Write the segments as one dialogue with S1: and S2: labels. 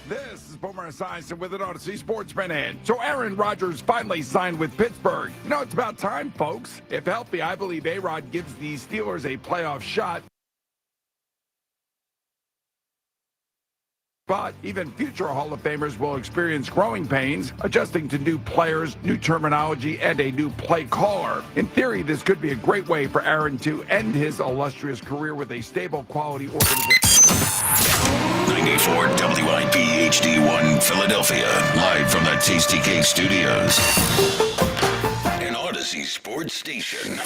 S1: This is Boomer Esiason with an Odyssey Sports Minute. So Aaron Rodgers finally signed with Pittsburgh. You know, it's about time, folks. If healthy, I believe A-Rod gives the Steelers a playoff shot. But even future Hall of Famers will experience growing pains, adjusting to new players, new terminology, and a new play caller. In theory, this could be a great way for Aaron to end his illustrious career with a stable, quality organization.
S2: 94 WIP HD1 Philadelphia, live from the Tasty Cake Studios. An Odyssey Sports Station.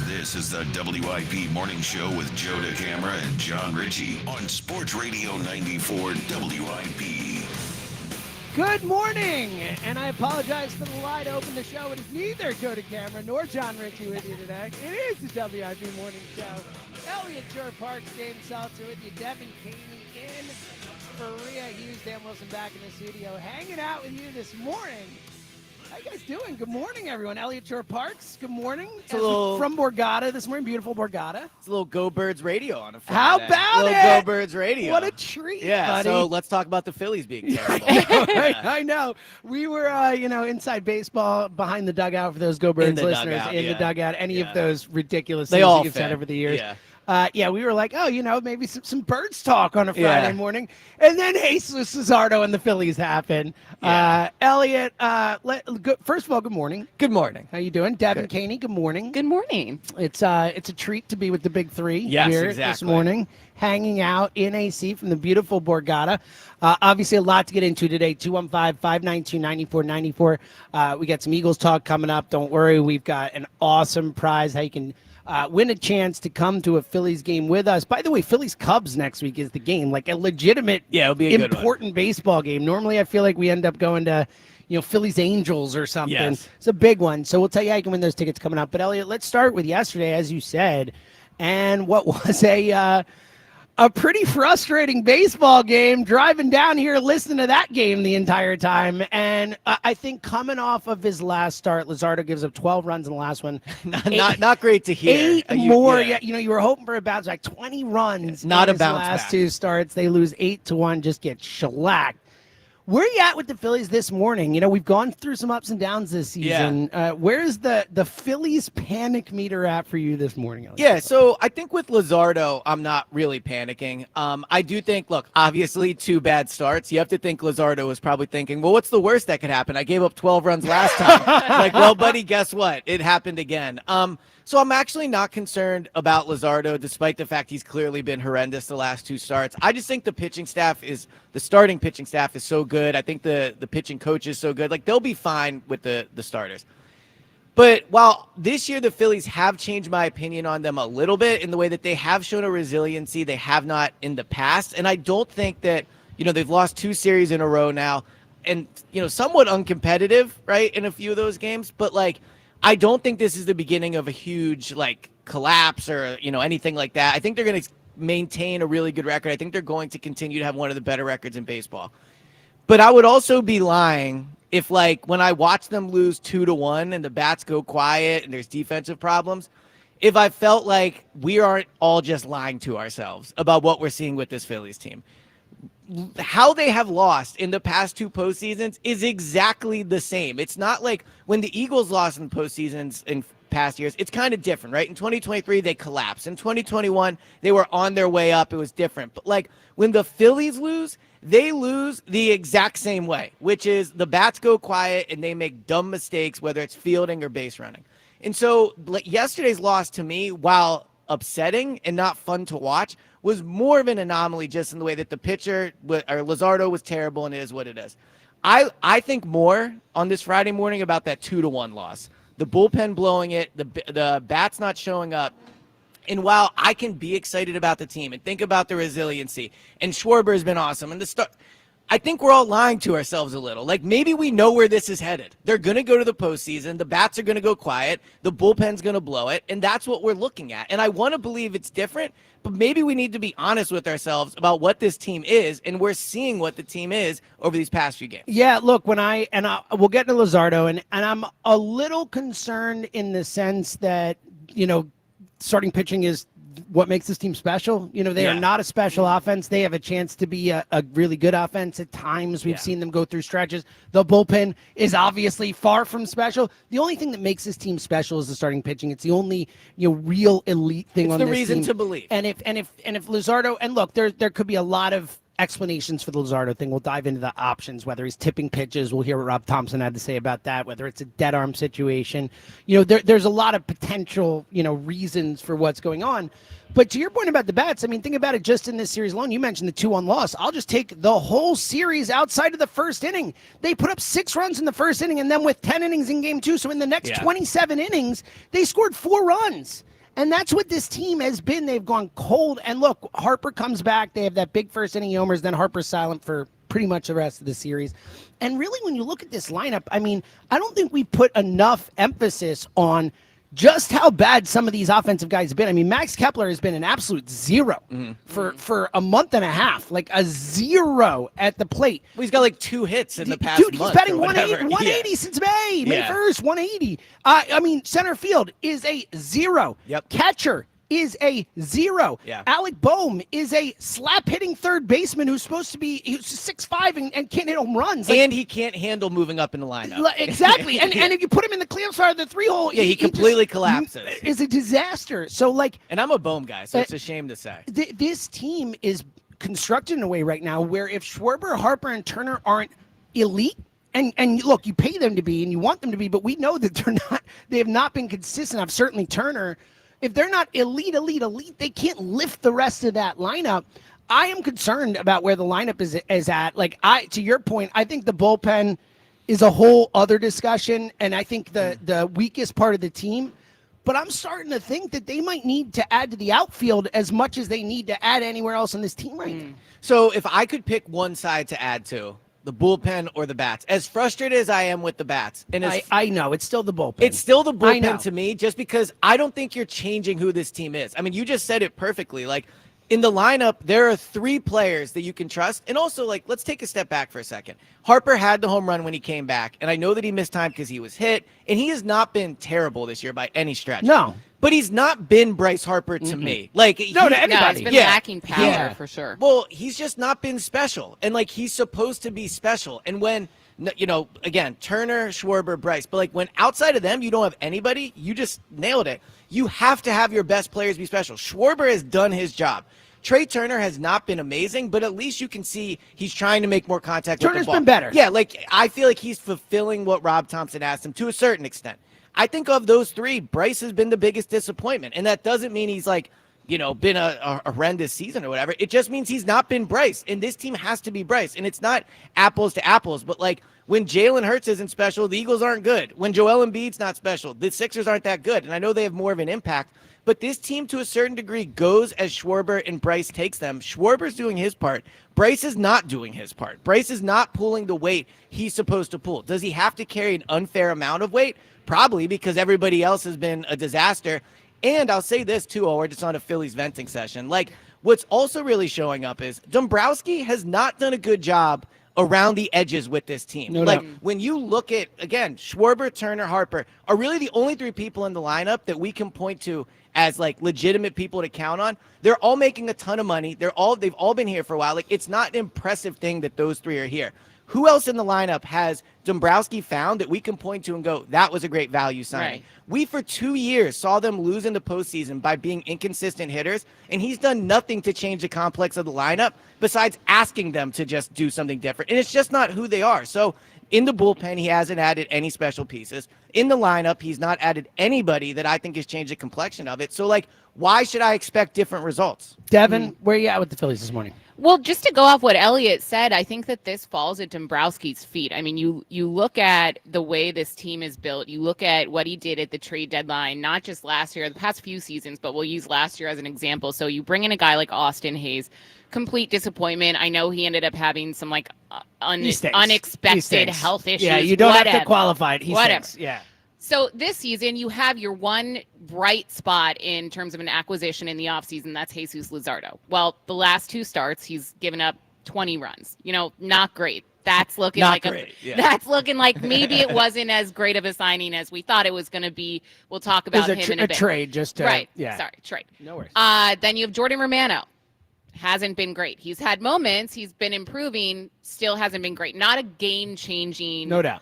S2: This is the WIP Morning Show with Joe DeCamara and John Ritchie on Sports Radio 94 WIP.
S3: Good morning, and I apologize for the lie to open the show. It is neither Joe DeCamara nor John Ritchie with you today. It is the WIP Morning Show. Elliot Shore Parks, Dave Seltzer with you, Devin Caney in, Maria Hughes, Dan Wilson back in the studio, hanging out with you this morning. How you guys doing? Good morning, everyone. Elliot Shore Parks, good morning. From Borgata this morning, beautiful Borgata.
S4: It's a little Go Birds radio on a Friday.
S3: How about
S4: it?
S3: Go
S4: Birds radio.
S3: What a treat,
S4: yeah,
S3: buddy.
S4: so let's talk about the Phillies being terrible.
S3: I know. We were, inside baseball, behind the dugout for those Go Birds listeners, the dugout, any of those ridiculous things that you've said over the years. We were like, maybe some Birds talk on a Friday morning. And then Jesus Luzardo and the Phillies happen. Elliot, first of all, good morning.
S4: Good morning.
S3: How you doing? Devin Caney, good morning.
S5: Good morning.
S3: It's a treat to be with the big three here this morning, hanging out in AC from the beautiful Borgata. Obviously, a lot to get into today. 215-592-9494. We got some Eagles talk coming up. Don't worry. We've got an awesome prize. How you can win a chance to come to a Phillies game with us. By the way, Phillies-Cubs next week is the game, like a legitimate,
S4: it'll be a
S3: important baseball game. Normally, I feel like we end up going to, Phillies-Angels or something.
S4: Yes.
S3: It's a big one. So we'll tell you how you can win those tickets coming up. But, Elliot, let's start with yesterday, as you said, and what was a pretty frustrating baseball game, driving down here, listening to that game the entire time. And I think coming off of his last start, Luzardo gives up 12 runs in the last one.
S4: not great to hear.
S3: 8 more. You were hoping for a bounce back. 20 runs.
S4: Not
S3: in
S4: a bounce
S3: last
S4: back.
S3: 2 starts. They lose 8-1, just get shellacked. Where are you at with the Phillies this morning? We've gone through some ups and downs this season. Where's the Phillies panic meter at for you this morning, Elliot?
S4: Yeah, so I think with Luzardo, I'm not really panicking. I do think, look, obviously 2 bad starts. You have to think Luzardo was probably thinking, well, what's the worst that could happen? I gave up 12 runs last time. Well, buddy, guess what? It happened again. So I'm actually not concerned about Luzardo, despite the fact he's clearly been horrendous the last 2 starts. I just think the starting pitching staff is so good. I think the pitching coach is so good. They'll be fine with the starters. But while this year the Phillies have changed my opinion on them a little bit in the way that they have shown a resiliency they have not in the past. And I don't think that, they've lost 2 series in a row now and, somewhat uncompetitive, right, in a few of those games. But, I don't think this is the beginning of a huge, collapse or, anything like that. I think they're going to maintain a really good record. I think they're going to continue to have one of the better records in baseball. But I would also be lying if, when I watch them lose 2-1 and the bats go quiet and there's defensive problems, if I felt like we aren't all just lying to ourselves about what we're seeing with this Phillies team. How they have lost in the past 2 postseasons is exactly the same. It's not like when the Eagles lost in postseasons in past years. It's kind of different, right? In 2023, they collapsed. In 2021, they were on their way up. It was different. But when the Phillies lose, they lose the exact same way, which is the bats go quiet and they make dumb mistakes, whether it's fielding or base running. And so yesterday's loss to me, while upsetting and not fun to watch, was more of an anomaly just in the way that the pitcher, or Luzardo, was terrible, and it is what it is. I think more on this Friday morning about that 2-1 loss. The bullpen blowing it, the bats not showing up. And while I can be excited about the team and think about the resiliency, and Schwarber has been awesome, and I think we're all lying to ourselves a little. Maybe we know where this is headed. They're going to go to the postseason. The bats are going to go quiet. The bullpen's going to blow it. And that's what we're looking at. And I want to believe it's different, but maybe we need to be honest with ourselves about what this team is. And we're seeing what the team is over these past few games.
S3: Yeah, look, we'll get to Luzardo, and I'm a little concerned in the sense that, starting pitching is what makes this team special. They are not a special offense. They have a chance to be a really good offense at times. We've seen them go through stretches. The bullpen is obviously far from special. The only thing that makes this team special is the starting pitching. It's the only real elite thing on this team.
S4: It's the reason to believe.
S3: And if Luzardo, and look, there could be a lot of explanations for the Luzardo thing. We'll dive into the options, whether he's tipping pitches. We'll hear what Rob Thompson had to say about that, whether it's a dead arm situation. There's a lot of potential, reasons for what's going on. But to your point about the bats, think about it just in this series alone. You mentioned the 2-1 loss. I'll just take the whole series outside of the first inning. They put up 6 runs in the first inning, and then with 10 innings in game 2, so in the next 27 innings, they scored 4 runs. And that's what this team has been. They've gone cold. And look, Harper comes back. They have that big first inning homers. Then Harper's silent for pretty much the rest of the series. And really, when you look at this lineup, I don't think we put enough emphasis on just how bad some of these offensive guys have been. Max Kepler has been an absolute zero for a month and a half, like a 0 at the plate.
S4: Well, he's got like 2 hits in the past month.
S3: Dude, he's batting 180 since May 1st, 180. Center field is a 0.
S4: Yep.
S3: Catcher is a 0.
S4: Yeah.
S3: Alec Boehm is a slap-hitting third baseman who's supposed to be 6'5" and can't hit home runs.
S4: And he can't handle moving up in the lineup.
S3: Exactly. and if you put him in the cleanup side of the 3-hole,
S4: he completely collapses.
S3: It's a disaster. So,
S4: and I'm a Boehm guy, so it's a shame to say.
S3: This team is constructed in a way right now where if Schwarber, Harper, and Turner aren't elite, and look, you pay them to be and you want them to be, but we know that they have not been consistent. I've certainly Turner. If they're not elite, they can't lift the rest of that lineup. I am concerned about where the lineup is at. To your point, I think the bullpen is a whole other discussion, and I think the weakest part of the team. But I'm starting to think that they might need to add to the outfield as much as they need to add anywhere else on this team right now.
S4: So if I could pick one side to add to, the bullpen or the bats, as frustrated as I am with the bats, and
S3: I know it's still the bullpen.
S4: It's still the bullpen to me, just because I don't think you're changing who this team is. You just said it perfectly. In the lineup, there are 3 players that you can trust. And also, let's take a step back for a second. Harper had the home run when he came back, and I know that he missed time because he was hit, and he has not been terrible this year by any stretch.
S3: No.
S4: But he's not been Bryce Harper to me.
S3: To anybody.
S5: No, it's been lacking power for sure.
S4: Well, he's just not been special. And, he's supposed to be special. And when, again, Turner, Schwarber, Bryce. But, when outside of them, you don't have anybody, you just nailed it. You have to have your best players be special. Schwarber has done his job. Trey Turner has not been amazing, but at least you can see he's trying to make more contact with the ball.
S3: Turner's been better.
S4: Yeah, I feel like he's fulfilling what Rob Thompson asked him to a certain extent. I think of those 3, Bryce has been the biggest disappointment, and that doesn't mean he's been a horrendous season or whatever. It just means he's not been Bryce, and this team has to be Bryce, and it's not apples to apples, but when Jalen Hurts isn't special, the Eagles aren't good. When Joel Embiid's not special, the Sixers aren't that good, and I know they have more of an impact, but this team to a certain degree goes as Schwarber and Bryce takes them. Schwarber's doing his part. Bryce is not doing his part. Bryce is not pulling the weight he's supposed to pull. Does he have to carry an unfair amount of weight? Probably, because everybody else has been a disaster. And I'll say this too, we're just on a Phillies venting session. What's also really showing up is Dombrowski has not done a good job around the edges with this team.
S3: No doubt.
S4: When you look at, again, Schwarber, Turner, Harper are really the only 3 people in the lineup that we can point to as legitimate people to count on. They're all making a ton of money. They've all been here for a while. It's not an impressive thing that those 3 are here. Who else in the lineup has Dombrowski found that we can point to and go, that was a great value signing?
S5: Right.
S4: We, for 2 years, saw them lose in the postseason by being inconsistent hitters, and he's done nothing to change the complex of the lineup besides asking them to just do something different. And it's just not who they are. So in the bullpen, he hasn't added any special pieces. In the lineup, he's not added anybody that I think has changed the complexion of it. So, why should I expect different results?
S3: Devin, where are you at with the Phillies this morning?
S5: Well, just to go off what Elliot said, I think that this falls at Dombrowski's feet. You look at the way this team is built. You look at what he did at the trade deadline, not just last year, the past few seasons, but we'll use last year as an example. So you bring in a guy like Austin Hayes, complete disappointment. I know he ended up having some unexpected health issues.
S3: Yeah, you don't have to qualify it. He stinks. Yeah.
S5: So this season, you have your one bright spot in terms of an acquisition in the offseason. That's Jesus Luzardo. Well, the last 2 starts, he's given up 20 runs. Not great. that's looking
S4: Not
S5: like
S4: great.
S5: that's looking like maybe it wasn't as great of a signing as we thought it was going to be. We'll talk about him in a bit.
S3: Trade, just to,
S5: right.
S3: Yeah.
S5: Sorry, trade.
S3: No worries.
S5: Then you have Jordan Romano. Hasn't been great. He's had moments. He's been improving. Still hasn't been great. Not a game-changing.
S3: No doubt.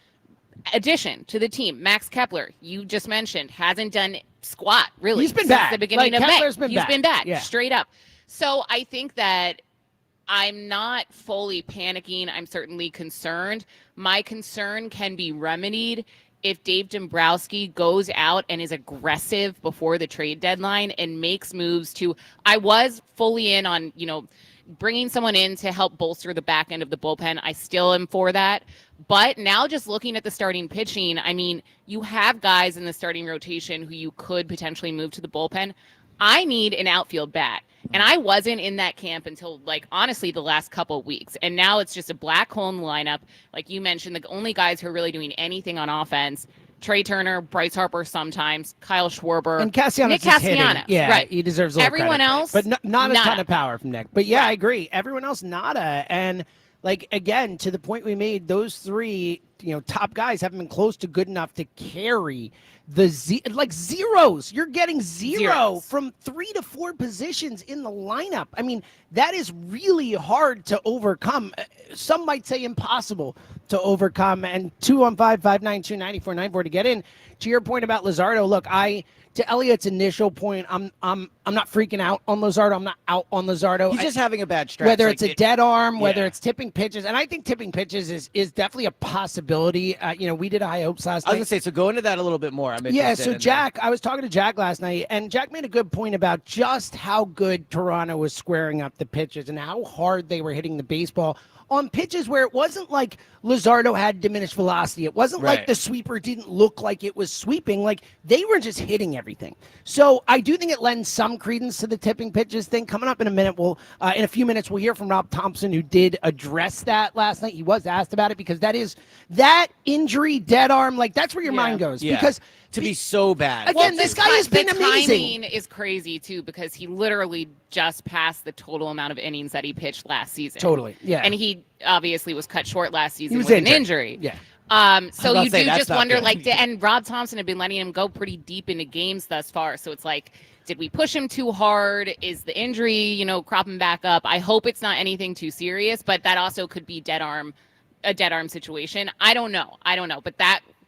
S5: Addition to the team. Max Kepler, you just mentioned, hasn't done squat really.
S3: He's been
S5: since
S3: bad.
S5: the beginning of
S3: Kepler's
S5: May.
S3: He's
S5: been bad.
S3: Yeah.
S5: Straight up. So I think that I'm not fully panicking. I'm certainly concerned. My concern can be remedied if Dave Dombrowski goes out and is aggressive before the trade deadline and makes moves to, I was fully in on, bringing someone in to help bolster the back end of the bullpen. I still am for that. But now just looking at the starting pitching, I mean, you have guys in the starting rotation who you could potentially move to the bullpen. I need an outfield bat. And I wasn't in that camp until, honestly, the last couple of weeks. And now it's just a black hole in the lineup. Like you mentioned, the only guys who are really doing anything on offense, Trey Turner, Bryce Harper sometimes, Kyle Schwarber.
S3: And Castellanos
S5: Nick Castellanos.
S3: Yeah,
S5: right.
S3: He deserves a little
S5: Everyone
S3: credit.
S5: else,
S3: But not a
S5: nada.
S3: ton of power from Nick. But, yeah, I agree. Everyone else, nada. And, again, to the point we made, those three, top guys haven't been close to good enough to carry the zeros. You're getting zero from 3 to 4 positions in the lineup. I mean, that is really hard to overcome. Some might say impossible to overcome. And 215-592-9494 to get in. To your point about Luzardo, look, to Elliott's initial point, I'm not freaking out on Luzardo. I'm not out on Luzardo.
S4: He's just having a bad stretch.
S3: Whether it's a dead arm, whether it's tipping pitches, and I think tipping pitches is definitely a possibility. We did high hopes last night.
S4: I was gonna say, so go into that a little bit more.
S3: So Jack, I was talking to Jack last night, and Jack made a good point about just how good Toronto was squaring up the pitches and how hard they were hitting the baseball on pitches where it wasn't like Luzardo had diminished velocity. It wasn't like the sweeper didn't look like it was sweeping. Like, they were just hitting everything. So I do think it lends some credence to the tipping pitches thing. Coming up in a minute, in a few minutes, we'll hear from Rob Thompson, who did address that last night. He was asked about it because that injury, dead arm, that's where your mind goes.
S4: Yeah.
S3: Because
S4: to be so bad.
S3: Again, this guy has been amazing.
S5: The timing is crazy, too, because he literally just passed the total amount of innings that he pitched last season.
S3: Totally, yeah.
S5: And he obviously was cut short last season with
S3: an
S5: injury.
S3: Yeah.
S5: So you do just wonder, and Rob Thompson had been letting him go pretty deep into games thus far. So it's like, did we push him too hard? Is the injury, cropping back up? I hope it's not anything too serious, but that also could be a dead arm situation. I don't know. But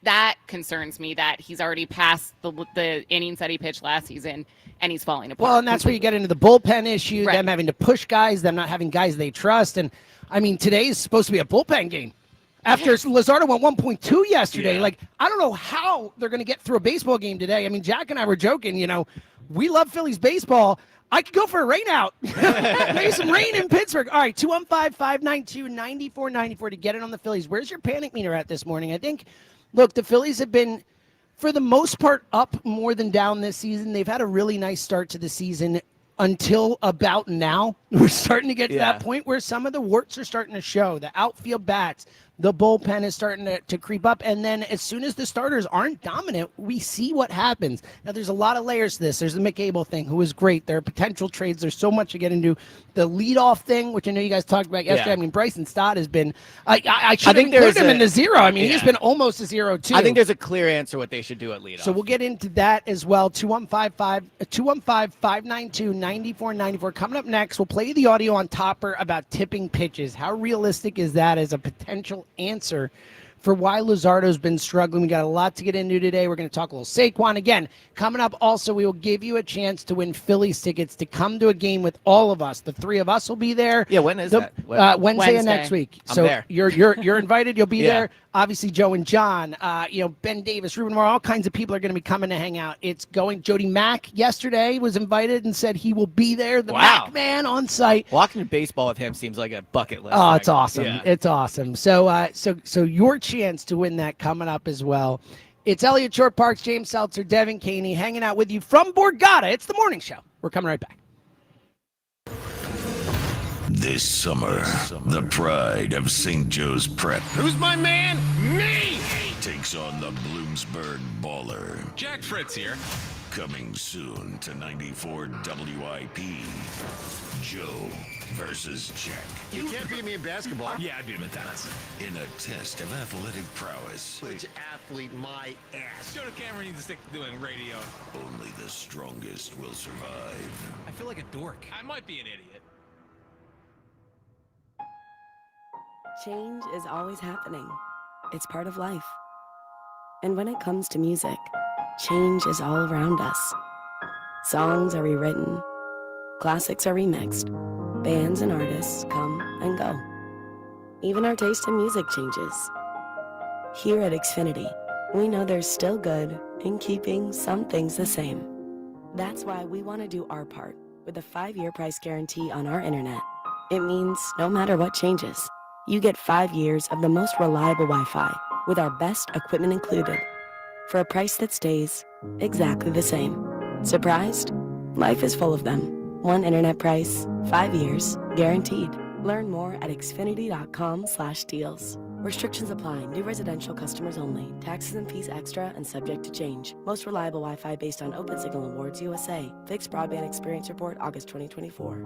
S5: that concerns me that he's already passed the innings that he pitched last season and he's falling apart.
S3: Well, and that's where you get into the bullpen issue, them having to push guys, them not having guys they trust. And, I mean, today is supposed to be a bullpen game. After Luzardo went 1.2 yesterday, I don't know how they're going to get through a baseball game today. I mean, Jack and I were joking, we love Phillies baseball. I could go for a rain out. Maybe some rain in Pittsburgh. All right, 215-592-9494 to get it on the Phillies. Where's your panic meter at this morning? I think, look, the Phillies have been, for the most part, up more than down this season. They've had a really nice start to the season until about now. We're starting to get to that point where some of the warts are starting to show. The outfield bats, the bullpen is starting to creep up. And then as soon as the starters aren't dominant, we see what happens. Now, there's a lot of layers to this. There's the McAble thing, who is great. There are potential trades. There's so much to get into. The leadoff thing, which I know you guys talked about yesterday. I mean, Bryson Stott has been I should include him in the zero. I mean, he's been almost a zero, too.
S4: I think there's a clear answer what they should do at leadoff.
S3: So we'll get into that as well. 215-592-9494. Coming up next, we'll play the audio on Topper about tipping pitches. How realistic is that as a potential answer for why Luzardo's been struggling? We got a lot to get into today. We're going to talk a little Saquon again. Coming up also, we will give you a chance to win Phillies tickets to come to a game with all of us. The three of us will be there.
S4: Yeah, when is that?
S3: Wednesday of next week.
S4: I'm
S3: so
S4: there.
S3: You're invited. You'll be there. Obviously, Joe and John, Ben Davis, Ruben Moore, all kinds of people are going to be coming to hang out. It's going. Jody Mack yesterday was invited and said he will be there. The Mack man on site.
S4: Walking to baseball with him seems like a bucket list.
S3: Oh, it's awesome.
S4: Yeah.
S3: It's awesome. So your chance to win that coming up as well. It's Elliot Short Parks, James Seltzer, Devin Caney hanging out with you from Borgata. It's the morning show. We're coming right back.
S2: This summer, the pride of St. Joe's Prep.
S6: Who's my man? Me!
S2: takes on the Bloomsburg Baller.
S6: Jack Fritz here.
S2: Coming soon to 94 WIP. Joe versus Jack.
S7: You can't beat me in basketball.
S6: Yeah, I'd beat him in tennis.
S2: In a test of athletic prowess.
S7: Which athlete, my ass.
S6: Joe Cameron needs to stick to doing radio.
S2: Only the strongest will survive.
S6: I feel like a dork. I might be an idiot.
S8: Change is always happening. It's part of life. And when it comes to music, change is all around us. Songs are rewritten. Classics are remixed. Bands and artists come and go. Even our taste in music changes. Here at Xfinity, we know there's still good in keeping some things the same. That's why we want to do our part with a 5-year price guarantee on our internet. It means no matter what changes, you get 5 years of the most reliable Wi-Fi with our best equipment included for a price that stays exactly the same. Surprised? Life is full of them. One internet price, 5 years, guaranteed. Learn more at xfinity.com/deals. Restrictions apply. New residential customers only. Taxes and fees extra and subject to change. Most reliable Wi-Fi based on Open Signal Awards USA. Fixed Broadband Experience Report, August 2024.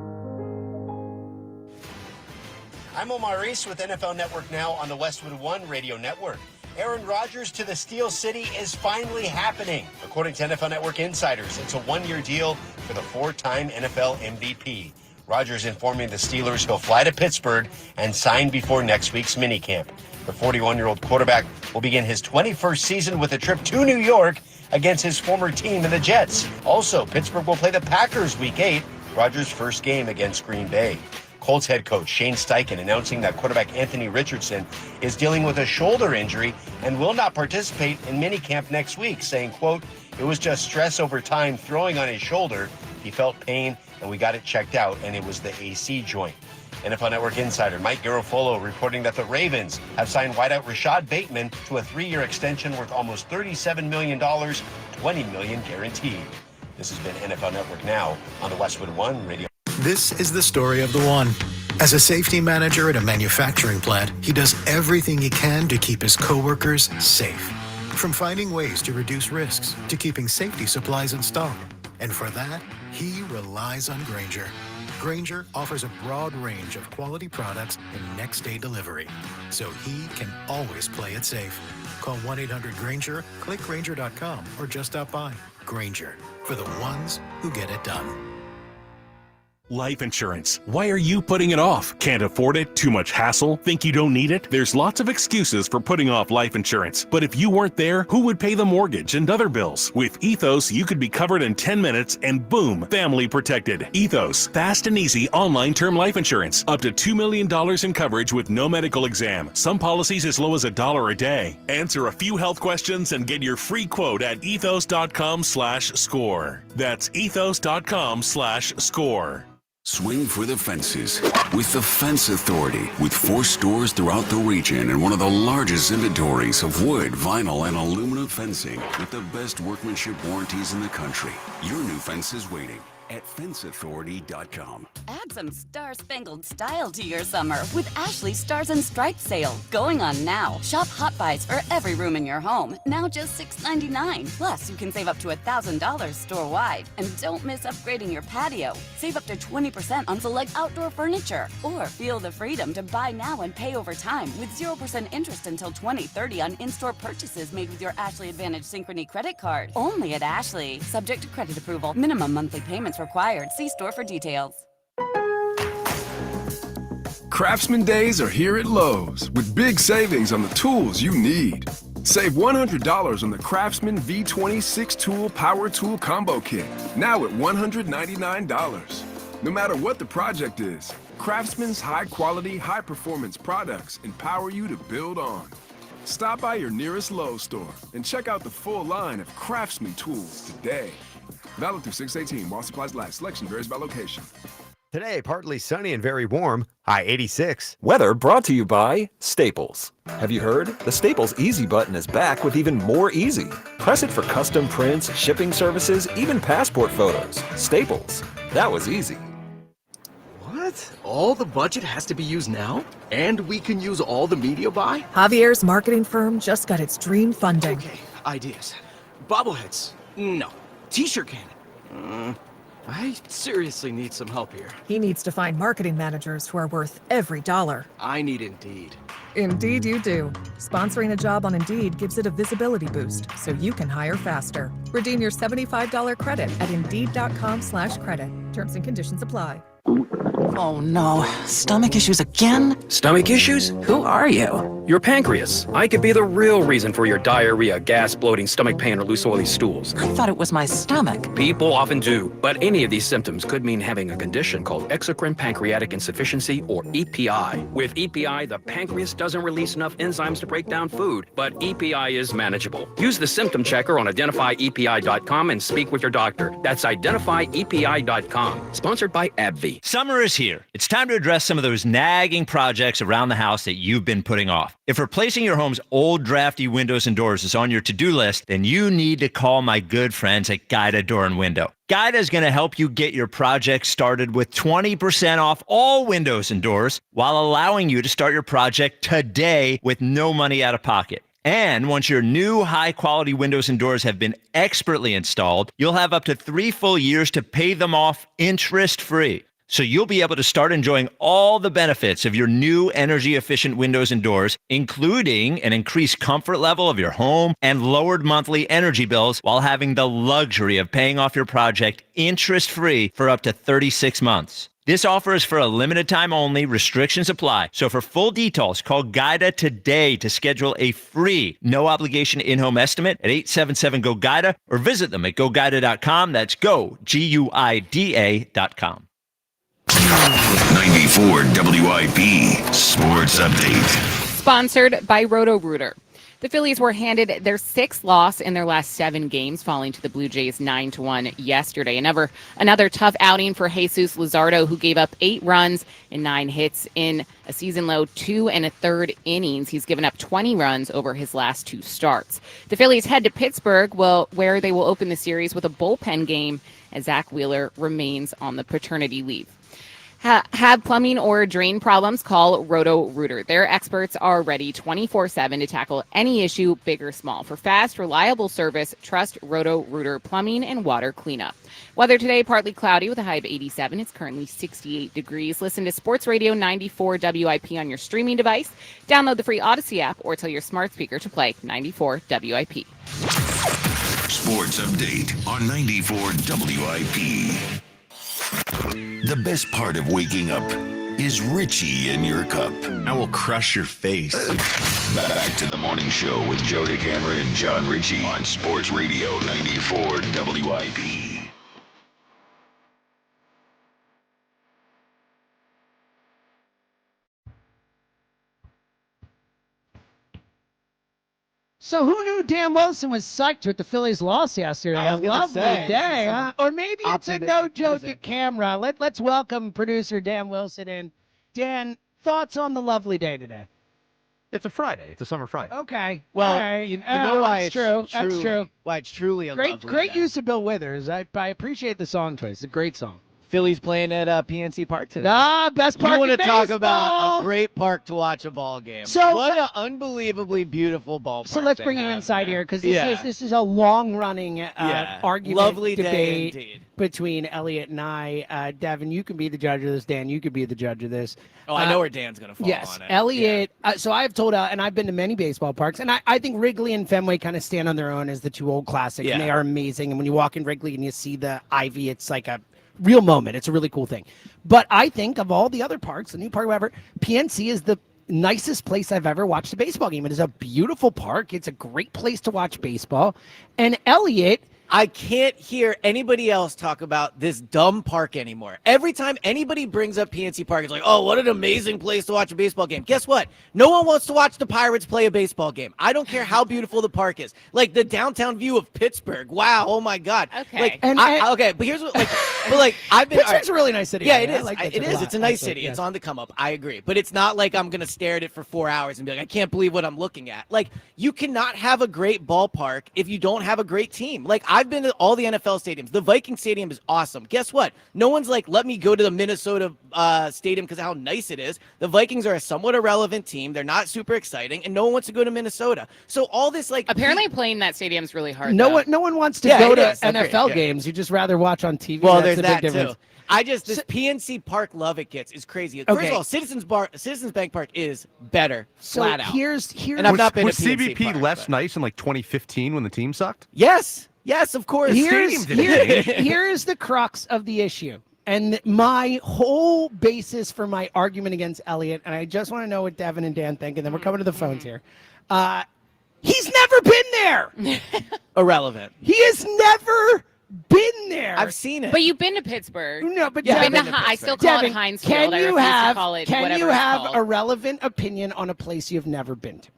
S7: I'm Omar Reese with NFL Network Now on the Westwood One Radio Network. Aaron Rodgers to the Steel City is finally happening. According to NFL Network insiders, it's a 1-year deal for the 4-time NFL MVP. Rodgers informing the Steelers he'll fly to Pittsburgh and sign before next week's minicamp. The 41-year-old quarterback will begin his 21st season with a trip to New York against his former team, the Jets. Also, Pittsburgh will play the Packers Week 8, Rodgers' first game against Green Bay. Colts head coach Shane Steichen announcing that quarterback Anthony Richardson is dealing with a shoulder injury and will not participate in minicamp next week, saying, quote, "It was just stress over time throwing on his shoulder. He felt pain and we got it checked out and it was the AC joint." NFL Network insider Mike Garafolo reporting that the Ravens have signed wideout Rashad Bateman to a 3-year extension worth almost $37 million, $20 million guaranteed. This has been NFL Network Now on the Westwood One Radio.
S9: This is the story of the one. As a safety manager at a manufacturing plant, he does everything he can to keep his coworkers safe. From finding ways to reduce risks to keeping safety supplies in stock. And for that, he relies on Grainger. Grainger offers a broad range of quality products and next-day delivery, so he can always play it safe. Call 1-800-GRAINGER, click Grainger.com, or just stop by. Grainger, for the ones who get it done.
S10: Life insurance. Why are you putting it off? Can't afford it? Too much hassle? Think you don't need it? There's lots of excuses for putting off life insurance. But if you weren't there, who would pay the mortgage and other bills? With Ethos, you could be covered in 10 minutes and boom, family protected. Ethos, fast and easy online term life insurance. Up to $2 million in coverage with no medical exam. Some policies as low as $1 a day. Answer a few health questions and get your free quote at ethos.com/score. That's ethos.com/score.
S2: Swing for the fences with the Fence Authority, with 4 stores throughout the region and one of the largest inventories of wood, vinyl, and aluminum fencing with the best workmanship warranties in the country. Your new fence is waiting at fenceauthority.com.
S11: Add some star-spangled style to your summer with Ashley's Stars and Stripes sale going on now. Shop Hot Buys for every room in your home, now just $6.99. Plus, you can save up to $1,000 store-wide. And don't miss upgrading your patio. Save up to 20% on select outdoor furniture. Or feel the freedom to buy now and pay over time with 0% interest until 2030 on in-store purchases made with your Ashley Advantage Synchrony credit card. Only at Ashley. Subject to credit approval. Minimum monthly payments required. See store for details.
S12: Craftsman Days are here at Lowe's with big savings on the tools you need. Save $100 on the Craftsman V26 Tool Power Tool Combo Kit, now at $199. No matter what the project is, Craftsman's high-quality, high-performance products empower you to build on. Stop by your nearest Lowe's store and check out the full line of Craftsman tools today. Valid through 6/18 while supplies last. Selection varies by location.
S13: Today, partly sunny and very warm, high 86.
S14: Weather brought to you by Staples. Have you heard? The Staples Easy button is back with even more easy. Press it for custom prints, shipping services, even passport photos. Staples. That was easy.
S13: What?
S15: What? All the budget has to be used now? And we can use all the media buy?
S16: Javier's marketing firm just got its dream funding.
S15: Okay, ideas. Bobbleheads. No. T-shirt cannon. I seriously need some help here.
S16: He needs to find marketing managers who are worth every dollar.
S15: I need Indeed.
S16: Indeed you do. Sponsoring a job on Indeed gives it a visibility boost, so you can hire faster. Redeem your $75 credit at Indeed.com/credit. Terms and conditions apply.
S17: Oh no, stomach issues again?
S18: Stomach issues? Who are you? Your pancreas. I could be the real reason for your diarrhea, gas, bloating, stomach pain, or loose oily stools.
S17: I thought it was my stomach.
S18: People often do, but any of these symptoms could mean having a condition called exocrine pancreatic insufficiency, or EPI. With EPI, the pancreas doesn't release enough enzymes to break down food, but EPI is manageable. Use the symptom checker on identifyepi.com and speak with your doctor. That's identifyepi.com. Sponsored by AbbVie.
S19: Summer is here. It's time to address some of those nagging projects around the house that you've been putting off. If replacing your home's old drafty windows and doors is on your to-do list, then you need to call my good friends at Guida Door and Window. Guida is going to help you get your project started with 20% off all windows and doors while allowing you to start your project today with no money out of pocket. And once your new high-quality windows and doors have been expertly installed, you'll have up to 3 full years to pay them off interest-free. So you'll be able to start enjoying all the benefits of your new energy-efficient windows and doors, including an increased comfort level of your home and lowered monthly energy bills, while having the luxury of paying off your project interest-free for up to 36 months. This offer is for a limited time only. Restrictions apply. So for full details, call Guida today to schedule a free, no-obligation in-home estimate at 877-GO-GUIDA or visit them at GoGuida.com. That's go, GUIDA.com.
S2: 94 WIP Sports Update.
S5: Sponsored by Roto-Rooter. The Phillies were handed their 6th loss in their last 7 games, falling to the Blue Jays 9-1 yesterday. Another tough outing for Jesus Luzardo, who gave up 8 runs and 9 hits in a season-low 2 1/3 innings. He's given up 20 runs over his last 2 starts. The Phillies head to Pittsburgh, where they will open the series with a bullpen game, as Zach Wheeler remains on the paternity leave. Have plumbing or drain problems? Call Roto-Rooter. Their experts are ready 24/7 to tackle any issue, big or small. For fast, reliable service, trust Roto-Rooter Plumbing and Water Cleanup. Weather today, partly cloudy with a high of 87. It's currently 68 degrees. Listen to Sports Radio 94 WIP on your streaming device. Download the free Odyssey app or tell your smart speaker to play 94 WIP.
S2: Sports Update on 94 WIP. The best part of waking up is Richie in your cup.
S20: I will crush your face.
S2: Back to the morning show with Joe DeCamera and John Ritchie on Sports Radio 94 WIP.
S3: So who knew Dan Wilson was psyched with the Phillies loss yesterday?
S4: I was gonna
S3: Lovely
S4: say,
S3: day, huh? Or maybe it's a no joke
S4: optimism.
S3: camera. Let's welcome producer Dan Wilson in. Dan, thoughts on the lovely day today?
S21: It's a Friday. It's a summer Friday.
S3: Okay.
S4: Well,
S3: all right.
S4: you know why
S3: that's
S4: it's
S3: true. That's true.
S4: Why it's truly a
S3: Great
S4: lovely day.
S3: use of Bill Withers. I appreciate the song choice. It's a great song.
S4: Phillies playing at PNC Park today.
S3: Best park
S4: You want
S3: in
S4: to talk
S3: baseball.
S4: about a great park to watch a ball game.
S3: So-
S4: what an unbelievably beautiful ballpark.
S3: So let's
S4: they
S3: bring you
S4: have,
S3: inside
S4: man.
S3: here because
S4: Yeah.
S3: this is a long-running argument,
S4: Lovely day
S3: debate
S4: indeed.
S3: between Elliot and I. Devin, you can be the judge of this. Dan, you could be the judge of this.
S4: Oh, I know where Dan's going to fall
S3: Yes,
S4: on it.
S3: Elliot. So I've told, and I've been to many baseball parks, and I think Wrigley and Fenway kind of stand on their own as the 2 old classics, and
S4: Yeah.
S3: they are amazing. And when you walk in Wrigley and you see the ivy, it's like a real moment. It's a really cool thing. But I think of all the other parks, the new park, whatever, PNC is the nicest place I've ever watched a baseball game. It is a beautiful park. It's a great place to watch baseball. And Elliot,
S4: I can't hear anybody else talk about this dumb park anymore. Every time anybody brings up PNC Park, it's like, oh, what an amazing place to watch a baseball game. Guess what? No one wants to watch the Pirates play a baseball game. I don't care how beautiful the park is. Like the downtown view of Pittsburgh. Wow. Oh my God.
S5: Okay.
S4: Like,
S3: And-
S4: okay, but here's what, I've been.
S3: Pittsburgh's a really nice city.
S4: Yeah,
S3: I
S4: it
S3: mean, I
S4: is.
S3: like
S4: It
S3: Pittsburgh
S4: is.
S3: a lot,
S4: It's a nice
S3: actually,
S4: city.
S3: yes.
S4: It's on the come up. I agree. But it's not like I'm going to stare at it for 4 hours and be like, I can't believe what I'm looking at. Like, you cannot have a great ballpark if you don't have a great team. Like, I I've been to all the NFL stadiums. The Viking Stadium is awesome. Guess what? No one's like, let me go to the Minnesota stadium because of how nice it is. The Vikings are a somewhat irrelevant team. They're not super exciting, and no one wants to go to Minnesota. So all this like
S5: apparently playing that stadium is really hard.
S3: No one wants to go to NFL
S4: Yeah.
S3: games. You just rather watch on TV.
S4: Well,
S3: That's
S4: there's
S3: the
S4: that
S3: big difference.
S4: too. This PNC Park love it gets is crazy. First of all, Citizens Bank Park is better,
S3: So
S4: flat out.
S3: here's
S4: and I've not been
S21: was
S4: to PNC
S21: CBP
S4: Park,
S21: less nice in like 2015 when the team sucked?
S4: Yes, of course.
S3: Here's the crux of the issue. And my whole basis for my argument against Elliott, and I just want to know what Devin and Dan think, and then we're coming to the phones here. He's never been there.
S4: Irrelevant.
S3: He has never been there.
S4: I've seen it.
S5: But you've been to Pittsburgh.
S3: No, but
S5: you've
S3: Devin,
S5: been to I still call
S3: Devin,
S5: it Heinz
S3: can
S5: Field. I
S3: you
S5: refuse
S3: have
S5: to call it
S3: can
S5: whatever
S3: you
S5: it's
S3: have
S5: called.
S3: a relevant opinion on a place you've never been to?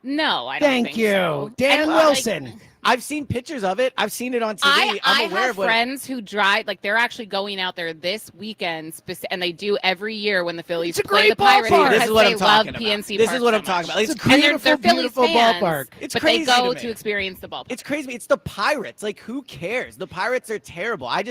S5: No, I don't
S3: Thank
S5: think
S3: you,
S5: so.
S3: Dan
S5: And,
S3: Wilson.
S4: I've seen pictures of it. I've seen it on TV.
S5: I
S4: I'm aware
S5: have
S4: of what.
S5: friends who drive, like they're actually going out there this weekend, and they do every year when the Phillies
S3: It's a
S5: play
S3: great
S5: the Pirates
S3: ballpark.
S5: because
S4: This is what
S5: they
S4: I'm
S5: love
S4: talking about.
S5: PNC
S4: This
S5: Park
S4: is what
S5: so
S4: I'm talking
S5: much.
S4: about. It's
S3: It's a beautiful,
S5: and they're Phillies
S3: beautiful
S5: fans,
S3: ballpark.
S4: It's
S5: but
S4: crazy
S5: they go
S4: to
S5: to
S4: me.
S5: experience the ballpark.
S4: It's crazy. It's the Pirates. Like, who cares? The Pirates are terrible. I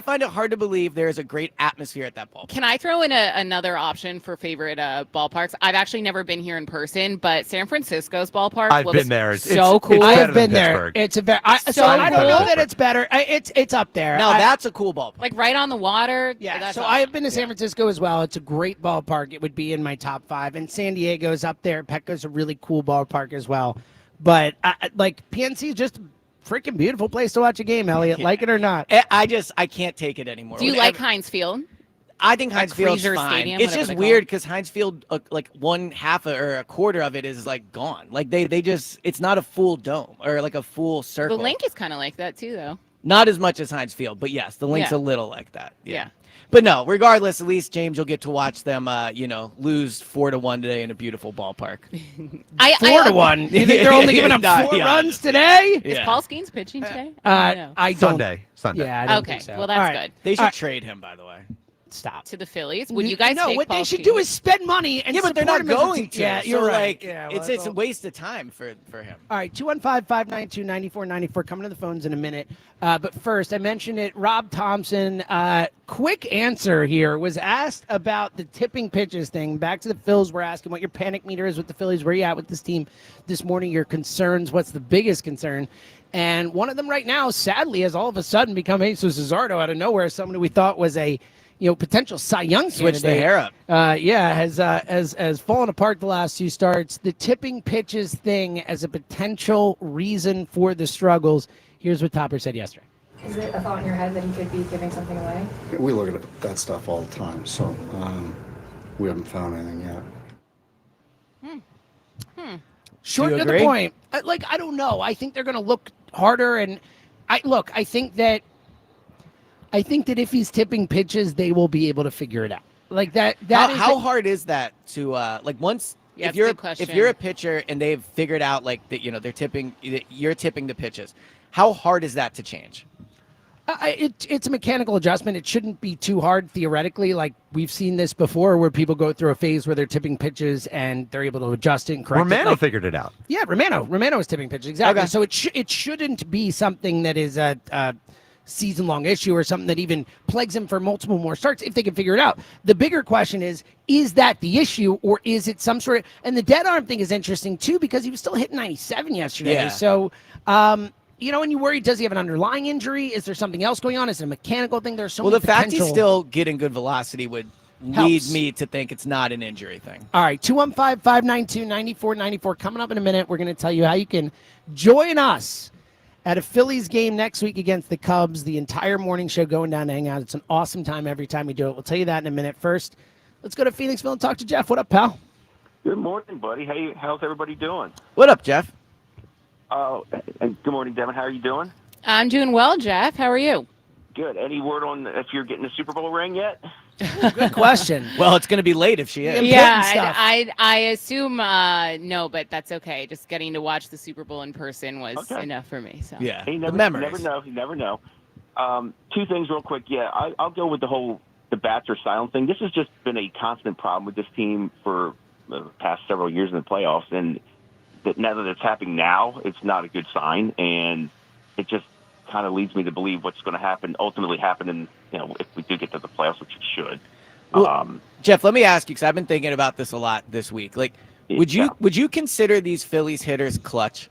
S4: find it hard to believe there is a great atmosphere at that ballpark.
S5: Can I throw in another option for favorite ballparks? I've actually never been here in person, but San Francisco's ballpark
S21: I've
S5: looks
S21: been there.
S5: so cool.
S3: I've been there. It's a very. So I don't know
S5: cool.
S3: that it's better. It's up there.
S4: Now that's a cool ballpark.
S5: Like right on the water.
S3: Yeah,
S5: that's
S3: so
S5: awesome.
S3: I've been to San Francisco as well. It's a great ballpark. It would be in my top 5. And San Diego's up there. Petco's a really cool ballpark as well. But like PNC is just a freaking beautiful place to watch a game, Elliot. Like it or not.
S4: I can't take it anymore.
S5: Do you like Heinz Field?
S4: I think Heinz Field's
S5: Fraser
S4: fine.
S5: Stadium,
S4: It's
S5: whatever
S4: just
S5: they call
S4: weird
S5: it.
S4: because Heinz Field, like one half or a quarter of it is like gone. Like they just, it's not a full dome or like a full circle.
S5: The link is kind of like that too, though.
S4: Not as much as Heinz Field, but yes, the link's
S5: Yeah.
S4: a little like that.
S5: Yeah.
S4: But no, regardless, at least James, you'll get to watch them, lose 4-1 today in a beautiful ballpark.
S3: 4-1. You think they're only giving up 4 runs today?
S5: Is Paul Skeens pitching today?
S3: I don't.
S21: Sunday.
S3: Yeah, I don't
S5: Okay,
S3: think so.
S5: well, that's
S3: All right.
S5: good.
S4: They should
S3: All right.
S4: trade him, by the way.
S3: Stop.
S5: To the Phillies? Would you guys
S3: No,
S5: take
S3: what
S5: Paul
S3: they should
S5: Skeens?
S3: do is spend money and
S4: Yeah, but they're not
S3: support him as a
S4: going
S3: team.
S4: to.
S3: Yeah,
S4: So,
S3: you're right.
S4: like,
S3: Yeah,
S4: it's a waste of time for him.
S3: All right, 215-592-9494. Coming to the phones in a minute. But first, I mentioned it. Rob Thompson, quick answer here, was asked about the tipping pitches thing. Back to the Phils, we're asking what your panic meter is with the Phillies. Where are you at with this team this morning? Your concerns, what's the biggest concern? And one of them right now, sadly, has all of a sudden become Jesus Luzardo out of nowhere, someone who we thought was a potential Cy Young
S4: Switch the
S3: candidate.
S4: hair up.
S3: Has fallen apart the last 2 starts. The tipping pitches thing as a potential reason for the struggles. Here's what Topper said yesterday.
S1: Is it a thought in your head that he could be giving something away?
S22: We look at that stuff all the time, so we haven't found anything yet.
S3: Short
S4: Do you
S3: to the
S4: agree?
S3: point. I don't know. I think they're going to look harder, and I think that if he's tipping pitches, they will be able to figure it out. Like that.
S4: How hard is that to once
S5: Yeah,
S4: if you're
S5: that's a good
S4: if
S5: question.
S4: you're a pitcher and they've figured out like that they're tipping you're tipping the pitches, how hard is that to change?
S3: It's a mechanical adjustment. It shouldn't be too hard theoretically. Like we've seen this before, where people go through a phase where they're tipping pitches and they're able to adjust it and correct it.
S21: Romano
S3: Like,
S21: figured it out.
S3: Yeah, Romano is tipping pitches exactly.
S4: Okay.
S3: So it shouldn't be something that is a season-long issue or something that even plagues him for multiple more starts if they can figure it out. The bigger question is that the issue, or is it some sort of... And the dead arm thing is interesting, too, because he was still hitting 97 yesterday.
S4: Yeah.
S3: So, and you worry, does he have an underlying injury? Is there something else going on? Is it a mechanical thing? There's so
S4: Well,
S3: many
S4: the fact he's
S3: potential-
S4: still getting good velocity would
S3: Helps.
S4: lead me to think it's not an injury thing.
S3: All right, 215-592-9494. Coming up in a minute, we're going to tell you how you can join us at a Phillies game next week against the Cubs. The entire morning show going down to hang out. It's an awesome time every time we do it. We'll tell you that in a minute. First, let's go to Phoenixville and talk to Jeff. What up, pal?
S23: Good morning, buddy. Hey, how's everybody doing?
S4: What up, Jeff?
S23: And good morning, Devin. How are you doing?
S5: I'm doing well, Jeff. How are you?
S23: Good. Any word on if you're getting a Super Bowl ring yet?
S3: Good question.
S4: Well, it's going to be late if she is.
S5: Yeah, I assume no, but that's okay. Just getting to watch the Super Bowl in person was enough for me. So
S4: Yeah,
S23: Hey, you
S4: the
S23: never,
S4: memories.
S23: never know. You never know. 2 things real quick. Yeah, I'll go with the bats are silent thing. This has just been a constant problem with this team for the past several years in the playoffs, and that now that it's happening now, it's not a good sign, and it just kind of leads me to believe what's going to ultimately happen in, if we do get to the playoffs, which it should.
S4: Well, Jeff, let me ask you, because I've been thinking about this a lot this week. Like, would you consider these Phillies hitters clutch?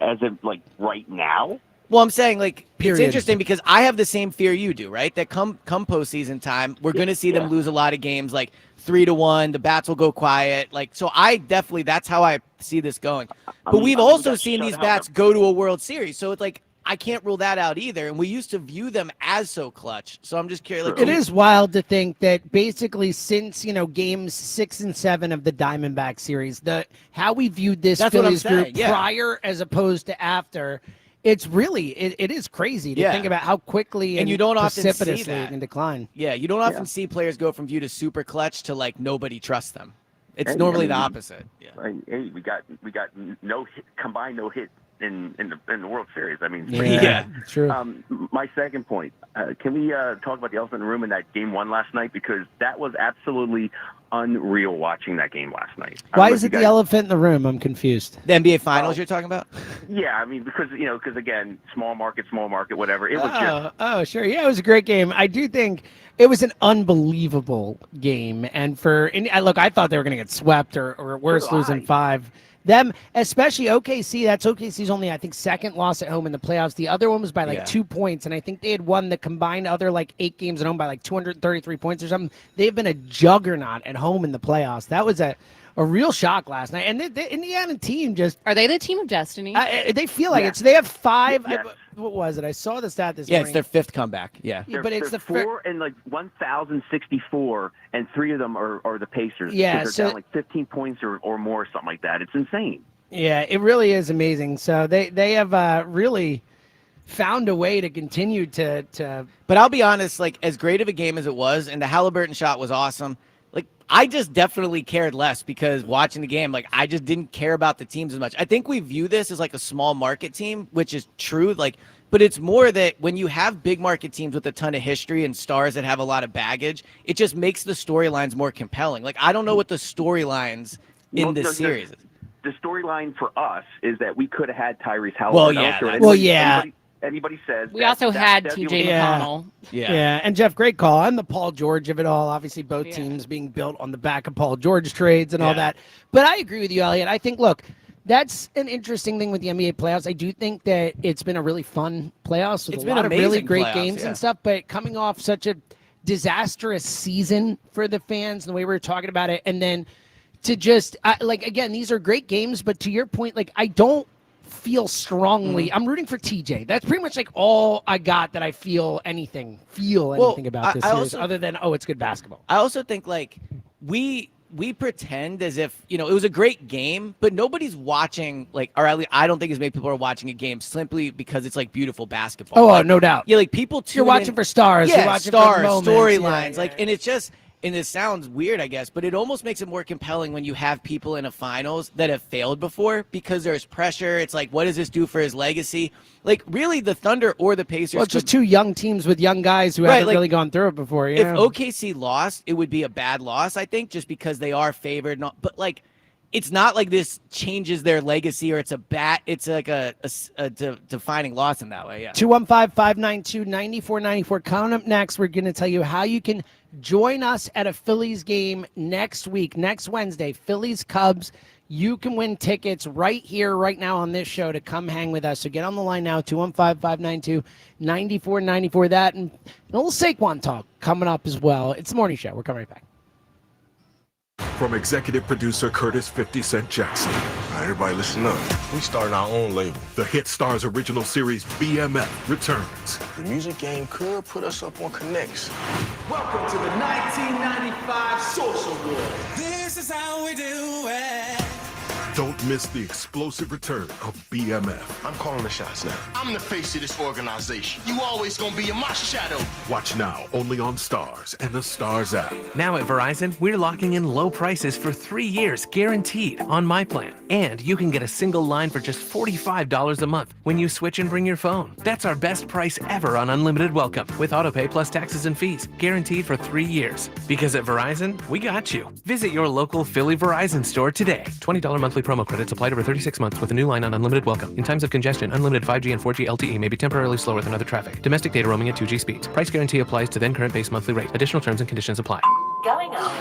S23: As of like right now?
S4: Well, I'm saying, like,
S3: Period.
S4: it's interesting because I have the same fear you do, right? That come postseason time, we're going to see them lose a lot of games, like 3-1. The bats will go quiet. Like, so that's how I see this going. But we've also seen these bats go to a World Series, so it's like I can't rule that out either. And we used to view them as so clutch. So I'm just curious. Like,
S3: it is wild to think that basically since, games 6 and 7 of the Diamondback series, how we viewed this Phillies group prior as opposed to after, it's really, it is crazy to think about how quickly and
S4: you don't often
S3: precipitously
S4: see that.
S3: it can decline.
S4: Yeah, you don't often see players go from view to super clutch to like nobody trusts them. It's normally the opposite. Yeah.
S23: Hey, we got no hit, combined no hit in the World Series. I mean,
S3: true.
S23: My second point, can we talk about the elephant in the room in that game 1 last night? Because that was absolutely unreal watching that game last night.
S3: Why is it the elephant in the room? I'm confused.
S4: The NBA Finals you're talking about?
S23: Yeah, I mean, because again, small market, whatever. It was
S3: sure. Yeah, it was a great game. I do think it was an unbelievable game. And look, I thought they were going to get swept or worse, losing 5. Them, especially OKC, that's OKC's only, I think, second loss at home in the playoffs. The other one was by 2 points, and I think they had won the combined other 8 games at home by 233 points or something. They've been a juggernaut at home in the playoffs. That was a real shock last night. And the Indiana team just...
S5: Are they the team of destiny?
S3: They feel like it. So they have 5... What was it? I saw the stat this morning.
S4: It's their 5th comeback. Yeah.
S3: But it's the
S23: 4 and 1,064, and 3 of them are the Pacers.
S3: Yeah,
S23: they're down 15 points or more, something like that. It's insane.
S3: Yeah, it really is amazing. So they have really found a way to continue to.
S4: But I'll be honest, as great of a game as it was, and the Halliburton shot was awesome. I just definitely cared less because watching the game, I just didn't care about the teams as much. I think we view this as a small market team, which is true. But it's more that when you have big market teams with a ton of history and stars that have a lot of baggage, it just makes the storylines more compelling. I don't know what the storylines in this series is.
S23: The storyline for us is that we could have had Tyrese Halliburton.
S3: Well, yeah.
S23: Anybody says
S5: we also had TJ McConnell.
S3: Yeah, and Jeff, great call. I'm the Paul George of it all. Obviously, both teams being built on the back of Paul George trades and all that. But I agree with you, Elliot. I think, look, that's an interesting thing with the NBA playoffs. I do think that it's been a really fun playoffs with a lot of really great games and stuff. But coming off such a disastrous season for the fans, the way we were talking about it, and then to just again, these are great games. But to your point, I don't feel strongly. I'm rooting for TJ. That's pretty much all I got that I feel anything about this series other than it's good basketball.
S4: I also think we pretend as if it was a great game, but nobody's watching or at least I don't think as many people are watching a game simply because it's beautiful basketball.
S3: Oh, no doubt.
S4: Yeah, people tune
S3: You're watching for stars.
S4: Yeah,
S3: you're watching
S4: stars,
S3: for
S4: storylines, and it's just. And it sounds weird, I guess, but it almost makes it more compelling when you have people in a finals that have failed before because there's pressure. It's what does this do for his legacy? Really, the Thunder or the Pacers.
S3: Well, it's just 2 young teams with young guys who haven't really gone through it before.
S4: If OKC lost, it would be a bad loss, I think, just because they are favored. But it's not like this changes their legacy or it's a defining loss in that way. Yeah.
S3: 215-592-9494. Coming up next, we're going to tell you how you can join us at a Phillies game next week, next Wednesday, Phillies Cubs. You can win tickets right here, right now on this show to come hang with us. So get on the line now, 215-592-9494. That and a little Saquon talk coming up as well. It's the morning show. We're coming right back.
S10: From executive producer Curtis 50 Cent Jackson.
S20: All right, everybody listen up. We starting our own label.
S10: The Hit Stars original series BMF returns.
S20: The music game could put us up on Connects.
S6: Welcome to the 1995 Social War. This is how we do it.
S10: Don't miss the explosive return of BMF.
S20: I'm calling the shots now. I'm the face of this organization. You always gonna be in my shadow.
S10: Watch now only on Stars and the Stars app.
S7: Now at Verizon, we're locking in low prices for 3 years, guaranteed, on my plan. And you can get a single line for just $45 a month when you switch and bring your phone. That's our best price ever on unlimited welcome, with autopay plus taxes and fees, guaranteed for 3 years. Because at Verizon, we got you. Visit your local Philly Verizon store today. $20 monthly promo credits applied over 36 months with a new line on unlimited welcome. In times of congestion, unlimited 5G and 4G LTE may be temporarily slower than other traffic. Domestic data roaming at 2G speeds. Price guarantee applies to then current base monthly rate. Additional terms and conditions apply.
S8: Going up.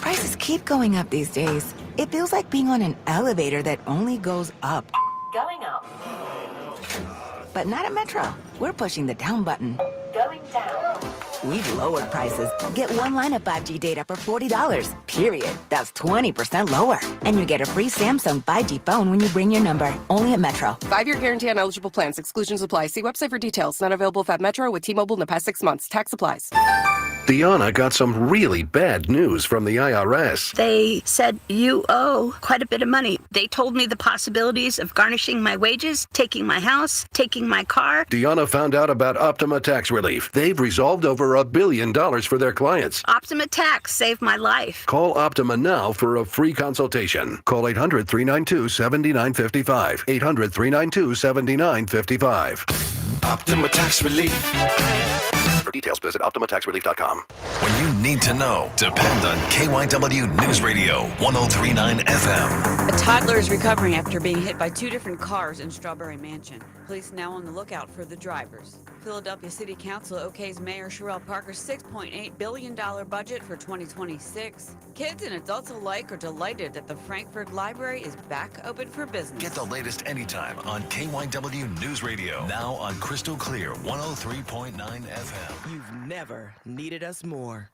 S8: Prices keep going up these days. It feels like being on an elevator that only goes up. Going up. But not at Metro. We're pushing the down button. Going down. We've lowered prices. Get one line of 5G data for $40. Period. That's 20% lower. And you get a free Samsung 5G phone when you bring your number. Only at Metro.
S9: 5-year guarantee on eligible plans. Exclusions apply. See website for details. Not available at Metro with T-Mobile in the past 6 months. Tax applies.
S11: Deanna got some really bad news from the IRS.
S24: They said you owe quite a bit of money. They told me the possibilities of garnishing my wages, taking my house, taking my car.
S11: Deanna found out about Optima Tax Relief. They've resolved over $1 billion for their clients.
S24: Optima Tax saved my life.
S11: Call Optima now for a free consultation. Call 800-392-7955. 800-392-7955.
S2: Optima Tax Relief.
S11: For details, visit OptimaTaxRelief.com.
S2: When you need to know, depend on KYW News Radio 103.9 FM.
S25: A toddler is recovering after being hit by 2 different cars in Strawberry Mansion. Police now on the lookout for the drivers. Philadelphia City Council okays Mayor Sherrell Parker's $6.8 billion budget for 2026. Kids and adults alike are delighted that the Frankfurt Library is back open for business.
S2: Get the latest anytime on KYW News Radio. Now on Crystal Clear 103.9 FM.
S26: You've never needed us more.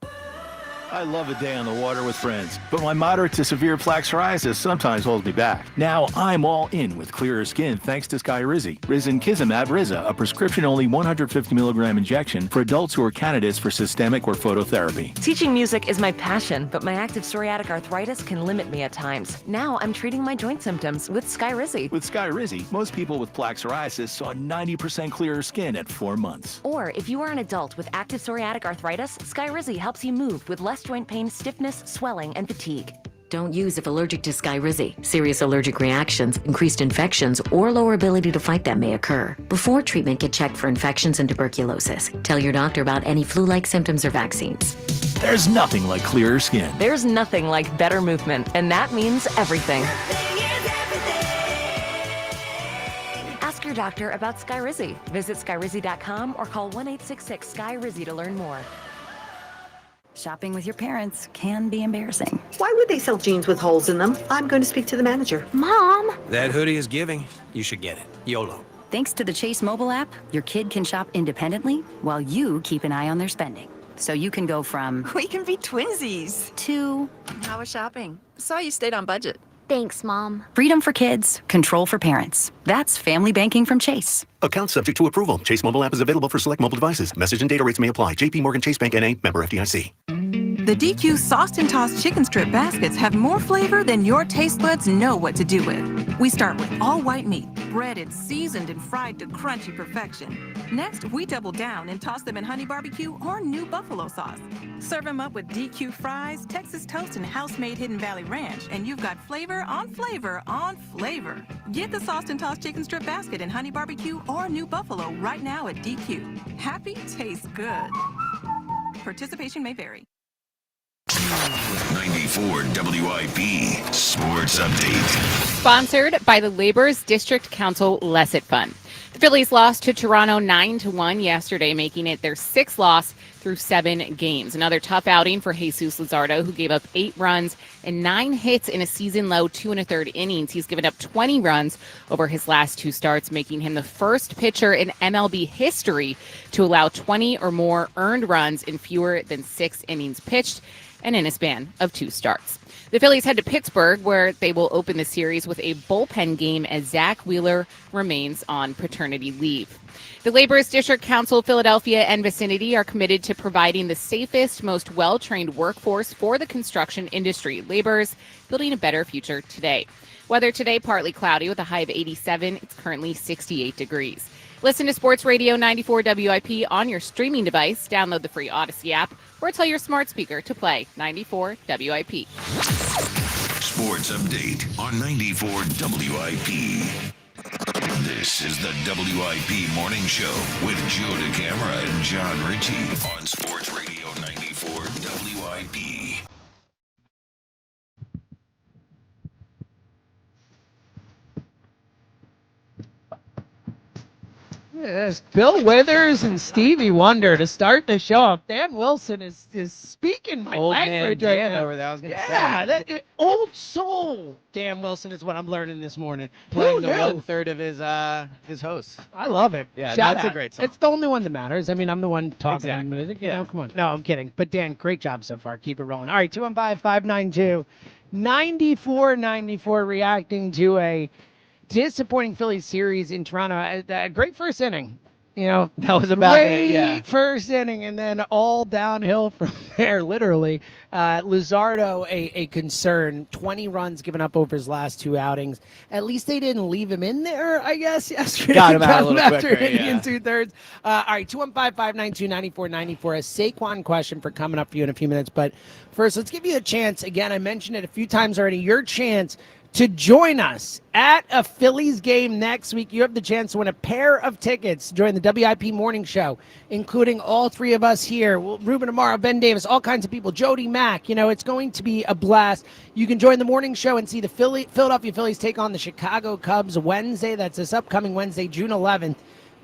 S27: I love a day on the water with friends, but my moderate to severe plaque psoriasis sometimes holds me back. Now I'm all in with clearer skin thanks to Skyrizi. Risankizumab Riza, a prescription-only 150 milligram injection for adults who are candidates for systemic or phototherapy.
S28: Teaching music is my passion, but my active psoriatic arthritis can limit me at times. Now I'm treating my joint symptoms with Skyrizi.
S27: With Skyrizi, most people with plaque psoriasis saw 90% clearer skin at 4 months.
S28: Or if you are an adult with active psoriatic arthritis, Skyrizi helps you move with less joint pain, stiffness, swelling, and fatigue.
S29: Don't use if allergic to Skyrizi. Serious allergic reactions, increased infections, or lower ability to fight them may occur. Before treatment, get checked for infections and tuberculosis. Tell your doctor about any flu-like symptoms or vaccines.
S27: There's nothing like clearer skin.
S28: There's nothing like better movement, and that means everything. Ask your doctor about Skyrizi. Visit Skyrizi.com or call 1-866-SKY-RIZI to learn more.
S30: Shopping with your parents can be embarrassing.
S31: Why would they sell jeans with holes in them? I'm going to speak to the manager.
S30: Mom!
S15: That hoodie is giving. You should get it. YOLO.
S30: Thanks to the Chase mobile app, your kid can shop independently while you keep an eye on their spending. So you can go from...
S31: We can be twinsies.
S30: ...to...
S31: How was shopping? Saw you stayed on budget.
S30: Thanks, Mom. Freedom for kids, control for parents. That's family banking from Chase.
S32: Account subject to approval. Chase mobile app is available for select mobile devices. Message and data rates may apply. JP Morgan Chase Bank N.A. Member FDIC.
S33: The DQ Sauced and Tossed Chicken Strip Baskets have more flavor than your taste buds know what to do with. We start with all white meat, breaded, seasoned, and fried to crunchy perfection. Next, we double down and toss them in honey barbecue or new buffalo sauce. Serve them up with DQ fries, Texas toast, and house-made Hidden Valley Ranch, and you've got flavor on flavor on flavor. Get the Sauced and Tossed Chicken Strip Basket in honey barbecue or new buffalo right now at DQ. Happy tastes good. Participation may vary.
S2: 94 WIP Sports Update.
S5: Sponsored by the Labor's District Council Lesset Fund. The Phillies lost to Toronto 9-1 yesterday, making it their 6th loss through 7 games. Another tough outing for Jesus Luzardo, who gave up 8 runs and 9 hits in a season-low 2 1/3 innings. He's given up 20 runs over his last 2 starts, making him the first pitcher in MLB history to allow 20 or more earned runs in fewer than 6 innings pitched, and in a span of 2 starts. The Phillies head to Pittsburgh, where they will open the series with a bullpen game as Zach Wheeler remains on paternity leave. The Labor's District Council, Philadelphia and vicinity are committed to providing the safest, most well-trained workforce for the construction industry. Labor's building a better future today. Weather today, partly cloudy with a high of 87. It's currently 68 degrees. Listen to Sports Radio 94 WIP on your streaming device. Download the free Odyssey app or tell your smart speaker to play 94 WIP.
S2: Sports Update on 94 WIP. This is the WIP Morning Show with Joe DeCamara and John Ritchie on Sports Radio 94 WIP.
S1: Yes, Bill Withers and Stevie Wonder to start the show off. Dan Wilson is speaking my
S3: Old
S1: language
S3: man
S1: right
S3: Dan
S1: now.
S3: over there, I was gonna
S1: That old soul. Dan Wilson is what I'm learning this morning.
S3: playing
S1: Who
S3: the
S1: knew?
S3: 1/3 of his hosts.
S1: I love it.
S3: Yeah,
S1: Shout
S3: that's
S1: out.
S3: a great song.
S1: It's the only one that matters. I mean, I'm the one talking.
S3: Exactly.
S1: You know, come on. No, I'm kidding. But Dan, great job so far. Keep it rolling. All right, 215-592-9494 reacting to a disappointing Phillies series in Toronto. A great first inning. You know,
S3: That was about
S1: great
S3: it, yeah.
S1: first inning, and then all downhill from there, literally. Luzardo, a concern, 20 runs given up over his last two outings. At least they didn't leave him in there, I guess, yesterday.
S3: Got him out a little
S1: after
S3: quicker,
S1: inning in
S3: yeah.
S1: 2/3. All right, 215-592-9494. A Saquon question for coming up for you in a few minutes. But first, let's give you a chance. Again, I mentioned it a few times already. Your chance to join us at a Phillies game next week. You have the chance to win a pair of tickets during the WIP morning show, including all three of us here. Ruben Amaro, Ben Davis, all kinds of people, Jody Mack. You know, it's going to be a blast. You can join the morning show and see the Philadelphia Phillies take on the Chicago Cubs Wednesday. That's this upcoming Wednesday, June 11th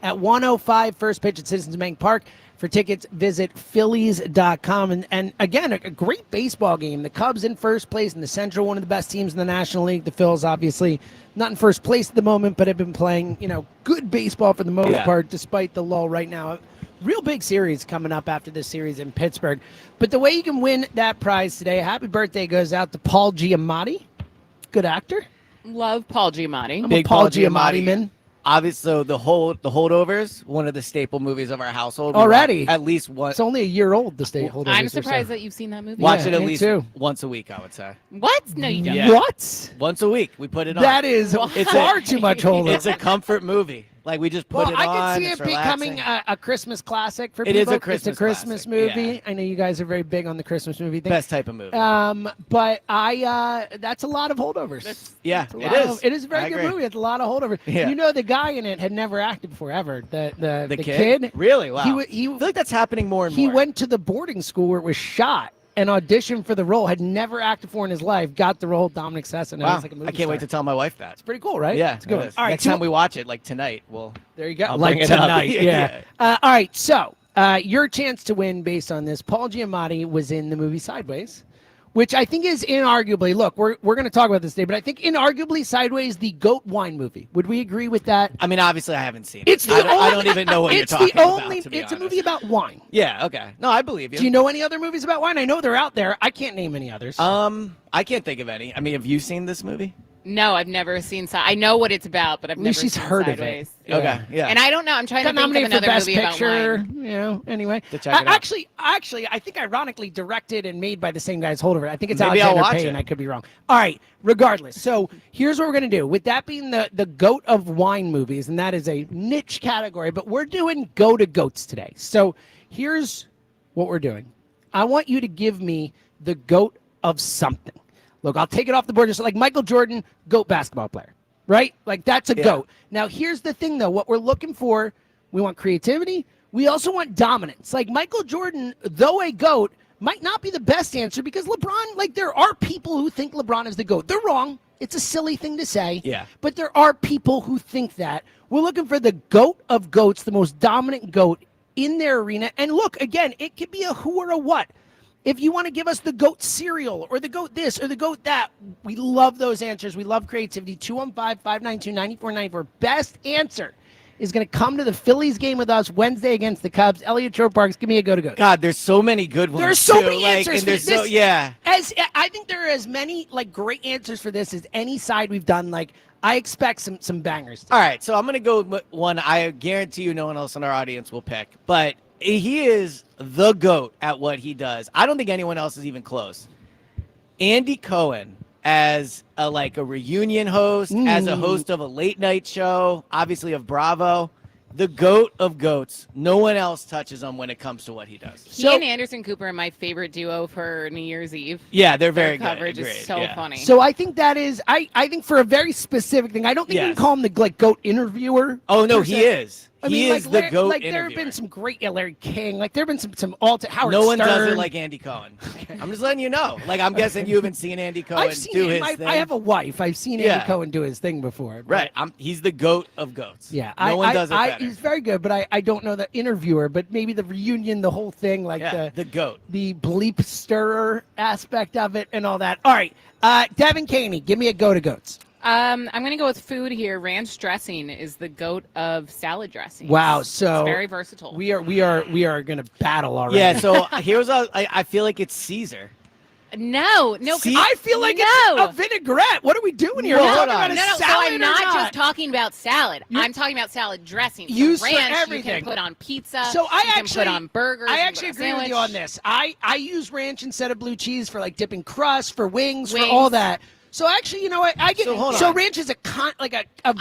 S1: at 1:05 first pitch at Citizens Bank Park. For tickets, visit Phillies.com. And again, a great baseball game. The Cubs in first place in the Central, one of the best teams in the National League. The Phils, obviously, not in first place at the moment, but have been playing, good baseball for the most part, despite the lull right now. Real big series coming up after this series in Pittsburgh. But the way you can win that prize today, happy birthday goes out to Paul Giamatti. Good actor.
S5: Love Paul Giamatti.
S1: I'm a Paul Giamatti man.
S3: Obviously, so the Holdovers, one of the staple movies of our household.
S1: Already?
S3: At least one.
S1: It's only a year old, the State Holdovers.
S5: I'm surprised that you've seen that movie.
S3: Watch it at
S1: me
S3: least
S1: too.
S3: once a week, I would say.
S5: What? No, you don't.
S3: Yeah.
S1: What?
S3: Once a week, we put it on.
S1: That is far too much Holdovers.
S3: It's a comfort movie. Like, we just put it on.
S1: I can see
S3: it's
S1: it becoming
S3: relaxing.
S1: a Christmas classic for
S3: It
S1: people.
S3: is a Christmas
S1: It's a Christmas
S3: classic,
S1: movie.
S3: yeah.
S1: I know you guys are very big on the Christmas movie thing.
S3: Best type of movie.
S1: But that's a lot of holdovers.
S3: Yeah,
S1: It's a
S3: it
S1: lot
S3: is.
S1: of- it is a very
S3: I
S1: good
S3: agree.
S1: movie. It's a lot of holdovers.
S3: Yeah.
S1: You know, the guy in it had never acted before ever. The
S3: kid? Really? Wow.
S1: He
S3: I feel like that's happening more and
S1: he
S3: more.
S1: went to the boarding school where it was shot and auditioned for the role. Had never acted before in his life. Got the role. Dominic Sesson.
S3: Wow.
S1: Like a movie
S3: I can't wait to
S1: star.
S3: tell my wife that.
S1: It's pretty cool, right?
S3: Yeah,
S1: it's a good.
S3: it
S1: one.
S3: is.
S1: All right,
S3: Next time we watch it, like tonight,
S1: there you go.
S3: I'll
S1: Like
S3: bring it up.
S1: tonight,
S3: Yeah.
S1: All right, so your chance to win based on this. Paul Giamatti was in the movie Sideways, which I think is inarguably, look, we're going to talk about this today, but I think inarguably Sideways, the GOAT wine movie. Would we agree with that?
S3: I mean, obviously, I haven't seen it.
S1: It's the
S3: I don't even know what you're talking about, to be
S1: It's a
S3: honest.
S1: movie about wine.
S3: Yeah, okay. No, I believe you.
S1: Do you know any other movies about wine? I know they're out there. I can't name any others.
S3: I can't think of any. I mean, have you seen this movie?
S5: No, I've never seen. I know what it's about, but I've
S1: At least
S5: never
S1: she's
S5: seen
S1: heard
S5: Sideways.
S1: of it.
S3: Okay, yeah.
S5: And I don't know. I'm trying
S1: Got
S5: to think of
S1: nominated for
S5: another
S1: Best
S5: movie
S1: Picture.
S5: about wine.
S1: Anyway.
S3: To check it out.
S1: Actually, I think ironically directed and made by the same guy as Holdover. I think it's
S3: Maybe I'll
S1: Alexander
S3: watch
S1: Payne.
S3: it.
S1: I could be wrong. All right. Regardless, so here's what we're gonna do. With that being the GOAT of wine movies, and that is a niche category, but we're doing go to goats today. So here's what we're doing. I want you to give me the GOAT of something. Look, I'll take it off the board. Just like Michael Jordan, GOAT basketball player, right? Like that's a GOAT. Now, here's the thing, though. What we're looking for, we want creativity. We also want dominance. Like Michael Jordan, though a GOAT, might not be the best answer because LeBron, like there are people who think LeBron is the GOAT. They're wrong. It's a silly thing to say.
S3: Yeah.
S1: But there are people who think that. We're looking for the GOAT of GOATs, the most dominant GOAT in their arena. And look, again, it could be a who or a what. If you want to give us the GOAT cereal or the GOAT this or the GOAT that, we love those answers. We love creativity. 215-592-9494. Best answer is going to come to the Phillies game with us Wednesday against the Cubs. Elliot Troparks, give me a go-to-go.
S3: God, there's so many good ones.
S1: There's so
S3: too.
S1: many answers.
S3: And there's
S1: for this.
S3: yeah.
S1: I think there are as many great answers for this as any side we've done. Like I expect some bangers.
S3: All right, so I'm going to go with one I guarantee you no one else in our audience will pick. But he is the GOAT at what he does. I don't think anyone else is even close. Andy Cohen as a reunion host, as a host of a late night show, obviously of Bravo. The GOAT of GOATs. No one else touches him when it comes to what he does.
S5: He and Anderson Cooper are my favorite duo for New Year's Eve.
S3: Yeah, they're very
S5: Their
S3: good.
S5: coverage is
S3: Agreed.
S5: so
S3: Yeah.
S5: funny.
S1: So I think that is, I think for a very specific thing, I don't think you can call him the GOAT interviewer.
S3: Oh, no,
S1: per
S3: he
S1: se.
S3: is. He is the GOAT
S1: Like there have been some great Larry King. Like there have been some Howard
S3: No one
S1: Stern.
S3: does it like Andy Cohen. I'm just letting you know. Like I'm guessing you haven't seen Andy Cohen do his thing.
S1: I have a wife. I've seen Andy Cohen do his thing before.
S3: Right. He's the GOAT of GOATs.
S1: Yeah.
S3: No one does it better.
S1: He's very good, but I don't know the interviewer, but maybe the reunion, the whole thing, like
S3: the GOAT.
S1: The bleep stirrer aspect of it and all that. All right. Devin Caney, give me a go to goats.
S5: I'm going to go with food here. Ranch dressing is the GOAT of salad dressing.
S1: Wow, so
S5: it's very versatile.
S1: We are going to battle already.
S3: Yeah, so here's I feel like it's Caesar.
S5: No.
S1: I feel like it's a vinaigrette. What are we doing here?
S5: No,
S1: We're talking about a
S5: so
S1: salad
S5: I'm
S1: or
S5: not just talking about salad. I'm talking about salad dressing. So
S1: Used for
S5: ranch,
S1: everything.
S5: you can put on pizza.
S1: So I
S5: you
S1: actually
S5: can put on burgers.
S1: I
S5: you can
S1: actually
S5: put on
S1: agree with you
S5: sandwich.
S1: on this. I use ranch instead of blue cheese for like dipping crust, for wings, for all that. So actually, you know what? I get so ranch is a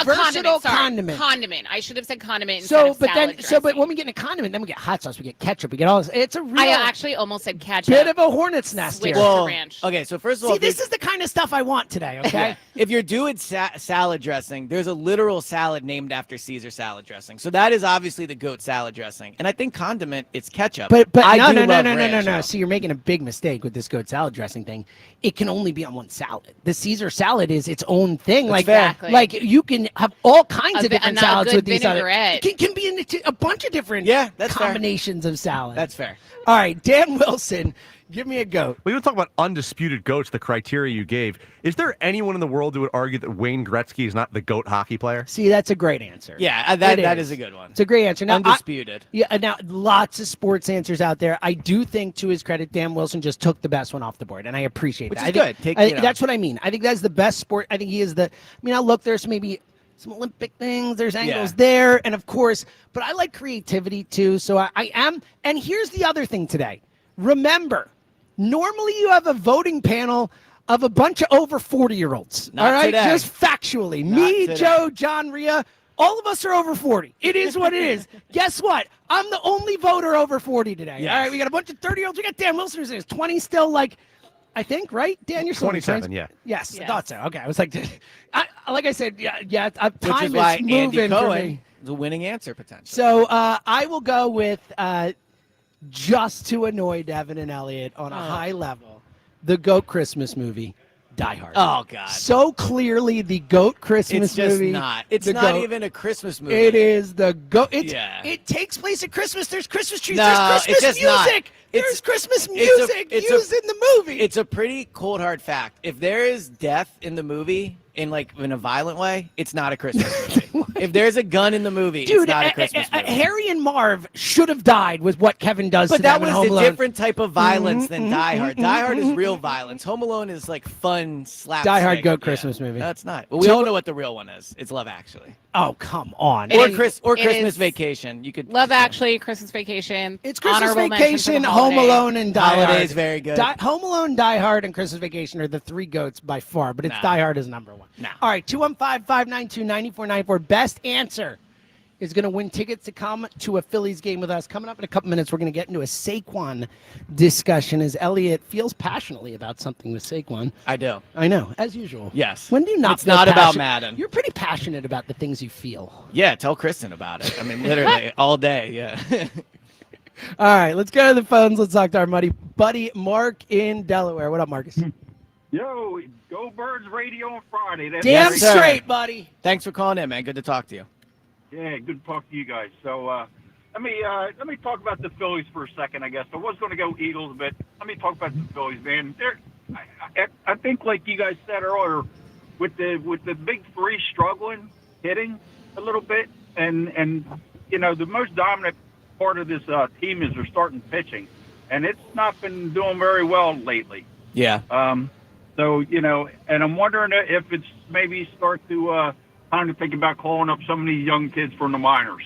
S1: versatile condiment.
S5: Condiment. I should have said condiment instead of salad dressing.
S1: But when we get a condiment, then we get hot sauce, we get ketchup, we get all this. It's a real.
S5: I actually almost said ketchup.
S1: Bit of a hornet's nest here.
S5: To ranch.
S3: Okay, so first of all,
S1: see, this is the kind of stuff I want today. Okay,
S3: if you're doing salad dressing, there's a literal salad named after Caesar salad dressing. So that is obviously the GOAT salad dressing. And I think condiment, it's ketchup.
S1: But
S3: I
S1: no,
S3: do
S1: no, no,
S3: love
S1: no, no,
S3: ranch,
S1: no,
S3: though.
S1: no. See, you're making a big mistake with this GOAT salad dressing thing. It can only be on one salad. The Caesar salad is its own thing.
S3: That's
S1: like you can have all kinds of different salads with these.
S5: It
S1: can be in a bunch of different combinations of salad.
S3: That's fair.
S1: All right, Dan Wilson, give me a GOAT.
S4: We would talk about undisputed GOATs, the criteria you gave. Is there anyone in the world who would argue that Wayne Gretzky is not the GOAT hockey player?
S1: See, that's a great answer.
S3: Yeah, that is a good one.
S1: It's a great answer. Now,
S3: Undisputed.
S1: Now, lots of sports answers out there. I do think, to his credit, Dan Wilson just took the best one off the board, and I appreciate that.
S3: Which is good.
S1: That's what I mean. I think that's the best sport. I think he is I'll look, there's maybe some Olympic things, there's angles there, and of course, but I like creativity too, so I am. And here's the other thing today. Remember, normally you have a voting panel of a bunch of over 40-year-olds. All right,
S3: today.
S1: just factually. Me, Joe, John, Rhea, all of us are over 40. It is what it is. Guess what? I'm the only voter over 40 today.
S3: Yes.
S1: All right, we got a bunch of 30-years. We got Dan Wilson who's in his 20s still, like, I think, right? Dan, you're still
S4: 27, yeah.
S1: Yes, I thought so. Okay, I was like, like I said, time
S3: Which is why
S1: moving
S3: Andy
S1: for
S3: Cohen
S1: me.
S3: is a winning answer potential.
S1: So I will go with, just to annoy Devin and Elliot on a high level, the GOAT Christmas movie, Die Hard.
S3: Oh, God.
S1: So clearly the GOAT Christmas
S3: It's just
S1: movie.
S3: not. It's
S1: the
S3: not
S1: GOAT.
S3: even a Christmas movie.
S1: It is the GOAT. It takes place at Christmas. There's Christmas trees.
S3: No,
S1: There's
S3: it's
S1: Christmas
S3: just not.
S1: music. There's Christmas music used in the movie.
S3: It's a pretty cold, hard fact. If there is death in the movie in a violent way, it's not a Christmas movie. If there's a gun in the movie,
S1: Dude,
S3: it's not a Christmas movie.
S1: Harry and Marv should have died with what Kevin does
S3: But
S1: to
S3: that
S1: them in
S3: was
S1: Home
S3: a
S1: Alone.
S3: different type of violence than Die Hard. Die Hard is real violence. Home Alone is like fun slapstick.
S1: Die Hard GOAT Christmas movie.
S3: No, it's not. Well, we all know what the real one is. It's Love Actually.
S1: Oh, come on.
S3: Or
S5: It
S3: Christmas
S5: is
S3: Vacation. You could
S5: Love Actually, Christmas Vacation.
S1: It's Christmas
S5: Honorable mention for
S1: Vacation,
S5: the
S1: Home
S5: holiday.
S1: Alone, and Die Hard.
S3: Holiday's very good.
S1: Home Alone, Die Hard, and Christmas Vacation are the three GOATs by far, but it's Die Hard is number one.
S3: No.
S1: All right, 215-592-9494. Best answer is going to win tickets to come to a Phillies game with us. Coming up in a couple minutes, we're going to get into a Saquon discussion as Elliot feels passionately about something with Saquon.
S3: I do.
S1: I know, as usual.
S3: Yes.
S1: When do you not
S3: It's
S1: feel
S3: not about
S1: passionate?
S3: Madden.
S1: You're pretty passionate about the things you feel.
S3: Yeah, tell Kristen about it. I mean, literally all day. Yeah.
S1: All right, let's go to the phones. Let's talk to our buddy Mark in Delaware. What up, Marcus?
S6: Yo, go Birds Radio on Friday. That's
S1: Damn
S6: great.
S1: straight, buddy.
S3: Thanks for calling in, man. Good to talk to you.
S6: Yeah, good to talk to you guys. So let me talk about the Phillies for a second. I guess I was going to go Eagles, but let me talk about the Phillies, man. I think, like you guys said earlier, with the big three struggling, hitting a little bit, and you know the most dominant part of this team is their starting pitching, and it's not been doing very well lately.
S3: Yeah.
S6: So, you know, and I'm wondering if it's maybe start to time to think about calling up some of these young kids from the minors.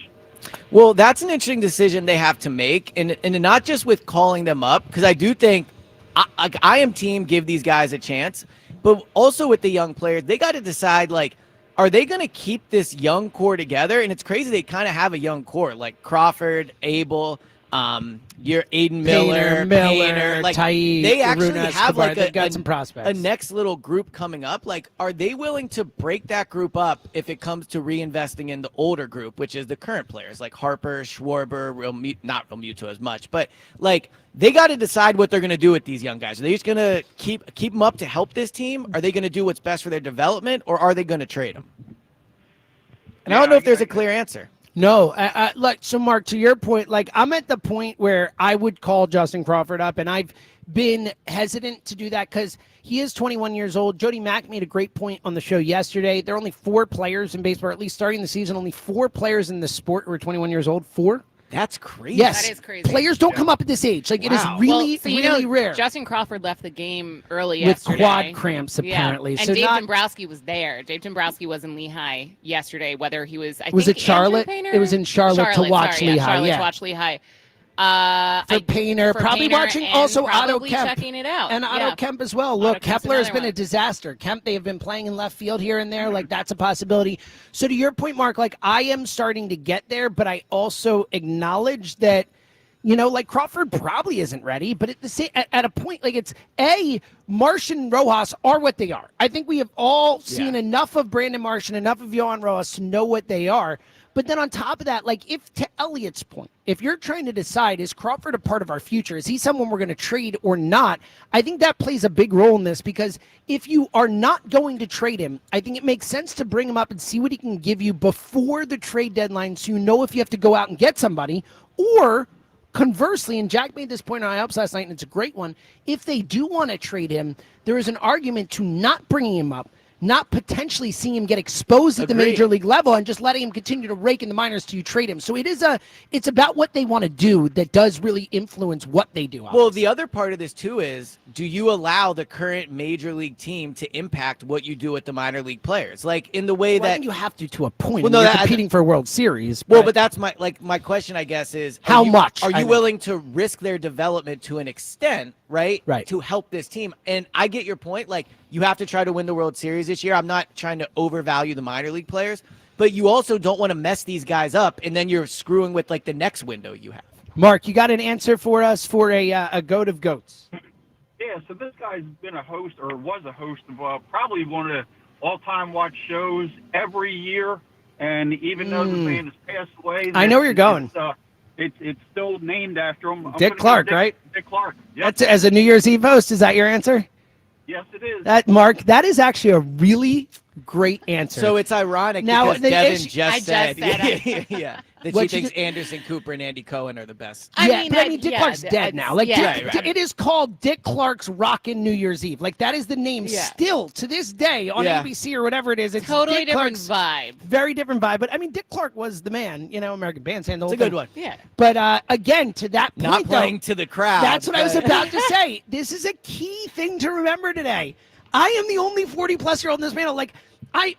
S3: Well, that's an interesting decision they have to make, and not just with calling them up, because I do think I am team give these guys a chance, but also with the young players, they got to decide, like, are they going to keep this young core together? And it's crazy they kind of have a young core, like Crawford, Abel. Your Aiden Miller, Painter, like
S1: Taib,
S3: they actually
S1: Aruna
S3: have
S1: Escobar.
S3: like
S1: They've got some prospects.
S3: a next little group coming up. Like, are they willing to break that group up if it comes to reinvesting in the older group, which is the current players like Harper, Schwarber, not Realmuto as much, but like they got to decide what they're going to do with these young guys. Are they just going to keep them up to help this team? Are they going to do what's best for their development, or are they going to trade them? And I don't know if there's a clear answer.
S1: No, so Mark, to your point, like I'm at the point where I would call Justin Crawford up, and I've been hesitant to do that because he is 21 years old. Jody Mack made a great point on the show yesterday. There are only 4 players in baseball, or at least starting the season, only 4 players in the sport who are 21 years old. 4?
S3: That's crazy.
S1: Yes,
S5: that is crazy.
S1: Players don't come up at this age. Like it is really, really rare.
S5: Justin Crawford left the game early
S1: with
S5: yesterday.
S1: quad cramps, apparently.
S5: Yeah. And
S1: so
S5: Dave
S1: not,
S5: Dombrowski was there. Dave Dombrowski was in Lehigh yesterday. Whether he was,
S1: was it Charlotte? It was in Charlotte to watch Lehigh.
S5: Charlotte
S1: Yeah,
S5: to watch Lehigh.
S1: For Painter, probably
S5: Painter
S1: watching also Otto Kemp.
S5: Checking it out.
S1: And Otto Kemp as well. Look, Kepler has been a disaster. Kemp, they have been playing in left field here and there. Like, that's a possibility. So to your point, Mark, like I am starting to get there, but I also acknowledge that, you know, like Crawford probably isn't ready, but at the same, at a point, like it's Marsh and Rojas are what they are. I think we have all seen enough of Brandon Marsh and enough of Yohan Rojas to know what they are. But then on top of that, like if to Elliott's point, if you're trying to decide, is Crawford a part of our future? Is he someone we're going to trade or not? I think that plays a big role in this because if you are not going to trade him, I think it makes sense to bring him up and see what he can give you before the trade deadline so you know if you have to go out and get somebody. Or conversely, and Jack made this point on IOPS last night, and it's a great one, if they do want to trade him, there is an argument to not bringing him up, not potentially seeing him get exposed at the major league level and just letting him continue to rake in the minors till you trade him. So it's about what they want to do that does really influence what they do.
S3: Well, the other part of this too is, do you allow the current major league team to impact what you do with the minor league players? Like in the way that
S1: I think you have to a point.
S3: Well,
S1: Well,
S3: no,
S1: you're competing for a World Series.
S3: Well, but that's my question, I guess, is
S1: how much
S3: are you willing to risk their development to an extent, right?
S1: Right.
S3: To help this team. And I get your point. Like, you have to try to win the World Series this year. I'm not trying to overvalue the minor league players, but you also don't want to mess these guys up, and then you're screwing with like the next window you have.
S1: Mark, you got an answer for us for a goat of goats?
S6: Yeah, so this guy's been a host, or was a host of probably one of the all-time watch shows every year, and even though the man has passed away,
S1: I know where you're going.
S6: It's still named after him.
S1: Dick Clark, right?
S6: Dick Clark. Yep.
S1: That's as a New Year's Eve host. Is that your answer?
S6: Yes, it is.
S1: That Mark, that is actually a really great answer.
S3: So it's ironic
S1: now,
S3: because Devin
S1: said
S3: yeah, that
S1: What
S3: she
S1: you
S3: thinks Anderson Cooper and Andy Cohen are the best.
S1: But Dick Clark's dead now. Like, it is called Dick Clark's Rockin' New Year's Eve. Like, that is the name still to this day on ABC or whatever it is. It's
S5: totally
S1: Dick
S5: different
S1: Clark's
S5: vibe.
S1: Very different vibe. But I mean, Dick Clark was the man. You know, American Bandstand. The whole
S3: It's a good
S1: thing.
S3: one.
S5: Yeah.
S1: But again, to that point,
S3: Not playing to the crowd.
S1: That's what I was about to say. This is a key thing to remember today. I am the only 40-plus-year-old in this panel. Like,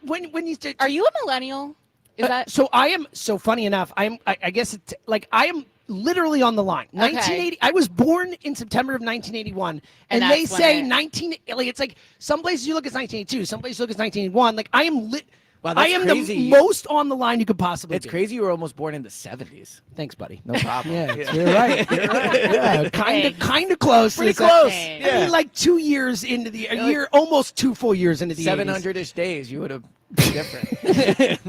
S1: when you
S5: are you a millennial? Is that
S1: so? I am. So funny enough, I guess it's like I am literally on the line. 1980. I was born in September of 1981, and they say 19. Like, it's like some places you look at 1982, some places you look at 1981. Like I am lit.
S3: Wow,
S1: I am the most on the line you could possibly.
S3: It's
S1: be.
S3: crazy you were almost born in the 70s.
S1: Thanks, buddy.
S3: No problem.
S1: Yeah, you're right. You're right. Yeah, kind of close.
S3: Pretty
S1: It's
S3: close.
S1: I
S3: Yeah.
S1: mean, like 2 years into the year, almost 2 full years into the
S3: 700-ish days, you would have been different.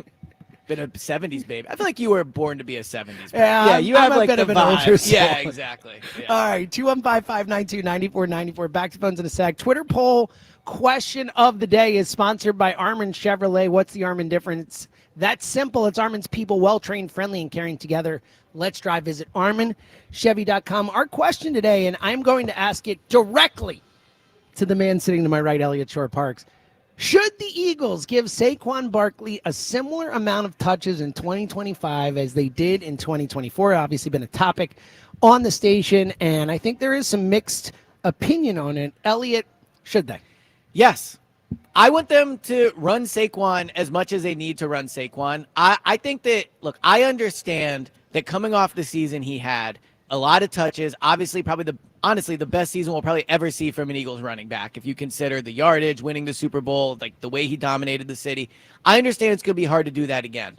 S3: Been a 70s baby. I feel like you were born to be a 70s baby.
S1: Yeah,
S3: you
S1: I'm
S3: have
S1: a
S3: like
S1: bit
S3: the
S1: of an
S3: vibe.
S1: older soul.
S3: Yeah, exactly. Yeah.
S1: All right, 215-592-9494. Back to phones in a sec. Twitter poll question of the day is sponsored by Armin Chevrolet. What's the Armin difference? That's simple. It's Armin's people, well-trained, friendly, and caring together. Let's drive. Visit ArminChevy.com. Our question today, and I'm going to ask it directly to the man sitting to my right, Elliott Shore-Parks. Should the Eagles give Saquon Barkley a similar amount of touches in 2025 as they did in 2024? Obviously been a topic on the station, and I think there is some mixed opinion on it. Elliott, should they?
S3: Yes. I want them to run Saquon as much as they need to run Saquon. I think that, look, I understand that coming off the season he had, a lot of touches, obviously probably honestly the best season we'll probably ever see from an Eagles running back. If you consider the yardage, winning the Super Bowl, like the way he dominated the city, I understand it's going to be hard to do that again.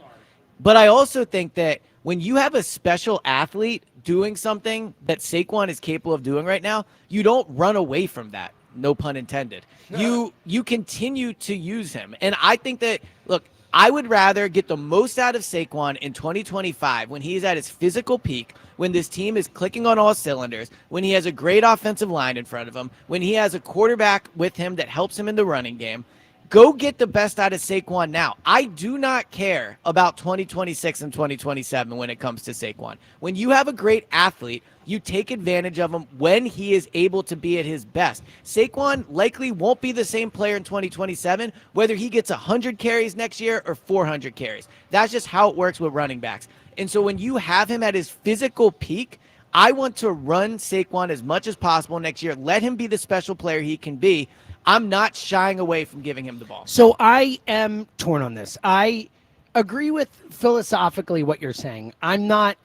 S3: But I also think that when you have a special athlete doing something that Saquon is capable of doing right now, you don't run away from that. No pun intended. You continue to use him. And I think that, look, I would rather get the most out of Saquon in 2025 when he's at his physical peak, when this team is clicking on all cylinders, when he has a great offensive line in front of him, when he has a quarterback with him that helps him in the running game. Go get the best out of Saquon now. I do not care about 2026 and 2027 when it comes to Saquon. When you have a great athlete, you take advantage of him when he is able to be at his best. Saquon likely won't be the same player in 2027, whether he gets 100 carries next year or 400 carries. That's just how it works with running backs. And so when you have him at his physical peak, I want to run Saquon as much as possible next year. Let him be the special player he can be. I'm not shying away from giving him the ball.
S1: So I am torn on this. I agree with philosophically what you're saying. I'm not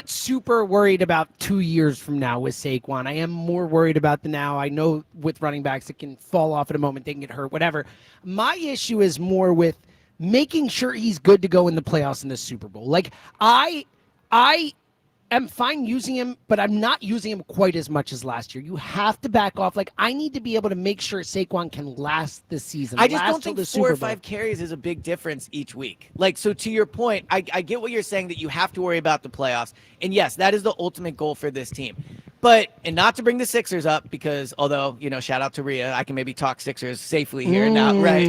S1: super worried about 2 years from now with Saquon. I am more worried about the now. I know with running backs, it can fall off at a moment, they can get hurt, whatever. My issue is more with making sure he's good to go in the playoffs in the Super Bowl. Like, I am fine using him, but I'm not using him quite as much as last year. You have to back off. Like, I need to be able to make sure Saquon can last this season.
S3: I just don't think 4 or 5 carries is a big difference each week. Like, so to your point, I get what you're saying, that you have to worry about the playoffs. And yes, that is the ultimate goal for this team. But, and not to bring the Sixers up, because although, shout out to Rhea, I can maybe talk Sixers safely here now, right?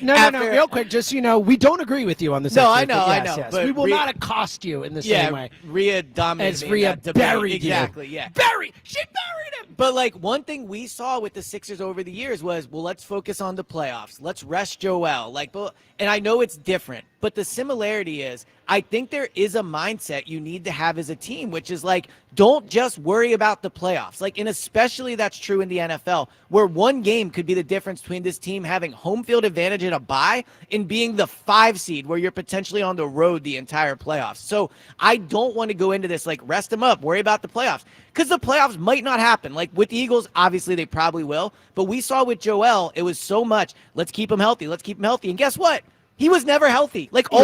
S1: No, real quick, just, we don't agree with you on this.
S3: No, I know.
S1: Yes.
S3: But
S1: we will not accost you in the same way.
S3: Rhea dominated
S1: as Rhea buried you.
S3: Exactly, yeah. She buried him! But, like, one thing we saw with the Sixers over the years was, well, let's focus on the playoffs. Let's rest Joel. And I know it's different, but the similarity is, I think there is a mindset you need to have as a team, which is like, don't just worry about the playoffs. Like, and especially that's true in the NFL, where one game could be the difference between this team having home field advantage in a bye and being the 5 seed where you're potentially on the road the entire playoffs. So I don't want to go into this like, rest them up, worry about the playoffs, because the playoffs might not happen. Like with the Eagles, obviously they probably will, but we saw with Joel, it was so much, let's keep him healthy. And guess what? He was never healthy. Like all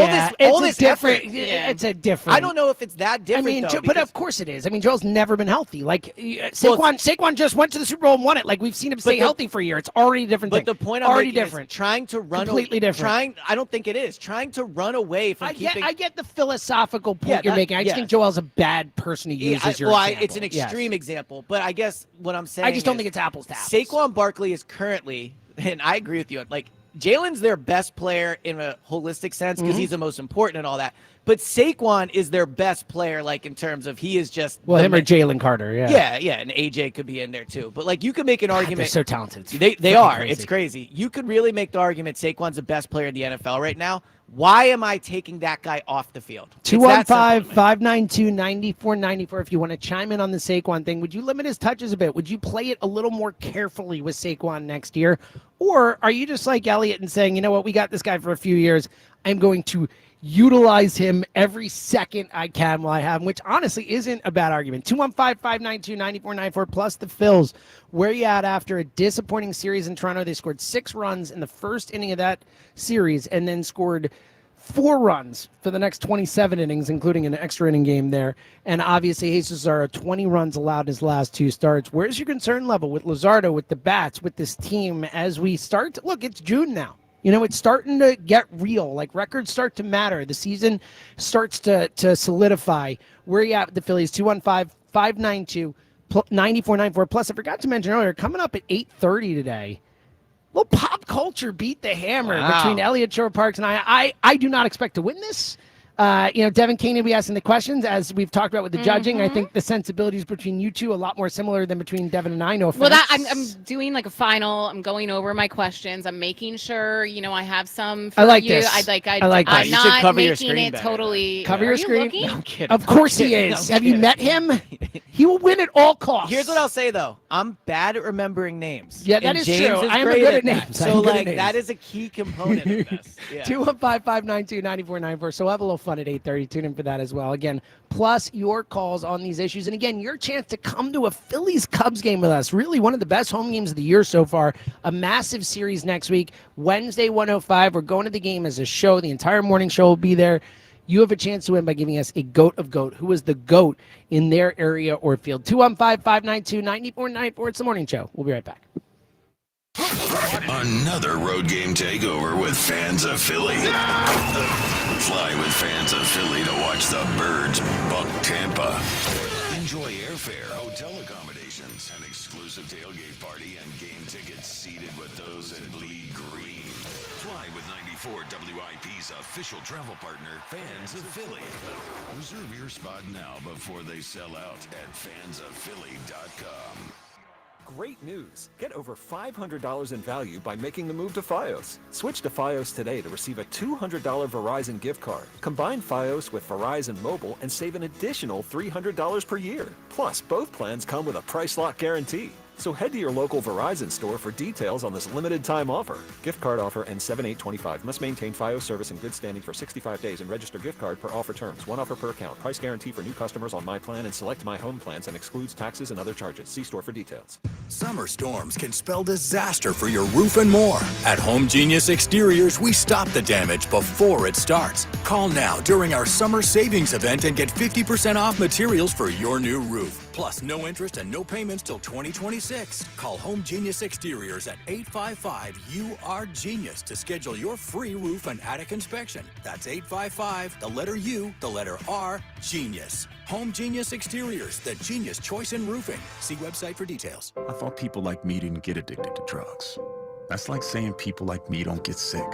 S3: this
S1: different.
S3: Effort,
S1: it's a different.
S3: I don't know if it's that different.
S1: But of course it is. I mean, Joel's never been healthy. Like Saquon just went to the Super Bowl and won it. Like we've seen him stay healthy for a year. It's already a different.
S3: But the point I'm
S1: already
S3: making
S1: different.
S3: Is trying to run
S1: completely different.
S3: I don't think it is. Trying to run away from keeping.
S1: I get the philosophical point you're making. I just think Joel's a bad person to use as your example.
S3: It's an extreme example. But I guess what I'm saying.
S1: I just don't think it's apples to apples.
S3: Saquon Barkley is currently, and I agree with you. Like. Jalen's their best player in a holistic sense because he's the most important and all that. But Saquon is their best player, like in terms of he is just
S1: him or Jalen Carter,
S3: yeah, and AJ could be in there too. But like you could make an argument.
S1: They're so talented.
S3: They are.
S1: Crazy.
S3: It's crazy. You could really make the argument Saquon's the best player in the NFL right now. Why am I taking that guy off the field?
S1: 215-592-9494. If you want to chime in on the Saquon thing, would you limit his touches a bit? Would you play it a little more carefully with Saquon next year? Or are you just like Elliott and saying, you know what, we got this guy for a few years. I'm going to utilize him every second I can while I have him, which honestly isn't a bad argument. 215-592-9494 plus the Phils. Where you at after a disappointing series in Toronto? They scored 6 runs in the first inning of that series and then scored 4 runs for the next 27 innings, including an extra inning game there. And obviously, Jesus Luzardo, 20 runs allowed in his last 2 starts. Where's your concern level with Luzardo, with the bats, with this team as we start to look? It's June now. It's starting to get real. Like records start to matter. The season starts to solidify. Where are you at with the Phillies? 215-592-9494. Plus, I forgot to mention earlier, coming up at 8:30 today, little pop culture beat the hammer between Elliott Shore-Parks and I do not expect to win this. Devin Kane will be asking the questions, as we've talked about with the judging. I think the sensibilities between you two a lot more similar than between Devin and I. No offense.
S5: Well, I'm doing like a final. I'm going over my questions. I'm making sure I have some. For
S1: I like
S5: you.
S1: this.
S5: I
S1: like
S5: I'm
S1: this.
S5: not
S3: cover your
S5: making
S3: screen
S5: it
S3: better.
S5: totally.
S1: Cover your screen.
S5: Looking?
S3: No, I'm kidding.
S1: Of course he is. Have you met him? He will win at all costs.
S3: Here's what I'll say though. I'm bad at remembering names.
S1: Yeah, that
S3: and
S1: is
S3: James
S1: true.
S3: Is
S1: I am
S3: great
S1: good
S3: at
S1: at names.
S3: That.
S1: I am
S3: So
S1: good at
S3: like
S1: names.
S3: that is a key component of this. Yeah.
S1: 215-592-9494. So we'll have a little fun. fun at 8:30. Tune in for that as well. Again, plus your calls on these issues. And again, your chance to come to a Phillies-Cubs game with us. Really one of the best home games of the year so far. A massive series next week. Wednesday, 1:05. We're going to the game as a show. The entire morning show will be there. You have a chance to win by giving us a GOAT of GOAT. Who is the GOAT in their area or field? 215-592-9494. It's the morning show. We'll be right back.
S2: Another road game takeover with fans of Philly. Fly with fans of Philly to watch the Birds buck Tampa. Enjoy airfare, hotel accommodations, an exclusive tailgate party, and game tickets seated with those in bleed green. Fly with 94 WIP's official travel partner, Fans of Philly. Reserve your spot now before they sell out at fansofphilly.com.
S7: Great news! Get over $500 in value by making the move to Fios. Switch to Fios today to receive a $200 Verizon gift card. Combine Fios with Verizon Mobile and save an additional $300 per year. Plus, both plans come with a price lock guarantee. So head to your local Verizon store for details on this limited time offer. Gift card offer ends 7/8/25. Must maintain Fios service in good standing for 65 days and register gift card per offer terms. One offer per account. Price guarantee for new customers on My Plan and Select My Home plans and excludes taxes and other charges. See store for details.
S10: Summer storms can spell disaster for your roof and more. At Home Genius Exteriors, we stop the damage before it starts. Call now during our summer savings event and get 50% off materials for your new roof. Plus, no interest and no payments till 2026. Call Home Genius Exteriors at 855-U-R-GENIUS to schedule your free roof and attic inspection. That's 855, the letter U, the letter R, Genius. Home Genius Exteriors, the genius choice in roofing. See website for details.
S12: I thought people like me didn't get addicted to drugs. That's like saying people like me don't get sick.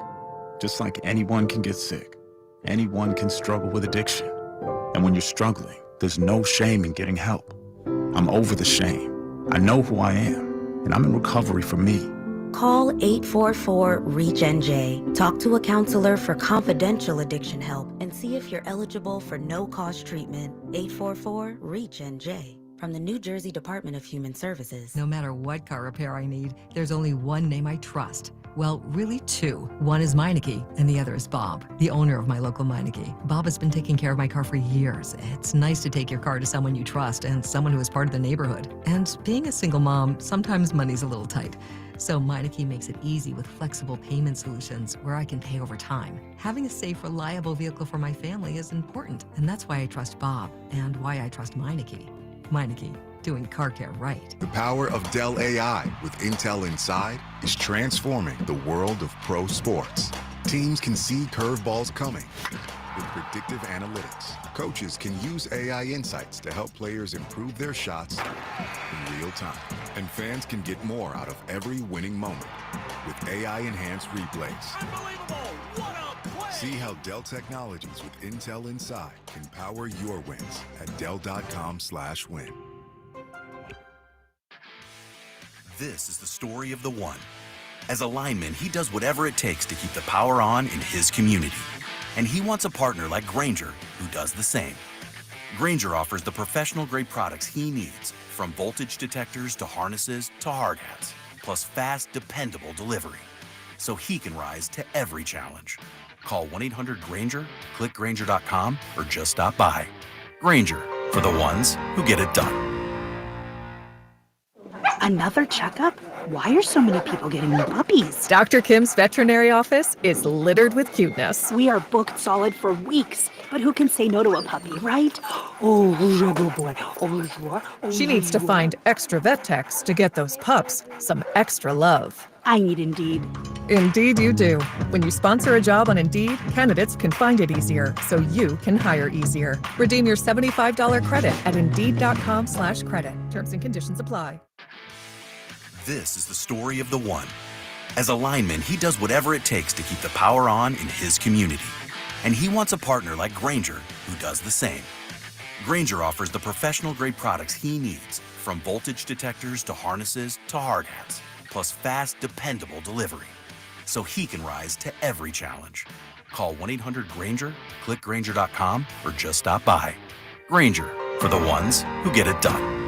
S12: Just like anyone can get sick, anyone can struggle with addiction. And when you're struggling, there's no shame in getting help. I'm over the shame. I know who I am, and I'm in recovery for me.
S28: Call 844-REACH-NJ. Talk to a counselor for confidential addiction help and see if you're eligible for no-cost treatment. 844-REACH-NJ. From the New Jersey Department of Human Services.
S13: No matter what car repair I need, there's only one name I trust. Well, really two. One is Meineke, and the other is Bob, the owner of my local Meineke. Bob has been taking care of my car for years. It's nice to take your car to someone you trust and someone who is part of the neighborhood. And being a single mom, sometimes money's a little tight. So Meineke makes it easy with flexible payment solutions where I can pay over time. Having a safe, reliable vehicle for my family is important, and that's why I trust Bob and why I trust Meineke. Meineke, doing car care right.
S14: The power of Dell AI with Intel Inside is transforming the world of pro sports. Teams can see curveballs coming with predictive analytics. Coaches can use AI insights to help players improve their shots in real time. And fans can get more out of every winning moment with AI-enhanced replays. See how Dell Technologies with Intel Inside can power your wins at Dell.com/win.
S16: This is the story of the one. As a lineman, he does whatever it takes to keep the power on in his community. And he wants a partner like Grainger who does the same. Grainger offers the professional-grade products he needs, from voltage detectors to harnesses to hard hats, plus fast, dependable delivery, so he can rise to every challenge. Call 1-800-GRAINGER, click Grainger.com, or just stop by. Grainger, for the ones who get it done.
S24: Another checkup? Why are so many people getting new puppies?
S17: Dr. Kim's veterinary office is littered with cuteness.
S24: We are booked solid for weeks, but who can say no to a puppy, right? Oh, good boy.
S17: She needs to find extra vet techs to get those pups some extra love.
S24: I need Indeed.
S17: Indeed you do. When you sponsor a job on Indeed, candidates can find it easier, so you can hire easier. Redeem your $75 credit at Indeed.com/credit. Terms and conditions apply.
S16: This is the story of the one. As a lineman, he does whatever it takes to keep the power on in his community. And he wants a partner like Grainger who does the same. Grainger offers the professional-grade products he needs, from voltage detectors to harnesses to hard hats, plus fast, dependable delivery, so he can rise to every challenge. Call 1-800-GRAINGER, click Grainger.com, or just stop by. Grainger, for the ones who get it done.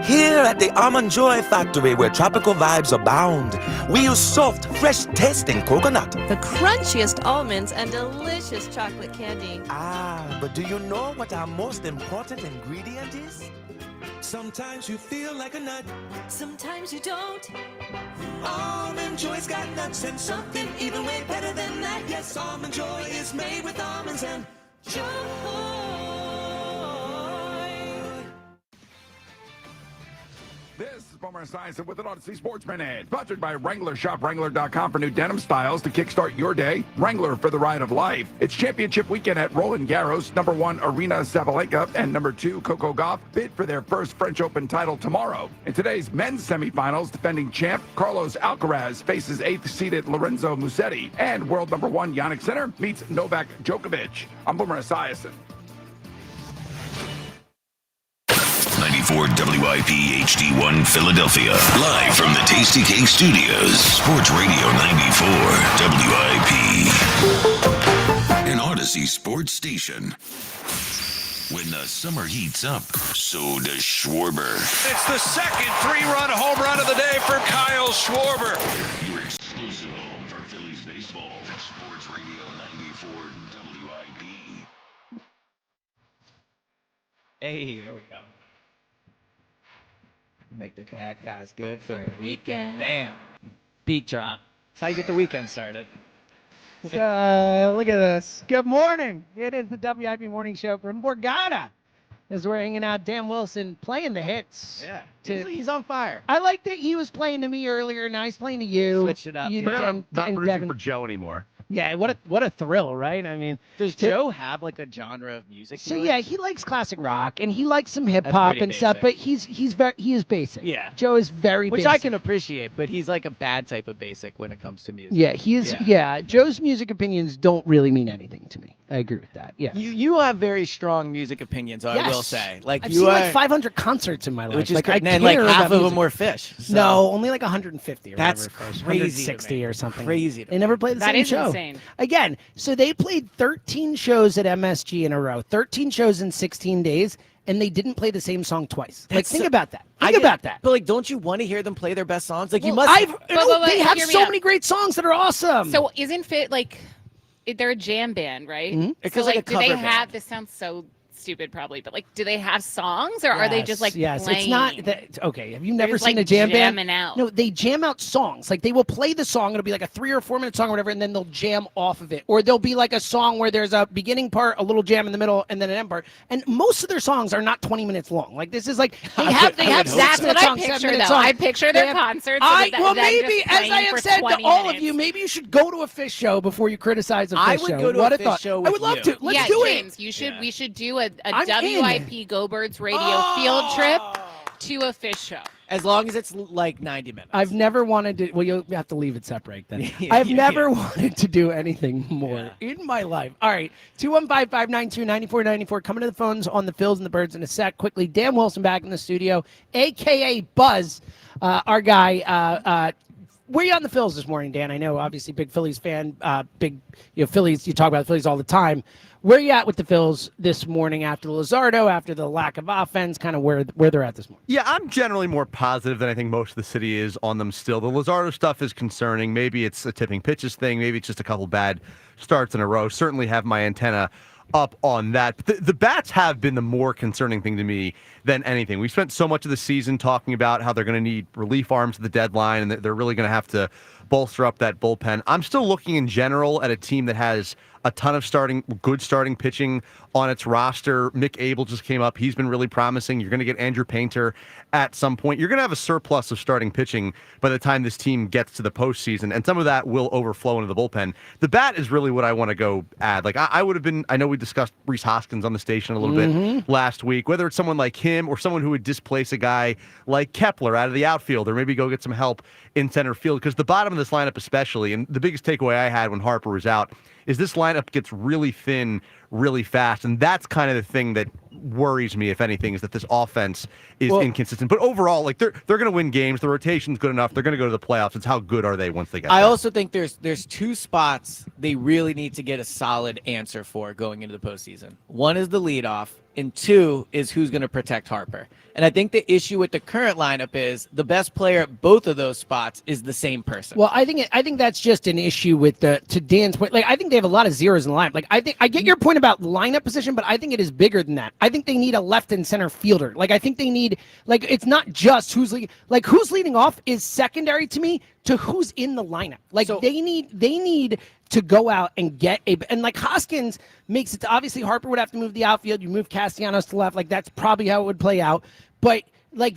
S8: Here at the Almond Joy Factory, where tropical vibes abound, we use soft, fresh-tasting coconut.
S9: The crunchiest almonds and delicious chocolate candy.
S8: Ah, but do you know what our most important ingredient is?
S11: Sometimes you feel like a nut.
S9: Sometimes you don't.
S11: Almond Joy's got nuts and something even way better than that. Yes, Almond Joy is made with almonds and joy.
S18: This is Boomer Esiason with an Odyssey Sports Minute, sponsored by Wrangler. Shop Wrangler.com for new denim styles to kickstart your day. Wrangler for the ride of life. It's championship weekend at Roland Garros. Number 1, Arena Sabalenka, and number 2, Coco Gauff bid for their first French Open title tomorrow. In today's men's semifinals, defending champ Carlos Alcaraz faces 8th-seeded Lorenzo Musetti, and world number 1 Yannick Sinner meets Novak Djokovic. I'm Boomer Esiason.
S2: 94 WIP HD1 Philadelphia. Live from the Tasty Cake Studios. Sports Radio 94 WIP. An Odyssey sports station. When the summer heats up, so does Schwarber.
S19: It's the second 3-run home run of the day for Kyle Schwarber.
S2: Your exclusive home for Phillies baseball. Sports Radio 94 WIP.
S3: Hey, there we go. Make the cat guys good for the weekend. Damn. Beat drop. That's how you get the weekend started.
S1: Look at this. Good morning. It is the WIP Morning Show from Borgata. As we're hanging out, Dan Wilson playing the hits.
S3: Yeah. He's on fire.
S1: I like that he was playing to me earlier. Now he's playing to you.
S3: Switch it up.
S4: I'm not rooting for Joe anymore.
S1: Yeah, what a thrill, right? I mean,
S3: does Joe have like a genre of music?
S1: So yeah, he likes classic rock and he likes some hip hop and stuff, but he is basic.
S3: Yeah.
S1: Joe is very
S3: Which
S1: basic.
S3: I can appreciate, but he's like a bad type of basic when it comes to music.
S1: Yeah, he is. Yeah, Joe's music opinions don't really mean anything to me. I agree with that. Yeah.
S3: You have very strong music opinions, I will say. Like
S1: I've
S3: you
S1: seen
S3: are,
S1: like 500 concerts in my life.
S3: which is
S1: like,
S3: great.
S1: I
S3: And like
S1: care
S3: half
S1: about
S3: of
S1: music.
S3: them were Fish. So.
S1: No, only like 150 or
S3: That's
S1: whatever.
S3: crazy to
S1: 160
S3: me.
S1: or something.
S3: Crazy to
S1: They never played the
S5: That
S1: same
S5: is
S1: show.
S5: insane.
S1: Again, so they played 13 shows at MSG in a row, 13 shows in 16 days, and they didn't play the same song twice. Like, think about that. Think about that.
S3: But like, don't you want to hear them play their best songs? Like, you
S1: Well,
S3: must.
S1: they have so many great songs that are awesome.
S5: So isn't Fit like they're a jam band, right?
S1: Mhm.
S3: It's
S5: So
S3: like a
S5: do they
S3: cover
S5: have?
S3: band.
S5: This sounds so stupid, probably, but like, do they have songs or are they just like
S1: yes?
S5: playing?
S1: It's not that. Okay, have you
S5: They're
S1: never
S5: just,
S1: seen
S5: like,
S1: a jam band?
S5: jamming out.
S1: No, they jam out songs. Like they will play the song. It'll be like a 3 or 4 minute song or whatever, and then they'll jam off of it. Or there'll be like a song where there's a beginning part, a little jam in the middle, and then an end part. And most of their songs are not 20 minutes long. Like this is like they have
S5: That's what I picture, though. I picture their concerts.
S1: Well, maybe as I have said to all of you, maybe you should go to a Fish show before you criticize a Fish
S3: I
S1: show.
S3: would go to
S1: What
S3: a Fish
S1: thought.
S3: show
S1: I
S3: with
S1: would love
S3: you.
S1: to. Let's
S5: yeah,
S1: do
S5: James,
S1: it.
S5: you should. We should do a
S1: I'm
S5: WIP Go Birds Radio field trip to a Fish show.
S3: As long as it's like 90 minutes.
S1: I've never wanted to. Well, you'll have to leave it separate then. I've never wanted to do anything more in my life. All right, 215-592-9494. Coming to the phones on the Phils and the Birds in a sec. Quickly, Dan Wilson back in the studio, a.k.a. Buzz, our guy. Where are you on the Phils this morning, Dan? I know, obviously, big Phillies fan. Big, Phillies. You talk about the Phillies all the time. Where are you at with the Phils this morning after the Luzardo, after the lack of offense, kind of where they're at this morning?
S4: Yeah, I'm generally more positive than I think most of the city is on them still. The Luzardo stuff is concerning. Maybe it's a tipping pitches thing. Maybe it's just a couple bad starts in a row. Certainly have my antenna up on that. But the bats have been the more concerning thing to me than anything. We spent so much of the season talking about how they're going to need relief arms at the deadline and that they're really going to have to bolster up that bullpen. I'm still looking in general at a team that has a ton of good starting pitching on its roster. Mick Abel just came up. He's been really promising. You're going to get Andrew Painter at some point. You're going to have a surplus of starting pitching by the time this team gets to the postseason, and some of that will overflow into the bullpen. The bat is really what I want to go add. Like I would have been, I know we discussed Rhys Hoskins on the station a little bit last week, whether it's someone like him or someone who would displace a guy like Kepler out of the outfield or maybe go get some help in center field, because the bottom of this lineup especially, and the biggest takeaway I had when Harper was out, is this lineup gets really thin really fast, and that's kind of the thing that worries me, if anything, is that this offense is inconsistent. But overall, like they're going to win games. The rotation's good enough. They're going to go to the playoffs. It's how good are they once they get
S3: I
S4: there.
S3: also think there's two spots they really need to get a solid answer for going into the postseason. One is the leadoff, and 2 is who's going to protect Harper. And I think the issue with the current lineup is the best player at both of those spots is the same person.
S1: Well, I think that's just an issue with to Dan's point. Like, I think they have a lot of zeros in the lineup. Like, I get your point about lineup position, but I think it is bigger than that. I think they need a left and center fielder. Like, I think they need, like, it's not just who's leading off is secondary to me to who's in the lineup. Like, they need to go out and get and like Hoskins makes it to, obviously Harper would have to move the outfield. You move Castellanos to left. Like, that's probably how it would play out. But like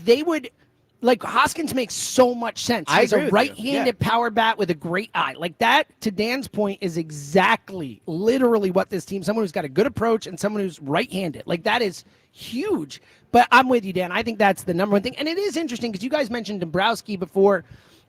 S1: Hoskins makes so much sense. He's a right-handed power bat with a great eye. Like that, to Dan's point, is exactly, literally what this team, someone who's got a good approach and someone who's right-handed. Like that is huge. But I'm with you, Dan. I think that's the number one thing. And it is interesting because you guys mentioned Dombrowski before.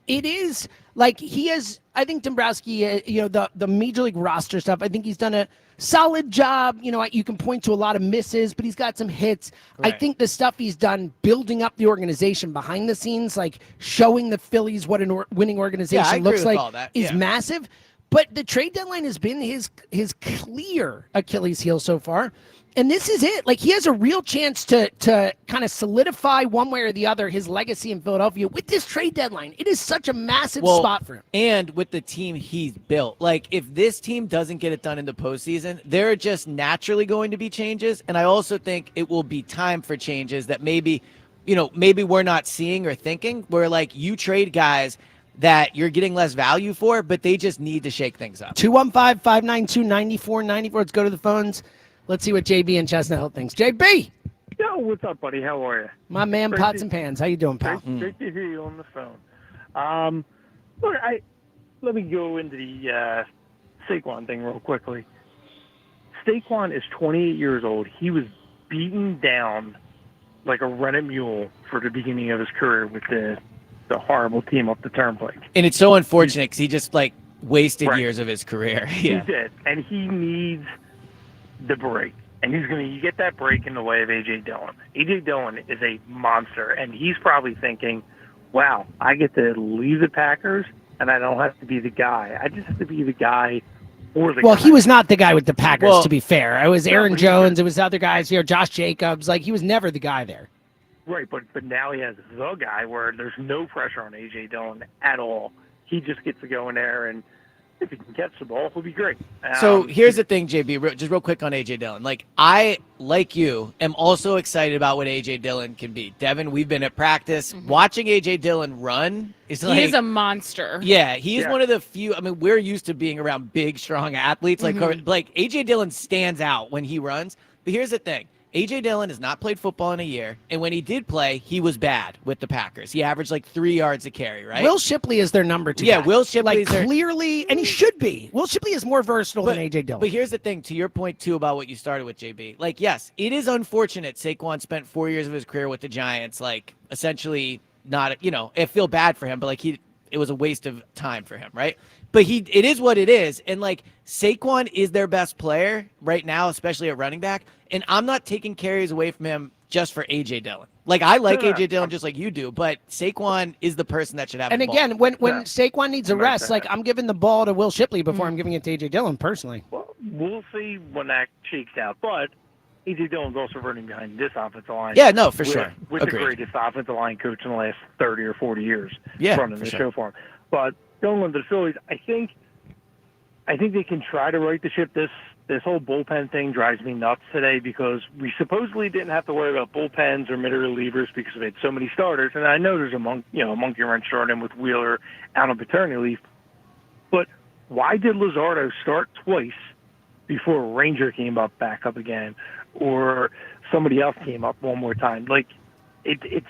S1: It is like I think Dombrowski, the Major League roster stuff, I think he's done a solid job. You can point to a lot of misses, but he's got some hits. Right. I think the stuff he's done building up the organization behind the scenes, like showing the Phillies what a winning organization looks like, is massive. But the trade deadline has been his clear Achilles heel so far. And this is it. Like, he has a real chance to kind of solidify one way or the other his legacy in Philadelphia with this trade deadline. It is such a massive spot for him.
S3: And with the team he's built. Like, if this team doesn't get it done in the postseason, there are just naturally going to be changes. And I also think it will be time for changes that maybe we're not seeing or thinking, where, like, you trade guys that you're getting less value for, but they just need to shake things up.
S1: 215-592-9494. Let's go to the phones. Let's see what JB and Chestnut Hill thinks. JB!
S15: Yo, what's up, buddy? How are you?
S1: My man, Pots and Pans. How you doing, pal?
S15: Great to hear you on the phone. Look, let me go into the Saquon thing real quickly. Saquon is 28 years old. He was beaten down like a rented mule for the beginning of his career with the horrible team up the turnpike.
S3: And it's so unfortunate because he just, like, wasted years of his career.
S15: He did. And he needs the break. And he's going to get that break in the way of A.J. Dillon. A.J. Dillon is a monster, and he's probably thinking, wow, I get to leave the Packers, and I don't have to be the guy. I just have to be the guy or the guy.
S1: Well, he was not the guy with the Packers, to be fair. It was Aaron Jones. It was other guys here, Josh Jacobs. Like, he was never the guy there.
S15: Right, but now he has the guy where there's no pressure on A.J. Dillon at all. He just gets to go in there, and if he can catch the ball, it'll be great.
S3: So here's the thing, JB, just real quick on A.J. Dillon. Like, I, like you, am also excited about what A.J. Dillon can be. Devin, we've been at practice. Watching A.J. Dillon run is like...
S5: He is a monster.
S3: Yeah, he's one of the few... I mean, we're used to being around big, strong athletes. Like A.J. Dillon stands out when he runs. But here's the thing. A.J. Dillon has not played football in a year, and when he did play, he was bad with the Packers. He averaged like 3 yards a carry, right?
S1: Will Shipley is their number 2 guy.
S3: Will Shipley is
S1: clearly, and he should be. Will Shipley is more versatile than A.J. Dillon.
S3: But here's the thing, to your point, too, about what you started with, JB. Like, yes, it is unfortunate Saquon spent 4 years of his career with the Giants, like, essentially not, I feel bad for him, but, like, it was a waste of time for him, right? But it is what it is. And, like, Saquon is their best player right now, especially at running back. And I'm not taking carries away from him just for A.J. Dillon. Like, I like A.J. Dillon just like you do, but Saquon is the person that should have the ball.
S1: And again, when Saquon needs a rest, like, I'm giving the ball to Will Shipley before I'm giving it to A.J. Dillon, personally.
S15: Well, we'll see when that shakes out. But A.J. Dillon's also running behind this offensive line.
S3: Yeah, no, for sure.
S15: With the greatest offensive line coach in the last 30 or 40 years running the show for him. But going to the Phillies, I think they can try to right the ship. This whole bullpen thing drives me nuts today because we supposedly didn't have to worry about bullpens or middle relievers because we had so many starters. And I know there's a monkey wrench thrown in with Wheeler out on paternity leave. But why did Luzardo start twice before Ranger came back up again, or somebody else came up one more time? Like, it's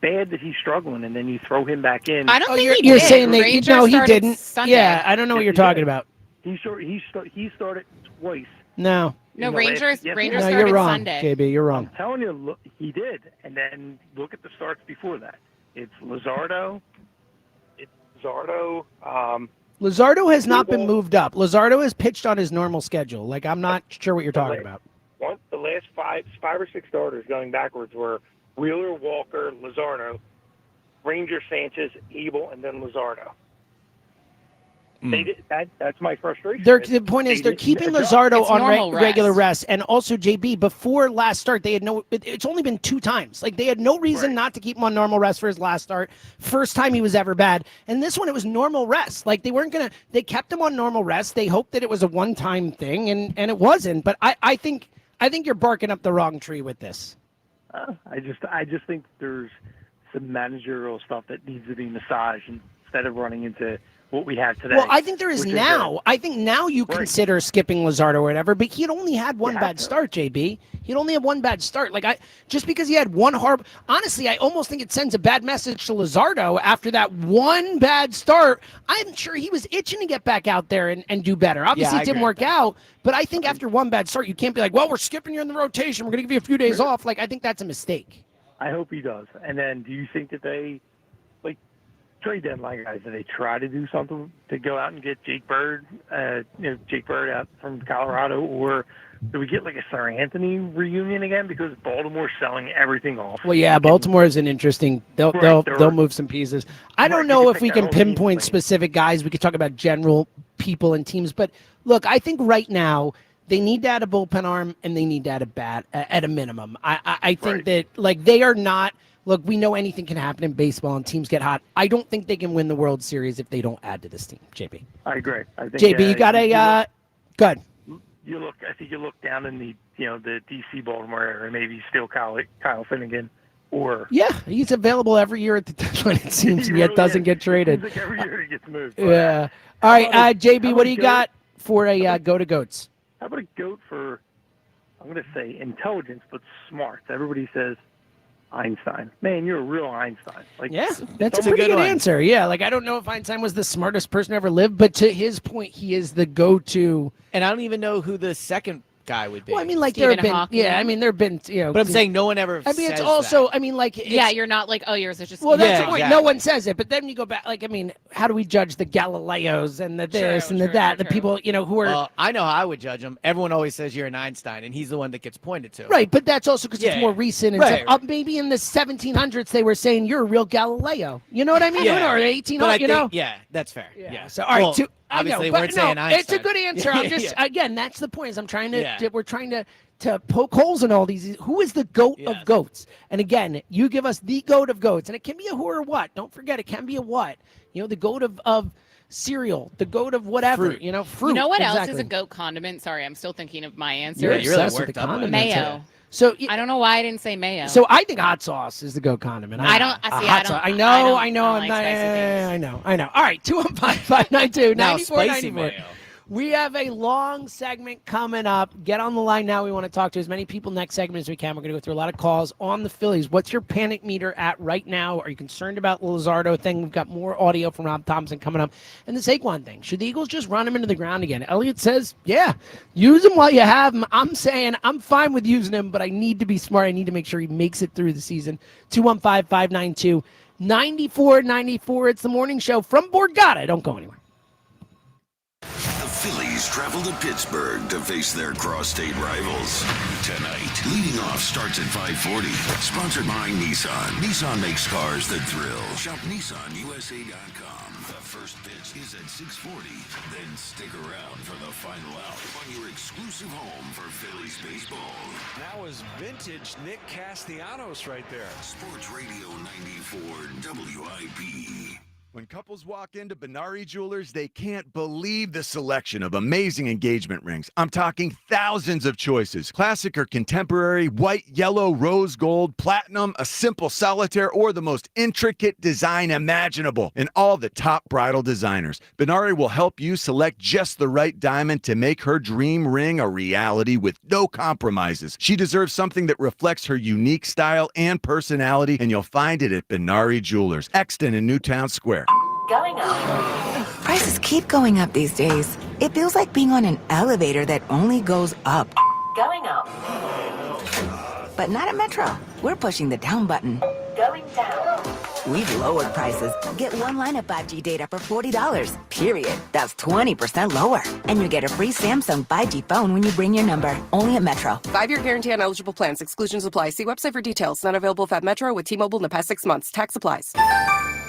S15: bad that he's struggling, and then you throw him back in.
S5: I don't think he
S1: you're
S5: did.
S1: saying that
S5: Ranger
S1: no, he
S5: started
S1: didn't.
S5: Sunday.
S1: Yeah, I don't know what you're talking about.
S15: He started twice.
S1: No.
S5: Ranger
S1: No,
S5: started
S1: you're wrong,
S5: Sunday.
S1: JB. You're wrong.
S15: I'm telling you, look, he did. And then look at the starts before that. It's Luzardo.
S1: Luzardo has not been moved up. Luzardo has pitched on his normal schedule. Like, I'm not sure what you're talking about.
S15: The last five or six starters going backwards were Wheeler, Walker, Luzardo, Ranger, Sanchez, Abel, and then Luzardo. That's my frustration.
S1: The point is they're keeping Luzardo on regular rest. And also, JB, before last start, they had it's only been 2 times. Like, they had no reason not to keep him on normal rest for his last start. First time he was ever bad. And this one, it was normal rest. Like, they kept him on normal rest. They hoped that it was a one-time thing, and it wasn't. But I think you're barking up the wrong tree with this.
S15: I just think there's some managerial stuff that needs to be massaged instead of running into what we have today.
S1: Well, I think there is now. I think now you consider skipping Luzardo or whatever, but he'd only had one bad start, JB. He'd only had one bad start. Like, just because he had one honestly, I almost think it sends a bad message to Luzardo after that one bad start. I'm sure he was itching to get back out there and do better. Obviously, it didn't work out, but I think after one bad start, you can't be like, well, we're skipping you in the rotation. We're going to give you a few days off. Like, I think that's a mistake.
S15: I hope he does. And then do you think that they, trade deadline guys, do they try to do something to go out and get Jake Bird out from Colorado, or do we get like a Sir Anthony reunion again because Baltimore's selling everything off?
S1: Well, yeah, Baltimore is an interesting. They'll move some pieces. I don't know if we can pinpoint specific guys. We could talk about general people and teams, but look, I think right now they need to add a bullpen arm and they need to add a bat at a minimum. I think that they are not. Look, we know anything can happen in baseball and teams get hot. I don't think they can win the World Series if they don't add to this team, JB.
S15: I agree. I think,
S1: JB, you got a good.
S15: I think you look down in the DC Baltimore area, maybe still Kyle Finnegan, or
S1: he's available every year at the deadline, it seems, and yet doesn't get traded.
S15: Like every year he gets moved.
S1: Yeah. All right, JB, what do you got for a go to goats?
S15: How about a goat for? I'm going to say intelligence, but smart. Everybody says Einstein. Man, you're a real Einstein.
S1: That's a pretty good answer. Yeah, I don't know if Einstein was the smartest person to ever live, but to his point, he is the go-to.
S3: And I don't even know who the second guy would be.
S1: Well, I mean, there have been, there have been,
S3: But I'm saying no one ever.
S1: I mean, it's also,
S3: that.
S5: You're not like, oh, yours is just.
S1: Well, that's the point. No one says it, but then you go back. How do we judge the Galileos and the this and the that? The people, who are.
S3: I know how I would judge them. Everyone always says you're an Einstein, and he's the one that gets pointed to.
S1: Right, but that's also because it's more recent. And maybe in the 1700s they were saying you're a real Galileo. You know what I mean? Or 1800.
S3: Yeah, that's fair. Yeah.
S1: So all right.
S3: Obviously, we're saying Einstein.
S1: It's a good answer. I'm just again, that's the point. Is I'm trying to we're trying to poke holes in all these. Who is the goat of goats? And again, you give us the goat of goats, and it can be a who or what. Don't forget, it can be a what. The goat of cereal, the goat of whatever.
S3: Fruit.
S1: Fruit.
S5: You know what else is a goat condiment? Sorry, I'm still thinking of my answer.
S1: You're really worked up.
S5: Mayo.
S1: So
S5: I don't know why I didn't say mayo.
S1: So I think hot sauce is the goat condiment.
S5: I know.
S1: I know. All right, 215-592-9494. We have a long segment coming up. Get on the line now. We want to talk to as many people next segment as we can. We're going to go through a lot of calls on the Phillies. What's your panic meter at right now? Are you concerned about the Luzardo thing? We've got more audio from Rob Thompson coming up. And the Saquon thing. Should the Eagles just run him into the ground again? Elliot says, use him while you have him. I'm saying I'm fine with using him, but I need to be smart. I need to make sure he makes it through the season. 215-592-9494. It's the morning show from Borgata. Don't go anywhere.
S2: The Phillies travel to Pittsburgh to face their cross-state rivals. Tonight, leading off starts at 5:40. Sponsored by Nissan. Nissan makes cars that thrill. Shop NissanUSA.com. The first pitch is at 6:40. Then stick around for the final out on your exclusive home for Phillies baseball.
S19: That was vintage Nick Castellanos right there.
S2: Sports Radio 94 WIP.
S6: When couples walk into Benari Jewelers, they can't believe the selection of amazing engagement rings. I'm talking thousands of choices. Classic or contemporary, white, yellow, rose gold, platinum, a simple solitaire, or the most intricate design imaginable. And all the top bridal designers. Benari will help you select just the right diamond to make her dream ring a reality with no compromises. She deserves something that reflects her unique style and personality, and you'll find it at Benari Jewelers, Exton in Newtown Square.
S20: Going up. Prices keep going up these days. It feels like being on an elevator that only goes up. Going up. But not at Metro. We're pushing the down button. Going down. We've lowered prices. Get one line of 5G data for $40. Period. That's 20% lower. And you get a free Samsung 5G phone when you bring your number. Only at Metro.
S21: 5-year guarantee on eligible plans. Exclusions apply. See website for details. Not available at Metro with T-Mobile in the past 6 months. Tax applies.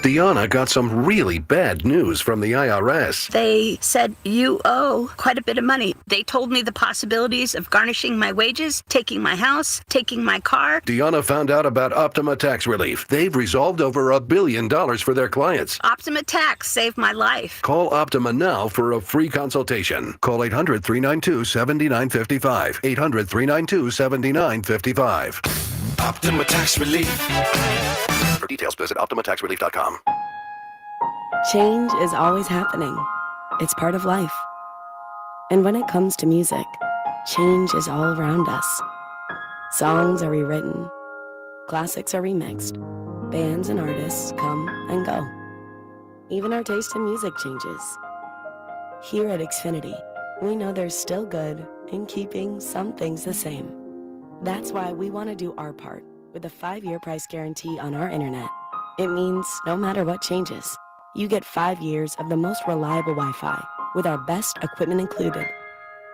S7: Deanna got some really bad news from the IRS.
S24: They said you owe quite a bit of money. They told me the possibilities of garnishing my wages, taking my house, taking my car.
S7: Deanna found out about Optima Tax Relief. They've resolved over $1 billion for their clients.
S24: Optima Tax saved my life.
S7: Call Optima now for a free consultation. Call 800-392-7955. 800-392-7955.
S8: Optima Tax Relief.
S7: For details, visit OptimaTaxRelief.com.
S10: Change is always happening. It's part of life. And when it comes to music, change is all around us. Songs are rewritten. Classics are remixed. Bands and artists come and go. Even our taste in music changes. Here at Xfinity, we know there's still good in keeping some things the same. That's why we want to do our part with a 5-year price guarantee on our internet. It means no matter what changes, you get 5 years of the most reliable Wi-Fi with our best equipment included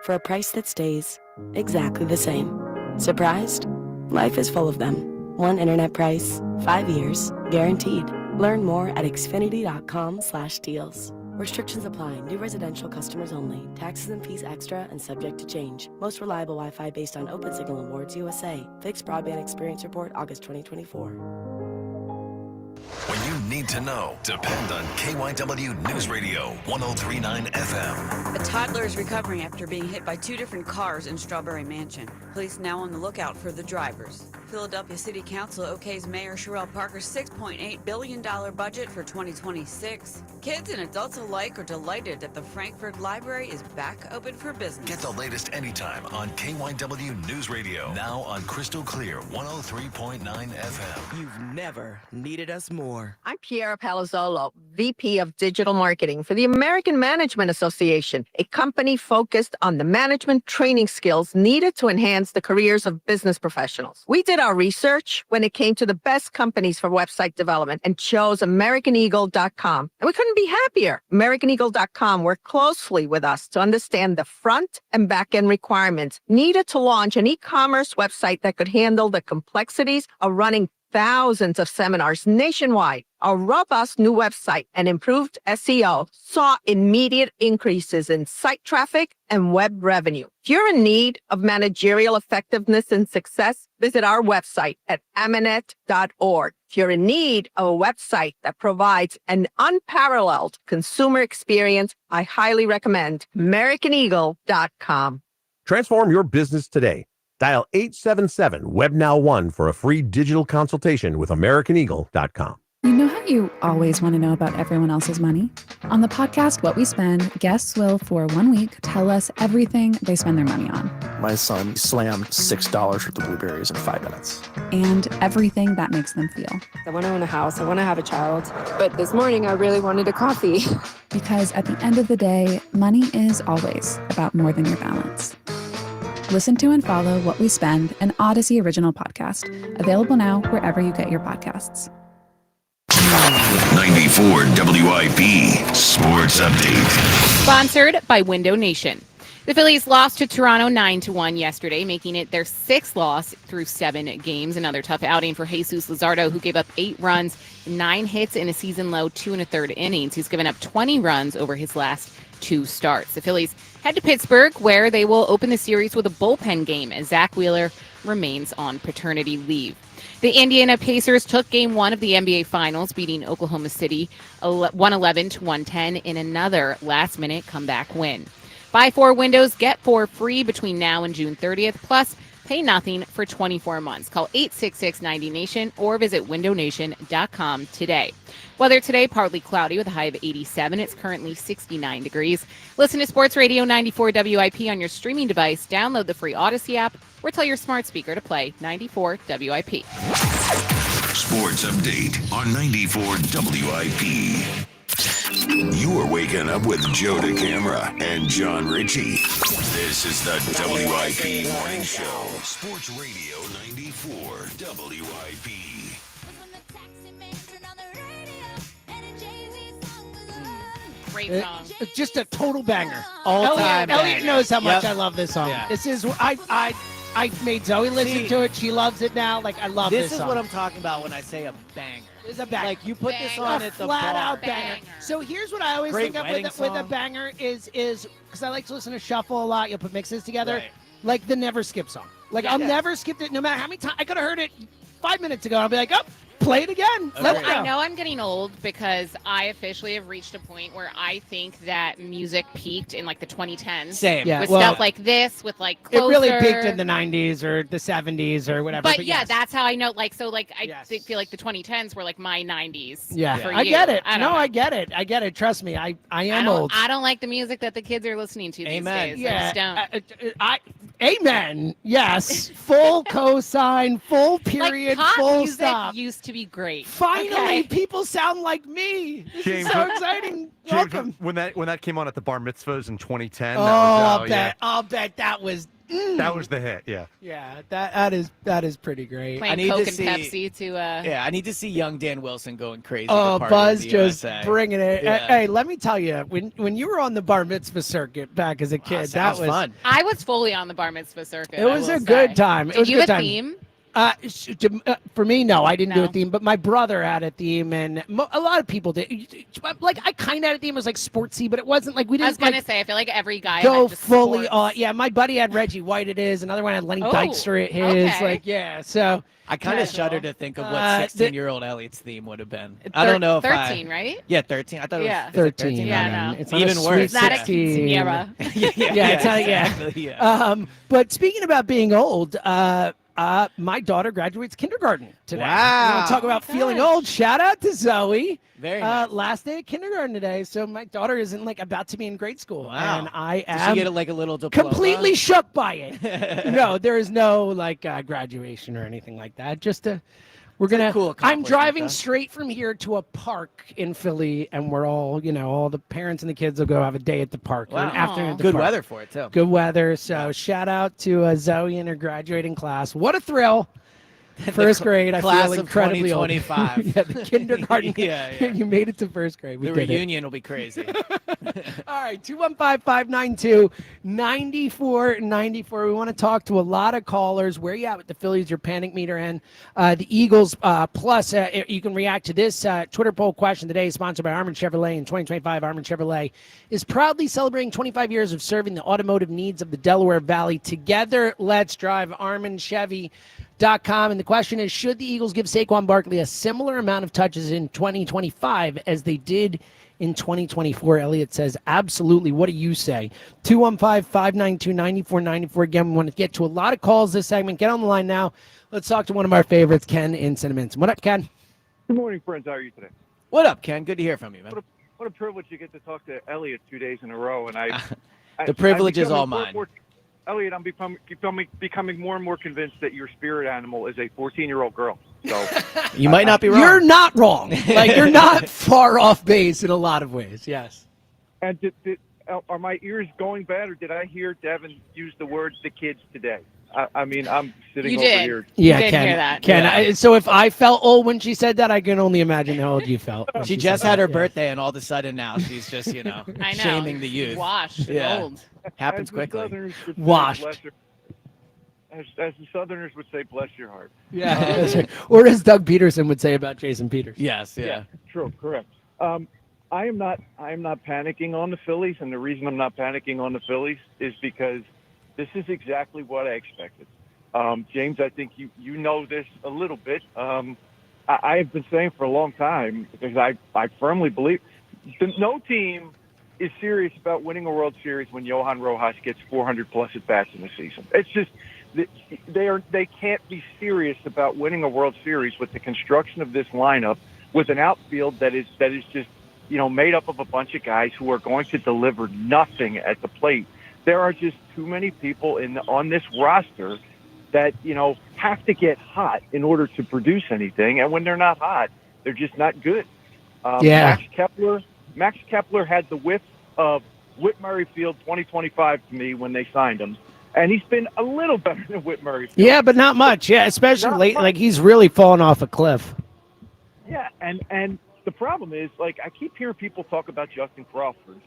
S10: for a price that stays exactly the same. Surprised? Life is full of them. One internet price, 5 years, guaranteed. Learn more at xfinity.com/deals. Restrictions apply. New residential customers only. Taxes and fees extra and subject to change. Most reliable Wi-Fi based on Open Signal Awards USA. Fixed Broadband Experience Report, August 2024.
S21: When you need to know, depend on KYW News Radio 103.9 FM.
S22: A toddler is recovering after being hit by 2 different cars in Strawberry Mansion. Police now on the lookout for the drivers. Philadelphia City Council okays Mayor Sherrell Parker's $6.8 billion budget for 2026. Kids and adults alike are delighted that the Frankfurt Library is back open for business.
S21: Get the latest anytime on KYW News Radio. Now on Crystal Clear 103.9 FM.
S23: You've never needed us more.
S25: I'm Piera Palazzolo, VP of Digital Marketing for the American Management Association, a company focused on the management training skills needed to enhance the careers of business professionals. We did our research when it came to the best companies for website development and chose AmericanEagle.com. And we couldn't be happier. AmericanEagle.com worked closely with us to understand the front and back end requirements needed to launch an e-commerce website that could handle the complexities of running thousands of seminars nationwide. Our robust new website and improved SEO saw immediate increases in site traffic and web revenue. If you're in need of managerial effectiveness and success, visit our website at amanet.org. If you're in need of a website that provides an unparalleled consumer experience, I highly recommend AmericanEagle.com.
S26: Transform your business today. Dial 877-WEBNOW1 for a free digital consultation with AmericanEagle.com.
S27: You know how you always want to know about everyone else's money? On the podcast, What We Spend, guests will, for 1 week, tell us everything they spend their money on.
S29: My son slammed $6 worth of blueberries in 5 minutes.
S27: And everything that makes them feel.
S30: I want to own a house. I want to have a child. But this morning, I really wanted a coffee.
S27: Because at the end of the day, money is always about more than your balance. Listen to and follow What We Spend, an Odyssey original podcast. Available now wherever you get your podcasts.
S2: 94 WIP Sports Update.
S5: Sponsored by Window Nation. The Phillies lost to Toronto 9-1 yesterday, making it their 6th loss through 7 games. Another tough outing for Jesus Luzardo, who gave up 8 runs, 9 hits in a season-low 2 1/3 innings. He's given up 20 runs over his last 2 starts. The Phillies head to Pittsburgh, where they will open the series with a bullpen game as Zach Wheeler remains on paternity leave. The Indiana Pacers took Game 1 of the NBA Finals, beating Oklahoma City 111-110 in another last-minute comeback win. Buy 4 windows, get 4 free between now and June 30th, plus pay nothing for 24 months. Call 866-90-NATION or visit windownation.com today. Weather today, partly cloudy with a high of 87. It's currently 69 degrees. Listen to Sports Radio 94 WIP on your streaming device. Download the free Odyssey app or tell your smart speaker to play 94 WIP.
S2: Sports Update on 94 WIP. You are waking up with Joe DeCamera and John Ritchie. This is the WIP Morning Show. Sports Radio 94 WIP.
S5: Great song.
S1: It's just a total banger.
S3: All-time
S1: Elliot
S3: banger.
S1: knows how much
S3: Yep.
S1: I love this song.
S3: Yeah.
S1: This is I I made Zoe listen to it. She loves it now. Like, I love this
S3: This is
S1: song.
S3: what I'm talking about when I say a banger.
S1: It's a banger.
S3: Like, you put this on
S1: a
S3: at the
S1: flat
S3: bar.
S1: out banger. So here's what I always
S3: Great
S1: think of
S3: wedding
S1: with a
S3: song.
S1: banger is because I like to listen to shuffle a lot. You'll put mixes together.
S3: Right.
S1: Like the never skip song. Like, I'll never skip it no matter how many times. I could have heard it 5 minutes ago. I'll be like, oh, play it again.
S5: So I know I'm getting old because I officially have reached a point where I think that music peaked in like the 2010s.
S1: Same. Yeah,
S5: with
S1: well,
S5: stuff like this, with like Closer.
S1: It really peaked in the 90s or the 70s or whatever.
S5: But yeah,
S1: yes.
S5: that's how I know. Like, so like I feel like the 2010s were like my 90s.
S1: Yeah,
S5: for
S1: I
S5: you.
S1: get it.
S5: I don't
S1: No,
S5: know.
S1: I get it. I get it. Trust me, I am old.
S5: I don't like the music that the kids are listening to these days.
S1: Yeah.
S5: I just don't.
S1: Amen. Yes. Full cosign. Full period.
S5: Like, pop
S1: full
S5: music
S1: stop.
S5: used to be great.
S1: Finally, people sound like me. This
S4: James,
S1: is so exciting.
S4: James,
S1: Welcome.
S4: when that came on at the bar mitzvahs in 2010,
S1: I'll
S4: yeah.
S1: bet that was.
S4: That was the hit. Yeah.
S1: Yeah, that is pretty great.
S5: Playing Coke and Pepsi to.
S3: Yeah, I need to see young Dan Wilson going crazy.
S1: Oh,
S3: to party
S1: Buzz
S3: in the
S1: just
S3: USA.
S1: bringing it.
S3: Yeah.
S1: Hey, let me tell you, when you were on the bar mitzvah circuit back as a kid, that was
S3: fun.
S5: I was fully on the bar mitzvah circuit.
S1: It was a good time. It
S5: Did
S1: was
S5: you
S1: a good
S5: have a
S1: time.
S5: theme?
S1: For me, no, I didn't do
S5: No.
S1: a theme, but my brother had a theme, and a lot of people did. Like, I kind of had a theme. It was like sportsy, but it wasn't like we
S5: I was
S1: didn't
S5: gonna say, I feel like every guy
S1: go
S5: had just
S1: fully
S5: sports.
S1: on. Yeah, my buddy had Reggie White at his, another one had Lenny
S5: Oh,
S1: Dykstra at his.
S5: okay.
S1: Like, yeah, so
S3: I kind of
S1: Yeah.
S3: shudder to think of what
S1: Uh,
S3: 16-year-old Elliot's theme would have been. I don't know if
S5: 13, right?
S3: Yeah, 13. I thought it was
S5: Yeah.
S3: is it
S1: 13.
S5: Yeah,
S1: man.
S5: no.
S1: It's not
S3: Even
S1: a
S3: worse.
S1: sweet
S5: Not a
S1: 16.
S5: quinceañera.
S1: Yeah,
S3: exactly. Yeah.
S1: But speaking about being old, my daughter graduates kindergarten today.
S3: Wow.
S1: You want to talk about feeling old? Shout out to Zoe.
S3: Very nice.
S1: Last day of kindergarten today, so my daughter isn't like about to be in grade school,
S3: Wow.
S1: and I
S3: Did
S1: am
S3: she get like a little diploma?
S1: completely shook by it. No, there is no like graduation or anything like that. Just we're gonna.
S3: cool
S1: I'm
S3: accomplishment,
S1: driving
S3: though.
S1: straight from here to a park in Philly, and we're all, all the parents and the kids will go have a day at the park.
S3: Wow.
S1: An afternoon at the
S3: Good
S1: park.
S3: weather for it too.
S1: Good weather. So shout out to Zoe and her graduating class. What a thrill. First grade, I
S3: class
S1: feel
S3: of
S1: incredibly old.
S3: 2025.
S1: Yeah, the kindergarten.
S3: Yeah.
S1: You made it to first grade. We
S3: The
S1: did it.
S3: reunion will be crazy.
S1: All right, 215-592-9494. We want to talk to a lot of callers. Where you at with the Phillies, your panic meter, and the Eagles. Plus, you can react to this Twitter poll question today, sponsored by Armin Chevrolet. In 2025, Armin Chevrolet is proudly celebrating 25 years of serving the automotive needs of the Delaware Valley. Together, let's drive. ArminChevy.com. And the question is, should the Eagles give Saquon Barkley a similar amount of touches in 2025 as they did in 2024? Elliot says, absolutely. What do you say? 215-592-9494. Again, we want to get to a lot of calls this segment. Get on the line now. Let's talk to one of our favorites, Ken in Cinnamons. What up, Ken?
S9: Good morning, friends. How are you today?
S3: What up, Ken? Good to hear from you, man.
S9: What a privilege you get to talk to Elliot 2 days in a row, and
S3: The privilege is
S9: I'm
S3: all
S9: becoming
S3: mine.
S9: Elliot, I'm becoming more and more convinced that your spirit animal is a 14-year-old girl. So
S3: You might not be wrong.
S1: You're not wrong. Like, you're not far off base in a lot of ways. Yes.
S9: And are my ears going bad, or did I hear Devin use the word "the kids" today? I mean, I'm sitting
S5: You
S9: over
S5: did.
S9: here.
S1: Yeah,
S5: did
S1: Ken.
S5: hear that.
S1: Ken, so if I felt old when she said that, I can only imagine how old you felt. when
S3: She
S1: said
S3: just had her
S1: that.
S3: birthday, and all of a sudden now she's just,
S5: I know.
S3: shaming the youth.
S5: Washed and
S3: Yeah.
S5: old.
S3: Happens
S9: As the
S3: quickly.
S9: Southerners would say,
S1: Washed.
S9: as the Southerners would say, "Bless your heart."
S1: Yeah. That's right. Or as Doug Peterson would say about Jason Peters.
S3: Yes, yeah.
S9: True, correct. I am not panicking on the Phillies, and the reason I'm not panicking on the Phillies is because this is exactly what I expected. James, I think you know this a little bit. I have been saying for a long time, because I firmly believe no team is serious about winning a World Series when Johan Rojas gets 400 plus at bats in the season. It's just they can't be serious about winning a World Series with the construction of this lineup, with an outfield that is just made up of a bunch of guys who are going to deliver nothing at the plate. There are just too many people on this roster that have to get hot in order to produce anything, and when they're not hot, they're just not good.
S1: Yeah.
S9: Max Kepler had the whiff of Whit Merrifield 2025 to me when they signed him, and he's been a little better than Whit Merrifield.
S1: Yeah, but not much. Yeah, especially
S9: Not
S1: late.
S9: much.
S1: Like, he's really fallen off a cliff.
S9: Yeah, and the problem is, like, I keep hearing people talk about Justin Crawford,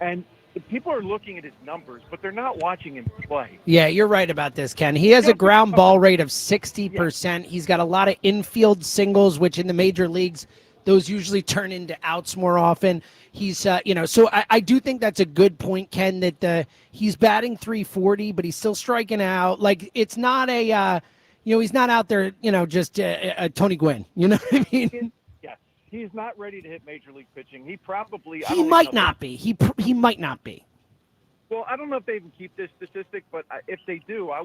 S9: and people are looking at his numbers, but they're not watching him play.
S1: Yeah, you're right about this, Ken. He has a ground ball rate of 60%. He's got a lot of infield singles, which in the major leagues, those usually turn into outs more often. He's, so I do think that's a good point, Ken, that he's batting 340, but he's still striking out. Like, it's not he's not out there, just a Tony Gwynn. You know what I mean?
S9: Yes, he's not ready to hit major league pitching. He probably
S1: He might not be. He might not be.
S9: Well, I don't know if they even keep this statistic, but if they do, I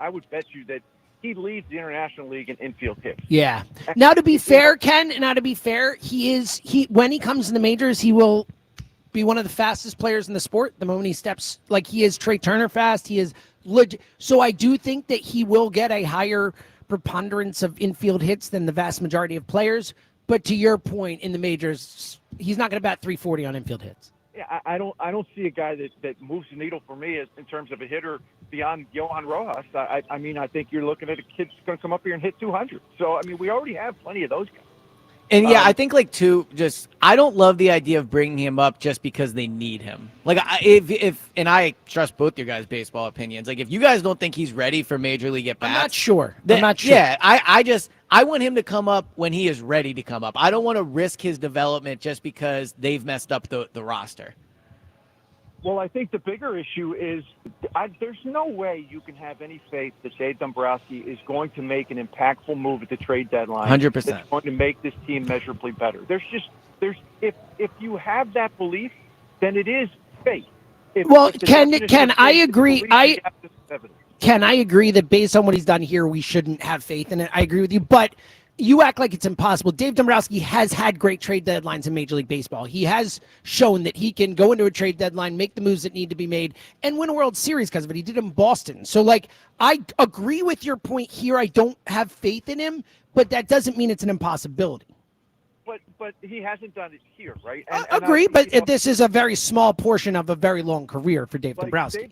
S9: would bet you that he leads the International League in infield hits.
S1: Yeah. Now, to be fair, Ken, when he comes in the majors, he will be one of the fastest players in the sport the moment he steps. Like, he is Trey Turner fast. He is legit. So I do think that he will get a higher preponderance of infield hits than the vast majority of players. But to your point, in the majors, he's not going to bat 340 on infield hits.
S9: Yeah, I don't see a guy that moves the needle for me in terms of a hitter beyond Johan Rojas. I mean, I think you're looking at a kid that's going to come up here and hit 200. So, I mean, we already have plenty of those guys.
S3: And yeah, I think I don't love the idea of bringing him up just because they need him. Like, and I trust both your guys' baseball opinions. Like, if you guys don't think he's ready for major league at bats,
S1: I'm not sure.
S3: Yeah, I want him to come up when he is ready to come up. I don't want to risk his development just because they've messed up the roster.
S9: Well, I think the bigger issue is there's no way you can have any faith that Dave Dombrowski is going to make an impactful move at the trade deadline.
S3: 100%.
S9: That's going to make this team measurably better. If you have that belief, then it is faith.
S1: Ken, I agree. Ken, I agree that based on what he's done here, we shouldn't have faith in it. I agree with you, but you act like it's impossible. Dave Dombrowski has had great trade deadlines in Major League Baseball. He has shown that he can go into a trade deadline, make the moves that need to be made, and win a World Series because of it. He did it in Boston. So, I agree with your point here. I don't have faith in him, but that doesn't mean it's an impossibility.
S9: But he hasn't done it here, right?
S1: I agree, but this is a very small portion of a very long career for Dave Dombrowski.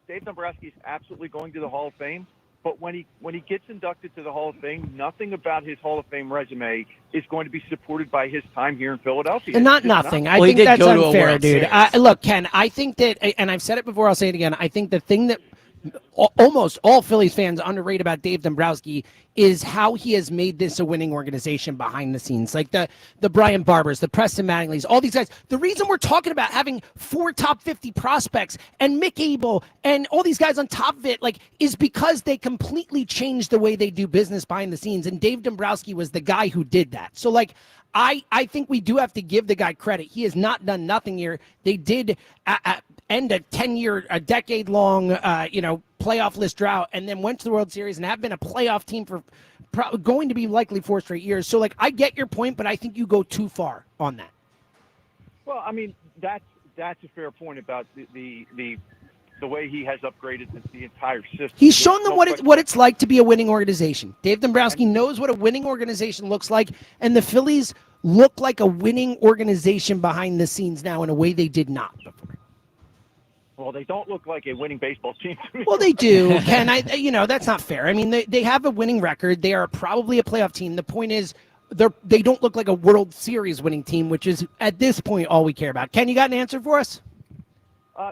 S9: Dave Dombrowski is absolutely going to the Hall of Fame. But when he gets inducted to the Hall of Fame, nothing about his Hall of Fame resume is going to be supported by his time here in Philadelphia.
S1: And nothing. I think that's unfair, dude. Look, Ken, I think that, and I've said it before, I'll say it again, I think the thing that almost all Phillies fans underrate about Dave Dombrowski is how he has made this a winning organization behind the scenes. Like the Brian Barbers, the Preston Mattingleys, all these guys. The reason we're talking about having 4 top 50 prospects and Mick Abel and all these guys on top of it, is because they completely changed the way they do business behind the scenes. And Dave Dombrowski was the guy who did that. So I think we do have to give the guy credit. He has not done nothing here. They did end a 10-year, a decade-long, playoff list drought, and then went to the World Series and have been a playoff team for going to be likely 4 straight years. So, I get your point, but I think you go too far on that.
S9: Well, I mean, that's a fair point about the way he has upgraded the entire system.
S1: He's shown them what it's like to be a winning organization. Dave Dombrowski knows what a winning organization looks like, and the Phillies look like a winning organization behind the scenes now in a way they did not before.
S9: Well, they don't look like a winning baseball team to me.
S1: Well, they do. Ken, that's not fair. I mean, they have a winning record. They are probably a playoff team. The point is, they don't look like a World Series winning team, which is, at this point, all we care about. Ken, you got an answer for us?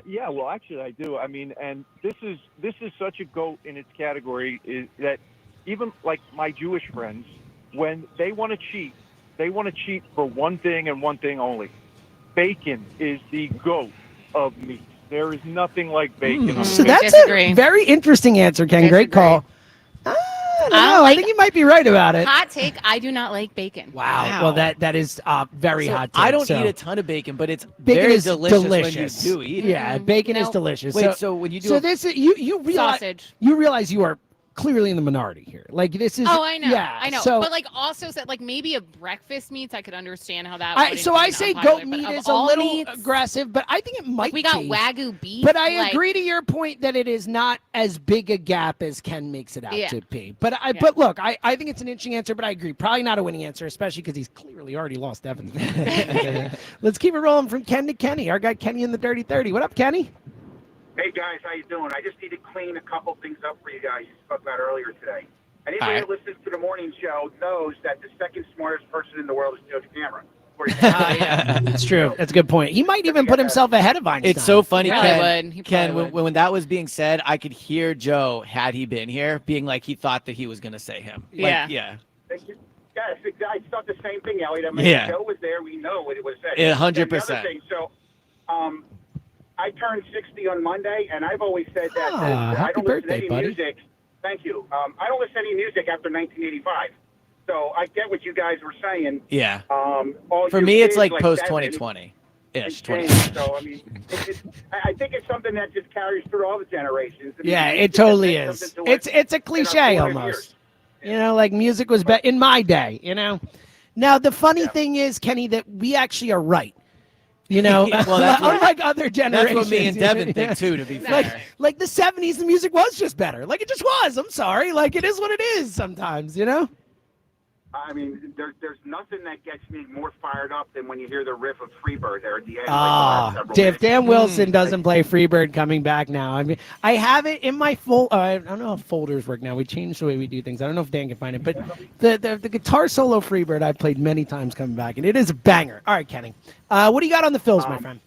S9: Yeah, well, actually, I do. I mean, and this is such a GOAT in its category is that even like my Jewish friends, when they want to cheat for one thing and one thing only. Bacon is the GOAT of meat. There is nothing like bacon.
S1: So that's a very interesting answer, Ken. Great call. I think you might be right about it.
S5: Hot take, I do not like bacon.
S1: Wow. Well, that is very hot take.
S3: I don't eat a ton of bacon, but it's
S1: bacon
S3: very
S1: is
S3: delicious when you do eat it.
S1: Yeah, bacon is delicious.
S3: Wait, so when you do
S1: you realize
S5: sausage.
S1: You realize you are clearly in the minority here. This is.
S5: Oh, I know.
S1: Yeah,
S5: I know.
S1: So,
S5: but also maybe a breakfast meats, I could understand how that.
S1: I say goat meat is a little aggressive, but I think it might.
S5: We got
S1: taste.
S5: Wagyu beef.
S1: But I agree to your point that it is not as big a gap as Ken makes it out to be. But but look, I think it's an interesting answer, but I agree. Probably not a winning answer, especially because he's clearly already lost Evans. Let's keep it rolling from Ken to Kenny. Our guy Kenny in the Dirty 30. What up, Kenny?
S11: Hey, guys, how you doing? I just need to clean a couple things up for you guys you spoke about earlier today. Anybody who listens to the morning show knows that the second smartest person in the world is Judge Cameron. before you
S1: Yeah, that's true. That's a good point. He might even put himself ahead of Einstein.
S3: It's so funny,
S5: He
S3: Ken.
S5: probably would. He
S3: Ken,
S5: probably would.
S3: when that was being said, I could hear Joe, had he been here, being like he thought that he was going to say him. Like, yeah.
S11: Yes, I thought the same thing, Elliot. I mean,
S3: Yeah.
S11: Joe was there. We know what it was said.
S3: Yeah, 100%.
S11: And the other thing, so, I turned 60 on Monday, and I've always said that I
S1: happy
S11: don't listen to
S1: birthday,
S11: any
S1: buddy.
S11: music. Thank you. I don't listen to any music after 1985. So I get what you guys were saying.
S3: Yeah.
S11: All
S3: For
S11: you
S3: me, it's
S11: kids
S3: like
S11: that,
S3: post 2020 ish.
S11: So I mean, I think it's something that just carries through all the generations. I mean,
S1: Yeah,
S11: music
S1: it totally
S11: has
S1: is.
S11: meant something to us
S1: It's a
S11: in our
S1: cliche
S11: formative
S1: almost.
S11: years.
S1: You know, like music was better in my day, you know. Now the funny thing is, Kenny, that we actually are right. You know,
S3: Well, that's what-
S1: unlike other generations.
S3: That's what me and Devin
S1: Yeah.
S3: think too, to be fair.
S1: Like the 70s, the music was just better. Like it just was. I'm sorry. Like it is what it is sometimes, you know?
S11: I mean, there's nothing that gets me more fired up than when you hear the riff of Freebird there at the end.
S1: If Dan Wilson doesn't play Freebird coming back now, I mean, I have it in my I don't know if folders work now. We changed the way we do things. I don't know if Dan can find it, but the guitar solo Freebird I've played many times coming back, and it is a banger. All right, Kenny, what do you got on the Phils, my friend?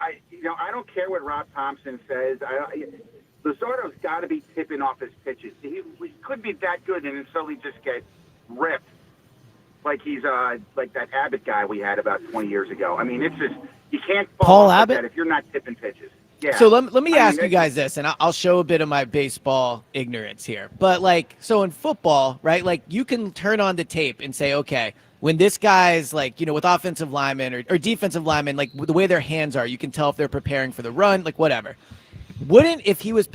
S11: I don't care what Rob Thompson says. Luzardo's got to be tipping off his pitches. He could be that good and then suddenly just get ripped like he's like that Abbott guy we had about 20 years ago. I mean, it's just you can't fall
S1: Paul
S11: off like
S1: Abbott?
S11: that if you're not tipping pitches. Yeah.
S3: So let me ask you
S11: that's-
S3: guys this, and I'll show a bit of my baseball ignorance here. But like, so in football, right? Like you can turn on the tape and say, okay, when this guy's like, you know, with offensive linemen or defensive linemen, like the way their hands are, you can tell if they're preparing for the run, like whatever. Wouldn't if he was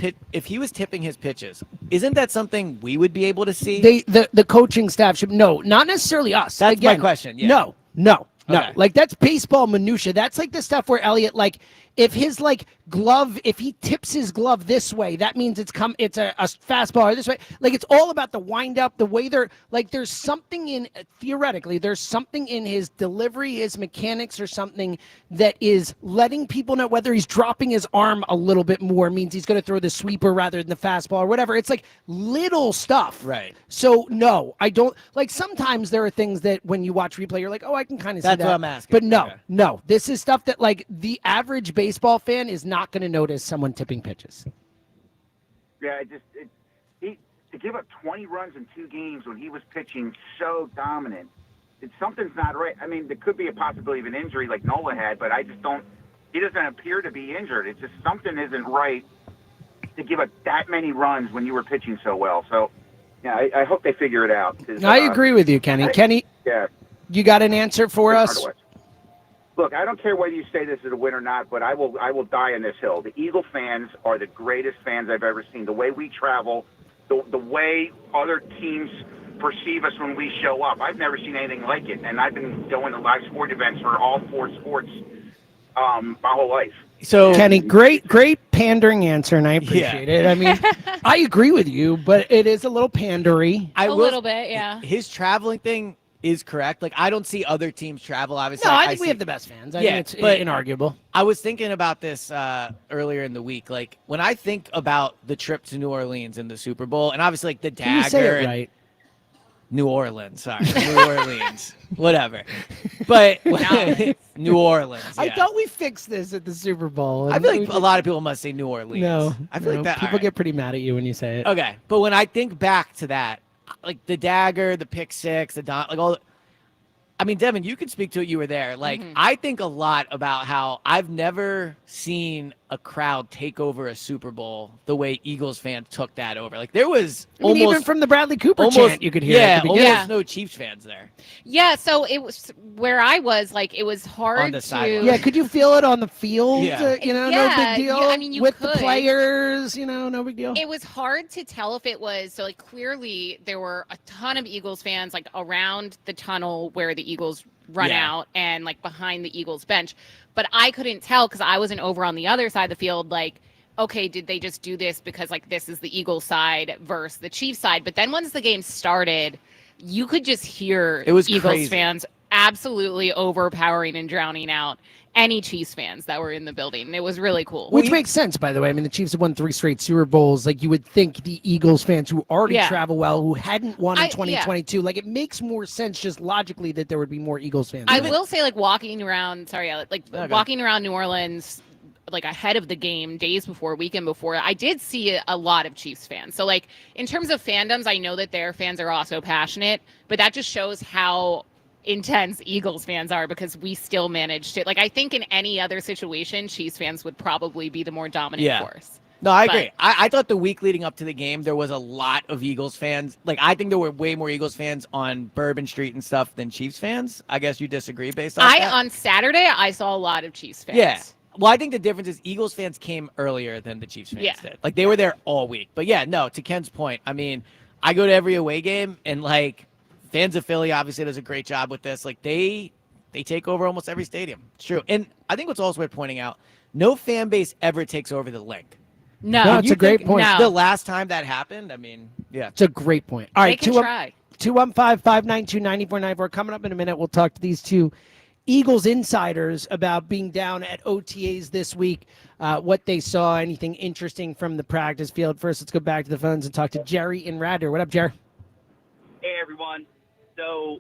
S3: tipping his pitches, isn't that something we would be able to see?
S1: The coaching staff should not necessarily us.
S3: That's my
S1: Again,
S3: question. Yeah.
S1: No.
S3: Okay.
S1: Like that's baseball minutia. That's like the stuff where Elliot, like, if his like glove, if he tips his glove this way, that means it's a fastball or this way. Like it's all about the wind up, the way they're like. There's something in theoretically, there's something in his delivery, his mechanics, or something that is letting people know whether he's dropping his arm a little bit more means he's going to throw the sweeper rather than the fastball or whatever. It's like little stuff.
S3: Right.
S1: So no, I don't like. Sometimes there are things that when you watch replay, you're like, oh, I can kind of see that.
S3: That's what I'm asking.
S1: But no,
S3: Okay.
S1: no, this is stuff that like the average baseball fan is not going to notice someone tipping pitches.
S11: Yeah, to give up 20 runs in 2 games when he was pitching so dominant, something's not right. I mean, there could be a possibility of an injury like Nola had, but I just don't. He doesn't appear to be injured. It's just something isn't right to give up that many runs when you were pitching so well. So, yeah, I hope they figure it out. 'Cause,
S1: I agree with you, Kenny. Kenny,
S11: yeah,
S1: you got an answer for
S11: it's hard
S1: us?
S11: to watch. Look, I don't care whether you say this is a win or not, but I will die on this hill. The Eagle fans are the greatest fans I've ever seen. The way we travel, the way other teams perceive us when we show up. I've never seen anything like it, and I've been going to live sport events for all 4 sports my whole life.
S1: So Kenny, great pandering answer, and I appreciate it. I mean, I agree with you, but it is a little pandery.
S5: A little bit, yeah.
S3: His traveling thing is correct. Like I don't see other teams travel. Obviously,
S1: No, I think we
S3: see-
S1: have the best fans. I
S3: Yeah,
S1: think it's
S3: but
S1: inarguable.
S3: I was thinking about this earlier in the week. Like when I think about the trip to New Orleans in the Super Bowl, and obviously like the dagger.
S1: Can you say it
S3: and-
S1: right?
S3: New Orleans, sorry, New Orleans, whatever. But New Orleans.
S1: I
S3: yeah.
S1: thought we fixed this at the Super Bowl.
S3: I feel like a lot of people must say New Orleans.
S1: No,
S3: I feel like that.
S1: people
S3: all right.
S1: get pretty mad at you when you say it.
S3: Okay, but when I think back to that, like the dagger, the pick six, like all. I mean, Devin, you can speak to it. You were there. Like, I think a lot about how I've never seen a crowd take over a Super Bowl the way Eagles fans took that over. Like, there was almost
S1: even from the Bradley Cooper chant, you could hear.
S3: Yeah,
S1: at the beginning.
S3: almost no Chiefs fans there.
S5: Yeah, so it was where I was, like, it was hard
S3: On the
S5: to.
S3: sideline.
S1: Yeah, could you feel it on the field?
S3: Yeah.
S1: No
S5: Yeah,
S1: big deal.
S5: I mean, you
S1: with the
S5: could.
S1: players, no big deal.
S5: It was hard to tell if it was so. Like clearly, there were a ton of Eagles fans like around the tunnel where the Eagles run out and like behind the Eagles bench, but I couldn't tell because I wasn't over on the other side of the field. Like, okay, did they just do this because like this is the Eagles side versus the Chiefs side? But then once the game started, you could just hear
S3: It was
S5: Eagles
S3: crazy.
S5: fans absolutely overpowering and drowning out any Chiefs fans that were in the building. It was really cool.
S1: Which makes sense, by the way. I mean, the Chiefs have won 3 straight Super Bowls. Like, you would think the Eagles fans who already travel well, who hadn't won in 2022, like, it makes more sense just logically that there would be more Eagles fans.
S5: I will say, like, walking around New Orleans, like, ahead of the game, days before, weekend before, I did see a lot of Chiefs fans. So, like, in terms of fandoms, I know that their fans are also passionate, but that just shows how intense Eagles fans are, because we still managed to, like, I think in any other situation, Chiefs fans would probably be the more dominant force.
S3: No, I agree. I thought the week leading up to the game, there was a lot of Eagles fans. Like, I think there were way more Eagles fans on Bourbon Street and stuff than Chiefs fans. I guess you disagree based on that?
S5: On Saturday, I saw a lot of Chiefs fans.
S3: Yeah. Well, I think the difference is Eagles fans came earlier than the Chiefs fans did. Like, they were there all week. But, yeah, no, to Ken's point, I mean, I go to every away game, and, like, fans of Philly obviously does a great job with this. Like, they take over almost every stadium. It's true. And I think what's also worth pointing out, no fan base ever takes over the link.
S5: No,
S1: it's a great point.
S3: The last time that happened, I mean, yeah.
S1: It's a great point. All right,
S5: They can try.
S1: 215-592-9494. Coming up in a minute, we'll talk to these two Eagles insiders about being down at OTAs this week, what they saw, anything interesting from the practice field. First, let's go back to the phones and talk to Jerry in Radnor. What up, Jerry?
S6: Hey, everyone. So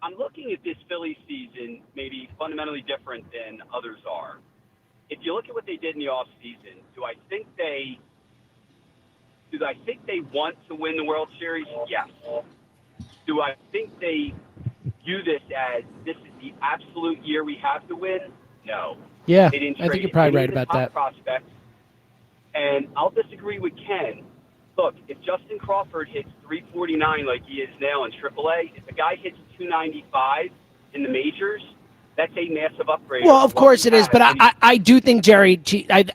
S6: I'm looking at this Phillies season maybe fundamentally different than others are. If you look at what they did in the offseason, do I think they want to win the World Series? Yes. Do I think they view this as this is the absolute year we have to win? No.
S1: Yeah,
S6: They didn't
S1: I think
S6: trade
S1: you're probably
S6: any
S1: right
S6: of the
S1: about
S6: top
S1: that.
S6: Prospects. And I'll disagree with Ken. Look, if Justin Crawford hits 349 like he is now in AAA, if a guy hits 295 in the majors, that's a massive upgrade.
S1: Well, of course it is, but
S6: And
S1: I do think, Jerry,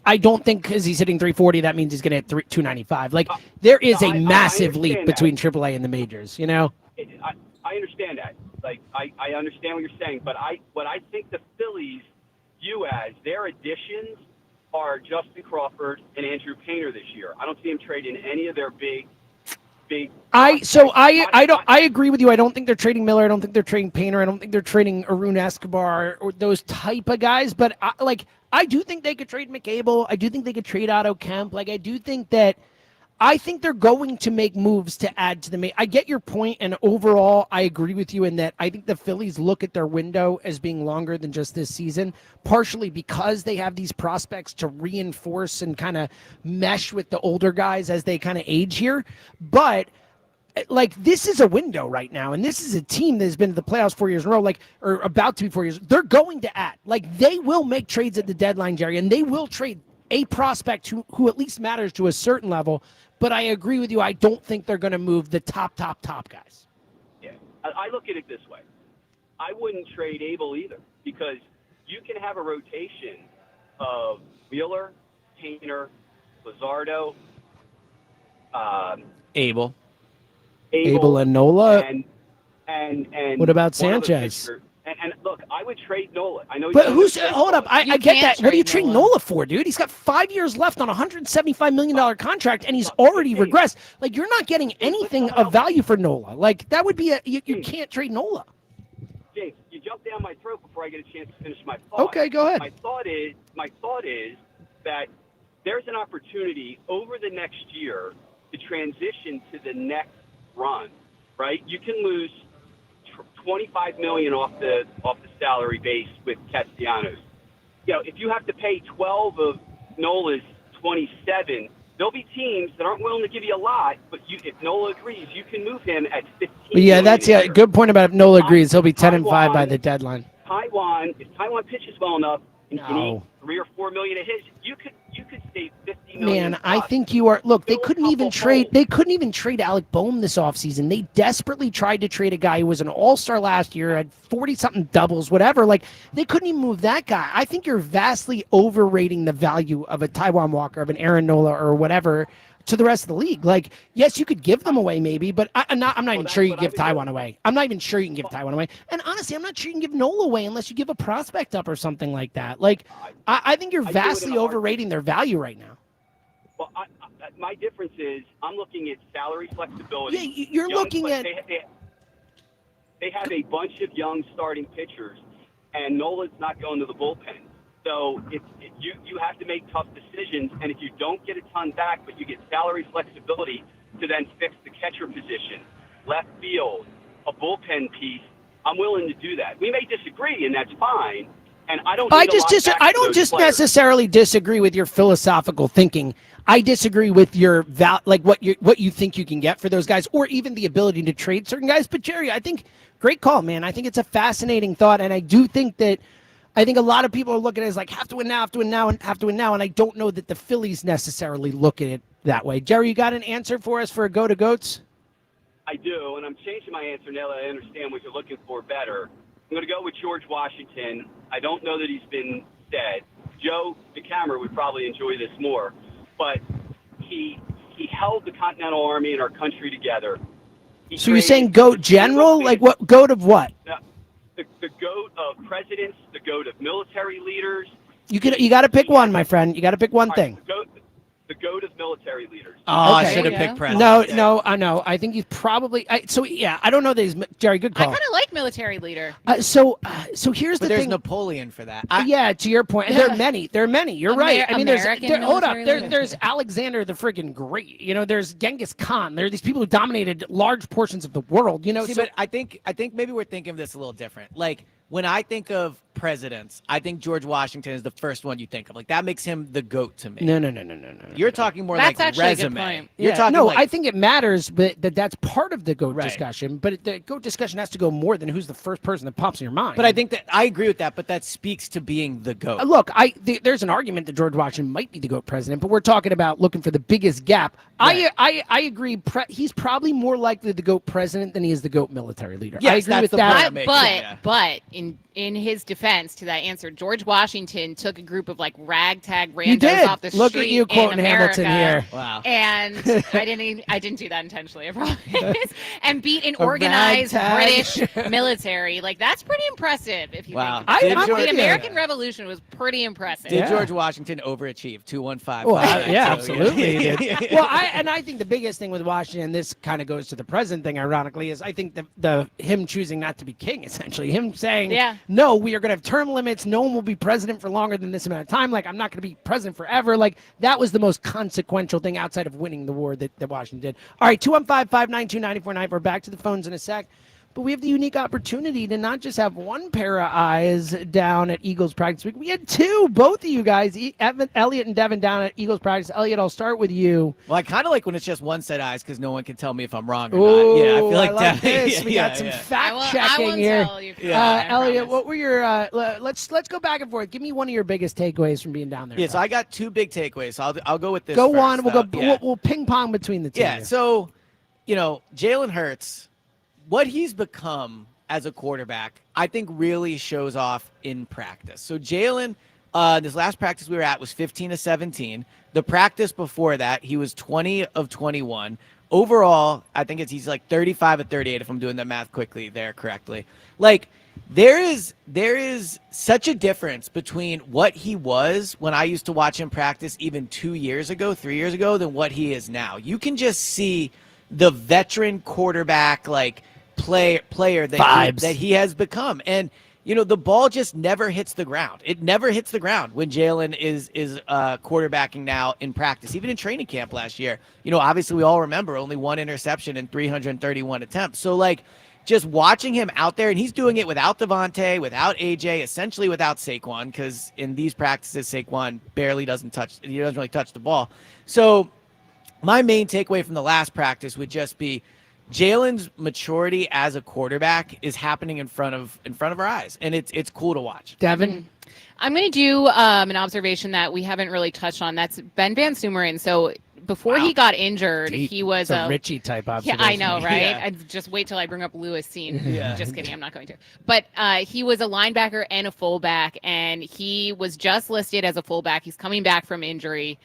S1: I don't think because he's hitting 340, that means he's going to hit 295. Like, there is a massive leap
S6: understand
S1: between AAA and the majors, you know?
S6: I understand that. Like, I understand what you're saying, but what I think the Phillies view as their additions are Justin Crawford and Andrew Painter this year. I don't see them trading any of their big.
S1: I agree with you. I don't think they're trading Miller. I don't think they're trading Painter. I don't think they're trading Arun Escobar or those type of guys. But I do think they could trade McCable. I do think they could trade Otto Kemp. Like, I think they're going to make moves to add to the. I get your point, and overall, I agree with you in that I think the Phillies look at their window as being longer than just this season, partially because they have these prospects to reinforce and kind of mesh with the older guys as they kind of age here. But, like, this is a window right now, and this is a team that has been to the playoffs 4 years in a row, or about to be 4 years. They're going to add. Like, they will make trades at the deadline, Jerry, and they will trade a prospect who at least matters to a certain level. But I agree with you. I don't think they're going to move the top guys.
S6: Yeah, I look at it this way. I wouldn't trade Abel either, because you can have a rotation of Wheeler, Painter, Luzardo,
S3: Abel
S1: and Nola.
S6: And
S1: what about
S6: one other
S1: Sanchez?
S6: pitcher. And look, I would trade Nola. I know.
S1: But hold up. I get that. What are you trading Nola for, dude? He's got 5 years left on a $175 million contract, and he's already regressed. Like, you're not getting anything of value for Nola. Like, that would be you can't trade Nola.
S6: James, you jumped down my throat before I get a chance to finish my thought.
S1: Okay, go ahead.
S6: My thought is that there's an opportunity over the next year to transition to the next run. Right? You can lose $25 million off the salary base with Castellanos. You know, if you have to pay 12 of Nola's 27, there'll be teams that aren't willing to give you a lot. But if Nola agrees, you can move him at 15.
S1: Yeah, that's a good point about if Nola agrees. He'll be 10-5 by the deadline.
S6: If Taiwan pitches well enough and can eat $3 or $4 million of his, you could save $50 million.
S1: Man, I think you are. Look, they couldn't even trade Alec Boehm this offseason. They desperately tried to trade a guy who was an all-star last year, had 40-something doubles, whatever. Like, they couldn't even move that guy. I think you're vastly overrating the value of a Taiwan Walker, of an Aaron Nola, or whatever, to the rest of the league. Like, yes, you could give them away maybe, but I'm not even sure you can give Taiwan away. I'm not even sure you can give Taiwan away. And honestly, I'm not sure you can give Nola away unless you give a prospect up or something like that. Like, I think you're vastly overrating their value right now.
S6: Well, my difference is I'm looking at salary flexibility.
S1: Yeah, you're looking at.
S6: They have a bunch of young starting pitchers, and Nola's not going to the bullpen. So you have to make tough decisions, and if you don't get a ton back, but you get salary flexibility to then fix the catcher position, left field, a bullpen piece, I'm willing to do that. We may disagree, and that's fine. And I don't.
S1: I don't just necessarily disagree with your philosophical thinking. I disagree with your what you think you can get for those guys, or even the ability to trade certain guys. But Jerry, I think great call, man. I think it's a fascinating thought, and I do think that. I think a lot of people are looking at it as like have to win now, have to win now, and have to win now. And I don't know that the Phillies necessarily look at it that way. Jerry, you got an answer for us for a go to goats?
S6: I do, and I'm changing my answer now that I understand what you're looking for better. I'm going to go with George Washington. I don't know that he's been dead. Joe, the camera, would probably enjoy this more, but he held the Continental Army and our country together.
S1: So you're saying goat general? Like what? Goat of what?
S6: The goat of presidents, the goat of military leaders.
S1: You got to pick one, my friend. You got to pick one thing.
S6: The goat of military leaders.
S3: Oh, okay. I should have picked president.
S1: No, I know. I think he's probably. I don't know that he's Jerry. Good call.
S5: I kind of like military leader.
S1: So here's the
S3: there's
S1: thing.
S3: Napoleon for that.
S1: Yeah, to your point, there are many. There are many. You're right. I mean, hold up.
S5: leader.
S1: There's Alexander the friggin' Great. There's Genghis Khan. There are these people who dominated large portions of the world.
S3: But I think maybe we're thinking of this a little different. Like when I think of presidents, I think George Washington is the first one you think of. Like that makes him the goat to me.
S1: No.
S3: You're talking more
S5: That's
S3: like
S5: actually a good
S3: resume.
S5: point.
S3: You're talking like,
S1: I think it matters, but that's part of the GOAT discussion. But the GOAT discussion has to go more than who's the first person that pops in your mind.
S3: But I think that I agree with that. But that speaks to being the GOAT.
S1: Look, there's an argument that George Washington might be the GOAT president, but we're talking about looking for the biggest gap. Right. I agree. He's probably more likely the GOAT president than he is the GOAT military leader.
S3: Yes,
S1: I agree with that.
S5: But in his defense to that answer, George Washington took a group of like ragtag randos off the street.
S1: Look at you quoting
S5: in America,
S1: Hamilton here.
S3: Wow.
S5: And I didn't do that intentionally, I promise. And beat an organized British military. Like that's pretty impressive if you think. The American Revolution was pretty impressive.
S3: Did George Washington overachieve? 215.
S1: Well, absolutely. He did. Well, I think the biggest thing with Washington, this kind of goes to the president thing, ironically, is I think the him choosing not to be king, essentially, him saying, no, we are going to have term limits. No one will be president for longer than this amount of time. Like, I'm not going to be president forever. Like, that was the most consequential thing outside of winning the war that Washington did. All right, 215-592-9494. Back to the phones in a sec. But we have the unique opportunity to not just have one pair of eyes down at Eagles practice week. We had two, both of you guys, Elliot and Devin, down at Eagles practice. Elliot, I'll start with you.
S3: Well, I kind of like when it's just one set of eyes because no one can tell me if I'm wrong or
S1: not.
S3: Yeah, I feel like
S1: that. This. We got some fact checking here. Elliot, what were your? Let's go back and forth. Give me one of your biggest takeaways from being down there.
S3: Yeah, so I got two big takeaways. So I'll go with this.
S1: Go
S3: first,
S1: on. We'll ping pong between the two.
S3: Yeah. So, Jalen Hurts. What he's become as a quarterback, I think really shows off in practice. So Jalen, this last practice we were at was 15 of 17. The practice before that, he was 20 of 21. Overall, I think he's like 35 of 38 if I'm doing the math quickly there correctly. Like there is such a difference between what he was when I used to watch him practice even 2 years ago, 3 years ago than what he is now. You can just see the veteran quarterback player that he has become. And the ball just never hits the ground. It never hits the ground when Jalen is quarterbacking now in practice, even in training camp last year. Obviously we all remember only one interception in 331 attempts. So just watching him out there, and he's doing it without Devontae, without AJ, essentially without Saquon, because in these practices Saquon doesn't really touch the ball. So my main takeaway from the last practice would just be Jalen's maturity as a quarterback is happening in front of our eyes, and it's cool to watch.
S1: Devin?
S5: I'm going to do an observation that we haven't really touched on. That's Ben Van Sumeren. So before he got injured, he was
S1: a Richie type observation.
S5: Yeah, I know, right?
S1: Yeah.
S5: I'd just wait till I bring up Lewis scene. Just kidding, I'm not going to. But he was a linebacker and a fullback, and he was just listed as a fullback. He's coming back from injury.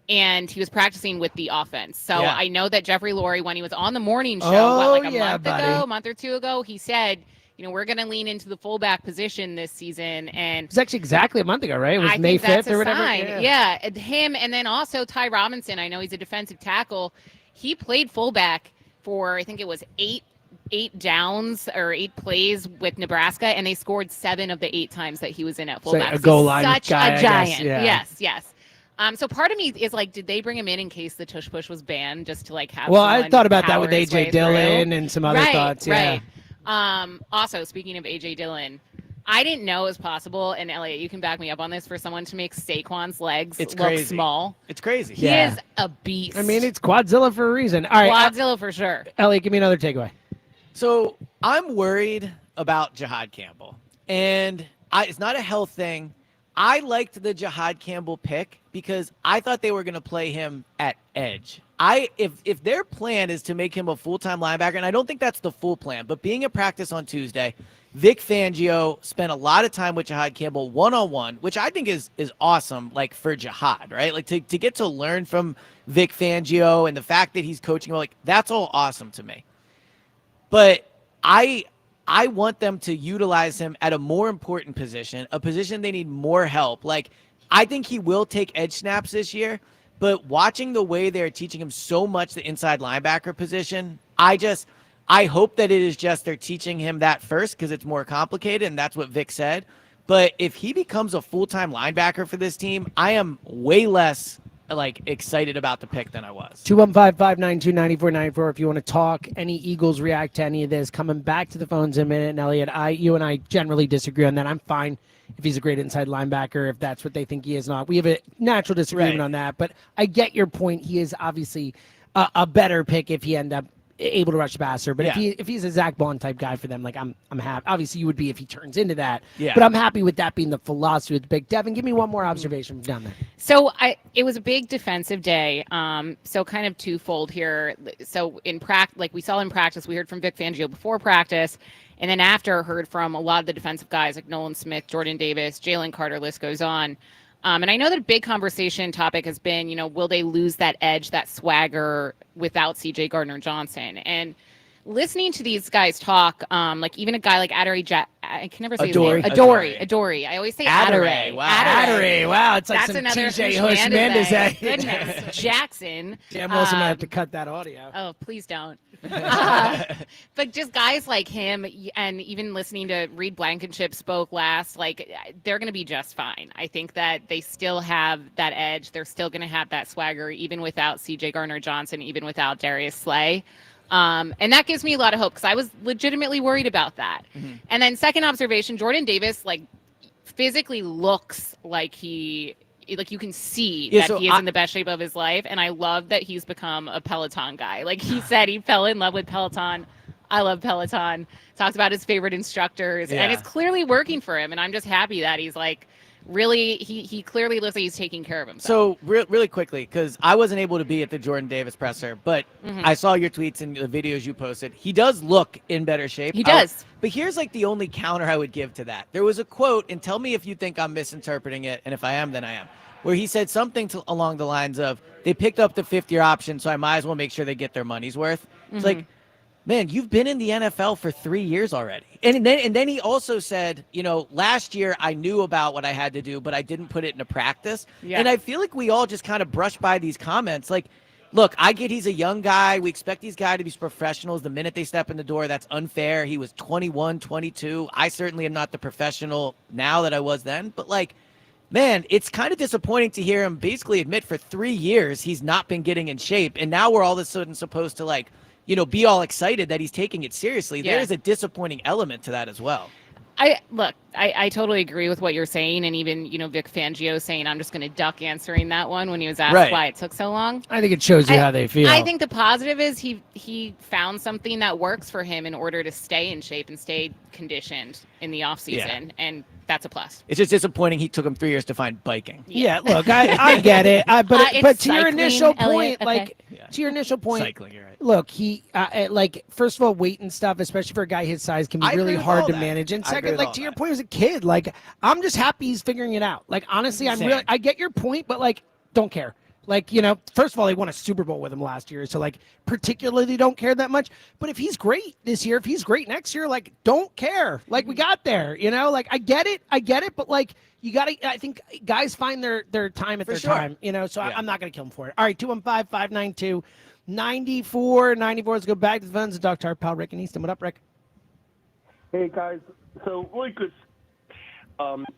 S5: And he was practicing with the offense. So I know that Jeffrey Lurie, when he was on the morning show, a month or two ago, he said, we're going to lean into the fullback position this season. And
S1: it was actually exactly a month ago, right? It was May 5th or whatever.
S5: Yeah, him. And then also Ty Robinson. I know he's a defensive tackle. He played fullback for, I think it was 8 8 downs or 8 plays with Nebraska, and they scored 7 of the 8 times that he was in at
S1: So
S5: fullback.
S1: a goal line
S5: such
S1: guy,
S5: a
S1: I
S5: giant.
S1: guess, yeah.
S5: Yes. So part of me is like, did they bring him in case the tush push was banned, just to like have?
S1: Well, I
S5: someone
S1: thought about that with
S5: power his way
S1: AJ Dillon
S5: through?
S1: and some other thoughts. Yeah.
S5: Right. Also, speaking of AJ Dillon, I didn't know it was possible, and Elliot, you can back me up on this, for someone to make Saquon's legs look
S3: crazy.
S5: small.
S3: It's crazy.
S5: He is a beast.
S1: I mean, it's Quadzilla for a reason. All right.
S5: Quadzilla for sure.
S1: Elliot, give me another takeaway.
S3: So I'm worried about Jihad Campbell, and it's not a health thing. I liked the Jihad Campbell pick because I thought they were going to play him at edge. If their plan is to make him a full-time linebacker, and I don't think that's the full plan, but being at practice on Tuesday, Vic Fangio spent a lot of time with Jihad Campbell one-on-one, which I think is awesome, like for Jihad, right? Like to get to learn from Vic Fangio and the fact that he's coaching, like that's all awesome to me. But I want them to utilize him at a more important position, a position they need more help. Like, I think he will take edge snaps this year, but watching the way they're teaching him so much the inside linebacker position, I hope that it is just they're teaching him that first because it's more complicated, and that's what Vic said. But if he becomes a full-time linebacker for this team, I am way less excited about the pick than I was.
S1: 215-592-9494 if you want to talk any Eagles, react to any of this. Coming back to the phones in a minute. And Elliot, you and I generally disagree on that. I'm fine if he's a great inside linebacker, if that's what they think he is not. We have a natural disagreement on that, but I get your point. He is obviously a better pick if he end up able to rush the passer. But if he's a Zach Bond type guy for them, like I'm happy. Obviously, you would be if he turns into that. Yeah. But I'm happy with that being the philosophy of the pick. Devin, give me one more observation from down there.
S5: So it was a big defensive day. So kind of twofold here. So in practice, like we saw in practice, we heard from Vic Fangio before practice, and then after heard from a lot of the defensive guys like Nolan Smith, Jordan Davis, Jalen Carter, list goes on. And I know that a big conversation topic has been, will they lose that edge, that swagger without CJ Gardner-Johnson? And listening to these guys talk, like even a guy like I can never say his name. Adoree. I always say Adoree.
S1: Wow. Adoree. Wow. It's like
S5: That's
S1: some
S5: another
S1: TJ Hernandez.
S5: Goodness. Jackson.
S1: Yeah, I'm also going to have to cut that audio.
S5: Oh, please don't. But just guys like him, and even listening to Reed Blankenship spoke last, like they're going to be just fine. I think that they still have that edge. They're still going to have that swagger, even without CJ Gardner-Johnson, even without Darius Slay. And that gives me a lot of hope because I was legitimately worried about that. Mm-hmm. And then second observation, Jordan Davis, physically looks like you can see that he is in the best shape of his life. And I love that he's become a Peloton guy. Like he said, he fell in love with Peloton. I love Peloton. Talks about his favorite instructors and it's clearly working for him. And I'm just happy that he's really, he clearly looks like he's taking care of himself.
S3: So really quickly, because I wasn't able to be at the Jordan Davis presser, but I saw your tweets and the videos you posted. He does look in better shape.
S5: He does.
S3: But here's the only counter I would give to that. There was a quote, and tell me if you think I'm misinterpreting it, and if I am, then I am, where he said something along the lines of, they picked up the fifth-year option, so I might as well make sure they get their money's worth. It's like, man, you've been in the NFL for 3 years already. And then he also said, last year I knew about what I had to do, but I didn't put it into practice. Yeah. And I feel like we all just kind of brush by these comments. Like, look, I get he's a young guy. We expect these guys to be professionals the minute they step in the door. That's unfair. He was 21, 22. I certainly am not the professional now that I was then. But, man, it's kind of disappointing to hear him basically admit for 3 years he's not been getting in shape. And now we're all of a sudden supposed to, be all excited that he's taking it seriously. Yeah. There is a disappointing element to that as well.
S5: I totally agree with what you're saying. And even, Vic Fangio saying, I'm just going to duck answering that one when he was asked why it took so long.
S1: I think it shows you how they feel.
S5: I think the positive is he found something that works for him in order to stay in shape and stay conditioned in the offseason. Yeah. And that's a plus.
S3: It's just disappointing he took him 3 years to find biking.
S1: Yeah, look, I get it. But to your initial point, to your initial point,
S3: cycling, you're right.
S1: Look, he first of all, weight and stuff, especially for a guy his size, can be really hard to manage. And second, to your point as a kid, I'm just happy he's figuring it out. Honestly, I get your point, but don't care. First of all, they won a Super Bowl with him last year, so particularly don't care that much. But if he's great this year, if he's great next year, don't care. We got there, I get it, but you got to. I think guys find their time at their time, So I'm not going to kill him for it. All right, 215-592. 94. Let's go back to the phones and talk to our pal Rick in Easton. What up, Rick?
S12: Hey, guys. So, really good.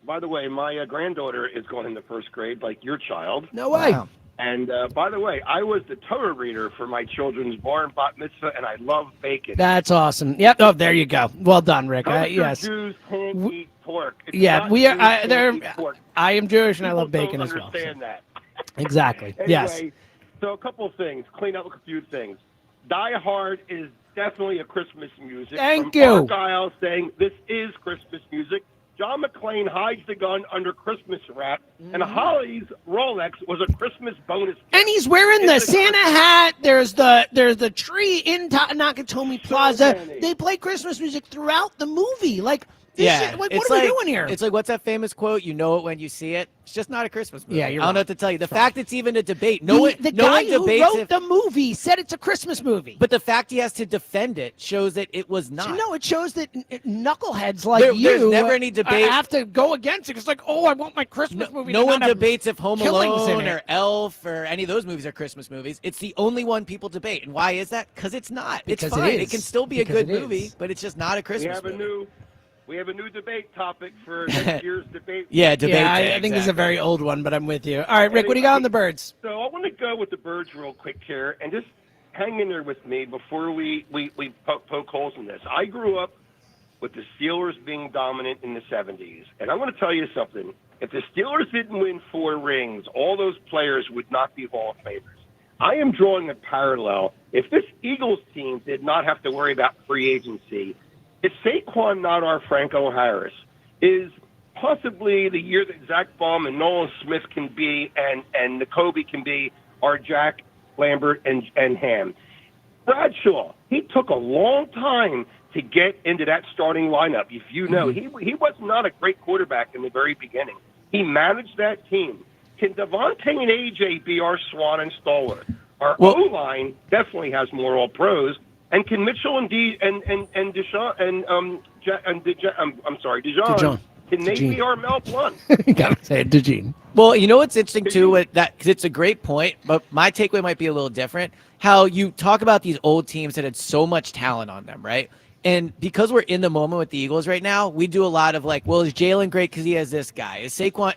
S12: By the way, my granddaughter is going into first grade, like your child.
S1: No way.
S12: Wow. And by the way, I was the Torah reader for my children's bar and bat mitzvah, and I love bacon.
S1: That's awesome. Yep. Oh, there you go. Well done, Rick.
S12: Kosher
S1: yes.
S12: Jews can't eat pork. It's
S1: Yeah,
S12: not
S1: we are.
S12: Jews
S1: I,
S12: can't
S1: there.
S12: eat pork.
S1: I am Jewish and I
S12: People
S1: love bacon
S12: don't
S1: as well.
S12: understand that.
S1: Exactly.
S12: Anyway,
S1: Yes.
S12: so a couple of things. Clean up a few things. Die Hard is definitely a Christmas music.
S1: Thank
S12: From
S1: you.
S12: Argyle saying this is Christmas music. John McClane hides the gun under Christmas wrap, and Holly's Rolex was a Christmas bonus.
S1: And he's wearing the Santa hat. There's the tree in Nakatomi Plaza. They play Christmas music throughout the movie. Like, this is, what are we doing here?
S3: It's like, what's that famous quote? You know it when you see it. It's just not a Christmas movie.
S1: Yeah, you're
S3: I don't know
S1: right.
S3: what to tell you. The
S1: It's
S3: fact it's even a debate.
S1: the
S3: No
S1: guy
S3: one
S1: who
S3: debates
S1: wrote the movie said it's a Christmas movie.
S3: But the fact he has to defend it shows that it was not.
S1: No, it shows that knuckleheads like
S3: There's never any debate.
S1: have to go against it. It's like, I want my Christmas movie.
S3: No
S1: to
S3: one
S1: not have
S3: debates if Home
S1: killings in
S3: Alone
S1: it.
S3: or Elf or any of those movies are Christmas movies. It's the only one people debate. And why is that? Because it's not.
S1: Because
S3: it's
S1: it
S3: fine.
S1: is.
S3: It can still be
S1: Because
S3: a good
S1: it is.
S3: movie, but it's just not a Christmas movie.
S12: We have a new debate topic for next year's debate.
S1: Yeah, I think this is a very old one, but I'm with you. All right, Rick, what do you got on the birds?
S12: So I want to go with the birds real quick here, and just hang in there with me before we poke holes in this. I grew up with the Steelers being dominant in the 70s, and I'm going to tell you something. If the Steelers didn't win 4 rings, all those players would not be Hall of Famers. I am drawing a parallel. If this Eagles team did not have to worry about free agency, is Saquon not our Franco Harris? Is possibly the year that Zach Baum and Nolan Smith can be and N'Kobe can be our Jack Lambert and Ham? Bradshaw, he took a long time to get into that starting lineup. If you know, he was not a great quarterback in the very beginning. He managed that team. Can Devontae and AJ be our Swan and Stalwart? Our O-line definitely has more All-Pros. And can Mitchell and Dijon, can they be our Mel Blunt?
S1: Gotta say it, Dejean.
S3: Well, you know what's interesting too with that, because it's a great point, but my takeaway might be a little different. How you talk about these old teams that had so much talent on them, right? And because we're in the moment with the Eagles right now, we do a lot of like, well, is Jalen great because he has this guy? Is Saquon?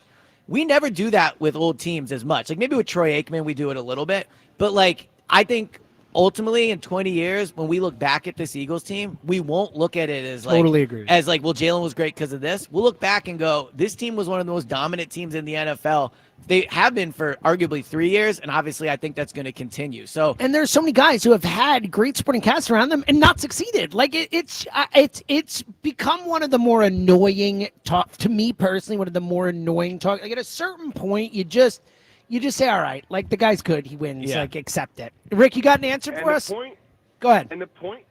S3: We never do that with old teams as much. Like maybe with Troy Aikman, we do it a little bit, but like I think ultimately in 20 years, when we look back at this Eagles team, we won't look at it as like,
S1: Totally agree.
S3: as like, well, Jalen was great because of this. We'll look back and go, this team was one of the most dominant teams in the NFL. They have been for arguably 3 years, and obviously I think that's going to continue. So,
S1: And there's so many guys who have had great supporting casts around them and not succeeded. Like it's become one of the more annoying talk to me personally. One of the more annoying talk. Like at a certain point, you just say, all right, like the guy's good, he wins,
S12: Yeah.
S1: like accept it. Rick, you got an answer for us? Go ahead.
S12: And the point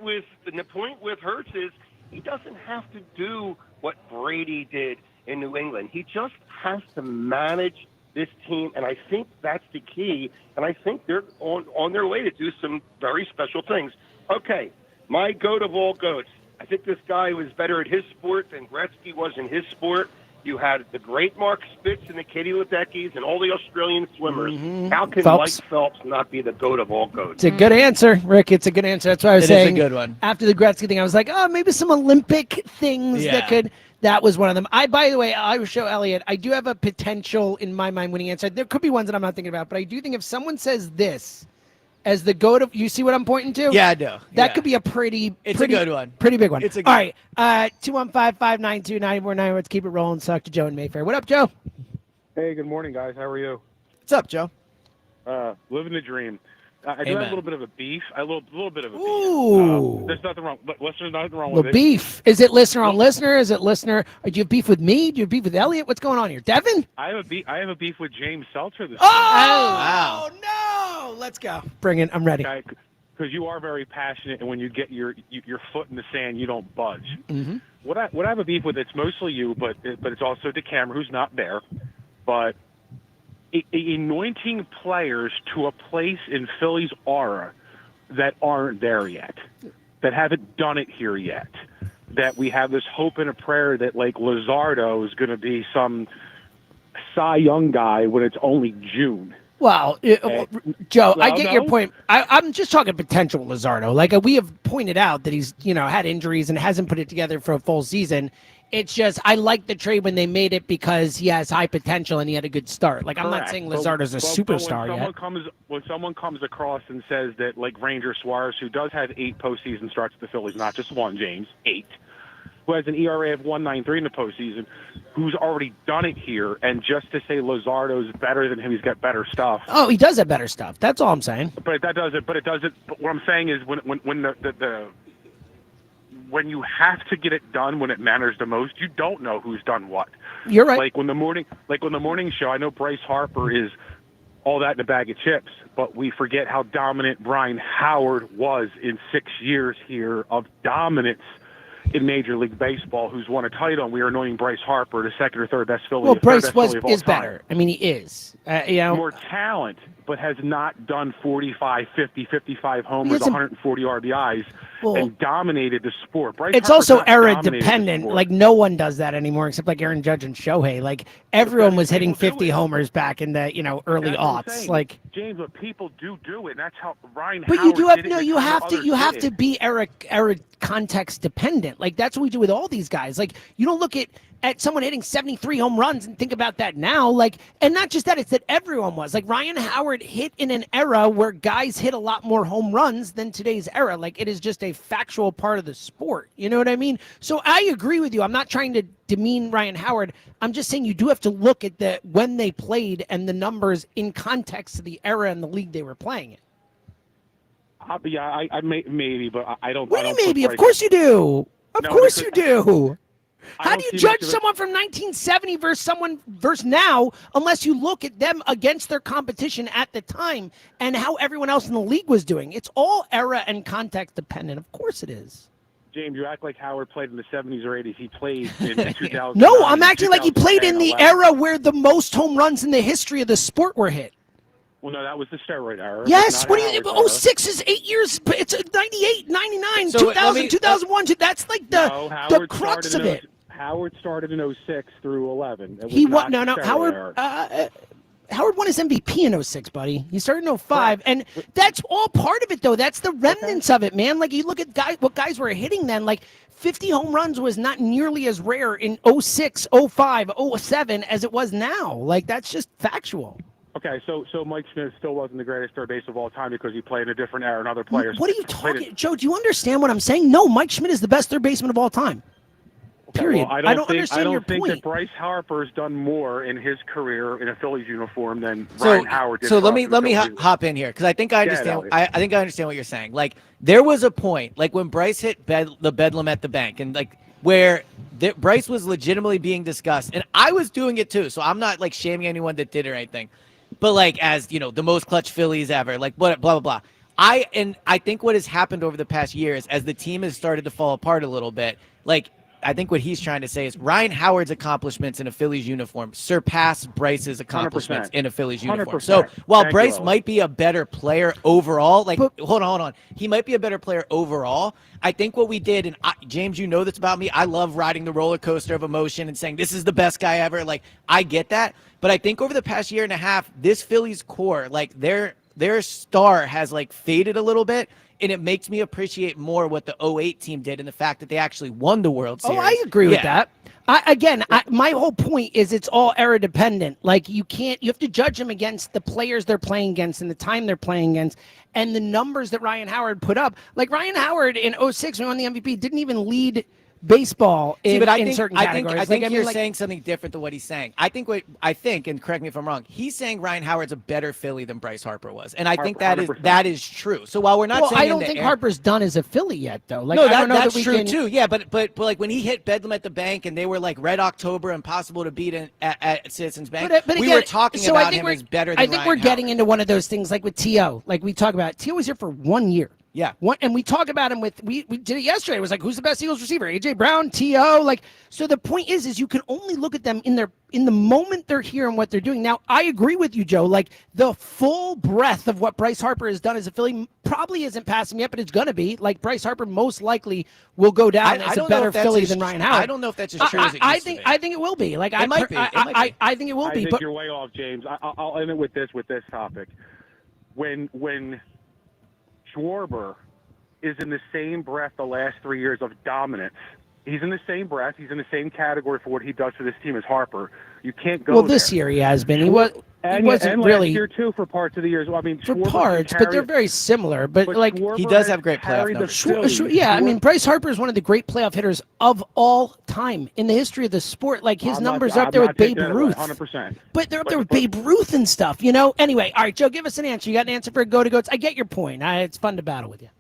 S12: with Hurts is he doesn't have to do what Brady did in New England. He just has to manage this team, and I think that's the key. And I think they're on their way to do some very special things. Okay, my goat of all goats. I think this guy was better at his sport than Gretzky was in his sport. You had the great Mark Spitz and the Katie Ledeckis and all the Australian swimmers. How can
S1: Phelps.
S12: Mike Phelps not be the goat of all goats?
S1: It's a good answer, Rick. It's a good answer. That's why I was
S3: It is a
S1: saying.
S3: good one.
S1: After the Gretzky thing, I was like, oh, maybe some Olympic things that
S3: Yeah.
S1: could. That was one of them. By the way, I will show Elliot. I do have a potential in my mind winning answer. There could be ones that I'm not thinking about, but I do think if someone says this as the goat of, you see what I'm pointing to?
S3: Yeah, I do.
S1: That
S3: Yeah.
S1: could be a pretty
S3: It's a good one.
S1: Pretty big one.
S3: It's a
S1: All
S3: good
S1: right. 215-592-949. Let's keep it rolling. Let's talk to Joe in Mayfair. What up, Joe?
S13: Hey, good morning, guys. How are you?
S3: What's up, Joe?
S13: Living the dream. I do have
S3: Amen.
S13: a little bit of a beef. A little bit of a beef.
S1: Ooh.
S13: There's nothing wrong. But there's nothing wrong
S1: Well,
S13: with it.
S1: beef. Is it listener on listener? Is it listener? Do you have beef with me? Do you have beef with Elliot? What's going on here? Devin?
S13: I have a beef with James Seltzer this
S1: Oh, no. Let's go. Bring it. I'm ready.
S13: Because you are very passionate, and when you get your foot in the sand, you don't budge.
S1: Mm-hmm.
S13: What I have a beef with, it's mostly you, but it's also the camera who's not there. But anointing players to a place in Philly's aura that aren't there yet, that haven't done it here yet, that we have this hope and a prayer that like Luzardo is going to be some Cy Young guy when it's only June.
S1: Well, Joe, I get your
S13: no.
S1: point. I'm just talking potential Luzardo. Like we have pointed out that he's, had injuries and hasn't put it together for a full season. It's just I like the trade when they made it because he has high potential and he had a good start. Like I'm not
S13: Correct.
S1: saying Luzardo's a superstar yet.
S13: When someone comes across and says that, like Ranger Suarez, who does have 8 postseason starts with the Phillies, not just one, James, 8, who has an ERA of 1.93 in the postseason, who's already done it here, and just to say Luzardo's better than him, he's got better stuff.
S1: Oh, he does have better stuff. That's all I'm saying.
S13: But that doesn't. But it doesn't. But what I'm saying is when you have to get it done when it matters the most, you don't know who's done what.
S1: You're right.
S13: Like when the morning show, I know Bryce Harper is all that in a bag of chips, but we forget how dominant Brian Howard was in 6 years here of dominance in Major League Baseball, who's won a title, and we are anointing Bryce Harper the second or third best Philly.
S1: Well, Bryce
S13: Philly
S1: is better. I mean, he is.
S13: More talent, but has not done 45, 50, 55 homers, 140 RBIs, and dominated the sport. Bryce
S1: It's
S13: Harper's
S1: also
S13: not
S1: era
S13: dominated the
S1: dependent.
S13: sport.
S1: Like no one does that anymore except like Aaron Judge and Shohei. Like everyone was hitting 50 homers back in the early
S13: That's what I'm
S1: aughts.
S13: saying.
S1: Like
S13: James, but people do it, and that's how Ryan
S1: But
S13: Howard
S1: you do have
S13: did it,
S1: no.
S13: and
S1: You
S13: that's how
S1: have to.
S13: others
S1: You have
S13: did
S1: to
S13: it.
S1: be era context dependent. Like that's what we do with all these guys. Like you don't look at someone hitting 73 home runs and think about that now. Like, and not just that, it's that everyone was like Ryan Howard hit in an era where guys hit a lot more home runs than today's era. Like it is just a factual part of the sport. You know what I mean? So I agree with you. I'm not trying to demean Ryan Howard. I'm just saying you do have to look at when they played and the numbers in context to the era and the league they were playing in.
S13: Yeah, I maybe, but I don't.
S1: What do
S13: I
S1: you
S13: don't
S1: maybe?
S13: put
S1: Of course you do. Of
S13: No,
S1: course
S13: because-
S1: you do.
S13: I
S1: How
S13: don't
S1: do you
S13: see much
S1: judge
S13: of it-
S1: someone from 1970 versus now unless you look at them against their competition at the time and how everyone else in the league was doing? It's all era and context dependent. Of course it is.
S13: James, you act like Howard played in the 70s or 80s. He played in 2000.
S1: No, I'm acting like he played in the era where the most home runs in the history of the sport were hit.
S13: Well, no, that was the steroid era.
S1: Yes,
S13: not
S1: what do you?
S13: Howard's era.
S1: 06 is 8 years. But it's 98, 99,
S13: So,
S1: 2000,
S13: let me-
S1: 2001. That's like the
S13: Howard
S1: crux
S13: started
S1: of
S13: in
S1: it.
S13: Howard started in 06 through 11. It was
S1: He
S13: not
S1: won. No,
S13: the steroid
S1: Howard.
S13: era.
S1: Howard won his MVP in 06, buddy. He started in 05, and that's all part of it, though. That's the remnants of it, man. Like you look at what guys were hitting then. Like 50 home runs was not nearly as rare in 06, 05, 07 as it was now. Like that's just factual.
S13: Okay, so Mike Smith still wasn't the greatest third base of all time because he played in a different era and other players.
S1: What are you talking, Joe? Do you understand what I'm saying? No, Mike Schmidt is the best third baseman of all time. Period.
S13: Well,
S1: I don't understand your
S13: think
S1: point.
S13: that Bryce Harper's done more in his career in a Phillies uniform than
S3: So,
S13: Ryan Howard did.
S3: so
S13: for
S3: let
S13: us
S3: me
S13: in the Phillies.
S3: hop in here because I think I
S13: Yeah,
S3: understand.
S13: no,
S3: I think I understand what you're saying. Like there was a point, like when Bryce hit the bedlam at the bank, and like where Bryce was legitimately being discussed, and I was doing it too. So I'm not like shaming anyone that did it or anything, but like as the most clutch Phillies ever, like what blah blah blah. I think what has happened over the past years as the team has started to fall apart a little bit, like. I think what he's trying to say is Ryan Howard's accomplishments in a Phillies uniform surpass Bryce's accomplishments
S13: 100%.
S3: in a Phillies uniform.
S13: 100%.
S3: So while
S13: Thank
S3: Bryce
S13: you,
S3: might be a better player overall, like hold on, he might be a better player overall. I think what we did, and James, you know this about me. I love riding the roller coaster of emotion and saying this is the best guy ever. Like I get that, but I think over the past year and a half, this Phillies core, like their star has like faded a little bit. And it makes me appreciate more what the 08 team did and the fact that they actually won the World Series.
S1: Oh, I agree with that. My whole point is it's all era dependent. Like you have to judge them against the players they're playing against and the time they're playing against and the numbers that Ryan Howard put up. Like Ryan Howard in 06 when he won the MVP didn't even lead baseball in certain categories.
S3: I think you're saying something different than what he's saying. I think, and correct me if I'm wrong, he's saying Ryan Howard's a better Philly than Bryce Harper was, and I think that
S13: 100%.
S3: that is true. So while we're not saying
S1: I don't think Harper's done as a Philly yet, though. Like,
S3: no,
S1: I don't know
S3: that's
S1: that we
S3: true
S1: can...
S3: too. Yeah, but like when he hit Bedlam at the bank and they were like Red October, impossible to beat at Citizens Bank,
S1: But
S3: we
S1: again,
S3: were talking
S1: so I
S3: about
S1: think
S3: him
S1: we're-
S3: as better than
S1: I think
S3: Ryan
S1: we're
S3: Howard.
S1: getting into one of those things like with T.O. Like we talk about, T.O. was here for 1 year.
S3: Yeah.
S1: And we talk about him we did it yesterday. It was like, who's the best Eagles receiver? A.J. Brown, T.O. Like, so the point is you can only look at them in the moment they're here and what they're doing. Now, I agree with you, Joe. Like, the full breadth of what Bryce Harper has done as a Philly probably isn't passing yet, but it's going to be. Like, Bryce Harper most likely will go down as a better Philly than Ryan Howard.
S3: I don't know if that's as true as it used to be.
S1: I think it will be. Like,
S3: It might be.
S1: I think it will be.
S13: I think
S1: But
S13: you're way off, James. I'll end it with this topic. When Schwarber is in the same breath the last 3 years of dominance, he's in the same breath. He's in the same category for what he does for this team as Harper. You can't go.
S1: Well, this year he has been. He wasn't really
S13: last year too for parts of the years. Well, I mean,
S1: for
S13: Schwarber
S1: parts, but they're very similar. But like,
S3: he does have great playoff numbers.
S1: Yeah, I mean, Bryce Harper is one of the great playoff hitters of all time in the history of the sport. Like, his numbers are up there with Babe Ruth.
S13: 100%.
S1: But they're up there with Babe Ruth and stuff, you know? Anyway, all right, Joe, give us an answer. You got an answer for Go-to-Goats? I get your point. It's fun to battle with you.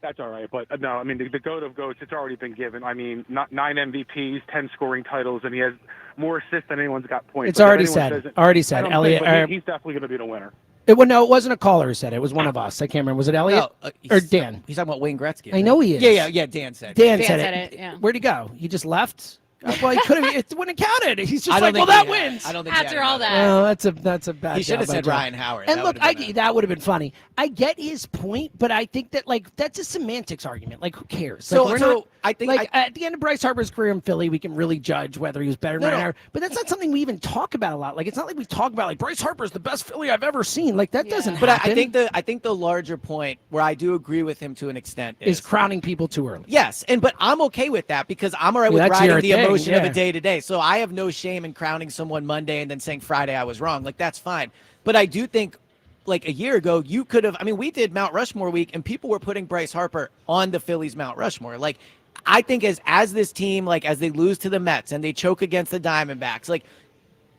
S13: That's all right, but no, I mean, the GOAT of GOATs, it's already been given. I mean, 9 MVPs, 10 scoring titles, and he has more assists than anyone's got points.
S1: It's already said. Elliot.
S13: He's definitely going to be the winner.
S1: It wasn't a caller who said it. It was one of us. I can't remember. Was it Elliot or Dan?
S3: He's talking about Wayne Gretzky.
S1: I know he is.
S3: Yeah. Dan said.
S1: Dan said it.
S5: Yeah.
S1: Where'd he go? He just left? Well, he could have. It wouldn't have counted. He's just
S3: I
S1: like, well, that wins.
S3: I don't think
S5: After all that.
S1: Well, that's a bad.
S3: He should have
S1: job by
S3: said
S1: Joe.
S3: Ryan Howard.
S1: And
S3: That
S1: look,
S3: would've been
S1: that would have been funny. I get his point, but I think that that's a semantics argument. Like, who cares?
S3: So-
S1: Like, we're
S3: so
S1: not,
S3: I think
S1: like at the end of Bryce Harper's career in Philly, we can really judge whether he was better than Ryan Howard. But that's not something we even talk about a lot. Like, it's not like we talk about like Bryce Harper's the best Philly I've ever seen. Like, that doesn't
S3: But
S1: happen.
S3: I think the larger point where I do agree with him to an extent
S1: is crowning people too early.
S3: Yes, but I'm okay with that because I'm all right with
S1: that's
S3: riding
S1: your
S3: the
S1: thing,
S3: emotion of
S1: yeah.
S3: a day to day. So I have no shame in crowning someone Monday and then saying Friday I was wrong. Like, that's fine. But I do think, like, a year ago, you could have. I mean, we did Mount Rushmore week, and people were putting Bryce Harper on the Phillies Mount Rushmore. Like, I think as this team, like, as they lose to the Mets and they choke against the Diamondbacks, like,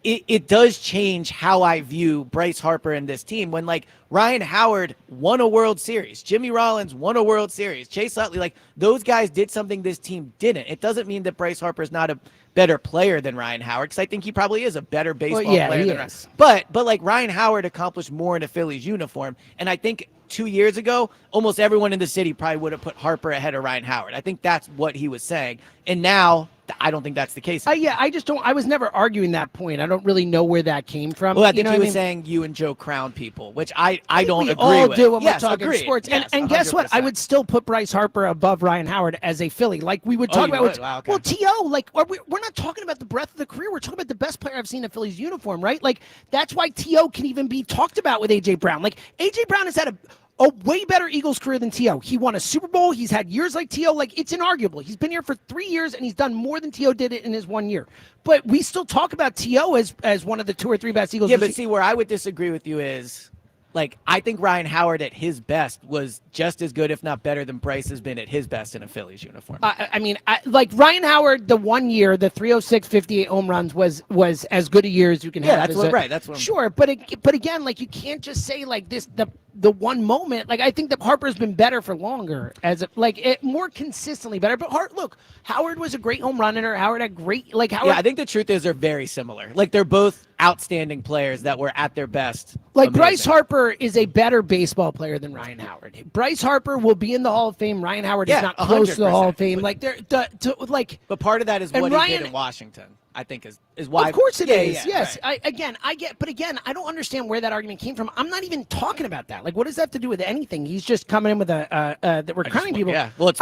S3: it does change how I view Bryce Harper and this team. When, like, Ryan Howard won a World Series, Jimmy Rollins won a World Series, Chase Utley, like, those guys did something this team didn't. It doesn't mean that Bryce Harper is not a better player than Ryan Howard, because I think he probably is a better baseball player than Ryan. But like, Ryan Howard accomplished more in a Phillies uniform, and I think 2 years ago, almost everyone in the city probably would have put Harper ahead of Ryan Howard. I think that's what he was saying. And now, I don't think that's the case.
S1: I just don't. I was never arguing that point. I don't really know where that came from.
S3: Well, I think
S1: he
S3: was saying you and Joe crown people, which I don't agree
S1: all
S3: with.
S1: do when
S3: Yes,
S1: we're talking
S3: agreed.
S1: sports.
S3: Yes,
S1: and guess what?
S3: 100%.
S1: I would still put Bryce Harper above Ryan Howard as a Philly. Like we would talk
S3: you
S1: about.
S3: would? Wow, okay.
S1: Well, T.O., like we're not talking about the breadth of the career. We're talking about the best player I've seen in Philly's uniform, right? Like that's why T.O. can even be talked about with A.J. Brown. Like A.J. Brown has had a way better Eagles career than T.O. He won a Super Bowl. He's had years like T.O. Like, it's inarguable. He's been here for 3 years, and he's done more than T.O. did it in his 1 year. But we still talk about T.O. as one of the 2 or 3 best Eagles.
S3: Yeah, but see, where I would disagree with you is, like, I think Ryan Howard at his best was just as good, if not better, than Bryce has been at his best in a Phillies uniform.
S1: I mean, like Ryan Howard, the 1 year, the 306, 58 home runs was as good a year as you can have.
S3: That's what, right. That's what.
S1: Sure, but again, like you can't just say like this the one moment. Like I think that Harper's been better for longer, more consistently better. But Howard was a great home run hitter. Howard had great Howard.
S3: Yeah, I think the truth is they're very similar. Like they're both outstanding players that were at their best.
S1: Like Bryce Harper is a better baseball player than Ryan Howard. Bryce Harper will be in the Hall of Fame. Ryan Howard is not close to the Hall of Fame.
S3: But part of that is what he did in Washington. I think is why.
S1: Of course it is.
S3: Yeah,
S1: yes.
S3: right.
S1: I don't understand where that argument came from. I'm not even talking about that. Like, what does that have to do with anything? He's just coming in with that we're crowning people.
S3: Yeah. Well, it's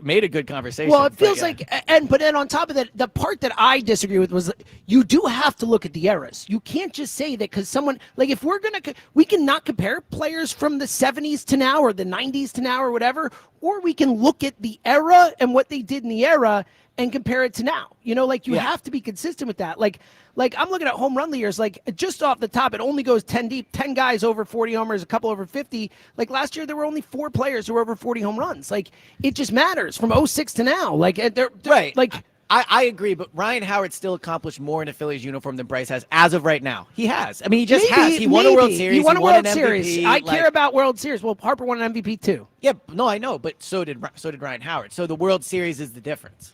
S3: made a good conversation.
S1: Well, it feels but then on top of that, the part that I disagree with was you do have to look at the eras. You can't just say that because someone if we can not compare players from the 70s to now or the 90s to now or whatever, or we can look at the era and what they did in the era and compare it to now. You have to be consistent with that. Like I'm looking at home run leaders, just off the top, it only goes 10 deep, 10 guys over 40 homers, a couple over 50. Like last year, there were only 4 players who were over 40 home runs. Like it just matters from 06 to now. They're
S3: right.
S1: Like
S3: I agree, but Ryan Howard still accomplished more in a Phillies uniform than Bryce has as of right now. He has. I mean, he just has. He won a World Series.
S1: He won a World
S3: an
S1: Series.
S3: MVP,
S1: I care about World Series. Well, Harper won an MVP too.
S3: Yeah, no, I know, but so did Ryan Howard. So the World Series is the difference.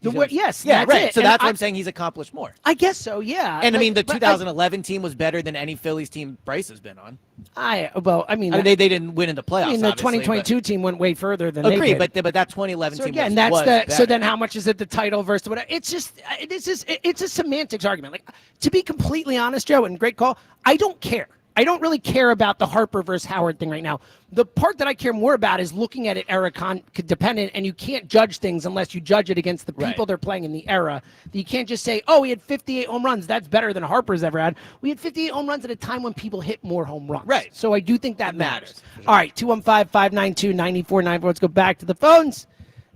S1: Yes,
S3: yeah,
S1: that's
S3: right.
S1: it.
S3: So
S1: And
S3: that's why I'm saying he's accomplished more.
S1: I guess so, yeah.
S3: And I mean, the
S1: But
S3: 2011 team was better than any Phillies team Bryce has been on.
S1: I mean,
S3: they didn't win in the playoffs.
S1: I mean, the
S3: obviously,
S1: 2022 team went way further than
S3: agree,
S1: they did.
S3: but that 2011
S1: So
S3: team
S1: again,
S3: was
S1: that's so
S3: better.
S1: then how much is it the title versus whatever? It's just it's a semantics argument. Like, to be completely honest, Joe, and great call, I don't care. I don't really care about the Harper versus Howard thing right now. The part that I care more about is looking at it era dependent, and you can't judge things unless you judge it against the people they're playing in the era. You can't just say, oh, he had 58 home runs. That's better than Harper's ever had. We had 58 home runs at a time when people hit more home runs. Right. So I do think that matters. All right, 215-592-9494. Let's go back to the phones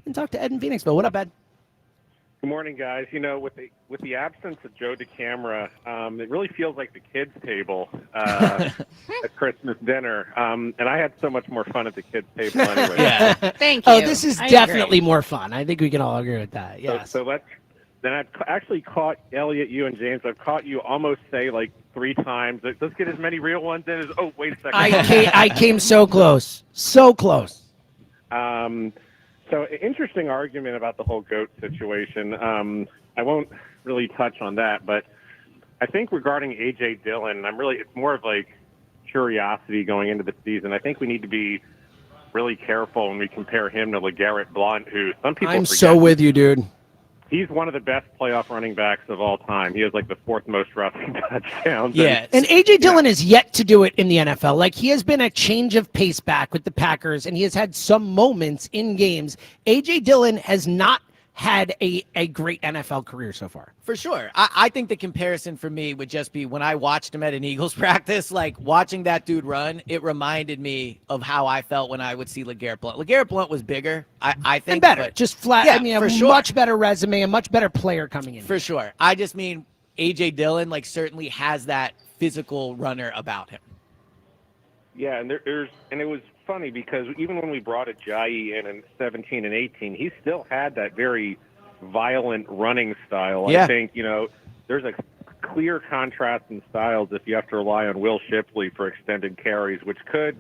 S1: and talk to Ed in Phoenixville. What up, Ed?
S8: Good morning, guys. You know, with the absence of Joe DeCamara, it really feels like the kids' table at Christmas dinner. And I had so much more fun at the kids' table anyway.
S5: Thank you.
S1: Oh, this is definitely more fun. I think we can all agree with that. Yes.
S8: So then I've actually caught Elliot, you, and James. I've caught you almost say like 3 times. Let's get as many real ones in as. Oh, wait a second.
S1: I came so close. So close.
S8: So interesting argument about the whole GOAT situation. I won't really touch on that, but I think regarding A.J. Dillon, it's more of like curiosity going into the season. I think we need to be really careful when we compare him to LeGarrette Blount, who some people
S1: I'm
S8: forget.
S1: so with you, dude.
S8: He's one of the best playoff running backs of all time. He has like the 4th most rushing touchdowns.
S1: Yeah, and A.J. Dillon has yet to do it in the NFL. Like, he has been a change of pace back with the Packers, and he has had some moments in games. A.J. Dillon has not had a great NFL career so far.
S3: For sure. I think the comparison for me would just be when I watched him at an Eagles practice, like watching that dude run, it reminded me of how I felt when I would see LeGarrette Blount. LeGarrette Blount was bigger, I think.
S1: And better.
S3: But,
S1: just flat.
S3: Yeah,
S1: I mean,
S3: for
S1: a
S3: sure.
S1: much better resume, a much better player coming in.
S3: For sure. I just mean A.J. Dillon, like, certainly has that physical runner about him.
S8: Yeah, and it was funny because even when we brought Ajayi in 17 and 18, he still had that very violent running style.
S3: Yeah.
S8: I think, there's a clear contrast in styles if you have to rely on Will Shipley for extended carries, which could,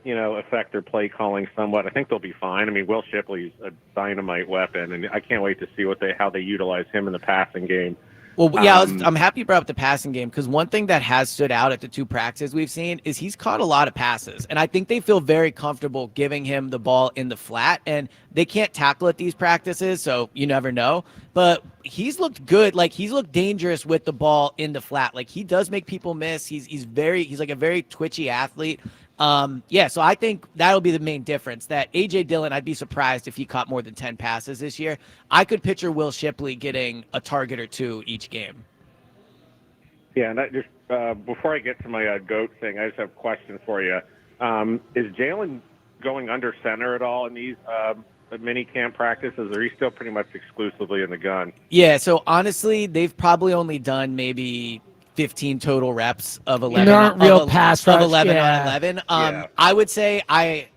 S8: affect their play calling somewhat. I think they'll be fine. I mean, Will Shipley's a dynamite weapon, and I can't wait to see how they utilize him in the passing game.
S3: Well, yeah, I'm happy you brought up the passing game because one thing that has stood out at the 2 practices we've seen is he's caught a lot of passes. And I think they feel very comfortable giving him the ball in the flat. And they can't tackle at these practices, so you never know. But he's looked good. Like, he's looked dangerous with the ball in the flat. Like, he does make people miss. He's like a very twitchy athlete. So I think that'll be the main difference, that A.J. Dillon, I'd be surprised if he caught more than 10 passes this year. I could picture Will Shipley getting a target or 2 each game.
S8: Yeah, and before I get to my GOAT thing, I just have a question for you. Is Jalen going under center at all in these mini camp practices, or is he still pretty much exclusively in the gun?
S3: Yeah, so honestly, they've probably only done maybe 15 total reps of 11.
S1: There aren't real pass rush.
S3: Of 11
S1: yeah.
S3: on 11. I would say I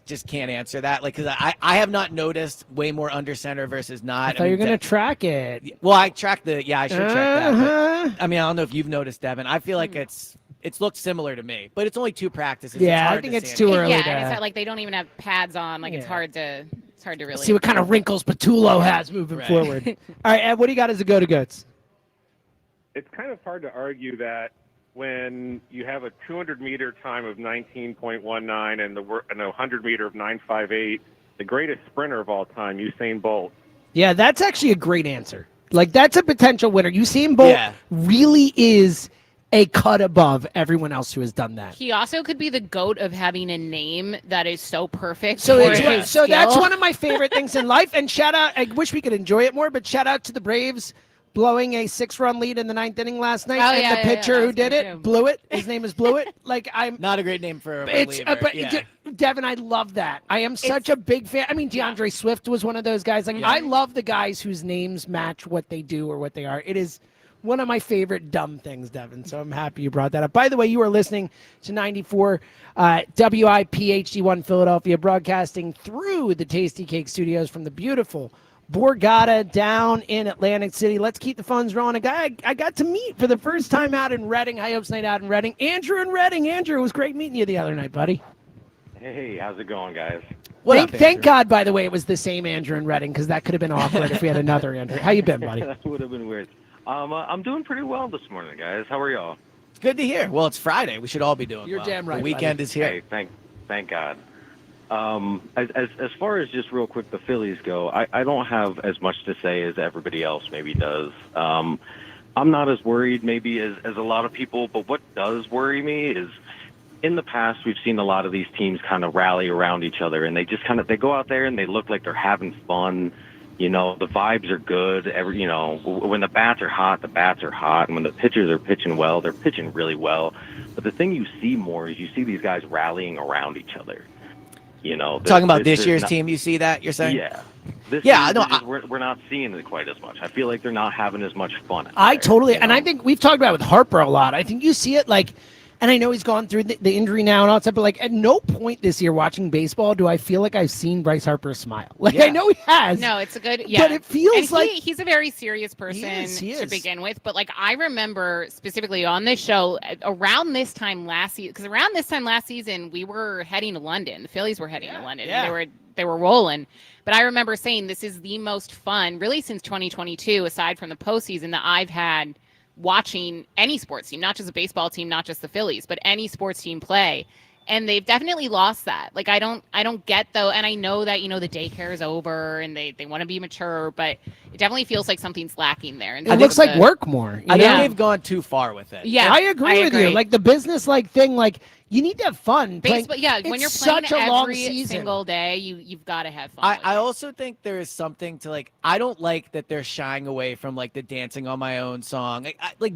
S3: just can't answer that. Like, because I have not noticed way more under center versus not.
S1: I thought you were going to track it.
S3: Well, I tracked I should track that. But, I don't know if you've noticed, Devin. I feel like it's looked similar to me, but it's only 2 practices.
S1: Yeah, I think it's too early.
S5: Yeah, and it's not like they don't even have pads on. Like, it's hard to really
S1: see what kind of wrinkles Patullo has moving forward. All right, Ed, what do you got as a go-to-goats?
S8: It's kind of hard to argue that when you have a 200-meter time of 19.19 and a 100-meter of 9.58, the greatest sprinter of all time, Usain Bolt.
S1: Yeah, that's actually a great answer. Like, that's a potential winner. Usain Bolt really is a cut above everyone else who has done that.
S5: He also could be the GOAT of having a name that is so perfect.
S1: So
S5: so
S1: that's one of my favorite things in life. And shout out, I wish we could enjoy it more, but shout out to the Braves blowing a 6-run lead in the 9th inning last night. And the pitcher who did it blew it. His name is Blew It. Like, I'm
S3: not a great name for a reliever.
S1: Devin, I love that. I am such a big fan. I mean, DeAndre Swift was one of those guys. Like, I love the guys whose names match what they do or what they are. It is one of my favorite dumb things, Devin. So I'm happy you brought that up. By the way, you are listening to 94 WIPHD1 Philadelphia, broadcasting through the Tasty Cake Studios from the beautiful Borgata down in Atlantic City. Let's keep the phones rolling. A guy I got to meet for the first time out in Reading, High Hopes Night out in Reading. Andrew in Reading. Andrew, it was great meeting you the other night, buddy.
S7: Hey, how's it going, guys?
S1: Thank God, by the way, it was the same Andrew in Reading, because that could have been awkward if we had another Andrew. How you been, buddy?
S7: That would have been weird. I'm doing pretty well this morning, guys. How are y'all?
S3: Good to hear. Well, it's Friday. We should all be doing
S1: You're
S3: well.
S1: damn right,
S3: The weekend
S1: buddy.
S3: is here.
S7: Hey, thank God. As far as just real quick the Phillies go, I don't have as much to say as everybody else maybe does. I'm not as worried maybe as a lot of people, but what does worry me is in the past we've seen a lot of these teams kind of rally around each other, and they just they go out there and they look like they're having fun. You know, the vibes are good. When the bats are hot, the bats are hot, and when the pitchers are pitching well, they're pitching really well. But the thing you see more is you see these guys rallying around each other. You know,
S3: Talking about this year's team, you see that? You're saying?
S7: Yeah. We're not seeing it quite as much. I feel like they're not having as much fun.
S1: I totally, and I think we've talked about it with Harper a lot. I think you see it and I know he's gone through the injury now and all that stuff, but at no point this year watching baseball do I feel like I've seen Bryce Harper smile. I know he has.
S5: No, it's a good, yeah.
S1: But it feels
S5: and he's a very serious person
S1: he
S5: to
S1: is.
S5: begin with. But I remember specifically on this show around this time last season, because around this time last season we were heading to London. The Phillies were heading to London.
S1: Yeah.
S5: And they were rolling. But I remember saying this is the most fun, really, since 2022, aside from the postseason, that I've had watching any sports team, not just a baseball team, not just the Phillies, but any sports team play. And they've definitely lost that. I don't get though. And I know that, the daycare is over and they want to be mature, but it definitely feels like something's lacking there. And
S1: it looks like work more.
S3: I think they've gone too far with it.
S5: Yeah,
S1: I agree with you. The business thing, you need to have fun.
S5: Baseball, when you're playing
S1: such a long
S5: every
S1: season.
S5: single day, you've got to have fun.
S3: I also think there is something to I don't like that they're shying away from the dancing on my own song.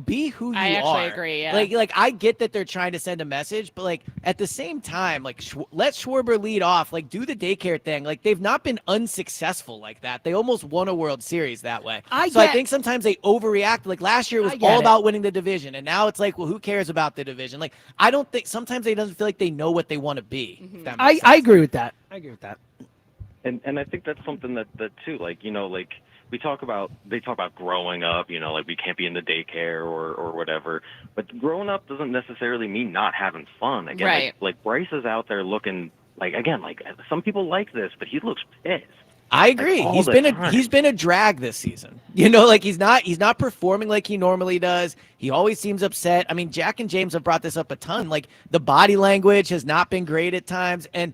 S3: Be who you are.
S5: I actually agree. Yeah.
S3: I get that they're trying to send a message, but at the same time, let Schwarber lead off. Do the daycare thing. They've not been unsuccessful like that. They almost won a World Series that way. I think sometimes they overreact. Last year it was all about winning the division, and now it's well, who cares about the division? I don't think sometimes they doesn't feel like they know what they want to be.
S5: Mm-hmm.
S3: If that makes sense.
S1: I agree with that.
S7: And I think that's something that too, they talk about growing up, we can't be in the daycare or whatever, but growing up doesn't necessarily mean not having fun. Again,
S5: right.
S7: Bryce is out there looking some people like this, but he looks pissed.
S3: I agree. He's been a drag this season. He's not performing like he normally does. He always seems upset. I mean, Jack and James have brought this up a ton. The body language has not been great at times. And,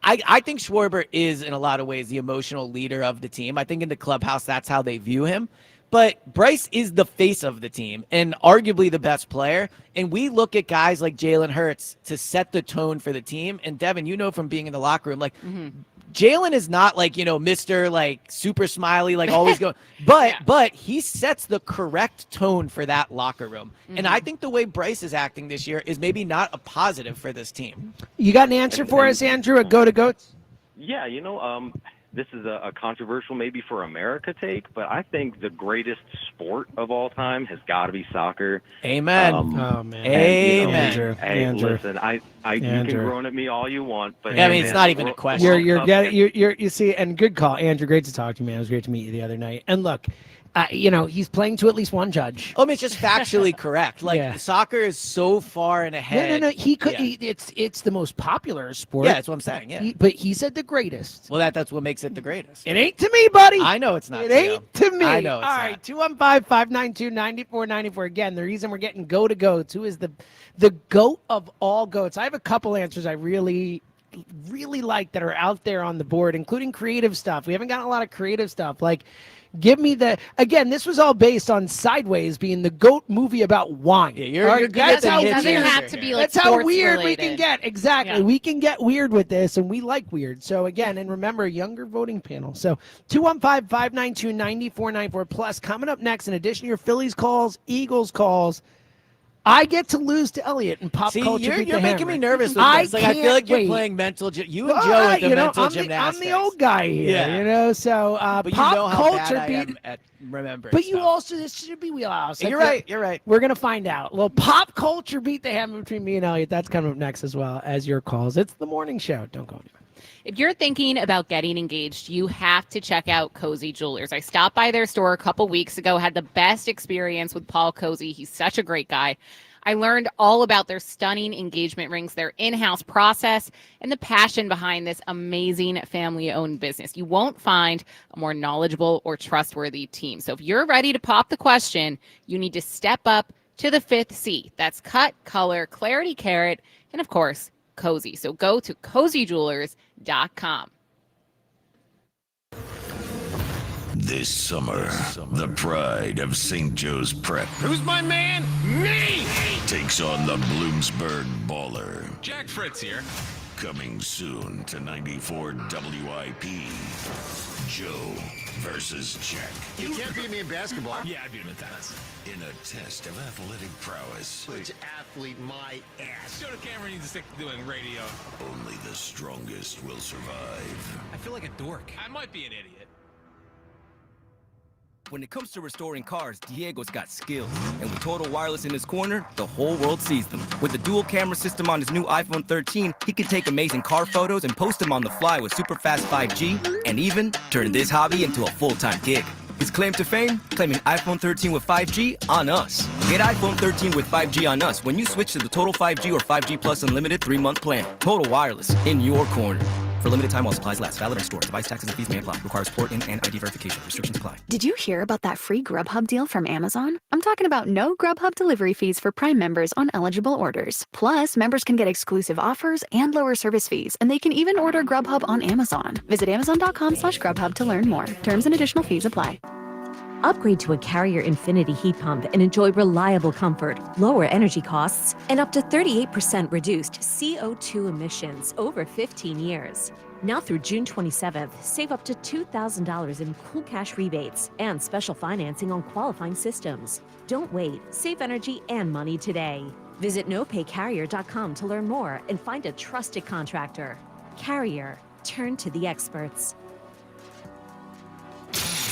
S3: I think Schwarber is in a lot of ways the emotional leader of the team. I think in the clubhouse, that's how they view him. But Bryce is the face of the team and arguably the best player. And we look at guys like Jalen Hurts to set the tone for the team. And Devin, from being in the locker room, Jalen is not Mr. super smiley, always going, but he sets the correct tone for that locker room. Mm-hmm. And I think the way Bryce is acting this year is maybe not a positive for this team.
S1: You got an answer for us, Andrew, at Go to Goats?
S7: Yeah, this is a controversial maybe for America take, but I think the greatest sport of all time has got to be soccer.
S3: Amen.
S1: Oh man.
S3: Amen.
S7: Andrew. Listen, you can groan at me all you want, but
S3: it's not even a question.
S1: You see, and good call, Andrew. Great to talk to you, man. It was great to meet you the other night. And look, he's playing to at least one judge.
S3: It's just factually correct. Soccer is so far and ahead.
S1: No. He could. Yeah. It's the most popular sport.
S3: Yeah, that's what I'm saying. Yeah,
S1: but he said the greatest.
S3: Well, that's what makes it the greatest.
S1: It ain't to me, buddy.
S3: I know it's not.
S1: It ain't to me.
S3: I know it's
S1: All right, 215-592-9494. Again, the reason we're getting Go to Goats. Who is the goat of all goats? I have a couple answers I really like that are out there on the board, including creative stuff. We haven't gotten a lot of creative stuff. Give me again, this was all based on Sideways being the GOAT movie about wine.
S3: Yeah, you're
S5: that's how it doesn't have to be
S1: that's how weird
S5: related.
S1: we can get. Exactly. Yeah. We can get weird with this, and we like weird. So again, and remember, younger voting panel. So 215-592-9494. Plus, coming up next, in addition to your Phillies calls, Eagles calls, I get to lose to Elliot in pop culture.
S3: You're making me nervous with this. I feel like you're playing mental. You and Joe with the mental gymnastics.
S1: I'm the old guy here, So
S3: but
S1: pop
S3: you know how
S1: culture
S3: bad I am at remembering.
S1: But you also, this should be wheelhouse.
S3: You're right.
S1: We're gonna find out. Well, pop culture beat the hammer between me and Elliot. That's coming up next as well as your calls. It's the morning show. Don't go anywhere.
S5: If you're thinking about getting engaged, you have to check out Cozy Jewelers. I stopped by their store a couple weeks ago, had the best experience with Paul Cozy. He's such a great guy. I learned all about their stunning engagement rings, their in-house process, and the passion behind this amazing family-owned business. You won't find a more knowledgeable or trustworthy team. So if you're ready to pop the question, you need to step up to the 5th C. That's cut, color, clarity, carat, and of course, cozy. So go to cozyjewelers.com.
S2: This summer, the pride of St. Joe's Prep
S10: Who's my man? Me!
S2: takes on the Bloomsburg Baller.
S10: Jack Fritz here.
S2: Coming soon to 94 WIP. Joe versus Jack.
S10: You can't beat me in basketball. Yeah, I beat him in tennis.
S2: In a test of athletic prowess.
S10: Which athlete my ass? Show the camera needs to stick to doing radio.
S2: Only the strongest will survive.
S10: I feel like a dork. I might be an idiot.
S14: When it comes to restoring cars, Diego's got skills. And with Total Wireless in his corner, the whole world sees them. With the dual camera system on his new iPhone 13, he can take amazing car photos and post them on the fly with super fast 5G, and even turn this hobby into a full-time gig. His claim to fame? Claiming iPhone 13 with 5G on us. Get iPhone 13 with 5G on us when you switch to the Total 5G or 5G Plus Unlimited 3-month plan. Total Wireless, in your corner. For limited time while supplies last. Valid in store. Device taxes and fees may apply. Requires port in and ID verification. Restrictions apply.
S15: Did you hear about that free Grubhub deal from Amazon? I'm talking about no Grubhub delivery fees for Prime members on eligible orders. Plus, members can get exclusive offers and lower service fees, and they can even order Grubhub on Amazon. Visit amazon.com/Grubhub to learn more. Terms and additional fees apply.
S16: Upgrade to a Carrier Infinity heat pump and enjoy reliable comfort, lower energy costs, and up to 38% reduced CO2 emissions over 15 years. Now through June 27th, save up to $2,000 in cool cash rebates and special financing on qualifying systems. Don't wait. Save energy and money today. Visit nopaycarrier.com to learn more and find a trusted contractor. Carrier. Turn to the experts.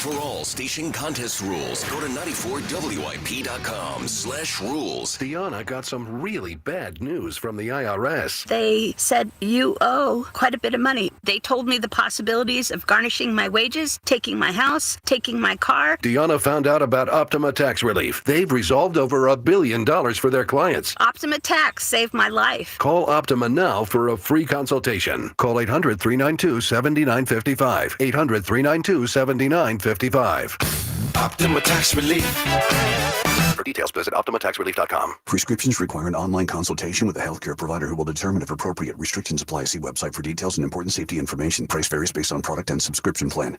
S21: For all station contest rules, go to 94WIP.com/rules.
S17: Deanna got some really bad news from the IRS.
S18: They said you owe quite a bit of money. They told me the possibilities of garnishing my wages, taking my house, taking my car.
S17: Deanna found out about Optima Tax Relief. They've resolved over $1 billion for their clients.
S18: Optima Tax saved my life.
S17: Call Optima now for a free consultation. Call 800-392-7955. 800-392-7955.
S21: Optima Tax Relief.
S17: For details, visit OptimaTaxRelief.com.
S19: Prescriptions require an online consultation with a healthcare provider who will determine if appropriate. Restrictions apply. See website for details and important safety information. Price varies based on product and subscription plan.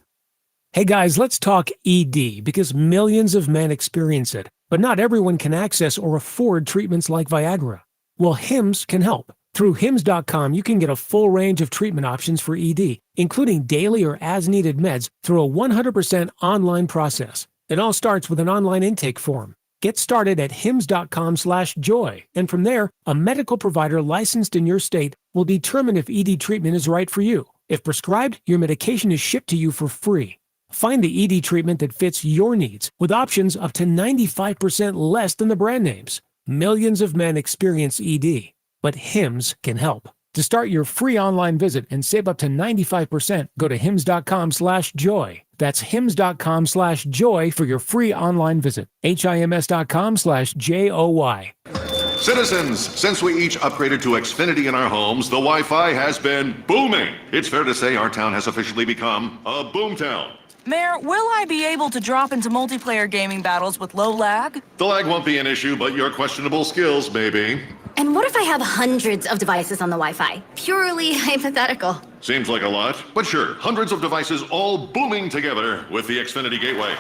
S20: Hey guys, let's talk ED because millions of men experience it, but not everyone can access or afford treatments like Viagra. Well, Hims can help. Through Hims.com, you can get a full range of treatment options for ED, including daily or as-needed meds through a 100% online process. It all starts with an online intake form. Get started at hims.com/joy, and from there, a medical provider licensed in your state will determine if ED treatment is right for you. If prescribed, your medication is shipped to you for free. Find the ED treatment that fits your needs with options up to 95% less than the brand names. Millions of men experience ED. But Hims can help. To start your free online visit and save up to 95%, go to hims.com/joy. That's hims.com/joy for your free online visit. HIMS.com/JOY.
S24: Citizens, since we each upgraded to Xfinity in our homes, the Wi-Fi has been booming. It's fair to say our town has officially become a boomtown.
S28: Mayor, will I be able to drop into multiplayer gaming battles with low lag?
S24: The lag won't be an issue, but your questionable skills may be.
S31: And what if I have hundreds of devices on the Wi-Fi? Purely hypothetical.
S24: Seems like a lot, but sure, hundreds of devices all booming together with the Xfinity Gateway.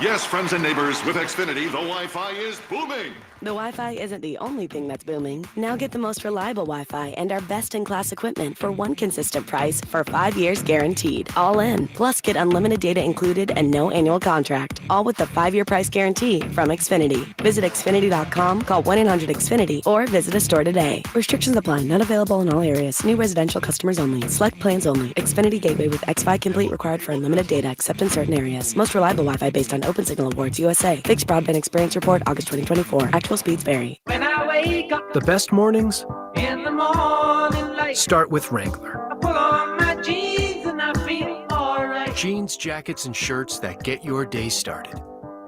S24: Yes, friends and neighbors, with Xfinity, the Wi-Fi is booming.
S32: The Wi-Fi isn't the only thing that's booming. Now get the most reliable Wi-Fi and our best-in-class equipment for one consistent price for 5 years guaranteed. All in. Plus, get unlimited data included and no annual contract. All with the 5-year price guarantee from Xfinity. Visit Xfinity.com, call 1-800-XFINITY, or visit a store today. Restrictions apply. Not available in all areas. New residential customers only. Select plans only. Xfinity Gateway with XFi Complete required for unlimited data except in certain areas. Most reliable Wi-Fi based on Open Signal Awards USA. Fixed Broadband Experience Report, August 2024. Actual speeds vary.
S33: When I wake up
S34: The best mornings
S33: in the morning light,
S34: start with Wrangler.
S33: I pull on my jeans and I feel alright.
S34: Jeans, jackets, and shirts that get your day started.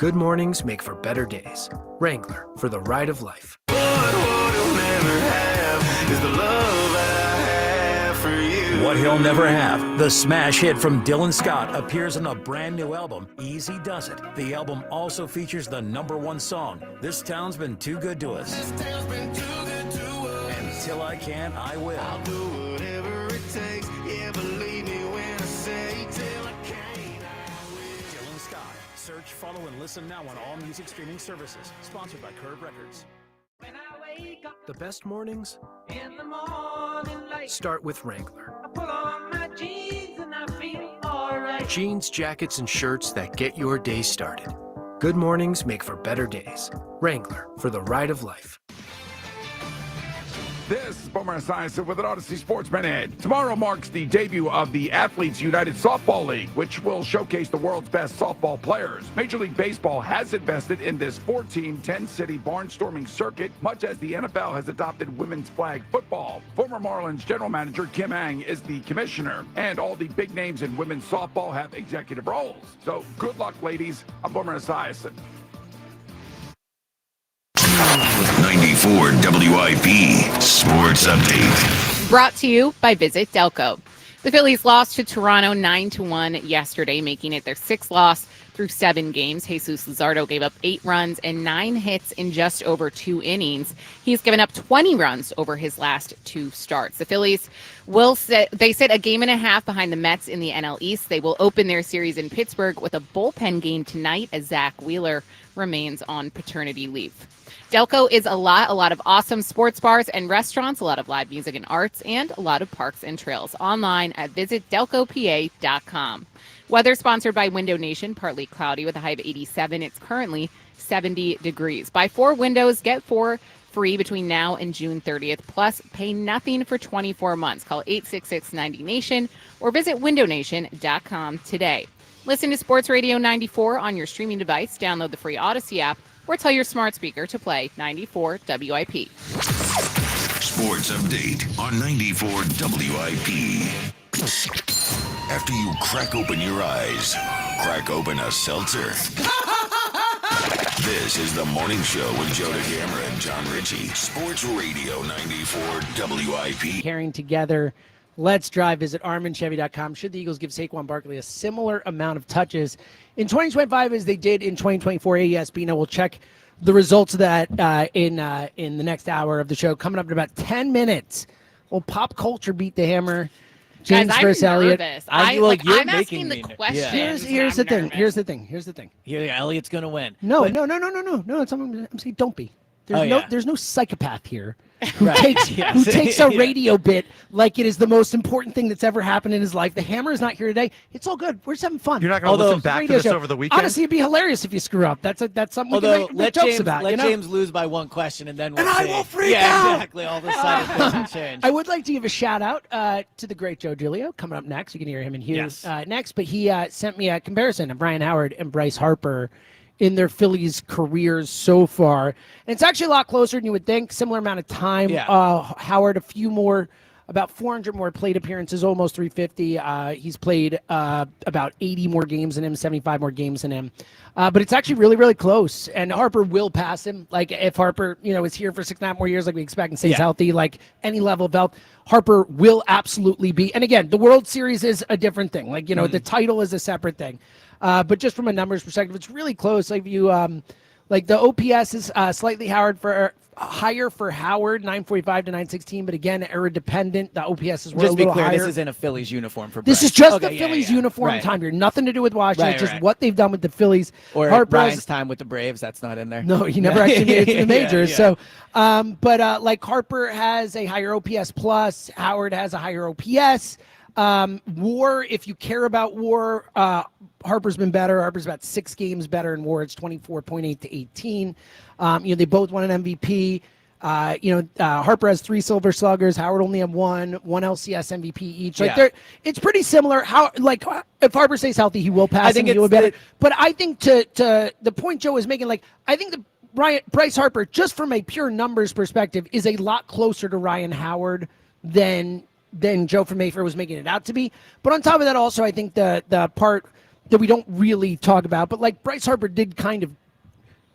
S34: Good mornings make for better days. Wrangler, for the ride of life.
S4: What He'll Never Have, the smash hit from Dylan Scott, appears on a brand new album, Easy Does It. The album also features the #1 song, This Town's Been Too Good to Us. Until I Can, I Will. I'll do whatever it takes. Yeah, believe me when I say till I can, I will. Dylan Scott. Search, follow, and listen now on all music streaming services. Sponsored by Curb Records.
S34: The best mornings
S33: In the morning light,
S34: start with Wrangler.
S33: I put on my jeans and I feel alright.
S34: Jeans, jackets, and shirts that get your day started. Good mornings make for better days. Wrangler, for the ride of life.
S6: This is Boomer Esiason with an Odyssey Sports Minute. Tomorrow marks the debut of the Athletes United Softball League, which will showcase the world's best softball players. Major League Baseball has invested in this 14 10-city barnstorming circuit, much as the NFL has adopted women's flag football. Former Marlins general manager Kim Ang is the commissioner, and all the big names in women's softball have executive roles. So good luck, ladies. I'm Boomer Esiason.
S2: 94 WIP Sports Update.
S5: Brought to you by Visit Delco. The Phillies lost to Toronto 9-1 yesterday, making it their 6th loss through 7 games. Jesus Luzardo gave up 8 runs and 9 hits in just over 2 innings. He's given up 20 runs over his last 2 starts. The Phillies sit a game and a half behind the Mets in the NL East. They will open their series in Pittsburgh with a bullpen game tonight as Zach Wheeler remains on paternity leave. Delco is a lot of awesome sports bars and restaurants, a lot of live music and arts, and a lot of parks and trails. Online at visitdelcopa.com. Weather sponsored by Window Nation, partly cloudy with a high of 87. It's currently 70 degrees. Buy 4 windows, get 4 free between now and June 30th. Plus, pay nothing for 24 months. Call 866-90-NATION or visit windownation.com today. Listen to Sports Radio 94 on your streaming device. Download the free Odyssey app or tell your smart speaker to play 94 WIP.
S2: Sports Update on 94 WIP. After you crack open your eyes, crack open a seltzer. This is the morning show with Joe DeCamera and John Ritchie. Sports Radio 94 WIP.
S1: Carrying together. Let's drive. Visit armandchevy.com. Should the Eagles give Saquon Barkley a similar amount of touches in 2025 as they did in 2024? AES Bino will check the results of that in the next hour of the show. Coming up in about 10 minutes. Well, pop culture beat the hammer. James versus Elliott.
S5: I'm asking the question.
S1: Here's the thing. Here's the thing.
S3: Here, Elliott's gonna win.
S1: No. I'm saying don't be. There's no psychopath here who takes a radio bit like it is the most important thing that's ever happened in his life. The hammer is not here today. It's all good. We're just having fun.
S8: You're not going to listen back to this over the weekend?
S1: Honestly, it'd be hilarious if you screw up. That's something we can make jokes about.
S3: Let James lose by 1 question, and then we'll
S1: I will freak out.
S3: Exactly. All of a sudden, things change.
S1: I would like to give a shout out to the great Joe Giglio coming up next. You can hear him in here next. But he sent me a comparison of Brian Howard and Bryce Harper in their Phillies careers so far. And it's actually a lot closer than you would think. Similar amount of time. Howard, a few more, about 400 more plate appearances, almost 350. He's played about 80 more games than him, 75 more games than him. But it's actually really, really close. And Harper will pass him. Like, if Harper, is here for 6.5 more years, like we expect, and stays healthy, like any level of health, Harper will absolutely be. And again, the World Series is a different thing. Like, the title is a separate thing. But just from a numbers perspective, it's really close. Like, you, like the OPS is slightly higher for Howard, 945 to 916. But again, error dependent. The OPS is a little
S3: clear,
S1: higher.
S3: This is in a Phillies uniform for
S1: This
S3: Bryce.
S1: is just the Phillies uniform time here. Nothing to do with Washington. It's just what they've done with the Phillies.
S3: Or Brian's time with the Braves. That's not in there.
S1: No, he never actually made it to the majors. So, but like Harper has a higher OPS plus. Howard has a higher OPS. WAR, if you care about WAR, Harper's been better. Harper's about 6 games better in WAR. It's 24.8 to 18. They both won an MVP. Harper has 3 Silver Sluggers. Howard only have one LCS MVP each. Like, it's pretty similar. If Harper stays healthy, he will pass. I think he will better. But I think to the point Joe is making, like, I think Bryce Harper, just from a pure numbers perspective, is a lot closer to Ryan Howard than Joe from Mayfair was making it out to be. But on top of that, also, I think the part that we don't really talk about, but like Bryce Harper did kind of,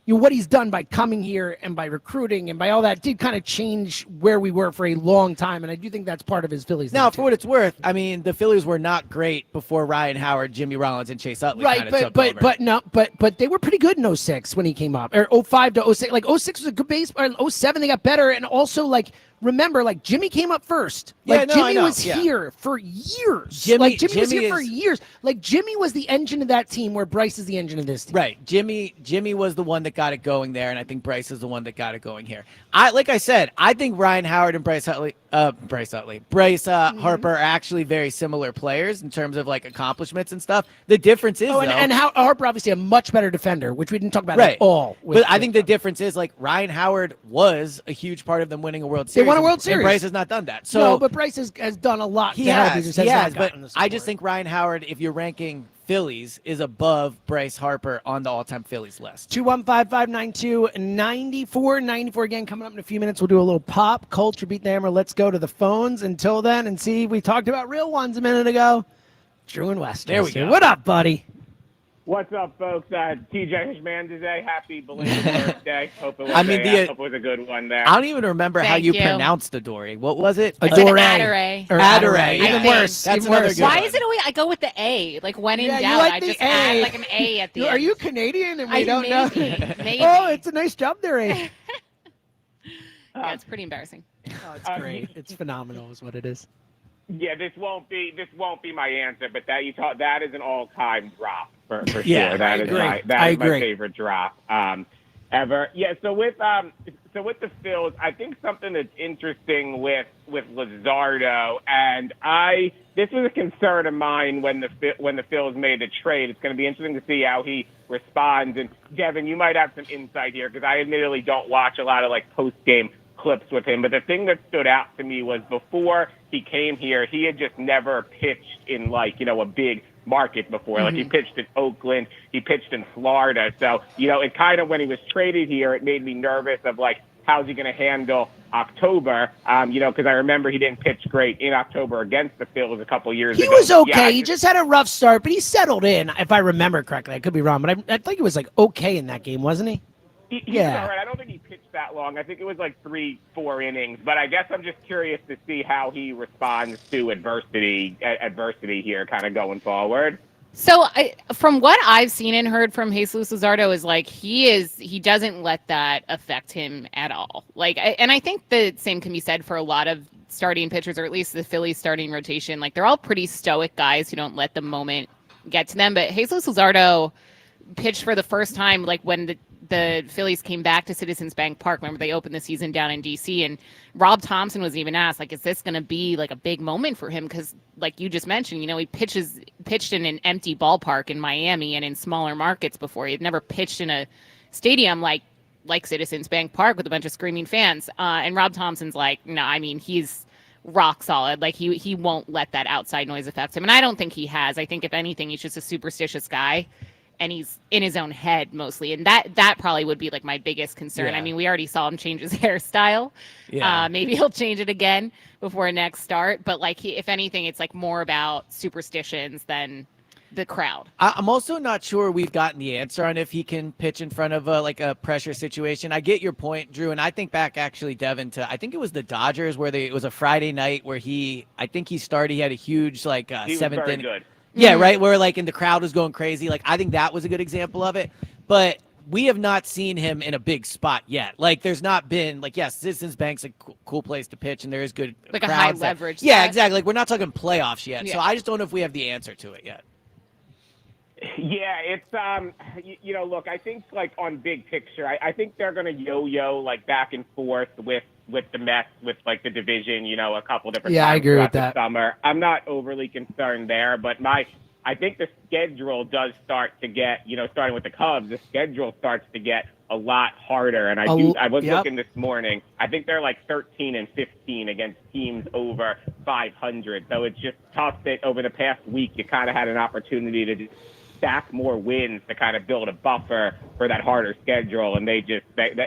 S1: what he's done by coming here and by recruiting and by all that did kind of change where we were for a long time. And I do think that's part of his Phillies.
S3: Now, for what it's worth, I mean, the Phillies were not great before Ryan Howard, Jimmy Rollins, and Chase Utley
S1: right, but they were pretty good in 06 when he came up, or 05 to 06. Like 06 was a good base, or 07 they got better, and also like remember, like Jimmy came up first. Like Jimmy was here for years. Jimmy was here for years. Like Jimmy was the engine of that team, where Bryce is the engine of this team.
S3: Right. Jimmy was the one that got it going there, and I think Bryce is the one that got it going here. I think Ryan Howard and Bryce Harper are actually very similar players in terms of like accomplishments and stuff. The difference is,
S1: and Harper obviously a much better defender, which we didn't talk about at all.
S3: But I think the difference is like Ryan Howard was a huge part of them winning a World Series.
S1: They won a World Series.
S3: And Bryce has not done that. So
S1: no, but Bryce has done a lot.
S3: He has, but I just think Ryan Howard, if you're ranking Phillies, is above Bryce Harper on the all-time Phillies list.
S1: 215-592-9494. Again, coming up in a few minutes, we'll do a little pop culture beat the hammer. Let's go to the phones until then and see. We talked about real ones a minute ago. Drew and West.
S3: There we go.
S1: What up, buddy?
S7: What's up, folks? TJ Hishman today. Happy belated birthday. Hope it was a good one there.
S3: I don't even remember how you pronounced Adore. What was it?
S5: Adore.
S3: Adore.
S5: Even
S3: worse. That's another good
S5: Why
S3: one.
S5: is it always I go with the A? Like when in
S1: Yeah, you
S5: doubt,
S1: like
S5: I
S1: the
S5: just
S1: A.
S5: add like an A at the end.
S1: Are you Canadian and we don't know?
S5: Maybe.
S1: Oh, it's a nice job there, A.
S5: Yeah, it's pretty embarrassing.
S1: Oh, it's great. It's phenomenal is what it is.
S7: Yeah, this won't be my answer, but that is an all-time drop for
S1: Yeah,
S7: sure. That is my favorite drop ever. Yeah. So with the Phils, I think something that's interesting with Luzardo, and this was a concern of mine when the Phils made the trade. It's going to be interesting to see how he responds. And Devin, you might have some insight here because I admittedly don't watch a lot of like post-game clips with him, but the thing that stood out to me was before he came here, he had just never pitched in like, a big market before. Like he pitched in Oakland, he pitched in Florida. So, it kind of, when he was traded here, it made me nervous of like, how's he going to handle October? Because I remember he didn't pitch great in October against the Phils a couple years ago.
S1: He was okay.
S7: Yeah,
S1: he just had a rough start, but he settled in, if I remember correctly. I could be wrong, but I think he was like okay in that game, wasn't he?
S7: He was all right. I don't think he pitched that long. I think it was like 3-4 innings. But I guess I'm just curious to see how he responds to adversity here, kind of going forward.
S5: So from what I've seen and heard from Jesus Luzardo is like he doesn't let that affect him at all. Like, and I think the same can be said for a lot of starting pitchers, or at least the Phillies starting rotation. Like they're all pretty stoic guys who don't let the moment get to them. But Jesus Luzardo pitched for the first time, like when the Phillies came back to Citizens Bank Park. Remember, they opened the season down in D.C., and Rob Thompson was even asked, like, is this going to be, like, a big moment for him? Because, like you just mentioned, he pitched in an empty ballpark in Miami and in smaller markets before. He had never pitched in a stadium like Citizens Bank Park with a bunch of screaming fans. And Rob Thompson's like, no, I mean, he's rock solid. Like, he won't let that outside noise affect him. And I don't think he has. I think, if anything, he's just a superstitious guy. And he's in his own head mostly. And that probably would be like my biggest concern.
S3: Yeah.
S5: I mean, we already saw him change his hairstyle.
S3: Yeah.
S5: Maybe he'll change it again before next start. But like, if anything, it's like more about superstitions than the crowd.
S3: I'm also not sure we've gotten the answer on if he can pitch in front of a pressure situation. I get your point, Drew. And I think back actually, Devin, to, I think it was the Dodgers where it was a Friday night where he started, he had a huge like seventh inning.
S7: Good.
S3: Yeah, right. Where like, and the crowd was going crazy. Like, I think that was a good example of it. But we have not seen him in a big spot yet. Like, there's not been like, yes, Citizens Bank's a cool place to pitch, and there is good
S5: like a
S3: crowds
S5: high leverage.
S3: Yeah, exactly. Like, we're not talking playoffs yet.
S5: Yeah.
S3: So I just don't know if we have the answer to it yet.
S7: Yeah, it's look, I think like on big picture, I think they're going to yo-yo like back and forth with the Mets, with like the division, a couple different times
S1: I agree with
S7: throughout
S1: that.
S7: the summer. I'm not overly concerned there, but I think the schedule does start to get, starting with the Cubs, the schedule starts to get a lot harder. And I was looking this morning. I think they're like 13-15 against teams over 500. So it's just tough that over the past week you kind of had an opportunity to just stack more wins to kind of build a buffer for that harder schedule, and they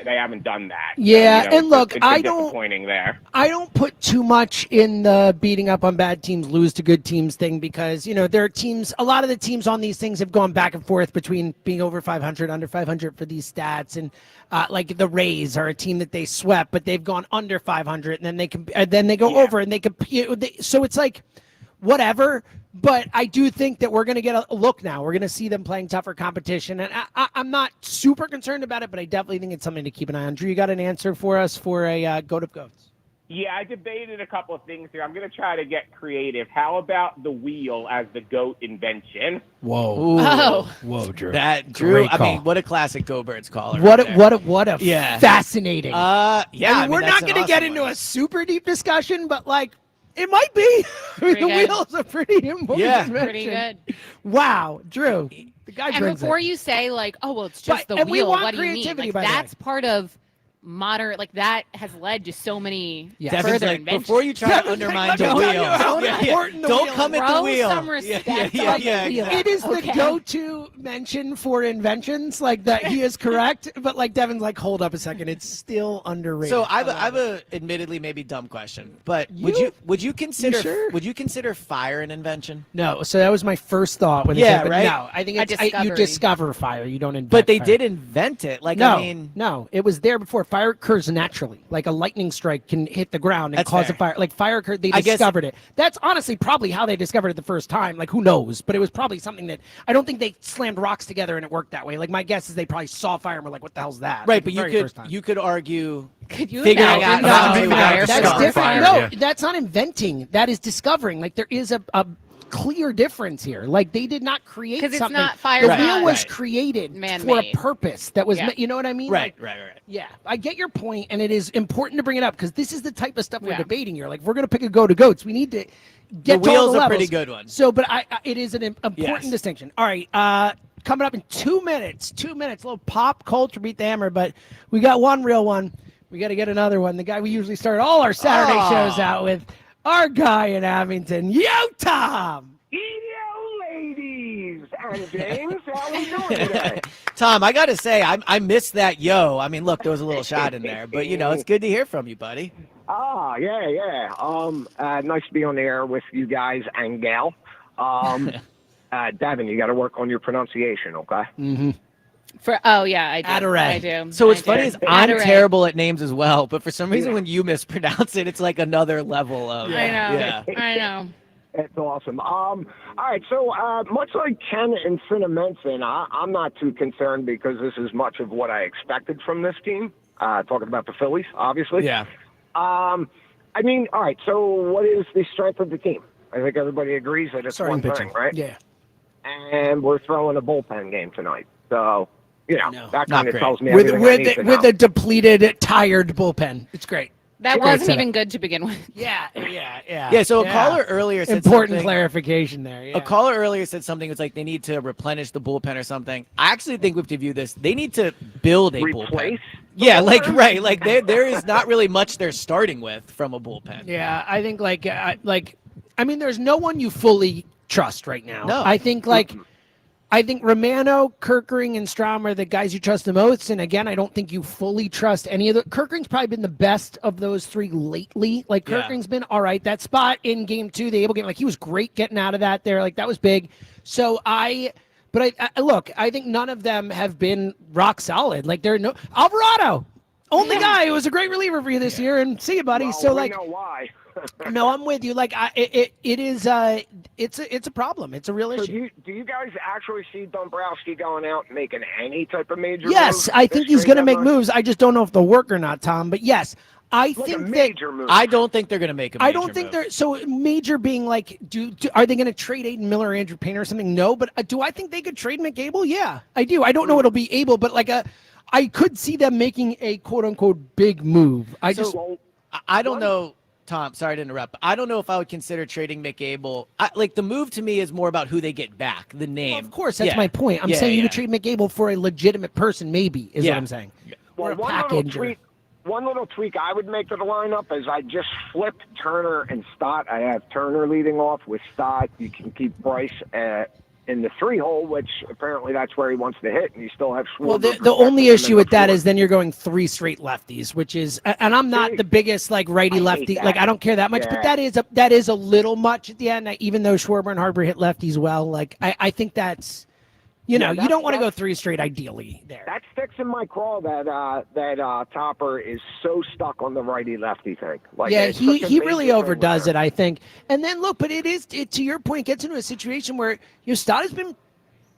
S7: haven't done that.
S1: Yeah,
S7: so,
S1: and look,
S7: it's
S1: I
S7: disappointing there.
S1: I don't put too much in the beating up on bad teams, lose to good teams thing, because there are teams. A lot of the teams on these things have gone back and forth between being over 500, under 500 for these stats, and like the Rays are a team that they swept, but they've gone under 500, and then they go over and they compete. So it's like whatever. But I do think that we're going to get a look now. We're going to see them playing tougher competition. And I'm not super concerned about it, but I definitely think it's something to keep an eye on. Drew, you got an answer for us for a goat of goats?
S7: Yeah, I debated a couple of things here. I'm going to try to get creative. How about the wheel as the GOAT invention?
S1: Whoa.
S5: Oh.
S1: Whoa, Drew.
S3: That Drew,
S1: Great
S3: I
S1: call.
S3: mean, what a classic Go Birds caller.
S1: What
S3: right
S1: a fascinating.
S3: Yeah,
S1: I mean, we're not going to get into a super deep discussion, but like it might be. The wheel's a pretty important invention.
S5: Pretty good.
S1: Wow, Drew. The guy
S5: And
S1: brings
S5: before
S1: it.
S5: you say like, oh well, it's just
S1: But-
S5: the
S1: and we
S5: wheel.
S1: want
S5: What do you mean?
S1: creativity,
S5: Like
S1: by the
S5: that's part of modern. Like that has led to so many
S3: Devin's
S5: further
S3: like,
S5: inventions.
S3: before you try to undermine the wheel, don't come at the
S5: Throw
S3: wheel.
S5: some respect on the wheel.
S1: It is the
S5: Okay.
S1: go-to mention for inventions, like that he is correct, but like Devin's like, hold up a second, it's still underrated.
S3: So I have a admittedly maybe dumb question, but would you consider
S1: sure?
S3: would you consider fire an invention?
S1: No, so that was my first thought when
S3: Yeah,
S1: said, but
S3: right?
S1: no, I think
S5: A
S1: it's you
S5: discovery.
S1: discover fire, you don't invent
S3: But they
S1: fire.
S3: did invent it. Like
S1: No,
S3: I mean,
S1: no, it was there before. Fire occurs naturally. Like a lightning strike can hit the ground and
S3: That's
S1: cause
S3: fair.
S1: a fire. Like fire occurred, they
S3: I guess-
S1: discovered it. That's honestly probably how they discovered it the first time. Like who knows? But it was probably something that I don't think they slammed rocks together and it worked that way. Like my guess is they probably saw fire and were like, "What the hell's that?"
S3: right?
S1: Like,
S3: But
S1: the very
S3: you
S1: first
S3: could
S1: time.
S3: argue
S5: Could you
S3: figuring
S5: imagine
S3: out how to
S5: fire
S3: do fire
S1: That's
S5: starting
S1: different.
S5: fire?
S1: No, that's not inventing. That is discovering. Like there is a clear difference here. Like they did not create
S5: 'Cause it's
S1: something.
S5: not fire.
S1: The
S5: Right,
S1: wheel was
S3: right.
S1: created for a
S5: Man-made.
S1: purpose. That was,
S5: Yeah.
S1: you know what I mean?
S3: right,
S1: Like,
S3: right.
S1: yeah, I get your point, and it is important to bring it up because this is the type of stuff we're
S5: Yeah.
S1: debating here. Like, if we're going to pick a go to goats, we need to get
S3: The
S1: to all
S3: wheel's
S1: the
S3: a
S1: levels.
S3: pretty good one.
S1: So, but it is an important
S3: Yes.
S1: distinction. All right, coming up in 2 minutes. 2 minutes, a little pop culture, beat the hammer, but we got one real one. We got to get another one. The guy we usually start all our Saturday shows out with, our guy in Abington, Yo Tom.
S9: Yo, ladies and James, how we doing today?
S3: Tom, I got to say, I missed that yo. I mean, look, there was a little shot in there, but it's good to hear from you, buddy.
S9: Ah, yeah. Nice to be on the air with you guys and gal. Devin, you got to work on your pronunciation, okay?
S1: Mm-hmm.
S5: I do.
S1: Adore.
S5: I do.
S3: So what's
S5: I
S3: funny
S5: do.
S3: is I'm
S5: Adore.
S3: terrible at names as well, but for some reason when you mispronounce it, it's like another level of.
S5: I know.
S3: Yeah.
S5: I know.
S9: That's awesome. All right, so much like Ken and Cinnamenson, I'm not too concerned because this is much of what I expected from this team. Talking about the Phillies, obviously.
S3: Yeah.
S9: I mean, all right, so what is the strength of the team? I think everybody agrees that it's
S1: Starting
S9: one
S1: pitching,
S9: thing, right?
S1: Yeah.
S9: And we're throwing a bullpen game tonight. So, that
S3: Not
S9: kind of
S3: great.
S9: tells me everything I need to know.
S1: With a depleted, tired bullpen. It's great.
S5: That
S1: Great
S5: wasn't
S1: setup.
S5: even good to begin with.
S1: Yeah.
S3: Yeah, so a caller earlier said
S1: important
S3: something.
S1: clarification there. Yeah.
S3: A caller earlier said something. It's like they need to replenish the bullpen or something. I actually think we have to view this. They need to build a bullpen.
S9: Replace?
S3: Yeah, like there is not really much they're starting with from a bullpen.
S1: Yeah, I think I mean, there's no one you fully trust right now.
S3: No.
S1: I think Romano, Kerkering, and Strahm are the guys you trust the most. And again, I don't think you fully trust any of the. Kerkering's probably been the best of those three lately. Like Kerkering's been all right. That spot in Game 2, the Able game, like he was great getting out of that there. Like that was big. So But I look, I think none of them have been rock solid. Like there are no Alvarado, only guy who was a great reliever for you this year, and see you, buddy.
S9: Well,
S1: so
S9: we
S1: like,
S9: know why.
S1: no, I'm with you. Like it's a problem. It's a real
S9: So
S1: issue.
S9: do you guys actually see Dombrowski going out and making any type of major
S1: Yes,
S9: move
S1: I
S9: this
S1: think he's
S9: trade
S1: going to make
S9: deadline?
S1: moves. I just don't know if they'll work or not, Tom. But yes, I
S9: Like a
S1: think that.
S9: major move.
S3: I don't think they're going to make a major
S1: I don't think
S3: move.
S1: they're so major. Being like, are they going to trade Aiden Miller or Andrew Painter or something? No, but do I think they could trade McAble? Yeah, I do. I don't know it'll be able, but I could see them making a quote unquote big move. I
S3: don't know, Tom. Sorry to interrupt. But I don't know if I would consider trading McAble. The move to me is more about who they get back, the name.
S1: Well, of course, that's my point. I'm saying you could trade McAble for a legitimate person, maybe is what I'm saying. Or a package.
S9: One little tweak I would make to the lineup is I just flip Turner and Stott. I have Turner leading off with Stott. You can keep Bryce in the 3-hole, which apparently that's where he wants to hit, and you still have Schwarber.
S1: Well, the only issue with that is then you're going 3 straight lefties, which is, and I'm not the biggest like righty lefty, like I don't care that much, but that is a little much at the end. Even though Schwarber and Harper hit lefties well, like I think that's. You don't want to go 3 straight ideally there.
S9: That sticks in my craw that Topper is so stuck on the righty-lefty thing. Like,
S1: yeah, he really overdoes it, I think. And then, look, but to your point, gets into a situation where Stott has been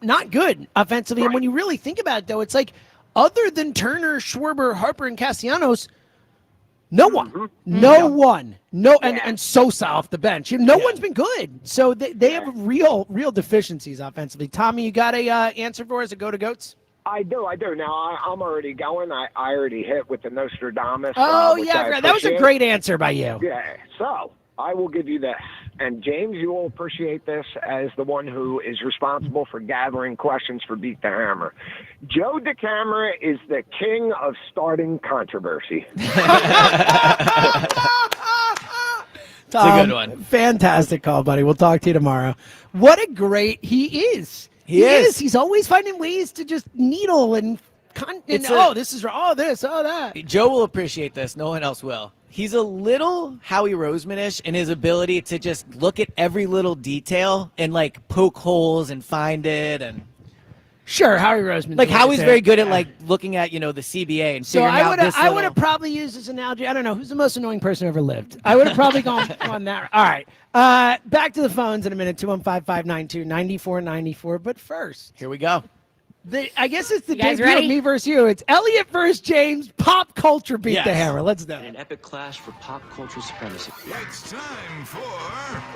S1: not good offensively. Right. And when you really think about it, though, it's like other than Turner, Schwarber, Harper, and Castellanos, no one. And Sosa off the bench. No one's been good. So they have real deficiencies offensively. Tommy, you got a answer for us? A go to goats?
S9: I do. Now, I'm already going. I already hit with the Nostradamus.
S1: That was a great answer by you.
S9: Yeah, so I will give you this. And, James, you will appreciate this as the one who is responsible for gathering questions for Beat the Hammer. Joe DeCamara is the king of starting controversy.
S3: It's a good one.
S1: Fantastic call, buddy. We'll talk to you tomorrow. What a great he is. He is. He's always finding ways to just needle and this is that.
S3: Joe will appreciate this. No one else will. He's a little Howie Roseman-ish in his ability to just look at every little detail and like poke holes and find it and.
S1: Sure, Howie Roseman.
S3: Like Howie's very good at like looking at the CBA and figuring out this.
S1: I would have probably used this analogy. I don't know who's the most annoying person who ever lived. I would have probably gone on that. All right, back to the phones in a minute. 215-592-9494. But first,
S3: here we go.
S1: I guess it's the debut of me versus you. It's Elliot versus James. Pop culture beat the hammer. Let's do it.
S10: An epic clash for pop culture supremacy.
S21: It's time for...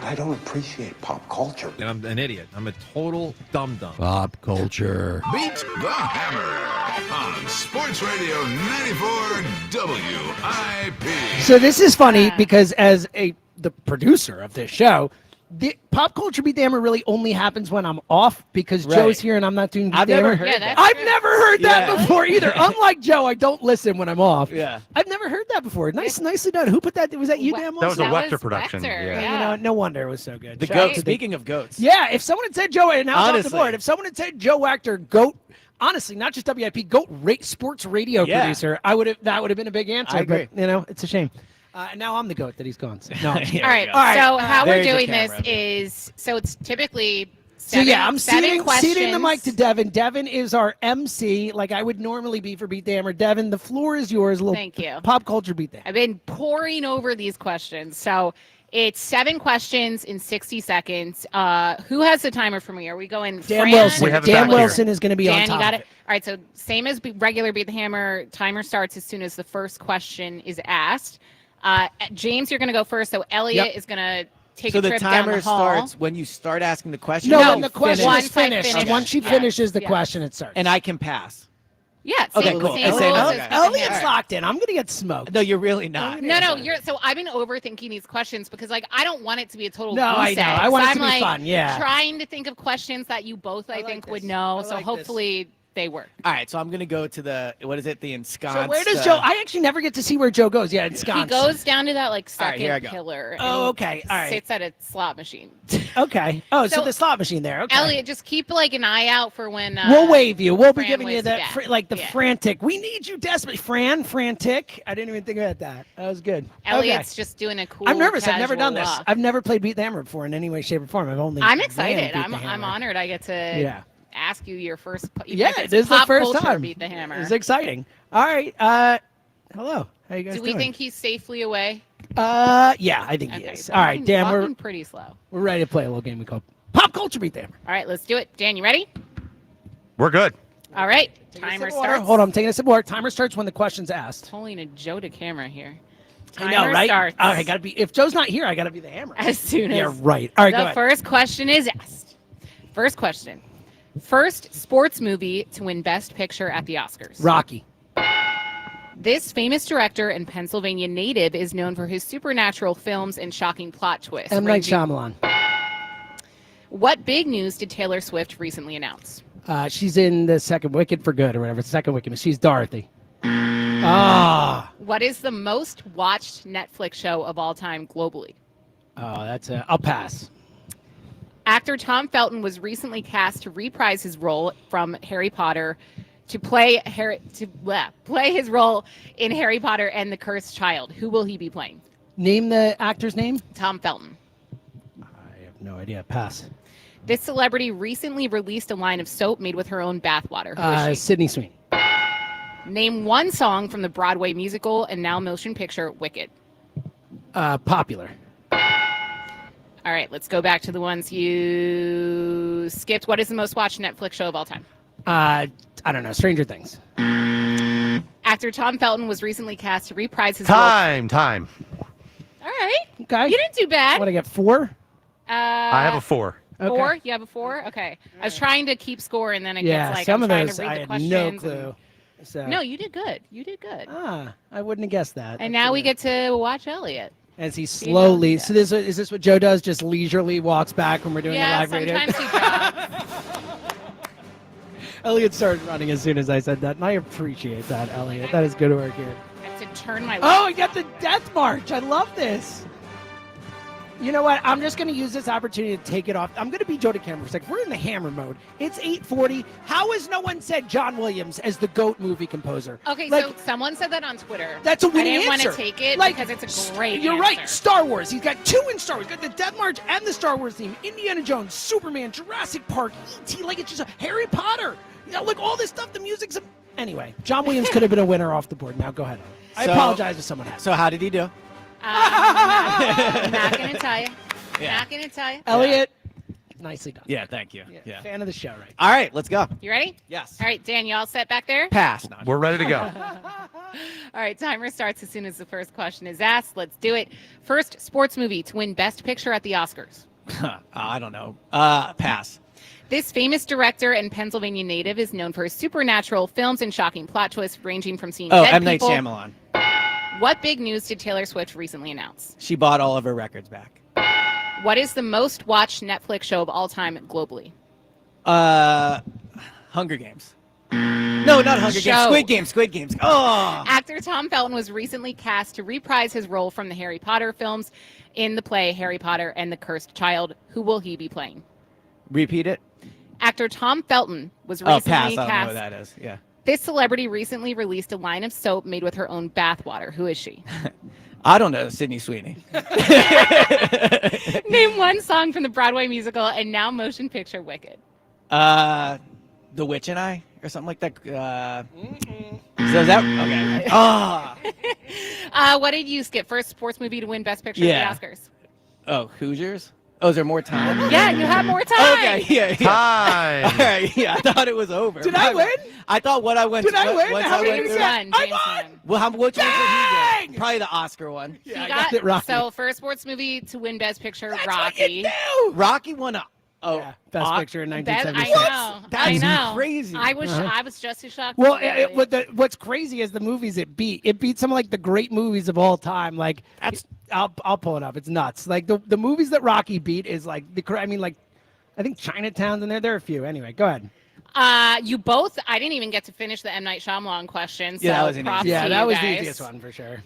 S11: I don't appreciate pop culture.
S8: And I'm an idiot. I'm a total dum-dum.
S1: Pop culture.
S21: Beat the Hammer on Sports Radio 94 WIP.
S1: So this is funny because as the producer of this show, the Pop Culture Beat the Hammer really only happens when I'm off because Joe's here and I'm not doing Beat the Hammer. I've never heard that before either. Unlike Joe, I don't listen when I'm off.
S3: Yeah.
S1: I've never heard that before. Nicely done. Who put that? Was that you, Dan?
S8: That was a Wechter production.
S1: No wonder it was so good.
S3: The goat. Speaking of goats.
S1: Yeah, if someone had said Joe, and now it's off the board, if someone had said Joe Wechter, GOAT, honestly, not just WIP, GOAT sports radio producer, that would have been a big answer.
S3: I agree.
S1: But, it's a shame. And now I'm the GOAT that he's gone. So, no.
S5: All right. So how we're doing this is, so it's typically
S1: I'm
S5: seven
S1: ceding the mic to Devin. Devin is our MC, like I would normally be for Beat the Hammer. Devin, the floor is yours.
S5: Thank you.
S1: Pop culture Beat the Hammer.
S5: I've been poring over these questions. So it's 7 questions in 60 seconds. Who has the timer for me? Are we going
S1: Dan Wilson. Dan Wilson is going to be on top.
S5: Dan, you got it? All right. So same as regular Beat the Hammer, timer starts as soon as the first question is asked. James, you're going to go first. So Elliot is going to take a trip down the hall.
S3: So the timer starts when you start asking the question?
S1: No, when the question is finished. Once she finishes the question, it starts.
S3: And I can pass.
S5: Yeah.
S3: Okay, cool.
S1: Elliot's locked in. I'm going to get smoked.
S3: No, you're really not.
S5: No. So I've been overthinking these questions because, I don't want it to be a total
S1: No, I know. I want it to be fun,
S5: trying to think of questions that you both, I think, would know. So hopefully they work.
S3: All right, so I'm going to go to the ensconced.
S1: So where does Joe, I actually never get to see where Joe goes. Yeah, ensconced.
S5: He goes down to that, second pillar.
S1: Oh, okay. All right.
S5: Sits at a slot machine.
S1: Okay. Oh, so the slot machine there. Okay.
S5: Elliot, just keep, an eye out for when...
S1: we'll wave you. We'll be giving you
S5: that,
S1: frantic. We need you desperately. Frantic. I didn't even think about that. That was good.
S5: Elliot's just doing a cool,
S1: I'm nervous. I've never done this.
S5: walk.
S1: I've never played Beat the Hammer before in any way, shape, or form.
S5: I'm excited. I'm honored I get to... ask you your first.
S1: This is the first time.
S5: Beat the Hammer.
S1: It's exciting. All right. Hello. How you guys doing?
S5: Do we think he's safely away?
S1: Yeah, I think he is. All right, Dan. We're
S5: pretty slow.
S1: We're ready to play a little game we call Pop Culture Beat the Hammer.
S5: All right, let's do it. Dan, you ready?
S8: We're good.
S5: All right. Timer starts.
S1: Hold on. I'm taking a sip of water. Timer starts when the question's asked.
S5: Pulling a Joe to camera here.
S1: I know, right?
S5: Starts.
S1: All right, gotta be. If Joe's not here, I gotta be the hammer.
S5: As soon as.
S1: Yeah, right. All right, go
S5: the
S1: ahead.
S5: first question is asked. First question. First sports movie to win Best Picture at the Oscars.
S1: Rocky.
S5: This famous director and Pennsylvania native is known for his supernatural films and shocking plot twists.
S1: M. Night Shyamalan.
S5: What big news did Taylor Swift recently announce?
S1: She's in the second Wicked for Good or whatever. Second Wicked. She's Dorothy.
S5: What is the most watched Netflix show of all time globally?
S1: Oh, that's I'll pass.
S5: Actor Tom Felton was recently cast to reprise his role from Harry Potter to play his role in Harry Potter and the Cursed Child. Who will he be playing?
S1: Name the actor's name.
S5: Tom Felton.
S1: I have no idea. Pass.
S5: This celebrity recently released a line of soap made with her own bathwater. Who is she?
S1: Sydney Sweeney.
S5: Name one song from the Broadway musical and now motion picture Wicked.
S1: Popular.
S5: All right, let's go back to the ones you skipped. What is the most watched Netflix show of all time?
S1: I don't know. Stranger Things.
S5: Actor Tom Felton was recently cast to reprise his
S8: Time.
S5: All right.
S1: Okay.
S5: You didn't do bad.
S1: What, I get 4?
S8: I have a 4.
S5: 4?
S1: Okay.
S5: You have a 4? Okay. I was trying to keep score, and then it
S1: Yeah,
S5: gets like
S1: some
S5: I'm
S1: of
S5: trying
S1: those
S5: to read
S1: I
S5: the
S1: had
S5: questions.
S1: no
S5: and-
S1: clue. So.
S5: No, you did good. You did good.
S1: I wouldn't have guessed that.
S5: And now we get to watch Elliot.
S1: As he slowly, so is this what Joe does? Just leisurely walks back when we're doing a
S5: Yeah,
S1: live radio?
S5: sometimes he jogs.
S1: Elliot started running as soon as I said that, and I appreciate that, Elliot. That is good work here.
S5: I have to turn my.
S1: Oh, I got the Death March. I love this. You know what? I'm just going to use this opportunity to take it off. I'm going to be Joe DeCamera for a second. We're in the hammer mode. It's 8:40. How has no one said John Williams as the GOAT movie composer?
S5: Okay,
S1: Like,
S5: so someone said that on Twitter.
S1: that's a winning
S5: I didn't
S1: answer.
S5: want to take it
S1: Like,
S5: because it's a great.
S1: You're
S5: answer.
S1: right. Star Wars. He's got 2 in Star Wars. He's got the Death March and the Star Wars theme. Indiana Jones, Superman, Jurassic Park, E.T. Like, it's just a Harry Potter. You know, like all this stuff. The music's anyway. John Williams could have been a winner off the board. Now go ahead. I apologize if someone has.
S3: So how did he do?
S5: I'm not going to tell you.
S3: Yeah.
S5: Not going to tell you.
S1: Elliot, nicely done.
S3: Yeah, thank you. Yeah.
S1: Fan of the show, right?
S3: All right, let's go.
S5: You ready?
S3: Yes.
S5: All right, Dan, you all set back there?
S3: Pass. No,
S8: We're ready to go.
S5: All right, timer starts as soon as the first question is asked. Let's do it. First sports movie to win Best Picture at the Oscars.
S3: I don't know. Pass.
S5: This famous director and Pennsylvania native is known for his supernatural films and shocking plot twists ranging from seeing dead
S3: M. Night
S5: people.
S3: Shyamalan.
S5: What big news did Taylor Swift recently announce?
S3: She bought all of her records back.
S5: What is the most watched Netflix show of all time globally?
S3: Hunger Games. No, not Hunger Games. Squid Games. Oh.
S5: Actor Tom Felton was recently cast to reprise his role from the Harry Potter films in the play Harry Potter and the Cursed Child. Who will he be playing?
S3: Repeat it.
S5: Actor Tom Felton was recently
S3: Pass. I
S5: cast.
S3: don't know what that is. Yeah.
S5: This celebrity recently released a line of soap made with her own bathwater. Who is she?
S3: I don't know. Sydney Sweeney.
S5: Name one song from the Broadway musical and now motion picture Wicked.
S3: The Witch and I, or something like that. So is that okay? Oh.
S5: What did you skip? First sports movie to win Best Picture
S3: Yeah.
S5: at the Oscars.
S3: Oh, Hoosiers. Oh, is there more time?
S5: Yeah, you have more time.
S3: Okay, yeah.
S8: Time.
S3: All right, yeah, I thought it was over.
S1: Did I win?
S3: I thought what I went.
S1: Did I win?
S3: once
S1: How
S3: I
S1: many
S3: went
S1: did you
S3: through-
S1: get?
S5: James won.
S3: Well, which one did he get? Probably the Oscar one.
S5: He
S1: I
S5: got
S1: got it, Rocky.
S5: So first sports movie to win Best Picture,
S1: That's
S5: Rocky.
S1: what you do.
S3: Rocky won a. Oh,
S1: Yeah, Best Picture in
S5: Best,
S1: 1976.
S5: I know.
S3: That's
S5: I know.
S3: crazy.
S5: I was just as shocked.
S1: Well,
S5: as you.
S1: what's crazy is the movies it beat. It beat some of like the great movies of all time. Like I'll pull it up. It's nuts. Like the movies that Rocky beat is like I think Chinatown's in there. There are a few. Anyway, go ahead.
S5: You both. I didn't even get to finish the M. Night Shyamalan question. So
S3: Yeah, that was an
S5: props
S3: easy-
S1: Yeah,
S5: to
S1: that
S5: you
S1: was
S5: guys.
S1: the easiest one for sure.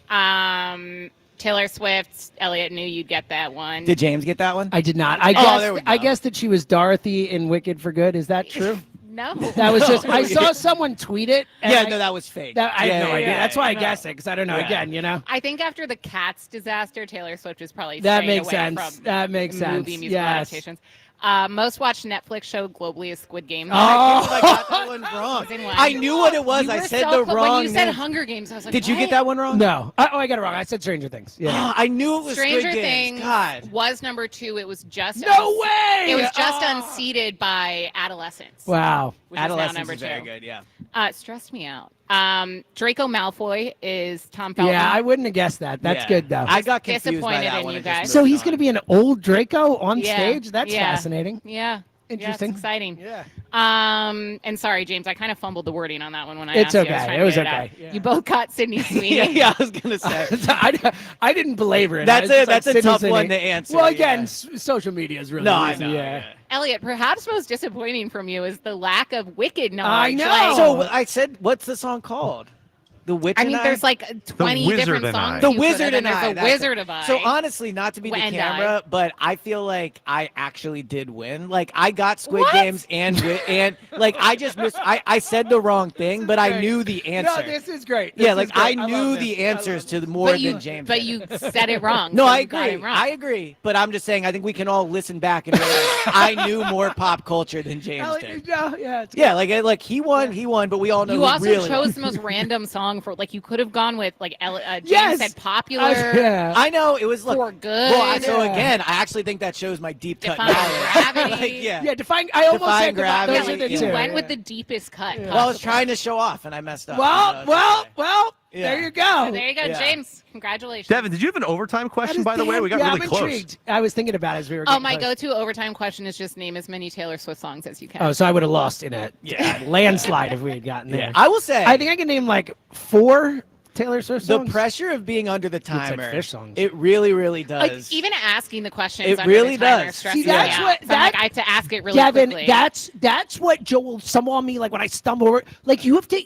S5: Taylor Swift. Elliot knew you'd get that one.
S3: Did James get that one?
S1: I did not.
S3: there we go.
S1: I guessed that she was Dorothy in Wicked for Good. Is that true?
S5: No.
S1: That was just. I saw someone tweet it. and
S3: Yeah,
S1: I-
S3: no, that was fake.
S1: That, I have no idea.
S3: yeah,
S1: That's why I
S3: yeah.
S1: guessed it because I don't know.
S3: Yeah.
S1: Again, you know.
S5: I think after the Cats disaster, Taylor Swift is probably
S1: That
S5: strayed
S1: makes
S5: away
S1: sense.
S5: from
S1: That makes sense.
S5: movie musical
S1: Yes.
S5: adaptations. Most watched Netflix show globally is Squid Game.
S1: Oh.
S3: I got that one wrong.
S5: It's in one.
S3: I knew what it was.
S5: You
S3: I
S5: were
S3: said
S5: so
S3: the
S5: close.
S3: wrong
S5: When you said
S3: name.
S5: Hunger Games, I was like,
S3: Did you get
S5: what?
S3: that one wrong?
S1: No. I got it wrong. I said Stranger Things. Yeah.
S3: I knew it was
S5: Stranger
S3: Squid
S5: Things
S3: Games. God.
S5: was number 2. It was just
S1: No way!
S5: It was just
S1: Oh.
S5: unseated by Adolescence.
S1: Wow.
S5: Which
S3: Adolescence
S5: is now number
S3: is very
S5: 2.
S3: good. Yeah.
S5: It stressed me out. Draco Malfoy is Tom Felton.
S1: Yeah, I wouldn't have guessed that. That's
S3: Yeah.
S1: good though.
S3: I got confused by
S5: Disappointed
S3: that
S5: in
S3: one.
S5: you
S3: It just
S5: guys.
S1: So
S3: moved
S1: he's
S3: on.
S1: going to be an old Draco on
S5: Yeah.
S1: stage. That's
S5: Yeah.
S1: fascinating.
S5: Yeah.
S1: Interesting.
S5: Yeah, it's exciting.
S1: Yeah.
S5: And sorry, James, I kind of fumbled the wording on that one when I
S1: It's
S5: asked you. I
S1: okay.
S5: trying
S1: It
S5: to
S1: was
S5: get
S1: okay.
S5: out.
S1: Yeah.
S5: You both got Sydney Sweeney.
S3: yeah, I was gonna say.
S1: I didn't belabor it.
S3: That's
S1: I was just
S3: That's a
S1: Sydney
S3: tough
S1: Sweeney.
S3: one to answer.
S1: Well, again,
S3: yeah.
S1: social media is really
S3: No, I
S1: easy.
S3: know.
S1: Yeah.
S5: Elliot, perhaps most disappointing from you is the lack of Wicked knowledge.
S1: I know.
S5: Like,
S3: So I said, what's the song called? The Witch
S5: I
S3: and
S5: mean,
S3: I?
S5: there's like 20
S8: Wizard
S5: different
S8: and I.
S5: songs.
S3: The
S5: you could
S3: Wizard
S5: have,
S3: and
S5: there's
S3: I.
S5: a
S3: that's
S5: Wizard
S3: it.
S5: of I.
S3: So honestly, not to be the
S5: And
S3: camera, but I feel like I actually did win. Like I got Squid
S5: What?
S3: Games and like I just missed. I said the wrong thing, but I
S1: great.
S3: knew the answer.
S1: No, this is great.
S3: Yeah,
S1: This
S3: like
S1: is great.
S3: I
S1: love
S3: knew
S1: this.
S3: the
S1: I
S3: answers
S1: love
S3: to
S1: this.
S3: more
S5: But you,
S3: than James.
S5: but
S3: did.
S5: you said it wrong.
S3: No,
S5: so
S3: I
S5: you got
S3: agree.
S5: it wrong.
S3: I agree. But I'm just saying, I think we can all listen back and realize I knew more pop culture than James did.
S1: Yeah, it's
S3: Yeah, like he won, but we all know
S5: You
S3: who
S5: also
S3: really
S5: chose
S3: won.
S5: the most random song for like you could have gone with like James
S1: Yes.
S5: said popular.
S1: Yeah.
S3: I know it was
S5: For
S3: look,
S5: good.
S3: Well, so
S1: Yeah.
S3: again, I actually think that shows my deep cut
S5: Defying
S3: knowledge.
S5: Gravity.
S3: Like, yeah.
S1: Yeah, define. I almost
S3: Defying
S1: said
S3: Gravity.
S1: those are the
S5: You
S1: two.
S5: went
S1: yeah.
S5: with the deepest cut.
S3: Well, I was trying to show off, and I messed up.
S1: Well,
S3: Yeah.
S1: there you go.
S5: So there you go,
S3: Yeah.
S5: James. Congratulations.
S8: Devin, did you have an overtime question, by the way? We got
S1: yeah,
S8: really
S1: I'm
S8: close.
S1: intrigued. I was thinking about it as we were
S5: Oh,
S1: getting
S5: my
S1: close.
S5: go-to overtime question is just name as many Taylor Swift songs as you can.
S1: Oh, so I would have lost in a landslide if we had gotten there.
S3: Yeah. I will say,
S1: I think I can name like 4 Taylor Swift
S3: the
S1: songs.
S3: pressure of being under the
S1: said
S3: timer,
S1: Fish songs.
S3: it really, really
S5: Like
S3: does.
S5: even asking the questions
S3: It
S5: under
S3: really
S5: the timer
S3: does.
S5: stresses
S1: See, that's
S5: me
S1: what-
S5: out. So I'm like, I have to ask it really
S1: Devin,
S5: quickly.
S1: that's what Joe will stumble on me like when I stumble over. Like you have to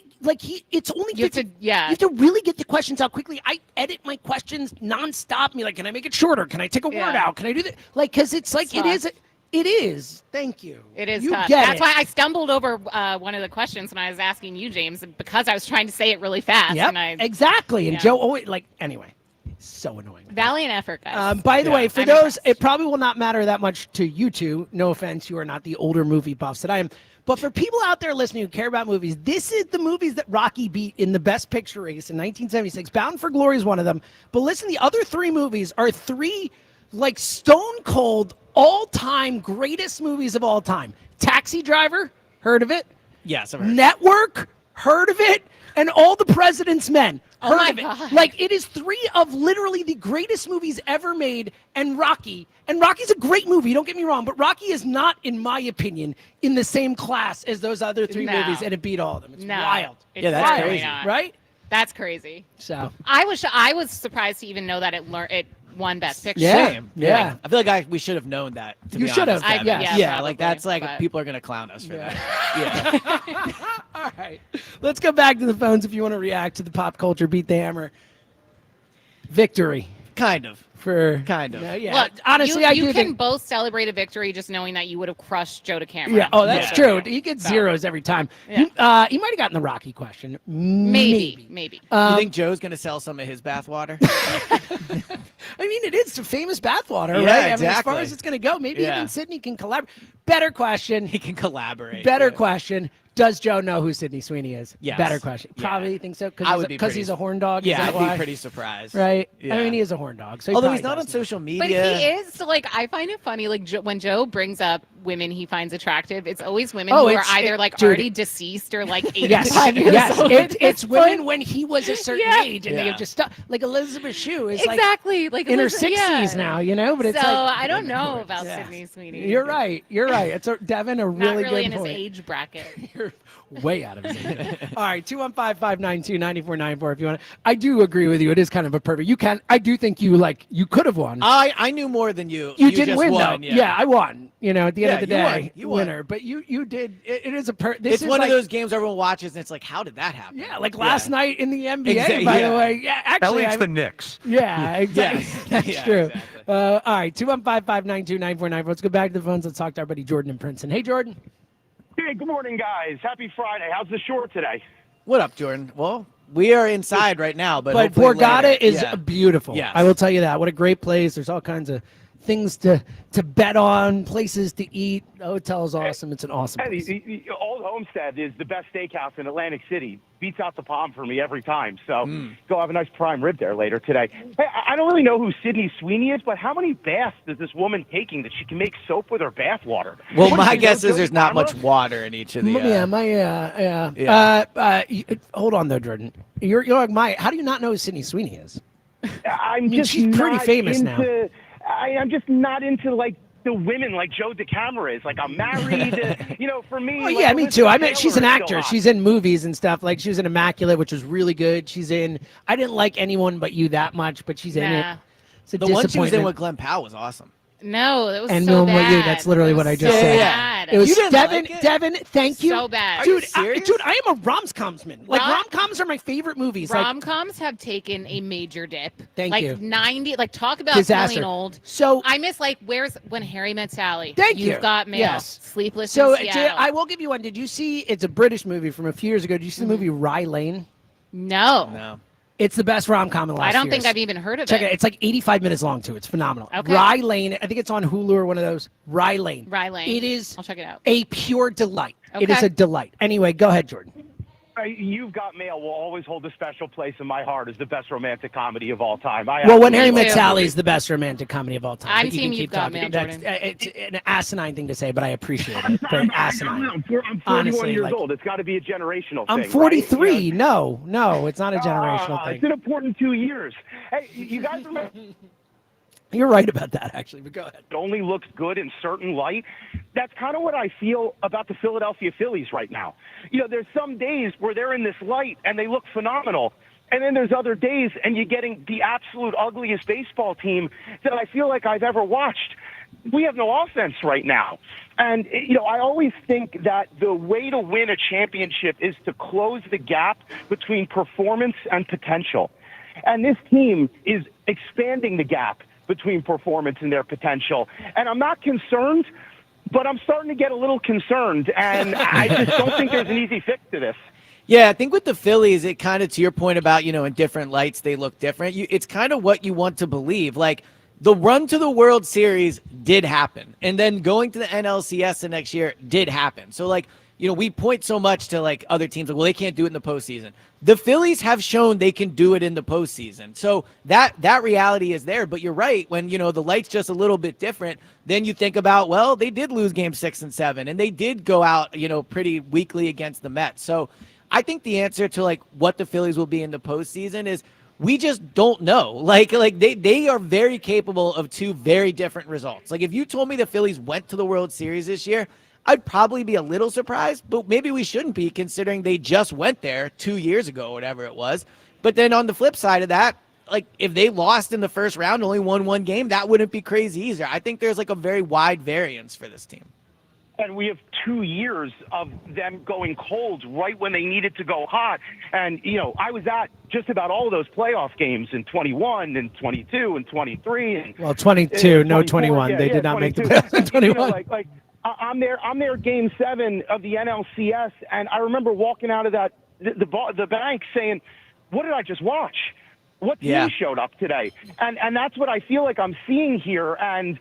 S1: it's only
S5: You have to,
S1: you have to really get the questions out quickly. I edit my questions nonstop. Me like, can I make it shorter? Can I take a word
S5: Yeah.
S1: out? Can I do that? Like, because it's like it is. It is. Thank you.
S5: It is
S1: You
S5: tough.
S1: get
S5: That's
S1: it.
S5: why I stumbled over one of the questions when I was asking you, James, because I was trying to say it really fast.
S1: Yep.
S5: And I,
S1: Exactly. And
S5: yeah.
S1: Joe always
S3: Anyway.
S1: so annoying.
S5: Valiant effort, guys.
S1: By the way, for
S5: I'm
S1: those,
S5: impressed.
S1: it probably will not matter that much to you two. No offense, you are not the older movie buffs that I am. But for people out there listening who care about movies, this is the movies that Rocky beat in the Best Picture race in 1976. Bound for Glory is one of them. But listen, the other 3 movies are 3 like stone cold all-time greatest movies of all time. Taxi Driver, heard of it?
S3: Yes, I've heard.
S1: Network, heard of it? And All the President's Men.
S5: Oh
S1: Heard
S5: my
S1: of it.
S5: God.
S1: Like, it is 3 of literally the greatest movies ever made, and Rocky. And Rocky's a great movie, don't get me wrong, but Rocky is not, in my opinion, in the same class as those other 3
S5: No.
S1: movies, and it beat all of them. It's
S5: No.
S1: wild.
S5: It's
S3: Yeah, that's
S5: really
S3: crazy.
S5: not.
S1: Right?
S5: That's crazy.
S1: So,
S5: I was surprised to even know that it won Best Picture.
S1: Yeah.
S3: Same.
S1: Yeah.
S3: I feel like we should have known that. To
S1: You
S3: be
S1: should
S3: honest,
S1: have.
S3: Devin.
S1: Yeah,
S5: probably,
S3: like that's like
S5: but-
S3: people are gonna clown us for
S1: Yeah.
S3: that. Yeah.
S1: all right. Let's go back to the phones if you want to react to the pop culture Beat the Hammer victory.
S3: Kind of.
S1: Kind
S3: of.
S1: Yeah.
S5: Look,
S1: honestly,
S5: you
S1: I do
S5: can
S1: think.
S5: both celebrate a victory just knowing that you would have crushed Joe DeCamera.
S1: Yeah. Oh, that's
S3: Yeah.
S1: true. He gets
S5: So-
S1: zeros every time.
S5: Yeah.
S1: He might have gotten the Rocky question.
S5: Maybe.
S3: You think Joe's gonna sell some of his bathwater?
S1: I mean, it is a famous bathwater,
S3: Yeah,
S1: right? I mean, as
S3: exactly.
S1: far as it's going to go, maybe
S3: Yeah.
S1: even Sydney can collaborate. Better question.
S3: He can collaborate.
S1: Better
S3: Yeah.
S1: question. Does Joe know who Sydney Sweeney is?
S3: Yes.
S1: Better question.
S3: Yeah.
S1: Probably think so
S3: I would be
S1: because
S3: pretty-
S1: he's a horn dog.
S3: Yeah,
S1: is that
S3: I'd
S1: why?
S3: be pretty surprised.
S1: Right.
S3: Yeah.
S1: I mean, he is a horn dog. So he
S3: Although
S1: probably
S3: he's not on
S1: does know.
S3: social media.
S5: But he is like I find it funny like when Joe brings up women he finds attractive, it's always women who are either
S1: dude,
S5: already deceased or like 85
S1: Yes,
S5: years
S1: yes.
S5: old.
S1: It's women when he was a certain
S5: Yeah.
S1: age, and they
S3: Yeah.
S1: have just stopped. Like Elizabeth Shue is
S5: exactly
S1: like in her 60s now, you know. But it's
S5: so
S1: like,
S5: I don't know about
S1: Yeah.
S5: Sydney Sweeney.
S1: You're right. You're right. It's Devin a
S5: Not
S1: really
S5: really
S1: good
S5: in his
S1: point.
S5: age bracket.
S1: You're way out of his age. All right, 215-592-9494 if you want to. I do agree with you. It is kind of a perfect. I do think you could have won.
S3: I knew more than you.
S1: You didn't
S3: just
S1: win
S3: won,
S1: though. Yeah, I won. You know, at the end
S3: Yeah,
S1: of the
S3: you won.
S1: day,
S3: You won.
S1: winner. But you did. It is a
S3: It's
S1: is
S3: one
S1: like,
S3: of those games everyone watches and it's like, how did that happen?
S1: Yeah, like last night in the NBA.
S3: Exactly,
S1: By
S3: yeah.
S1: the way, yeah, actually,
S8: Elliot's the Knicks.
S1: yeah, exactly.
S3: Yes.
S1: That's
S3: Yeah,
S1: true.
S3: exactly.
S1: All right, 215-592-9494. Let's go back to the phones. Let's talk to our buddy Jordan in Princeton. Hey, Jordan.
S12: Hey, good morning, guys. Happy Friday. How's the shore today?
S3: What up, Jordan? Well, we are inside right now, but
S1: But
S3: hopefully
S1: Borgata
S3: later.
S1: is
S3: Yeah.
S1: beautiful.
S3: Yes.
S1: I will tell you that. What a great place. There's all kinds of things to bet on, places to eat. The hotel is awesome. It's an awesome
S12: Hey,
S1: place.
S12: the Old Homestead is the best steakhouse in Atlantic City. Beats out the Palm for me every time. So go have a nice prime rib there later today. Hey, I don't really know who Sydney Sweeney is, but how many baths is this woman taking that she can make soap with her bath water?
S3: Well,
S12: What
S3: my
S12: do you
S3: guess
S12: know,
S3: is there's
S12: Joe
S3: not much
S12: DeCamera?
S3: water in each of the.
S1: Hold on though, Jordan. You're like how do you not know who Sydney Sweeney is?
S12: I'm
S1: mean,
S12: just
S1: she's pretty
S12: not
S1: famous now.
S12: I'm just not into like the women like Joe DeCamera is. Like I'm married, for me.
S1: Oh
S12: like,
S1: yeah, me
S12: Elizabeth
S1: too. I mean,
S12: Taylor
S1: she's an
S12: is still
S1: actor.
S12: hot.
S1: She's in movies and stuff. Like she was in Immaculate, which was really good. She's in. I didn't like Anyone But You that much, but she's in it.
S5: Nah.
S1: It's a
S3: The one she was in
S1: disappointment.
S3: with Glenn Powell was awesome.
S5: No, that was
S1: And
S5: so
S1: Moon with
S5: bad.
S1: you. That's literally what I just said.
S5: Bad.
S1: It was
S3: You didn't
S1: Devin.
S3: like it?
S1: Devin, thank you.
S5: So bad.
S1: Dude, I am a rom-comsman. Like,
S5: Rom-
S1: rom-coms are my favorite movies. Like,
S5: Rom-coms have taken a major dip.
S1: Thank
S5: like
S1: you.
S5: 90, like talk about
S1: Disaster.
S5: feeling old.
S1: So
S5: I miss like Where's When Harry Met Sally.
S1: Thank you.
S5: You've got mail.
S1: Yes.
S5: Sleepless
S1: So,
S5: in Seattle.
S1: I will give you one. Did you see? It's a British movie from a few years ago. Did you see the movie Rye Lane?
S5: No.
S1: It's the best rom-com in the last
S5: I don't
S1: years.
S5: think I've even heard of
S1: Check
S5: it.
S1: it. It's like 85 minutes long, too. It's phenomenal.
S5: Okay.
S1: Rye Lane. I think it's on Hulu or one of those. Rye Lane.
S5: Rye Lane.
S1: It is
S5: I'll check it out.
S1: a pure delight. It is
S5: Okay.
S1: a delight. Anyway, go ahead, Jordan.
S12: You've Got Mail will always hold a special place in my heart as the best romantic comedy of all time.
S1: Well, When Harry Met
S12: absolutely love
S1: Sally
S12: it.
S1: is the best romantic comedy of all time.
S5: I'm
S1: but you
S5: team
S1: can keep
S5: You've Got
S1: talking.
S5: Mail,
S1: It's an asinine thing to say, but I appreciate it. But asinine.
S12: I'm 41
S1: Honestly,
S12: years
S1: like,
S12: old. It's got to be a generational
S1: I'm
S12: thing.
S1: 43.
S12: Right? You know?
S1: No, it's not a generational
S12: It's
S1: thing.
S12: an important 2 years. Hey, you guys remember?
S1: You're right about that, actually, but go ahead.
S12: It only looks good in certain light. That's kind of what I feel about the Philadelphia Phillies right now. You know, there's some days where they're in this light and they look phenomenal. And then there's other days and you're getting the absolute ugliest baseball team that I feel like I've ever watched. We have no offense right now. And, you know, I always think that the way to win a championship is to close the gap between performance and potential. And this team is expanding the gap between performance and their potential. And I'm not concerned, but I'm starting to get a little concerned. And I just don't think there's an easy fix to this.
S3: Yeah, I think with the Phillies, it kind of, to your point about, you know, in different lights, they look different. It's kind of what you want to believe. Like, the run to the World Series did happen. And then going to the NLCS the next year did happen. So, like, you know, we point so much to, like, other teams, like, well, they can't do it in the postseason. The Phillies have shown they can do it in the postseason. So that reality is there. But you're right. When, you know, the light's just a little bit different, then you think about, well, they did lose game 6 and 7, and they did go out, you know, pretty weakly against the Mets. So I think the answer to, like, what the Phillies will be in the postseason is we just don't know. Like they are very capable of two very different results. Like, if you told me the Phillies went to the World Series this year, I'd probably be a little surprised, but maybe we shouldn't be, considering they just went there 2 years ago, whatever it was. But then on the flip side of that, like, if they lost in the first round, only won one game, that wouldn't be crazy either. I think there's, like, a very wide variance for this team.
S12: And we have 2 years of them going cold right when they needed to go hot. And, you know, I was at just about all of those playoff games in 21 and 22 and 23. And,
S1: Well, 22, no
S12: 24,
S1: 21.
S12: yeah,
S1: they
S12: yeah,
S1: did not make the
S12: 22.
S1: playoffs in 21.
S12: You know, I'm there game 7 of the NLCS, and I remember walking out of the bank saying, what did I just watch? What team showed up today? And that's what I feel like I'm seeing here. And,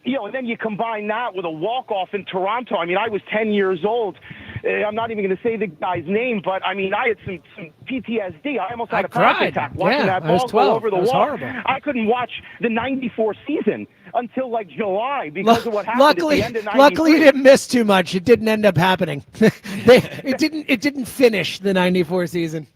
S12: you know, and then you combine that with a walk-off in Toronto. I mean, I was 10 years old. I'm not even going to say the guy's name, but, I mean, I had some PTSD. I almost had a panic attack watching that ball go over the wall.
S1: Horrible.
S12: I couldn't watch the 94 season until, like, July because of what happened at the end of 93.
S1: Luckily, you didn't miss too much. It didn't end up happening. It didn't finish the 94 season.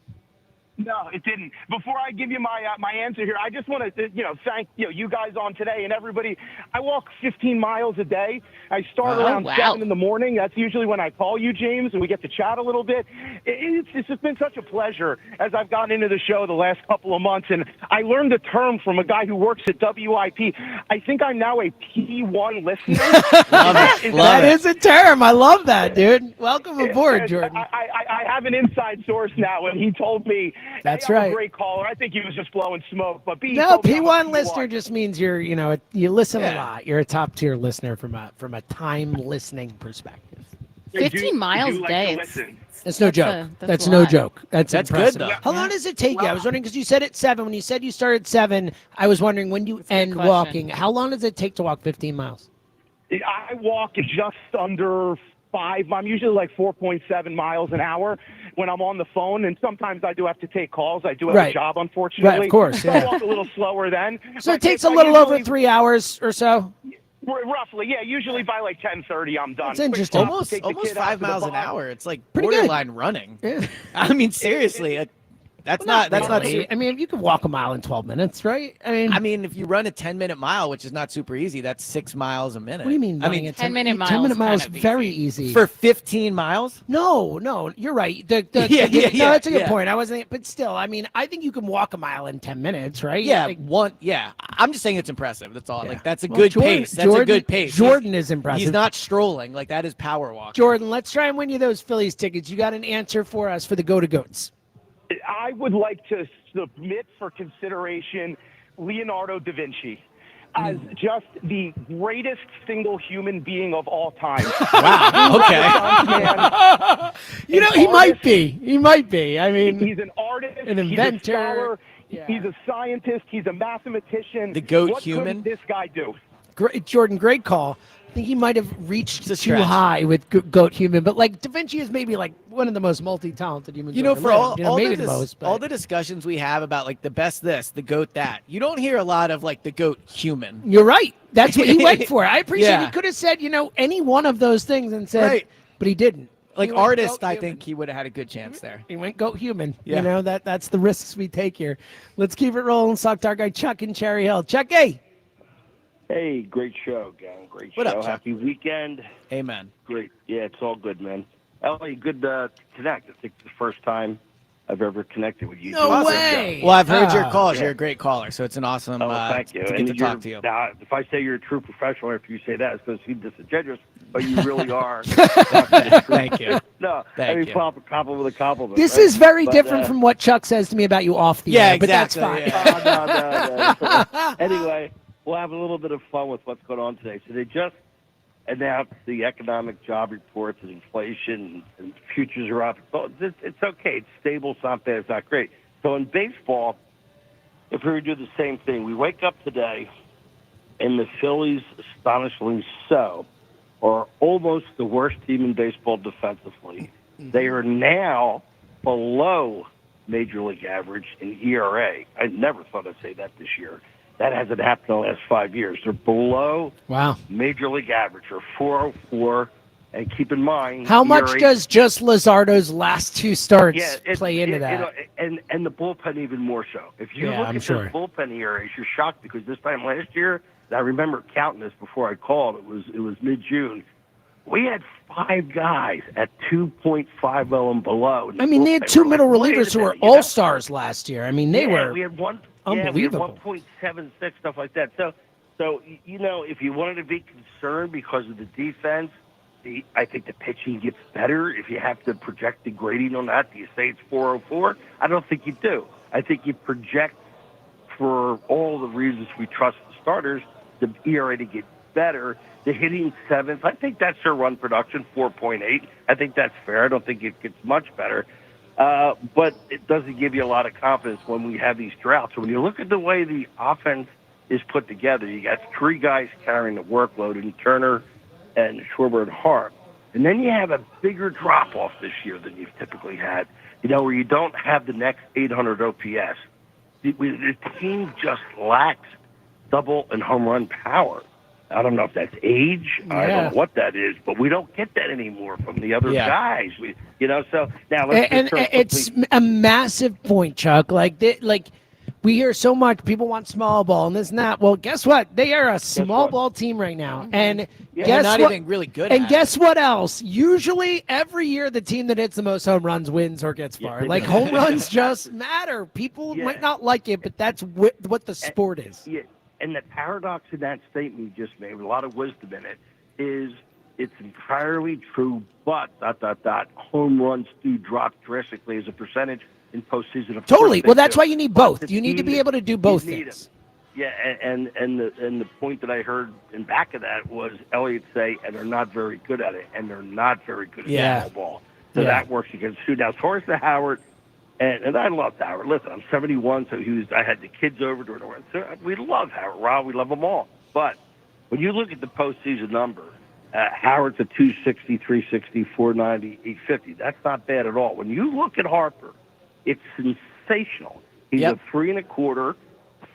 S12: No, it didn't. Before I give you my answer here, I just want to thank you guys on today and everybody. I walk 15 miles a day. I start around 7 in the morning. That's usually when I call you, James, and we get to chat a little bit. It's just been such a pleasure as I've gotten into the show the last couple of months, and I learned a term from a guy who works at WIP. I think I'm now a P1 listener.
S1: That is a term. I love that, dude. Welcome aboard, Jordan.
S12: I have an inside source now, and he told me.
S1: That's
S12: I'm
S1: right.
S12: a great caller. I think he was just blowing smoke. But
S1: P1 listener just means you listen a lot. You're a top tier listener from a time listening perspective.
S5: 15 miles a day.
S1: That's no joke. That's no joke. That's impressive.
S3: good, though.
S1: How long does it take you? I was wondering because you said at 7. When you said you started at 7, I was wondering when you end walking. How long does it take to walk 15 miles?
S12: I walk just under 5. I'm usually like 4.7 miles an hour when I'm on the phone, and sometimes I do have to take calls. I do have a job, unfortunately.
S1: Right, of course.
S12: So I walk a little slower then.
S1: So it takes a little over 3 hours or so?
S12: Roughly, yeah. Usually by like 10:30, I'm done.
S1: That's interesting.
S3: Almost 5 miles an hour. It's like
S1: Pretty
S3: borderline running.
S1: Yeah.
S3: I mean, seriously. That's
S1: Well,
S3: not
S1: really. I mean, you can walk a mile in 12 minutes, right?
S3: I mean, if you run a 10-minute mile, which is not super easy, that's 6 miles a minute.
S1: What do you mean?
S3: I mean,
S5: 10-minute miles.
S1: 10-minute miles
S5: kind of
S1: very easy.
S3: For 15 miles?
S1: No, you're right. No, that's a good point. I wasn't, but still, I mean, I think you can walk a mile in 10 minutes, right?
S3: Yeah,
S1: Like,
S3: I'm just saying it's impressive. That's all.
S1: Yeah.
S3: Like that's a
S1: Well,
S3: good
S1: Jordan-
S3: pace. That's a good pace.
S1: Jordan is impressive.
S3: He's not strolling. Like that is power walking.
S1: Jordan, let's try and win you those Phillies tickets. You got an answer for us for the Go-to-Goats?
S12: I would like to submit for consideration Leonardo da Vinci as just the greatest single human being of all time.
S3: Wow.
S12: Okay.
S1: You know, he might be. He might be. I mean,
S12: He's an artist.
S1: an inventor.
S12: He's a scholar.
S1: Yeah.
S12: He's a scientist. He's a mathematician.
S3: The goat
S12: what
S3: human?
S12: What could this guy do?
S1: Great, Jordan, great call. I think he might have reached
S3: It's a
S1: too
S3: stretch.
S1: high with Goat Human, but like Da Vinci is maybe like one of the most multi-talented humans.
S3: You know,
S1: ever
S3: for
S1: lived.
S3: all
S1: maybe
S3: the
S1: the most. But
S3: all the discussions we have about like the best this, the goat that, you don't hear a lot of like the goat human.
S1: you're right. That's what he went for. I appreciate.
S3: Yeah.
S1: He could have said, any one of those things and said,
S3: Right.
S1: but he didn't.
S3: Like
S1: He went
S3: artist,
S1: Goat
S3: I
S1: Human.
S3: think he would have had a good chance there.
S1: He went Goat Human.
S3: Yeah.
S1: That's the risks we take here. Let's keep it rolling. Sock Talk guy Chuck in Cherry Hill. Chuck, hey.
S13: Hey, great show, gang. Great
S3: What
S13: show.
S3: up, Chuck?
S13: Happy weekend.
S3: Amen.
S13: Great. Yeah, it's all good, man. Ellie, good to connect. I think it's the first time I've ever connected with you.
S1: No
S13: Doing this
S1: way.
S13: show.
S3: Well, I've heard your calls.
S13: Yeah.
S3: You're a great caller, so it's an awesome
S13: Oh, thank you.
S3: to get
S13: And
S3: to
S13: you're-
S3: talk to you.
S13: Now, if I say you're a true professional after you say that, it's going to seem disingenuous, but you really are.
S3: Thank you.
S13: No,
S3: Thank
S13: I mean,
S3: you.
S13: compliment with a compliment.
S1: This
S13: right?
S1: is very
S13: But,
S1: different from what Chuck says to me about you off the
S3: Yeah,
S1: air, but that's
S3: exactly,
S1: fine.
S3: yeah.
S13: No. Anyway, we'll have a little bit of fun with what's going on today. So they just announced the economic job reports and inflation and futures are up. So it's okay. It's stable. It's not bad. It's not great. So in baseball, if we were to do the same thing, we wake up today and the Phillies, astonishingly so, are almost the worst team in baseball defensively. They are now below Major League average in ERA. I never thought I'd say that this year. That hasn't happened in the last 5 years. They're below
S1: Wow.
S13: Major League average, or 404. And keep in mind,
S1: How much
S13: ERA
S1: does just Luzardo's last two starts play into that?
S13: And the bullpen even more so. If you
S1: Yeah,
S13: look
S1: I'm
S13: at
S1: sure.
S13: those bullpen ERAs, you're shocked because this time last year, I remember counting this before I called. It was mid-June. We had 5 guys at 2.50 and below.
S1: I mean, they had
S13: bullpen.
S1: two
S13: We're
S1: middle
S13: like, wait a
S1: relievers who were
S13: minute, you know?
S1: all-stars last year. I mean, they were
S13: We had one.
S1: unbelievable.
S13: Yeah, we had 1.76, stuff like that. So if you wanted to be concerned because of the defense, I think the pitching gets better. If you have to project the grading on that, do you say it's 404? I don't think you do. I think you project for all the reasons we trust the starters, the ERA to get better. The hitting 7th, I think that's their run production, 4.8. I think that's fair. I don't think it gets much better. But it doesn't give you a lot of confidence when we have these droughts. So when you look at the way the offense is put together, you got 3 guys carrying the workload in Turner and Schwarber and Hart. And then you have a bigger drop-off this year than you've typically had, where you don't have the next 800 OPS. The team just lacks double and home run power. I don't know if that's age. I don't know what that is, but we don't get that anymore from the other guys. So now let's
S1: and it's a massive point, Chuck. We hear so much people want small ball and this and that. Well, guess what? They are a small ball team right now, and
S3: They're not even really good.
S1: And
S3: at
S1: guess what else? Usually, every year, the team that hits the most home runs wins or gets far. Like home runs just matter. People might not like it, but that's what the sport is.
S13: Yeah, and the paradox in that statement you just made, with a lot of wisdom in it, is it's entirely true. But ... home runs do drop drastically as a percentage in postseason. Of
S1: Totally.
S13: course
S1: Well,
S13: they
S1: that's
S13: do.
S1: why you need
S13: But
S1: both.
S13: the
S1: You need to
S13: team
S1: be
S13: that-
S1: able to do
S13: you
S1: both
S13: need
S1: things.
S13: it. Yeah, and the point that I heard in back of that was Elliott say, and they're not very good at it, and they're not very good at small ball. So that works against you. Now, as far as the Howard, and I love Howard. Listen, I'm 71, so I had the kids over during the run. So we love Howard. Rob, we love them all. But when you look at the postseason number, Howard's a 260, 360, 490, 850. That's not bad at all. When you look at Harper, it's sensational. He's a 3 1/4,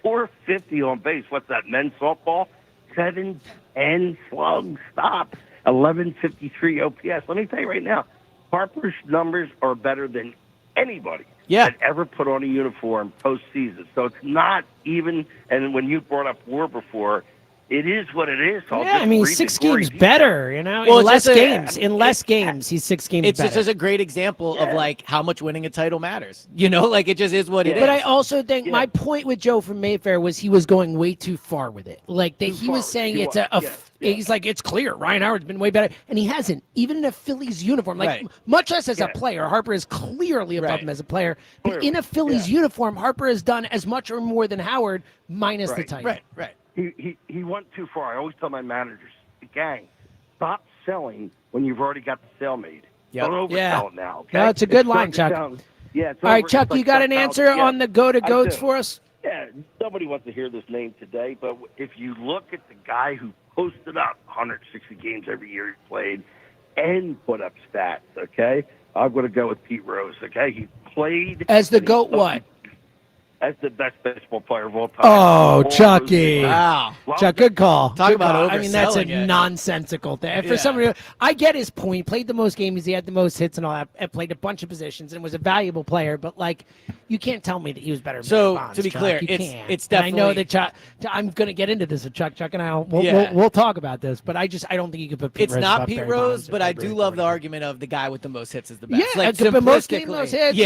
S13: 450 on base. What's that, men's softball? 710 slug stop, 1153 OPS. Let me tell you right now, Harper's numbers are better than anybody that ever put on a uniform postseason. So it's not even, and when you brought up WAR before, it is what it is.
S1: Yeah, I mean, 6 games better, you know?
S3: Well,
S1: in less
S3: games.
S1: In less games, he's 6 games
S3: It's
S1: better.
S3: just a great example of, like, how much winning a title matters. You know, like, it just is what it is.
S1: But I also think my point with Joe from Mayfair was he was going way too far with it. Like, he was saying he's like, it's clear. Ryan Howard's been way better. And he hasn't, even in a Phillies uniform. Like, much less as a player. Harper is clearly above him as a player. But in a Phillies uniform, Harper has done as much or more than Howard, minus the title.
S3: Right.
S13: He went too far. I always tell my managers, gang, stop selling when you've already got the sale made. Don't oversell it now. Okay?
S1: No, it's a good line, Chuck.
S13: All
S1: right, Chuck, you got an answer on the go-to-goats for us?
S13: Yeah, nobody wants to hear this name today, but if you look at the guy who posted up 160 games every year he played and put up stats, okay, I'm going to go with Pete Rose, okay? He played...
S1: As the GOAT what?
S13: As the best baseball player of all time.
S1: Oh, Chucky.
S3: Wow.
S1: Chuck, good call.
S3: Talk about overselling.
S1: I mean, that's a nonsensical thing. For somebody, I get his point. He played the most games. He had the most hits and all that. And played a bunch of positions and was a valuable player. But, like, you can't tell me that he was better than Barry Bonds,
S3: to be
S1: Chuck.
S3: clear,
S1: You
S3: it's
S1: can't.
S3: definitely...
S1: And I know that Chuck, I'm going to get into this with Chuck. Chuck and I, we'll talk about this. But I don't think you could put Pete Rose
S3: It's not
S1: above
S3: Pete
S1: Barry
S3: Rose,
S1: Bonds
S3: but I do love the argument of the guy with the most hits is the best.
S1: Yeah,
S3: like,
S1: the most game, most hits.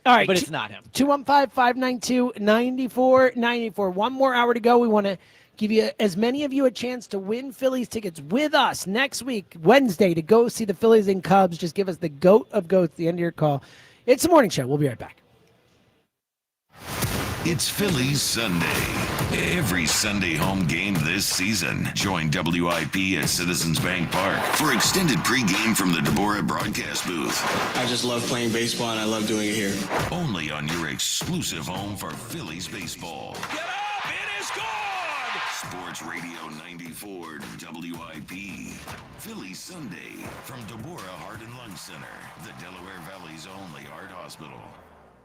S1: All right.
S3: But it's not him.
S1: 215-592-9494. One more hour to go. We want to give you as many of you a chance to win Phillies tickets with us next week, Wednesday, to go see the Phillies and Cubs. Just give us the GOAT of GOATs at the end of your call. It's the morning show. We'll be right back.
S2: It's Phillies Sunday. Every Sunday home game this season. Join WIP at Citizens Bank Park for extended pregame from the Deborah broadcast booth.
S10: I just love playing baseball, and I love doing it here.
S2: Only on your exclusive home for Phillies baseball.
S4: Get up! It is gone!
S2: Sports Radio 94 WIP. Phillies Sunday from Deborah Heart and Lung Center, the Delaware Valley's only heart hospital.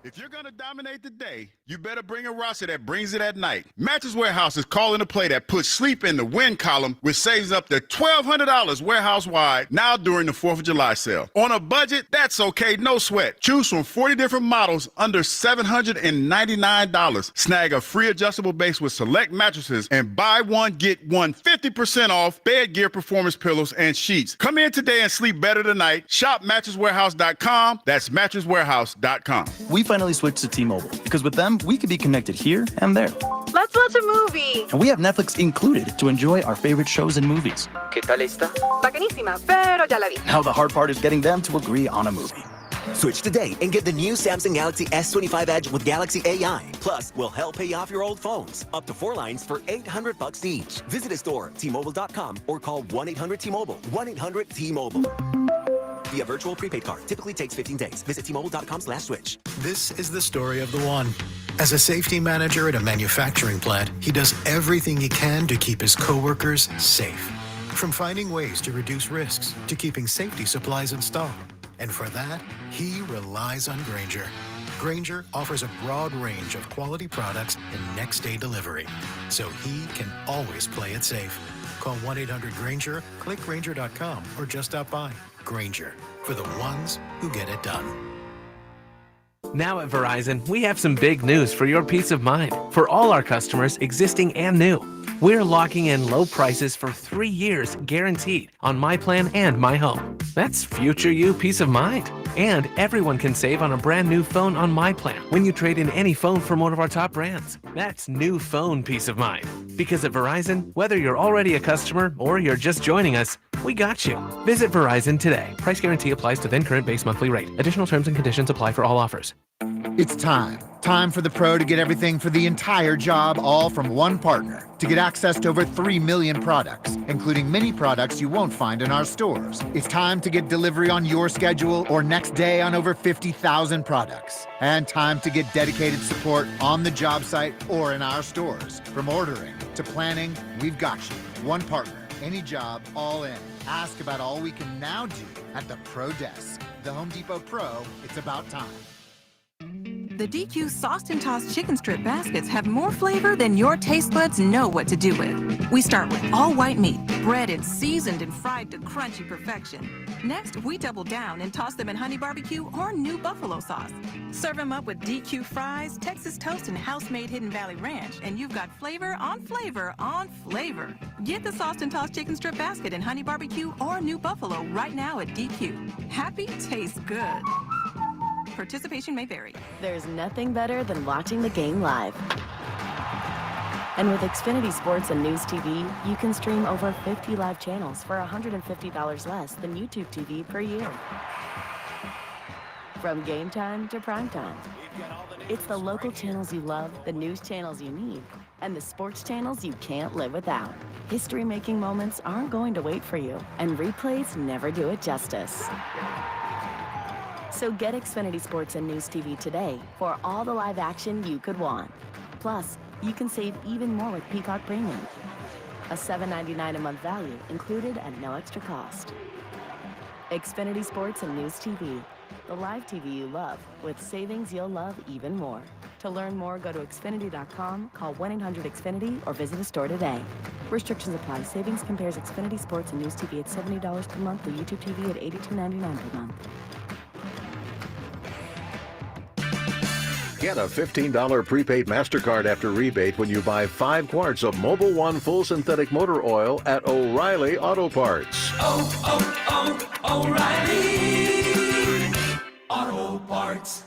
S14: If you're going to dominate the day, you better bring a roster that brings it at night. Mattress Warehouse is calling a play that puts sleep in the win column, which saves up to $1,200 warehouse-wide now during the 4th of July sale. On a budget, that's okay, no sweat. Choose from 40 different models under $799. Snag a free adjustable base with select mattresses and buy one, get one 50% off bed gear, performance pillows, and sheets. Come in today and sleep better tonight. Shop mattresswarehouse.com. That's mattresswarehouse.com.
S15: We finally switched to T-Mobile because with them, we can be connected here and there.
S16: Let's watch a movie.
S15: And we have Netflix included to enjoy our favorite shows and movies.
S16: ¿Qué tal esta? Bacanísima, pero ya la vi.
S15: Now the hard part is getting them to agree on a movie.
S17: Switch today and get the new Samsung Galaxy S25 Edge with Galaxy AI. Plus, we'll help pay off your old phones. Up to 4 lines for $800 each. Visit a store, T-Mobile.com, or call 1-800-T-Mobile. 1-800-T-Mobile. Via virtual prepaid card. Typically takes 15 days. Visit T-Mobile.com/switch.
S18: This is the story of the one. As a safety manager at a manufacturing plant, he does everything he can to keep his coworkers safe. From finding ways to reduce risks to keeping safety supplies in stock. And for that, he relies on Grainger. Grainger offers a broad range of quality products and next-day delivery, so he can always play it safe. Call 1-800-GRAINGER, click Grainger.com, or just stop by. Grainger, for the ones who get it done.
S19: Now at Verizon, we have some big news for your peace of mind. For all our customers, existing and new, we're locking in low prices for 3 years guaranteed on My Plan and My Home. That's future you peace of mind. And everyone can save on a brand new phone on My Plan when you trade in any phone from one of our top brands. That's new phone peace of mind. Because at Verizon, whether you're already a customer or you're just joining us, we got you. Visit Verizon today. Price guarantee applies to then current base monthly rate. Additional terms and conditions apply for all offers.
S20: It's time. Time for the pro to get everything for the entire job, all from one partner. To get access to over 3 million products, including many products you won't find in our stores. It's time to get delivery on your schedule or next day on over 50,000 products. And time to get dedicated support on the job site or in our stores. From ordering to planning, we've got you. One partner, any job, all in. Ask about all we can now do at the Pro Desk. The Home Depot Pro, it's about time.
S6: The DQ Sauced and Tossed Chicken Strip Baskets have more flavor than your taste buds know what to do with. We start with all white meat, breaded, seasoned, and fried to crunchy perfection. Next, we double down and toss them in honey barbecue or new buffalo sauce. Serve them up with DQ fries, Texas toast, and house-made Hidden Valley Ranch, and you've got flavor on flavor on flavor. Get the Sauced and Tossed Chicken Strip Basket in honey barbecue or new buffalo right now at DQ. Happy tastes good. Participation may vary.
S22: There's nothing better than watching the game live. And with Xfinity Sports and News TV, you can stream over 50 live channels for $150 less than YouTube TV per year. From game time to prime time. It's the local channels you love, the news channels you need, and the sports channels you can't live without. History-making moments aren't going to wait for you, and replays never do it justice. So get Xfinity Sports and News TV today for all the live action you could want. Plus, you can save even more with Peacock Premium. A $7.99 a month value included at no extra cost. Xfinity Sports and News TV, the live TV you love with savings you'll love even more. To learn more, go to Xfinity.com, call 1-800-XFINITY, or visit a store today. Restrictions apply. Savings compares Xfinity Sports and News TV at $70 per month with YouTube TV at $82.99 per month.
S23: Get a $15 prepaid MasterCard after rebate when you buy 5 quarts of Mobil 1 full synthetic motor oil at O'Reilly Auto Parts.
S4: O'Reilly Auto Parts.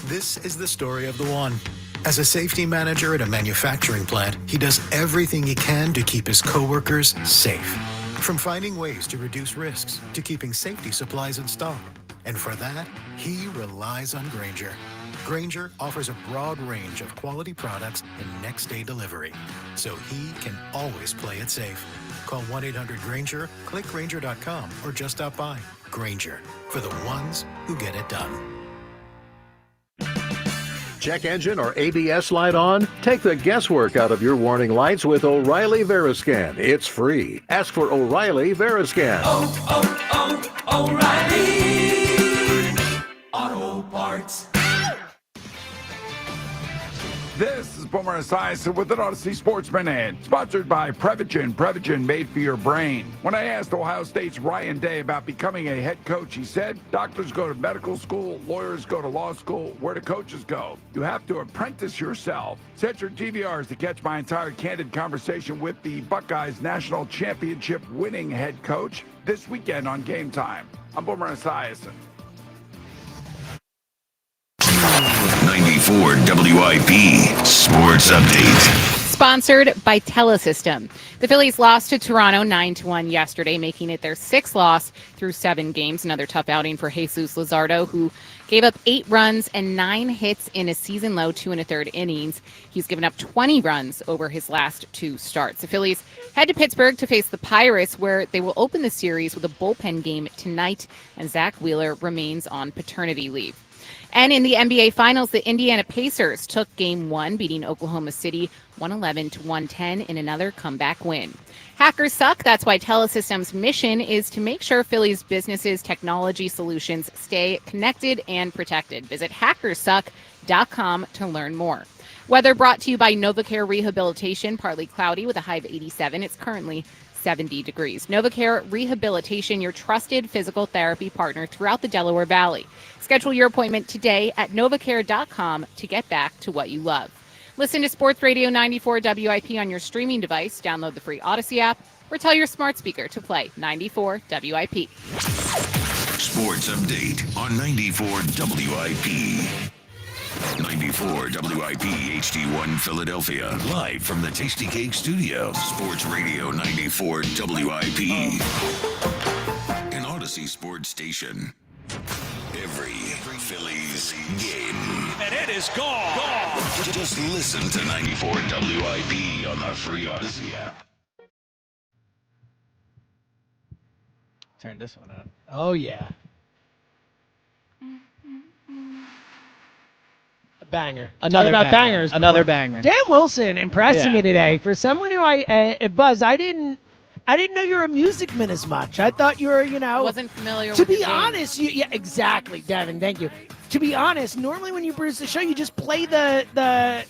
S18: This is the story of the one. As a safety manager at a manufacturing plant, he does everything he can to keep his coworkers safe. From finding ways to reduce risks to keeping safety supplies in stock. And for that, he relies on Grainger. Grainger offers a broad range of quality products and next-day delivery, so he can always play it safe. Call 1-800-GRAINGER, click Grainger.com, or just stop by. Grainger, for the ones who get it done.
S23: Check engine or ABS light on? Take the guesswork out of your warning lights with O'Reilly Veriscan. It's free. Ask for O'Reilly Veriscan.
S4: O'Reilly Auto Parts.
S24: This is Boomer Esiason with an Odyssey Sports Minute, sponsored by Prevagen. Prevagen made for your brain. When I asked Ohio State's Ryan Day about becoming a head coach, he said, doctors go to medical school, lawyers go to law school. Where do coaches go? You have to apprentice yourself. Set your DVRs to catch my entire candid conversation with the Buckeyes national championship winning head coach this weekend on Game Time. I'm Boomer Esiason.
S2: 94 WIP Sports Update.
S5: Sponsored by Telesystem. The Phillies lost to Toronto 9-1 yesterday, making it their 6th loss through 7 games. Another tough outing for Jesus Luzardo, who gave up 8 runs and 9 hits in a season-low 2 1/3 innings. He's given up 20 runs over his last 2 starts. The Phillies head to Pittsburgh to face the Pirates, where they will open the series with a bullpen game tonight, and Zach Wheeler remains on paternity leave. And in the NBA Finals, the Indiana Pacers took Game 1, beating Oklahoma City 111-110 in another comeback win. Hackers suck. That's why Telesystem's mission is to make sure Philly's businesses' technology solutions stay connected and protected. Visit hackersuck.com to learn more. Weather brought to you by NovaCare Rehabilitation, partly cloudy with a high of 87. It's currently 70 degrees. NovaCare Rehabilitation, your trusted physical therapy partner throughout the Delaware Valley. Schedule your appointment today at novacare.com to get back to what you love. Listen to Sports Radio 94 WIP on your streaming device. Download the free Odyssey app or tell your smart speaker to play 94 WIP.
S2: Sports Update on 94 WIP. 94 WIP HD1 Philadelphia. Live from the Tasty Cake Studio. Sports Radio 94 WIP. An Odyssey Sports Station. Every Phillies game.
S4: And it is gone.
S2: Just listen to 94 WIP on the free Odyssey app.
S3: Turn this one up.
S1: Oh, yeah. A banger.
S3: Another
S1: Talk about
S3: banger.
S1: bangers.
S3: Another banger.
S1: Dan Wilson impressing
S3: Yeah.
S1: me today. For someone who Buzz, I didn't know you were a music man as much. I thought you were,
S5: I wasn't familiar
S1: to
S5: with
S1: be
S5: his name.
S1: honest, yeah, exactly, Devin. Thank you. to be honest, normally when you produce the show, you just play the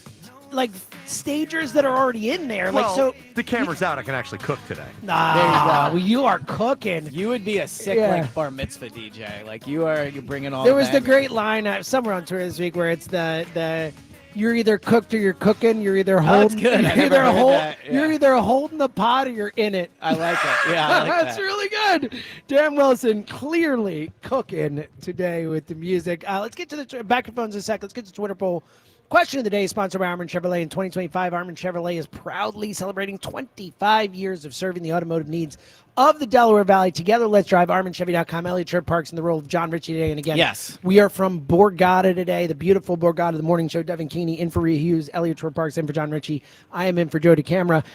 S1: like stagers that are already in there.
S8: Well,
S1: Like so,
S8: the camera's out. I can actually cook today.
S1: well, you are cooking.
S3: You would be a sick like bar mitzvah DJ. Like you're bringing all.
S1: There was the
S3: bangers.
S1: great line somewhere on Twitter this week where it's the you're either cooked or you're cooking. You're either holding.
S3: good. I never heard that. Yeah.
S1: You're either holding the pot or you're in it.
S3: I like it. Yeah, I like
S1: That's
S3: that.
S1: really good. Dan Wilson clearly cooking today with the music. Let's get to the back of phones in a sec. Let's get to Twitter poll. Question of the day is sponsored by Armin Chevrolet. In 2025, Armin Chevrolet is proudly celebrating 25 years of serving the automotive needs of the Delaware Valley. Together, let's drive. ArminChevy.com. Elliot Tripp Parks in the role of John Ritchie today. And again,
S3: yes,
S1: we are from Borgata today, the beautiful Borgata, the morning show. Devin Keeney in for Rhea Hughes, Elliot Tripp Parks in for John Ritchie. I am in for Joe DeCamera.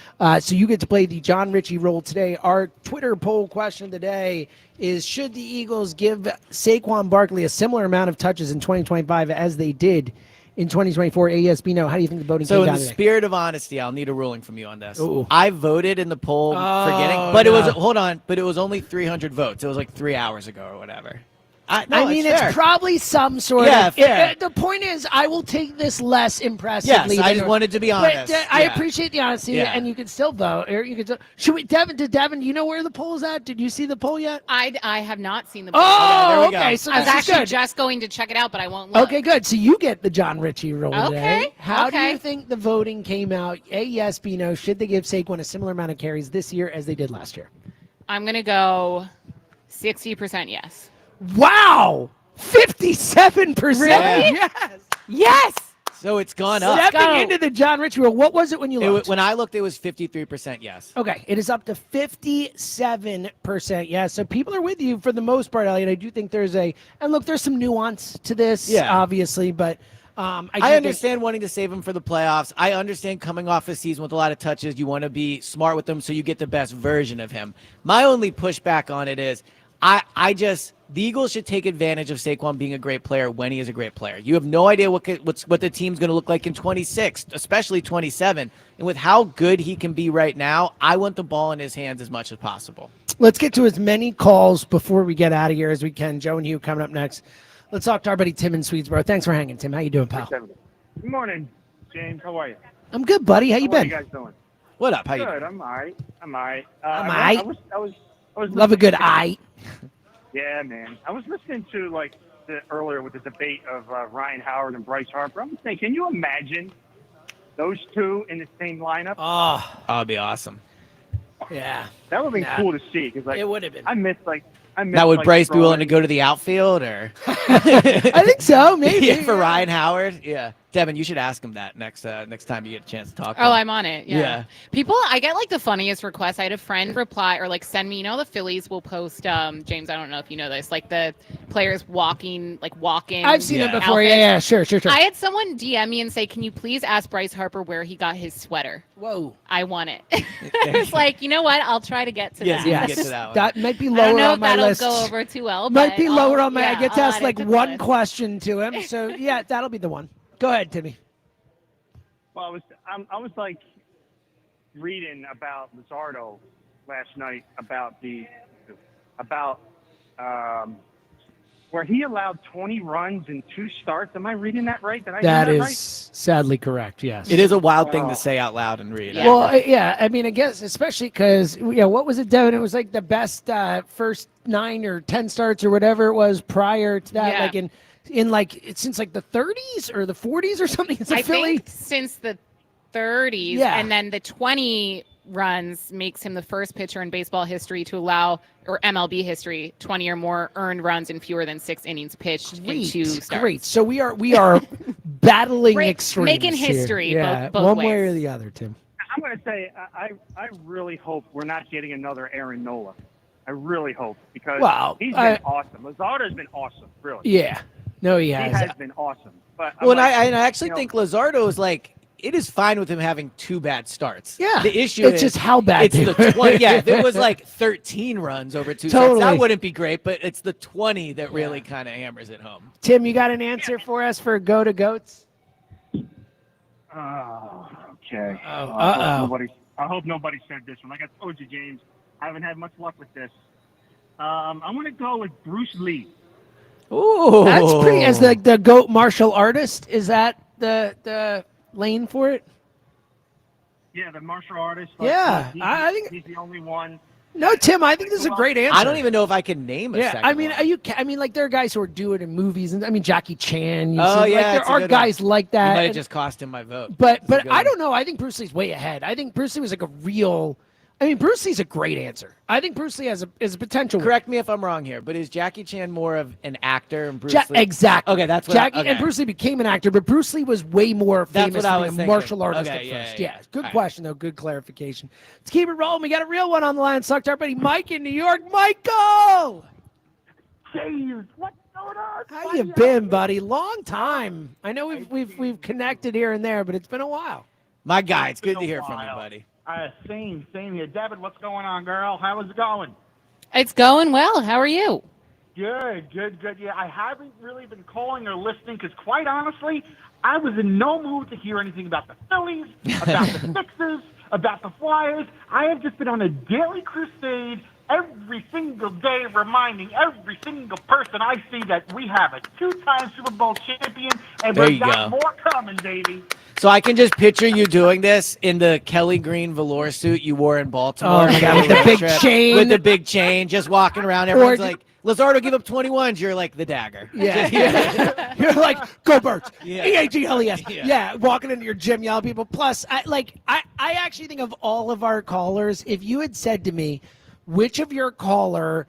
S1: So you get to play the John Ritchie role today. Our Twitter poll question of the day is, should the Eagles give Saquon Barkley a similar amount of touches in 2025 as they did in 2024? AESB, how do you think the voting
S3: So
S1: came
S3: in
S1: down
S3: the
S1: today?
S3: spirit of honesty, I'll need a ruling from you on this.
S1: Ooh.
S3: I voted in the poll forgetting, but it was only 300 votes. It was like 3 hours ago or whatever.
S1: I mean, it's probably some sort of.
S3: fair.
S1: The point is, I will take this less impressively.
S3: Yes, I just wanted to be honest.
S1: But I
S3: Yeah.
S1: appreciate the honesty,
S3: Yeah.
S1: and you can still vote. Or you can. Should we, Devin? Do you know where the poll's at? Did you see the poll yet?
S5: I have not seen the poll.
S1: Oh,
S5: there
S1: okay.
S5: we go.
S1: So
S5: I was
S1: this is
S5: actually
S1: good.
S5: just going to check it out, but I won't look.
S1: Okay, good. So you get the John Ritchie role today.
S5: Okay,
S1: How do
S5: okay.
S1: you think the voting came out? Yes, no. Should they give Saquon a similar amount of carries this year as they did last year?
S5: I'm gonna go 60% yes.
S1: Wow, 57%.
S5: Really?
S1: Yes.
S5: Yes.
S3: So it's gone up.
S1: Stepping into the John Ritchie role. What was it when you looked?
S3: When I looked, it was 53% yes.
S1: Okay, it is up to 57%. Yeah, so people are with you for the most part, Elliot. I do think there's and look, there's some nuance to this, obviously, but
S3: I understand wanting to save him for the playoffs. I understand coming off a season with a lot of touches. You want to be smart with them so you get the best version of him. My only pushback on it is the Eagles should take advantage of Saquon being a great player when he is a great player. You have no idea what the team's going to look like in 26, especially 27. And with how good he can be right now, I want the ball in his hands as much as possible.
S1: Let's get to as many calls before we get out of here as we can. Joe and Hugh coming up next. Let's talk to our buddy Tim in Swedesboro. Thanks for hanging, Tim. How you doing, pal?
S7: Good morning, James. How are you?
S1: I'm good, buddy. How you been?
S7: How are you guys doing?
S3: What up? How you
S7: Good.
S3: doing?
S7: I'm all right.
S1: I
S7: was
S1: love a good
S7: listening to-
S1: eye.
S7: Yeah, man. I was listening to earlier with the debate of Ryan Howard and Bryce Harper. I'm thinking, can you imagine those two in the same lineup?
S1: Oh,
S3: that'd be awesome.
S1: Yeah,
S7: that would have been cool to see. Because
S1: it would have been.
S7: I miss
S3: Now, would Bryce be willing to go to the outfield, or?
S1: I think so, maybe.
S3: Yeah, for Ryan Howard, yeah. Devin, you should ask him that next time you get a chance to talk to him.
S5: Oh, I'm on it. Yeah. People, I get the funniest requests. I had a friend reply or send me, the Phillies will post, James, I don't know if you know this, the players walking.
S1: I've seen it before.
S5: outfits.
S1: Yeah, sure.
S5: I had someone DM me and say, can you please ask Bryce Harper where he got his sweater?
S1: Whoa.
S5: I want it. It's like, you know what? I'll try to get to that.
S1: Yeah,
S3: get to that one.
S1: That might be
S5: I
S1: lower
S5: don't know
S1: on
S5: if
S1: my
S5: that'll
S1: list.
S5: go over too well.
S1: Might
S5: but
S1: be lower on my. I
S5: yeah,
S1: get to
S5: I'll
S1: ask
S5: add it to the
S1: one
S5: list.
S1: question to him. So yeah, that'll be the one. Go ahead, Timmy.
S7: Well, I was reading about Luzardo last night about where he allowed 20 runs in 2 starts. Am I reading that right? Did I
S1: That
S7: hear
S1: is
S7: that right?
S1: sadly correct. Yes,
S3: It is a wild thing to say out loud and read.
S1: Well, yeah. I mean, I guess especially because what was it, Devin? It was like the best first 9 or 10 starts or whatever it was prior to that.
S5: Yeah.
S1: Since the 30s or the 40s or something. It's a
S5: I
S1: Philly.
S5: think since the 30s,
S1: Yeah.
S5: and then the 20 runs makes him the first pitcher in baseball history to allow, or MLB history, 20 or more earned runs in fewer than 6 innings pitched in 2 starts.
S1: Great. So we are battling
S5: Great.
S1: extremes
S5: Making
S1: here.
S5: history
S1: Yeah,
S5: both
S1: one
S5: ways.
S1: way or the other, Tim.
S7: I'm going to say I really hope we're not getting another Aaron Nola. I really hope because he's been awesome. Luzardo's been awesome, really.
S1: Yeah. No, he
S7: He
S1: has.
S7: has been awesome. But
S3: Well, and I actually think Luzardo is it is fine with him having 2 bad starts.
S1: Yeah.
S3: The issue
S1: It's
S3: is
S1: just how bad
S3: it's
S1: they
S3: the
S1: were.
S3: 20. Yeah, if it was 13 runs over 2 starts,
S1: Totally.
S3: that wouldn't be great, but it's the 20 that really kind of hammers it home.
S1: Tim, you got an answer for us for Go to Goats?
S7: Oh, okay.
S1: Uh-oh.
S7: I hope nobody said this one. Like I told you, James, I haven't had much luck with this. I'm going to go with Bruce Lee.
S3: Ooh.
S1: That's pretty. As the GOAT martial artist, is that the lane for it?
S7: Yeah, the martial artist.
S1: Yeah, I think
S7: he's the only one.
S1: No, Tim, I think this is a great answer.
S3: I don't even know if I can name a
S1: Yeah,
S3: second
S1: I mean,
S3: one.
S1: like there are guys who are doing it in movies, and I mean Jackie Chan.
S3: Oh,
S1: like,
S3: yeah,
S1: there
S3: it's a
S1: are
S3: good
S1: guys
S3: one.
S1: like that.
S3: You might have
S1: and-
S3: just cost him my vote.
S1: But
S3: It's a good
S1: I
S3: one.
S1: don't know. I think Bruce Lee's way ahead. I think Bruce Lee was like a real. I mean, Bruce Lee's a great answer. I think Bruce Lee has a potential.
S3: Correct me if I'm wrong here, but is Jackie Chan more of an actor and Bruce Lee?
S1: Exactly.
S3: Okay, that's what
S1: Jackie
S3: okay.
S1: and Bruce Lee became an actor, but Bruce Lee was way more
S3: That's
S1: famous
S3: what I
S1: than
S3: was
S1: a
S3: thinking.
S1: martial artist
S3: Okay,
S1: at first.
S3: yeah.
S1: Good
S3: All right.
S1: question though. Good clarification. Let's keep it rolling. We got a real one on the line. Sucked our buddy Mike in New York. Michael,
S7: Jeez, what's going on?
S1: how you been, buddy? Long time. I know we've connected here and there, but it's been a while.
S3: My guy, it's good to hear from you, buddy.
S7: Same here. Devin, what's going on, girl? How is it going?
S5: It's going well. How are you?
S7: Good. Yeah, I haven't really been calling or listening because, quite honestly, I was in no mood to hear anything about the Phillies, about the Sixers, about the Flyers. I have just been on a daily crusade every single day reminding every single person I see that we have a two-time Super Bowl champion, and
S3: There
S7: we
S3: you
S7: got
S3: go.
S7: more coming, baby.
S3: So I can just picture you doing this in the Kelly Green velour suit you wore in Baltimore.
S1: Oh, my God, with the big chain.
S3: With the big chain, just walking around. Everyone's like, Luzardo, give up 21s. You're like the dagger.
S1: Yeah. You're like, go Birds.
S3: Yeah.
S1: EAGLES.
S3: Yeah.
S1: Yeah, walking into your gym, yelling at people. Plus, I actually think of all of our callers, if you had said to me, which of your callers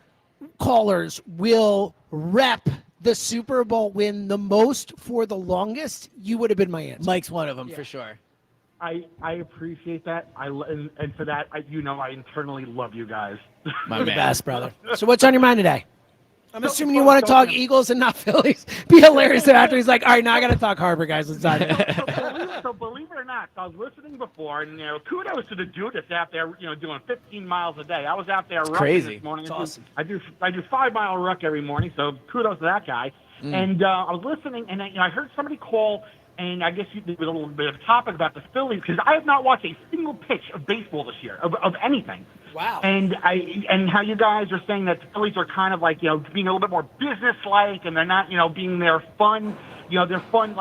S1: will rep the Super Bowl win the most for the longest, you would have been my answer.
S3: Mike's one of them for sure.
S7: I appreciate that. And for that, I internally love you guys.
S1: You're the best, brother. So what's on your mind today? I'm assuming you want to talk Eagles and not Phillies. Be hilarious if after he's like, all right, now I got to talk Harbor, guys. Let's talk.
S7: So believe it or not, I was listening before, and kudos to the dude that's out there, doing 15 miles a day. I was out there rucking
S3: crazy.
S7: this morning.
S1: It's awesome.
S7: I do 5-mile ruck every morning, so kudos to that guy. And I was listening, and I heard somebody call, and I guess there was a little bit of a topic about the Phillies because I have not watched a single pitch of baseball this year of anything.
S1: Wow.
S7: And how you guys are saying that the Phillies are kind of like being a little bit more business-like, and they're not being their fun. Their fun,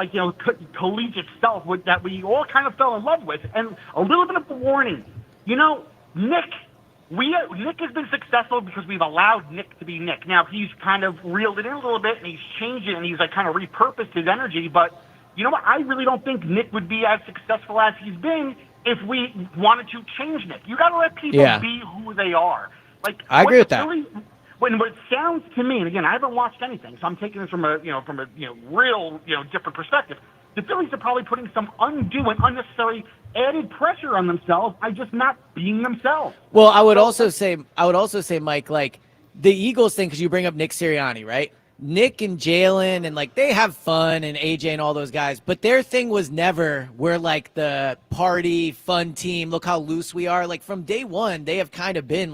S7: collegiate self that we all kind of fell in love with. And a little bit of a warning. Nick has been successful because we've allowed Nick to be Nick. Now, he's kind of reeled it in a little bit, and he's changed it, and he's kind of repurposed his energy. But you know what? I really don't think Nick would be as successful as he's been if we wanted to change Nick. You got to let people be who they are.
S3: I agree with that.
S7: What it sounds to me, and again, I haven't watched anything, so I'm taking this from a real different perspective. The Phillies are probably putting some undue and unnecessary added pressure on themselves by just not being themselves.
S3: Well, I would also say, Mike, the Eagles thing, because you bring up Nick Sirianni, right? Nick and Jalen and they have fun, and AJ and all those guys, but their thing was never we're the party fun team. Look how loose we are. From day one, they have kind of been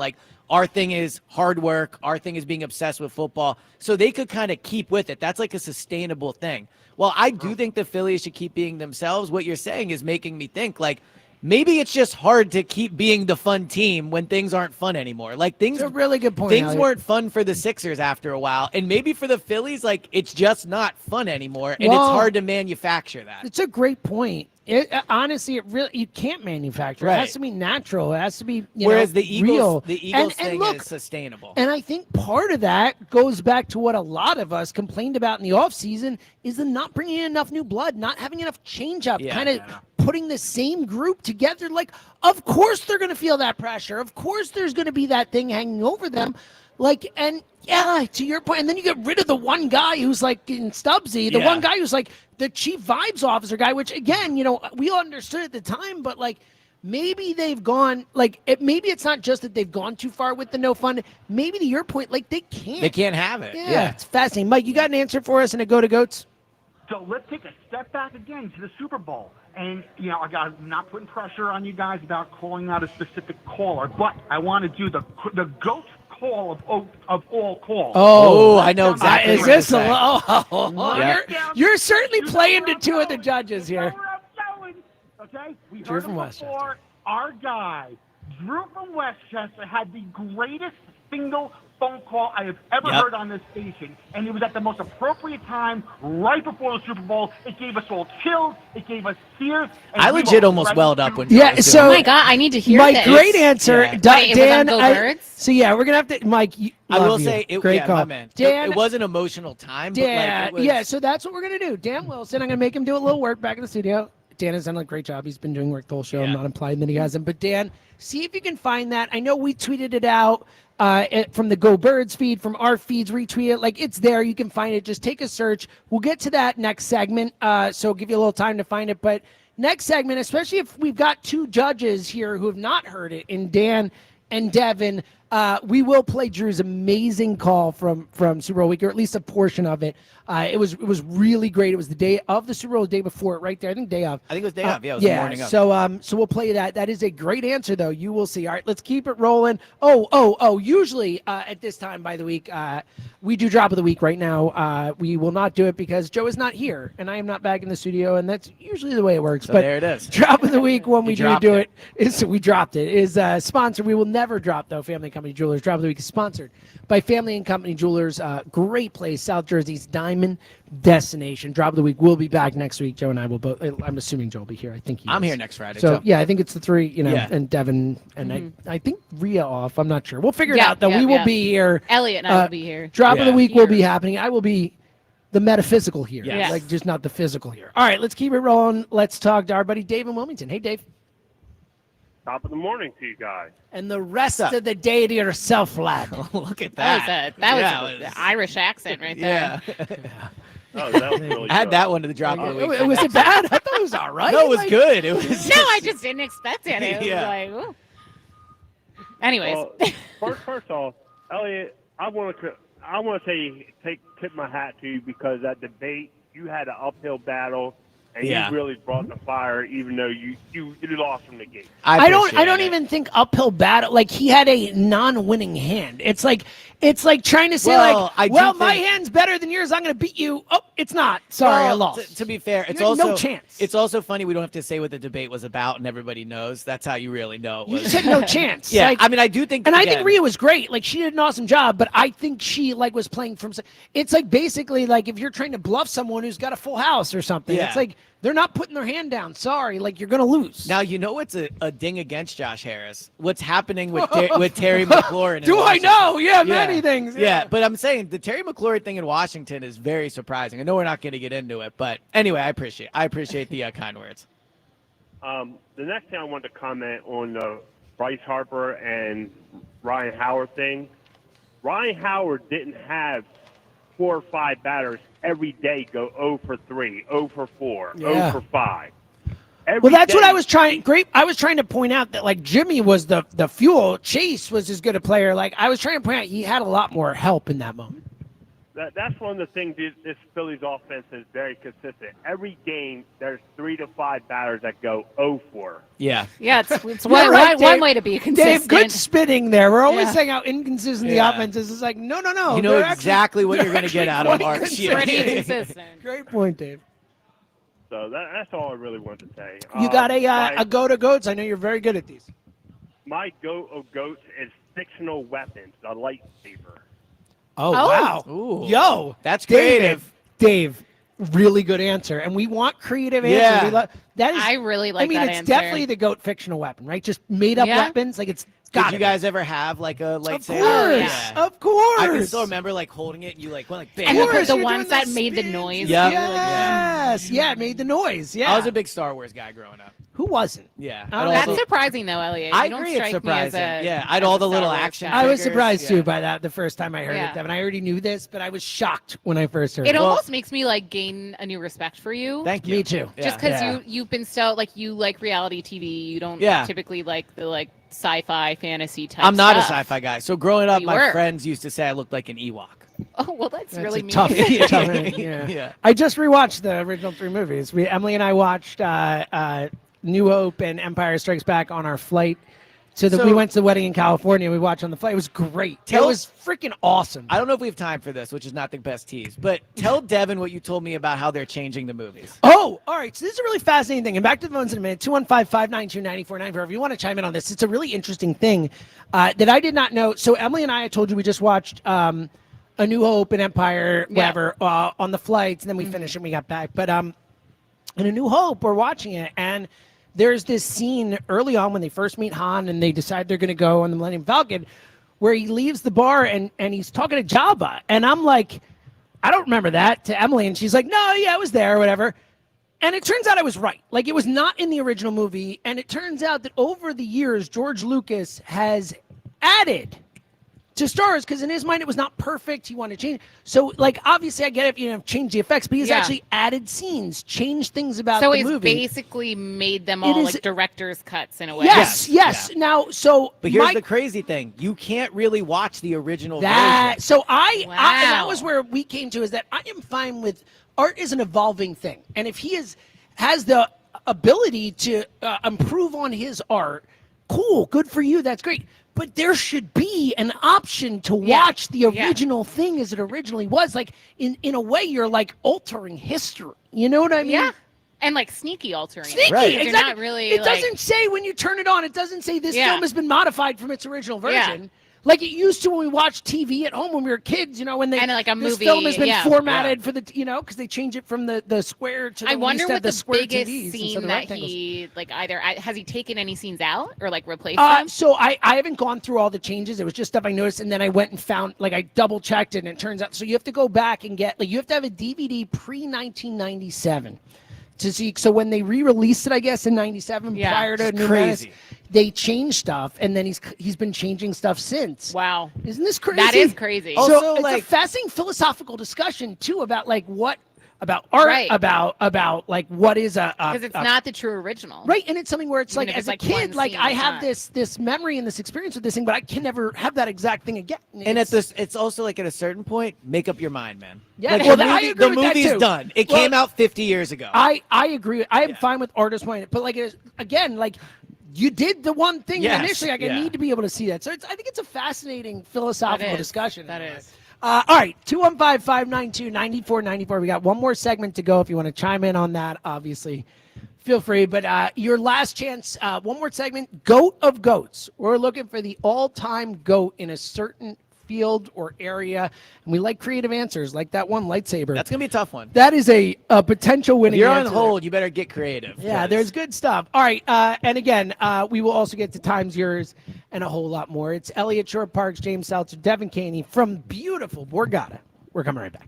S3: our thing is hard work. Our thing is being obsessed with football. So they could kind of keep with it. That's a sustainable thing. Well, I do think the Phillies should keep being themselves. What you're saying is making me think maybe it's just hard to keep being the fun team when things aren't fun anymore. Things.
S1: That's a really good point.
S3: Things
S1: Elliot.
S3: weren't fun for the Sixers after a while, and maybe for the Phillies, it's just not fun anymore, and it's hard to manufacture that.
S1: It's a great point. Honestly, you can't manufacture. It has to be natural. It has to be
S3: Whereas the
S1: real.
S3: The Eagles
S1: and
S3: thing
S1: look,
S3: is sustainable.
S1: And I think part of that goes back to what a lot of us complained about in the offseason is the not bringing in enough new blood, not having enough change-up, kind of putting the same group together. Of course they're going to feel that pressure. Of course there's going to be that thing hanging over them. To your point, and then you get rid of the one guy who's in Stubbsy, the one guy who's the chief vibes officer guy, which again, we all understood at the time, but maybe they've gone maybe it's not just that they've gone too far with the no fun. Maybe to your point, they can't.
S3: They can't have it.
S1: Yeah, it's fascinating. Mike, you got an answer for us and a go to goats?
S7: So let's take a step back again to the Super Bowl. And, I'm not putting pressure on you guys about calling out a specific caller, but I want to do the GOAT call of all calls.
S3: Oh, I know exactly.
S1: Is
S3: what
S1: this
S3: you're
S1: a
S3: saying.
S1: You're certainly playing to two of the judges here.
S7: Okay? We
S1: Drew
S7: heard
S1: from
S7: him
S1: Westchester.
S7: before. Our guy, Drew from Westchester, had the greatest single phone call I have ever heard on this station, and it was at the most appropriate time, right before the Super Bowl. It gave us all chills. It gave us tears. And
S3: I
S7: we
S3: legit
S7: were
S3: almost
S7: ready
S3: welled
S7: to
S3: up when.
S1: Yeah,
S3: Joe was
S1: so
S3: doing
S5: Oh
S3: it.
S5: my God, I need to hear
S1: Mike,
S5: this.
S1: great answer.
S3: Yeah.
S5: Wait, it was on
S1: Dan,
S5: Go
S1: I-
S5: Birds?
S1: so yeah, we're gonna have to, Mike.
S3: I will
S1: love you.
S3: say,
S1: great call,
S3: my man.
S1: Dan.
S3: It was an emotional time, but
S1: Dan,
S3: like it was,
S1: yeah. So that's what we're gonna do. Dan Wilson, I'm gonna make him do a little work back in the studio. Dan has done a great job. He's been doing work the whole show. I'm not implying that he hasn't, but Dan, see if you can find that. I know we tweeted it out from the Go Birds feed, from our feeds, retweet it. Like, it's there. You can find it. Just take a search. We'll get to that next segment, so give you a little time to find it. But next segment, especially if we've got two judges here who have not heard it, in Dan and Devin, we will play Drew's amazing call from Super Bowl week, or at least a portion of it. It was really great. It was the day of the Super Bowl, the day before it, right there. I think day of.
S3: I think it was day of. Yeah, it was the morning of.
S1: So we'll play that. That is a great answer, though. You will see. All right, let's keep it rolling. Usually at this time by the week, we do drop of the week right now. We will not do it because Joe is not here, and I am not back in the studio, and that's usually the way it works.
S3: So
S1: but
S3: there it is.
S1: Drop of the week when we
S3: dropped
S1: do it is we dropped it. Is sponsored. We will never drop, though. Family and Company Jewelers. Drop of the week is sponsored by Family and Company Jewelers. Great place, South Jersey's diamond destination. Drop of the week. We'll be back next week. Joe and I will both. I'm assuming Joe will be here. I think
S3: I'm
S1: is.
S3: here next Friday.
S1: So yeah, I think it's the three.
S3: Yeah.
S1: And Devin and I think Rhea off. I'm not sure. We'll figure it
S5: Yeah,
S1: out. Though
S5: yeah,
S1: we will
S5: yeah.
S1: be here.
S5: Elliot and I will be here.
S1: Drop of the
S3: Yeah.
S1: week will be happening. I will be the metaphysical here,
S5: Yes.
S1: like just not the physical here. All right, let's keep it rolling. Let's talk to our buddy Dave in Wilmington. Hey, Dave.
S13: Top of the morning to you guys.
S1: And the rest of the day to yourself, lad.
S3: Look at
S5: That
S3: that.
S5: was the Irish accent right there.
S3: Yeah.
S13: Oh, that was really
S3: Add
S13: good.
S3: that one to the drop of the week.
S1: Was it bad? I thought it was all right.
S3: No, it was
S1: Like,
S3: good. It was.
S5: No, I just didn't expect it. It was
S3: Yeah.
S5: like, ooh. Anyways.
S13: First off, Elliot, I want to say tip my hat to you because that debate you had an uphill battle and
S3: Yeah.
S13: you really brought the fire, even though you lost from the gate.
S1: I don't even think uphill battle. Like, he had a non-winning hand. It's like trying to say my hand's better than yours. I'm going to beat you. Oh, it's not. Sorry, I lost.
S3: To be fair, it's
S1: You had
S3: also
S1: no chance.
S3: It's also funny we don't have to say what the debate was about, and everybody knows. That's how you really know. It
S1: You
S3: was.
S1: just had no chance.
S3: Yeah,
S1: Like,
S3: I mean, I do think,
S1: and I
S3: again,
S1: think Rhea was great. Like, she did an awesome job, but I think she was playing from. It's like basically like if you're trying to bluff someone who's got a full house or something.
S3: Yeah.
S1: It's like they're not putting their hand down. Sorry, like you're gonna lose.
S3: Now you know what's a ding against Josh Harris. What's happening with with Terry McLaurin?
S1: Do I know? Yeah, many things.
S3: Yeah, but I'm saying the Terry McLaurin thing in Washington is very surprising. I know we're not going to get into it, but anyway, I appreciate the kind words.
S13: The next thing I wanted to comment on the Bryce Harper and Ryan Howard thing. Ryan Howard didn't have 4 or 5 batters every day go 0 for 3, 0 for 4,
S1: Yeah.
S13: 0 for 5.
S1: Well, that's what
S13: day-
S1: I was trying. I was trying to point out that like Jimmy was the fuel. Chase was as good a player. Like I was trying to point out, he had a lot more help in that moment.
S13: That's one of the things this Phillies offense is very consistent. Every game, there's 3 to 5 batters that go 0 for.
S3: Yeah.
S5: Yeah, it's
S1: You're
S5: one,
S1: right,
S5: one
S1: Dave.
S5: way to be consistent.
S1: Dave, good spitting there. We're always
S5: Yeah.
S1: saying how inconsistent
S3: Yeah.
S1: the offense is. It's like, no.
S3: You know
S1: they're
S3: exactly what
S1: they're
S3: you're going to get
S1: actually
S3: out of
S1: quite
S3: March.
S5: Pretty consistent.
S1: Great point, Dave.
S13: So that's all I really wanted to say.
S1: You got a
S13: my,
S1: go to goats. I know you're very good at these.
S13: my go of goats is fictional weapons, a lightsaber.
S1: Oh, wow.
S3: Ooh.
S1: Yo,
S3: That's creative.
S1: Dave, really good answer. And we want creative answers.
S3: Yeah.
S1: That is,
S5: I really like
S1: I mean,
S5: that
S1: it's
S5: answer.
S1: definitely the goat fictional weapon, right? Just made up
S5: Yeah.
S1: weapons. Like it's
S3: Did
S1: got
S3: you guys ever have like a
S1: Of
S3: lightsaber?
S1: course.
S3: Yeah.
S1: Of course.
S3: I can still remember like holding it and you like went like bam.
S5: And
S1: course,
S5: the
S1: you're
S5: ones
S1: doing
S5: that
S1: the
S5: made the
S1: spins.
S5: noise.
S3: Yeah.
S1: Yes. Yeah, it made the noise. Yeah.
S3: I was a big Star Wars guy growing up.
S1: Who wasn't?
S3: Yeah.
S1: Oh,
S3: I'd all
S5: That's
S3: the-
S5: surprising, though, Elliot.
S3: I
S5: You don't
S3: agree it's
S5: strike me as
S3: surprising.
S5: a-
S3: Yeah, I had
S5: as
S3: all
S5: a
S3: the
S5: Star
S3: little
S5: Wars
S3: action
S5: guy.
S1: I was
S3: figures,
S1: surprised
S3: yeah.
S1: too by that the first time I heard
S5: Yeah.
S1: it, Devin. I already knew this, but I was shocked when I first heard it.
S5: It almost makes me like gain a new respect for you.
S3: Thank you.
S1: Me too.
S5: Just because you've been so like you like reality TV. You don't
S3: Yeah.
S5: typically like the like sci-fi fantasy type.
S3: I'm not a
S5: stuff.
S3: sci-fi guy. So growing up,
S5: You
S3: my
S5: were.
S3: friends used to say I looked like an Ewok.
S5: Oh well, that's really
S1: a
S5: mean.
S1: tough.
S3: Yeah.
S1: Yeah.
S3: Yeah.
S1: I just rewatched the original 3 movies. Emily and I watched New Hope and Empire Strikes Back on our flight So
S3: So-
S1: we went to the wedding in California. We watched on the flight. It was great. It was freaking awesome.
S3: I don't know if we have time for this, which is not the best tease, but tell Devin what you told me about how they're changing the movies.
S1: Oh, all right. So this is a really fascinating thing. And back to the phones in a minute. 215-592-9494. If you want to chime in on this, it's a really interesting thing that I did not know. So Emily and I told you we just watched A New Hope and Empire, whatever, on the flights, and then we finished and we got back. But in A New Hope, we're watching it, and there's this scene early on when they first meet Han and they decide they're going to go on the Millennium Falcon where he leaves the bar and he's talking to Jabba. And I'm like, I don't remember that, to Emily. And she's like, no, yeah, I was there or whatever. And it turns out I was right. Like, it was not in the original movie. And it turns out that over the years, George Lucas has added to Star Wars, because in his mind it was not perfect. He wanted to change. So, like, obviously I get it, change the effects, but he's actually added scenes, changed things about
S5: so
S1: the
S5: he's
S1: movie.
S5: basically made them all like director's cuts in a way.
S1: Yes. Now, so
S3: But here's the crazy thing: you can't really watch the original
S1: that.
S3: version.
S1: So I that was where we came to, is that I am fine with art is an evolving thing, and if he has the ability to improve on his art, cool, good for you. That's great. But there should be an option to watch the original thing as it originally was. Like, in a way, you're like altering history. You know what I mean?
S5: Yeah. And like sneaky altering.
S1: Sneaky,
S5: Right.
S1: exactly.
S5: You're not really,
S1: it
S5: like-
S1: doesn't say when you turn it on, it doesn't say this
S5: Yeah.
S1: film has been modified from its original
S5: Yeah.
S1: version. Like it used to when we watched TV at home when we were kids, when they
S5: And like a
S1: this
S5: movie,
S1: film has been
S5: yeah.
S1: formatted for the because they change it from the square to the
S5: I
S1: we
S5: wonder
S1: used to have
S5: what the
S1: square
S5: biggest
S1: TVs instead
S5: scene
S1: of
S5: that
S1: rectangles.
S5: he like either has he taken any scenes out or like replaced them?
S1: So I haven't gone through all the changes. It was just stuff I noticed, and then I went and found, like, I double checked it, and it turns out so you have to go back and get, like, you have to have a DVD pre-1997 to see. So when they re-released it, I guess in '97, prior to
S3: It's
S1: New
S3: crazy.
S1: Menace, they changed stuff, and then he's been changing stuff since.
S5: Wow,
S1: isn't this crazy?
S5: That is crazy.
S1: So
S3: Also,
S1: it's
S3: like-
S1: a fascinating philosophical discussion too about like what about art,
S5: Right.
S1: about like what is a
S5: Because it's not the true original.
S1: right, and it's something where it's
S5: Even
S1: like
S5: if
S1: as
S5: it's,
S1: a
S5: like,
S1: kid,
S5: one
S1: like
S5: scene,
S1: I
S5: it's
S1: have
S5: not.
S1: this memory and this experience with this thing, but I can never have that exact thing again.
S3: And it's also like at a certain point, make up your mind, man.
S1: Yeah,
S3: like
S1: well,
S3: the
S1: I
S3: movie,
S1: agree
S3: the
S1: with that,
S3: movie's
S1: too.
S3: done. It
S1: Well,
S3: came out 50 years ago.
S1: I agree. I am fine with artist point, but like again, like you did the one thing
S3: Yes,
S1: initially. Like I
S3: yeah.
S1: need to be able to see that. So I think it's a fascinating philosophical discussion.
S5: That is.
S1: All right, 215-592-9494. We got one more segment to go. If you want to chime in on that, obviously, feel free. But your last chance, one more segment, GOAT of GOATs. We're looking for the all-time GOAT in a certain field or area, and we like creative answers, like that one lightsaber.
S3: That's gonna be a tough one.
S1: That is a potential
S3: If
S1: winning
S3: you're on
S1: answer.
S3: hold, you better get creative.
S1: Yeah, there's good stuff. All right, and again, we will also get to Times Yours and a whole lot more. It's Elliot Shore Parks, James Seltzer, Devin Caney from beautiful Borgata. We're coming right back.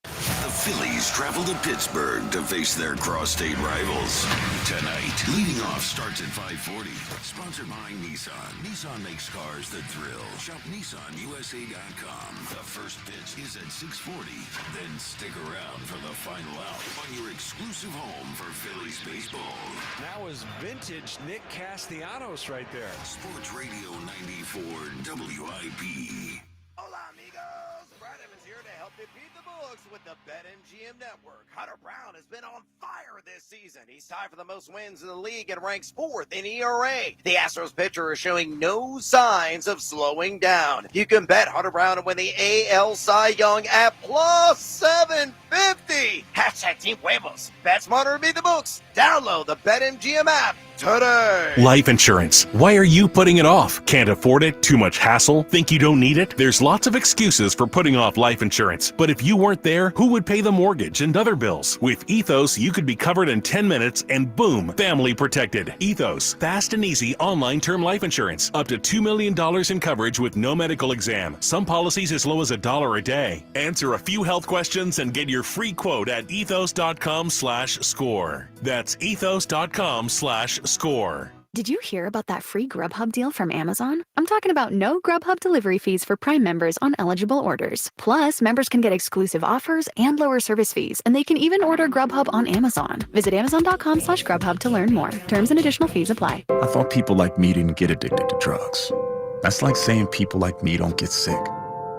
S2: The Phillies travel to Pittsburgh to face their cross-state rivals. Tonight, leading off starts at 5:40. Sponsored by Nissan. Nissan makes cars that thrill. Shop NissanUSA.com. The first pitch is at 6:40. Then stick around for the final out on your exclusive home for Phillies baseball.
S4: That was vintage Nick Castellanos right there.
S2: Sports Radio 94 WIP.
S9: Hola, amigos. Brad Evans here to help defeat the books with the BetMGM Network. Hunter Brown has been on fire this season. He's tied for the most wins in the league and ranks 4th in ERA. The Astros pitcher is showing no signs of slowing down. You can bet Hunter Brown to win the AL Cy Young at plus 750. Hashtag Team Huevos. Bet smarter and beat the books. Download the BetMGM app today.
S11: Life insurance. Why are you putting it off? Can't afford it? Too much hassle? Think you don't need it? There's lots of excuses for putting off life insurance. But if you weren't there, who would pay the mortgage and other bills? With Ethos, you could be covered in 10 minutes and boom, family protected. Ethos, fast and easy online term life insurance. Up to $2 million in coverage with no medical exam. Some policies as low as $1 a day. Answer a few health questions and get your free quote at ethos.com/score. That's ethos.com/score.
S12: Did you hear about that free Grubhub deal from Amazon? I'm talking about no Grubhub delivery fees for Prime members on eligible orders. Plus, members can get exclusive offers and lower service fees, and they can even order Grubhub on Amazon. Visit amazon.com/Grubhub to learn more. Terms and additional fees apply.
S15: I thought people like me didn't get addicted to drugs. That's like saying people like me don't get sick.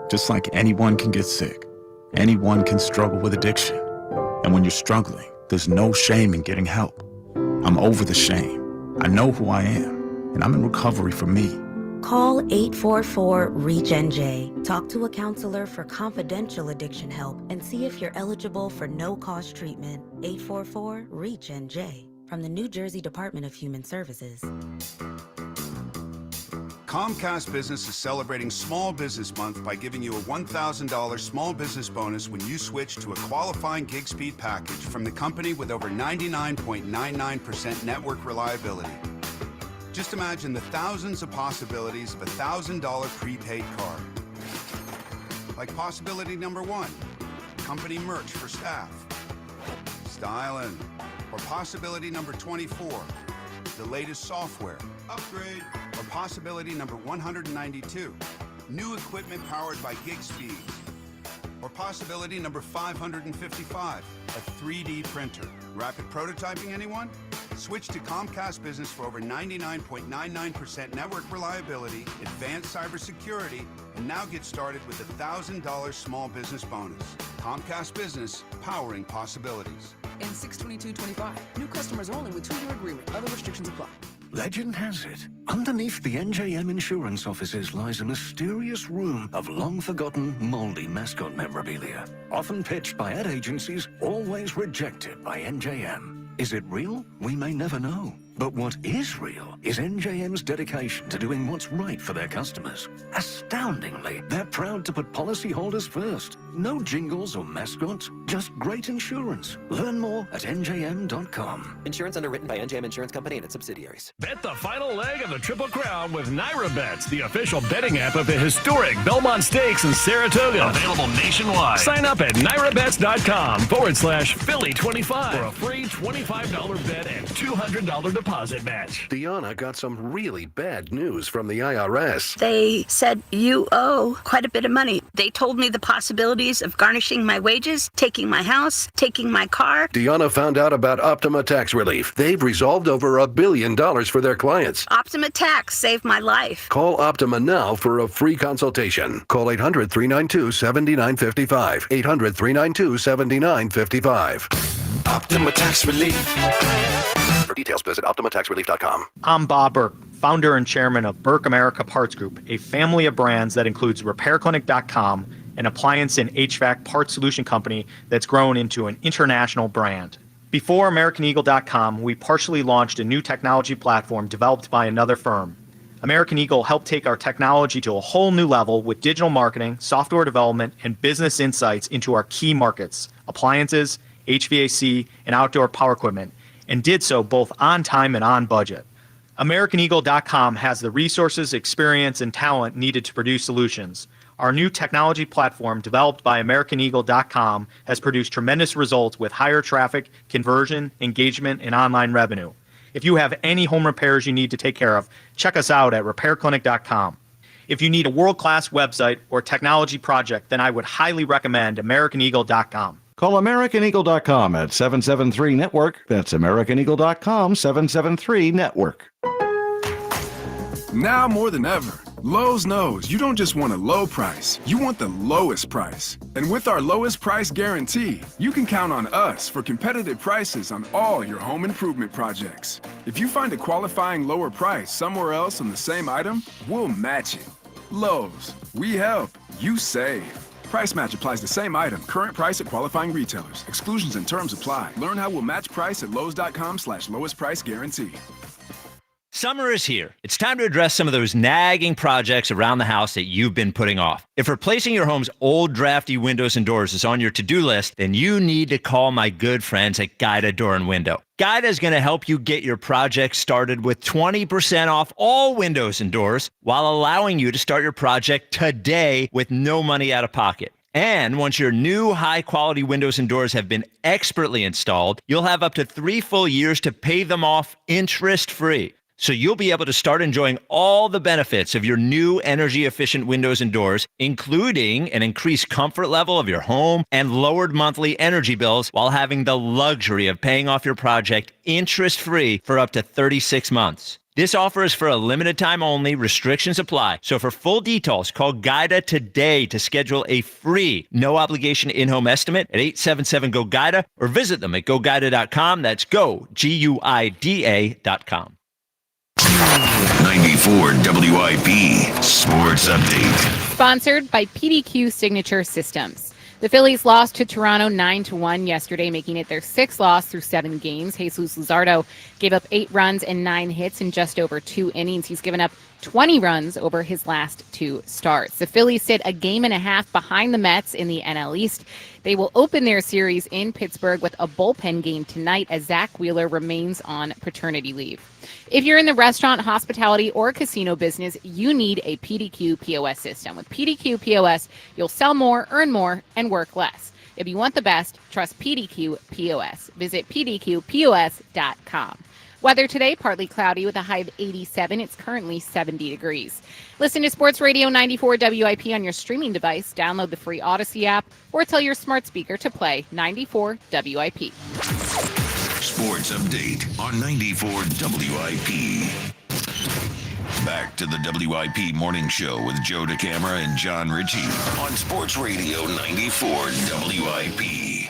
S15: Just like anyone can get sick, anyone can struggle with addiction. And when you're struggling, there's no shame in getting help. I'm over the shame. I know who I am, and I'm in recovery for me.
S10: Call 844-REACH-NJ. Talk to a counselor for confidential addiction help and see if you're eligible for no-cost treatment. 844-REACH-NJ from the New Jersey Department of Human Services.
S14: Comcast Business is celebrating Small Business Month by giving you a $1,000 small business bonus when you switch to a qualifying gig speed package from the company with over 99.99% network reliability. Just imagine the thousands of possibilities of a $1,000 prepaid card. Like possibility number 1, company merch for staff. Styling. Or possibility number 24, the latest software. Upgrade. Or possibility number 192, new equipment powered by gig speeds. Or possibility number 555, a 3D printer. Rapid prototyping, anyone? Switch to Comcast Business for over 99.99% network reliability, advanced cybersecurity, and now get started with a $1,000 small business bonus. Comcast Business, powering possibilities.
S16: And 6/22/25. New customers only with 2-year agreement. Other restrictions apply.
S21: Legend has it, underneath the NJM insurance offices lies a mysterious room of long-forgotten, moldy mascot memorabilia. Often pitched by ad agencies, always rejected by NJM. Is it real? We may never know. But what is real is NJM's dedication to doing what's right for their customers. Astoundingly, they're proud to put policyholders first. No jingles or mascots, just great insurance. Learn more at njm.com.
S17: Insurance underwritten by NJM Insurance Company and its subsidiaries.
S25: Bet the final leg of the Triple Crown with NyraBets, the official betting app of the historic Belmont Stakes in Saratoga. Available nationwide. Sign up at nyrabets.com/Philly25 for a free $25 bet and $200 deposit match.
S23: Deanna got some really bad news from the IRS.
S26: They said you owe quite a bit of money. They told me the possibilities of garnishing my wages, taking my house, taking my car.
S23: Deanna found out about Optima Tax Relief. They've resolved over $1 billion for their clients.
S26: Optima Tax saved my life.
S23: Call Optima now for a free consultation. Call 800-392-7955. 800-392-7955.
S21: Optima Tax Relief.
S23: For details, visit OptimaTaxRelief.com.
S27: I'm Bob Burke, founder and chairman of Burke America Parts Group, a family of brands that includes RepairClinic.com, an appliance and HVAC parts solution company that's grown into an international brand. Before AmericanEagle.com, we partially launched a new technology platform developed by another firm. American Eagle helped take our technology to a whole new level with digital marketing, software development, and business insights into our key markets, appliances, HVAC, and outdoor power equipment, and did so both on time and on budget. AmericanEagle.com has the resources, experience, and talent needed to produce solutions. Our new technology platform, developed by AmericanEagle.com, has produced tremendous results with higher traffic, conversion, engagement, and online revenue. If you have any home repairs you need to take care of, check us out at RepairClinic.com. If you need a world-class website or technology project, then I would highly recommend AmericanEagle.com.
S28: Call AmericanEagle.com at 773-NETWORK. That's AmericanEagle.com, 773-NETWORK.
S29: Now more than ever, Lowe's knows you don't just want a low price, you want the lowest price. And with our lowest price guarantee, you can count on us for competitive prices on all your home improvement projects. If you find a qualifying lower price somewhere else on the same item, we'll match it. Lowe's, we help, you save. Price match applies the same item. Current price at qualifying retailers. Exclusions and terms apply. Learn how we'll match price at Lowe's.com/lowest price guarantee.
S30: Summer is here. It's time to address some of those nagging projects around the house that you've been putting off. If replacing your home's old drafty windows and doors is on your to-do list, then you need to call my good friends at Guida Door and Window. Guida is going to help you get your project started with 20% off all windows and doors while allowing you to start your project today with no money out of pocket. And once your new high-quality windows and doors have been expertly installed, you'll have up to 3 full years to pay them off interest-free. So you'll be able to start enjoying all the benefits of your new energy-efficient windows and doors, including an increased comfort level of your home and lowered monthly energy bills, while having the luxury of paying off your project interest-free for up to 36 months. This offer is for a limited time only. Restrictions apply. So for full details, call Guida today to schedule a free, no-obligation in-home estimate at 877-GO-GUIDA or visit them at GoGuida.com. That's GoGuida.com.
S2: 94 WIP Sports Update.
S5: Sponsored by PDQ Signature Systems. The Phillies lost to Toronto 9-1 yesterday, making it their 6th loss through 7 games. Jesus Luzardo gave up 8 runs and 9 hits in just over 2 innings. He's given up 20 runs over his last 2 starts. The Phillies sit a game and a half behind the Mets in the NL East. They will open their series in Pittsburgh with a bullpen game tonight as Zach Wheeler remains on paternity leave. If you're in the restaurant, hospitality, or casino business, you need a PDQ POS system. With PDQ POS, you'll sell more, earn more, and work less. If you want the best, trust PDQ POS. Visit pdqpos.com. Weather today, partly cloudy with a high of 87. It's currently 70 degrees. Listen to Sports Radio 94 WIP on your streaming device. Download the free Odyssey app or tell your smart speaker to play 94 WIP.
S2: Sports Update on 94 WIP. Back to the WIP Morning Show with Joe DeCamara and John Ritchie on Sports Radio 94 WIP.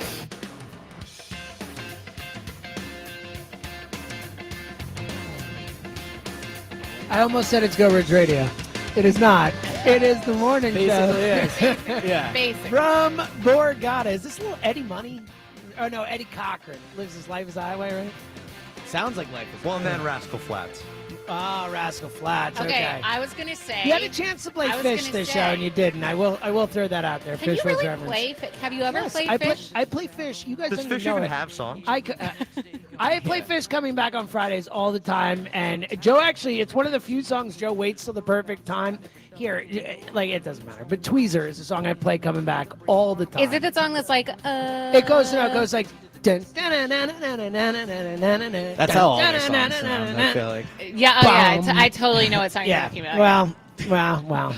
S1: I almost said it's Go Ridge Radio. It is not. It is the morning show.
S3: Basically, yeah.
S5: Basic.
S1: From Borgata. Is this little Eddie Money? Oh, no, Eddie Cochran. Lives his life as a highway, right?
S3: Sounds like Life is
S6: Well, and then Rascal Flats.
S1: Ah, Rascal Flats.
S5: Okay, I was going to say.
S1: You had a chance to play Fish this show, and you didn't. I will throw that out there.
S5: Can
S1: Fish
S5: you really
S1: was referenced.
S5: play? Have you ever played Fish?
S1: I play Fish. You guys
S6: Does
S1: don't
S6: Fish
S1: even know
S6: even
S1: it.
S6: have songs?
S1: I play Fish coming back on Fridays all the time, and Joe actually, it's one of the few songs Joe waits till the perfect time. Here, like, it doesn't matter, but Tweezer is a song I play coming back all the time.
S5: Is it the song that's like,
S1: It goes like. That's
S3: how all the songs sound, I feel like.
S5: Yeah, oh yeah, I totally know what song you're talking about.
S1: Well,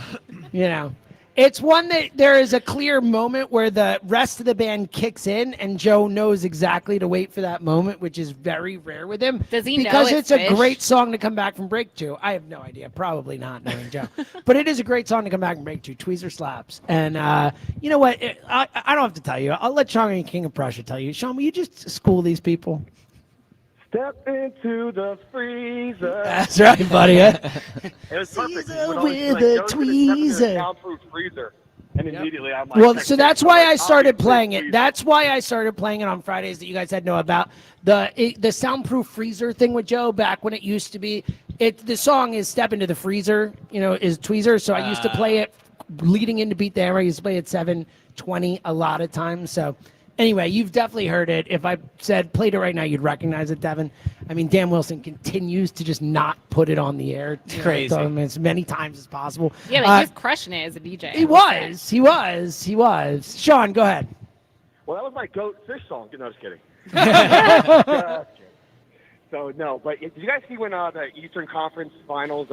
S1: you know. It's one that there is a clear moment where the rest of the band kicks in, and Joe knows exactly to wait for that moment, which is very rare with him.
S5: Does he
S1: because
S5: know
S1: it's
S5: Fish?
S1: a great song to come back from break to. I have no idea. Probably not knowing Joe. But it is a great song to come back and break to. Tweezer slaps. And you know what? I don't have to tell you. I'll let Sean and King of Prussia tell you. Sean, will you just school these people?
S7: Step into the freezer.
S1: That's right, buddy.
S7: It was perfect.
S1: Freezer
S7: With
S1: a tweezer.
S7: Soundproof freezer. And immediately I'm like,
S1: Well, so that's why I started playing it. That's why I started playing it on Fridays that you guys had know about. The soundproof freezer thing with Joe back when it used to be. The song is Step Into the Freezer, is Tweezer. So I used to play it leading into Beat the Hammer. I used to play it 7:20 a lot of times. So anyway, you've definitely heard it. If I said played it right now, you'd recognize it, Devin. I mean, Dan Wilson continues to just not put it on the air.
S3: It's crazy.
S1: As many times as possible.
S5: Yeah, but he's crushing it as a DJ.
S1: He was. Sean, go ahead.
S7: Well, that was my goat Fish song. No, just kidding. So, no, but did you guys see when the Eastern Conference Finals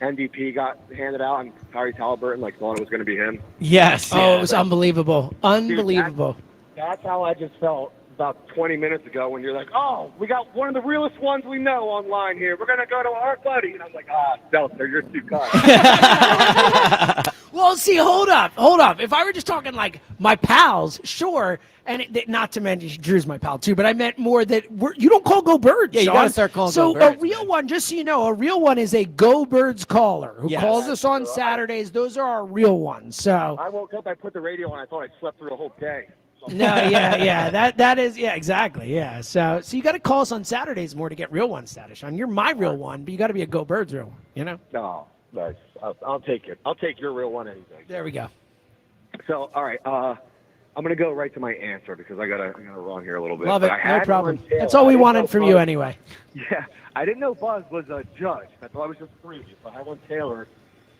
S7: MVP got handed out and Tyrese Halliburton thought it was going to be him?
S3: Yes.
S1: Oh, it was unbelievable. Unbelievable.
S7: That's how I just felt about 20 minutes ago when you're like, oh, we got one of the realest ones we know online here. We're going to go to our buddy. And I was like, Seltzer, you're too kind.
S1: Well, see, hold up. If I were just talking like my pals, sure. And not to mention Drew's my pal too, but I meant more that you don't call Go Birds.
S3: Yeah, you got to start calling Go Birds.
S1: So a real one, just so you know, a real one is a Go Birds caller who calls us on Saturdays. Those are our real ones. So
S7: I woke up, I put the radio on, I thought I slept through a whole day.
S1: No, that is exactly, yeah. So you got to call us on Saturdays more to get real one status, Sean. You're my real one, but you got to be a Go Birds real one,
S7: No, nice. I'll take it. I'll take your real one anything.
S1: There we go.
S7: So, all right, I'm gonna go right to my answer because I gotta run here a little bit.
S1: Love
S7: But
S1: it,
S7: I
S1: no
S7: had
S1: problem.
S7: one tail.
S1: That's all we
S7: I didn't
S1: wanted
S7: know
S1: from
S7: Buzz-
S1: you anyway.
S7: Yeah, I didn't know Buzz was a judge. I thought I was just previous. But I had one Taylor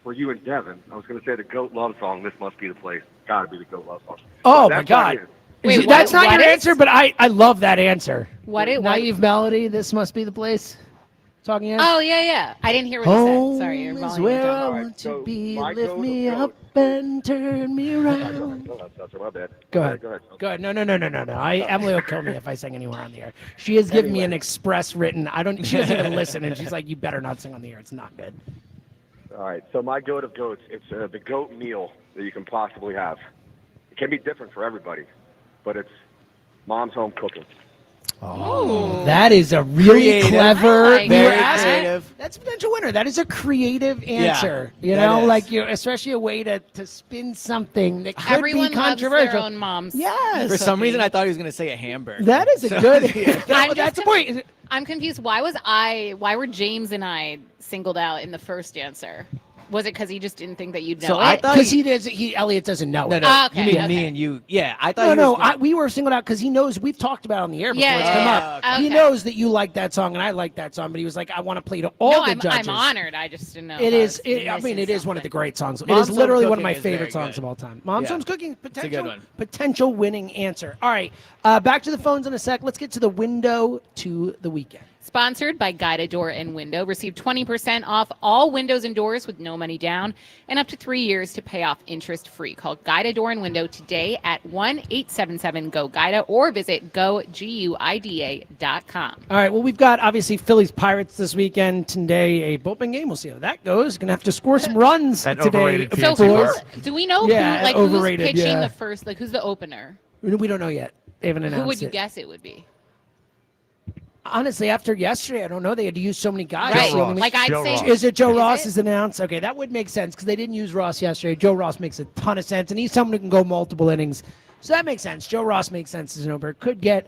S7: for you and Devin. I was gonna say the Goat Love Song. This must be the place. Gotta be the Goat Love Song.
S1: Oh,
S7: So
S1: my
S7: that's
S1: God.
S7: not it.
S5: Wait,
S1: That's not
S5: what
S1: your
S5: is-
S1: answer, but I love that answer.
S5: What it-
S1: Naive Melody, This Must Be the Place. Talking
S5: Oh, yeah. I didn't hear what you said. Sorry, your
S1: Home is
S5: volume
S1: where
S5: was
S1: I
S5: down.
S1: want to
S7: so
S1: be.
S7: my
S1: Lift
S7: goat
S1: me
S7: of
S1: up and turn me around.
S7: That's my bad.
S1: Go ahead.
S7: Go ahead.
S1: Go ahead. No. Emily will kill me if I sing anywhere on the air. She has given me an express written. She doesn't even listen, and she's like, "You better not sing on the air. It's not good."
S7: All right, so my goat of goats, it's the goat meal that you can possibly have. It can be different for everybody, but it's mom's home cooking.
S1: Oh, that is a really clever.
S3: Like very creative.
S1: That's a potential winner. That is a creative answer.
S3: Yeah,
S1: you know,
S3: is.
S1: like especially a way to spin something that could
S5: Everyone
S1: be
S5: loves
S1: controversial.
S5: their own mom's.
S1: Yes.
S3: For some reason, I thought he was going to say a hamburger.
S1: That is a good. That's the point.
S5: I'm confused. Why were James and I singled out in the first answer? Was it because he just didn't think that you'd know
S3: So
S5: it?
S3: I thought
S1: Because Elliot doesn't know it.
S5: Oh, okay,
S3: you mean
S5: okay.
S3: me and you? Yeah, I thought.
S1: We were singled out because he knows we've talked about it on the air before
S5: Yeah,
S1: it's
S5: yeah,
S1: come
S5: yeah.
S1: up.
S5: Okay.
S1: He knows that you like that song and I like that song, but he was like, I want to play to all
S5: No,
S1: the
S5: I'm
S1: judges.
S5: honored. I just didn't know.
S1: It
S5: if
S1: is.
S5: I was
S1: I mean, it is one of the great songs. It
S3: Mom's
S1: is literally
S3: Home
S1: one of my
S3: Cooking is very
S1: favorite songs
S3: good.
S1: of all time. Mom's
S3: Yeah.
S1: Home's Cooking,
S3: a good one.
S1: potential winning answer. All right, back to the phones in a sec. Let's get to the window to the weekend.
S5: Sponsored by Guided Door and Window. Receive 20% off all windows and doors with no money down and up to 3 years to pay off interest-free. Call Guided Door and Window today at 1-877-GO-GUIDA or visit GoGuida.com.
S1: All right, well, we've got obviously Phillies Pirates this weekend. Today, a bullpen game. We'll see how that goes. Going to have to score some runs
S4: That
S1: today.
S4: overrated
S5: So do we know
S1: Yeah,
S5: who's
S1: overrated,
S5: pitching
S1: yeah.
S5: the first, who's the opener?
S1: We don't know yet. They haven't announced
S5: Who would you
S1: it.
S5: guess it would be?
S1: Honestly, after yesterday, I don't know. They had to use so many guys.
S5: Right.
S1: So, I mean,
S5: Like I'd
S4: Joe
S5: say,
S4: Ross.
S1: Is it Joe
S5: Is
S1: Ross
S5: it?
S1: is announced? Okay, that would make sense because they didn't use Ross yesterday. Joe Ross makes a ton of sense, and he's someone who can go multiple innings. So that makes sense. Joe Ross makes sense as an opener. Could get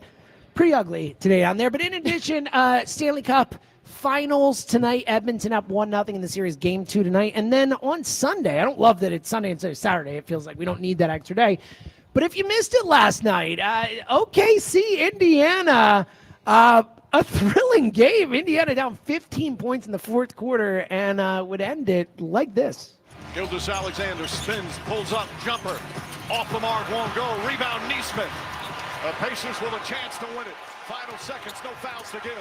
S1: pretty ugly today down there. But in addition, Stanley Cup Finals tonight. Edmonton up 1-0 in the series. Game 2 tonight. And then on Sunday, I don't love that it's Sunday instead of Saturday. It feels like we don't need that extra day. But if you missed it last night, OKC, Indiana, a thrilling game. Indiana down 15 points in the fourth quarter and would end it like this.
S6: Gildas Alexander spins, pulls up, jumper. Off the mark, won't go. Rebound, Neesmith. The Pacers with a chance to win it. Final seconds, no fouls to give.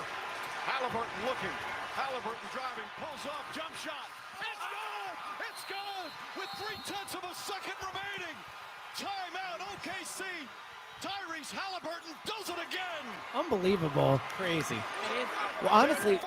S6: Halliburton looking. Halliburton driving, pulls up, jump shot. It's good! It's good! With 0.3 of a second remaining. Timeout, OKC. Tyrese Halliburton does it again.
S1: Unbelievable.
S3: Crazy. Well, honestly,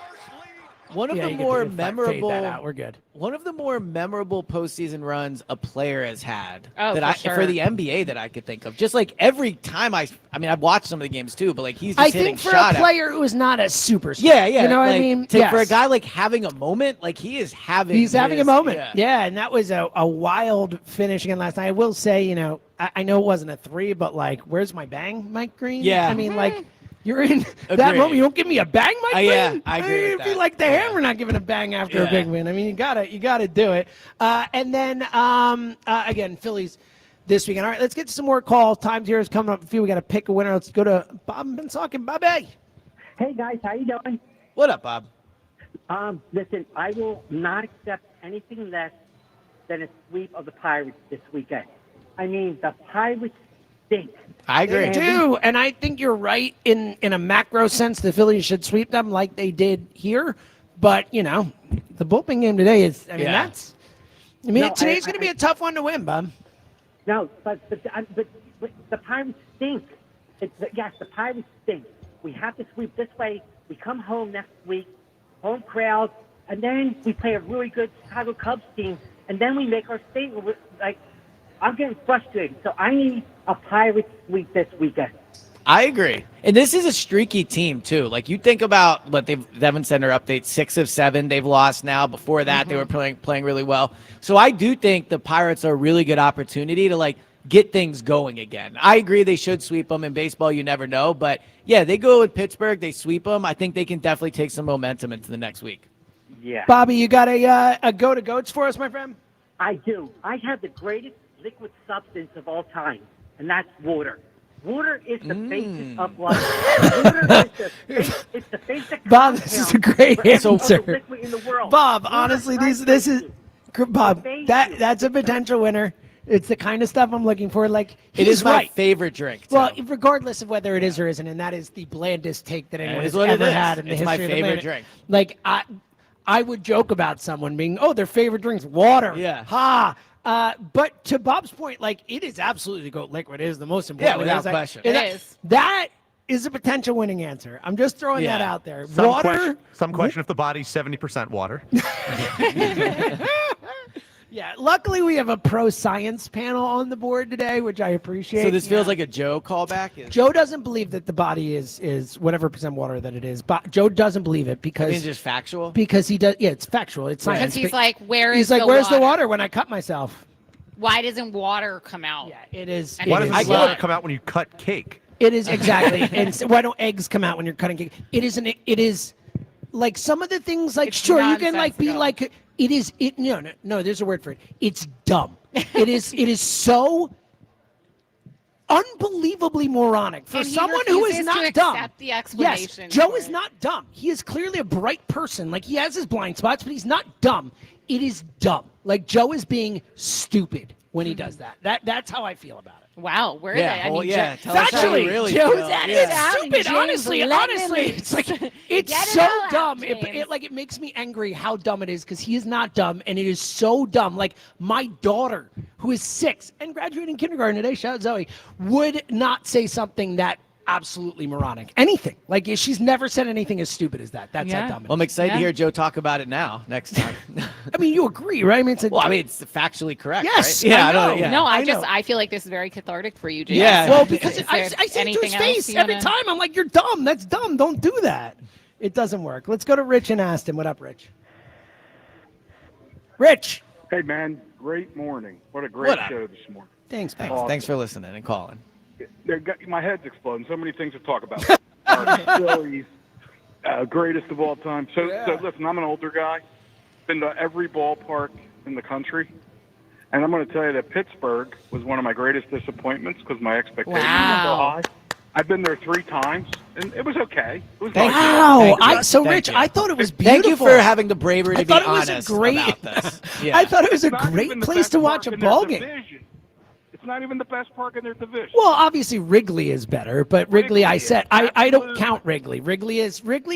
S3: one of
S1: Yeah,
S3: the
S1: you can
S3: more
S1: fade
S3: memorable.
S1: that out. We're good.
S3: One of the more memorable postseason runs a player has had
S5: Oh,
S3: that
S5: for
S3: for
S5: sure.
S3: the NBA that I could think of. Just like every time I mean, I've watched some of the games too, but like he's just
S1: I
S3: hitting
S1: think for
S3: shot
S1: a player who is not a superstar.
S3: Yeah, yeah.
S1: You know what I
S3: like,
S1: mean?
S3: For a
S1: Yes.
S3: guy like having a moment, like he is having.
S1: He's having a
S3: his-
S1: moment.
S3: Yeah.
S1: Yeah, and that was a wild finish again last night. I will say, I know it wasn't a 3, but like, where's my bang, Mike Green?
S3: Yeah.
S1: I mean, like, you're in that
S3: Agreed.
S1: moment. You don't give me a bang, Mike Green?
S3: Yeah, I agree with
S1: It'd be
S3: that.
S1: like the Hammer not giving a bang after a
S3: Yeah.
S1: big win. I mean, you gotta do it. And then again, Phillies this weekend. All right, let's get to some more calls. Time's here is coming up. A few. We got to pick a winner. Let's go to Bob and Pennsauken. Bobby.
S8: Hey guys, how you doing?
S3: What up, Bob?
S8: Listen, I will not accept anything less than a sweep of the Pirates this weekend. I mean, the Pirates stink.
S3: I agree.
S1: They do, and I think you're right in a macro sense. The Phillies should sweep them like they did here, but the bullpen game today is. I mean,
S3: Yeah.
S1: today's going to be a tough one to win, Bob.
S8: No, but the Pirates stink. Yes, the Pirates stink. We have to sweep this way. We come home next week, home crowd, and then we play a really good Chicago Cubs team, and then we make our statement. I'm getting frustrated, so I need a Pirates sweep this weekend.
S3: I agree. And this is a streaky team, too. Like, you think about what Devin Center update, 6 of 7 they've lost now. Before that, they were playing really well. So I do think the Pirates are a really good opportunity to, get things going again. I agree they should sweep them. In baseball, you never know. But, yeah, they go with Pittsburgh, they sweep them. I think they can definitely take some momentum into the next week.
S8: Yeah.
S1: Bobby, you got a go to goats for us, my friend?
S8: I do. I have the greatest liquid substance of all time, and that's water. Water is the basis of life. Water is it's the basic
S1: Bob, this is a great
S8: compound of
S1: answer.
S8: the liquid in the world.
S1: Bob,
S8: Water
S1: honestly,
S8: is
S1: this is Bob.
S8: Thank
S1: That's a potential winner. It's the kind of stuff I'm looking for. Like,
S3: It
S1: he's
S3: is my
S1: right.
S3: favorite drink.
S1: Well, regardless of whether it is or isn't, and that is the blandest take that anyone
S3: is
S1: has
S3: what it
S1: ever
S3: is.
S1: had in the
S3: It's
S1: history
S3: my
S1: of the
S3: favorite
S1: planet.
S3: drink.
S1: Like, I would joke about someone being, their favorite drink's water.
S3: Yeah.
S1: Ha. But to Bob's point, it is absolutely goat liquid. It is the most important.
S3: Yeah, without
S1: It's like-
S3: question.
S5: It is.
S1: That is a potential winning answer. I'm just throwing that out there. Water.
S4: Some question if the body's 70% water.
S1: Yeah, luckily we have a pro science panel on the board today, which I appreciate.
S3: So this feels like a Joe callback?
S1: Joe doesn't believe that the body is whatever percent water that it is. But Joe doesn't believe it because
S3: it's just factual.
S1: Because he does. Yeah, it's factual. It's science.
S5: Because he's like,
S1: where's the water when I cut myself?
S5: Why doesn't water come out?
S1: Yeah, it is.
S4: Why doesn't water come out when you cut cake?
S1: It is exactly. And why don't eggs come out when you're cutting cake? It is like some of the things like sure you can like be like no there's a word for it. It's dumb. It is so unbelievably moronic for
S5: And he
S1: someone who is
S5: refuses
S1: not
S5: to
S1: dumb.
S5: accept the explanation
S1: Yes, Joe
S5: for
S1: is not dumb. He is clearly a bright person. Like he has his blind spots, but he's not dumb. It is dumb. Like Joe is being stupid when he does that. That's how I feel about it.
S5: Wow, where are they? I mean,
S3: tell us how you really feel.
S1: That is stupid. Honestly, it's like it's so dumb. It makes me angry how dumb it is because he is not dumb and it is so dumb. Like my daughter, who is 6 and graduating kindergarten today, shout out Zoe, would not say something that absolutely moronic. Anything. Like she's never said anything as stupid as that. That's how dumb it is.
S3: Well, I'm excited to hear Joe talk about it now. Next time.
S1: I mean, you agree, right? I mean,
S3: it's factually correct.
S1: Yes.
S3: Right?
S1: I know.
S3: Yeah.
S5: No, I feel like this is very cathartic for you, James.
S3: Yeah.
S1: Well, because I
S5: there
S1: say it to his
S5: anything
S1: face
S5: else
S1: every time. I'm like, you're dumb. That's dumb. Don't do that. It doesn't work. Let's go to Rich and Aston. What up, Rich? Rich.
S9: Hey, man. Great morning. What a great show this morning.
S1: Thanks, man.
S3: Thanks for listening and calling.
S9: My head's exploding. So many things to talk about. Phillies, greatest of all time. So listen, I'm an older guy. Been to every ballpark in the country. And I'm going to tell you that Pittsburgh was one of my greatest disappointments because my expectations were so high. I've been there 3 times, and it was okay. It was
S1: Rich, I thought it was beautiful.
S3: Thank you for having the bravery to be honest about this. Yeah.
S1: I thought it was a great place to watch a ball game.
S9: It's not even the best park in their division.
S1: Well, obviously Wrigley is better, but Wrigley I don't count Wrigley. Wrigley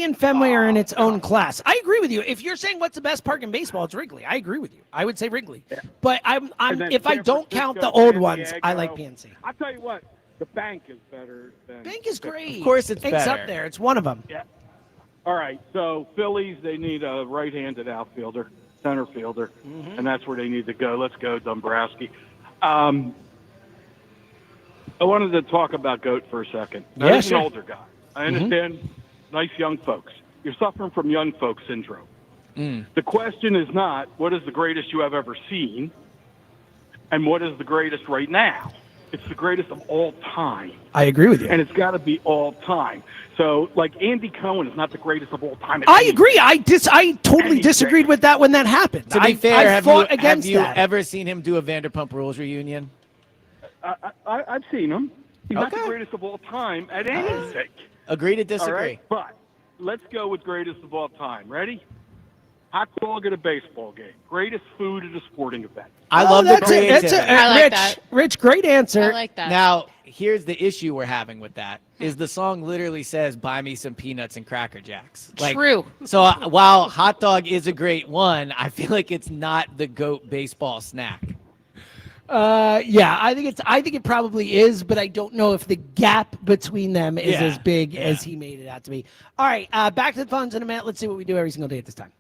S1: and Fenway are in its own class. I agree with you. If you're saying what's the best park in baseball, it's Wrigley. I agree with you. I would say Wrigley. Yeah. But if I don't count the old ones, I like PNC.
S9: I'll tell you what, the Bank is better than
S1: Bank is great.
S3: Of course it's
S1: Bank's
S3: better.
S1: up there. It's one of them.
S9: Yeah. All right, so Phillies, they need a right-handed outfielder, center fielder, and that's where they need to go. Let's go, Dombrowski. I wanted to talk about GOAT for a second. Now,
S1: Yeah,
S9: he's
S1: sure.
S9: an older guy. I understand nice young folks. You're suffering from young folks syndrome. The question is not what is the greatest you have ever seen and what is the greatest right now. It's the greatest of all time.
S1: I agree with you.
S9: And it's got to be all time. So, like, Andy Cohen is not the greatest of all time.
S1: I agree. I totally disagreed with that when that happened.
S3: To be fair,
S1: I fought
S3: have
S1: against
S3: you
S1: that.
S3: ever seen him do a Vanderpump Rules reunion?
S9: I've seen him. He's not the greatest of all time at anything.
S3: Agree to disagree.
S9: All right? But let's go with greatest of all time. Ready? Hot dog at a baseball game. Greatest food at a sporting event.
S3: I love the creativity.
S1: Rich, great answer.
S5: I like that.
S3: Now, here's the issue we're having with that, is the song literally says, buy me some peanuts and Cracker Jacks.
S5: True.
S3: So while hot dog is a great one, I feel like it's not the GOAT baseball snack.
S1: Yeah, I think it probably is, but I don't know if the gap between them is as big as he made it out to be. All right, back to the phones in a minute. Let's see what we do every single day at this time.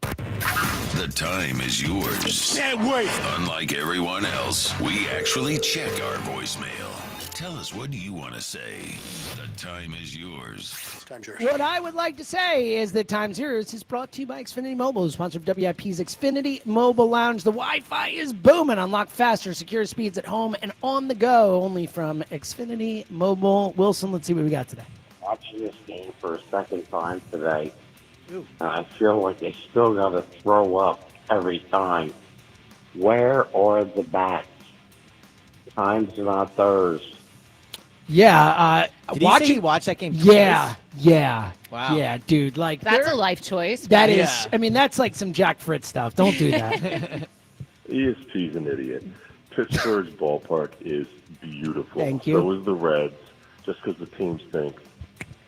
S2: The time is yours.
S6: Can't wait.
S2: Unlike everyone else, we actually check our voicemail. Tell us, what do you want to say? The time is yours.
S1: What I would like to say is that Times Yours is brought to you by Xfinity Mobile, who's sponsored WIP's Xfinity Mobile Lounge. The Wi-Fi is booming. Unlock faster, secure speeds at home and on the go, only from Xfinity Mobile. Wilson, let's see what we got today.
S11: Watching this game for a second time today, and I feel like they still got to throw up every time. Where are the bats? Times not theirs.
S1: Yeah,
S3: Did he say he watched that game
S1: Yeah,
S3: Wow.
S1: yeah, dude. Like
S5: That's a life choice.
S1: that is. I mean, that's like some Jack Fritz stuff. Don't do that.
S12: ESP's an idiot. Pittsburgh's ballpark is beautiful.
S1: Thank you.
S12: So is the Reds. Just because the teams think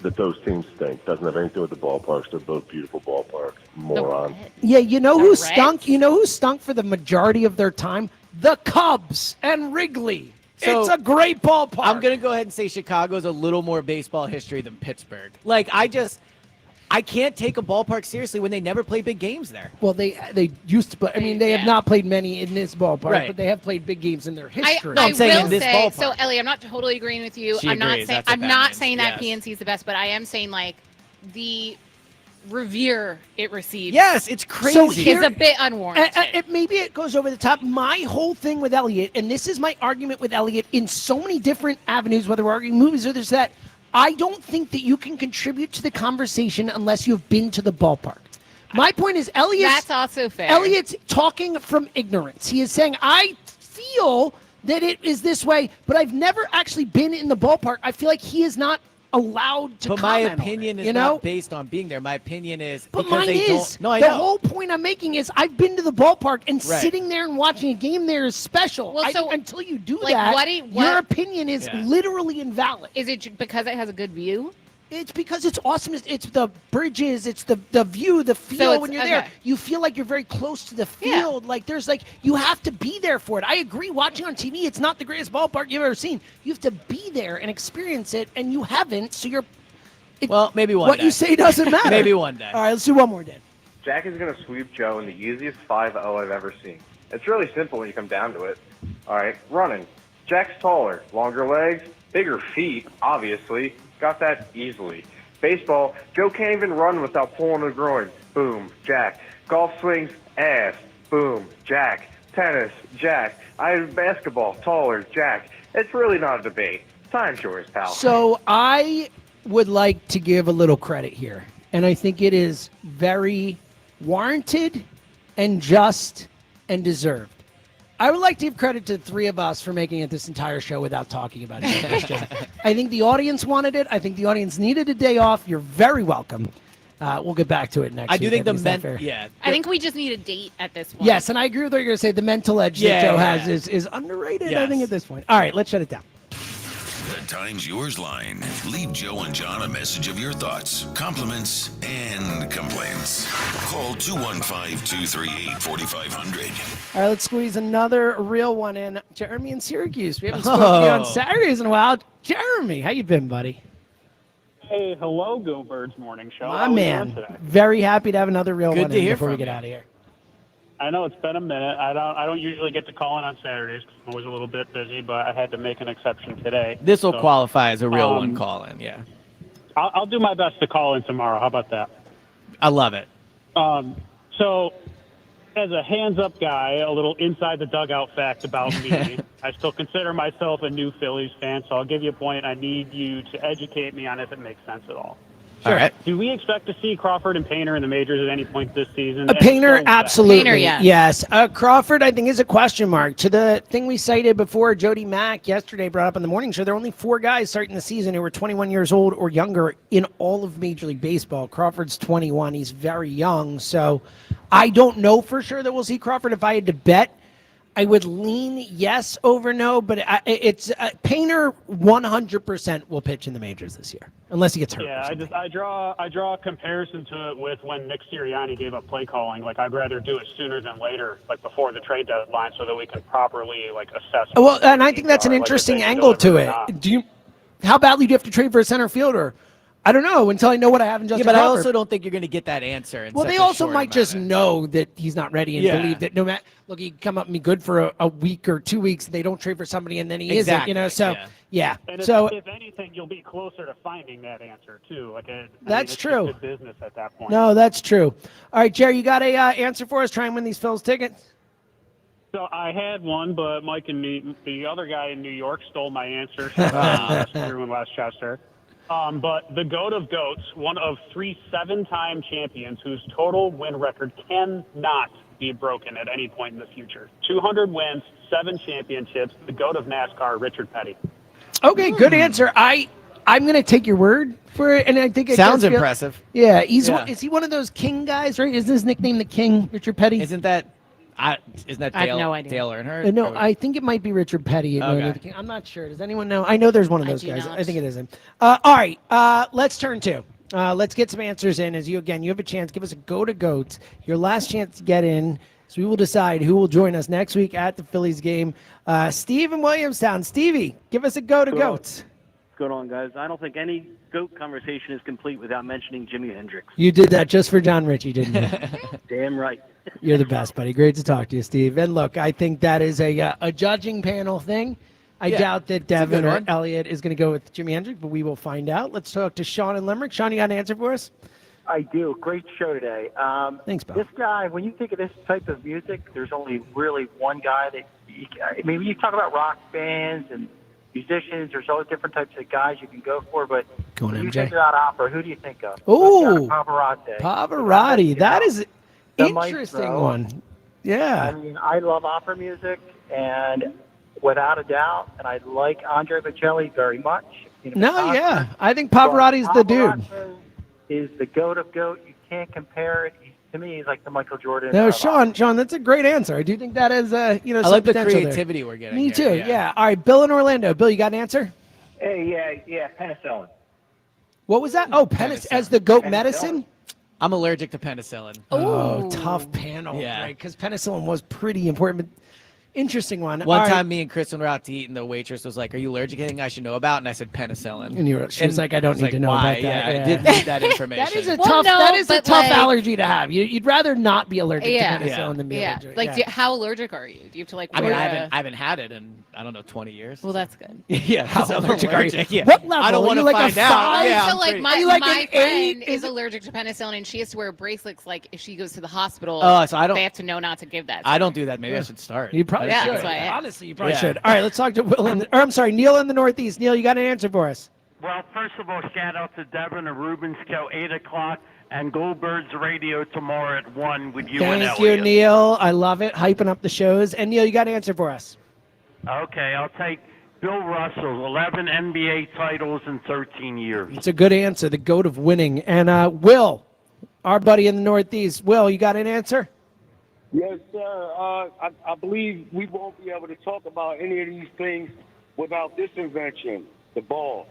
S12: that those teams stink doesn't have anything to do with the ballparks. They're both beautiful ballparks. Moron.
S1: Yeah, you know who stunk? You know who stunk for the majority of their time? The Cubs and Wrigley.
S3: So,
S1: it's a great ballpark.
S3: I'm going to go ahead and say Chicago's a little more baseball history than Pittsburgh. Like, I I can't take a ballpark seriously when they never play big games there.
S1: Well, they used to play. I mean, they have not played many in this ballpark,
S3: Right.
S1: but they have played big games in their history.
S3: I'm saying in this ballpark.
S5: So, Ellie, I'm not totally agreeing with you.
S3: She
S5: I'm not
S3: agrees.
S5: saying
S3: That's what
S5: I'm
S3: that
S5: not
S3: means.
S5: saying that
S3: Yes.
S5: PNC is the best, but I am saying like the revere it receives.
S3: Yes, it's crazy.
S1: So
S5: Is a bit unwarranted.
S1: Maybe it goes over the top. My whole thing with Elliot, and this is my argument with Elliot in so many different avenues, whether we're arguing movies or this, that, I don't think that you can contribute to the conversation unless you've been to the ballpark. My point is,
S5: That's also fair.
S1: Elliot's talking from ignorance. He is saying, I feel that it is this way, but I've never actually been in the ballpark. I feel like he is not allowed to
S3: But my
S1: comment on
S3: opinion
S1: it,
S3: is
S1: you know?
S3: not based on being there. My opinion is
S1: But
S3: because
S1: mine
S3: they
S1: is.
S3: don't. No, I
S1: the
S3: know.
S1: whole point I'm making is I've been to the ballpark, and
S3: Right.
S1: sitting there and watching a game there is special.
S5: Well, so,
S1: until you do
S5: like,
S1: that,
S5: what-
S1: your opinion is literally invalid.
S5: Is it because it has a good view?
S1: It's because it's awesome. It's the bridges. It's the view, the feel
S5: it's-
S1: when you're there.
S5: okay.
S1: You feel like you're very close to the field. Like you have to be there for it. I agree. Watching on TV, it's not the greatest ballpark you've ever seen. You have to be there and experience it, and you haven't. So you're.
S3: Well, maybe one
S1: What
S3: day.
S1: you say doesn't matter.
S3: Maybe one day.
S1: All right, let's do one more, Dan.
S10: Jack is going to sweep Joe in the easiest 5-0 I've ever seen. It's really simple when you come down to it. All right, running. Jack's taller, longer legs, bigger feet, obviously. Got that easily. Baseball, Joe can't even run without pulling the groin. Boom, Jack. Golf swings, ass. Boom, Jack. Tennis, Jack. Basketball, taller, Jack. It's really not a debate. Time's yours, pal.
S1: So I would like to give a little credit here, and I think it is very warranted and just and deserved. I would like to give credit to the three of us for making it this entire show without talking about it. I think the audience wanted it. I think the audience needed a day off. You're very welcome. We'll get back to it next week.
S3: I do think
S1: Is that fair?
S5: I think we just need a date at this point.
S1: Yes, and I agree with what you're going to say. The mental edge that Joe has is underrated, I think,
S2: Yes.
S1: at this point. All right, let's shut it down.
S2: The Times Yours line. Leave Joe and John a message of your thoughts, compliments, and complaints. Call 215-238-4500.
S1: All right, let's squeeze another real one in. Jeremy in Syracuse. We haven't spoken to you on Saturdays in a while. Jeremy, how you been, buddy?
S13: Hey, hello, Go Birds Morning Show.
S1: My
S13: How we
S1: man.
S13: doing today?
S1: Very happy to have another real
S13: Good
S1: one
S13: to
S1: in
S13: hear
S1: before we
S13: from
S1: get
S13: you.
S1: out of here.
S13: I know it's been a minute. I don't usually get to call in on Saturdays 'cause I'm always a little bit busy, but I had to make an exception today.
S3: This will
S13: So,
S3: qualify as a real one call in. Yeah.
S13: I'll do my best to call in tomorrow. How about that?
S3: I love it.
S13: So, as a hands-up guy, a little inside the dugout fact about me. I still consider myself a new Phillies fan, so I'll give you a point. I need you to educate me on if it makes sense at all.
S3: All right.
S13: Do we expect to see Crawford and Painter in the majors at any point this season?
S1: Painter,
S13: And so,
S1: absolutely. Yes. Crawford, I think, is a question mark. To the thing we cited before, Jody Mack yesterday brought up in the morning show, there are only 4 guys starting the season who were 21 years old or younger in all of Major League Baseball. Crawford's 21. He's very young. So I don't know for sure that we'll see Crawford. If I had to bet, I would lean yes over no, but it's Painter 100% will pitch in the majors this year, unless he gets hurt.
S13: Yeah, I draw a comparison to it with when Nick Sirianni gave up play calling. Like, I'd rather do it sooner than later, like before the trade deadline, so that we can properly assess.
S1: Well, and I think that's an
S13: Like, if
S1: interesting
S13: they
S1: angle to
S13: deliver or
S1: it.
S13: not.
S1: How badly do you have to trade for a center fielder? I don't know until I know what I have in Justin
S3: Yeah, but I
S1: Crawford.
S3: also don't think you're going to get that answer. In
S1: Well,
S3: such
S1: they
S3: a
S1: also
S3: short
S1: might
S3: amount.
S1: just know that he's not ready and
S3: Yeah.
S1: believe that no matter, look, he can come up and be good for a week or 2 weeks. They don't trade for somebody and then he isn't, you know? So, yeah.
S13: And
S1: So
S13: if anything, you'll be closer to finding that answer too.
S1: That's
S13: it's
S1: true.
S13: Good business at that point.
S1: no, that's true. All right, Jerry, you got a answer for us? Try and win these Phil's tickets.
S13: So I had one, but Mike and the other guy in New York stole my answer. So everyone in Westchester. But the GOAT of GOATs, one of 3 7-time champions whose total win record cannot be broken at any point in the future. 200 wins, 7 championships, the GOAT of NASCAR, Richard Petty.
S1: Okay, good answer. I'm going to take your word for it, and I think it
S3: Sounds
S1: does feel-
S3: impressive.
S1: Yeah, is
S3: Yeah.
S1: he one of those King guys, right? Is his nickname the King, Richard Petty?
S3: Isn't that Dale,
S5: I have no idea.
S3: Dale Earnhardt?
S1: No, I think it might be Richard Petty.
S3: Okay.
S1: I'm not sure. Does anyone know? I know there's one of those
S5: do
S1: guys.
S5: not.
S1: I think it is him. All right, let's turn to. Let's get some answers in. You have a chance. Give us a go to goats. Your last chance to get in. So we will decide who will join us next week at the Phillies game. Steve in Williamstown. Stevie, give us a go to goats.
S14: going on, guys? I don't think any GOAT conversation is complete without mentioning Jimi Hendrix.
S1: You did that just for John Ritchie, didn't you?
S14: Damn right.
S1: You're the best, buddy. Great to talk to you, Steve. And look, I think that is a judging panel thing. I doubt that Devin or Elliot is going to go with Jimi Hendrix, but we will find out. Let's talk to Sean in Limerick. Sean, you got an answer for us?
S15: I do. Great show today.
S1: Thanks, Bob.
S15: This guy, when you think of this type of music, there's only really one guy that, when you talk about rock bands and musicians, there's all different types of guys you can go for, but
S1: Go on,
S15: when you
S1: MJ.
S15: think about opera, who do you think of?
S1: Ooh,
S15: Pavarotti.
S1: Pavarotti. That is
S15: The
S1: interesting
S15: maestro.
S1: one. Yeah.
S15: I mean, I love opera music, and without a doubt, and I like Andre Bocelli very much.
S1: No, yeah. I think Pavarotti's the dude.
S15: Pavarotti is the GOAT of GOAT. You can't compare it. To me, he's like the Michael Jordan.
S1: No,
S15: of
S1: Sean, that's a great answer. I do think that is,
S3: I
S1: some
S3: like the
S1: potential there.
S3: creativity we're getting.
S1: Me
S3: here,
S1: too. Yeah. All right, Bill in Orlando. Bill, you got an answer?
S15: Hey, yeah, penicillin.
S1: What was that? Oh, penicillin as the GOAT medicine.
S3: I'm allergic to penicillin.
S1: Oh, tough panel.
S3: Yeah.
S1: Right, because penicillin was pretty important. But interesting one.
S3: One
S1: All
S3: time,
S1: right.
S3: me and Kristen were out to eat, and the waitress was like, "Are you allergic to anything I should know about?" And I said, "Penicillin."
S1: And she was like, "I don't need to know
S3: Why?
S1: about that."
S3: Yeah, I didn't need that information.
S1: That is a
S5: Well,
S1: tough.
S5: no,
S1: that is a
S5: but,
S1: tough
S5: like-
S1: allergy to have. You'd rather not be allergic
S5: Yeah.
S1: to penicillin than be
S5: Yeah.
S1: allergic.
S5: Like, how allergic are you? Do you have to like?
S3: I mean,
S5: wear
S3: I haven't had it in I don't know 20 years.
S5: Well, that's good.
S3: Yeah,
S1: How
S3: so I'm
S1: allergic are you?
S3: Yeah.
S1: What level?
S3: I don't
S1: Are
S3: want
S1: you
S3: to
S1: like a
S3: find out.
S1: five?
S3: Yeah,
S5: So
S3: I'm
S5: like
S3: pretty-
S5: my,
S1: like
S5: my
S1: an
S5: friend
S1: eight?
S5: is allergic to penicillin, and she has to wear bracelets. Like if she goes to the hospital,
S3: Oh, so I don't-
S5: they have to know not to give that.
S3: I don't do that. Maybe I should start.
S1: You probably
S5: Yeah,
S1: should.
S5: that's why
S1: Honestly, you probably
S3: Yeah.
S1: should. All right, let's talk to Neil in the Northeast. Neil, you got an answer for us?
S16: Well, first of all, shout out to Devin and Rubensco, 8 o'clock, and Goldberg's Radio tomorrow at 1 with you and
S1: Thank you,
S16: Elliot.
S1: Neil. I love it. Hyping up the shows. And Neil, you got an answer for us?
S16: Okay, I'll take Bill Russell, 11 NBA titles in 13 years.
S1: It's a good answer. The GOAT of winning. And Will, our buddy in the Northeast. Will, you got an answer?
S17: Yes, sir. I believe we won't be able to talk about any of these things without this invention, the ball.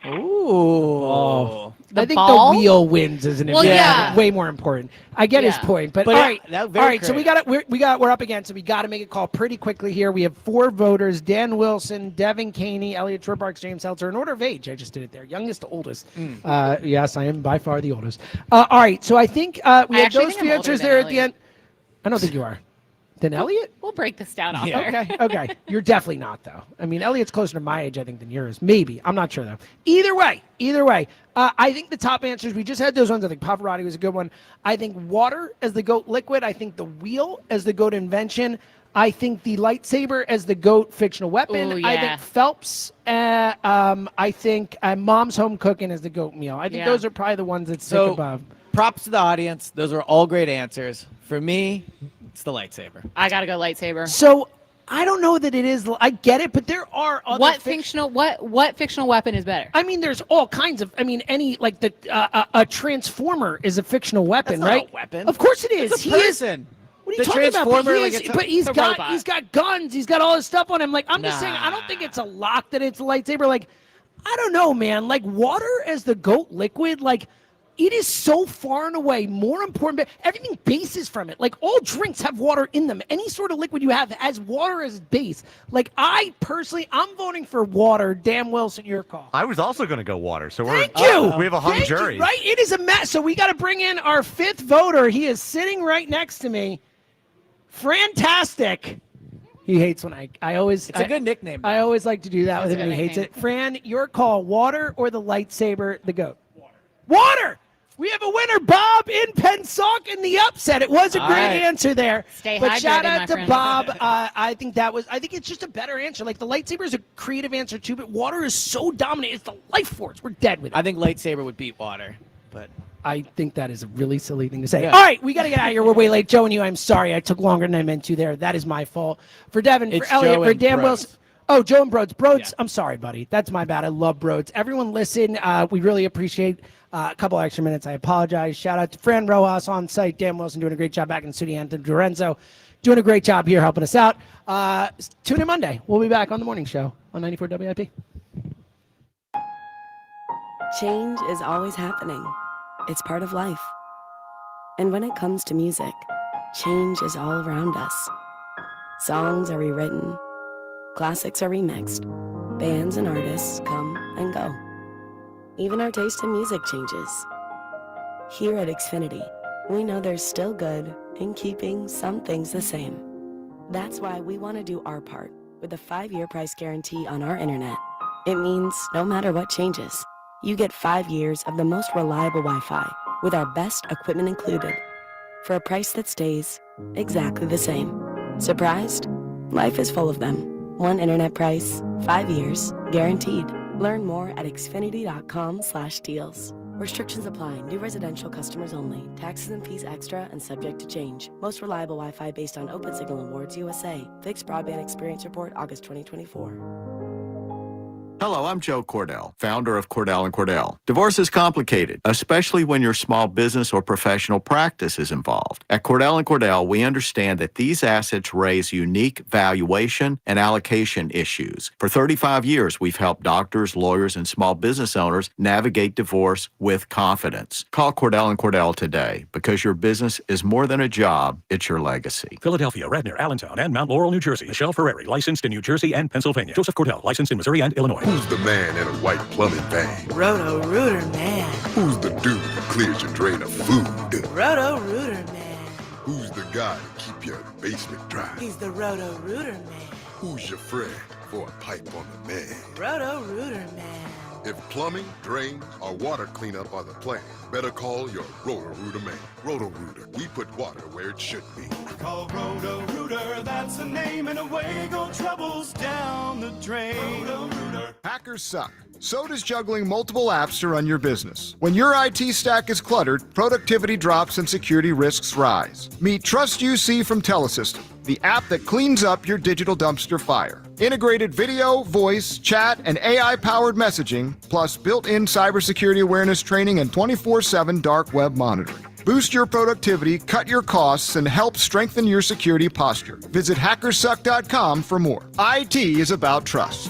S1: Ooh.
S5: The
S1: I think
S5: ball?
S1: the wheel wins as an
S5: Well,
S1: invention.
S5: yeah.
S1: Way more important. I get his
S5: Yeah.
S1: point, but
S3: But
S1: all
S3: it-
S1: right,
S3: that
S1: all
S3: very
S1: right. So we're up against it. We got to make a call pretty quickly here. We have 4 voters: Dan Wilson, Devin Caney, Elliot Shortbarks, James Seltzer. In order of age, I just did it there. Youngest to oldest. Yes, I am by far the oldest. All right, so I think we have
S5: actually
S1: those
S5: think
S1: few
S5: I'm older
S1: answers
S5: than
S1: there at the
S5: Elliot.
S1: end. I don't think you are. Then Elliot?
S5: We'll break this down off
S1: Yeah.
S5: there.
S1: Okay. You're definitely not, though. I mean, Elliot's closer to my age, I think, than yours. Maybe. I'm not sure, though. Either way. I think the top answers, we just had those ones. I think Pavarotti was a good one. I think water as the GOAT liquid. I think the wheel as the GOAT invention. I think the lightsaber as the GOAT fictional weapon.
S5: Ooh,
S1: I
S5: yeah.
S1: think Phelps. I think Mom's home cooking as the GOAT meal. I think
S5: Yeah.
S1: those are probably the ones that stick
S3: So,
S1: above.
S3: props to the audience. Those are all great answers. For me, it's the lightsaber.
S5: I gotta go lightsaber.
S1: So I don't know that it is. I get it, but there are other
S5: What fictional weapon is better?
S1: I mean, there's all kinds of. I mean, any like a transformer is a fictional weapon,
S3: That's not
S1: right?
S3: a weapon.
S1: Of course it is.
S3: It's a
S1: He is.
S3: person.
S1: What are you
S3: The
S1: talking about? But,
S3: transformer,
S1: he
S3: like,
S1: is,
S3: it's a-
S1: but he's
S3: it's a
S1: got
S3: robot.
S1: he's got guns. He's got all this stuff on him. Like I'm just saying, I don't think it's a lock that it's a lightsaber. Like I don't know, man. Like water as the GOAT liquid, like. It is so far and away more important. Everything bases from it. Like all drinks have water in them. Any sort of liquid you have has water as base. Like I'm voting for water. Dan Wilson, your call.
S4: I was also going to go water. So
S1: Thank you.
S4: we have a hung
S1: Thank you,
S4: jury.
S1: right? It is a mess. So we got to bring in our 5th voter. He is sitting right next to me. Fantastic. He hates when I always.
S3: It's a good nickname.
S1: I always like to do that
S5: That's
S1: with
S5: a
S1: him. He
S5: good
S1: hates
S5: nickname.
S1: it. Fran, your call: water or the lightsaber, the GOAT? Water. We have a winner, Bob in Pensacola, in the upset. It was a
S3: All
S1: great
S3: right.
S1: answer there.
S5: Stay
S1: but
S5: hydrated,
S1: shout
S5: my
S1: out to
S5: friend.
S1: Bob. I think it's just a better answer. Like the lightsaber is a creative answer too, but water is so dominant. It's the life force. We're dead with it.
S3: I think lightsaber would beat water, but
S1: I think that is a really silly thing to say.
S3: Yeah.
S1: All right, we got to get out of here. We're way late. Joe and you, I'm sorry. I took longer than I meant to there. That is my fault. For Devin,
S3: It's
S1: for Elliot,
S3: Joe
S1: for
S3: and
S1: Dan
S3: Broads.
S1: Wilson. Oh, Joe and Broads. Broads,
S3: Yeah.
S1: I'm sorry, buddy. That's my bad. I love Broads. Everyone listen. We really appreciate a couple extra minutes. I apologize. Shout out to Fran Rojas on site. Dan Wilson doing a great job back in the studio. Anthony Lorenzo doing a great job here helping us out. Tune in Monday. We'll be back on the morning show on 94 WIP.
S18: Change is always happening. It's part of life. And when it comes to music, change is all around us. Songs are rewritten. Classics are remixed. Bands and artists come and go. Even our taste in music changes. Here at Xfinity, we know there's still good in keeping some things the same. That's why we want to do our part with a 5-year price guarantee on our internet. It means no matter what changes, you get 5 years of the most reliable Wi-Fi with our best equipment included for a price that stays exactly the same. Surprised? Life is full of them. One internet price, 5 years, guaranteed. Learn more at xfinity.com/deals. Restrictions apply. New residential customers only. Taxes and fees extra and subject to change. Most reliable Wi-Fi based on Open Signal Awards USA. Fixed Broadband Experience Report, August 2024.
S19: Hello, I'm Joe Cordell, founder of Cordell & Cordell. Divorce is complicated, especially when your small business or professional practice is involved. At Cordell & Cordell, we understand that these assets raise unique valuation and allocation issues. For 35 years, we've helped doctors, lawyers, and small business owners navigate divorce with confidence. Call Cordell & Cordell today, because your business is more than a job, it's your legacy.
S20: Philadelphia, Radnor, Allentown, and Mount Laurel, New Jersey. Michelle Ferreri, licensed in New Jersey and Pennsylvania. Joseph Cordell, licensed in Missouri and Illinois.
S21: Who's the man in a white plumbing van?
S22: Roto-Rooter man.
S21: Who's the dude who clears your drain of food?
S22: Roto-Rooter man.
S21: Who's the guy to keep your basement dry?
S22: He's the Roto-Rooter man.
S21: Who's your friend for a pipe on the man?
S22: Roto-Rooter man.
S21: If plumbing, drains, or water cleanup are the plan, better call your Roto-Rooter man. Roto-Rooter, we put water where it should be.
S23: Call Roto-Rooter, that's the name, and away go troubles down the drain. Roto-Rooter.
S24: Hackers suck. So does juggling multiple apps to run your business. When your IT stack is cluttered, productivity drops and security risks rise. Meet Trust UC from Telesystem, the app that cleans up your digital dumpster fire. Integrated video, voice, chat, and AI-powered messaging, plus built-in cybersecurity awareness training and 24/7 dark web monitoring. Boost your productivity, cut your costs, and help strengthen your security posture. Visit hackersuck.com for more. IT is about trust.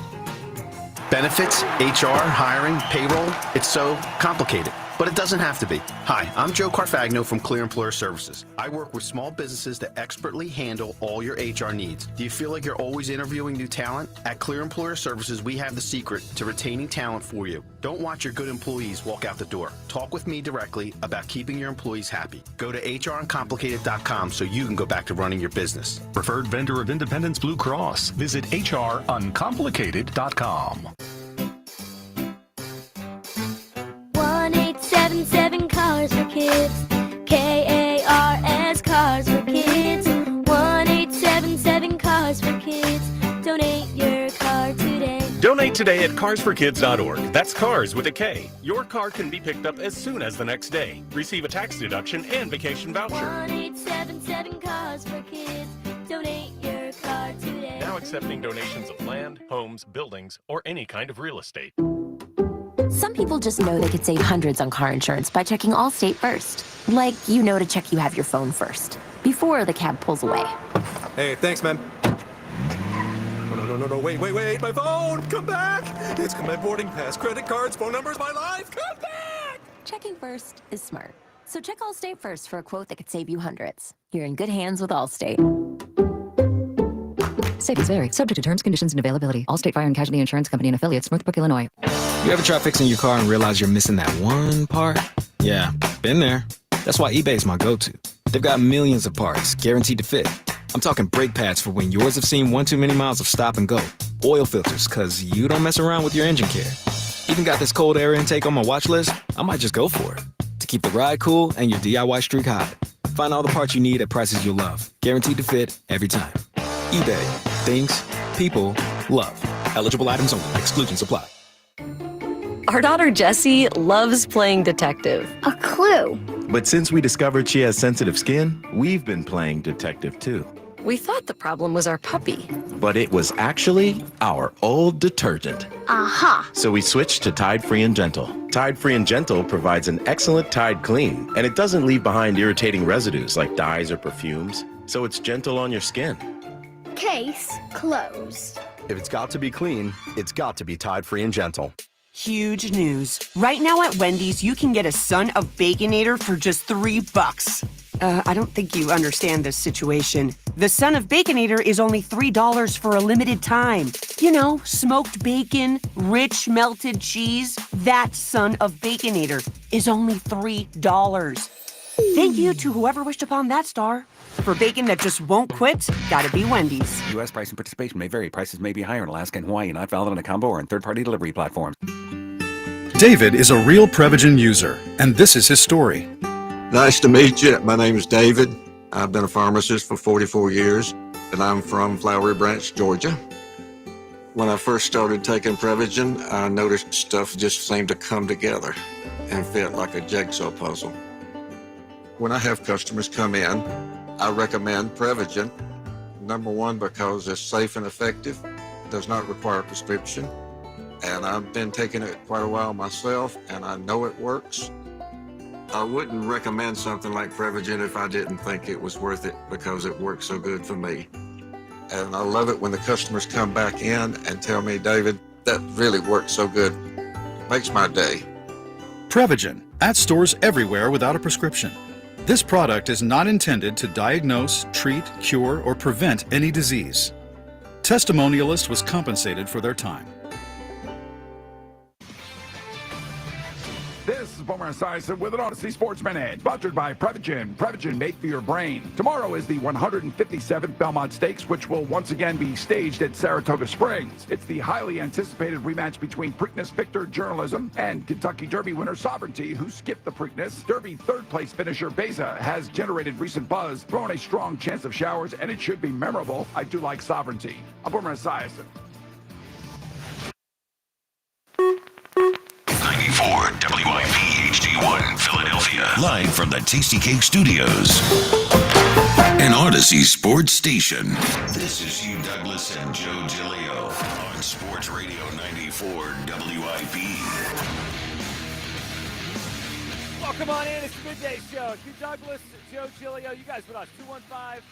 S25: Benefits, HR, hiring, payroll, it's so complicated. But it doesn't have to be. Hi, I'm Joe Carfagno from Clear Employer Services. I work with small businesses that expertly handle all your HR needs. Do you feel like you're always interviewing new talent? At Clear Employer Services, we have the secret to retaining talent for you. Don't watch your good employees walk out the door. Talk with me directly about keeping your employees happy. Go to hruncomplicated.com so you can go back to running your business.
S26: Preferred vendor of Independence Blue Cross. Visit hruncomplicated.com.
S29: 1-877 Cars for Kids. KARS Cars for Kids. 1-877 Cars for Kids. Donate your car today.
S30: Donate today at carsforkids.org. That's cars with a K. Your car can be picked up as soon as the next day. Receive a tax deduction and vacation voucher.
S29: 1-877 Cars for Kids. Donate your car today.
S30: Now accepting donations of land, homes, buildings, or any kind of real estate.
S27: Some people just know they could save hundreds on car insurance by checking Allstate first. Like, you know to check you have your phone first, before the cab pulls away.
S28: Hey, thanks, man. No, wait, my phone! Come back! It's got my boarding pass, credit cards, phone numbers, my life! Come back!
S27: Checking first is smart. So check Allstate first for a quote that could save you hundreds. You're in good hands with Allstate.
S31: Savings vary. Subject to terms, conditions, and availability. Allstate Fire and Casualty Insurance Company and Affiliates, Northbrook, Illinois.
S32: You ever try fixing your car and realize you're missing that one part? Yeah, been there. That's why eBay's my go-to. They've got millions of parts, guaranteed to fit. I'm talking brake pads for when yours have seen one too many miles of stop and go. Oil filters, because you don't mess around with your engine care. Even got this cold air intake on my watch list. I might just go for it. To keep the ride cool and your DIY streak high. Find all the parts you need at prices you'll love. Guaranteed to fit every time. eBay. Things people love. Eligible items only. Exclusions apply.
S33: Our daughter Jessie loves playing detective.
S34: A clue.
S35: But since we discovered she has sensitive skin, we've been playing detective too.
S33: We thought the problem was our puppy.
S35: But it was actually our old detergent.
S34: Aha.
S35: So we switched to Tide Free and Gentle. Tide Free and Gentle provides an excellent Tide clean, and it doesn't leave behind irritating residues like dyes or perfumes. So it's gentle on your skin.
S34: Case closed.
S36: If it's got to be clean, it's got to be Tide Free and Gentle.
S37: Huge news. Right now at Wendy's, you can get a Son of Baconator for just $3. I don't think you understand this situation. The Son of Baconator is only $3 for a limited time. You know, smoked bacon, rich melted cheese. That Son of Baconator is only $3. Thank you to whoever wished upon that star. For bacon that just won't quit, gotta be Wendy's.
S1: U.S. price and participation may vary. Prices may be higher in Alaska and Hawaii, not valid on a combo or on third-party delivery platforms.
S2: David is a real Prevagen user, and this is his story.
S3: Nice to meet you. My name is David. I've been a pharmacist for 44 years, and I'm from Flowery Branch, Georgia. When I first started taking Prevagen, I noticed stuff just seemed to come together and fit like a jigsaw puzzle. When I have customers come in, I recommend Prevagen. Number one, because it's safe and effective, does not require a prescription, and I've been taking it quite a while myself, and I know it works. I wouldn't recommend something like Prevagen if I didn't think it was worth it because it works so good for me. And I love it when the customers come back in and tell me, David, that really works so good. Makes my day.
S2: Prevagen, at stores everywhere without a prescription. This product is not intended to diagnose, treat, cure, or prevent any disease. Testimonialist was compensated for their time.
S4: This is Boomer Esiason with an Odyssey Sports Minute, sponsored by Prevagen. Prevagen made for your brain. Tomorrow is the 157th Belmont Stakes, which will once again be staged at Saratoga Springs. It's the highly anticipated rematch between Preakness victor Journalism and Kentucky Derby winner Sovereignty, who skipped the Preakness. Derby third-place finisher Beza has generated recent buzz, throwing a strong chance of showers, and it should be memorable. I do like Sovereignty. I'm Boomer Esiason.
S5: 94 WIP HD1 Philadelphia. Live from the Tasty Cake Studios. An Odyssey Sports Station. This is Hugh Douglas and Joe Giglio on Sports Radio 94 WIP.
S6: Welcome on in. It's the Midday Show. Hugh Douglas, Joe Giglio. You guys with us.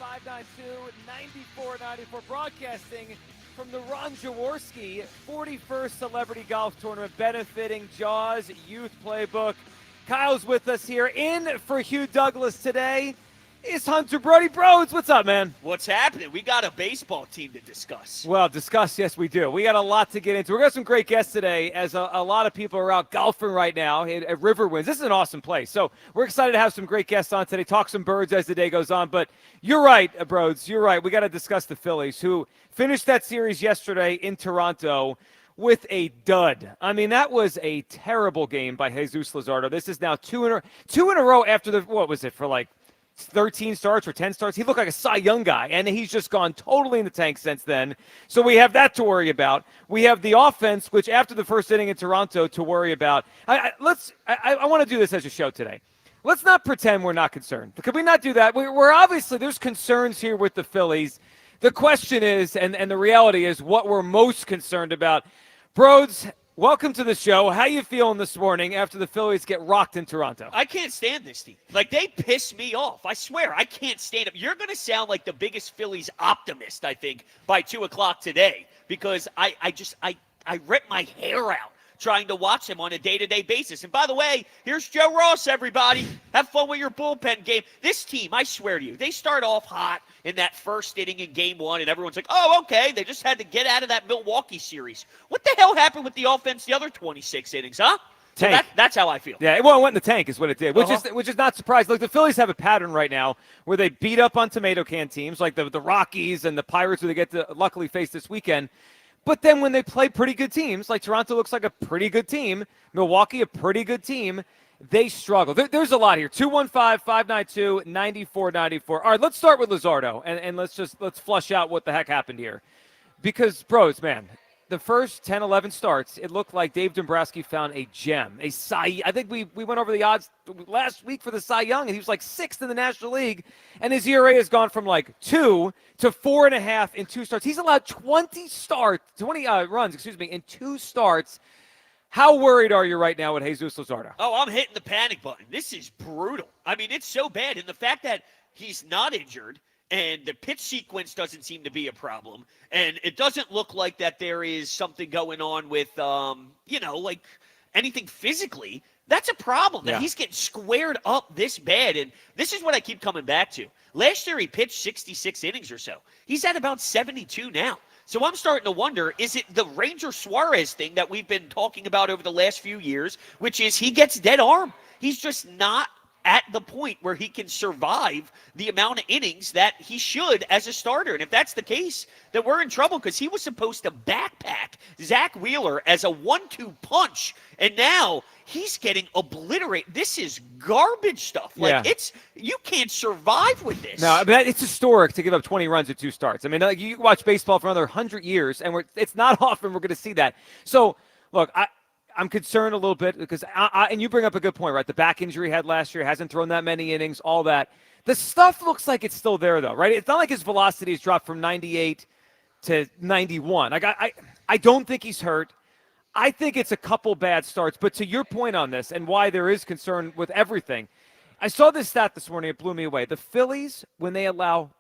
S6: 215-592-9494. Broadcasting from the Ron Jaworski 41st Celebrity Golf Tournament benefiting Jaws Youth Playbook. Kyle's with us here. In for Hugh Douglas today is Hunter Brody. Broads, what's up, man?
S7: What's happening? We got a baseball team to discuss.
S6: Well, yes, we do. We got a lot to get into. We're going to have some great guests today as a lot of people are out golfing right now at Riverwinds. This is an awesome place. So we're excited to have some great guests on today, talk some birds as the day goes on. But you're right, Broads. You're right. We got to discuss the Phillies, who finished that series yesterday in Toronto with a dud. I mean, that was a terrible game by Jesus Luzardo. This is now two in a row after the, what was it, for like 13 starts or 10 starts. He looked like a Cy Young guy, and he's just gone totally in the tank since then. So we have that to worry about. We have the offense, which after the first inning in Toronto, to worry about. I want to do this as a show today. Let's not pretend we're not concerned. Could we not do that? We're obviously, there's concerns here with the Phillies. The question is, and the reality is, what we're most concerned about. Broads, welcome to the show. How you feeling this morning after the Phillies get rocked in Toronto?
S7: I can't stand this team. Like, they piss me off. I swear, I can't stand them. You're going to sound like the biggest Phillies optimist, I think, by 2 o'clock today, because I rip my hair out trying to watch him on a day-to-day basis. And by the way, here's Joe Ross, everybody. Have fun with your bullpen game. This team, I swear to you, they start off hot in that first inning in game one, and everyone's like, oh, okay, they just had to get out of that Milwaukee series. What the hell happened with the offense the other 26 innings, huh? So that's how I feel.
S6: Yeah, it went in the tank is what it did, which is not surprising. Look, the Phillies have a pattern right now where they beat up on tomato can teams like the Rockies and the Pirates, who they get to luckily face this weekend. But then when they play pretty good teams, like Toronto looks like a pretty good team, Milwaukee a pretty good team, they struggle. There's a lot here. 215-592-9494. All right, let's start with Luzardo, and let's flush out what the heck happened here. Because, bros, man, the first 10, 11 starts, it looked like Dave Dombrowski found a gem, a Cy. I think we went over the odds last week for the Cy Young, and he was like 6th in the National League, and his ERA has gone from like 2 to 4.5 in 2 starts. He's allowed 20 runs, in 2 starts. How worried are you right now with Jesus Luzardo?
S7: Oh, I'm hitting the panic button. This is brutal. I mean, it's so bad. And the fact that he's not injured and the pitch sequence doesn't seem to be a problem, and it doesn't look like that there is something going on with, like anything physically. That's a problem that
S6: Yeah.
S7: he's getting squared up this bad. And this is what I keep coming back to. Last year, he pitched 66 innings or so. He's at about 72 now. So I'm starting to wonder, is it the Ranger Suarez thing that we've been talking about over the last few years, which is he gets dead arm. He's just not at the point where he can survive the amount of innings that he should as a starter. And if that's the case, then we're in trouble because he was supposed to backpack Zach Wheeler as a 1-2 punch. And now he's getting obliterated. This is garbage stuff. Like,
S6: Yeah.
S7: you can't survive with this.
S6: No, I mean, it's historic to give up 20 runs at 2 starts. I mean, like, you watch baseball for another 100 years, and it's not often we're going to see that. So, look, I'm concerned a little bit because, and you bring up a good point, right? The back injury he had last year, hasn't thrown that many innings, all that. The stuff looks like it's still there, though, right? It's not like his velocity has dropped from 98 to 91. I don't think he's hurt. I think it's a couple bad starts. But to your point on this and why there is concern with everything, I saw this stat this morning. It blew me away. The Phillies, when they allow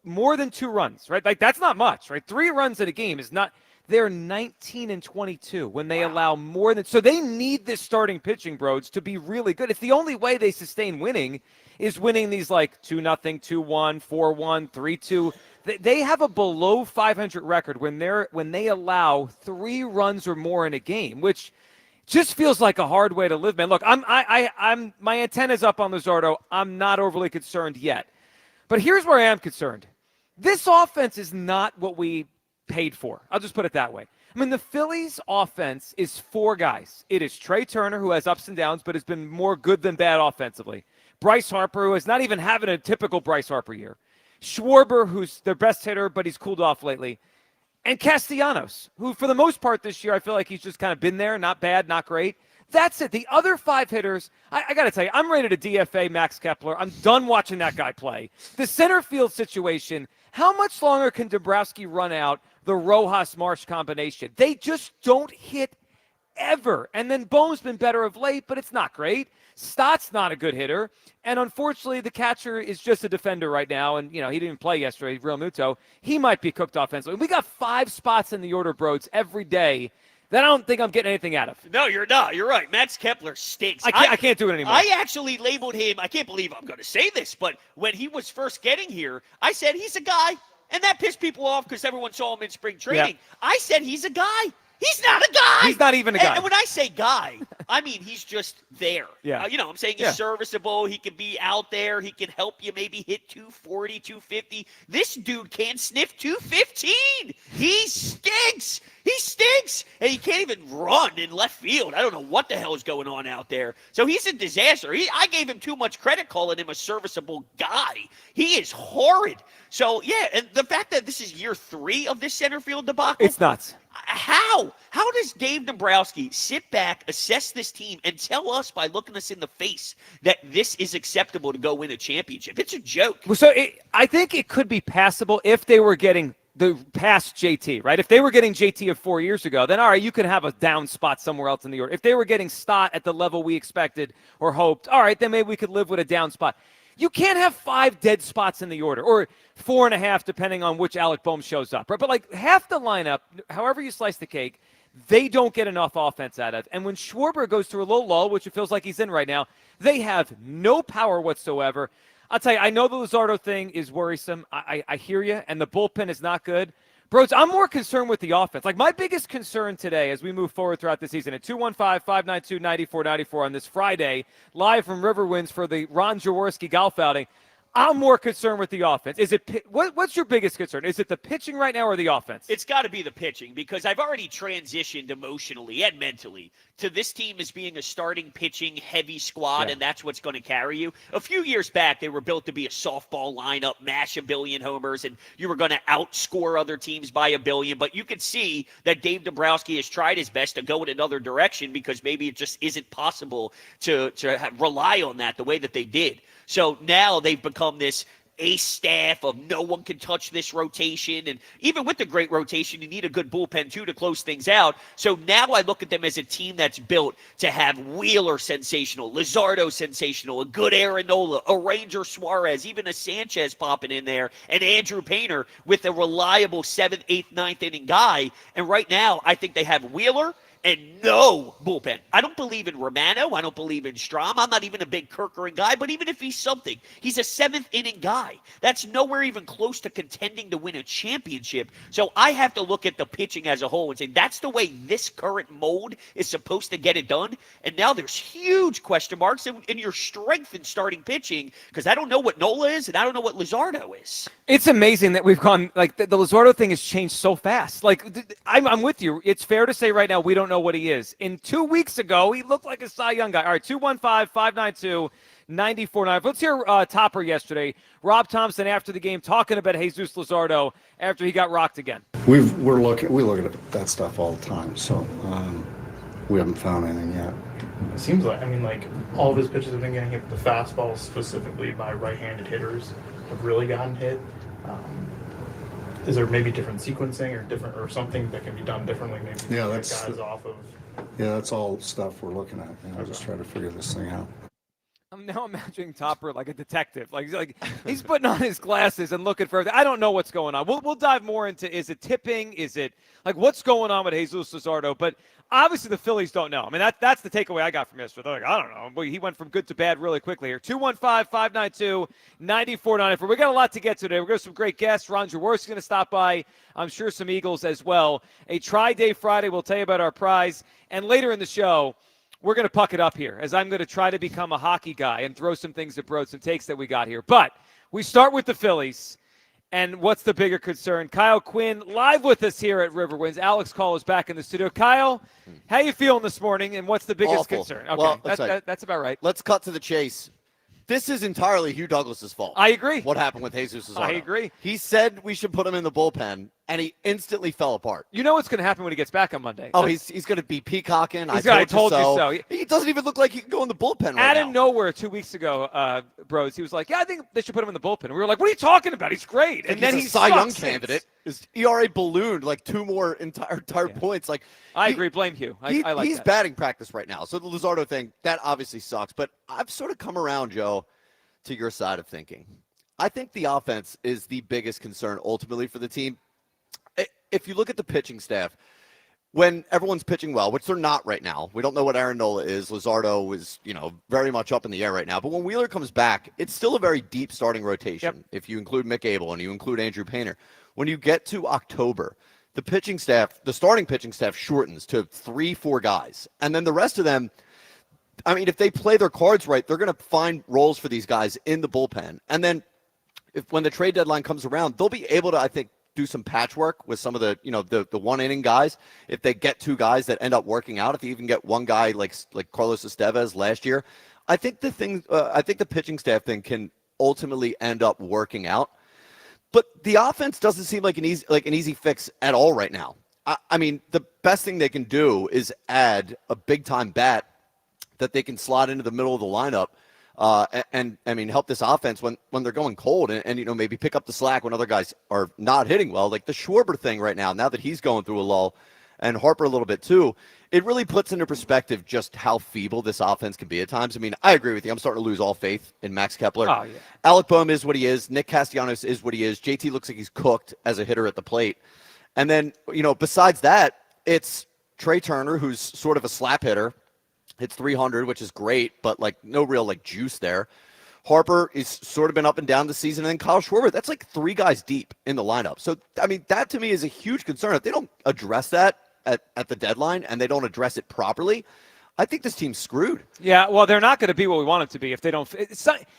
S6: more than 2 runs, right? Like, that's not much, right? 3 runs in a game is not. They're 19-22 when they allow more than. So they need this starting pitching, Broads, to be really good. It's the only way they sustain winning is winning these like 2-0, 2-1, 4-1, 3-2. They have a below 500 record when they allow 3 runs or more in a game, which just feels like a hard way to live, man. Look, I'm my antenna's up on Luzardo. I'm not overly concerned yet, but here's where I am concerned. This offense is not what we paid for. I'll just put it that way. I mean, the Phillies offense is 4 guys. It is Trey Turner, who has ups and downs, but has been more good than bad offensively. Bryce Harper, who is not even having a typical Bryce Harper year. Schwarber, who's their best hitter, but he's cooled off lately. And Castellanos, who for the most part this year, I feel like he's just kind of been there, not bad, not great. That's it. The other 5 hitters, I got to tell you, I'm ready to DFA Max Kepler. I'm done watching that guy play. The center field situation, how much longer can Dombrowski run out the Rojas-Marsh combination? They just don't hit ever. And then Bohm's been better of late, but it's not great. Stott's not a good hitter. And unfortunately, the catcher is just a defender right now. And, he didn't even play yesterday, Real Muto. He might be cooked offensively. We got 5 spots in the order, Broads, every day that I don't think I'm getting anything out of.
S7: No, you're not. You're right. Max Kepler stinks.
S6: I can't do it anymore.
S7: I actually labeled him, I can't believe I'm going to say this, but when he was first getting here, I said he's a guy. And that pissed people off because everyone saw him in spring training.
S6: Yeah.
S7: I said he's a guy. He's not a guy.
S6: He's not even a guy.
S7: And when I say guy, I mean he's just there.
S6: Yeah.
S7: I'm saying he's serviceable. He can be out there. He can help you maybe hit 240, 250. This dude can't sniff 215. He stinks. He stinks. And he can't even run in left field. I don't know what the hell is going on out there. So he's a disaster. I gave him too much credit calling him a serviceable guy. He is horrid. So, yeah, and the fact that this is year 3 of this center field debacle.
S6: It's nuts.
S7: How? How does Dave Dombrowski sit back, assess this team, and tell us by looking us in the face that this is acceptable to go win a championship? It's a joke.
S6: So I think it could be passable if they were getting the past JT, right? If they were getting JT of 4 years ago, then all right, you can have a down spot somewhere else in the order. If they were getting Stott at the level we expected or hoped, all right, then maybe we could live with a down spot. You can't have 5 dead spots in the order, or 4.5 depending on which Alec Bohm shows up, right? But like half the lineup, however you slice the cake, they don't get enough offense out of. And when Schwarber goes through a little lull, which it feels like he's in right now, they have no power whatsoever. I'll tell you, I know the Luzardo thing is worrisome. I hear you, and the bullpen is not good. Bros, I'm more concerned with the offense. Like, my biggest concern today as we move forward throughout the season at 215-592-9494 on this Friday, live from Riverwinds for the Ron Jaworski golf outing, I'm more concerned with the offense. Is it what's your biggest concern? Is it the pitching right now or the offense?
S7: It's got to be the pitching because I've already transitioned emotionally and mentally to this team as being a starting pitching heavy squad, and that's what's going to carry you. A few years back, they were built to be a softball lineup, mash a billion homers, and you were going to outscore other teams by a billion. But you could see that Dave Dombrowski has tried his best to go in another direction because maybe it just isn't possible to rely on that the way that they did. So now they've become this ace staff of no one can touch this rotation. And even with the great rotation, you need a good bullpen, too, to close things out. So now I look at them as a team that's built to have Wheeler sensational, Luzardo sensational, a good Aaron Nola, a Ranger Suarez, even a Sanchez popping in there, and Andrew Painter with a reliable 7th, 8th, 9th inning guy. And right now, I think they have Wheeler and no bullpen. I don't believe in Romano. I don't believe in Strom. I'm not even a big Kerkering guy, but even if he's something, he's a seventh-inning guy. That's nowhere even close to contending to win a championship. So I have to look at the pitching as a whole and say that's the way this current mold is supposed to get it done. And now there's huge question marks in your strength in starting pitching because I don't know what Nola is and I don't know what Luzardo is.
S6: It's amazing that we've gone, like, the Luzardo thing has changed so fast. Like, I'm with you. It's fair to say right now we don't know what he is. 2 weeks ago, he looked like a Cy Young guy. All right, 215-592-94.9. Let's hear Topper yesterday. Rob Thompson after the game talking about Jesus Luzardo after he got rocked again.
S8: We look at that stuff all the time, so we haven't found anything yet.
S9: It seems like, all of his pitches have been getting hit. The fastballs, specifically by right-handed hitters, have really gotten hit. Is there maybe different sequencing or something that can be done differently? Maybe
S8: that's
S9: guys off of.
S8: Yeah, that's all stuff we're looking at. Just try to figure this thing out.
S6: I'm now imagining Topper like a detective. Like he's putting on his glasses and looking for everything. I don't know what's going on. We'll dive more into, is it tipping? Is it like what's going on with Jesus Luzardo? But obviously the Phillies don't know. I mean, that's the takeaway I got from yesterday. They're like, I don't know. Well, he went from good to bad really quickly here. 215-592-9494. We got a lot to get to today. We're going to have some great guests. Ron Jaworski's going to stop by. I'm sure some Eagles as well. A Tri-Day Friday. We'll tell you about our prize. And later in the show, we're going to puck it up here as I'm going to try to become a hockey guy and throw some things at Broad, some takes that we got here. But we start with the Phillies. And what's the bigger concern? Kyle Quinn live with us here at Riverwinds. Alex Call is back in the studio. Kyle, how you feeling this morning, and what's the biggest concern? Okay,
S10: well,
S6: that's about right.
S10: Let's cut to the chase. This is entirely Hugh Douglas's fault.
S6: I agree.
S10: What happened with Jesus Luzardo?
S6: I agree.
S10: He said we should put him in the bullpen, and he instantly fell apart.
S6: You know what's going to happen when he gets back on Monday.
S10: Oh, he's going to be peacocking.
S6: I told you so.
S10: He doesn't even look like he can go in the bullpen right now.
S6: Out of nowhere 2 weeks ago, Bros, he was like, yeah, I think they should put him in the bullpen. And we were like, what are you talking about? He's great. And then he's a
S10: Cy Young candidate. His ERA ballooned like two more entire points. Like
S6: I agree. Blame Hugh. I like
S10: he's
S6: that.
S10: batting practice right now. So the Luzardo thing, that obviously sucks. But I've sort of come around, Joe, to your side of thinking. I think the offense is the biggest concern ultimately for the team. If you look at the pitching staff, when everyone's pitching well, which they're not right now, we don't know what Aaron Nola is. Luzardo is, very much up in the air right now. But when Wheeler comes back, it's still a very deep starting rotation. If you include Mick Abel and you include Andrew Painter. When you get to October, the starting pitching staff shortens to 3-4 guys. And then the rest of them, I mean, if they play their cards right, they're going to find roles for these guys in the bullpen. And then when the trade deadline comes around, they'll be able to, I think, do some patchwork with some of the, the one-inning guys. If they get two guys that end up working out, if you even get one guy like Carlos Estevez last year, I think the pitching staff thing can ultimately end up working out. But the offense doesn't seem like an easy fix at all right now. I mean, the best thing they can do is add a big-time bat that they can slot into the middle of the lineup and I mean, help this offense when they're going cold and maybe pick up the slack when other guys are not hitting well. Like the Schwarber thing right now that he's going through a lull, and Harper a little bit too, it really puts into perspective just how feeble this offense can be at times. I mean, I agree with you. I'm starting to lose all faith in Max Kepler.
S6: Oh, yeah.
S10: Alec Boehm is what he is. Nick Castellanos is what he is. JT looks like he's cooked as a hitter at the plate. And then, besides that, it's Trey Turner, who's sort of a slap hitter. Hits 300, which is great, but no real juice there. Harper is sort of been up and down the season, and then Kyle Schwarber, that's like three guys deep in the lineup. So, I mean, that to me is a huge concern. If they don't address that at the deadline and they don't address it properly, I think this team's screwed.
S6: Yeah, well, they're not going to be what we want them to be if they don't.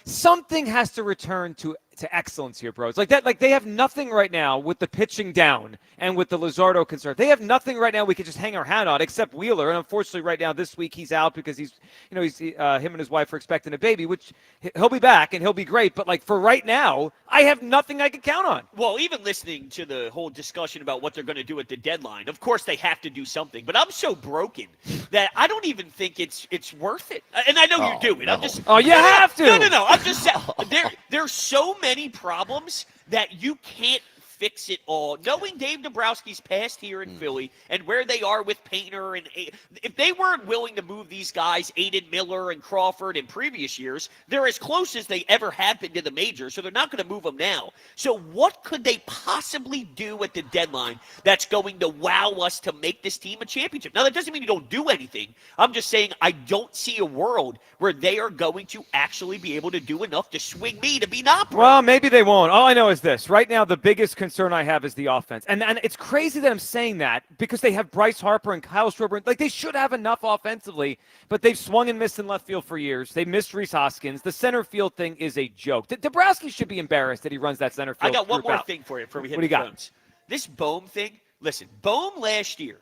S6: Something has to return to excellence here, bros. Like that, they have nothing right now with the pitching down and with the Luzardo concern. They have nothing right now we could just hang our hat on except Wheeler. And unfortunately, right now this week he's out because he's him and his wife are expecting a baby, which he'll be back and he'll be great. But for right now, I have nothing I can count on.
S7: Well, even listening to the whole discussion about what they're going to do at the deadline, of course they have to do something. But I'm so broken that I don't even think it's worth it. And I know you do it.
S10: No.
S7: I'm just
S6: you have to.
S7: No. I'm just saying there's so many problems that you can't fix it all. Knowing Dave Dombrowski's past here in Philly and where they are with Painter, and if they weren't willing to move these guys, Aiden Miller and Crawford in previous years, they're as close as they ever have been to the majors, so they're not going to move them now. So what could they possibly do at the deadline that's going to wow us to make this team a championship? Now, that doesn't mean you don't do anything. I'm just saying I don't see a world where they are going to actually be able to do enough to swing me to be not.
S6: Well, maybe they won't. All I know is this. Right now, the biggest concern I have is the offense. And it's crazy that I'm saying that because they have Bryce Harper and Kyle Schwarber. Like, they should have enough offensively, but they've swung and missed in left field for years. They missed Rhys Hoskins. The center field thing is a joke. Dombrowski should be embarrassed that he runs that center field.
S7: I got one more
S6: out.
S7: thing for you before we hit
S6: What do
S7: the
S6: you got?
S7: phones. This Bohm thing, listen, Bohm last year,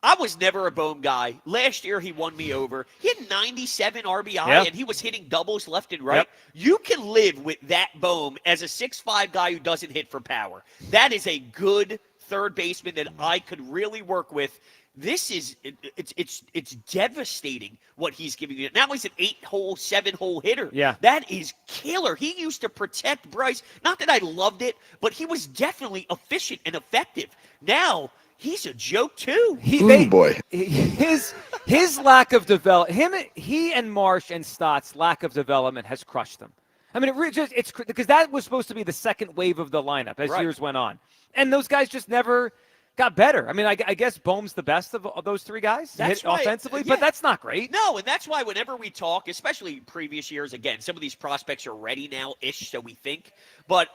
S7: I was never a Bohm guy. Last year, he won me over. He had 97 RBI, and he was hitting doubles left and right.
S6: Yep.
S7: You can live with that Bohm as a 6'5" guy who doesn't hit for power. That is a good third baseman that I could really work with. This is it's devastating what he's giving you. Now he's an 8-hole, 7-hole hitter.
S6: Yeah.
S7: That is killer. He used to protect Bryce. Not that I loved it, but he was definitely efficient and effective. Now he's a joke too.
S6: Boy. His lack of development, he and Marsh and Stott's lack of development has crushed them. I mean, it's because that was supposed to be the second wave of the lineup as years went on. And those guys just never got better. I mean, I guess Bohm's the best of those three guys offensively, but that's not great.
S7: No, and that's why whenever we talk, especially previous years, again, some of these prospects are ready now-ish, so we think. But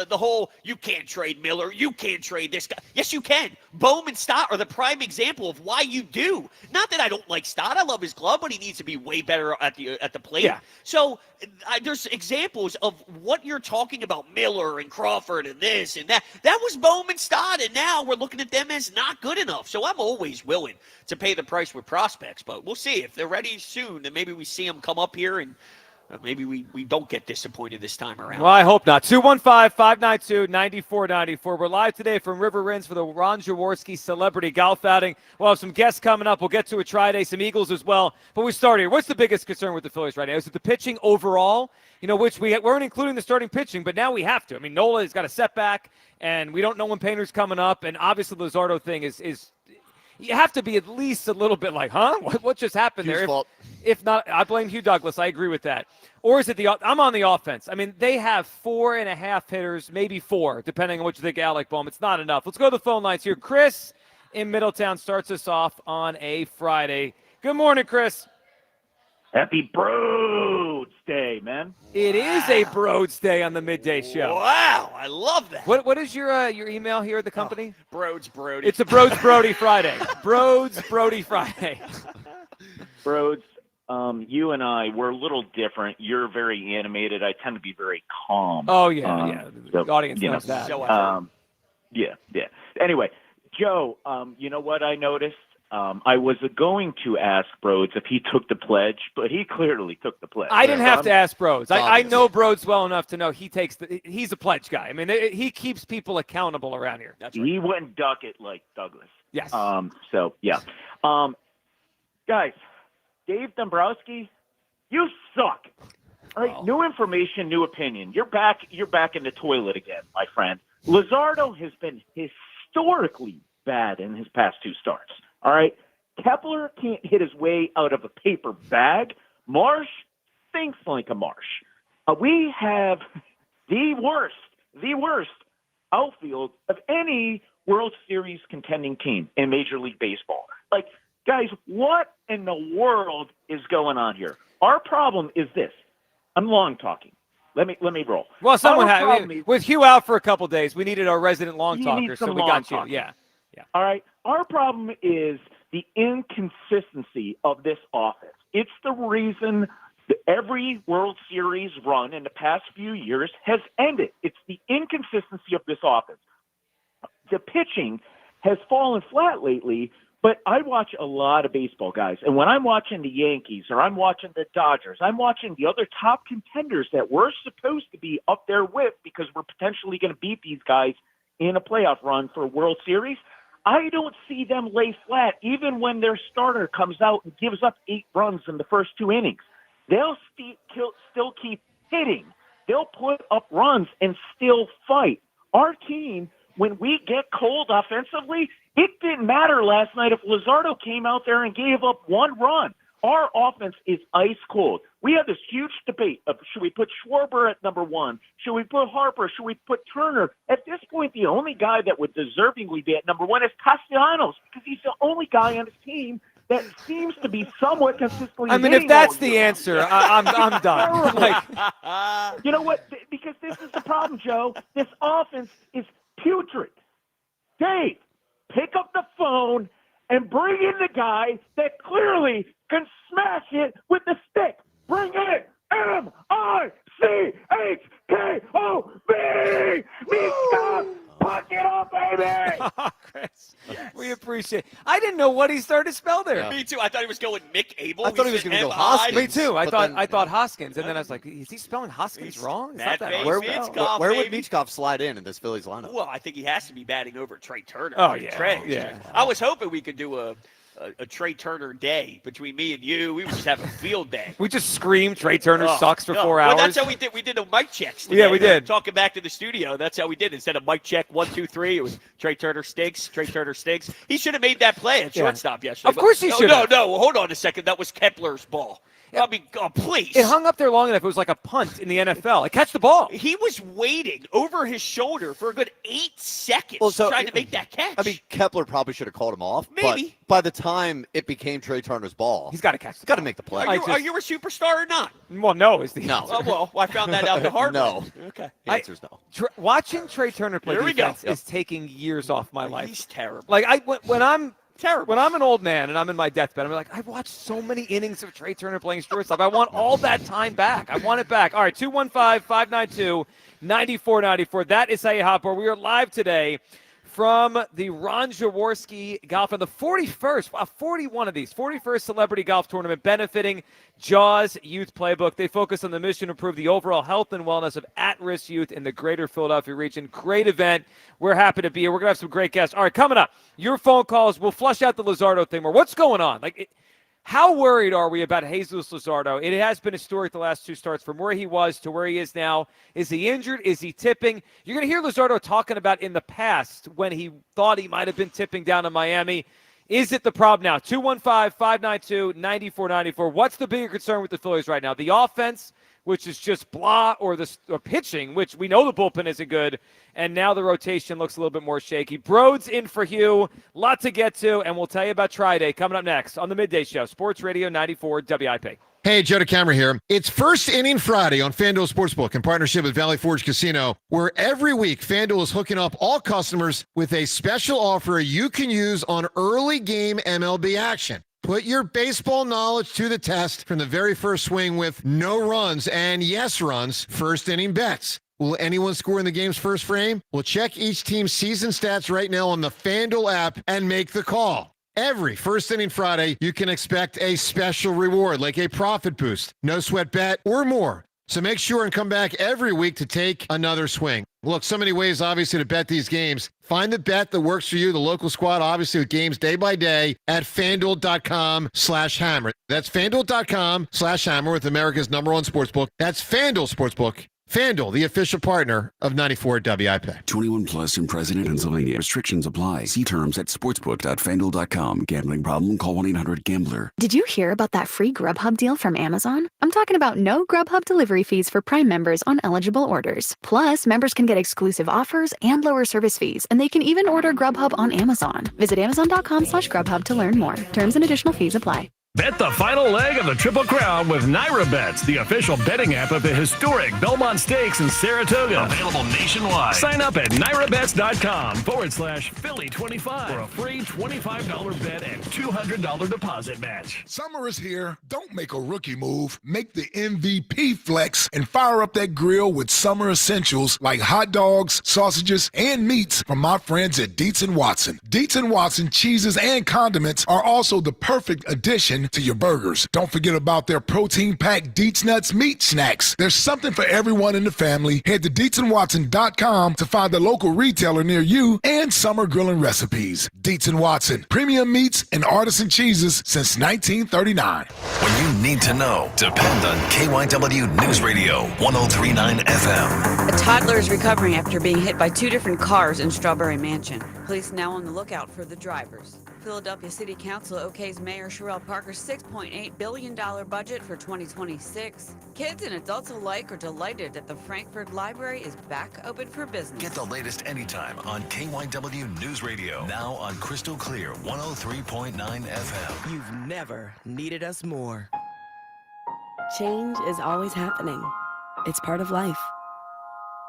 S7: the whole, you can't trade Miller, you can't trade this guy. Yes, you can. Bohm and Stott are the prime example of why you do. Not that I don't like Stott. I love his glove, but he needs to be way better at the plate. Yeah. So there's examples of what you're talking about, Miller and Crawford and this and that. That was Bohm and Stott, and now we're looking at them as not good enough. So I'm always willing to pay the price with prospects, but we'll see. If they're ready soon, then maybe we see them come up here and maybe we don't get disappointed this time around.
S6: Well, I hope not. 215-592-9494. We're live today from River Inns for the Ron Jaworski Celebrity Golf Outing. We'll have some guests coming up. We'll get to a try-day, some Eagles as well. But we start here. What's the biggest concern with the Phillies right now? Is it the pitching overall? You know, which we weren't including the starting pitching, but now we have to. I mean, Nola has got a setback, and we don't know when Painter's coming up. And obviously the Luzardo thing is you have to be at least a little bit like, huh? What just happened there? If not, I blame Hugh Douglas. I agree with that. Or is it I'm on the offense. I mean, they have 4.5 hitters, maybe 4, depending on what you think, Alec Bohm. It's not enough. Let's go to the phone lines here. Chris in Middletown starts us off on a Friday. Good morning, Chris.
S11: Happy Broads Day, man.
S6: It is a Broads Day on the midday show.
S7: Wow, I love that.
S6: What is your email here at the company?
S7: Broads Brody.
S6: It's a Broads Brody Friday. Broads Brody Friday.
S11: Broads, you and I, we're a little different. You're very animated. I tend to be very calm.
S6: Oh, yeah. The audience knows that.
S11: Yeah. Anyway, Joe, you know what I noticed? I was going to ask Broads if he took the pledge, but he clearly took the pledge.
S6: I didn't have to ask Broads. I know Broads well enough to know he's a pledge guy. I mean, he keeps people accountable around here.
S11: That's right. He wouldn't duck it like Douglas.
S6: Yes.
S11: So, yeah. Guys, Dave Dombrowski, you suck. All right, New information, new opinion. You're back in the toilet again, my friend. Luzardo has been historically bad in his past 2 starts. All right, Kepler can't hit his way out of a paper bag. Marsh thinks like a Marsh. We have the worst outfield of any World Series contending team in Major League Baseball. Like, guys, what in the world is going on here? Our problem is this. I'm long talking. Let me roll.
S6: Well, someone with Hugh out for a couple days, we needed our resident long talker, so we got you. Yeah.
S11: All right. Our problem is the inconsistency of this offense. It's the reason that every World Series run in the past few years has ended. It's the inconsistency of this offense. The pitching has fallen flat lately, but I watch a lot of baseball, guys. And when I'm watching the Yankees or I'm watching the Dodgers, I'm watching the other top contenders that we're supposed to be up there with because we're potentially going to beat these guys in a playoff run for a World Series. I don't see them lay flat even when their starter comes out and gives up 8 runs in the first 2 innings. They'll still keep hitting. They'll put up runs and still fight. Our team when we get cold offensively, it didn't matter last night if Luzardo came out there and gave up one run. Our offense is ice cold. We had this huge debate of should we put Schwarber at number one? Should we put Harper? Should we put Turner? At this point, the only guy that would deservingly be at number one is Castellanos because he's the only guy on his team that seems to be somewhat consistently.
S6: I mean, if that's the answer, I'm done. Like,
S11: you know what? Because this is the problem, Joe. This offense is putrid. Dave, pick up the phone and bring in the guy that clearly can smash it with the stick. Bring in M-I-C-H-K-O-B! Mishka! Puck it up, baby!
S6: Oh, Chris, we appreciate it. I didn't know what he started to spell there.
S7: Yeah. Me too. I thought he was going Mick Abel.
S10: I thought he was going to go Hoskins.
S6: Me too. I thought Hoskins, and then I was like, is he spelling Hoskins wrong? It's not that
S10: Where
S6: hard.
S10: would Michkov slide in this Phillies lineup?
S7: Well, I think he has to be batting over Trey Turner.
S6: Oh, yeah.
S7: Trey.
S6: Yeah.
S7: I was hoping we could do a Trey Turner day between me and you. We would just have a field day.
S6: We just screamed Trey Turner sucks for 4 hours.
S7: Well, that's how we did. We did the mic checks today.
S6: Yeah, we did.
S7: Talking back to the studio, that's how we did. Instead of mic check 1, 2, 3, it was Trey Turner stinks. Trey Turner stinks. He should have made that play at shortstop yesterday.
S6: Of course he should have.
S7: No, hold on a second. That was Kepler's ball. I mean, please.
S6: It hung up there long enough. It was like a punt in the NFL. Like, catch the ball.
S7: He was waiting over his shoulder for a good 8 seconds trying to make that catch.
S10: I mean, Kepler probably should have called him off.
S7: Maybe.
S10: But by the time it became Trey Turner's ball,
S6: he's got to catch.
S10: He's got to make the play.
S7: Are you a superstar or not?
S6: Well, no is the
S10: no.
S6: answer.
S7: Oh, well, I found that out the hard way.
S10: No.
S7: Okay.
S10: The answer's no.
S6: Watching Trey Turner play defense is taking years off my life.
S7: He's terrible.
S6: Like, when I'm terrible. When I'm an old man and I'm in my deathbed, I'm like, I've watched so many innings of Trey Turner playing shortstop. I want all that time back. I want it back. All right, 215-592-9494. That is how you hop board. We are live today from the Ron Jaworski Golf on the 41st, 41 of these, 41st Celebrity Golf Tournament benefiting Jaws Youth Playbook. They focus on the mission to improve the overall health and wellness of at-risk youth in the greater Philadelphia region. Great event. We're happy to be here. We're going to have some great guests. All right, coming up, your phone calls. We'll flush out the Luzardo thing more. What's going on? How worried are we about Jesus Luzardo? It has been historic the last 2 starts from where he was to where he is now. Is he injured? Is he tipping? You're going to hear Luzardo talking about in the past when he thought he might have been tipping down in Miami. Is it the problem now? 215-592-9494. What's the bigger concern with the Phillies right now? The offense, which is just blah, or the pitching, which we know the bullpen isn't good, and now the rotation looks a little bit more shaky. Broad's in for Hugh. Lot to get to, and we'll tell you about Tri-Day coming up next on the Midday Show, Sports Radio 94 WIP.
S12: Hey, Joe DeCamera here. It's First Inning Friday on FanDuel Sportsbook in partnership with Valley Forge Casino, where every week FanDuel is hooking up all customers with a special offer you can use on early game MLB action. Put your baseball knowledge to the test from the very first swing with no runs and yes runs, first inning bets. Will anyone score in the game's first frame? Well, check each team's season stats right now on the FanDuel app and make the call. Every First Inning Friday, you can expect a special reward like a profit boost, no sweat bet, or more. So make sure and come back every week to take another swing. Look, so many ways, obviously, to bet these games. Find the bet that works for you, the local squad, obviously, with games day by day at FanDuel.com/hammer. That's FanDuel.com/hammer with America's #1 sportsbook. That's FanDuel Sportsbook. FanDuel, the official partner of 94 WIP.
S13: 21 plus in President, Pennsylvania. Restrictions apply. See terms at sportsbook.fanduel.com. Gambling problem? Call 1-800-GAMBLER.
S34: Did you hear about that free Grubhub deal from Amazon? I'm talking about no Grubhub delivery fees for Prime members on eligible orders. Plus, members can get exclusive offers and lower service fees, and they can even order Grubhub on Amazon. Visit Amazon.com/Grubhub to learn more. Terms and additional fees apply.
S14: Bet the final leg of the Triple Crown with Naira Bets, the official betting app of the historic Belmont Stakes in Saratoga. Available nationwide. Sign up at NairaBets.com/Philly25 for a free $25 bet and $200 deposit match.
S15: Summer is here. Don't make a rookie move. Make the MVP flex and fire up that grill with summer essentials like hot dogs, sausages, and meats from my friends at Dietz & Watson. Dietz & Watson cheeses and condiments are also the perfect addition nutrition to your burgers. Don't forget about their protein-packed Deets Nuts meat snacks. There's something for everyone in the family. Head to DeetsandWatson.com to find the local retailer near you and summer grilling recipes. Deets & Watson, premium meats and artisan cheeses since 1939.
S5: When you need to know, depend on KYW News Radio 1039 FM.
S16: A toddler is recovering after being hit by two different cars in Strawberry Mansion. Police now on the lookout for the drivers. Philadelphia City Council okays Mayor Sherrell Parker's $6.8 billion budget for 2026. Kids and adults alike are delighted that the Frankfurt Library is back open for business.
S5: Get the latest anytime on KYW News Radio. Now on Crystal Clear 103.9 FM.
S17: You've never needed us more.
S33: Change is always happening. It's part of life.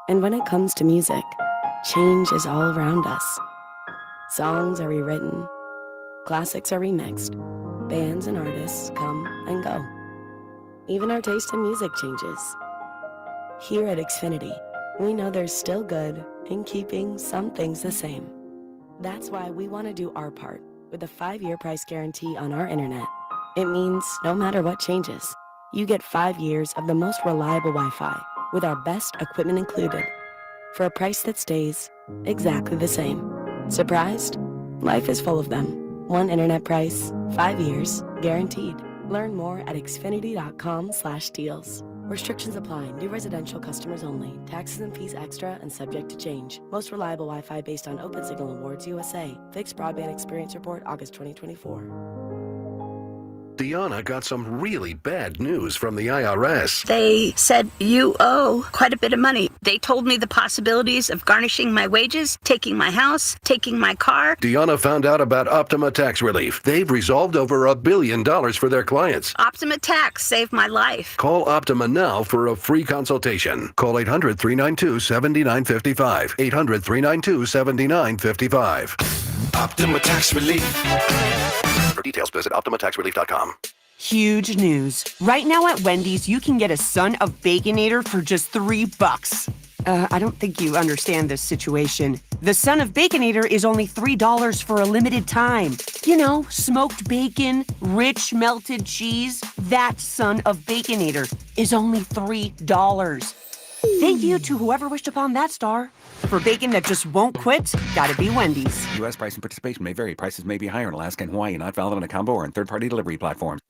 S33: And when it comes to music, change is all around us. Songs are rewritten. Classics are remixed. Bands and artists come and go. Even our taste in music changes. Here at Xfinity, we know there's still good in keeping some things the same. That's why we want to do our part with a 5-year price guarantee on our internet. It means no matter what changes, you get 5 years of the most reliable Wi-Fi with our best equipment included for a price that stays exactly the same. Surprised? Life is full of them. One internet price, 5 years, guaranteed. Learn more at xfinity.com/deals. Restrictions apply. New residential customers only. Taxes and fees extra and subject to change. Most reliable Wi-Fi based on Open Signal Awards USA. Fixed Broadband Experience Report, August 2024.
S14: Deanna got some really bad news from the IRS.
S18: They said you owe quite a bit of money. They told me the possibilities of garnishing my wages, taking my house, taking my car.
S14: Deanna found out about Optima Tax Relief. They've resolved over $1 billion for their clients.
S18: Optima Tax saved my life.
S14: Call Optima now for a free consultation. Call 800-392-7955. 800-392-7955.
S5: Optima Tax Relief.
S14: For details, visit OptimaTaxRelief.com.
S37: Huge news. Right now at Wendy's, you can get a Son of Baconator for just $3. I don't think you understand this situation. The Son of Baconator is only $3 for a limited time. You know, smoked bacon, rich melted cheese. That Son of Baconator is only $3. Thank you to whoever wished upon that star. For bacon that just won't quit, gotta be Wendy's.
S1: U.S. price and participation may vary. Prices may be higher in Alaska and Hawaii, not valid on a combo or on third-party delivery platforms.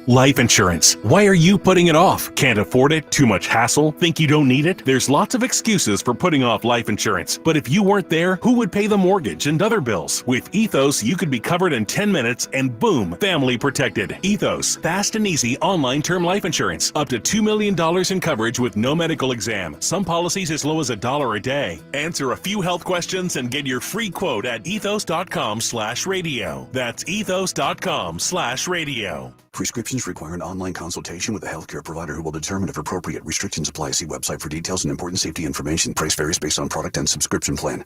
S19: Life insurance. Why are you putting it off? Can't afford it? Too much hassle? Think you don't need it? There's lots of excuses for putting off life insurance. But if you weren't there, who would pay the mortgage and other bills? With Ethos, you could be covered in 10 minutes and boom, family protected. Ethos, fast and easy online term life insurance. Up to $2 million in coverage with no medical exam. Some policies as low as $1 a day. Answer a few health questions and get your free quote at ethos.com/radio. That's ethos.com/radio.
S13: Prescriptions require an online consultation with a healthcare provider who will determine if appropriate. Restrictions apply. See website for details and important safety information. Price varies based on product and subscription plan.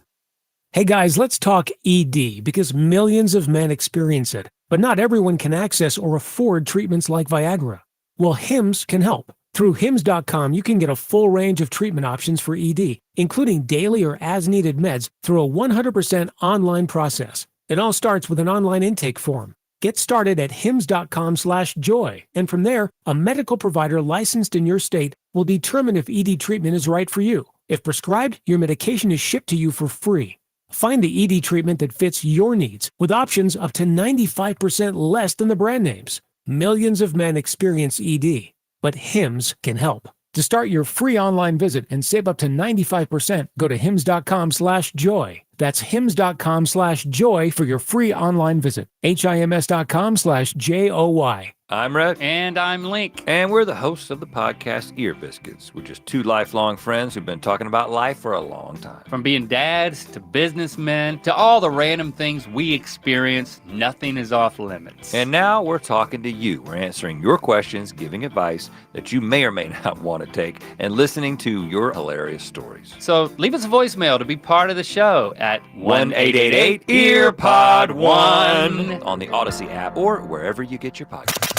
S20: Hey guys, let's talk ED because millions of men experience it, but not everyone can access or afford treatments like Viagra. Well, Hims can help. Through Hims.com, you can get a full range of treatment options for ED, including daily or as-needed meds through a 100% online process. It all starts with an online intake form. Get started at hims.com/joy, and from there, a medical provider licensed in your state will determine if ED treatment is right for you. If prescribed, your medication is shipped to you for free. Find the ED treatment that fits your needs with options up to 95% less than the brand names. Millions of men experience ED, but Hims can help. To start your free online visit and save up to 95%, go to hims.com/joy. That's hims.com/joy for your free online visit. HIMS.com/JOY.
S21: I'm Rhett. And I'm Link. And we're the hosts of the podcast Ear Biscuits. We're just two lifelong friends who've been talking about life for a long time.
S22: From being dads to businessmen to all the random things we experience, nothing is off limits.
S21: And now we're talking to you. We're answering your questions, giving advice that you may or may not want to take, and listening to your hilarious stories.
S22: So leave us a voicemail to be part of the show at
S21: 1-888-EARPOD1 on the Odyssey app or wherever you get your podcasts.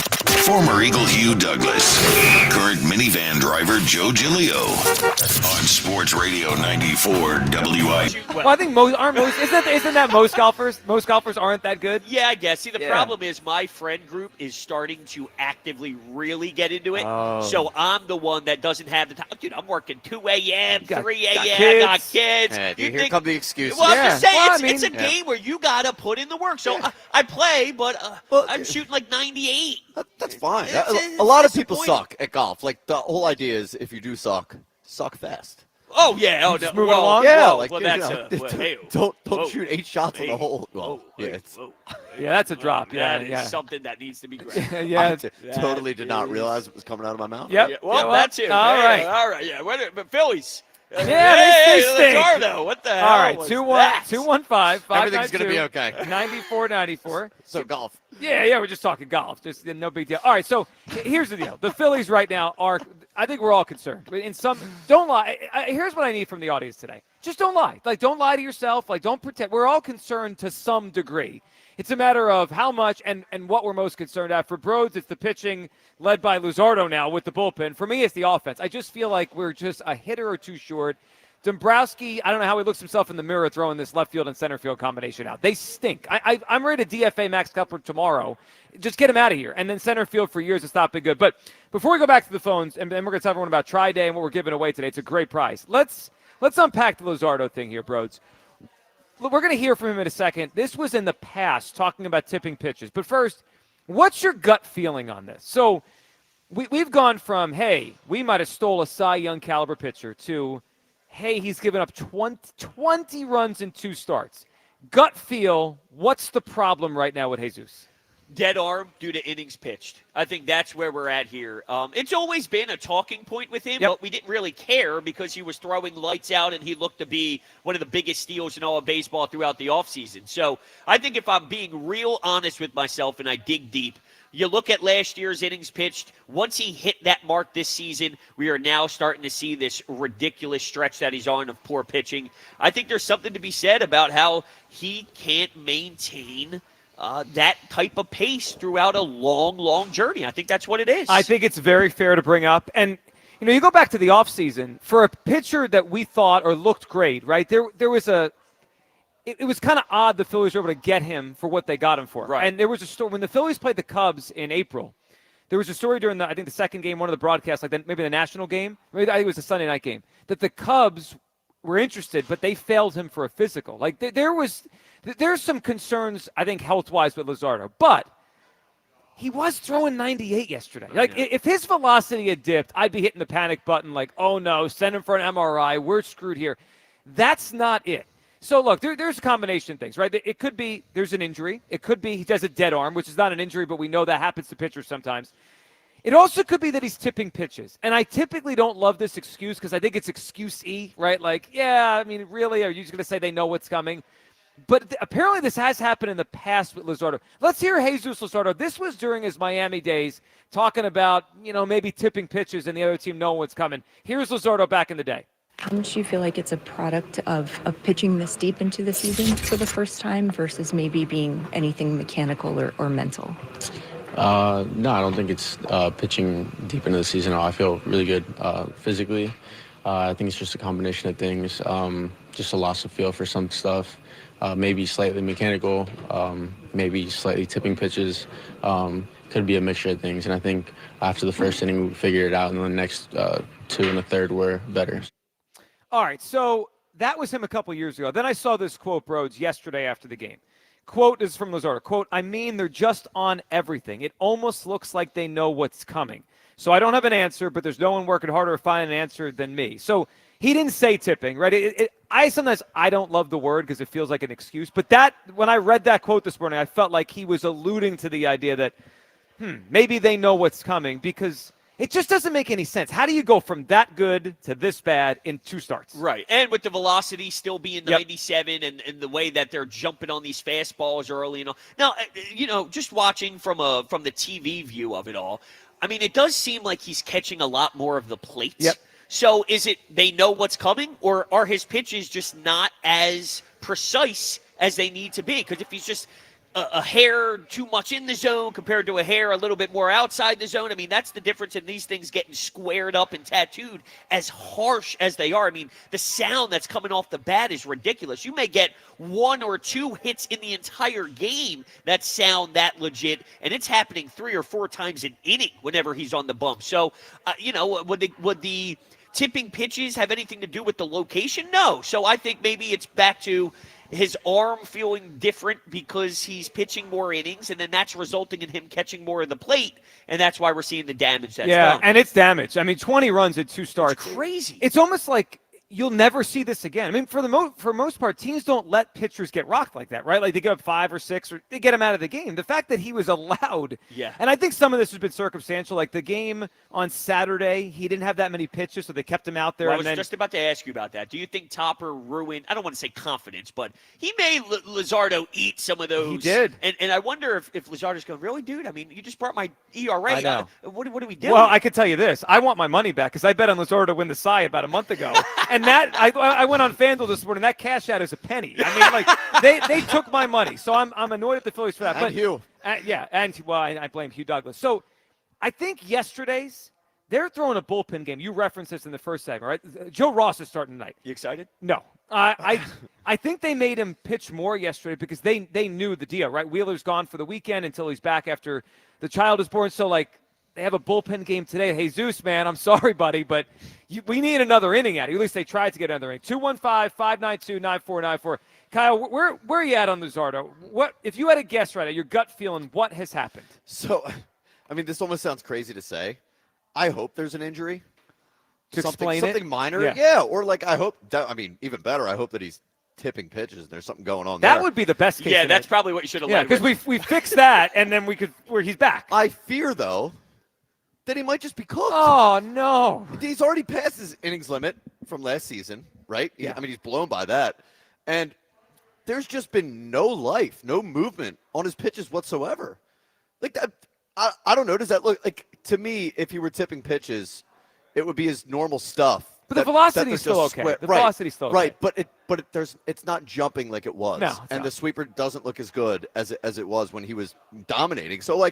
S5: Former Eagle Hugh Douglas. Current minivan driver Joe Giglio. On Sports Radio 94 WI.
S6: Well, I think isn't that most golfers? Most golfers aren't that good.
S7: Yeah, I guess. See, the problem is my friend group is starting to actively really get into it.
S6: Oh.
S7: So I'm the one that doesn't have the time. Dude, I'm working 2 a.m., 3 a.m.,
S6: kids.
S7: I got kids.
S10: Yeah, dude, here come the excuses.
S7: Well, I'm just saying,
S6: Well,
S7: it's a game where you got to put in the work. So I play, but I'm shooting like 98.
S10: That's fine.
S7: It's
S10: a lot of people
S7: disappointing.
S10: suck at golf. Like, the whole idea is if you do suck fast.
S7: Oh, yeah. Oh,
S6: Just
S7: no.
S6: moving along?
S10: Yeah,
S7: Well,
S10: like,
S7: well,
S10: you
S7: that's
S10: know,
S7: hey,
S10: don't
S7: whoa,
S10: shoot 8 shots on
S7: hey,
S10: the hole. Well,
S7: whoa,
S10: yeah,
S7: hey,
S10: it's
S7: whoa.
S6: Yeah, that's a drop. Yeah,
S7: That
S6: yeah.
S7: is something that needs to be grabbed.
S6: Yeah.
S10: totally did not realize it was coming out of my mouth.
S6: Yep.
S7: Yeah, well,
S6: Yeah,
S7: that's it.
S6: all right.
S7: All right. Yeah. But Phillies.
S6: Yeah, they stink.
S7: Luzardo, what the hell?
S6: All right,
S7: was
S6: 215
S10: Everything's gonna be okay.
S6: 9494.
S10: So golf.
S6: Yeah, we're just talking golf. Just no big deal. All right, so here's the deal. The Phillies right now are, I think we're all concerned. Don't lie. Here's what I need from the audience today. Just don't lie. Like, don't lie to yourself. Like, don't pretend. We're all concerned to some degree. It's a matter of how much and what we're most concerned at. For Broads, it's the pitching led by Luzardo now with the bullpen. For me, it's the offense. I just feel like we're just a hitter or two short. Dombrowski, I don't know how he looks himself in the mirror throwing this left field and center field combination out. They stink. I'm ready to DFA Max Kepler tomorrow. Just get him out of here. And then center field for years has not been good. But before we go back to the phones, and then we're going to tell everyone about Try Day and what we're giving away today. It's a great prize. Let's unpack the Luzardo thing here, Broads. We're going to hear from him in a second. This was in the past, talking about tipping pitches. But first, what's your gut feeling on this? So we've gone from, hey, we might have stole a Cy Young caliber pitcher to, hey, he's given up 20 runs in 2 starts. Gut feel, what's the problem right now with Jesus?
S7: Dead arm due to innings pitched. I think that's where we're at here. It's always been a talking point with him, but we didn't really care because he was throwing lights out and he looked to be one of the biggest steals in all of baseball throughout the offseason. So I think if I'm being real honest with myself and I dig deep, you look at last year's innings pitched. Once he hit that mark this season, we are now starting to see this ridiculous stretch that he's on of poor pitching. I think there's something to be said about how he can't maintain that type of pace throughout a long journey. I think that's what it is.
S6: I think it's very fair to bring up. And, you go back to the offseason, for a pitcher that we thought or looked great, right, there was it was kind of odd the Phillies were able to get him for what they got him for.
S7: Right.
S6: And there was a story, when the Phillies played the Cubs in April, there was a story during the second game, one of the broadcasts, like maybe the national game, maybe I think it was the Sunday night game, that the Cubs were interested, but they failed him for a physical. Like there's some concerns, I think, health-wise with Luzardo, but he was throwing 98 yesterday. Like, if his velocity had dipped, I'd be hitting the panic button like, oh, no, send him for an MRI. We're screwed here. That's not it. So, look, there's a combination of things, right? It could be there's an injury. It could be he does a dead arm, which is not an injury, but we know that happens to pitchers sometimes. It also could be that he's tipping pitches. And I typically don't love this excuse because I think it's excuse-y, right? Like, yeah, I mean, really, are you just going to say they know what's coming? But apparently this has happened in the past with Luzardo. Let's hear Jesus Luzardo. This was during his Miami days, talking about, maybe tipping pitches and the other team knowing what's coming. Here's Luzardo back in the day.
S2: How much do you feel like it's a product of pitching this deep into the season for the first time versus maybe being anything mechanical or mental?
S3: No, I don't think it's pitching deep into the season. I feel really good physically. I think it's just a combination of things, just a loss of feel for some stuff. Maybe slightly mechanical, maybe slightly tipping pitches. Could be a mixture of things. And I think after the first inning, we figured it out, and the next 2 and the third were better.
S6: All right, so that was him a couple years ago. Then I saw this quote, Broads, yesterday after the game. Quote is from Luzardo. Quote, I mean, they're just on everything. It almost looks like they know what's coming. So I don't have an answer, but there's no one working harder to find an answer than me. So he didn't say tipping, right? I don't love the word because it feels like an excuse. But when I read that quote this morning, I felt like he was alluding to the idea that, maybe they know what's coming because it just doesn't make any sense. How do you go from that good to this bad in 2 starts?
S7: Right, and with the velocity still being 97 and the way that they're jumping on these fastballs early and all. Now, just watching from the TV view of it all, I mean, it does seem like he's catching a lot more of the plate.
S6: Yep.
S7: So is it they know what's coming, or are his pitches just not as precise as they need to be? Because if he's just a hair too much in the zone compared to a hair a little bit more outside the zone. I mean, that's the difference in these things getting squared up and tattooed, as harsh as they are. I mean, the sound that's coming off the bat is ridiculous. You may get 1 or 2 hits in the entire game that sound that legit, and it's happening 3 or 4 times an inning whenever he's on the bump. So, would the tipping pitches have anything to do with the location? No. So I think maybe it's back to his arm feeling different because he's pitching more innings, and then that's resulting in him catching more of the plate, and that's why we're seeing the damage that's done.
S6: And it's damage. I mean, 20 runs in 2 starts.
S7: It's crazy.
S6: It's almost like you'll never see this again. I mean, for most part, teams don't let pitchers get rocked like that, right? Like they give up 5 or 6, or they get him out of the game. The fact that he was allowed, and I think some of this has been circumstantial. Like the game on Saturday, he didn't have that many pitches, so they kept him out there.
S7: Well, I was just about to ask you about that. Do you think Topper ruined, I don't want to say confidence, but he made Luzardo eat some of those.
S6: He did.
S7: And I wonder if Luzardo's going, really, dude? I mean, you just brought my ERA.
S6: I know.
S7: What do we do?
S6: Well, I can tell you this. I want my money back because I bet on Luzardo to win the Cy about a month ago. And that, I went on FanDuel this morning. That cash out is a penny. I mean, like they took my money, so I'm annoyed at the Phillies for that.
S10: And Hugh.
S6: I blame Hugh Douglas. So I think yesterday's they're throwing a bullpen game. You referenced this in the first segment, right? Joe Ross is starting tonight.
S7: You excited?
S6: No, I think they made him pitch more yesterday because they knew the deal, right? Wheeler's gone for the weekend until he's back after the child is born. So they have a bullpen game today. Hey, Zeus, man, I'm sorry, buddy, but we need another inning at it. At least they tried to get another inning. 215-592-9494. Kyle, where are you at on Luzardo? What if you had a guess right at your gut feeling, what has happened?
S10: So, I mean, this almost sounds crazy to say. I hope there's an injury.
S6: To explain it?
S10: Something minor.
S6: Yeah.
S10: Or I hope that, I mean, even better, I hope that he's tipping pitches and there's something going on
S6: That
S10: there.
S6: would be the best case.
S7: Yeah, that's probably what you should have
S6: Yeah,
S7: led
S6: because
S7: with.
S6: we fixed that, and then where he's back.
S10: I fear, though, that he might just be cooked.
S6: Oh, no.
S10: He's already passed his innings limit from last season, right?
S6: Yeah.
S10: I mean, he's blown by that. And there's just been no life, no movement on his pitches whatsoever. Like that, I don't know. Does that look like, to me, if he were tipping pitches, it would be his normal stuff.
S6: But the velocity is still okay. The velocity is still okay.
S10: Right, but it's not jumping like it was.
S6: No,
S10: and the sweeper doesn't look as good as it was when he was dominating. So,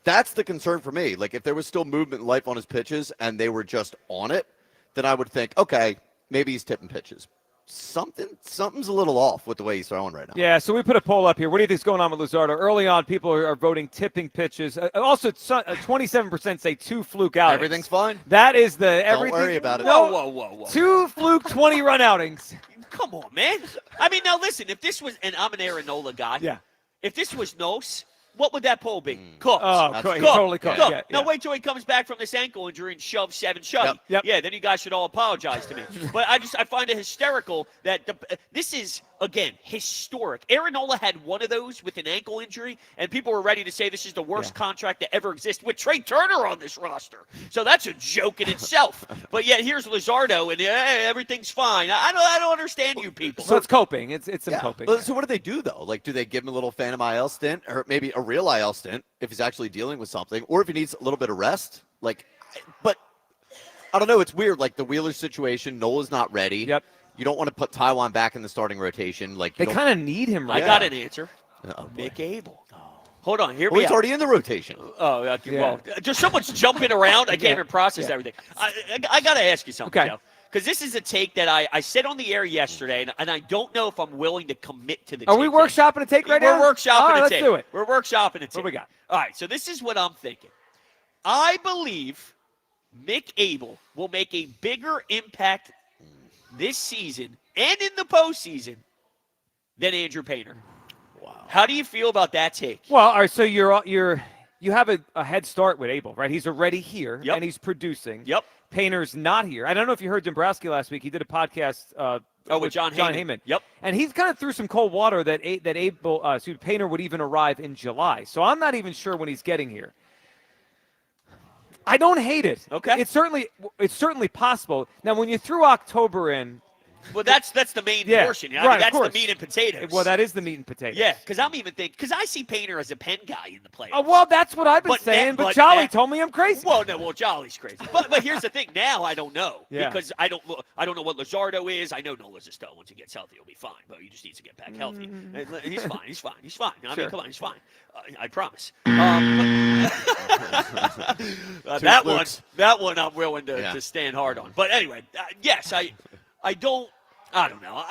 S10: that's the concern for me. Like, if there was still movement and life on his pitches and they were just on it, then I would think, okay, maybe he's tipping pitches. Something's a little off with the way he's throwing right now.
S6: Yeah, so we put a poll up here. What do you think's going on with Luzardo? Early on, people are voting tipping pitches. Also, 27% say 2 fluke outings.
S10: Everything's fine.
S6: That is the everything.
S10: Don't worry about it.
S7: Whoa.
S6: 2 fluke 20-run outings.
S7: Come on, man. I mean, now listen, if this was, and I'm an Aaron Nola guy.
S6: Yeah.
S7: If this was Nos, what would that poll be? Cooked.
S6: Oh,
S7: Cooked.
S6: totally cooked.
S7: Cooked.
S6: Yeah,
S7: Now
S6: yeah.
S7: wait till he comes back from this ankle injury and shoves 7 shutty.
S6: Yep.
S7: Yeah, then you guys should all apologize to me. But I find it hysterical that this is, again, historic. Aaron Nola had one of those with an ankle injury, and people were ready to say this is the worst contract to ever exist with Trey Turner on this roster. So that's a joke in itself. But yet here's Luzardo, and everything's fine. I don't understand you people.
S6: So it's coping. It's some coping.
S10: Well, so what do they do, though? Like, do they give him a little Phantom IL stint, or maybe a real IL stint if he's actually dealing with something, or if he needs a little bit of rest? But I don't know. It's weird. Like the Wheeler situation, Nola's not ready.
S6: Yep.
S10: You don't want to put Taiwan back in the starting rotation.
S6: They kind of need him right
S7: I got an answer. Mick Abel. Hold on. Here we
S10: he's
S7: are.
S10: already in the rotation.
S7: Oh, okay, well, just so much jumping around. I can't even process everything. I got to ask you something, Joe. Because this is a take that I said on the air yesterday, and I don't know if I'm willing to commit to the take.
S6: Are we workshopping a take right now?
S7: We're workshopping
S6: All right,
S7: a take.
S6: let's do it.
S7: We're workshopping a take.
S6: What we got?
S7: All right, so this is what I'm thinking. I believe Mick Abel will make a bigger impact this season and in the postseason than Andrew Painter. Wow. How do you feel about that take?
S6: Well, all right, so you have a head start with Abel, right? He's already here, and he's producing.
S7: Yep.
S6: Painter's not here. I don't know if you heard Dombrowski last week. He did a podcast
S7: with John Heyman. Yep.
S6: And he's kind of threw some cold water that Painter would even arrive in July. So I'm not even sure when he's getting here. I don't hate it.
S7: Okay.
S6: It's certainly possible. Now, when you threw October in,
S7: Well, that's the main portion. I mean, that's the meat and potatoes.
S6: Well, that is the meat and potatoes.
S7: Yeah, because I'm even thinking, because I see Painter as a pen guy in the playoffs.
S6: Oh, well, that's what I've been saying, but Jolly told me I'm crazy.
S7: Well, Jolly's crazy. But here's the thing. Now I don't know because I don't know what Luzardo is. I know Nola Zisto, once he gets healthy, he'll be fine. But he just needs to get back healthy. He's fine. He's fine. I mean, come on, he's fine. I promise. That one I'm willing to stand hard on. But anyway, yes, I don't know.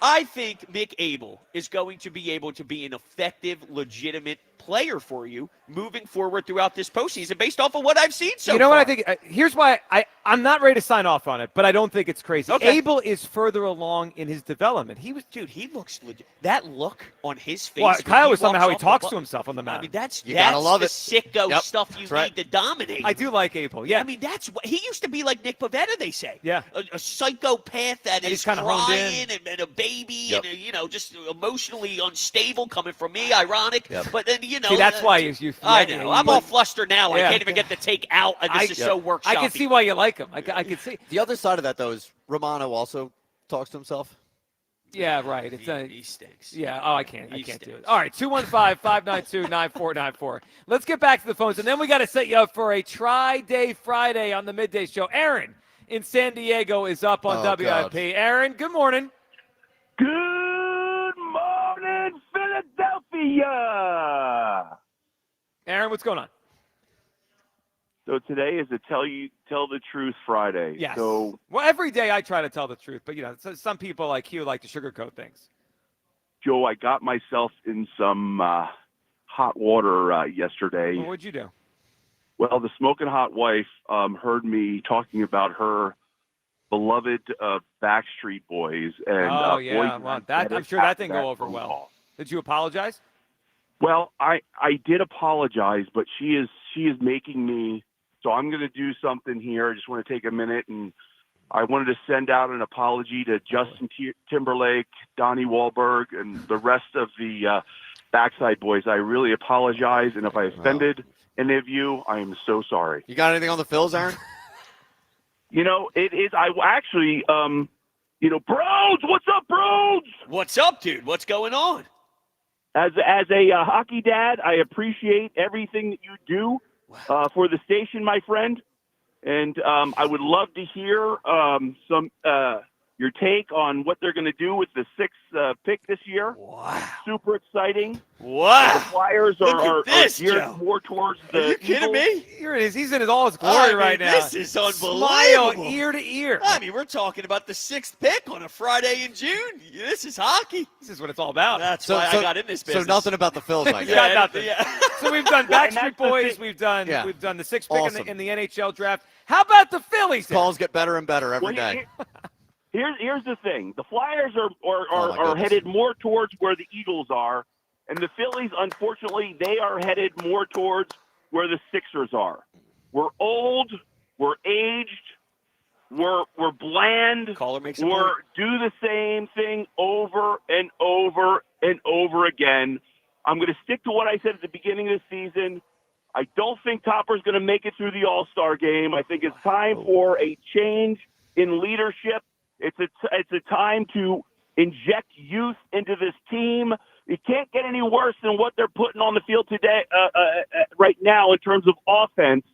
S7: I think Mick Abel is going to be able to be an effective, legitimate player for you moving forward throughout this postseason based off of what I've seen so far.
S6: You know what I think? Here's why I'm not ready to sign off on it, but I don't think it's crazy.
S7: Okay.
S6: Abel is further along in his development. He
S7: looks legit. That look on his face.
S6: Well, Kyle was talking about how he talks to himself on the mound.
S7: I mean, that's
S10: gotta love
S7: the
S10: it.
S7: sicko stuff you need to dominate.
S6: I do like Abel. Yeah.
S7: I mean, that's what he used to be like Nick Pavetta, they say.
S6: Yeah.
S7: A psychopath that is
S6: he's kinda honed
S7: crying and a baby and just emotionally unstable coming from me. Ironic.
S10: But
S7: then,
S6: See, that's why you
S7: I know. I'm all flustered now. I can't even get the take out, and this is so workshoppy.
S6: I can see why you like him. I can see.
S10: The other side of that, though, is Romano also talks to himself.
S6: Yeah, right.
S7: He stinks.
S6: Yeah. Oh, I can't do it. All right, 215-592-9494. Let's get back to the phones, and then we got to set you up for a Tri-Day Friday on the Midday Show. Aaron in San Diego is up on WIP.
S10: God.
S6: Aaron, good morning.
S4: Good morning, Philadelphia.
S6: Aaron, what's going on?
S4: So today is a tell the truth Friday.
S6: Yes.
S4: So
S6: well, every day I try to tell the truth, but some people like you like to sugarcoat things.
S4: Joe, I got myself in some hot water yesterday.
S6: Well, what'd you do?
S4: Well, the smoking hot wife heard me talking about her beloved Backstreet Boys and
S6: yeah, well, I'm sure that didn't go over well. Did you apologize?
S4: Well, I did apologize, but she is making me. So I'm going to do something here. I just want to take a minute, and I wanted to send out an apology to Justin Timberlake, Donnie Wahlberg, and the rest of the Backside Boys. I really apologize, and if I offended any of you, I am so sorry.
S10: You got anything on the Phils, Aaron?
S4: It is. I actually, Broads, what's up, Broads?
S7: What's up, dude? What's going on?
S4: As a hockey dad, I appreciate everything that you do for the station, my friend. And I would love to hear your take on what they're going to do with the sixth pick this year.
S7: Wow.
S4: Super exciting.
S7: Wow.
S4: The Flyers are geared
S7: Joe.
S4: more towards the
S7: Are you kidding me?
S6: Here it is. He's in all his glory right now.
S7: This is unbelievable.
S6: Smile ear to ear.
S7: I mean, we're talking about the sixth pick on a Friday in June. This is hockey.
S6: This is what it's all about.
S7: That's why I got in this business.
S10: So nothing about the Phils, I guess.
S6: Got nothing.
S7: Yeah.
S6: So we've done Backstreet Boys. We've done the sixth pick in the NHL draft. How about the Phillies?
S10: Calls get better and better every day.
S4: Here's the thing. The Flyers are headed more towards where the Eagles are, and the Phillies, unfortunately, they are headed more towards where the Sixers are. We're old. We're aged. We're bland.
S7: Caller makes a
S4: We're
S7: point.
S4: do the same thing over and over and over again. I'm going to stick to what I said at the beginning of the season. I don't think Topper's going to make it through the All-Star game. I think it's time for a change in leadership. It's a time to inject youth into this team. It can't get any worse than what they're putting on the field today, right now, in terms of offense.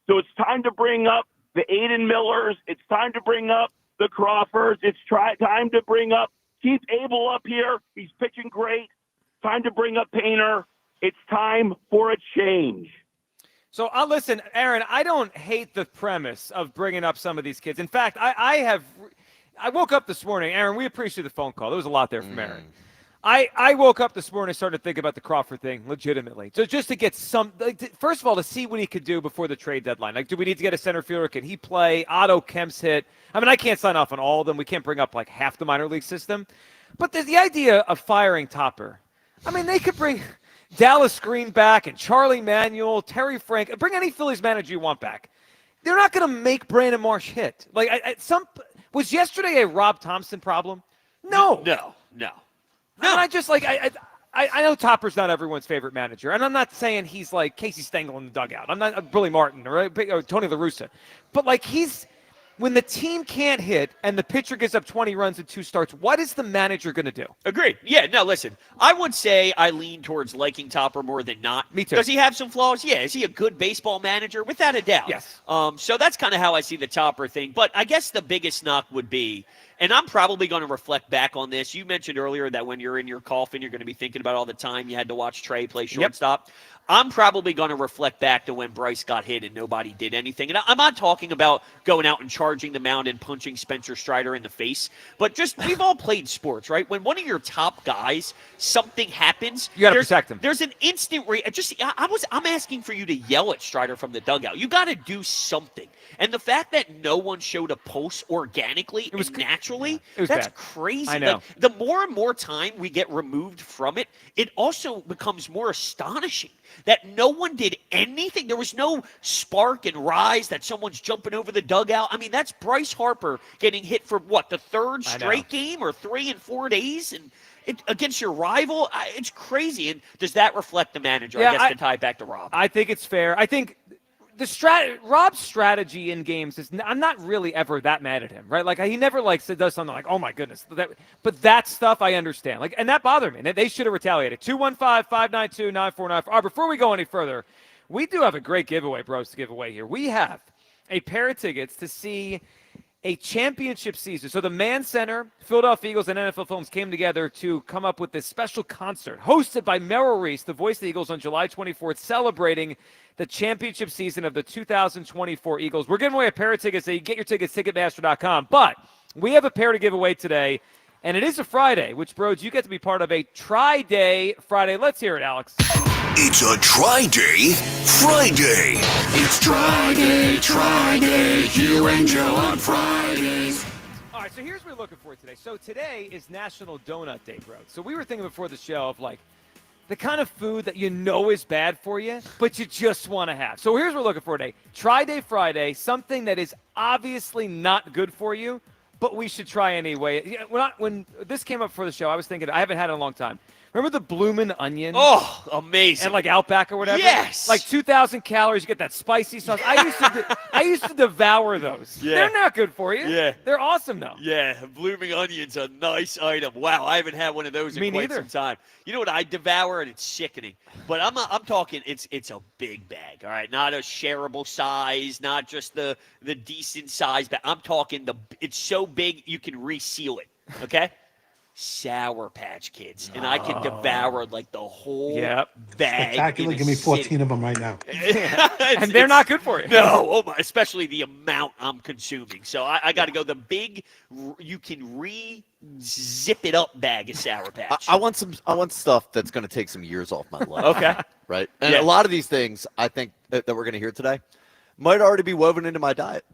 S4: So it's time to bring up the Aiden Millers. It's time to bring up the Crawfords. It's time to bring up Keith Abel up here. He's pitching great. Time to bring up Painter. It's time for a change.
S6: So listen, Aaron, I don't hate the premise of bringing up some of these kids. In fact, I woke up this morning. Aaron, we appreciate the phone call. There was a lot there from Aaron. I woke up this morning and started thinking about the Crawford thing legitimately. So just to get first of all, to see what he could do before the trade deadline. Like, do we need to get a center fielder? Can he play? Otto Kemp's hit. I mean, I can't sign off on all of them. We can't bring up like half the minor league system. But there's the idea of firing Topper. I mean, they could bring Dallas Green back and Charlie Manuel, Terry Frank. Bring any Phillies manager you want back. They're not going to make Brandon Marsh hit. Like, was yesterday a Rob Thompson problem? No. I mean, I know Topper's not everyone's favorite manager, and I'm not saying he's like Casey Stengel in the dugout. I'm not Billy Martin or Tony La Russa. But, like, he's when the team can't hit and the pitcher gives up 20 runs in 2 starts, what is the manager going to do?
S7: Agreed. Yeah, no, listen. I would say I lean towards liking Topper more than not.
S6: Me too.
S7: Does he have some flaws? Yeah. Is he a good baseball manager? Without a doubt.
S6: Yes.
S7: So that's kind of how I see the Topper thing. But I guess the biggest knock would be, and I'm probably going to reflect back on this. You mentioned earlier that when you're in your coffin, you're going to be thinking about all the time you had to watch Trey play shortstop. Yep. I'm probably going to reflect back to when Bryce got hit and nobody did anything. And I'm not talking about going out and charging the mound and punching Spencer Strider in the face, but just we've all played sports, right? When one of your top guys, something happens,
S6: you got to protect him.
S7: There's an instant I'm asking for you to yell at Strider from the dugout. You got to do something. And the fact that no one showed a pulse organically and naturally, that's
S6: bad.
S7: crazy.
S6: I know.
S7: Like, the more and more time we get removed from it, it also becomes more astonishing that no one did anything. There was no spark and rise that someone's jumping over the dugout. I mean, that's Bryce Harper getting hit for what, the 3rd straight game or 3 in 4 days? And against your rival, it's crazy. And does that reflect the manager?
S6: Yeah,
S7: I guess to tie it back to Rob.
S6: I think it's fair. I think Rob's strategy in games is I'm not really ever that mad at him, right? Like he never does something like, oh my goodness, but that stuff I understand. Like, and that bothered me. They should have retaliated. 215-592-9494. Before we go any further, we do have a great giveaway, bros, to give away here. We have a pair of tickets to see a championship season. So the Mann Center, Philadelphia Eagles, and NFL Films came together to come up with this special concert hosted by Merrill Reese, the voice of the Eagles, on July 24th, celebrating the championship season of the 2024 Eagles. We're giving away a pair of tickets. So you get your tickets, Ticketmaster.com. But we have a pair to give away today, and it is a Friday, which, bros, you get to be part of a Tri-Day Friday. Let's hear it, Alex.
S5: It's a Tri-Day Friday. It's Tri-Day, you and Joe on Fridays.
S6: All right, so here's what we're looking for today. So today is National Donut Day, bro. So we were thinking before the show of like the kind of food that you know is bad for you, but you just want to have. So here's what we're looking for today. Tri-Day Friday, something that is obviously not good for you, but we should try anyway. When this came up for the show, I was thinking, I haven't had it in a long time. Remember the bloomin' onion?
S7: Oh, amazing.
S6: And like Outback or whatever?
S7: Yes.
S6: Like 2,000 calories, you get that spicy sauce. I used to devour those.
S7: Yeah.
S6: They're not good for you.
S7: Yeah.
S6: They're awesome though.
S7: Yeah, blooming onion's a nice item. Wow, I haven't had one of those in quite some time. You know what I devour, and it's sickening. But I'm talking it's a big bag, all right? Not a shareable size, not just the decent size bag. I'm talking it's so big you can reseal it, okay? Sour Patch Kids, and I can devour like the whole bag.
S8: Spectacular. Give me 14 of them right now.
S6: And they're not good for you.
S7: No, especially the amount I'm consuming. So I got to go the big. You can zip it up bag of Sour Patch.
S10: I want stuff that's going to take some years off my life.
S7: Okay,
S10: right. And a lot of these things I think that we're going to hear today might already be woven into my diet.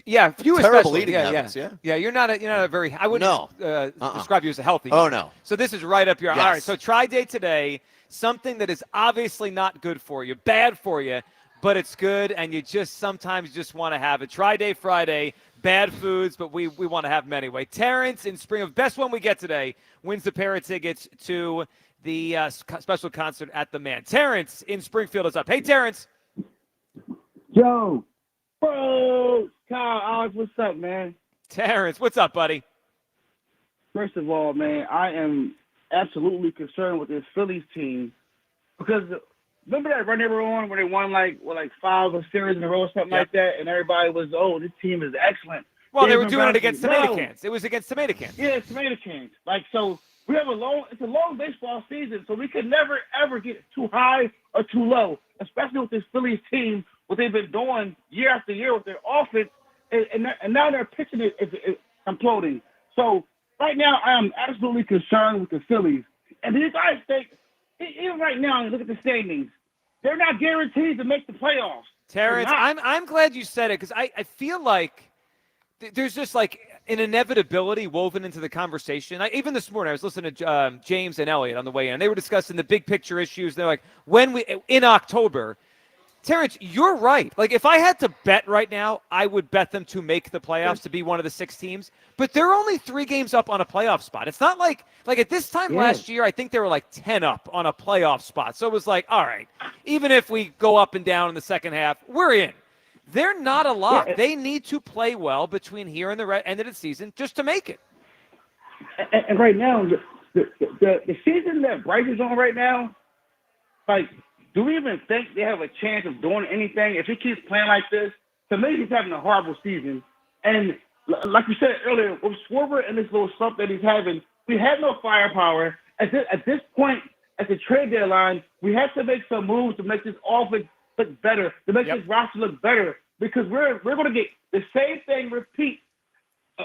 S6: Yeah, you
S10: terrible
S6: especially.
S10: eating habits. Yeah.
S6: You're not a very. I wouldn't describe you as a healthy.
S10: Oh no.
S6: So this is right up your.
S10: Yes.
S6: All right. So Tri-Day today, something that is obviously not good for you, bad for you, but it's good, and you just sometimes just want to have it. Tri-Day Friday, bad foods, but we want to have them anyway. Terrence in Springfield, best one we get today, wins the pair of tickets to the special concert at the Mann. Terrence in Springfield is up. Hey, Terrence.
S9: Yo. Bro, Kyle, Alex, what's up, man?
S6: Terrence, what's up, buddy?
S9: First of all, man, I am absolutely concerned with this Phillies team because remember that run they were on where they won like 5 or series in a row or something like that, and everybody was, this team is excellent.
S6: Well, they were doing it against tomato cans. It was against tomato cans.
S9: Yeah, tomato cans. So we have it's a long baseball season, so we could never ever get too high or too low, especially with this Phillies team. What they've been doing year after year with their offense, and now their pitching is imploding. So right now, I am absolutely concerned with the Phillies. And these guys think, even right now, look at the standings, they're not guaranteed to make the playoffs.
S6: Terrence, I'm glad you said it because I feel like there's just like an inevitability woven into the conversation. Even this morning, I was listening to James and Elliot on the way in. They were discussing the big picture issues. They're like, in October. Terrence, you're right. Like, if I had to bet right now, I would bet them to make the playoffs, to be one of the 6 teams. But they're only 3 games up on a playoff spot. It's not like at this time last year, I think they were like 10 up on a playoff spot. So it was like, all right, even if we go up and down in the second half, we're in. They're not a lock.
S9: Yeah.
S6: They need to play well between here and the end of the season just to make it.
S9: And right now, the season that Bryce is on right now, like, do we even think they have a chance of doing anything if he keeps playing like this? To me, he's having a horrible season. And like you said earlier, with Schwarber and this little slump that he's having, we have no firepower. At this point, at the trade deadline, we have to make some moves to make this offense look better, to make this roster look better, because we're going to get the same thing repeat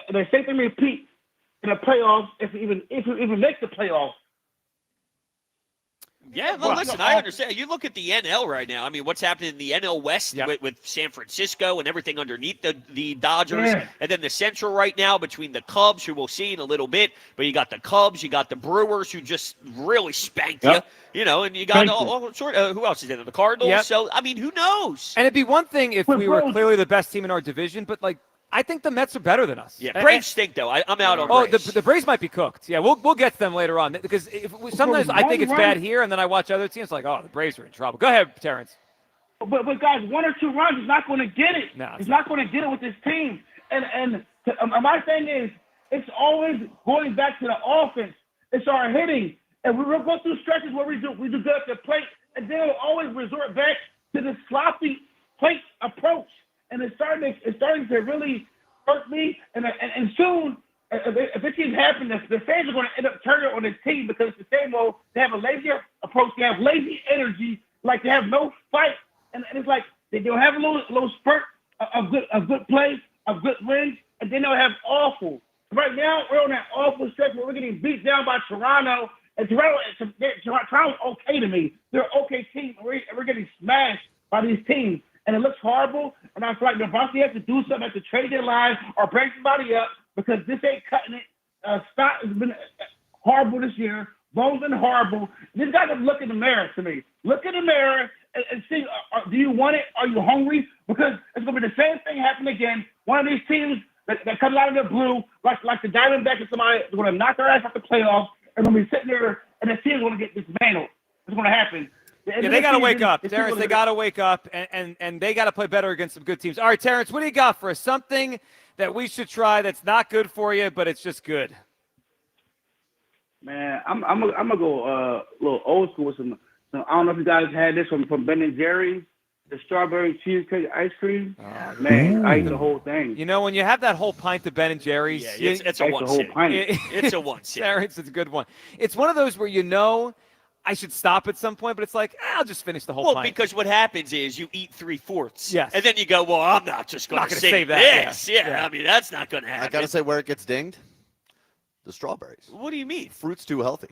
S9: in the playoffs if we even make the playoffs.
S7: Yeah, well, listen, I understand. You look at the NL right now. I mean, what's happening in the NL West with San Francisco and everything underneath the Dodgers.
S9: Yeah.
S7: And then the Central right now between the Cubs, who we'll see in a little bit. But you got the Cubs, you got the Brewers, who just really spanked you. You know, and you got all sort of, who else is in there? The Cardinals.
S6: Yep.
S7: So, I mean, who knows?
S6: And it'd be one thing if we were clearly the best team in our division, but, like, I think the Mets are better than us.
S7: Yeah, Braves stink, though. I'm out on Braves.
S6: The Braves might be cooked. Yeah, we'll get to them later on because sometimes I think it's bad here, and then I watch other teams like, oh, the Braves are in trouble. Go ahead, Terrence.
S9: But guys, 1 or 2 runs is not going to get it.
S6: No,
S9: he's not going to get it with this team. And my thing is, it's always going back to the offense. It's our hitting, and we'll go through stretches where we do good at the plate, and then we'll always resort back to the sloppy plate approach. And it's starting to really hurt me. And soon, if it keeps happening, the fans are going to end up turning on the team because it's the same old. They have a lazy approach. They have lazy energy. Like they have no fight. And it's like they'll have a little spurt of good play, of good wins, and then they'll have awful. Right now, we're on that awful stretch where we're getting beat down by Toronto. And Toronto's okay to me. They're an okay team. We're getting smashed by these teams. And it looks horrible, and I feel like Nebraska has to do something at the trade deadline or break somebody up because this ain't cutting it. Stott has been horrible this year. Bone's been horrible. This guy can look in the mirror to me. Look in the mirror and see, do you want it? Are you hungry? Because it's going to be the same thing happening again. One of these teams that comes out of the blue, like the Diamondbacks, and somebody is going to knock their ass off the playoffs, and going to be sitting there, and the team's going to get dismantled. It's going to happen.
S6: Yeah, they got to wake up. Terrence, they got to wake up, and they got to play better against some good teams. All right, Terrence, what do you got for us? Something that we should try that's not good for you, but it's just good.
S9: Man, I'm gonna go a little old school with some. I don't know if you guys had this from Ben & Jerry's, the strawberry cheesecake ice cream. Oh, man, I ate the whole thing.
S6: You know, when you have that whole pint of Ben & Jerry's,
S7: it's a one sitting. It's a one sitting.
S6: Terrence, it's a good one. It's one of those where you know I should stop at some point, but it's like, I'll just finish the whole pint.
S7: Well, because what happens is you eat 3/4.
S6: Yes.
S7: And then you go, well, I'm not just going to
S6: save that.
S7: this. Yeah. I mean, that's not going to happen.
S10: I got to say where it gets dinged, the strawberries.
S7: What do you mean?
S10: Fruit's too healthy.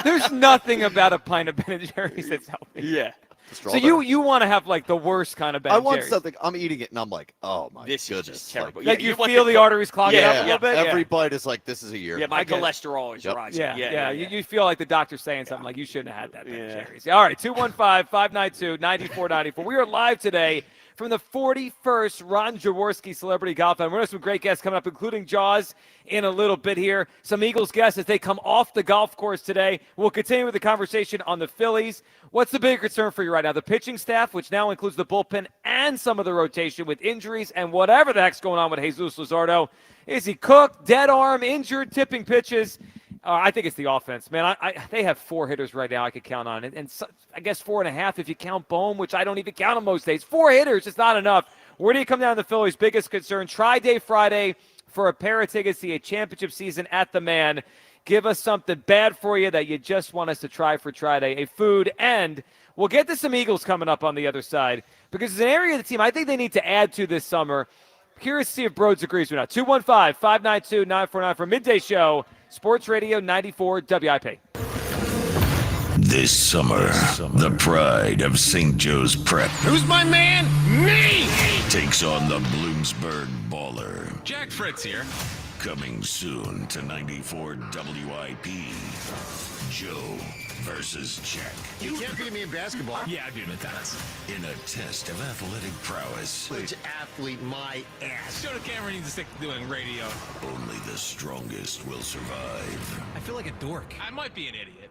S6: There's nothing about a pint of Ben & Jerry's that's healthy.
S7: Yeah.
S6: So you want to have like the worst kind of Ben & Jerry's.
S10: I want something. I'm eating it and I'm like, oh my
S7: this
S10: goodness,
S7: is just terrible.
S6: Like you feel the arteries clogging up a little bit.
S10: Every bite is like, this is a year.
S7: Yeah, my cholesterol is rising.
S6: Yeah. You feel like the doctor's saying something like you shouldn't have had that Ben & Jerry's. All right, 215-592-9494. We are live today from the 41st Ron Jaworski Celebrity Golf Tournament. We're going to have some great guests coming up, including Jaws in a little bit here. Some Eagles guests as they come off the golf course today. We'll continue with the conversation on the Phillies. What's the big concern for you right now? The pitching staff, which now includes the bullpen and some of the rotation with injuries and whatever the heck's going on with Jesus Luzardo. Is he cooked, dead arm, injured, tipping pitches? I think it's the offense, man. They have 4 hitters right now I could count on. And so, I guess 4.5 if you count Bohm, which I don't even count on most days. 4 hitters is not enough. Where do you come down to the Phillies' biggest concern? Tri-Day Friday for a pair of tickets to a championship season at the Man. Give us something bad for you that you just want us to try for Tri-Day, a food, and we'll get to some Eagles coming up on the other side because it's an area of the team I think they need to add to this summer. Curious to see if Broads agrees or not. 215-592-949 for Midday Show. Sports Radio 94 WIP.
S5: This summer, the pride of St. Joe's Prep.
S14: Who's my man? Me!
S5: Takes on the Bloomsburg Baller.
S14: Jack Fritz here.
S5: Coming soon to 94 WIP. Joe versus Jack.
S14: You can't beat me in basketball. Yeah, I beat him in tennis.
S5: In a test of athletic prowess.
S14: Which athlete my ass? Show the camera needs to stick to doing radio.
S5: Only the strongest will survive.
S14: I feel like a dork. I might be an idiot.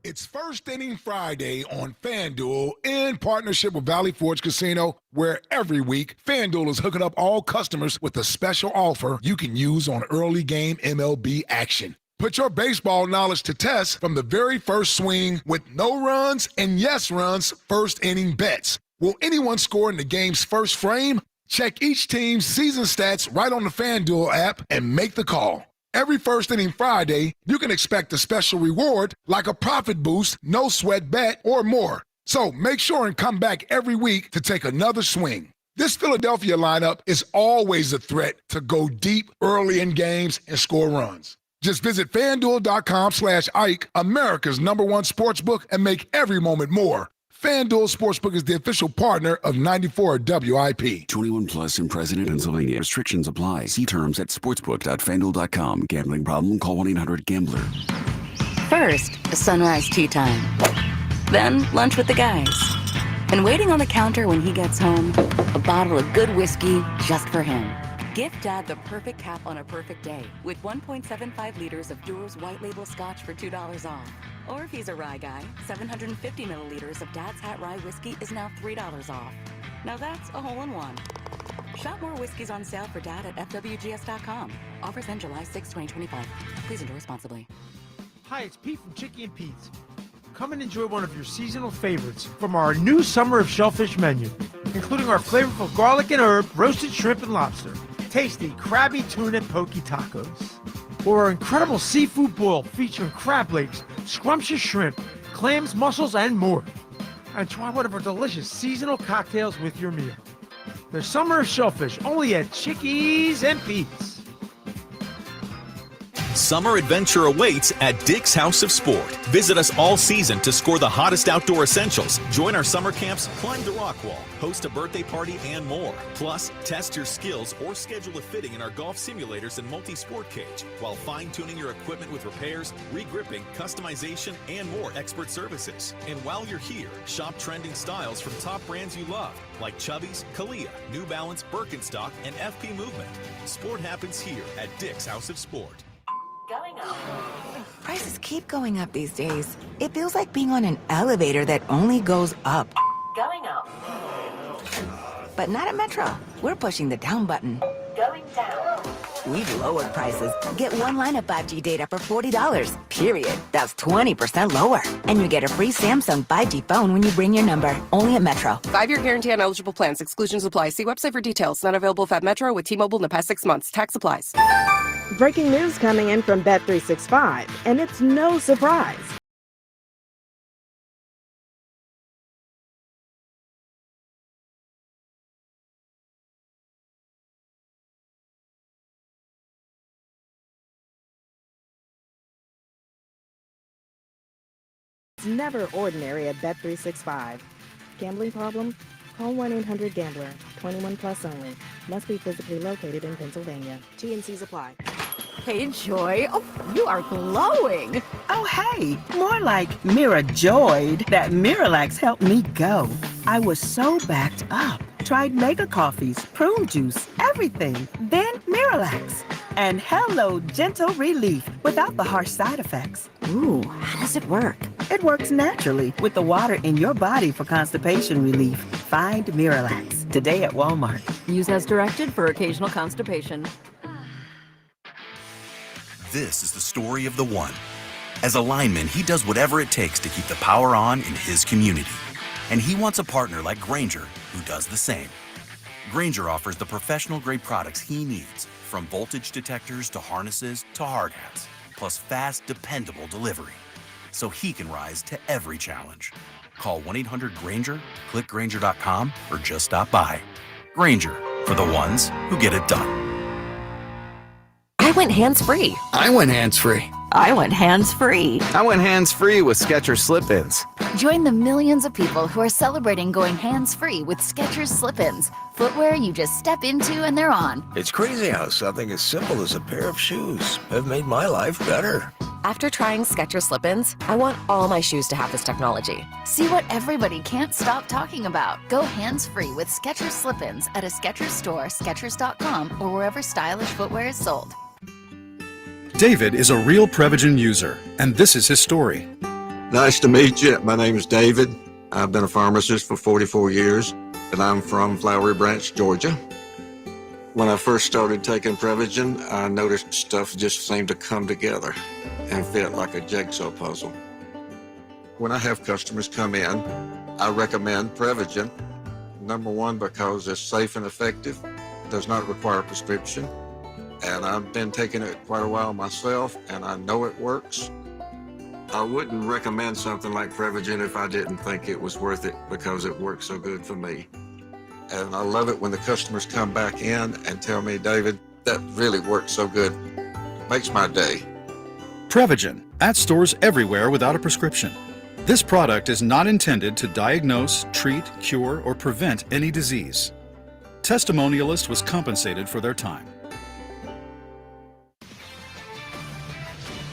S11: It's First Inning Friday on FanDuel in partnership with Valley Forge Casino, where every week FanDuel is hooking up all customers with a special offer you can use on early game MLB action. Put your baseball knowledge to test from the very first swing with no runs and yes runs first inning bets. Will anyone score in the game's first frame? Check each team's season stats right on the FanDuel app and make the call. Every First Inning Friday, you can expect a special reward like a profit boost, no sweat bet, or more. So make sure and come back every week to take another swing. This Philadelphia lineup is always a threat to go deep early in games and score runs. Just visit FanDuel.com/Ike, America's #1 sportsbook, and make every moment more. FanDuel Sportsbook is the official partner of 94 WIP.
S13: 21 plus and present in Pennsylvania. Restrictions apply. See terms at sportsbook.fanduel.com. Gambling problem? Call 1-800-GAMBLER.
S12: First, a sunrise tea time. Then, lunch with the guys. And waiting on the counter when he gets home, a bottle of good whiskey just for him. Gift Dad the perfect cap on a perfect day with 1.75 liters of Duro's White Label Scotch for $2 off. Or if he's a rye guy, 750 milliliters of Dad's Hat Rye Whiskey is now $3 off. Now that's a hole-in-one. Shop more whiskeys on sale for Dad at FWGS.com. Offers end July 6, 2025. Please enjoy responsibly.
S15: Hi, it's Pete from Chicky and Pete's. Come and enjoy one of your seasonal favorites from our new Summer of Shellfish menu, including our flavorful garlic and herb, roasted shrimp and lobster, tasty crabby tuna poke tacos, or our incredible seafood boil featuring crab legs, scrumptious shrimp, clams, mussels, and more. And try one of our delicious seasonal cocktails with your meal. The Summer of Shellfish, only at Chickies and Pete's.
S16: Summer adventure awaits at Dick's House of Sport. Visit us all season to score the hottest outdoor essentials. Join our summer camps, climb the rock wall, host a birthday party, and more. Plus, test your skills or schedule a fitting in our golf simulators and multi-sport cage, while fine-tuning your equipment with repairs, re-gripping, customization, and more expert services. And while you're here, shop trending styles from top brands you love, like Chubbies, Kalia, New Balance, Birkenstock, and FP Movement. Sport happens here at Dick's House of Sport.
S23: Going up. Prices keep going up these days. It feels like being on an elevator that only goes up. Going up. But not at Metro. We're pushing the down button. Going down. We've lowered prices. Get one line of 5G data for $40. Period. That's 20% lower. And you get a free Samsung 5G phone when you bring your number. Only at Metro.
S24: 5-year guarantee on eligible plans. Exclusions apply. See website for details. Not available at Metro with T-Mobile in the past 6 months. Tax applies.
S25: Breaking news coming in from Bet365, and it's no surprise. It's never ordinary at Bet365. Gambling problem? Call 1-800-GAMBLER. 21 plus only. Must be physically located in Pennsylvania. T&Cs apply.
S26: Hey, Joy. Oh, you are glowing.
S37: Oh, hey, more like Mirajoyed. That Miralax helped me go. I was so backed up. Tried mega coffees, prune juice, everything. Then Miralax. And hello, gentle relief without the harsh side effects.
S23: Ooh, how does it work?
S37: It works naturally with the water in your body for constipation relief. Find Miralax today at Walmart.
S26: Use as directed for occasional constipation.
S27: This is the story of the one. As a lineman, he does whatever it takes to keep the power on in his community. And he wants a partner like Grainger who does the same. Grainger offers the professional-grade products he needs, from voltage detectors to harnesses to hard hats, plus fast, dependable delivery, so he can rise to every challenge. Call 1-800-GRAINGER, click Grainger.com, or just stop by. Grainger, for the ones who get it done.
S23: I went hands-free.
S28: I went hands-free.
S23: I went hands-free.
S28: I went hands-free with Skechers Slip-ins.
S29: Join the millions of people who are celebrating going hands-free with Skechers Slip-ins. Footwear you just step into and they're on.
S30: It's crazy how something as simple as a pair of shoes have made my life better.
S33: After trying Skechers Slip-ins, I want all my shoes to have this technology.
S29: See what everybody can't stop talking about. Go hands-free with Skechers Slip-ins at a Skechers store, Skechers.com, or wherever stylish footwear is sold.
S31: David is a real Prevagen user, and this is his story.
S1: Nice to meet you. My name is David. I've been a pharmacist for 44 years, and I'm from Flowery Branch, Georgia. When I first started taking Prevagen, I noticed stuff just seemed to come together and fit like a jigsaw puzzle. When I have customers come in, I recommend Prevagen. Number one, because it's safe and effective, does not require a prescription, and I've been taking it quite a while myself, and I know it works. I wouldn't recommend something like Prevagen if I didn't think it was worth it because it works so good for me. And I love it when the customers come back in and tell me, David, that really works so good. Makes my day.
S2: Prevagen, at stores everywhere without a prescription. This product is not intended to diagnose, treat, cure, or prevent any disease. Testimonialist was compensated for their time.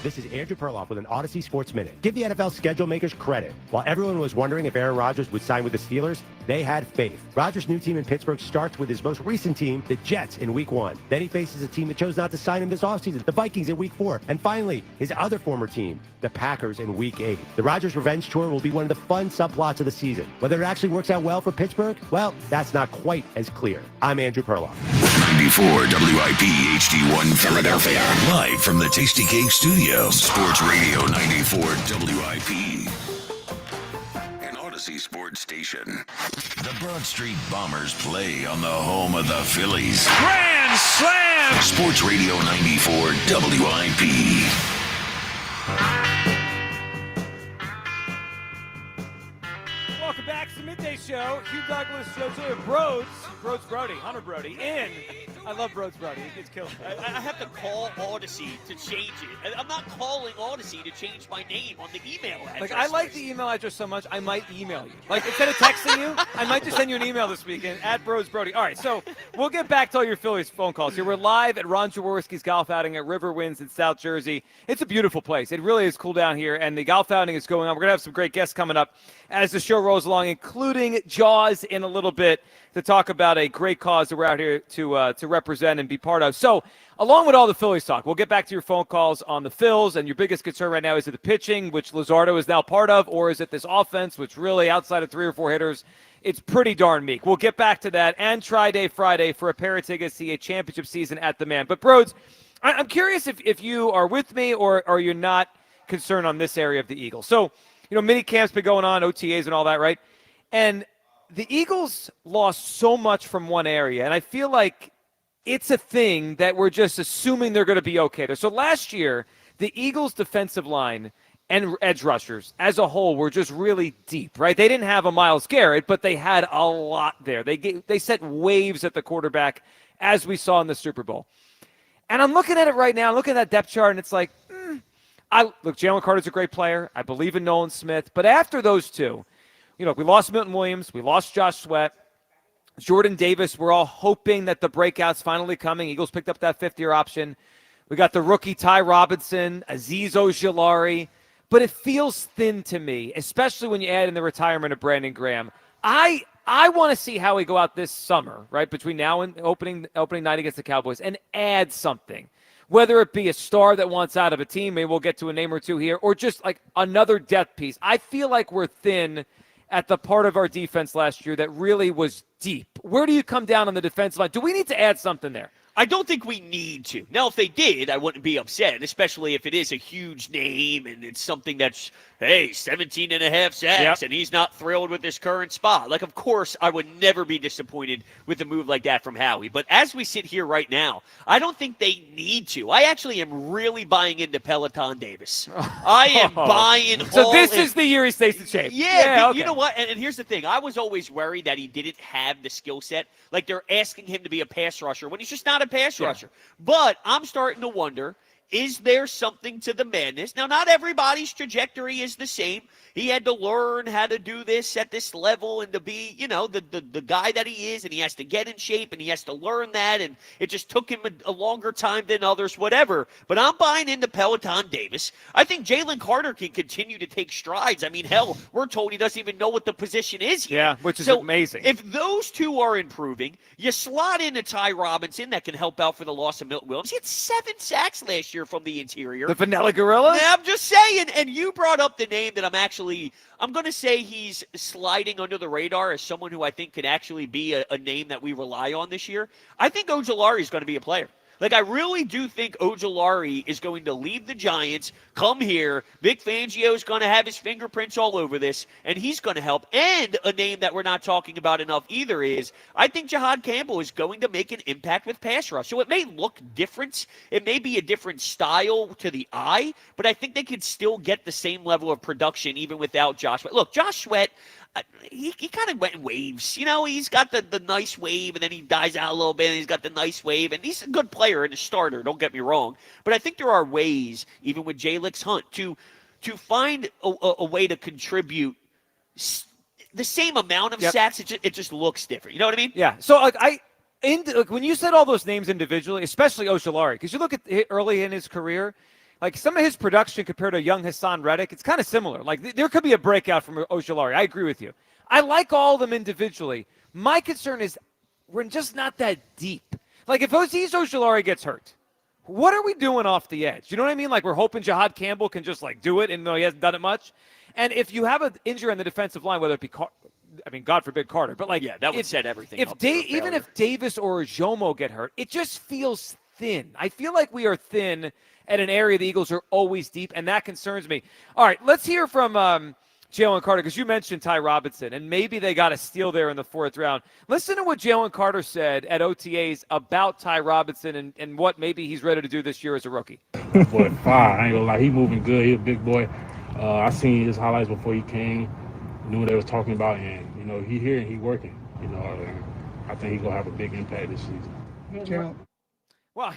S3: This is Andrew Perloff with an Odyssey Sports Minute. Give the NFL schedule makers credit. While everyone was wondering if Aaron Rodgers would sign with the Steelers, they had faith. Rodgers' new team in Pittsburgh starts with his most recent team, the Jets, in Week 1. Then he faces a team that chose not to sign him this offseason, the Vikings, in Week 4. And finally, his other former team, the Packers, in Week 8. The Rodgers revenge tour will be one of the fun subplots of the season. Whether it actually works out well for Pittsburgh, well, that's not quite as clear. I'm Andrew Perloff.
S5: 94 WIP HD1 Philadelphia. Live from the Tasty Cake Studio. Sports Radio 94 WIP. An Odyssey Sports Station. The Broad Street Bombers play on the home of the Phillies.
S14: Grand Slam!
S5: Sports Radio 94 WIP.
S6: Welcome back to the Midday Show. Hugh Douglas, Joe Julia, Broads Brody, Hunter Brody, in. I love Broads Brody. He gets killed.
S7: I have to call Odyssey to change it. I'm not calling Odyssey to change my name on the email address.
S6: Like, I like the email address so much, I might email you. Like, instead of texting you, I might just send you an email this weekend, at Broads Brody. All right, so we'll get back to all your Phillies phone calls here. We're live at Ron Jaworski's golf outing at River Winds in South Jersey. It's a beautiful place. It really is cool down here, and the golf outing is going on. We're going to have some great guests coming up as the show rolls along, including Jaws in a little bit, to talk about a great cause that we're out here to represent and be part of. So, along with all the Phillies talk, we'll get back to your phone calls on the Phils, and your biggest concern right now, is it the pitching, which Luzardo is now part of, or is it this offense, which really, outside of 3 or 4 hitters, it's pretty darn meek. We'll get back to that, and Tri-Day Friday for a pair of tickets to see a championship season at the Man. But, Broads, I'm curious if you are with me or you're not concerned on this area of the Eagles. So, mini camp's been going on, OTAs and all that, right? And the Eagles lost so much from one area, and I feel like it's a thing that we're just assuming they're going to be okay there. So last year, the Eagles' defensive line and edge rushers as a whole were just really deep, right? They didn't have a Myles Garrett, but they had a lot there. They set waves at the quarterback, as we saw in the Super Bowl. And I'm looking at it right now, looking at that depth chart, and it's like, look, Jalen Carter's a great player. I believe in Nolan Smith. But after those two, we lost Milton Williams. We lost Josh Sweat. Jordan Davis, we're all hoping that the breakout's finally coming. Eagles picked up that fifth-year option. We got the rookie Ty Robinson, Azeez Ojulari. But it feels thin to me, especially when you add in the retirement of Brandon Graham. I want to see how we go out this summer, right, between now and opening night against the Cowboys, and add something. Whether it be a star that wants out of a team, maybe we'll get to a name or two here, or just like another depth piece. I feel like we're thin at the part of our defense last year that really was deep. Where do you come down on the defensive line? Do we need to add something there?
S7: I don't think we need to. Now, if they did, I wouldn't be upset, especially if it is a huge name and it's something that's, 17 and a half sacks, and he's not thrilled with his current spot. Like, of course, I would never be disappointed with a move like that from Howie. But as we sit here right now, I don't think they need to. I actually am really buying into Peloton Davis. I am buying
S6: So this is the year he stays in shape.
S7: Yeah,
S6: okay.
S7: You know what? And here's the thing. I was always worried that he didn't have the skill set. Like, they're asking him to be a pass rusher when he's just not a pass rusher. But I'm starting to wonder, is there something to the madness? Now, not everybody's trajectory is the same. He had to learn how to do this at this level and to be, the guy that he is, and he has to get in shape, and he has to learn that, and it just took him a longer time than others, whatever. But I'm buying into Peloton Davis. I think Jalen Carter can continue to take strides. I mean, hell, we're told he doesn't even know what the position is yet.
S6: Yeah, which is amazing.
S7: If those two are improving, you slot in a Ty Robinson that can help out for the loss of Milton Williams. He had 7 sacks last year. year from the interior.
S6: The Vanilla Gorilla?
S7: Yeah, I'm just saying. And you brought up the name that I'm going to say he's sliding under the radar as someone who I think could actually be a name that we rely on this year. I think Ojulari is going to be a player. Like, I really do think Ojulari is going to leave the Giants, come here. Vic Fangio is going to have his fingerprints all over this, and he's going to help. And a name that we're not talking about enough either is I think Jahad Campbell is going to make an impact with pass rush. So it may look different. It may be a different style to the eye, but I think they could still get the same level of production even without Josh Sweat. Look, Josh Sweat, he kind of went in waves. He's got the nice wave, and then he dies out a little bit, and he's got the nice wave. And he's a good player and a starter, don't get me wrong. But I think there are ways, even with Jalix Hunt, to find a way to contribute the same amount of sacks. It just looks different. You know what I mean?
S6: Yeah. So, when you said all those names individually, especially Ojulari, because you look at early in his career, like some of his production compared to young Hassan Reddick, it's kind of similar. Like there could be a breakout from Ojulari. I agree with you. I like all of them individually. My concern is we're just not that deep. Like if Azeez Ojulari gets hurt, what are we doing off the edge? You know what I mean? Like we're hoping Jahad Campbell can just like do it, and though he hasn't done it much. And if you have an injury on the defensive line, whether it be God forbid Carter, but like
S7: that would set everything up.
S6: Even if Davis or Jomo get hurt, it just feels thin. I feel like we are thin at an area the Eagles are always deep, and that concerns me. All right, let's hear from Jalen Carter, because you mentioned Ty Robinson, and maybe they got a steal there in the 4th round. Listen to what Jalen Carter said at OTAs about Ty Robinson and what maybe he's ready to do this year as a rookie.
S4: Boy, fire. I ain't gonna lie. He moving good. He's a big boy. I seen his highlights before he came, knew what they was talking about, and, he here and he working. I think he's going to have a big impact this season.
S6: Well,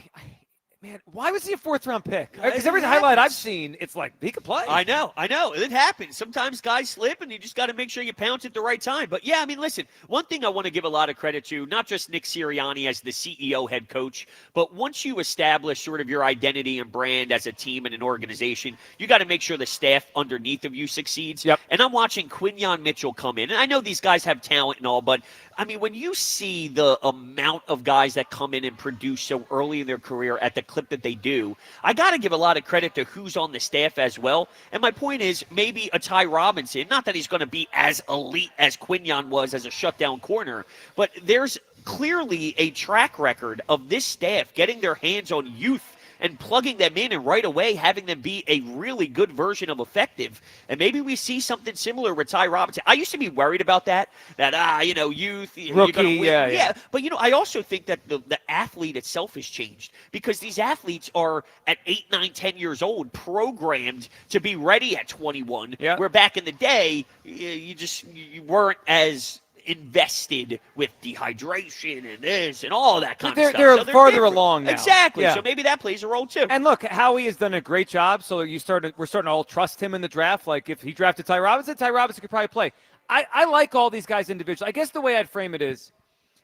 S6: man, why was he a 4th-round pick? Because every highlight I've seen, it's like he could play.
S7: I know. It happens. Sometimes guys slip, and you just got to make sure you pounce at the right time. But, yeah, I mean, listen, one thing I want to give a lot of credit to, not just Nick Sirianni as the CEO head coach, but once you establish sort of your identity and brand as a team and an organization, you got to make sure the staff underneath of you succeeds.
S6: Yep.
S7: And I'm watching Quinyon Mitchell come in. And I know these guys have talent and all, but, I mean, when you see the amount of guys that come in and produce so early in their career at the clip that they do, I got to give a lot of credit to who's on the staff as well. And my point is maybe a Ty Robinson, not that he's going to be as elite as Quinyon was as a shutdown corner, but there's clearly a track record of this staff getting their hands on youth and plugging them in and right away having them be a really good version of effective. And maybe we see something similar with Ty Robinson. I used to be worried about that youth.
S6: Rookie,
S7: you're gonna win.
S6: Yeah.
S7: But, I also think that the athlete itself has changed because these athletes are at 8, 9, 10 years old programmed to be ready at 21, where back in the day, you weren't as invested with dehydration and this and all that kind of stuff.
S6: They're farther
S7: different.
S6: along now.
S7: Exactly.
S6: Yeah.
S7: So maybe that plays a role too.
S6: And look, Howie has done a great job. So we're starting to all trust him in the draft. Like if he drafted Ty Robinson could probably play. I like all these guys individually. I guess the way I'd frame it is,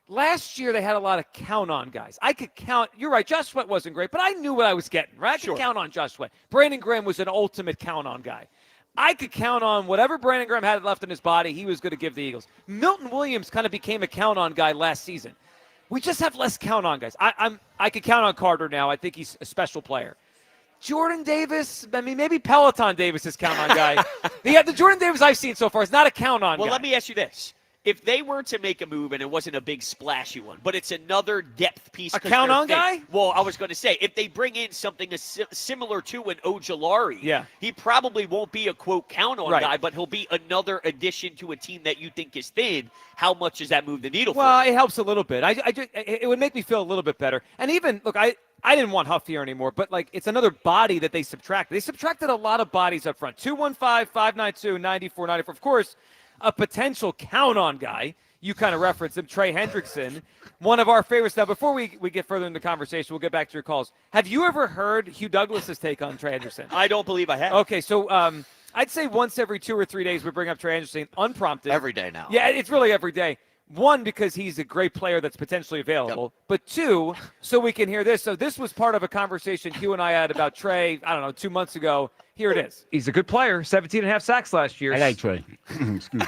S6: last year they had a lot of count-on guys. I could count. You're right. Josh Sweat wasn't great, but I knew what I was getting. Right? I could count on Josh Sweat. Brandon Graham was an ultimate count-on guy. I could count on whatever Brandon Graham had left in his body, he was going to give the Eagles. Milton Williams kind of became a count-on guy last season. We just have less count-on guys. I could count on Carter now. I think he's a special player. Jordan Davis, I mean, maybe Peloton Davis is count-on guy. The Jordan Davis I've seen so far is not a count-on guy.
S7: Well, let me ask you this. If they were to make a move and it wasn't a big splashy one, but it's another depth piece.
S6: A count-on guy?
S7: Well, I was going to say, if they bring in something similar to an Ojulari, he probably won't be a, quote, count-on guy, but he'll be another addition to a team that you think is thin. How much does that move the needle for?
S6: Well, it helps a little bit. It would make me feel a little bit better. And even, look, I didn't want Huff here anymore, but, like, it's another body that they subtracted. They subtracted a lot of bodies up front. 215, 592, 94, 94. Of course, a potential count-on guy, you kind of referenced him, Trey Hendrickson, one of our favorites. Now, before we get further into the conversation, we'll get back to your calls. Have you ever heard Hugh Douglas's take on Trey Hendrickson?
S7: I don't believe I have.
S6: Okay, so I'd say once every 2 or 3 days we bring up Trey Hendrickson, unprompted.
S8: Every day now.
S6: Yeah, it's really every day. One, because he's a great player that's potentially available. Yep. But two, so we can hear this. So this was part of a conversation Hugh and I had about Trey, 2 months ago. Here it is.
S9: He's a good player. 17.5 sacks last year.
S10: I like Trey. Excuse me.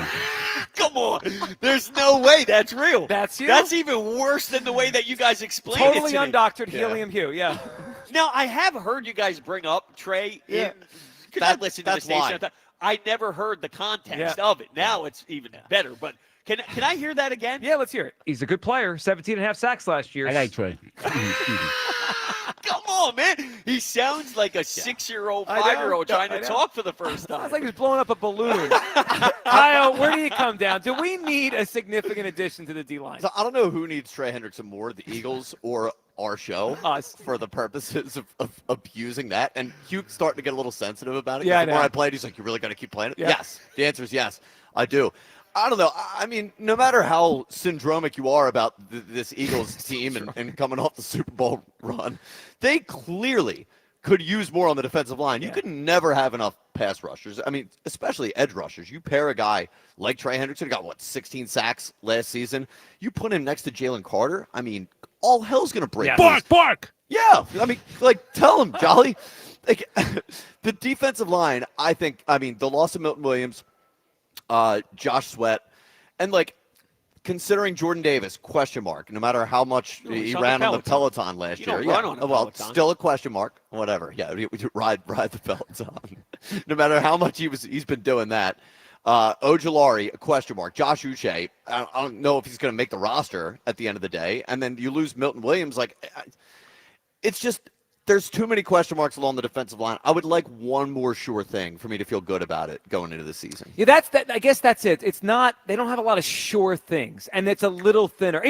S7: Come on. There's no way that's real.
S6: That's you?
S7: That's even worse than the way that you guys explained it
S6: Totally
S7: to me.
S6: undoctored helium Hugh, yeah.
S7: Now, I have heard you guys bring up Trey.
S8: Yeah.
S7: Because I listened to the
S8: that's
S7: station.
S8: why.
S7: I never heard the context of it. Now it's even better. But can I hear that again?
S6: Yeah, let's hear it.
S9: He's a good player. 17.5 sacks last year.
S4: I like Trey.
S7: Come on, man. He sounds like a 6-year-old, 5-year-old trying to talk for the first time.
S6: Sounds like he's blowing up a balloon. Kyle, where do you come down? Do we need a significant addition to the D-line?
S8: So I don't know who needs Trey Hendrickson more, the Eagles or our show,
S6: us,
S8: for the purposes of abusing that. And Hugh's starting to get a little sensitive about it.
S6: Yeah,
S8: the more I played, he's like, "You really got to keep playing it?"
S6: Yeah.
S8: Yes. The answer is yes. I do. I don't know. I mean, no matter how syndromic you are about this Eagles team and coming off the Super Bowl run, they clearly could use more on the defensive line. You could never have enough pass rushers. I mean, especially edge rushers. You pair a guy like Trey Hendrickson, got 16 sacks last season. You put him next to Jalen Carter. I mean, all hell's gonna break.
S4: Yeah. Bark.
S8: Yeah, I mean, tell him, Jolly. The defensive line. I mean, the loss of Milton Williams, Josh Sweat, and considering Jordan Davis, question mark. No matter how much he ran on the Peloton last year.
S7: Run on a Peloton.
S8: Still a question mark. Whatever. Yeah, we ride the Peloton. No matter how much he's been doing that. Ojulari, a question mark. Josh Uche, I don't know if he's going to make the roster at the end of the day. And then you lose Milton Williams. It's just there's too many question marks along the defensive line. I would like one more sure thing for me to feel good about it going into the season.
S6: Yeah, I guess that's it. It's not – they don't have a lot of sure things, and it's a little thinner.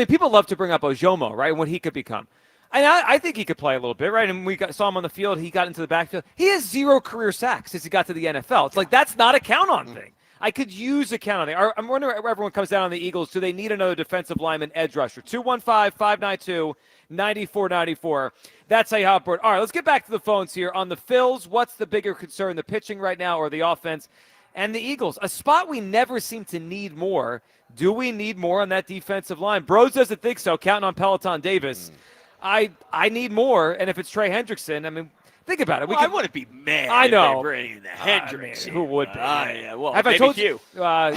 S6: People love to bring up Ojomo, right, and what he could become. And I think he could play a little bit, right? And saw him on the field. He got into the backfield. He has 0 career sacks since he got to the NFL. It's that's not a count-on thing. I could use a count-on thing. I'm wondering where everyone comes down on the Eagles. Do they need another defensive lineman edge rusher? 215-592-9494. That's how you hop board. All right, let's get back to the phones here. On the Phils, what's the bigger concern, the pitching right now or the offense? And the Eagles, a spot we never seem to need more. Do we need more on that defensive line? Bros doesn't think so, counting on Peloton Davis. I need more, and if it's Trey Hendrickson, think about it.
S7: I wouldn't be mad.
S6: I know.
S7: If they bring the Hendrickson.
S6: Who would be?
S7: Have I told you?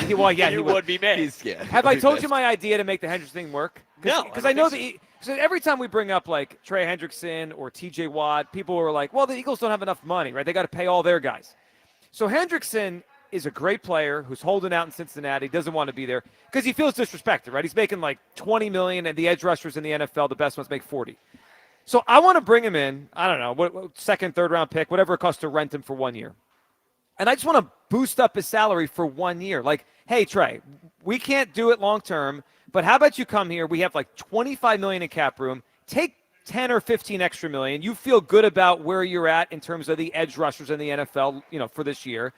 S6: He
S7: would be mad.
S8: He's scared.
S6: Have I told you my idea to make the Hendrickson thing work?
S7: No,
S6: because I know so every time we bring up Trey Hendrickson or T.J. Watt, people were like, "Well, the Eagles don't have enough money, right? They got to pay all their guys." So Hendrickson is a great player who's holding out in Cincinnati, doesn't want to be there because he feels disrespected, right? He's making $20 million, and the edge rushers in the NFL, the best ones, make $40. So I want to bring him in. I don't know, what second, third round pick, whatever it costs to rent him for 1 year. And I just want to boost up his salary for 1 year. Hey, Trey, we can't do it long term, but how about you come here? We have $25 million in cap room. Take 10 or 15 extra million. You feel good about where you're at in terms of the edge rushers in the NFL, for this year.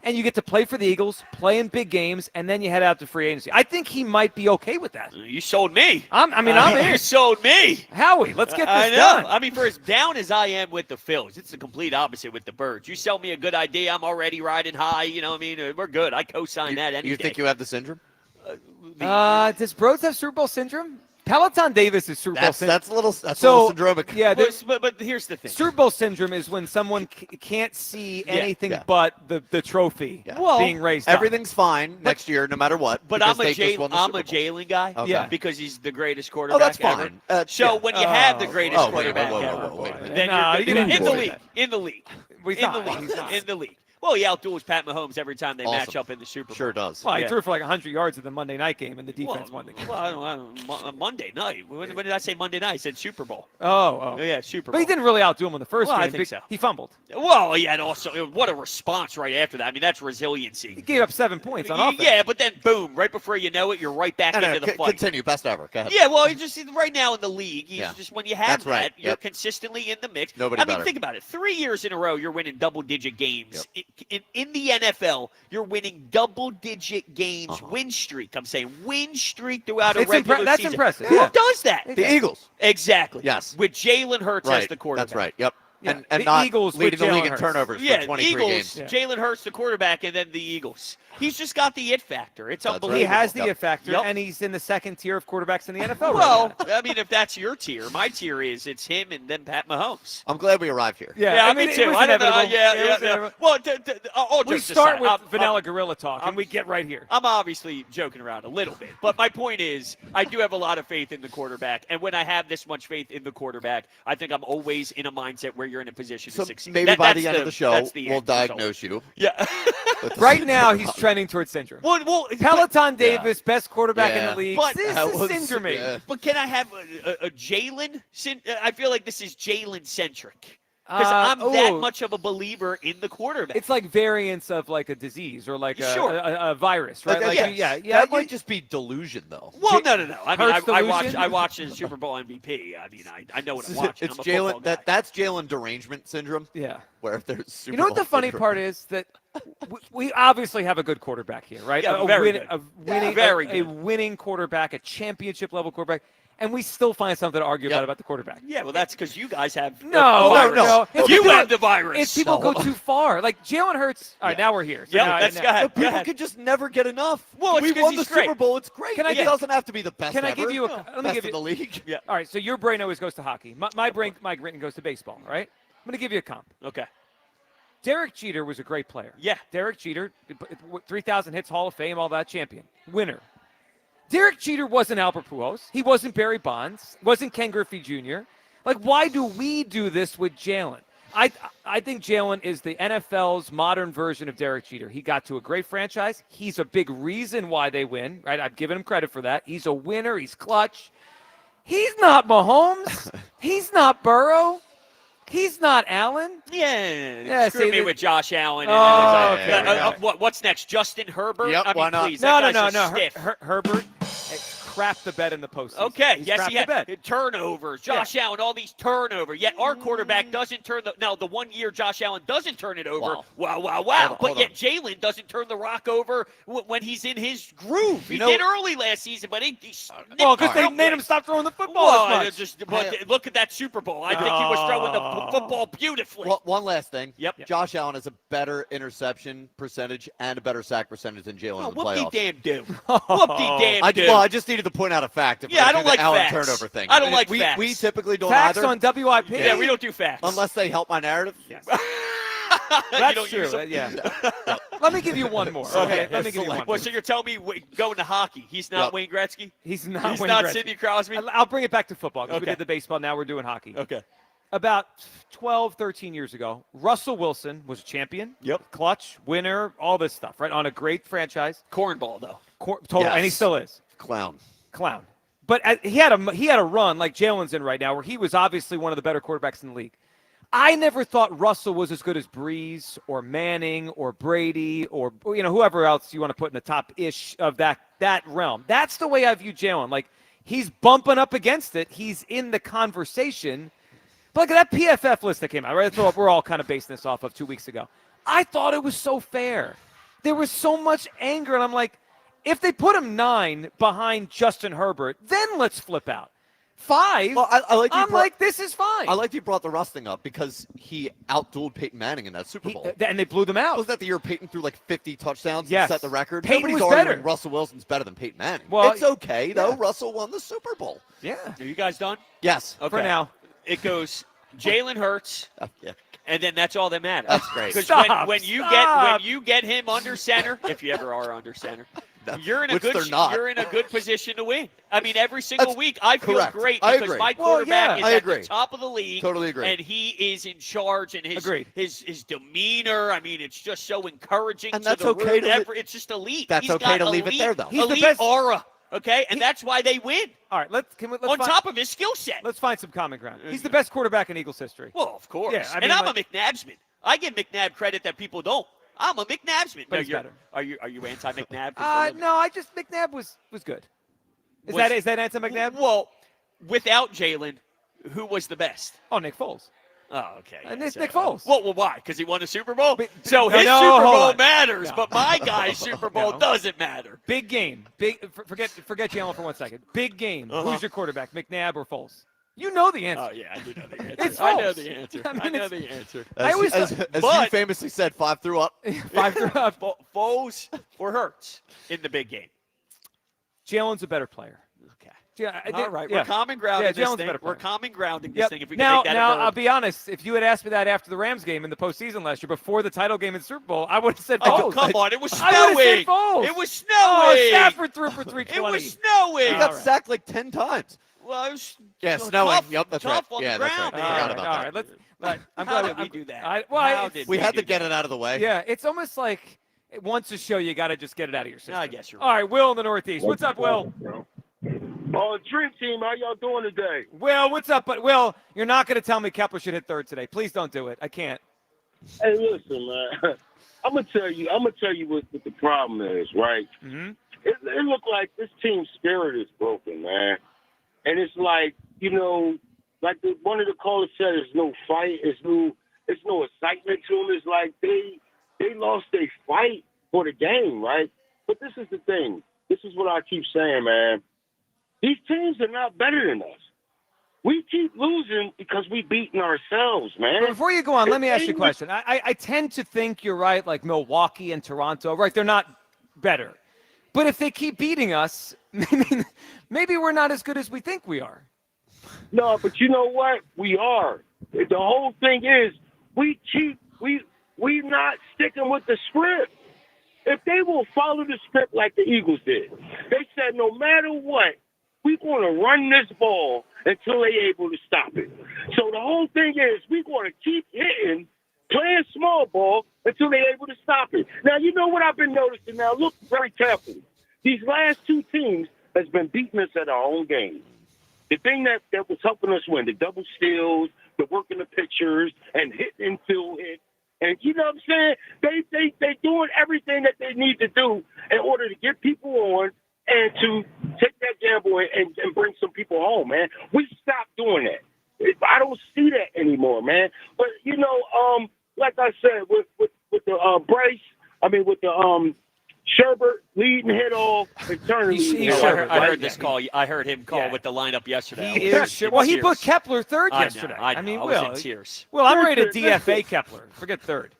S6: And you get to play for the Eagles, play in big games, and then you head out to free agency. I think he might be okay with that.
S7: You sold me.
S6: I'm in.
S7: You sold me.
S6: Howie, let's get this
S7: done.
S6: done.
S7: For as down as I am with the Phils, it's the complete opposite with the Birds. You sell me a good idea, I'm already riding high. We're good. I co-sign that any
S8: You
S7: day.
S8: think you have the syndrome?
S6: Does Bros have Super Bowl syndrome? Peloton Davis is Super Bowl syndrome.
S8: That's a little syndromic.
S6: Yeah,
S7: but here's the thing.
S6: Super Bowl syndrome is when someone can't see anything but the trophy being raised
S8: everything's fine next year, no matter what.
S7: But I'm a Jalen guy because he's the greatest quarterback
S8: that's fine.
S7: So when you have the greatest quarterback ever, then you're in the league. In the league. Well, he outduels Pat Mahomes every time they match up in the Super Bowl.
S8: Sure does.
S6: Well, he threw for 100 yards in the Monday night game, and the defense won the game.
S7: Well, I don't, Monday night. When did I say Monday night? I said Super Bowl.
S6: Oh.
S7: Yeah, Super Bowl.
S6: But he didn't really outdo him in the first game.
S7: I think so.
S6: He fumbled.
S7: Well, yeah, and also, what a response right after that. That's resiliency.
S6: He gave up 7 points on offense.
S7: Yeah, but then, boom, right before you know it, you're right back into the fight.
S8: Continue. Best ever. Go ahead.
S7: Yeah, well, just right now in the league, just when you have
S8: that,
S7: you're consistently in the mix.
S8: Nobody better.
S7: Think about it. 3 years in a row, you're winning double-digit games. In the NFL, you're winning double-digit games, win streak. I'm saying win streak throughout a regular season.
S6: That's impressive.
S7: Who does that?
S8: The Eagles.
S7: Exactly.
S8: Yes.
S7: With Jalen Hurts as the quarterback.
S8: That's right. Yep. and
S6: The
S8: not
S6: Eagles
S8: leading
S6: with
S8: the league
S6: Jalen
S8: in
S6: Hurts.
S8: turnovers
S7: Yeah,
S8: for 23
S7: Eagles,
S8: games.
S7: Jalen Hurts, the quarterback, and then the Eagles. He's just got the it factor. It's unbelievable.
S6: He has the it factor,
S7: Yep.
S6: and he's in the second tier of quarterbacks in the NFL.
S7: Well,
S6: right now.
S7: I mean, if that's your tier, my tier is it's him and then Pat Mahomes.
S8: I'm glad we arrived here.
S6: Yeah, I mean,
S7: me
S6: it
S7: too.
S6: was
S7: I don't know.
S6: inevitable.
S7: Yeah,
S6: It
S7: yeah,
S6: was
S7: yeah.
S6: inevitable.
S7: Well, all
S6: We
S7: jokes
S6: start
S7: aside,
S6: with vanilla gorilla talk, and we get right here.
S7: I'm obviously joking around a little bit, but my point is I do have a lot of faith in the quarterback, and when I have this much faith in the quarterback, I think I'm always in a mindset where you're in a position to succeed.
S8: Maybe by
S7: That's
S8: the end of the show,
S7: that's the
S8: we'll
S7: end result.
S8: diagnose you.
S7: Yeah.
S6: Right now, he's trending towards syndrome.
S7: Well,
S6: Peloton Davis, best quarterback in
S8: Yeah.
S6: the league.
S7: But
S6: This
S8: that
S6: is
S8: was-
S6: syndrome.
S8: yeah.
S7: But can I have a Jalen? I feel like this is Jalen centric because I'm that much of a believer in the quarterback.
S6: It's like variants of like a disease or like a virus, right?
S8: Like,
S6: Like,
S8: yeah,
S6: yeah.
S8: That might just be delusion, though.
S7: Well, no. I mean,
S6: Hurts
S7: I
S6: delusion?
S7: watched the Super Bowl MVP. I mean, I know what I'm watching.
S8: It's
S7: I'm a football
S8: Jalen.
S7: guy.
S8: That's Jalen derangement syndrome.
S6: Yeah.
S8: Where there's Super
S6: You know what the
S8: Bowl
S6: funny
S8: syndrome.
S6: part is that we obviously have a good quarterback here, right?
S7: Yeah,
S6: a
S7: very
S6: win-
S7: good.
S6: a winning,
S7: very
S6: a
S7: good.
S6: winning quarterback, a championship level quarterback, and we still find something to argue about the quarterback.
S7: Yeah, well, that's because you guys have
S6: No,
S7: the virus.
S6: no. If
S7: You
S6: people-
S7: have the virus.
S6: If people go too far, like Jalen Hurts. All right, now we're here. So
S7: Yeah,
S6: now-
S7: that's
S6: now-
S7: go ahead.
S8: People
S7: Go ahead.
S8: could just never get enough.
S7: Well, it's
S8: we
S7: 'cause
S8: won the
S7: he's great.
S8: Super Bowl. It's great.
S6: Can I
S8: It
S6: get-
S8: doesn't have to be the best.
S6: Can I
S8: ever.
S6: give you a?
S8: No.
S6: Let me
S8: Best
S6: give
S8: in
S6: you.
S8: the league.
S7: Yeah.
S6: All right, so your brain always goes to hockey. My brain goes to baseball. Right? I'm going to give you a comp.
S7: Okay.
S6: Derek Jeter was a great player.
S7: Yeah.
S6: Derek Jeter, 3,000 hits, Hall of Fame, all that, champion, winner. Derek Jeter wasn't Albert Pujols. He wasn't Barry Bonds. Wasn't Ken Griffey Jr. Like, why do we do this with Jalen? I think Jalen is the NFL's modern version of Derek Jeter. He got to a great franchise. He's a big reason why they win, right? I've given him credit for that. He's a winner. He's clutch. He's not Mahomes. He's not Burrow. He's not Allen.
S7: Yeah, screw
S6: see,
S7: me with Josh Allen.
S6: Oh,
S7: And,
S6: okay.
S7: what's next? Justin Herbert?
S8: Yep,
S7: I mean,
S8: why not?
S7: please.
S6: No.
S7: That guy's a stiff.
S6: Herbert crapped the bed in the postseason.
S7: Okay,
S6: He's
S7: yes,
S6: crapped
S7: he had
S6: the bed.
S7: turnovers. Josh Allen, all these turnovers. Yet our quarterback doesn't turn the. Now, the 1 year Josh Allen doesn't turn it over. Wow.
S8: Hold
S7: But
S8: on.
S7: yet Jalen doesn't turn the rock over when he's in his groove. He
S8: You know-
S7: did early last season, but he
S6: Well, because they
S7: real
S6: made
S7: quick.
S6: him stop throwing the football
S7: Well,
S6: as much.
S7: but look at that Super Bowl. I think he was throwing the football beautifully.
S8: Well, one last thing.
S7: Yep.
S8: Josh Allen has a better interception percentage and a better sack percentage than Jalen
S7: Oh,
S8: in the
S7: whoop-de
S8: playoffs.
S7: damn do. Whoop-de damn do.
S8: Well, I just needed to point out a fact. If we're
S7: Yeah, I
S8: gonna
S7: don't
S8: do the
S7: like
S8: Allen
S7: facts.
S8: turnover thing.
S7: I don't like
S8: we,
S7: facts.
S8: We typically don't
S6: Facts
S8: either.
S6: on WIP.
S7: Yeah, we don't do facts.
S8: Unless they help my narrative.
S7: You
S6: That's
S7: don't
S6: true.
S7: use them.
S6: Yeah. Let me give you one more. Okay. Let me give you one.
S7: Well,
S6: more.
S7: so you're telling me going to hockey, he's not
S8: Yep.
S7: Wayne Gretzky?
S6: He's not.
S7: He's
S6: Wayne
S7: not
S6: Gretzky.
S7: Sidney Crosby?
S6: I'll bring it back to football because we
S7: Okay.
S6: did the baseball. Now we're doing hockey.
S7: Okay.
S6: About 12, 13 years ago, Russell Wilson was a champion.
S7: Yep.
S6: Clutch, winner, all this stuff, right? On a great franchise.
S7: Cornball, though.
S6: Total,
S8: Yes.
S6: and he still is.
S8: Clown.
S6: But he had a run like Jalen's in right now where he was obviously one of the better quarterbacks in the league. I never thought Russell was as good as Breeze or Manning or Brady or whoever else you want to put in the top-ish of that realm. That's the way I view Jalen. Like, he's bumping up against it. He's in the conversation. But look at that PFF list that came out, right? That's what we're all kind of basing this off of 2 weeks ago. I thought it was so fair. There was so much anger, and I'm like, if they put him 9 behind Justin Herbert, then let's flip out. 5,
S8: Well, I like you
S6: I'm like, this is fine.
S8: I like you brought the Russ thing up because he outdueled Peyton Manning in that Super Bowl.
S6: And they blew them out.
S8: Was that the year Peyton threw like 50 touchdowns
S6: Yes.
S8: and set the record?
S6: Peyton
S8: Nobody's
S6: was
S8: arguing
S6: better.
S8: Russell Wilson's better than Peyton Manning.
S6: Well,
S8: It's okay, though.
S6: yeah.
S8: Russell won the Super Bowl.
S6: Yeah.
S7: Are you guys done?
S8: Yes.
S7: Okay.
S6: For now.
S7: It goes Jalen Hurts,
S8: Yeah.
S7: and then that's all that matters.
S8: That's great.
S7: Because
S6: Stop,
S7: when you
S6: stop.
S7: get him under center, if you ever are under center, you're in a
S8: Which
S7: good
S8: they're not.
S7: you're in a good position to win. I mean, every single
S8: That's
S7: week I feel
S8: correct.
S7: great
S8: I
S7: because
S8: agree.
S7: my
S6: Well,
S7: quarterback
S6: yeah.
S8: I
S7: is at
S8: agree.
S7: the top of the league.
S8: Totally agree.
S7: And he is in charge, and
S6: Agreed.
S7: his demeanor. I mean, it's just so encouraging.
S8: And
S7: to
S8: that's
S7: the
S8: okay to
S7: room. It's just elite.
S8: That's
S7: He's
S8: okay
S7: got
S8: to leave it
S7: elite-
S8: there, though.
S6: He's the
S7: elite
S6: best-
S7: aura. Okay, and that's why they win
S6: All right, let's
S7: on
S6: find,
S7: top of his skill set.
S6: let's find some common ground. He's the best quarterback in Eagles history.
S7: Well, of course.
S6: Yeah, I mean,
S7: and I'm
S6: like-
S7: a McNabbsman. I give McNabb credit that people don't. I'm a McNabbsman.
S6: But
S7: No,
S6: he's
S7: you're-
S6: better.
S7: Are you anti-McNabb?
S6: No, McNabb was good. Is that anti-McNabb?
S7: Well, without Jalen, who was the best?
S6: Oh, Nick Foles.
S7: Oh, okay.
S6: And
S7: yeah,
S6: it's
S7: so-
S6: Nick Foles.
S7: Well, why? Because he won a Super Bowl? So
S6: no,
S7: his
S6: no,
S7: Super
S6: hold
S7: Bowl
S6: on.
S7: matters,
S6: No.
S7: but my guy's Super Bowl
S6: No.
S7: doesn't matter.
S6: Big game. Forget Jalen for 1 second. Big game.
S7: Uh-huh.
S6: Who's your quarterback, McNabb or Foles? You know the answer.
S7: Oh, yeah, I do know the answer.
S6: It's
S7: I know
S6: false.
S7: the answer.
S6: I mean,
S7: I know
S6: it's-
S7: the answer.
S8: As you famously said, 5 through up.
S6: 5 through up.
S7: Foles or Hurts in the big game.
S6: Jalen's a better player.
S7: Okay.
S6: Yeah,
S7: All right.
S6: yeah.
S7: We're common ground
S6: Yeah,
S7: in this
S6: Jalen's a
S7: thing.
S6: better
S7: We're
S6: player.
S7: common grounding this
S6: Yep.
S7: thing. If we can
S6: Now,
S7: make that a verb.
S6: I'll be honest. If you had asked me that after the Rams game in the postseason last year, before the title game in the Super Bowl, I would have said Foles.
S7: Oh, come on. It was
S6: I would have said
S7: snowing.
S6: Foles.
S7: It was
S6: Oh,
S7: snowing.
S6: Stafford threw for 320.
S7: It was snowing.
S8: He got sacked like 10 times.
S7: Well, it was
S8: Yeah,
S7: tough,
S8: snowing. Yep, that's
S7: tough
S8: right.
S7: on
S8: Yeah,
S7: the
S8: that's
S7: ground.
S8: right.
S7: man.
S8: Forgot about
S6: all
S8: that.
S6: right. Let's. I'm
S7: How
S6: glad
S7: did we do that?
S6: How
S7: did
S8: We had
S7: do
S8: to get
S7: that?
S8: it out of the way.
S6: Yeah, it's almost like once a show, you got to just get it out of your system.
S7: I guess you're
S6: All right, Will in the Northeast. What's up, Will?
S10: Oh, Dream Team, how y'all doing today?
S6: Will, what's up? But Will, you're not going to tell me Kepler should hit third today. Please don't do it. I can't.
S10: Hey, listen, man. I'm gonna tell you what the problem is, right?
S6: Mm-hmm.
S10: It looked like this team's spirit is broken, man. And it's like, like one of the callers said, there's no fight, there's no excitement to them. It's like they lost their fight for the game, right? But this is the thing. This is what I keep saying, man. These teams are not better than us. We keep losing because we beating ourselves, man.
S6: But before you go on, let me ask you a question. I tend to think you're right, like Milwaukee and Toronto, right? They're not better. But if they keep beating us, maybe we're not as good as we think we are.
S10: No, but you know what? We are. The whole thing is we not sticking with the script. If they will follow the script like the Eagles did, they said no matter what, we're going to run this ball until they're able to stop it. So the whole thing is we're going to keep hitting, playing small ball until they're able to stop it. Now, you know what I've been noticing now? Look very carefully. These last two teams has been beating us at our own game. The thing that was helping us win, the double steals, the working the pitchers, and hitting field hit. And you know what I'm saying? They doing everything that they need to do in order to get people on and to take that gamble and bring some people home, man. We stopped doing that. I don't see that anymore, man. But, like I said, with the Bryce, with the Sherbert leading hit off and turning.
S7: I heard this call. I heard him call with the lineup yesterday.
S6: He put Kepler third yesterday.
S7: I was in tears.
S6: Well, I'm ready to DFA Kepler. Forget third.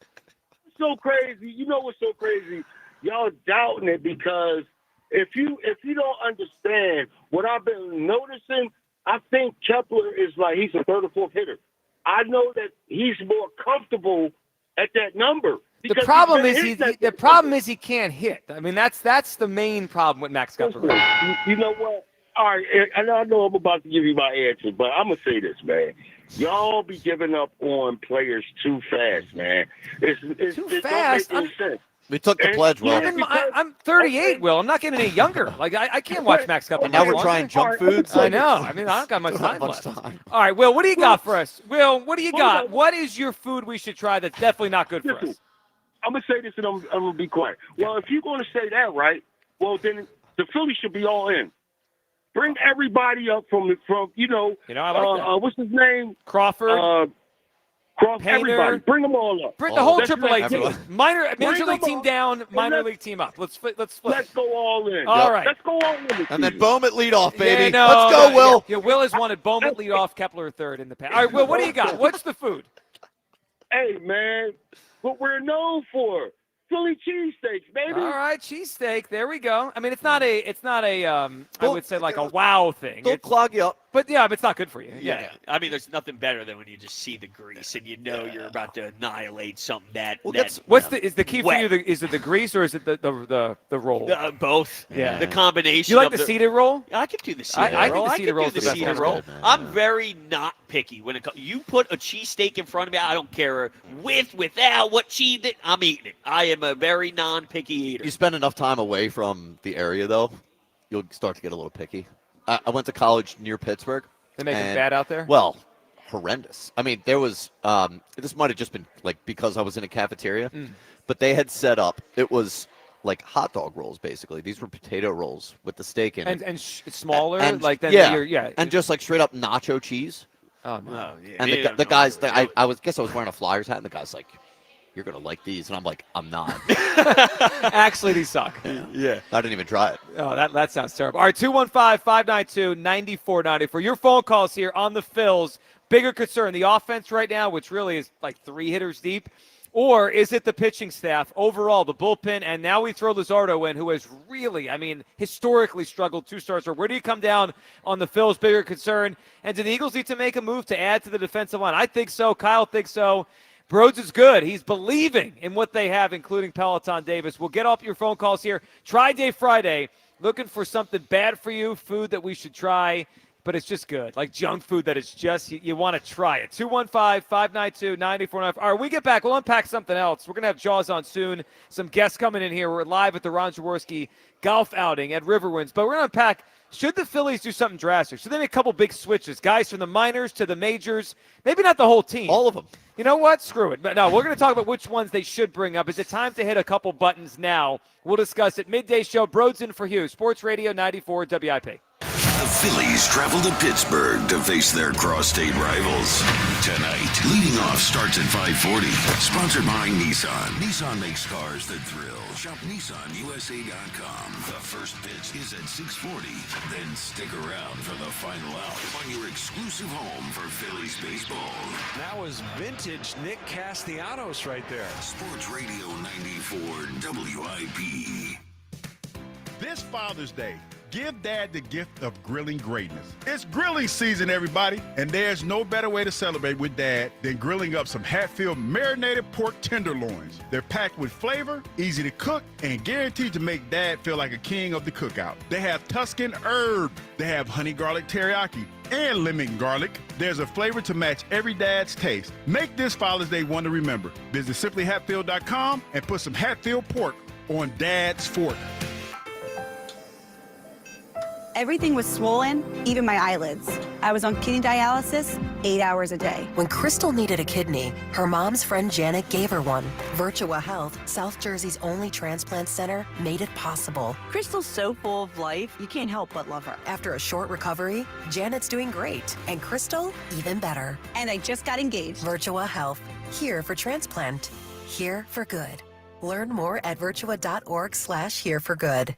S10: So crazy. You know what's so crazy? Y'all doubting it because if you don't understand what I've been noticing, I think Kepler is like he's a third or fourth hitter. I know that he's more comfortable at that number.
S6: The problem is he can't hit. I mean, that's the main problem with Max Kepler.
S10: You know what? All right, and I know I'm about to give you my answer, but I'm gonna say this, man. Y'all be giving up on players too fast, man. It's
S6: too fast.
S10: Don't make any sense.
S8: We took the pledge, Will.
S6: I'm 38, Will. I'm not getting any younger. Like I can't watch Max Kepler.
S8: And now we're trying junk foods.
S6: I know. I mean, I don't got much time left. All right, Will, what do you got for us? Will, what do you got? What is your food we should try that's definitely not good for us?
S10: I'm going to say this and I'm going to be quiet. Well, if you're going to say that, right, well, then the Phillies should be all in. Bring everybody up from I like that. What's his name?
S6: Crawford.
S10: Crawford, everybody. Bring them all up.
S6: Bring the whole AAA team.
S10: Bring
S6: Major
S10: them
S6: league team
S10: all.
S6: down, minor league team up. Let's flip.
S10: Let's go all in.
S6: All right.
S10: Let's go all in.
S8: And then Bowman lead off, baby.
S6: Yeah, no,
S8: Let's go, Will.
S6: Yeah, Will has wanted Bowman lead off, Kepler third in the past. All right, Will, what do you got? What's the food?
S10: Hey, man, what we're known for. Philly cheesesteaks, baby.
S6: All right, cheesesteak. There we go. I mean, it's not a I would say like a wow thing.
S8: Don't clog you up.
S6: But yeah, but it's not good for you.
S7: Yeah. I mean, there's nothing better than when you just see the grease and you know you're about to annihilate something
S6: is the key
S7: wet.
S6: for you? Is it the grease or is it the roll?
S7: Both.
S6: Yeah.
S7: The combination.
S6: You like
S7: of
S6: the seeded roll?
S7: I can do the seeded roll.
S6: I think the seeded roll is the best
S7: seeded
S6: one.
S7: roll. I'm very not picky when it comes. You put a cheesesteak in front of me, I don't care without what cheese that I'm eating it. I am a very non-picky eater.
S8: You spend enough time away from the area, though, you'll start to get a little picky. I went to college near Pittsburgh.
S6: They make it bad out there?
S8: Well, horrendous. I mean, there was this might have just been like because I was in a cafeteria, but they had set up. It was like hot dog rolls, basically. These were potato rolls with the steak in it,
S6: and smaller,
S8: and,
S6: like that.
S8: Yeah, and just like straight up nacho cheese.
S6: Oh no!
S8: And the guys, guess I was wearing a Flyers hat, and the guy's like, you're going to like these. And I'm like, I'm not.
S6: Actually, these suck.
S8: Yeah. I didn't even try it.
S6: Oh, that sounds terrible. All right, 215-592-9494. Your phone calls here on the Phils. Bigger concern, the offense right now, which really is like 3 hitters deep, or is it the pitching staff overall, the bullpen, and now we throw Luzardo in, who has really, historically struggled 2 starts. Or where do you come down on the Phils' bigger concern? And do the Eagles need to make a move to add to the defensive line? I think so. Kyle thinks so. Broads is good. He's believing in what they have, including Peloton Davis. We'll get off your phone calls here. Try-Day Friday, looking for something bad for you, food that we should try, but it's just good, like junk food that is just, you want to try it. 215-592-9495. All right, when we get back, we'll unpack something else. We're going to have Jaws on soon. Some guests coming in here. We're live at the Ron Jaworski golf outing at Riverwinds. But we're going to unpack, should the Phillies do something drastic? Should they make a couple big switches? Guys from the minors to the majors? Maybe not the whole team.
S8: All of them.
S6: You know what? Screw it. But no, we're going to talk about which ones they should bring up. Is it time to hit a couple buttons now? We'll discuss it. Midday show, Broads in for Hughes. Sports Radio 94 WIP.
S5: The Phillies travel to Pittsburgh to face their cross-state rivals. Tonight, leading off starts at 5:40. Sponsored by Nissan. Nissan makes cars that thrill. Shop NissanUSA.com. The first pitch is at 6:40. Then stick around for the final out on your exclusive home for Phillies baseball.
S11: That was vintage Nick Castellanos right there.
S5: Sports Radio 94 WIP.
S12: This Father's Day, give Dad the gift of grilling greatness. It's grilling season, everybody, and there's no better way to celebrate with Dad than grilling up some Hatfield marinated pork tenderloins. They're packed with flavor, easy to cook, and guaranteed to make Dad feel like a king of the cookout. They have Tuscan herb, they have honey garlic teriyaki, and lemon garlic. There's a flavor to match every dad's taste. Make this Father's Day one to remember. Visit simplyhatfield.com and put some Hatfield pork on Dad's fork.
S13: Everything was swollen, even my eyelids. I was on kidney dialysis 8 hours a day.
S15: When Crystal needed a kidney, her mom's friend Janet gave her one. Virtua Health, South Jersey's only transplant center, made it possible.
S13: Crystal's so full of life, you can't help but love her.
S15: After a short recovery, Janet's doing great, and Crystal, even better.
S13: And I just got engaged.
S15: Virtua Health, here for transplant, here for good. Learn more at virtua.org/hereforgood.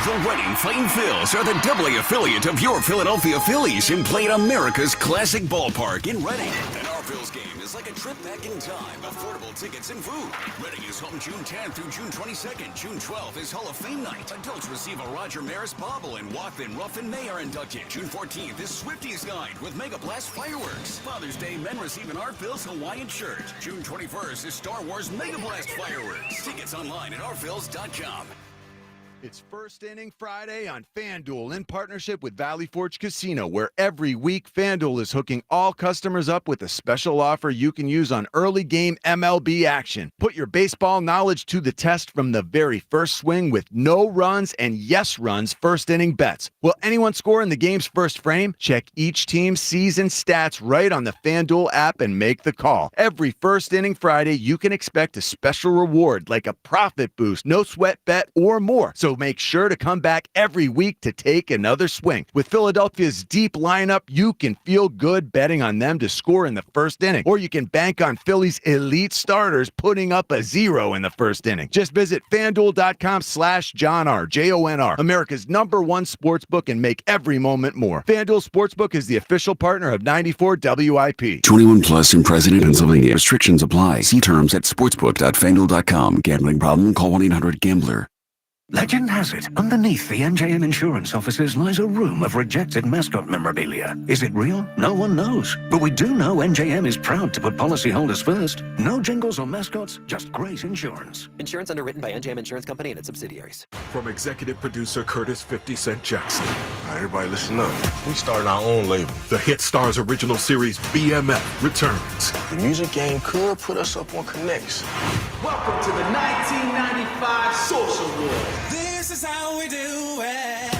S5: The Reading Fighting Phils are the doubly affiliate of your Philadelphia Phillies and play at America's classic ballpark in Reading. And our Phils game is like a trip back in time. Affordable tickets and food. Reading is home June 10th through June 22nd. June 12th is Hall of Fame night. Adults receive a Roger Maris bauble and Wathan, Ruff, and May are inducted. June 14th is Swifties night with Mega Blast fireworks. Father's Day, men receive an Our Phils Hawaiian shirt. June 21st is Star Wars Mega Blast fireworks. Tickets online at ourphils.com.
S16: It's First Inning Friday on FanDuel in partnership with Valley Forge Casino, where every week FanDuel is hooking all customers up with a special offer you can use on early game MLB action. Put your baseball knowledge to the test from the very first swing with no runs and yes runs first inning bets. Will anyone score in the game's first frame? Check each team's season stats right on the FanDuel app and make the call. Every First Inning Friday, you can expect a special reward like a profit boost, no sweat bet, or more. So make sure to come back every week to take another swing. With Philadelphia's deep lineup, you can feel good betting on them to score in the first inning. Or you can bank on Philly's elite starters putting up a 0 in the first inning. Just visit FanDuel.com/John R. J-O-N-R, America's #1 sportsbook, and make every moment more. FanDuel Sportsbook is the official partner of 94 WIP.
S5: 21 plus in President, Pennsylvania. Restrictions apply. See terms at sportsbook.fanduel.com. Gambling problem? Call 1-800-GAMBLER.
S17: Legend has it, underneath the NJM insurance offices lies a room of rejected mascot memorabilia. Is it real? No one knows. But we do know NJM is proud to put policyholders first. No jingles or mascots, just great insurance.
S18: Insurance underwritten by NJM Insurance Company and its subsidiaries.
S19: From executive producer Curtis 50 Cent Jackson. All right, everybody listen up. We started our own label. The Hit Stars original series BMF returns. The music game could put us up on Connects.
S20: Welcome to the 1995 Social War.
S21: This is how we do it.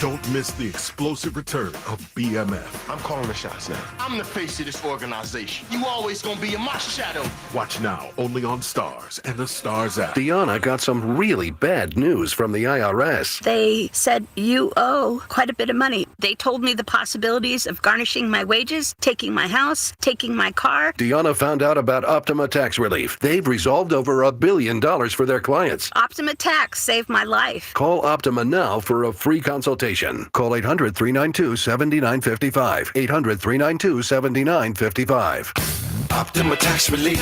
S19: Don't miss the explosive return of BMF.
S20: I'm calling the shots now. I'm the face of this organization. You always gonna be in my shadow.
S19: Watch now, only on Stars and the Stars app.
S17: Deanna got some really bad news from the IRS.
S21: They said you owe quite a bit of money. They told me the possibilities of garnishing my wages, taking my house, taking my car.
S17: Deanna found out about Optima Tax Relief. They've resolved over $1 billion for their clients.
S21: Optima Tax saved my life.
S17: Call Optima now for a free consultation. Call 800-392-7955. 800-392-7955.
S5: Optima Tax Relief.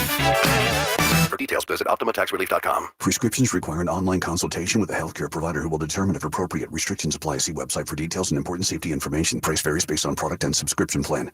S17: For details, visit OptimaTaxRelief.com.
S22: Prescriptions require an online consultation with a healthcare provider who will determine if appropriate. Restrictions apply. See website for details and important safety information. Price varies based on product and subscription plan.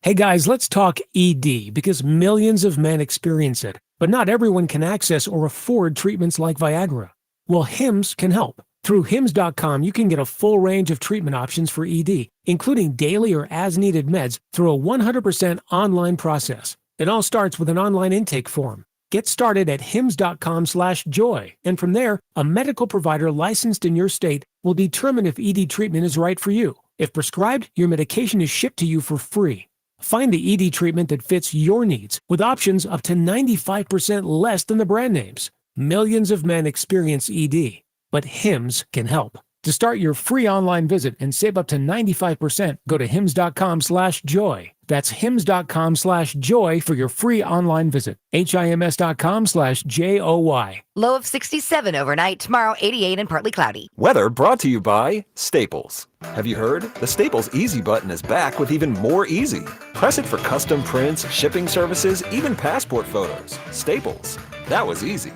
S23: Hey guys, let's talk ED because millions of men experience it, but not everyone can access or afford treatments like Viagra. Well, Hims can help. Through Hims.com, you can get a full range of treatment options for ED, including daily or as-needed meds through a 100% online process. It all starts with an online intake form. Get started at hims.com/joy, and from there, a medical provider licensed in your state will determine if ED treatment is right for you. If prescribed, your medication is shipped to you for free. Find the ED treatment that fits your needs, with options up to 95% less than the brand names. Millions of men experience ED, but Hims can help. To start your free online visit and save up to 95%, go to hims.com/joy. That's hims.com/joy for your free online visit. HIMS.com/JOY.
S24: Low of 67 overnight. Tomorrow, 88 and partly cloudy.
S25: Weather brought to you by Staples. Have you heard? The Staples Easy button is back with even more easy. Press it for custom prints, shipping services, even passport photos. Staples. That was easy.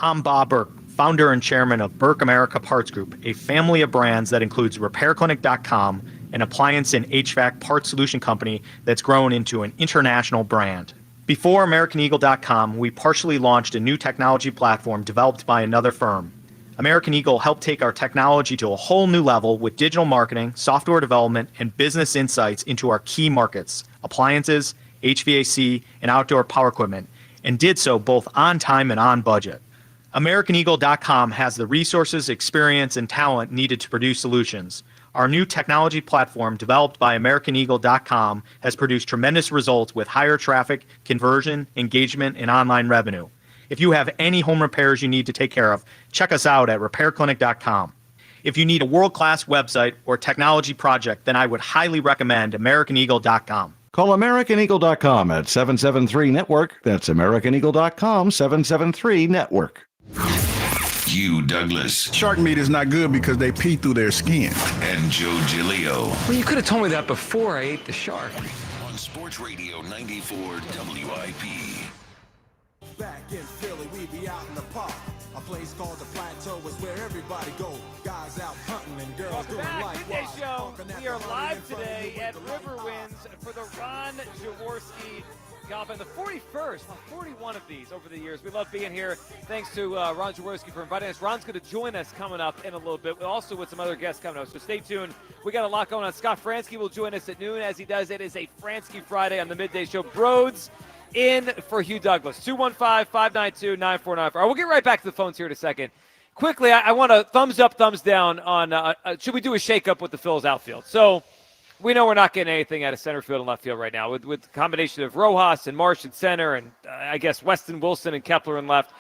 S26: I'm Bob Burke, founder and chairman of Burke America Parts Group, a family of brands that includes RepairClinic.com, an appliance and HVAC parts solution company that's grown into an international brand. Before AmericanEagle.com, we partially launched a new technology platform developed by another firm. American Eagle helped take our technology to a whole new level with digital marketing, software development, and business insights into our key markets, appliances, HVAC, and outdoor power equipment, and did so both on time and on budget. AmericanEagle.com has the resources, experience, and talent needed to produce solutions. Our new technology platform, developed by AmericanEagle.com, has produced tremendous results with higher traffic, conversion, engagement, and online revenue. If you have any home repairs you need to take care of, check us out at RepairClinic.com. If you need a world-class website or technology project, then I would highly recommend AmericanEagle.com.
S27: Call AmericanEagle.com at 773-NETWORK. That's AmericanEagle.com, 773-NETWORK.
S5: Hugh Douglas.
S12: Shark meat is not good because they pee through their skin.
S5: And Joe Giglio.
S11: Well, you could have told me that before I ate the shark.
S5: On Sports Radio 94 WIP.
S28: Back in Philly, we be out in the park. A place called the Plateau is where everybody go. Guys out hunting and girls doing likewise.
S6: Midday Show. We are live today at Riverwinds for the Ron Jaworski Golf and the 41st, 41 of these over the years. We love being here. Thanks to Ron Jaworski for inviting us. Ron's going to join us coming up in a little bit, also with some other guests coming up. So stay tuned. We got a lot going on. Scott Fransky will join us at noon, as he does. It is a Fransky Friday on the Midday Show. Broads in for Hugh Douglas. 215-592-9494. We'll get right back to the phones here in a second. Quickly, I want a thumbs up, thumbs down on should we do a shakeup with the Phillies outfield? So we know we're not getting anything out of center field and left field right now with the combination of Rojas and Marsh at center and I guess Weston Wilson and Kepler in left.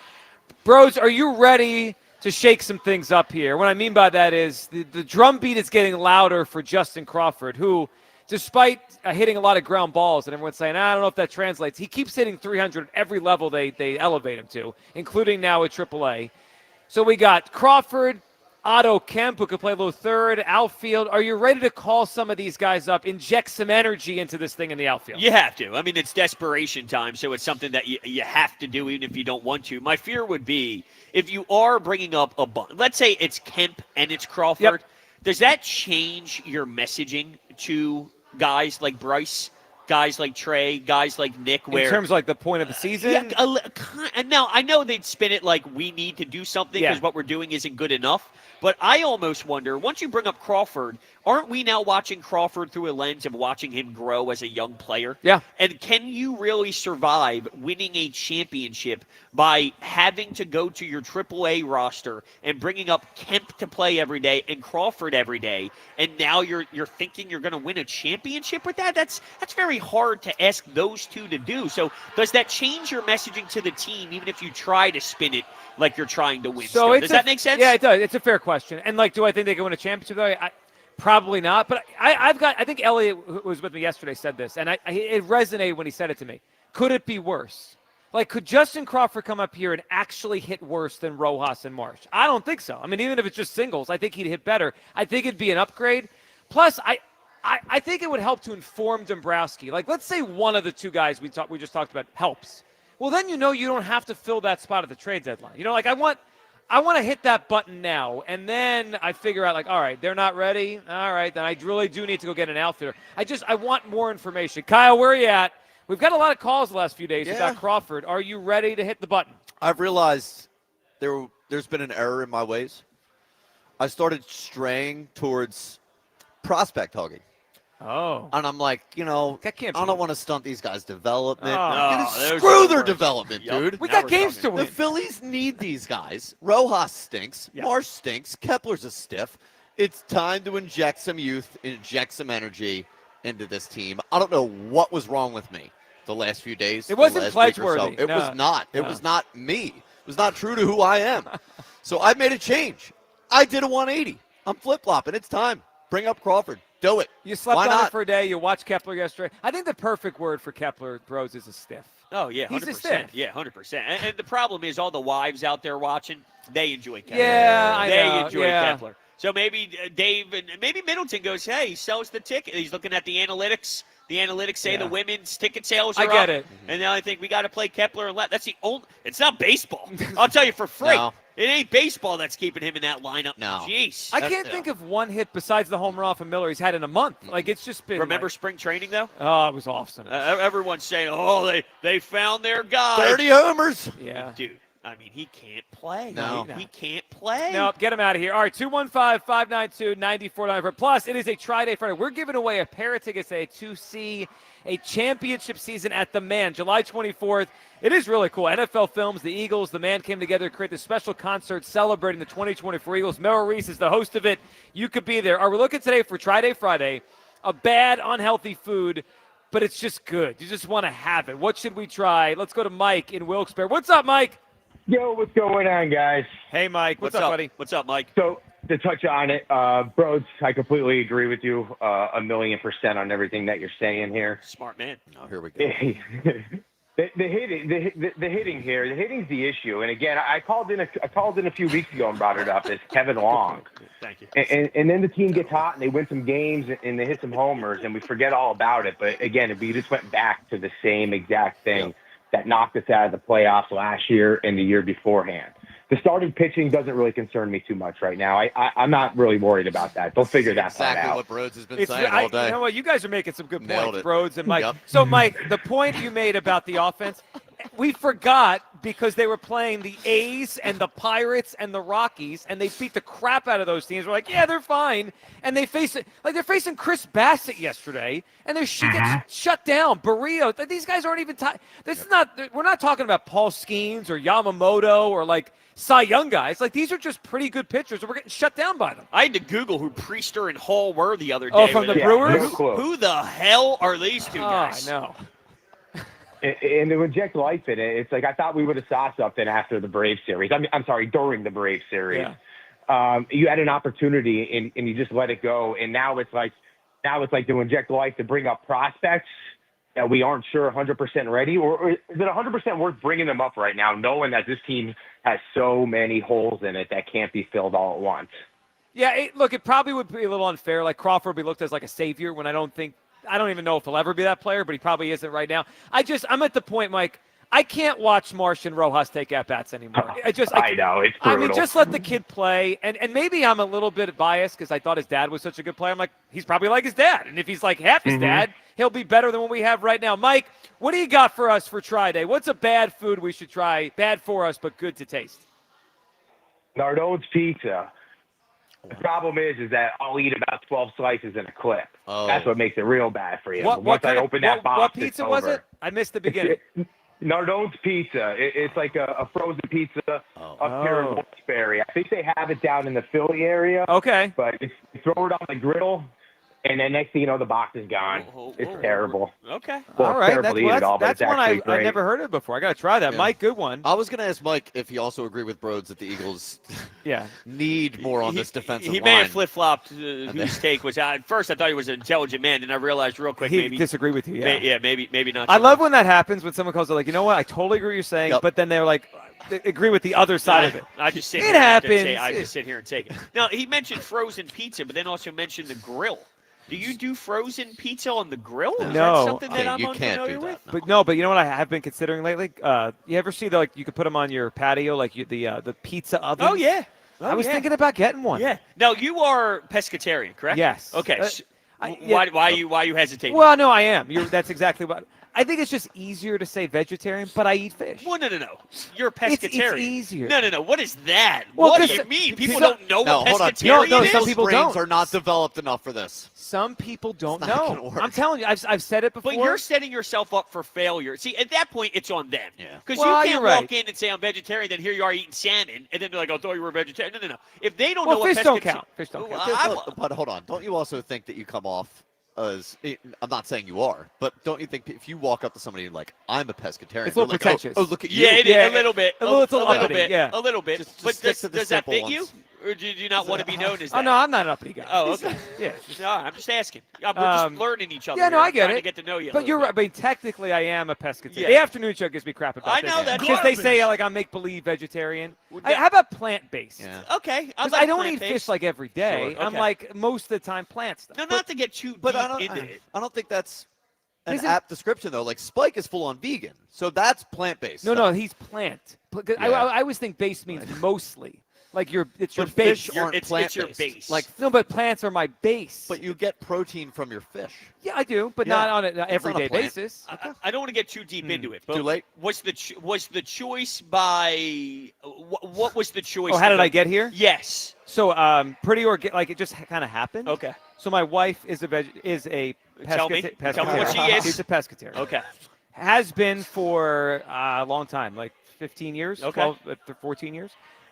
S6: Bros, are you ready to shake some things up here? What I mean by that is the drum beat is getting louder for Justin Crawford, who, despite hitting a lot of ground balls and everyone's saying, I don't know if that translates, he keeps hitting 300 at every level they elevate him to, including now at AAA. So we got Crawford, Otto Kemp, who could play a little third, outfield. Are you ready to call some of these guys up, inject some energy into this thing in the outfield?
S7: You have to. I mean, it's desperation time, so it's something that you have to do even if you don't want to. My fear would be if you are bringing up a bunch, let's say it's Kemp and it's Crawford, does that change your messaging to guys like Bryce, guys like Trey, guys like Nick. Where
S6: in terms of like the point of the season?
S7: And now I know they'd spin it like we need to do something because what we're doing isn't good enough. But I almost wonder, once you bring up Crawford, aren't we now watching Crawford through a lens of watching him grow as a young player?
S6: Yeah.
S7: And can you really survive winning a championship by having to go to your AAA roster and bringing up Kemp to play every day and Crawford every day, and now you're thinking you're going to win a championship with that? That's very hard to ask those two to do. So does that change your messaging to the team, even if you try to spin it like you're trying to win?
S6: So
S7: does that make sense?
S6: Yeah, it does. It's a fair question. And like, do I think they can win a championship though? Probably not. But I think Elliot, who was with me yesterday, said this, and it resonated when he said it to me. Could it be worse? Like, could Justin Crawford come up here and actually hit worse than Rojas and Marsh? I don't think so. I mean, even if it's just singles, I think he'd hit better. I think it'd be an upgrade. Plus, I think it would help to inform Dombrowski. Like, let's say one of the two guys we just talked about helps. Well, then you don't have to fill that spot at the trade deadline. Like I want to hit that button now, and then I figure out, like, all right, they're not ready. All right, then I really do need to go get an outfitter. I want more information. Kyle, where are you at? We've got a lot of calls the last few days about Crawford. Are you ready to hit the button?
S1: I've realized there's been an error in my ways. I started straying towards prospect hugging.
S6: Oh.
S1: And I'm like,
S6: that can't
S1: I don't want to stunt these guys' development.
S6: Oh,
S1: Screw their development, dude.
S6: We got games to win.
S1: The Phillies need these guys. Rojas stinks. Marsh stinks. Kepler's a stiff. It's time to inject some youth, inject some energy into this team. I don't know what was wrong with me the last few days.
S6: It wasn't pledgeworthy.
S1: It was not. It was not me. It was not true to who I am. So I made a change. I did a 180. I'm flip-flopping. It's time. Bring up Crawford. Do it.
S6: You slept
S1: Why
S6: on
S1: not?
S6: it for a day. You watched Kepler yesterday. I think the perfect word for Kepler, Bros, is a stiff.
S7: Oh, yeah, 100%.
S6: He's a stiff.
S7: Yeah, 100%. And the problem is all the wives out there watching, they enjoy Kepler.
S6: Yeah, I know.
S7: They enjoy
S6: Yeah.
S7: Kepler. So maybe Dave and maybe Middleton goes, hey, he sells the ticket. He's looking at the analytics. The analytics say the women's ticket sales are
S6: I get
S7: up.
S6: it.
S7: And now I think we got to play Kepler and that's the only. It's not baseball. I'll tell you for free.
S1: No.
S7: It ain't baseball that's keeping him in that lineup.
S1: No.
S7: Jeez.
S6: I can't think of one hit besides the home run off of Miller he's had in a month. Like, it's just been.
S7: Remember spring training, though?
S6: Oh, it was awesome.
S7: Everyone's saying, they found their guy.
S1: 30 homers.
S6: Yeah.
S7: Dude, I mean, he can't play.
S1: No.
S7: He can't play.
S6: No, get him out of here. All right, 215-592-9494. Plus, it is a Tri-Day Friday. We're giving away a pair of tickets to see a championship season at the Man, July 24th. It is really cool. NFL Films, the Eagles, the Man came together to create this special concert celebrating the 2024 Eagles. Merrill Reese is the host of it. You could be there. We're looking today for Tri-Day Friday, a bad, unhealthy food, but it's just good. You just want to have it. What should we try? Let's go to Mike in Wilkes-Barre. What's up, Mike?
S2: Yo, what's going on, guys?
S6: Hey, Mike. What's up, buddy?
S7: What's up, Mike?
S2: So, to touch on it, Bros, I completely agree with you 1,000,000% on everything that you're saying here.
S7: Smart man.
S1: Oh, here we go.
S2: The hitting here, the hitting's the issue. And again, I called in a few weeks ago and brought it up. It's Kevin Long.
S7: Thank you.
S2: And then the team gets hot and they win some games and they hit some homers and we forget all about it. But again, if we just went back to the same exact thing that knocked us out of the playoffs last year and the year beforehand. The starting pitching doesn't really concern me too much right now. I'm not really worried about that. They'll figure that part out.
S1: Exactly what Broads has been saying all day.
S6: You know what? You guys are making some good
S1: Nailed
S6: points,
S1: it.
S6: Broads and Mike.
S1: Yep.
S6: So, Mike, the point you made about the offense, we forgot because they were playing the A's and the Pirates and the Rockies, and they beat the crap out of those teams. We're like, yeah, they're fine. And they face it like they're facing Chris Bassett yesterday, and they're getting shut down. Barrio, these guys aren't even. We're not talking about Paul Skeens or Yamamoto or like Cy Young guys. Like, these are just pretty good pitchers, and we're getting shut down by them.
S7: I had to Google who Priester and Hall were the other day.
S6: Oh, from the Brewers?
S7: Who the hell are these two guys?
S6: I know.
S2: And to inject life in it, it's like I thought we would have saw something after the Braves series. I'm sorry, during the Braves series.
S6: Yeah.
S2: You had an opportunity and you just let it go. And now it's like to inject life to bring up prospects that we aren't sure 100% ready, or is it 100% worth bringing them up right now, knowing that this team has so many holes in it that can't be filled all at once?
S6: Yeah, it probably would be a little unfair. Like, Crawford would be looked as like a savior when I don't even know if he'll ever be that player, but he probably isn't right now. I'm at the point, Mike, I can't watch Marsh and Rojas take at-bats anymore.
S2: I know, it's brutal.
S6: I mean, just let the kid play. And maybe I'm a little bit biased because I thought his dad was such a good player. I'm like, he's probably like his dad. And if he's like half his dad, he'll be better than what we have right now. Mike, what do you got for us for Try Day? What's a bad food we should try? Bad for us, but good to taste.
S2: Nardone's Pizza. The problem is that I'll eat about 12 slices in a clip.
S1: Oh.
S2: That's what makes it real bad for you.
S6: What
S2: Once I
S6: kind of-
S2: open that box,
S6: what
S2: it's
S6: pizza was
S2: over.
S6: it? I missed the beginning.
S2: Nardone's Pizza. It's like a frozen pizza up here in Wilkes-Barre. I think they have it down in the Philly area.
S6: Okay.
S2: But you throw it on the grill, and then next thing you know, the box is gone. It's terrible.
S7: Okay.
S2: Well,
S6: all
S2: it's
S6: right.
S2: terrible to eat it all, but
S6: That's
S2: it's
S6: one
S2: actually
S6: I
S2: great.
S6: never heard of before. I got to try that.
S1: Yeah.
S6: Mike, good one.
S1: I was going to ask Mike if he also agreed with Broads that the Eagles need more on this defensive line.
S7: He may have flip-flopped whose take was. At first, I thought he was an intelligent man, and I realized real quick
S6: He
S7: maybe
S6: disagree with you, yeah.
S7: maybe not.
S6: I
S7: so
S6: love
S7: much.
S6: when that happens when someone calls it like, you know what, I totally agree what you're saying, but then they're like, they agree with the other side of it.
S7: I just sit
S6: It
S7: here and
S6: happens.
S7: I just sit here and take it. Now, he mentioned frozen pizza, but then also mentioned the grill. Do you do frozen pizza on the grill? Is that something that I'm unfamiliar with?
S6: But you know what I have been considering lately? You ever see you could put them on your patio, like the pizza oven?
S7: Oh, yeah.
S6: I was thinking about getting one.
S7: Yeah. Now, you are pescatarian, correct?
S6: Yes.
S7: Okay.
S6: Yeah.
S7: Why you hesitating?
S6: Well, no, I am. That's exactly what. I think it's just easier to say vegetarian, but I eat fish.
S7: Well, no. You're a pescatarian.
S6: It's easier.
S7: No. What is that?
S6: Well,
S7: what do you mean? People don't know what
S1: hold on.
S7: pescatarian
S6: No,
S7: is?
S6: some people
S1: brains
S6: don't.
S1: are not developed enough for this.
S6: Some people don't
S1: It's not
S6: know.
S1: gonna work.
S6: I'm telling you, I've said it before.
S7: But you're setting yourself up for failure. See, at that point, it's on them.
S1: Yeah.
S7: Because
S6: Well,
S7: you
S6: you're
S7: can't
S6: right.
S7: walk in and say, I'm vegetarian, then here you are eating salmon, and then they're like, I thought you were a vegetarian. No. If they don't
S6: Well,
S7: know what
S6: fish don't
S7: pescatarian...
S6: count. Fish don't
S7: Well,
S6: count.
S1: But hold on. Don't you also think that you come off as, I'm not saying you are, but don't you think if you walk up to somebody and like, I'm a pescatarian,
S6: It's a little
S1: they're like,
S6: pretentious.
S1: Oh, look at you.
S7: Yeah, it is, a little bit.
S6: A little
S7: uppity,
S6: bit, yeah.
S7: A little bit.
S1: Just
S7: But
S1: stick to the
S7: does that
S1: simple
S7: fit
S1: ones.
S7: you? Or do you not want to be known as that?
S6: Oh, no, I'm not an uppity guy.
S7: Oh, okay.
S6: Yeah.
S7: No, I'm just asking. We're just learning each other.
S6: Yeah, no,
S7: here.
S6: I get
S7: I'm trying
S6: it.
S7: to get to know you. a
S6: But
S7: little
S6: you're
S7: bit.
S6: right. I mean, technically, I am a pescatarian.
S7: Yeah.
S6: The afternoon show gives me crap about
S7: I
S6: this.
S7: know that.
S6: Because they say
S7: Garbage.
S6: like I'm make-believe vegetarian.
S7: Well,
S6: How about plant-based?
S1: Yeah.
S7: Okay.
S6: 'Cause
S7: like
S6: I don't eat
S7: plant-based.
S6: fish like every day.
S7: Sure,
S6: I'm
S7: okay.
S6: like most of the time plant stuff.
S7: No, not to get too
S1: But
S7: deep into it.
S1: I don't think that's an
S6: Isn't-
S1: apt description, though. Like, Spike is full-on vegan, so that's plant-based.
S6: No, he's plant. 'Cause
S1: Yeah.
S6: I always think base means mostly. Like it's your
S1: But
S6: base.
S1: fish aren't
S7: It's your
S1: plant-based.
S7: base.
S1: Like,
S6: No, but plants are my base.
S1: but you get protein from your fish.
S6: Yeah, I do, but
S1: Yeah.
S6: not on an
S1: not a
S6: everyday
S1: plant.
S6: basis.
S7: I don't want to get too deep into it. But
S1: Too late?
S7: Was the choice by what was the choice?
S6: Oh, how
S7: to
S6: did
S7: go-
S6: I get here?
S7: Yes.
S6: So pretty like it just kind of happened.
S7: Okay.
S6: So my wife is a
S7: Tell me what she is.
S6: She's a pescatarian.
S7: Okay.
S6: Has been for a long time, like 15 years,
S7: Okay.
S6: 12, 14 years.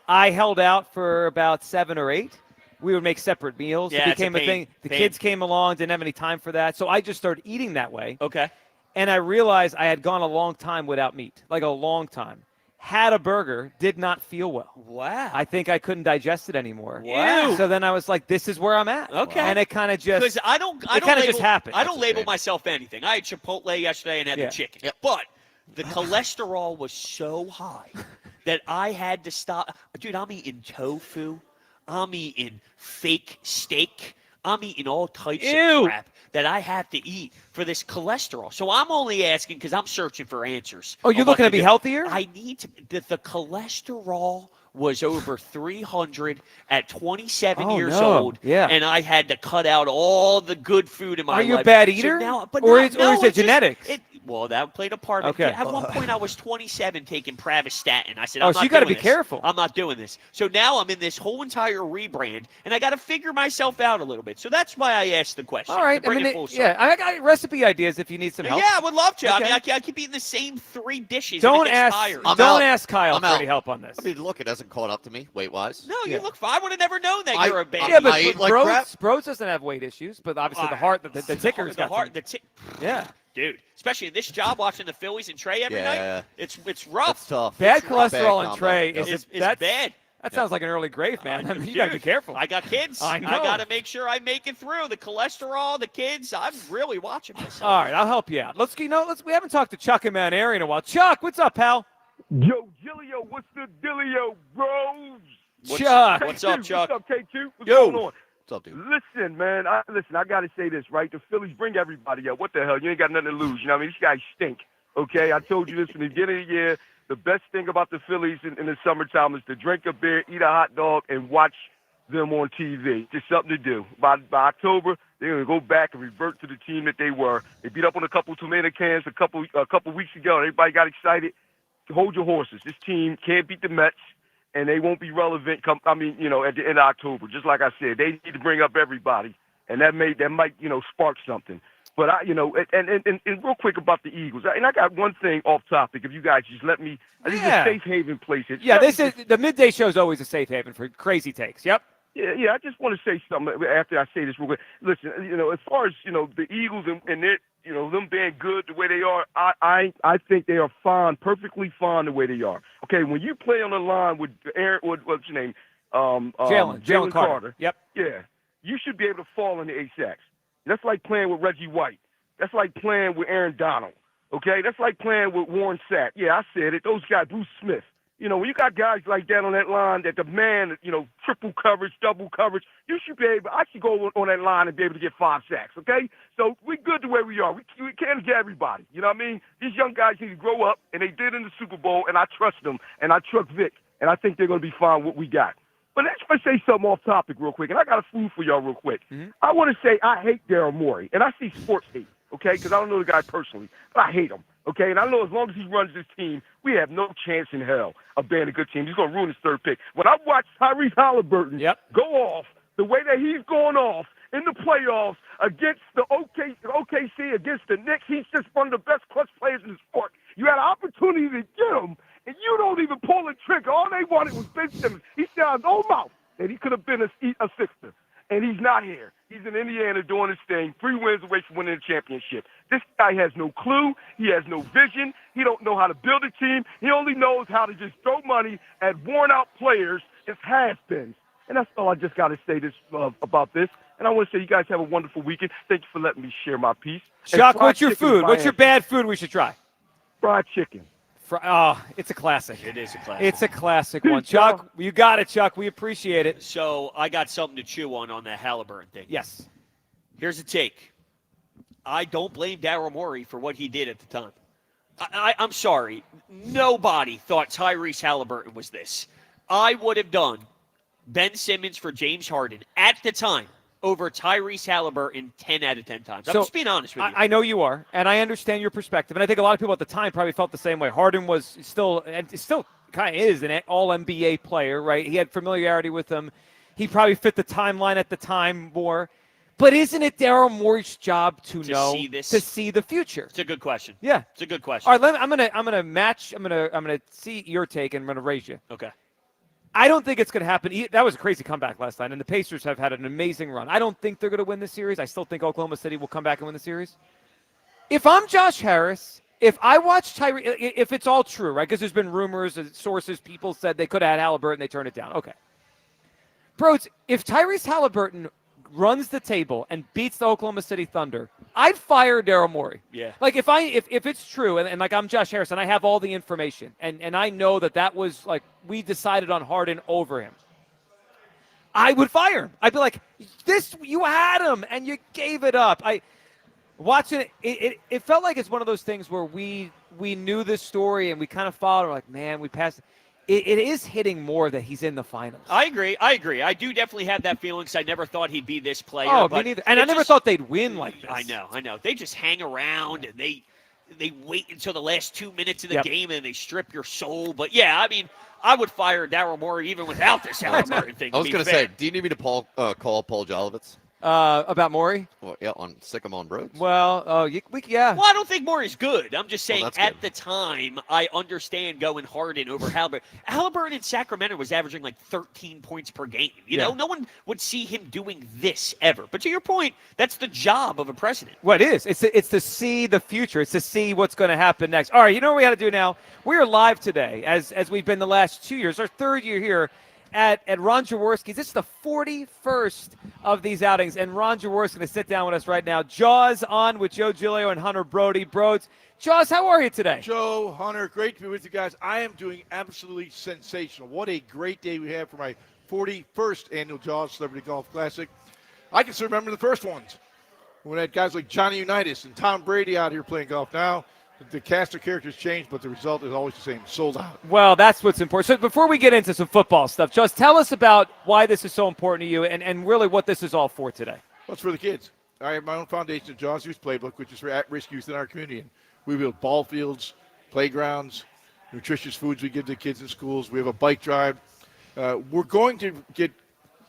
S6: I held out for about 7 or 8. We would make separate meals.
S7: Yeah,
S6: It
S7: it's a
S6: became a
S7: pain.
S6: thing. The
S7: Pain.
S6: kids came along, didn't have any time for that. So I just started eating that way.
S7: Okay.
S6: And I realized I had gone a long time without meat, like a long time. Had a burger, did not feel well.
S7: Wow.
S6: I think I couldn't digest it anymore.
S7: Wow.
S6: So then I was like, this is where I'm at.
S7: Okay.
S6: And it kind of just.
S7: Because I don't
S6: It kind of just
S7: label-
S6: happened.
S7: I don't label myself anything. I had Chipotle yesterday and had
S6: Yeah.
S7: the chicken. But the cholesterol was so high that I had to stop. Dude, I'm eating tofu. I'm eating fake steak. I'm eating all types
S6: Ew.
S7: of crap that I have to eat for this cholesterol. So I'm only asking because I'm searching for answers.
S6: Oh, you're
S7: on what
S6: looking to be
S7: do.
S6: healthier?
S7: I need to. The cholesterol was over 300 at 27
S6: Oh,
S7: years
S6: no.
S7: old.
S6: Yeah.
S7: And I had to cut out all the good food in my life.
S6: Are you a bad
S7: So
S6: eater?
S7: now- but
S6: Or
S7: no,
S6: is- or
S7: no,
S6: is it
S7: just-
S6: genetics?
S7: Well, that played a part.
S6: Okay.
S7: At one point, I was 27 taking pravastatin. I said,
S6: Oh,
S7: I'm
S6: so
S7: not
S6: you gotta
S7: doing
S6: be
S7: this.
S6: careful.
S7: I'm not doing this. So now I'm in this whole entire rebrand, and I got to figure myself out a little bit. So that's why I asked the question.
S6: All right.
S7: to bring it full circle.
S6: Yeah, I got recipe ideas if you need some help.
S7: Yeah, I would love to. I
S6: Okay.
S7: mean, I keep eating the same 3 dishes.
S6: Don't
S7: and it gets
S6: ask.
S7: tired.
S6: Don't ask Kyle
S1: I'm
S6: for
S1: out.
S6: any help on this.
S1: I mean, look, it hasn't caught up to me weight-wise.
S7: No, you look fine. I would have never known that
S1: I-
S7: you're a bad
S6: Yeah, but
S1: I eat like
S6: Broads,
S1: crap.
S6: Broads doesn't have weight issues, but obviously the heart, the ticker's got some. Yeah.
S7: Dude, especially in this job, watching the Phillies and Trey every
S1: Yeah.
S7: night, it's rough.
S1: That's tough.
S6: Bad
S1: It's rough.
S6: cholesterol
S1: Bad
S6: and Trey
S1: combo.
S6: is
S7: It's bad.
S6: That sounds like an early grave, man. I mean, you got to be
S7: Dude,
S6: careful.
S7: I got kids.
S6: I know.
S7: got to make sure I make it through. The cholesterol, the kids. I'm really watching myself.
S6: All right, I'll help you out. We haven't talked to Chuck in Mount Airy in a while. Chuck, what's up, pal?
S3: Yo, Gillio, what's the dealio, bros?
S6: Chuck.
S7: What's up, Chuck?
S3: What's up, K2? What's
S1: Yo.
S3: going on?
S1: What's up, dude?
S3: Listen, man. I got to say this, right? The Phillies bring everybody up. What the hell? You ain't got nothing to lose. You know what I mean? These guys stink. Okay, I told you this in the beginning of the year. The best thing about the Phillies in the summertime is to drink a beer, eat a hot dog, and watch them on TV. Just something to do. By October, they're going to go back and revert to the team that they were. They beat up on a couple tomato cans a couple weeks ago. Everybody got excited. Hold your horses. This team can't beat the Mets, and they won't be relevant at the end of October. Just like I said, they need to bring up everybody, and that might spark something. But and real quick about the Eagles, and I got one thing off topic. If you guys just let me, I think it's a safe haven place.
S6: This is the midday show is always a safe haven for crazy takes. Yep.
S3: Yeah. I just want to say something after I say this real quick. Listen, as far as the Eagles and their, them being good the way they are, I think they are fine, perfectly fine the way they are. Okay, when you play on the line with what's your name,
S6: Jalen Carter. Yep.
S3: Yeah, you should be able to fall in the 8 sacks. That's like playing with Reggie White. That's like playing with Aaron Donald. Okay? That's like playing with Warren Sapp. Yeah, I said it. Those guys, Bruce Smith. When you got guys like that on that line that demand, triple coverage, double coverage, I should go on that line and be able to get 5 sacks, okay? So we're good the way we are. We can't get everybody. You know what I mean? These young guys need to grow up, and they did in the Super Bowl, and I trust them, and I trust Vic, and I think they're going to be fine with what we got. But let's say something off topic real quick, and I got a food for y'all real quick. Mm-hmm. I want to say I hate Daryl Morey, and I see sports hate, okay, because I don't know the guy personally, but I hate him, okay? And I know as long as he runs this team, we have no chance in hell of being a good team. He's going to ruin his third pick. When I watch Tyrese Halliburton go off the way that he's going off in the playoffs against the OKC, against the Knicks, he's just one of the best clutch players in the sport. You had an opportunity to get him, and you don't even pull the trigger. All they wanted was Ben Simmons. He said out his own mouth that he could have been a Sixer, and he's not here. He's in Indiana doing his thing, 3 wins away from winning the championship. This guy has no clue. He has no vision. He don't know how to build a team. He only knows how to just throw money at worn-out players as has-beens. And that's all I just got to say about this. And I want to say you guys have a wonderful weekend. Thank you for letting me share my piece.
S6: Chuck, what's your food? What's your bad food we should try?
S3: Fried chicken.
S6: It's a classic.
S7: It is a classic.
S6: It's a classic one. Chuck, you got it, Chuck. We appreciate it.
S7: So I got something to chew on the Halliburton thing.
S6: Yes.
S7: Here's a take. I don't blame Daryl Morey for what he did at the time. I'm sorry. Nobody thought Tyrese Halliburton was this. I would have done Ben Simmons for James Harden at the time over Tyrese Halliburton 10 out of 10 times. I'm just being honest with you.
S6: I know you are, and I understand your perspective. And I think a lot of people at the time probably felt the same way. Harden was still kind of is an all-NBA player, right? He had familiarity with them. He probably fit the timeline at the time more. But isn't it Daryl Morey's job to know to see the future?
S7: It's a good question.
S6: Yeah,
S7: it's a good question.
S6: All right, I'm gonna match. I'm gonna see your take, and I'm gonna raise you.
S7: Okay.
S6: I don't think it's going to happen. That was a crazy comeback last night, and the Pacers have had an amazing run. I don't think they're going to win the series. I still think Oklahoma City will come back and win the series. If I'm Josh Harris, if I watch Tyrese, if it's all true, right, because there's been rumors, sources, people said they could have had Halliburton, they turned it down. Okay. Bros, if Tyrese Halliburton runs the table and beats the Oklahoma City Thunder, I'd fire Daryl Morey.
S7: Yeah.
S6: Like, if it's true, and like I'm Josh Harris, and I have all the information, and I know that was, like, we decided on Harden over him, I would fire him. I'd be like, you had him, and you gave it up. Watching it felt like it's one of those things where we knew this story, and we kind of followed, we're like, man, we passed. It is hitting more that he's in the finals.
S7: I agree. I do definitely have that feeling because I never thought he'd be this player.
S6: Oh, me neither. And I never thought they'd win like this.
S7: I know. They just hang around and they wait until the last 2 minutes of the game and they strip your soul. But, yeah, I mean, I would fire Daryl Morey even without this Halliburton thing.
S1: I was going to say, do you need me to call Paul Jolovitz?
S6: About Morey?
S1: Well, yeah, sick him on Broads.
S6: Well, yeah.
S7: Well, I don't think Morey's good. I'm just saying at the time, I understand going Harden over Halliburton. Halliburton in Sacramento was averaging like 13 points per game. You know, no one would see him doing this ever. But to your point, that's the job of a president.
S6: Well, it is. It's to see the future. It's to see what's going to happen next. All right, you know what we got to do now? We are live today, as we've been the last 2 years. Our third year here at Ron Jaworski's. This is the 41st of these outings, and Ron Jaworski's going to sit down with us right now. Jaws on with Joe Giglio and Hunter Brody. Broads, Jaws, how are you today?
S4: Joe, Hunter, great to be with you guys. I am doing absolutely sensational. What a great day we have for my 41st annual Jaws Celebrity Golf Classic. I can still remember the first ones when we had guys like Johnny Unitas and Tom Brady out here playing golf. Now, The cast of characters changed, but the result is always the same. Sold out.
S6: Well, that's what's important. So before we get into some football stuff, just tell us about why this is so important to you and really what this is all for today.
S4: Well, it's for the kids. I have my own foundation, Jaws Youth Playbook, which is for at-risk youth in our community. And we build ball fields, playgrounds, nutritious foods we give to kids in schools. We have a bike drive. We're going to get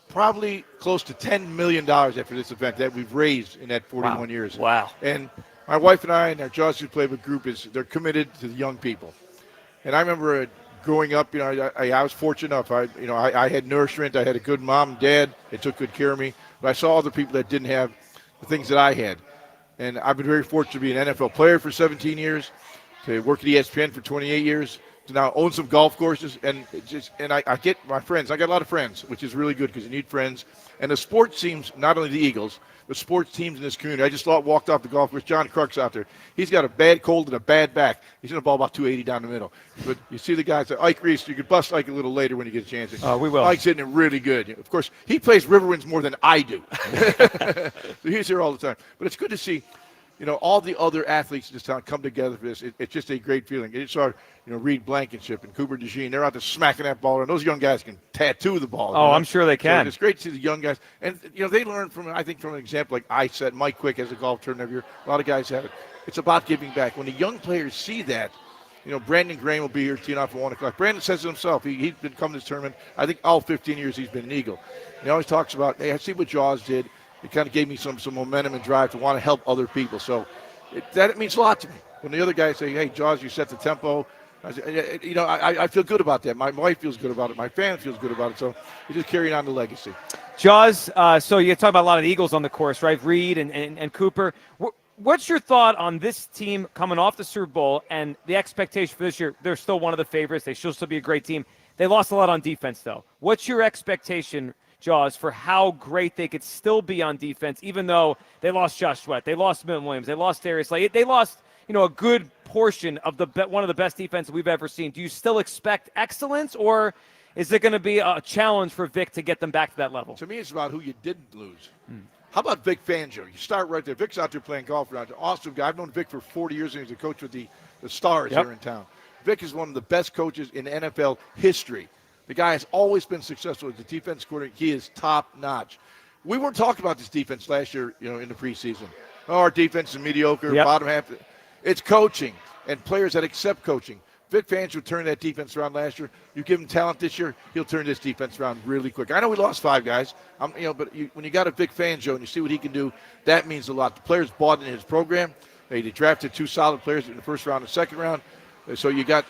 S4: probably close to $10 million after this event that we've raised in that 41 years.
S6: Wow.
S4: And my wife and I and our Jaws Youth Playbook group they're committed to the young people. And I remember growing up, I was fortunate enough. I had nourishment. I had a good mom and dad. They took good care of me. But I saw other people that didn't have the things that I had. And I've been very fortunate to be an NFL player for 17 years, to work at ESPN for 28 years, to now own some golf courses. And I get my friends. I got a lot of friends, which is really good because you need friends. And the sports teams, not only the Eagles, but sports teams in this community. I just walked off the golf course. John Crux out there. He's got a bad cold and a bad back. He's going to ball about 280 down the middle. But you see the guys, Ike Reese, you could bust Ike a little later when you get a chance.
S6: We will.
S4: Ike's hitting it really good. Of course, he plays Riverwinds more than I do. So he's here all the time. But it's good to see, all the other athletes in this town come together for this. It's just a great feeling. You saw, Reed Blankenship and Cooper DeJean. They're out there smacking that ball, and those young guys can tattoo the ball.
S6: Oh, I'm sure they can.
S4: So it's great to see the young guys. And, they learn from an example like I said, Mike Quick has a golf tournament every year. A lot of guys have it. It's about giving back. When the young players see that, Brandon Graham will be here teeing off at 1 o'clock. Brandon says it himself. He's been coming to this tournament. I think all 15 years he's been an Eagle. He always talks about, hey, I see what Jaws did. It kind of gave me some momentum and drive to want to help other people. So that means a lot to me. When the other guys say, hey, Jaws, you set the tempo, I feel good about that. My wife feels good about it. My family feels good about it. So we're just carrying on the legacy.
S6: Jaws, so you talk about a lot of the Eagles on the course, right? Reed and Cooper. What's your thought on this team coming off the Super Bowl and the expectation for this year? They're still one of the favorites. They should still be a great team. They lost a lot on defense, though. What's your expectation, Jaws, for how great they could still be on defense, even though they lost Josh Sweat, they lost Milton Williams, they lost Darius Slay, they lost a good portion of one of the best defenses we've ever seen. Do you still expect excellence, or is it going to be a challenge for Vic to get them back to that level?
S4: To me, it's about who you didn't lose. How about Vic Fangio? You start right there. Vic's out there playing golf around. Awesome guy. I've known Vic for 40 years, and he's a coach with the Stars here in town. Vic is one of the best coaches in NFL history. The guy has always been successful as the defense coordinator. He is top-notch. We weren't talking about this defense last year, in the preseason. Oh, our defense is mediocre, bottom half. It's coaching and players that accept coaching. Vic Fangio turned that defense around last year. You give him talent this year, he'll turn this defense around really quick. I know we lost 5 guys, but when you got a Vic Fangio and you see what he can do, that means a lot. The players bought in his program. They drafted 2 solid players in the first round and second round. So you got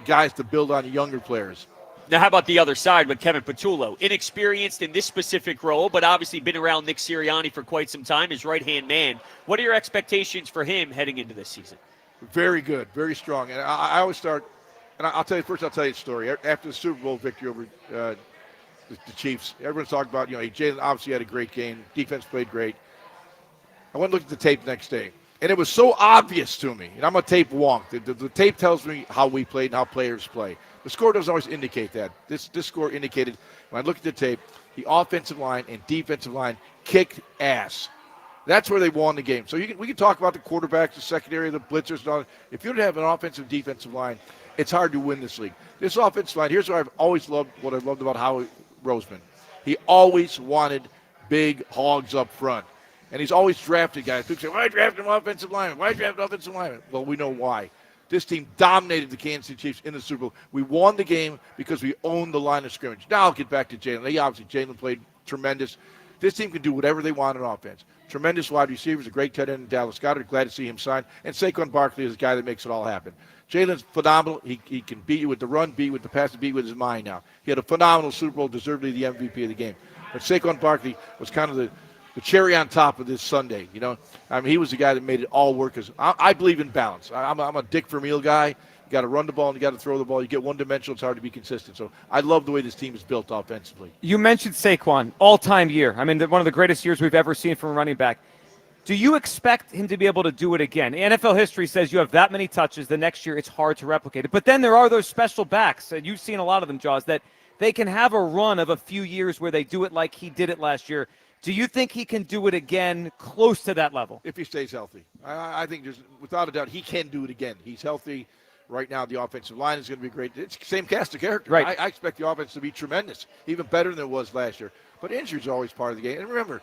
S4: guys to build on the younger players.
S7: Now, how about the other side with Kevin Patullo? Inexperienced in this specific role, but obviously been around Nick Sirianni for quite some time, his right-hand man. What are your expectations for him heading into this season?
S4: Very good, very strong. And I always start, and I'll tell you a story. After the Super Bowl victory over the Chiefs, everyone's talking about, Jalen obviously had a great game. Defense played great. I went and looked at the tape the next day, and it was so obvious to me. And I'm a tape wonk. The tape tells me how we played and how players play. The score doesn't always indicate that. This score indicated, when I looked at the tape, the offensive line and defensive line kicked ass. That's where they won the game. So we can talk about the quarterbacks, the secondary, the blitzers, and all that. If you don't have an offensive defensive line, it's hard to win this league. This offensive line, here's what I've always loved about Howie Roseman. He always wanted big hogs up front. And he's always drafted guys. People say, why draft an offensive lineman? Why draft an offensive lineman? Well, we know why. This team dominated the Kansas City Chiefs in the Super Bowl. We won the game because we owned the line of scrimmage. Now I'll get back to Jalen. Jalen played tremendous. This team can do whatever they want on offense. Tremendous wide receivers, a great tight end in Dallas Goedert. Glad to see him sign. And Saquon Barkley is the guy that makes it all happen. Jalen's phenomenal. He can beat you with the run, beat you with the pass, and beat you with his mind now. He had a phenomenal Super Bowl, deservedly the MVP of the game. But Saquon Barkley was kind of the cherry on top of this Sunday. He was the guy that made it all work. Because I believe in balance. I'm a Dick Vermeil guy. You got to run the ball and you got to throw the ball. You get one-dimensional, it's hard to be consistent. So I love the way this team is built offensively.
S6: You mentioned Saquon, all-time year. One of the greatest years we've ever seen from a running back. Do you expect him to be able to do it again? NFL history says you have that many touches. The next year, it's hard to replicate it. But then there are those special backs, and you've seen a lot of them, Jaws, that they can have a run of a few years where they do it like he did it last year. Do you think he can do it again close to that level?
S4: If he stays healthy. I think without a doubt, he can do it again. He's healthy. Right now, the offensive line is going to be great. It's the same cast of characters.
S6: Right.
S4: I expect the offense to be tremendous, even better than it was last year. But injuries are always part of the game. And remember,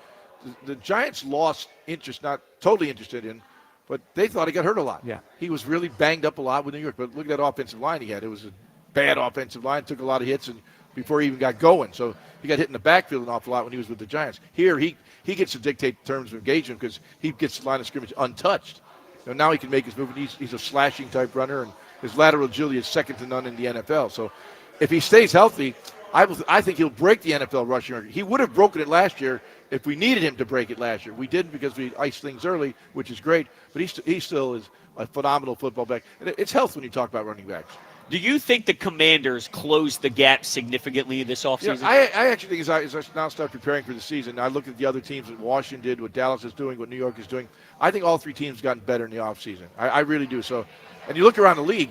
S4: the Giants lost interest, not totally interested in, but they thought he got hurt a lot.
S6: Yeah.
S4: He was really banged up a lot with New York. But look at that offensive line he had. It was a bad offensive line, took a lot of hits and before he even got going. So he got hit in the backfield an awful lot when he was with the Giants. Here, he gets to dictate the terms of engagement because he gets the line of scrimmage untouched. Now he can make his move. He's a slashing type runner, and his lateral agility is second to none in the NFL. So if he stays healthy, I think he'll break the NFL rushing record. He would have broken it last year if we needed him to break it last year. We didn't because we iced things early, which is great. But he still is a phenomenal football back. And it's health when you talk about running backs.
S7: Do you think the Commanders closed the gap significantly this offseason?
S4: I actually think as I now start preparing for the season, I look at the other teams that Washington did, what Dallas is doing, what New York is doing. I think all three teams have gotten better in the offseason. I really do. So, and you look around the league,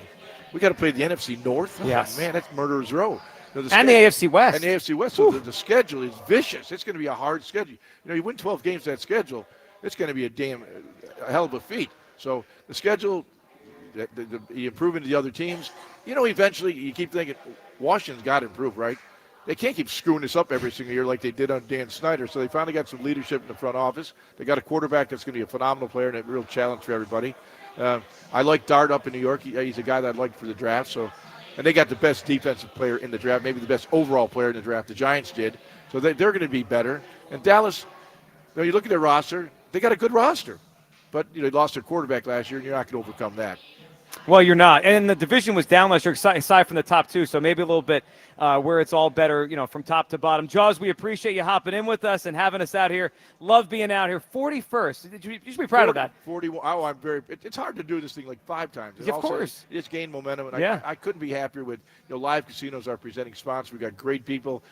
S4: we got to play the NFC North.
S6: Yes.
S4: Oh, man, that's murderer's row.
S6: And the AFC West.
S4: And the AFC West. So the schedule is vicious. It's going to be a hard schedule. You win 12 games that schedule, it's going to be a hell of a feat. So the schedule, the improvement of the other teams, eventually you keep thinking Washington's got to improve, right? They can't keep screwing this up every single year like they did on Dan Snyder. So they finally got some leadership in the front office. They got a quarterback that's going to be a phenomenal player and a real challenge for everybody. I like Dart up in New York. He's a guy that I'd like for the draft. And they got the best defensive player in the draft, maybe the best overall player in the draft. The Giants did. So they're going to be better. And Dallas, you look at their roster, they got a good roster. But they lost their quarterback last year, and you're not going to overcome that.
S6: Well, you're not. And the division was down last year, aside from the top two, so maybe a little bit where it's all better, from top to bottom. Jaws, we appreciate you hopping in with us and having us out here. Love being out here. 41st. You should be proud of that.
S4: 41. Oh, I'm very. It's hard to do this thing like 5 times.
S6: Of course.
S4: It's gained momentum, and
S6: yeah.
S4: I couldn't be happier with live casinos, our presenting sponsor. We got great people.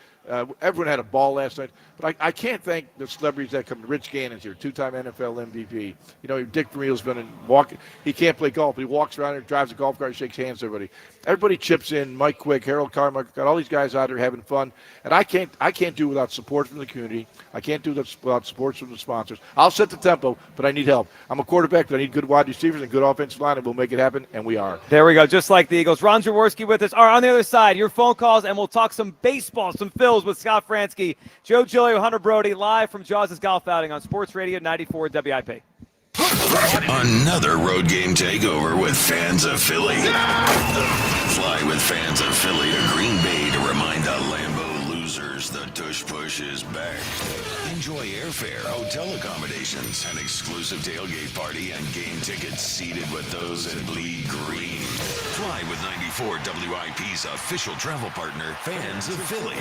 S4: Everyone had a ball last night, but I can't thank the celebrities that come. Rich Gannon's here, 2-time NFL MVP. Dick Vermeil's been walking. He can't play golf, but he walks around and drives a golf cart, shakes hands with everybody. Everybody chips in. Mike Quick, Harold Carmichael, got all these guys out there having fun, and I can't do without support from the community. I can't do that without support from the sponsors. I'll set the tempo, but I need help. I'm a quarterback, but I need good wide receivers and good offensive line, and we'll make it happen, and we are.
S6: There we go, just like the Eagles. Ron Jaworski with us. All right, on the other side, your phone calls, and we'll talk some baseball, some Phils with Scott Fransky, Joe Giglio, Hunter Brody, live from Jaws' Golf Outing on Sports Radio 94 WIP.
S5: Another road game takeover with fans of Philly. Fly with fans of Philly to Green Bay to remind the Lambeau losers the tush push is back. Enjoy airfare, hotel accommodations, an exclusive tailgate party, and game tickets seated with those that bleed green. Fly with 94 WIP's official travel partner, Fans of Philly.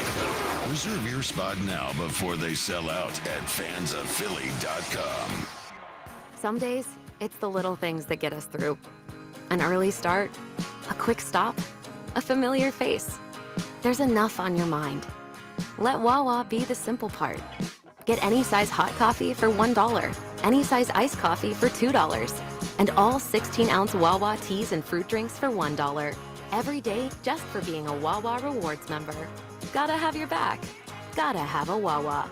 S5: Reserve your spot now before they sell out at fansofphilly.com.
S8: Some days, it's the little things that get us through. An early start, a quick stop, a familiar face. There's enough on your mind. Let Wawa be the simple part. Get any size hot coffee for $1, any size iced coffee for $2, and all 16-ounce Wawa teas and fruit drinks for $1. Every day, just for being a Wawa Rewards member. Gotta have your back. Gotta have a Wawa.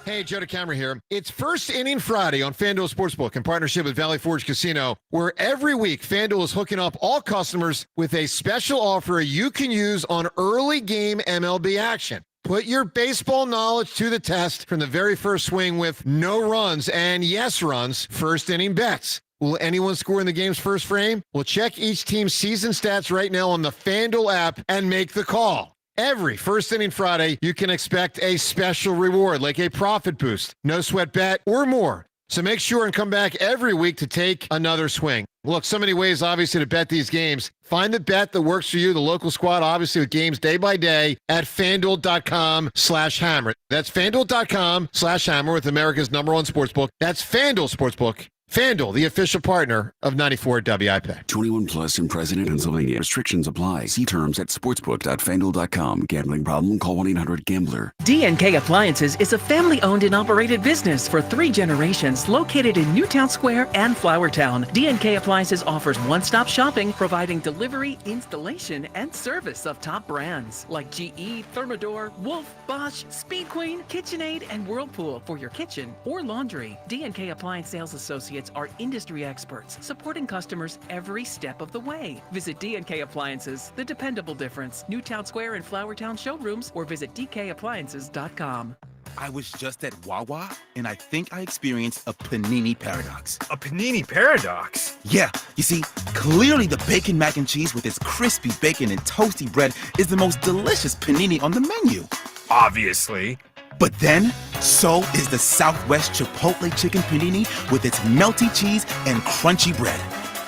S9: Hey, Joe DeCamera here. It's First Inning Friday on FanDuel Sportsbook in partnership with Valley Forge Casino, where every week FanDuel is hooking up all customers with a special offer you can use on early game MLB action. Put your baseball knowledge to the test from the very first swing with no runs and yes runs first inning bets. Will anyone score in the game's first frame? Well, check each team's season stats right now on the FanDuel app and make the call. Every First Inning Friday, you can expect a special reward like a profit boost, no sweat bet, or more. So make sure and come back every week to take another swing. Look, so many ways, obviously, to bet these games. Find the bet that works for you, the local squad, obviously, with games day by day at FanDuel.com/hammer. That's FanDuel.com/hammer with America's #1 sportsbook. That's FanDuel Sportsbook. FanDuel, the official partner of 94 WIP.
S22: 21 plus in President, Pennsylvania. Restrictions apply. See terms at sportsbook.fanduel.com. Gambling problem? Call 1-800-GAMBLER.
S10: D&K Appliances is a family-owned and operated business for 3 generations located in Newtown Square and Flourtown. D&K Appliances offers one-stop shopping, providing delivery, installation, and service of top brands like GE, Thermador, Wolf, Bosch, Speed Queen, KitchenAid, and Whirlpool for your kitchen or laundry. D&K Appliance Sales Associates are industry experts supporting customers every step of the way. Visit D&K Appliances, the dependable difference. Newtown Square and Flourtown showrooms, or visit dkappliances.com.
S13: I was just at Wawa, and I think I experienced a panini paradox.
S11: A panini paradox?
S13: Yeah, you see, clearly the bacon mac and cheese with its crispy bacon and toasty bread is the most delicious panini on the menu.
S11: Obviously.
S13: But then, so is the Southwest Chipotle chicken panini with its melty cheese and crunchy bread.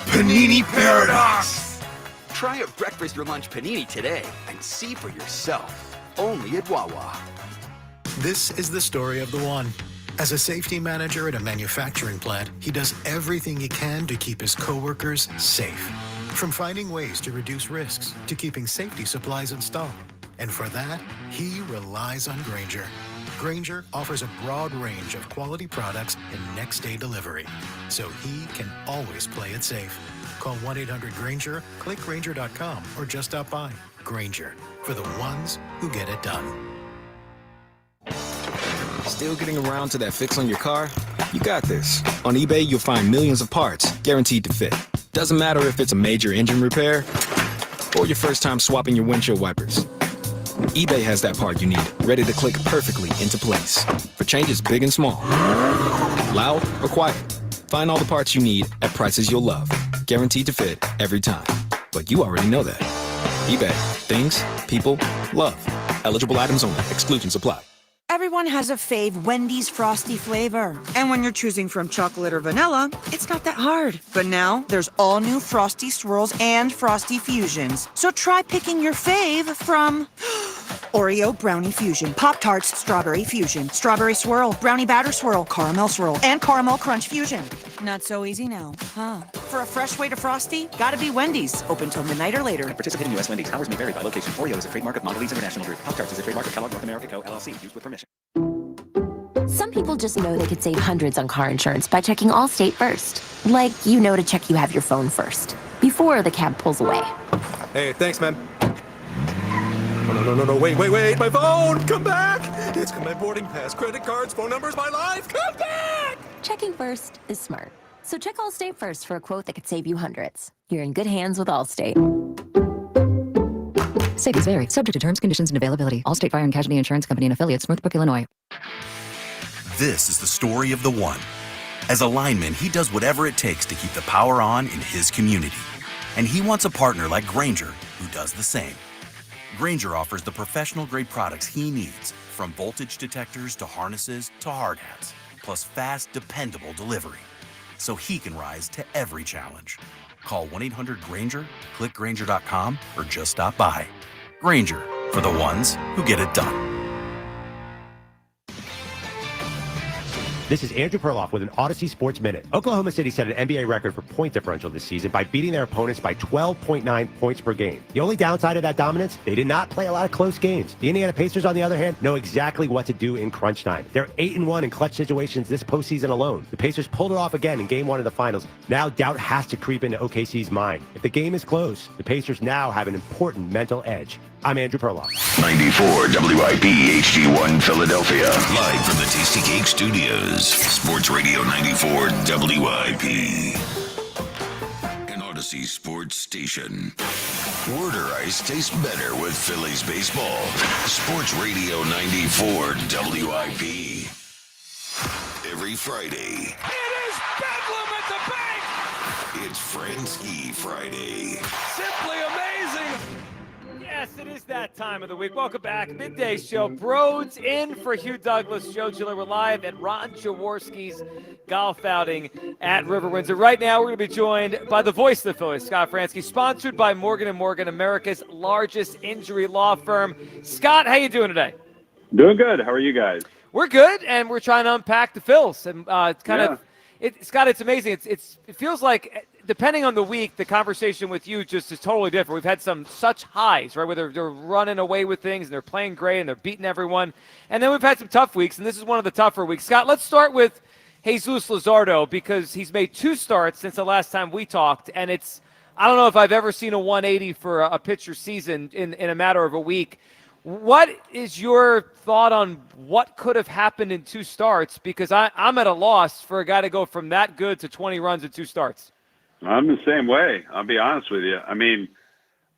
S13: Panini paradox!
S14: Try a breakfast or lunch panini today and see for yourself. Only at Wawa.
S15: This is the story of the one. As a safety manager at a manufacturing plant, he does everything he can to keep his coworkers safe. From finding ways to reduce risks to keeping safety supplies in stock. And for that, he relies on Grainger. Grainger offers a broad range of quality products and next-day delivery, so he can always play it safe. Call 1-800-GRAINGER, click Grainger.com, or just stop by. Grainger, for the ones who get it done.
S16: Still getting around to that fix on your car? You got this. On eBay, you'll find millions of parts, guaranteed to fit. Doesn't matter if it's a major engine repair or your first time swapping your windshield wipers. eBay has that part you need, ready to click perfectly into place for changes big and small, loud or quiet. Find all the parts you need at prices you'll love, guaranteed to fit every time. But you already know that. eBay, things, people, love. Eligible items only. Exclusions apply.
S18: Everyone has a fave Wendy's Frosty flavor. And when you're choosing from chocolate or vanilla, it's not that hard. But now, there's all new Frosty Swirls and Frosty Fusions. So try picking your fave from Oreo Brownie Fusion, Pop-Tarts Strawberry Fusion, Strawberry Swirl, Brownie Batter Swirl, Caramel Swirl, and Caramel Crunch Fusion. Not so easy now, huh? For a fresh way to Frosty, gotta be Wendy's. Open till midnight or later.
S19: At participating U.S. Wendy's, hours may vary by location. Oreo is a trademark of Mondelez International Group. Pop-Tarts is a trademark of Kellogg North America Co., LLC. Used with permission.
S8: Some people just know they could save hundreds on car insurance by checking Allstate first. Like, you know to check you have your phone first, before the cab pulls away.
S19: Hey, thanks, man. No, wait, my phone! Come back! It's my boarding pass, credit cards, phone numbers, my life! Come back!
S8: Checking first is smart. So check Allstate first for a quote that could save you hundreds. You're in good hands with Allstate.
S20: Savings vary. Subject to terms, conditions, and availability. Allstate Fire and Casualty Insurance Company and affiliates, Northbrook, Illinois.
S29: This is the story of the one. As a lineman, he does whatever it takes to keep the power on in his community. And he wants a partner like Grainger who does the same. Grainger offers the professional-grade products he needs, from voltage detectors to harnesses to hard hats, plus fast, dependable delivery, so he can rise to every challenge. Call 1-800-GRAINGER, click Grainger.com, or just stop by. Grainger, for the ones who get it done.
S30: This is Andrew Perloff with an Odyssey Sports Minute. Oklahoma City set an NBA record for point differential this season by beating their opponents by 12.9 points per game. The only downside of that dominance, they did not play a lot of close games. The Indiana Pacers, on the other hand, know exactly what to do in crunch time. They're 8-1 in clutch situations this postseason alone. The Pacers pulled it off again in Game 1 of the Finals. Now doubt has to creep into OKC's mind. If the game is close, the Pacers now have an important mental edge. I'm Andrew Perloff.
S5: 94 WIP HD1 Philadelphia. Live from the Tasty Cake Studios. Sports Radio 94 WIP. An Odyssey Sports Station. Water ice tastes better with Phillies baseball. Sports Radio 94 WIP. Every Friday.
S11: It is Bedlam at the bank!
S5: It's Fransky Friday.
S11: Simply amazing!
S6: Yes, it is that time of the week. Welcome back. Midday show. Broads in for Hugh Douglas. Joe Giller. We're live at Ron Jaworski's golf outing at River Windsor. Right now, we're going to be joined by the voice of the Phillies, Scott Fransky, sponsored by Morgan & Morgan, America's largest injury law firm. Scott, how you doing today?
S31: Doing good. How are you guys?
S6: We're good, and we're trying to unpack the Phils. And it's kind of Scott, it's amazing. It feels like, depending on the week, the conversation with you just is totally different. We've had such highs, right, where they're running away with things and they're playing great and they're beating everyone. And then we've had some tough weeks, and this is one of the tougher weeks. Scott, let's start with Jesus Luzardo, because he's made 2 starts since the last time we talked, and I don't know if I've ever seen a 180 for a pitcher season in a matter of a week. What is your thought on what could have happened in 2 starts? Because I'm at a loss for a guy to go from that good to 20 runs in 2 starts.
S2: I'm the same way. I'll be honest with you. I mean,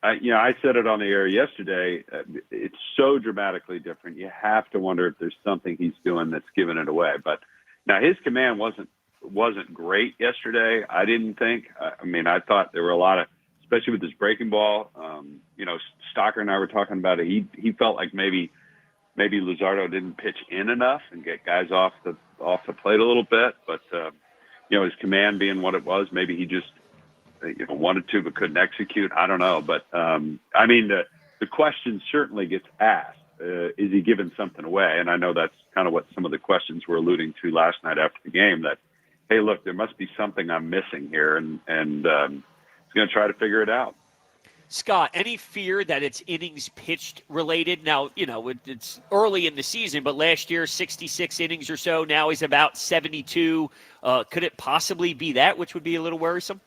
S2: I said it on the air yesterday. It's so dramatically different. You have to wonder if there's something he's doing that's giving it away. But now his command wasn't great yesterday. I didn't think. I mean, I thought there were a lot of, especially with his breaking ball. Stocker and I were talking about it. He felt like maybe Luzardo didn't pitch in enough and get guys off the plate a little bit. But his command being what it was, maybe he just wanted to but couldn't execute. I don't know. But I mean, the question certainly gets asked: is he giving something away? And I know that's kind of what some of the questions were alluding to last night after the game. That, hey, look, there must be something I'm missing here, and he's going to try to figure it out.
S7: Scott, any fear that it's innings pitched related? Now, it's early in the season, but last year, 66 innings or so. Now he's about 72. Could it possibly be that, which would be a little worrisome?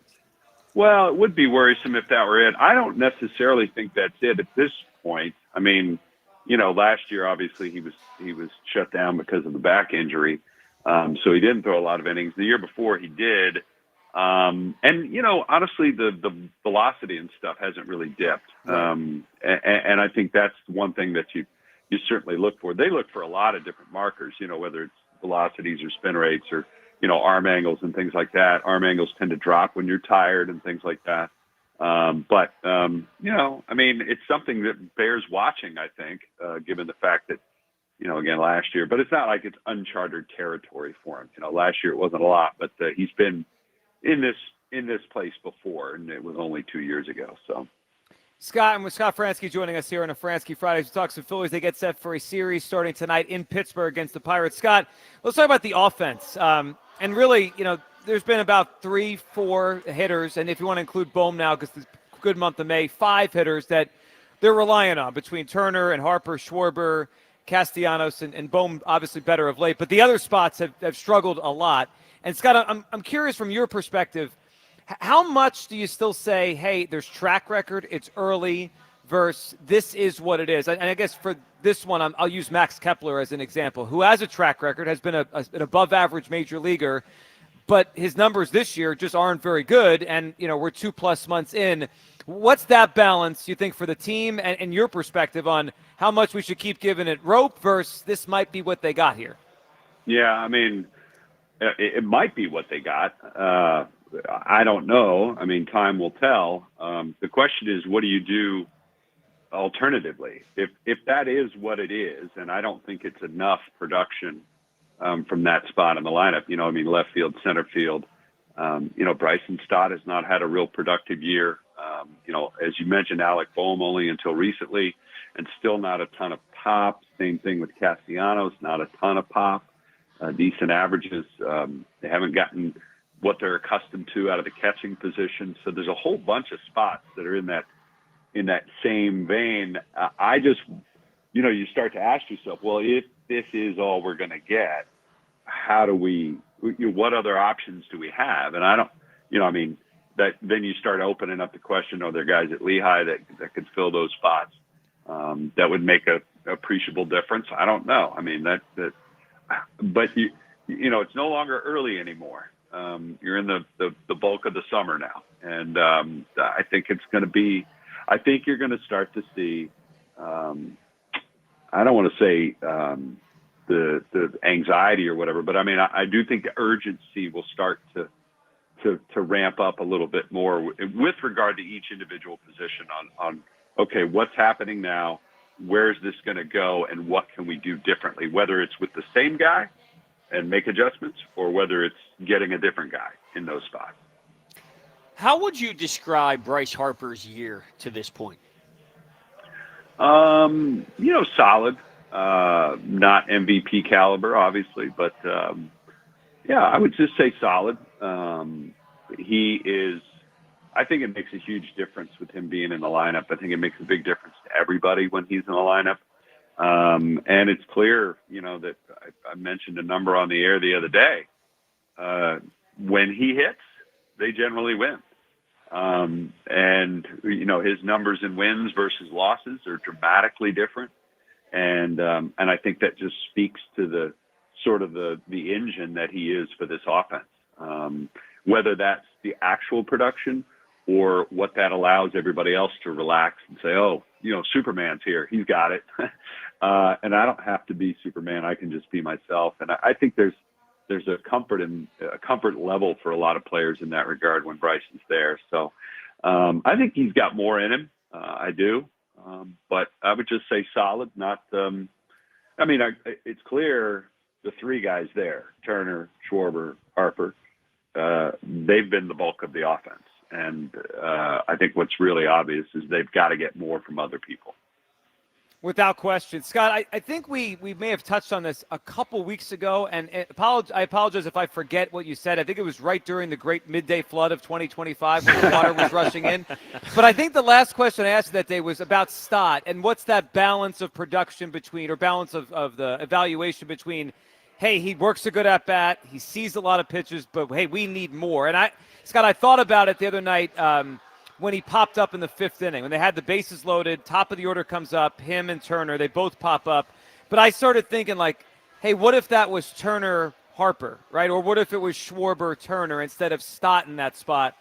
S2: Well, it would be worrisome if that were it. I don't necessarily think that's it at this point. I mean, last year, obviously, he was shut down because of the back injury. So he didn't throw a lot of innings. The year before he did. And honestly, the velocity and stuff hasn't really dipped. And I think that's one thing that you certainly look for. They look for a lot of different markers, whether it's velocities or spin rates or, arm angles and things like that. Arm angles tend to drop when you're tired and things like that. But I mean, it's something that bears watching, I think, given the fact that, again, last year, but it's not like it's uncharted territory for him. Last year it wasn't a lot, but he's been in this place before, and it was only 2 years ago. So,
S6: Scott, and with Scott Fransky joining us here on a Fransky Fridays, we talk some Phillies. They get set for a series starting tonight in Pittsburgh against the Pirates. Scott, let's talk about the offense. And really, there's been about 3-4 hitters, and if you want to include Bohm now, because it's a good month of May, 5 hitters that they're relying on between Turner and Harper, Schwarber, Castellanos, and Bohm obviously better of late. But the other spots have struggled a lot. And Scott, I'm curious from your perspective, how much do you still say, hey, there's track record, it's early, versus this is what it is? And I guess for this one, I'll use Max Kepler as an example, who has a track record, has been an above-average major leaguer, but his numbers this year just aren't very good, and we're 2+ months in. What's that balance, you think, for the team and your perspective on how much we should keep giving it rope versus this might be what they got here?
S2: Yeah, I mean, it might be what they got. I don't know. I mean, time will tell. The question is, what do you do alternatively? If that is what it is, and I don't think it's enough production from that spot in the lineup, left field, center field, Bryson Stott has not had a real productive year. As you mentioned, Alec Bohm only until recently, and still not a ton of pop. Same thing with Castellanos, not a ton of pop. Decent averages. They haven't gotten what they're accustomed to out of the catching position. So there's a whole bunch of spots that are in that same vein. I just, you start to ask yourself, well, if this is all we're going to get, how do what other options do we have? And I don't, that then you start opening up the question, are there guys at Lehigh that could fill those spots that would make a appreciable difference? I don't know. I mean, but it's no longer early anymore. You're in the bulk of the summer now. And I think it's going to be, I think you're going to start to see, I don't want to say the anxiety or whatever, but I mean, I do think the urgency will start to ramp up a little bit more with regard to each individual position on okay, what's happening now? Where's this going to go? And what can we do differently? Whether it's with the same guy and make adjustments, or whether it's getting a different guy in those spots.
S7: How would you describe Bryce Harper's year to this point?
S2: Solid. Not MVP caliber, obviously, but, Yeah, I would just say solid. He is. I think it makes a huge difference with him being in the lineup. I think it makes a big difference to everybody when he's in the lineup. And it's clear, that I mentioned a number on the air the other day. When he hits, they generally win. And his numbers in wins versus losses are dramatically different. And I think that just speaks to the sort of the engine that he is for this offense. Whether that's the actual production or what that allows everybody else to relax and say, oh, Superman's here. He's got it. And I don't have to be Superman. I can just be myself. And I think there's a comfort level for a lot of players in that regard when Bryson's there. So I think he's got more in him. I do. But I would just say solid, not it's clear the three guys there, Turner, Schwarber, Harper, they've been the bulk of the offense. And I think what's really obvious is they've got to get more from other people.
S6: Without question. Scott, I think we may have touched on this a couple weeks ago, and I apologize if I forget what you said. I think it was right during the great midday flood of 2025 when the water was rushing in. But I think the last question I asked that day was about Stott, and what's that balance of production between, or balance of the evaluation between, hey, he works a good at-bat, he sees a lot of pitches, but, hey, we need more. And Scott, I thought about it the other night when he popped up in the fifth inning. When they had the bases loaded, top of the order comes up, him and Turner, they both pop up. But I started thinking, like, hey, what if that was Turner-Harper, right? Or what if it was Schwarber-Turner instead of Stott in that spot?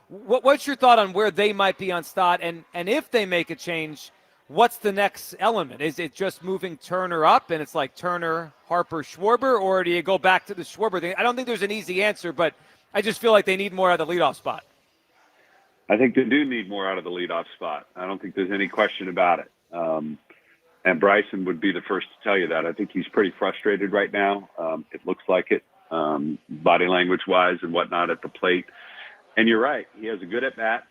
S6: What's your thought on where they might be on Stott? And if they make a change, what's the next element? Is it just moving Turner up and it's like Turner, Harper, Schwarber, or do you go back to the Schwarber thing? I don't think there's an easy answer, but I just feel like they need more out of the leadoff spot.
S2: I think they do need more out of the leadoff spot. I don't think there's any question about it. And Bryson would be the first to tell you that. I think he's pretty frustrated right now. It looks like it, body language-wise and whatnot at the plate. And you're right. He has a good at-bat.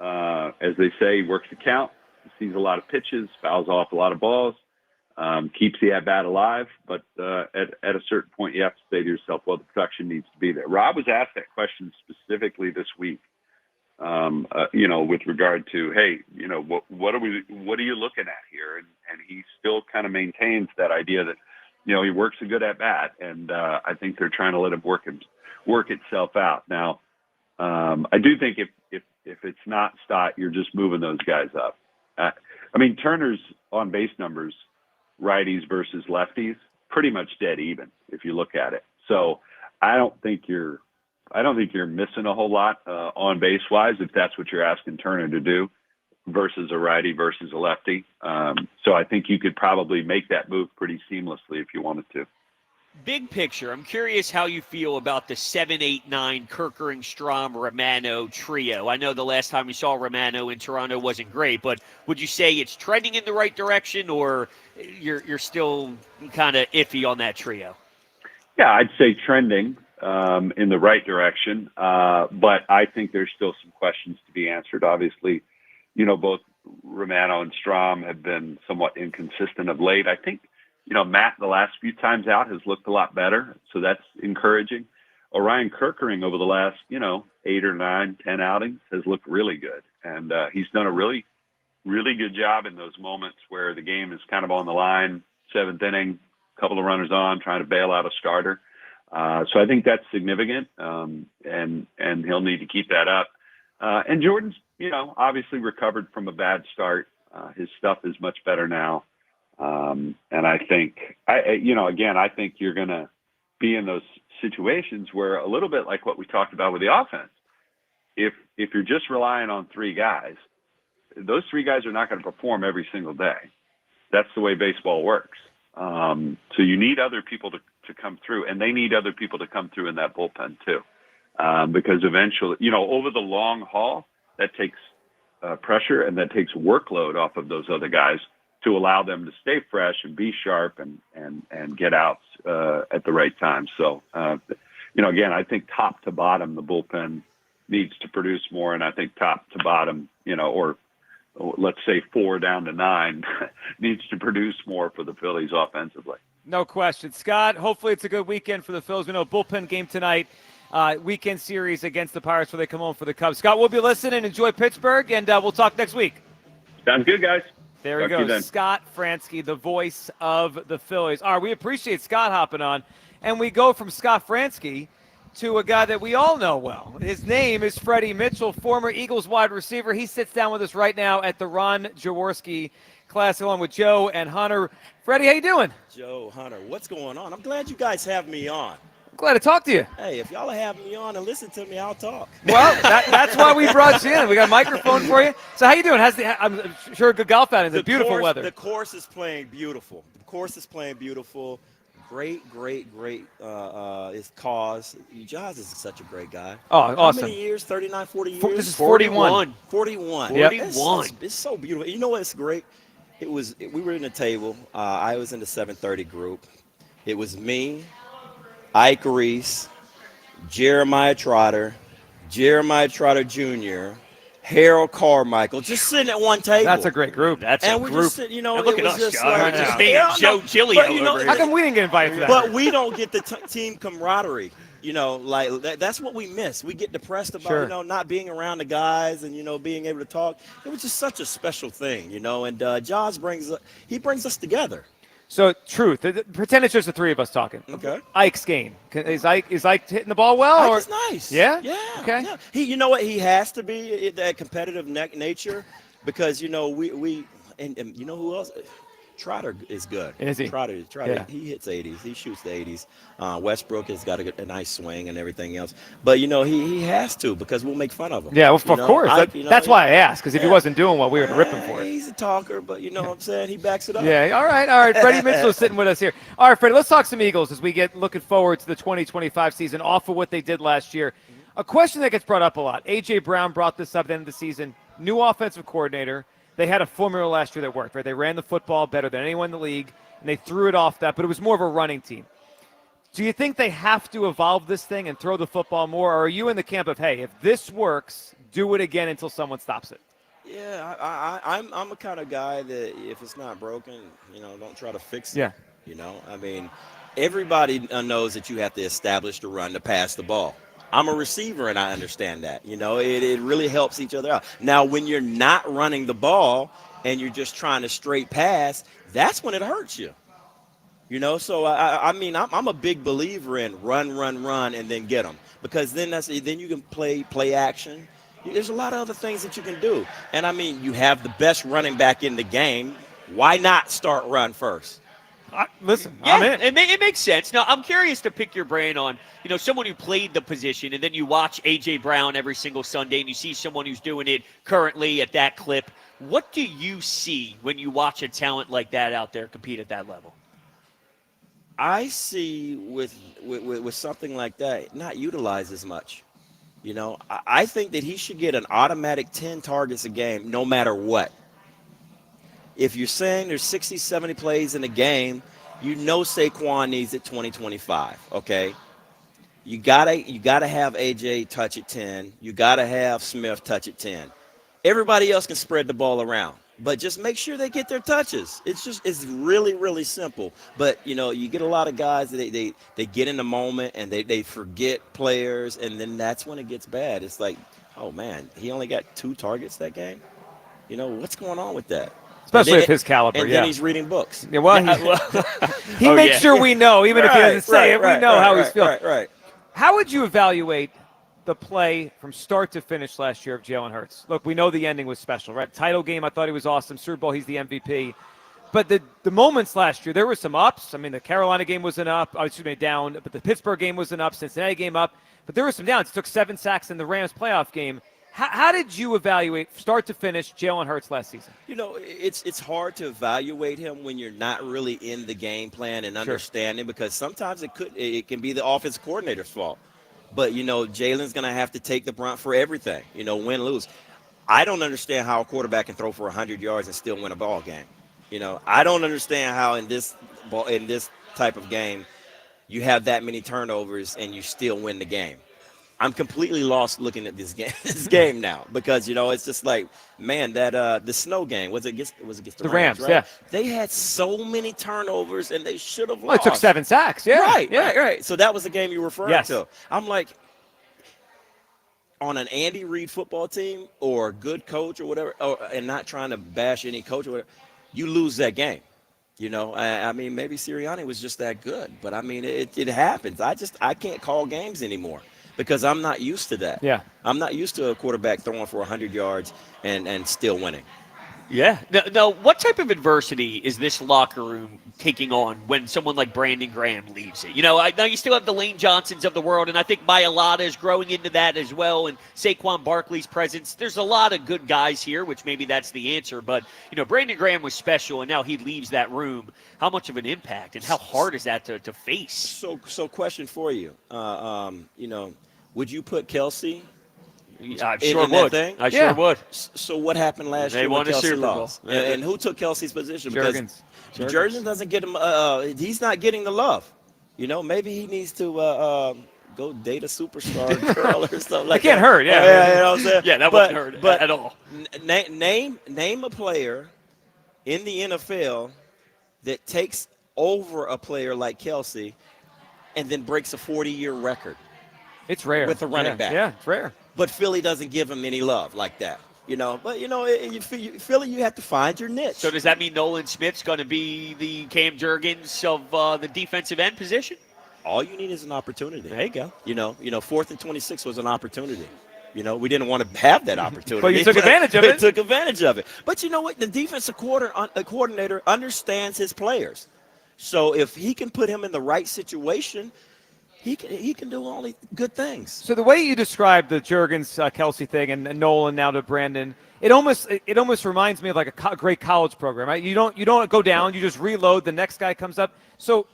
S2: As they say, he works the count. He sees a lot of pitches, fouls off a lot of balls, keeps the at-bat alive. But at a certain point, you have to say to yourself, well, the production needs to be there. Rob was asked that question specifically this week. With regard to, hey, what are you looking at here? And he still kind of maintains that idea that, he works a good at bat, and I think they're trying to let him work itself out. Now, I do think if it's not Stott, you're just moving those guys up. Turner's on base numbers, righties versus lefties, pretty much dead even if you look at it. So I don't think you're missing a whole lot on base wise if that's what you're asking Turner to do versus a righty versus a lefty. So I think you could probably make that move pretty seamlessly if you wanted to.
S7: Big picture, I'm curious how you feel about the 7, 8, 9 Kerkering, Strom, Romano trio. I know the last time we saw Romano in Toronto wasn't great, but would you say it's trending in the right direction, or you're still kind of iffy on that trio?
S2: Yeah, I'd say trending in the right direction, but I think there's still some questions to be answered. Obviously, both Romano and Strom have been somewhat inconsistent of late. I think, Matt, the last few times out has looked a lot better, so that's encouraging. Orion Kerkering over the last, 8 or 9, 10 outings has looked really good, and he's done a really, really good job in those moments where the game is kind of on the line, 7th inning, couple of runners on, trying to bail out a starter. So I think that's significant, and he'll need to keep that up. And Jordan's, obviously recovered from a bad start. His stuff is much better now. And I think, I think you're going to be in those situations where a little bit like what we talked about with the offense, if you're just relying on 3 guys, those 3 guys are not going to perform every single day. That's the way baseball works. So you need other people to come through, and they need other people to come through in that bullpen too. Because eventually, over the long haul, that takes pressure and that takes workload off of those other guys to allow them to stay fresh and be sharp and get outs at the right time. So, again, I think top to bottom, the bullpen needs to produce more, and I think top to bottom, or let's say 4 down to 9 needs to produce more for the Phillies offensively.
S6: No question. Scott, hopefully it's a good weekend for the Phils. We know bullpen game tonight, weekend series against the Pirates where they come home for the Cubs. Scott, we'll be listening. Enjoy Pittsburgh, and we'll talk next week.
S2: Sounds good, guys.
S6: There he
S2: Talk to you
S6: goes,
S2: then.
S6: Scott Fransky, the voice of the Phillies. All right, we appreciate Scott hopping on, and we go from Scott Fransky to a guy that we all know well. His name is Freddie Mitchell, former Eagles wide receiver. He sits down with us right now at the Ron Jaworski Classic along with Joe and Hunter. Freddie, how you doing?
S3: Joe, Hunter, what's going on? I'm glad you guys have me on.
S6: Glad to talk to you.
S3: Hey, if y'all have me on and listen to me, I'll talk.
S6: Well, that's why we brought you in. We got a microphone for you. So how you doing? I'm sure a good golf outing. It's beautiful weather.
S3: The course is playing beautiful. Great is cause. Jaws is such a great guy.
S6: Oh, awesome.
S3: How many years? 39, 40 years?
S6: This is 41.
S3: 41.
S6: Yep.
S3: It's so beautiful. You know what's great? We were in a table. I was in the 730 group. It was me, Ike Reese, Jeremiah Trotter Jr., Harold Carmichael, just sitting at one table.
S6: That's a great group.
S3: And we're just sitting,
S7: Look
S3: it
S7: at
S3: was
S7: us,
S3: just
S7: John.
S3: like,
S7: Just me and Joe Gilio over here.
S6: How come we didn't get invited to that?
S3: But we don't get the team camaraderie. That's what we miss. We get depressed about, not being around the guys and, being able to talk. It was just such a special thing, and Jaws brings us together.
S6: So, truth. Pretend it's just the three of us talking.
S3: Okay.
S6: Ike's game. Is Ike hitting the ball well?
S3: Ike is nice.
S6: Yeah?
S3: Yeah.
S6: Okay.
S3: Yeah. You know what? He has to be that competitive nature because, we and you know who else? Trotter is good.
S6: Is he?
S3: Trotter,
S6: Yeah.
S3: he hits 80s. He shoots the 80s. Westbrook has got a nice swing and everything else. But, he has to because we'll make fun of him.
S6: Yeah, well, of course. That's why I asked, because if he wasn't doing well, we would rip him for it.
S3: He's a talker, but you know what I'm saying? He backs it up.
S6: Yeah, all right. Freddie Mitchell's sitting with us here. All right, Freddie, let's talk some Eagles as we get looking forward to the 2025 season off of what they did last year. A question that gets brought up a lot. A.J. Brown brought this up at the end of the season. New offensive coordinator. They had a formula last year that worked, right? They ran the football better than anyone in the league, and they threw it off that, but it was more of a running team. Do you think they have to evolve this thing and throw the football more, or are you in the camp of, hey, if this works, do it again until someone stops it?
S3: Yeah, I'm a kind of guy that if it's not broken, don't try to fix it.
S6: Yeah.
S3: Everybody knows that you have to establish the run to pass the ball. I'm a receiver, and I understand that. It really helps each other out. Now, when you're not running the ball and you're just trying to straight pass, that's when it hurts you. So I'm a big believer in run, and then get them because then you can play action. There's a lot of other things that you can do, and you have the best running back in the game. Why not start run first?
S6: Listen,
S7: yeah,
S6: I'm in.
S7: It makes sense. Now, I'm curious to pick your brain on, someone who played the position, and then you watch A.J. Brown every single Sunday, and you see someone who's doing it currently at that clip. What do you see when you watch a talent like that out there compete at that level?
S3: I see with something like that not utilized as much. I think that he should get an automatic 10 targets a game no matter what. If you're saying there's 60, 70 plays in a game, Saquon needs it 20-25, okay? You gotta have AJ touch it 10. You gotta have Smith touch it 10. Everybody else can spread the ball around, but just make sure they get their touches. It's really, really simple. But you get a lot of guys that they get in the moment and they forget players, and then that's when it gets bad. It's like, oh man, he only got 2 targets that game. What's going on with that?
S6: Especially at his caliber,
S3: and then he's reading books.
S6: Yeah, well, he makes sure we know, even if he doesn't say it, we know how he's feeling.
S3: Right.
S6: How would you evaluate the play from start to finish last year of Jalen Hurts? Look, we know the ending was special, right? Title game, I thought he was awesome. Super Bowl, he's the MVP. But the moments last year, there were some ups. The Carolina game was an up. Down. But the Pittsburgh game was an up. Cincinnati game up. But there were some downs. He took 7 sacks in the Rams playoff game. How did you evaluate, start to finish, Jalen Hurts last season?
S3: It's hard to evaluate him when you're not really in the game plan and understanding because sometimes it can be the offensive coordinator's fault. But, Jalen's going to have to take the brunt for everything, win, lose. I don't understand how a quarterback can throw for 100 yards and still win a ball game. I don't understand how in this type of game you have that many turnovers and you still win the game. I'm completely lost looking at this game now because it's just like, man, that the snow game was against the
S6: Rams,
S3: right?
S6: yeah.
S3: They had so many turnovers and they should have
S6: Well, it
S3: lost.
S6: took 7 sacks, yeah.
S3: Right. So that was the game you were referring
S6: Yes.
S3: to. I'm like, on an Andy Reid football team or a good coach or whatever, and not trying to bash any coach or whatever, you lose that game. I mean, maybe Sirianni was just that good, but I mean, it happens. I can't call games anymore because I'm not used to that.
S6: Yeah.
S3: I'm not used to a quarterback throwing for 100 yards and still winning.
S7: Yeah. Now, what type of adversity is this locker room taking on when someone like Brandon Graham leaves it? Now you still have the Lane Johnsons of the world, and I think Mailata is growing into that as well, and Saquon Barkley's presence. There's a lot of good guys here, which maybe that's the answer. But, Brandon Graham was special, and now he leaves that room. How much of an impact, and how hard is that to face?
S3: So question for you. Would you put Kelsey
S7: I sure would. I sure would.
S3: So what happened last year
S7: They
S3: when
S7: won a
S3: Kelsey
S7: Super Bowl.
S3: lost? And who took Kelsey's position?
S6: Juergens.
S3: Because Juergens doesn't get him. He's not getting the love. Maybe he needs to go date a superstar girl or something like that.
S6: It can't hurt, yeah.
S3: You know what I'm saying?
S7: Yeah, that wouldn't hurt at all.
S3: Name a player in the NFL that takes over a player like Kelsey and then breaks a 40-year record.
S6: It's rare.
S3: With a running back.
S6: Yeah, it's rare.
S3: But Philly doesn't give him any love like that. But Philly, you have to find your niche.
S7: So does that mean Nolan Smith's going to be the Cam Juergens of the defensive end position?
S3: All you need is an opportunity.
S7: There you go.
S3: 4th and 26 was an opportunity. We didn't want to have that opportunity.
S6: But you took advantage of it.
S3: Took advantage of it. But you know what? The defensive coordinator understands his players. So if he can put him in the right situation, he can do only good things.
S6: So the way you described the Juergens Kelsey thing and Nolan now to Brandon, it almost reminds me of like a great college program, right? You don't go down, you just reload. The next guy comes up. So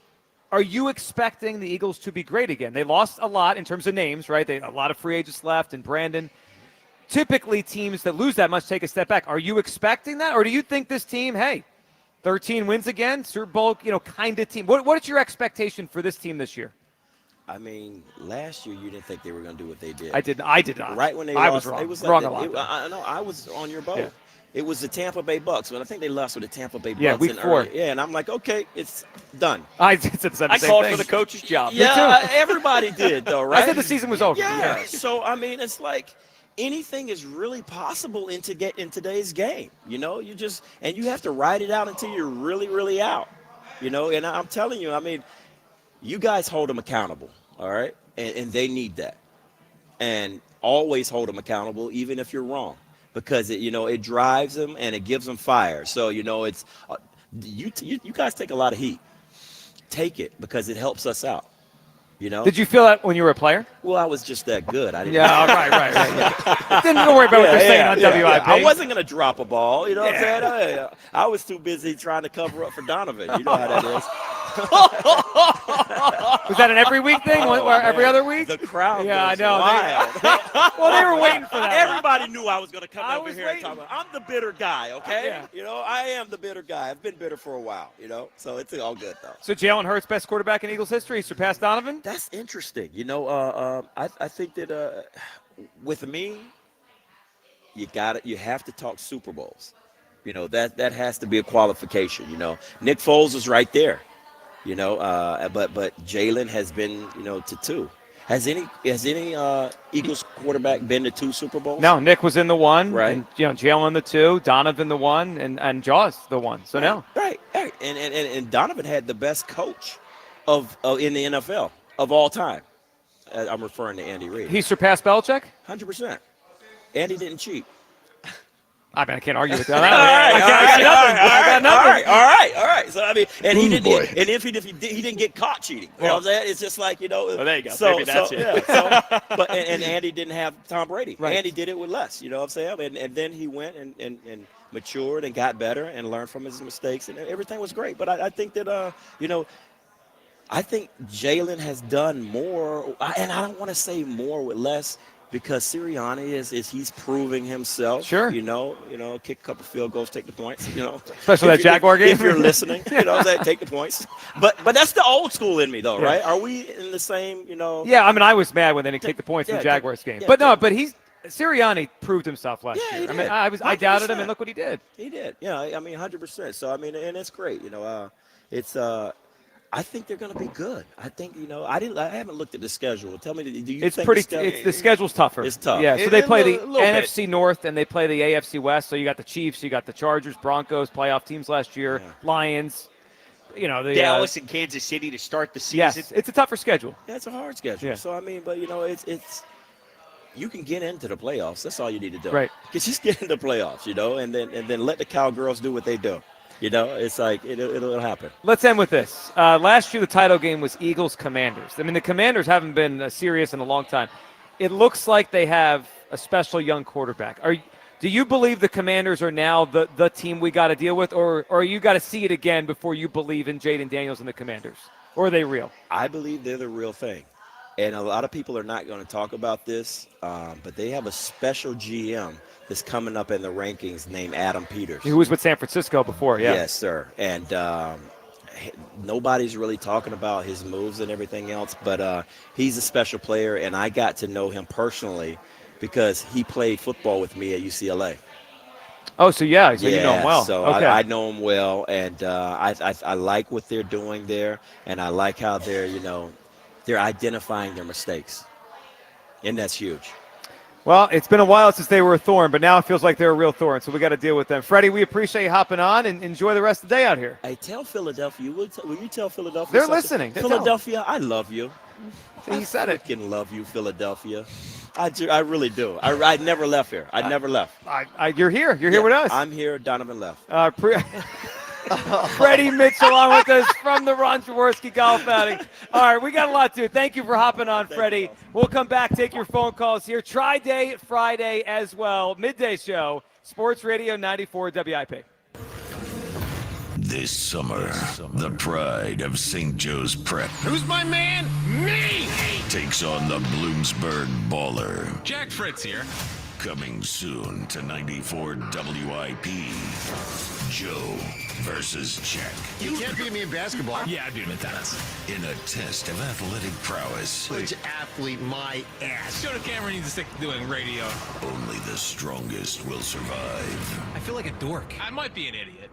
S6: are you expecting the Eagles to be great again? They lost a lot in terms of names, right? A lot of free agents left, and Brandon. Typically, teams that lose that much take a step back. Are you expecting that, or do you think this team, 13 wins again, Super Bowl, kind of team? What is your expectation for this team this year?
S3: I mean, last year you didn't think they were going to do what they did.
S6: I did not.
S3: Right when they
S6: I
S3: lost,
S6: was wrong.
S3: it was
S6: Wrong
S3: like
S6: a lot.
S3: I know. I was on your boat.
S6: Yeah.
S3: It was the Tampa Bay Bucks, but I think they lost with the Tampa Bay Bucks.
S6: Yeah, week 4.
S3: Yeah, and I'm like, okay, it's done.
S6: I said the same
S7: called
S6: thing.
S7: for the coach's job.
S3: Yeah, everybody did though, right?
S6: I said the season was over.
S3: Yeah. So I mean, it's like anything is really possible in today's game. You have to ride it out until you're really, really out. And I'm telling you, I mean, you guys hold them accountable, all right? And they need that. And always hold them accountable, even if you're wrong, because it drives them and it gives them fire. So it's you guys take a lot of heat. Take it because it helps us out.
S6: Did you feel that when you were a player?
S3: Well, I was just that good. I didn't.
S6: Yeah, right. Then don't worry about what they're saying on WIP.
S3: I wasn't going to drop a ball. You know what I'm saying? I was too busy trying to cover up for Donovan. You know how that is.
S6: Was that an every week thing? Or every other week?
S3: The crowd.
S6: Yeah, I know.
S3: Wild.
S6: Well, they were waiting for that.
S3: Everybody knew I was going to come over here and talk about. I'm the bitter guy. Okay.
S6: Yeah.
S3: I am the bitter guy. I've been bitter for a while. So it's all good though.
S6: So Jalen Hurts, best quarterback in Eagles history, he surpassed Donovan.
S3: That's interesting. I think that with me, you have to talk Super Bowls. That has to be a qualification. Nick Foles is right there. But Jalen has been to 2. Has any Eagles quarterback been to 2 Super Bowls?
S6: No, Nick was in the 1,
S3: right?
S6: And Jalen the 2, Donovan the 1, and Jaws the 1. So no,
S3: right. And Donovan had the best coach of in the NFL of all time. I'm referring to Andy Reid.
S6: He surpassed Belichick?
S3: 100%. Andy didn't cheat.
S6: I mean, I can't argue with that.
S3: I got nothing. All right. So I mean, and he didn't. And if he didn't get caught cheating, you know what I'm saying? It's just like
S7: Well, there you go.
S3: So,
S7: maybe that's it.
S3: Yeah, but Andy didn't have Tom Brady.
S6: Right.
S3: Andy did it with less. You know what I'm saying? And then he went and matured and got better and learned from his mistakes, and everything was great. But I think that I think Jalen has done more, and I don't want to say more with less. because Sirianni he's proving himself.
S6: Sure.
S3: Kick a couple field goals, take the points.
S6: Especially that Jaguar game.
S3: If you're listening, take the points. But that's the old school in me, though, right? Are we in the same?
S6: Yeah, I mean, I was mad when they didn't take the points in the Jaguars game. But Sirianni proved himself last year.
S3: He did.
S6: I doubted him, and look what he did.
S3: He did. Yeah, I mean, 100%. So and it's great. It's. I think they're going to be good. I think I haven't looked at the schedule. Tell me, do you think
S6: the schedule's tougher?
S3: It's tough.
S6: Yeah, so they play the NFC
S3: bit.
S6: North and they play the AFC West. So you got the Chiefs, you got the Chargers, Broncos, playoff teams last year, Lions. The
S7: Dallas and Kansas City to start the season.
S6: Yes, it's a tougher schedule.
S3: Yeah, it's a hard schedule. Yeah. So but it's you can get into the playoffs. That's all you need to do.
S6: Right.
S3: Just get into the playoffs, and then let the Cowgirls do what they do. It's like it'll happen.
S6: Let's end with this. Last year, the title game was Eagles-Commanders. I mean, the Commanders haven't been serious in a long time. It looks like they have a special young quarterback. Do you believe the Commanders are now the team we got to deal with, or you got to see it again before you believe in Jaden Daniels and the Commanders? Or are they real?
S3: I believe they're the real thing. And a lot of people are not going to talk about this, but they have a special GM that's coming up in the rankings named Adam Peters.
S6: He was with San Francisco before, yeah.
S3: Yes, sir. And nobody's really talking about his moves and everything else, but he's a special player, and I got to know him personally because he played football with me at UCLA.
S6: Oh, so you know him well.
S3: So
S6: okay.
S3: I know him well, and I like what they're doing there, and I like how they're identifying their mistakes, and that's huge.
S6: Well, it's been a while since they were a thorn, but now it feels like they're a real thorn, so we got to deal with them. Freddie, we appreciate you hopping on, and enjoy the rest of the day out here.
S3: Hey, tell Philadelphia. Will you tell Philadelphia
S6: They're
S3: something?
S6: listening.
S3: Philadelphia, I love you.
S6: He said it.
S3: I freaking love you, Philadelphia. I really do. I never left here. I never left.
S6: You're here. You're here with us.
S3: I'm here. Donovan left.
S6: Freddie Mitchell on with us from the Ron Jaworski golf outing. All right, we got a lot to do. Thank you for hopping on, Freddie. We'll come back, take your phone calls here. Tri-Day Friday as well. Midday show, Sports Radio 94 WIP.
S5: This summer, the pride of St. Joe's Prep
S11: Who's my man? Me!
S5: takes on the Bloomsburg Baller.
S11: Jack Fritz here.
S5: Coming soon to 94 WIP. Joe versus Jack.
S9: You can't beat me in basketball.
S11: Yeah, I beat him in tennis.
S5: In a test of athletic prowess.
S9: Which athlete my ass?
S11: Joe Cameron needs to stick to doing radio.
S5: Only the strongest will survive.
S11: I feel like a dork. I might be an idiot.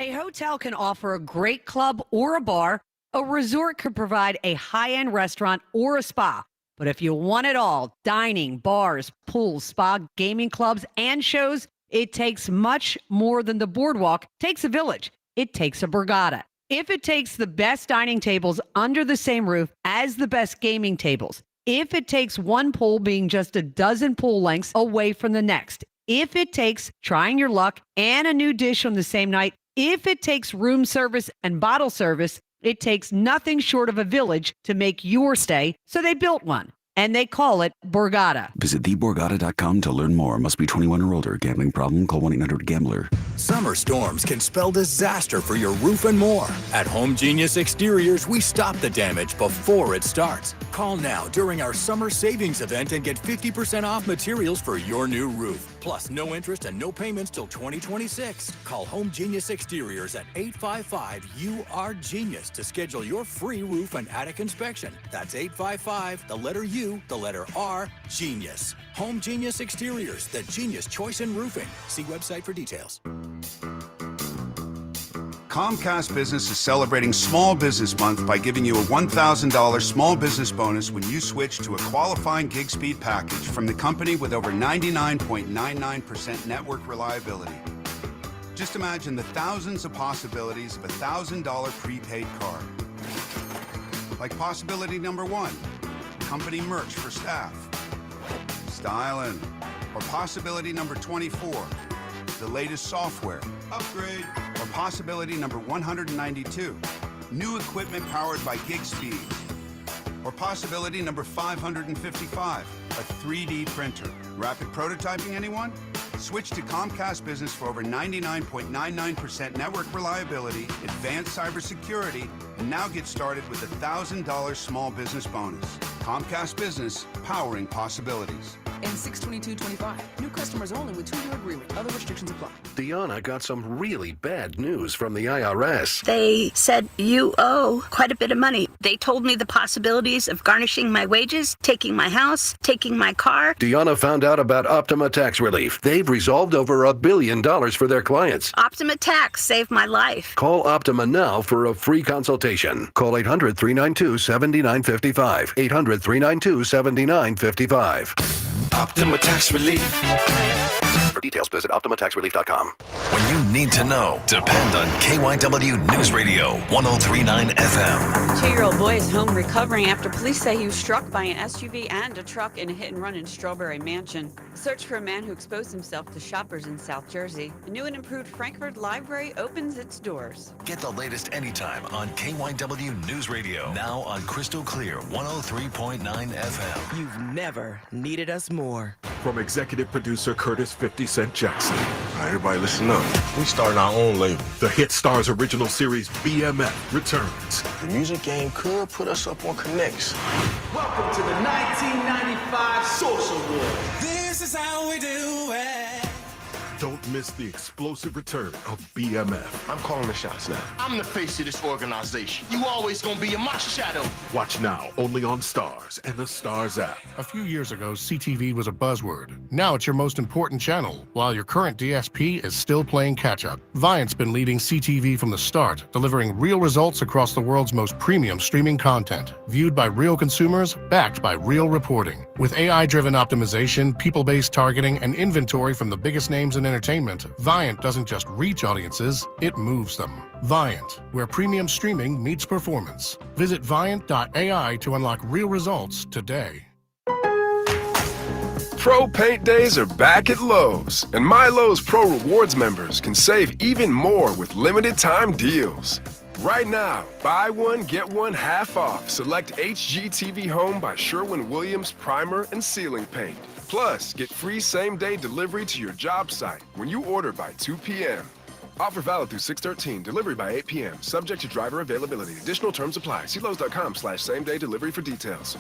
S1: A hotel can offer a great club or a bar. A resort could provide a high-end restaurant or a spa. But if you want it all, dining, bars, pools, spa, gaming clubs, and shows, it takes much more than the boardwalk. It takes a village. It takes a Borgata. If it takes the best dining tables under the same roof as the best gaming tables, if it takes one pool being just a dozen pool lengths away from the next, if it takes trying your luck and a new dish on the same night, if it takes room service and bottle service, it takes nothing short of a village to make your stay, so they built one. And they call it Borgata.
S22: Visit theborgata.com to learn more. Must be 21 or older. Gambling problem? Call 1-800-GAMBLER.
S12: Summer storms can spell disaster for your roof and more. At Home Genius Exteriors, we stop the damage before it starts. Call now during our summer savings event and get 50% off materials for your new roof. Plus, no interest and no payments till 2026. Call Home Genius Exteriors at 855-UR-GENIUS to schedule your free roof and attic inspection. That's 855, the letter U, the letter R, Genius. Home Genius Exteriors, the genius choice in roofing. See website for details.
S17: Comcast Business is celebrating Small Business Month by giving you a $1,000 small business bonus when you switch to a qualifying gig speed package from the company with over 99.99% network reliability. Just imagine the thousands of possibilities of a $1,000 prepaid card. Like possibility number 1, company merch for staff. Styling. Or possibility number 24, the latest software. Upgrade. Or possibility number 192, new equipment powered by gig speed. Or possibility number 555, a 3D printer. Rapid prototyping, anyone? Switch to Comcast Business for over 99.99% network reliability, advanced cybersecurity, and now get started with a $1,000 small business bonus. Comcast Business, powering possibilities.
S4: And 62225. New customers only with 2-year agreement. Other restrictions apply.
S10: Deanna got some really bad news from the IRS.
S13: They said you owe quite a bit of money. They told me the possibilities of garnishing my wages, taking my house, taking my car.
S10: Deanna found out about Optima Tax Relief. They've resolved over $1 billion for their clients.
S13: Optima Tax saved my life.
S10: Call Optima now for a free consultation. Call 800-392-7955. 800-392-7955.
S5: Optima Tax Relief.
S10: For details, visit OptimaTaxRelief.com.
S5: When you need to know, depend on KYW News Radio 103.9 FM.
S21: 2-year-old boy is home recovering after police say he was struck by an SUV and a truck in a hit-and-run in Strawberry Mansion. Search for a man who exposed himself to shoppers in South Jersey. A new and improved Frankfurt Library opens its doors.
S5: Get the latest anytime on KYW News Radio. Now on Crystal Clear 103.9 FM.
S23: You've never needed us more.
S24: From executive producer Curtis 50 Cent Jackson.
S25: All right, everybody listen up. We started our own label.
S24: The Hit Stars original series BMF returns.
S25: The music game could put us up on connects.
S26: Welcome to the 1995 Social War. This is how we do it.
S24: Don't miss the explosive return of BMF.
S25: I'm calling the shots now.
S26: I'm the face of this organization. You always gonna be in my shadow.
S24: Watch now only on Stars and the Stars app.
S27: A few years ago, CTV was a buzzword. Now it's your most important channel, while your current DSP is still playing catch-up. Viant's been leading CTV from the start, delivering real results across the world's most premium streaming content, viewed by real consumers, backed by real reporting. With AI-driven optimization, people-based targeting, and inventory from the biggest names in entertainment, Viant doesn't just reach audiences, it moves them. Viant, where premium streaming meets performance. Visit Viant.ai to unlock real results today.
S28: Pro Paint Days are back at Lowe's, and My Lowe's Pro Rewards members can save even more with limited time deals. Right now, buy one, get one half off. Select HGTV Home by Sherwin-Williams Primer and Ceiling Paint. Plus, get free same-day delivery to your job site when you order by 2 p.m. Offer valid through 6/13, delivery by 8 p.m. Subject to driver availability. Additional terms apply. See Lowe's.com/same-day delivery for details.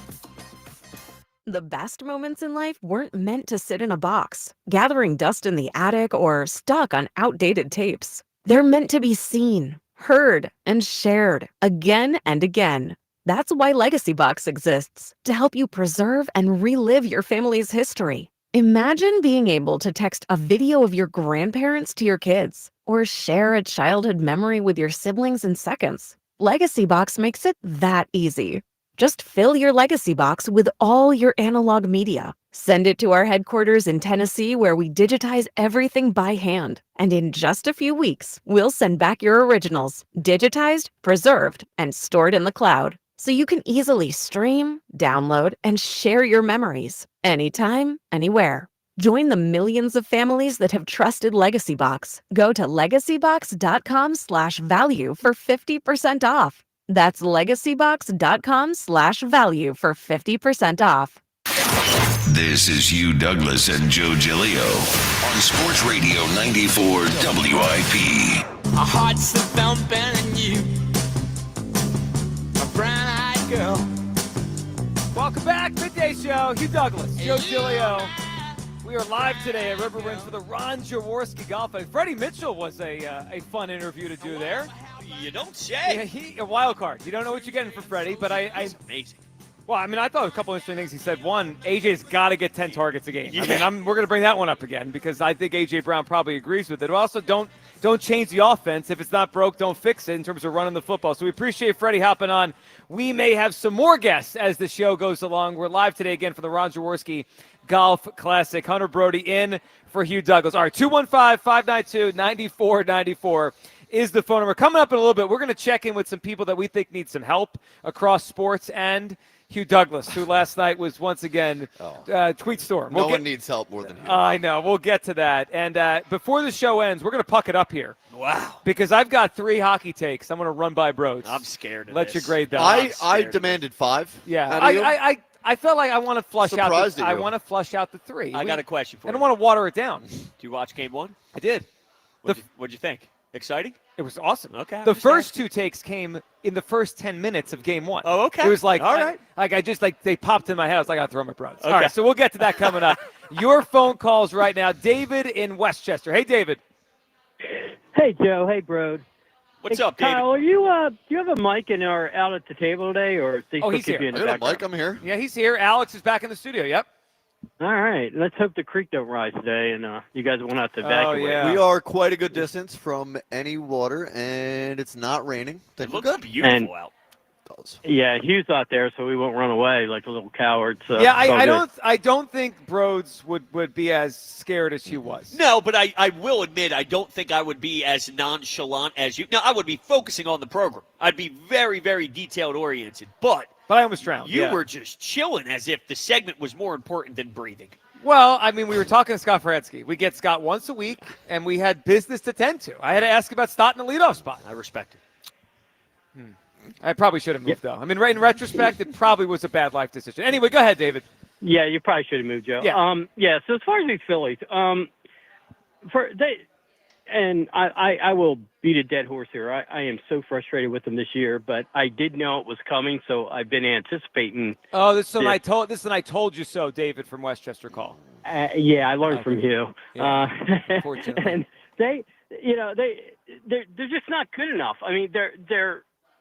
S31: The best moments in life weren't meant to sit in a box, gathering dust in the attic or stuck on outdated tapes. They're meant to be seen, heard, and shared again and again. That's why Legacy Box exists, to help you preserve and relive your family's history. Imagine being able to text a video of your grandparents to your kids, or share a childhood memory with your siblings in seconds. Legacy Box makes it that easy. Just fill your Legacy Box with all your analog media. Send it to our headquarters in Tennessee, where we digitize everything by hand. And in just a few weeks, we'll send back your originals, digitized, preserved, and stored in the cloud, so you can easily stream, download, and share your memories anytime, anywhere. Join the millions of families that have trusted Legacy Box. Go to legacybox.com/value for 50% off. That's legacybox.com/value for 50% off.
S5: This is Hugh Douglas and Joe Giglio on Sports Radio 94 WIP.
S26: Our hearts are thumping and you, a brown-eyed girl.
S6: Welcome back, Midday Show. Hugh Douglas, Joe Giglio. We are live today at Riverwinds for the Ron Jaworski Golf. Freddie Mitchell was a fun interview to do there.
S7: You don't say.
S6: Yeah, a wild card. You don't know what you're getting for Freddie, but
S7: It's amazing.
S6: Well, I mean, I thought a couple interesting things he said. One, AJ's got to get 10 targets a game.
S7: Yeah.
S6: I mean, we're going to bring that one up again because I think AJ Brown probably agrees with it. But also, don't change the offense. If it's not broke, don't fix it in terms of running the football. So we appreciate Freddie hopping on. We may have some more guests as the show goes along. We're live today again for the Ron Jaworski Golf Classic. Hunter Brody in for Hugh Douglas. All right, 215-592-9494 is the phone number. Coming up in a little bit, we're going to check in with some people that we think need some help across sports and Hugh Douglas, who last night was once again tweet storm.
S32: No one needs help more than Hugh.
S6: I know. We'll get to that. And before the show ends, we're going to puck it up here.
S7: Wow.
S6: Because I've got 3 hockey takes I'm going to run by Broads.
S7: I'm scared of
S6: Let
S7: this.
S6: you grade them.
S32: I demanded 5.
S6: Yeah. I felt like I want to flush out.
S2: Surprised
S6: I
S2: at you.
S6: want to flush out the 3.
S7: I got a question for you.
S6: I don't want to water it down.
S7: Do you watch Game 1?
S6: I did.
S7: What'd you think? Exciting?
S6: It was awesome.
S7: Okay.
S6: The first 2 takes came in the first 10 minutes of Game 1.
S7: Oh, okay.
S6: It was like,
S7: all right.
S6: They popped in my head. I was like, I got to throw my bros.
S7: Okay.
S6: All right, so we'll get to that coming up. Your phone calls right now. David in Westchester. Hey, David.
S3: Hey, Joe. Hey, Brode.
S7: What's
S3: hey,
S7: up, David?
S3: Kyle, do you have a mic and are out at the table today, or they still
S6: he's
S3: keep
S6: here.
S3: you in the
S2: I got a
S3: background?
S2: mic. I'm here.
S6: Yeah, he's here. Alex is back in the studio. Yep.
S3: All right. Let's hope the creek don't rise today, and you guys won't have to evacuate.
S6: yeah.
S2: We are quite a good distance from any water, and it's not raining.
S7: It
S2: We're
S7: looks
S2: good.
S7: beautiful out.
S2: It does.
S3: Yeah, Hugh's out there, so we won't run away like a little coward. So
S6: Yeah,
S3: it's all good.
S6: I don't think Broads would be as scared as he was.
S7: No, but I will admit I don't think I would be as nonchalant as you. Now, I would be focusing on the program. I'd be very, very detailed-oriented. But
S6: I almost drowned.
S7: You
S6: yeah.
S7: were just chilling as if the segment was more important than breathing.
S6: Well, I mean, we were talking to Scott Feretsky. We get Scott once a week, and we had business to tend to. I had to ask about Stott in the leadoff spot.
S7: I respect it.
S6: I probably should have moved, though. I mean, right in retrospect, it probably was a bad life decision. Anyway, go ahead, David.
S3: Yeah, you probably should have moved, Joe.
S6: Yeah.
S3: So as far as these Phillies, I will beat a dead horse here. I am so frustrated with them this year, but I did know it was coming, so I've been anticipating.
S6: Oh, this one I told you so, David from Westchester call.
S3: Yeah, I learned from you.
S6: Yeah, unfortunately.
S3: And they're just not good enough. I mean,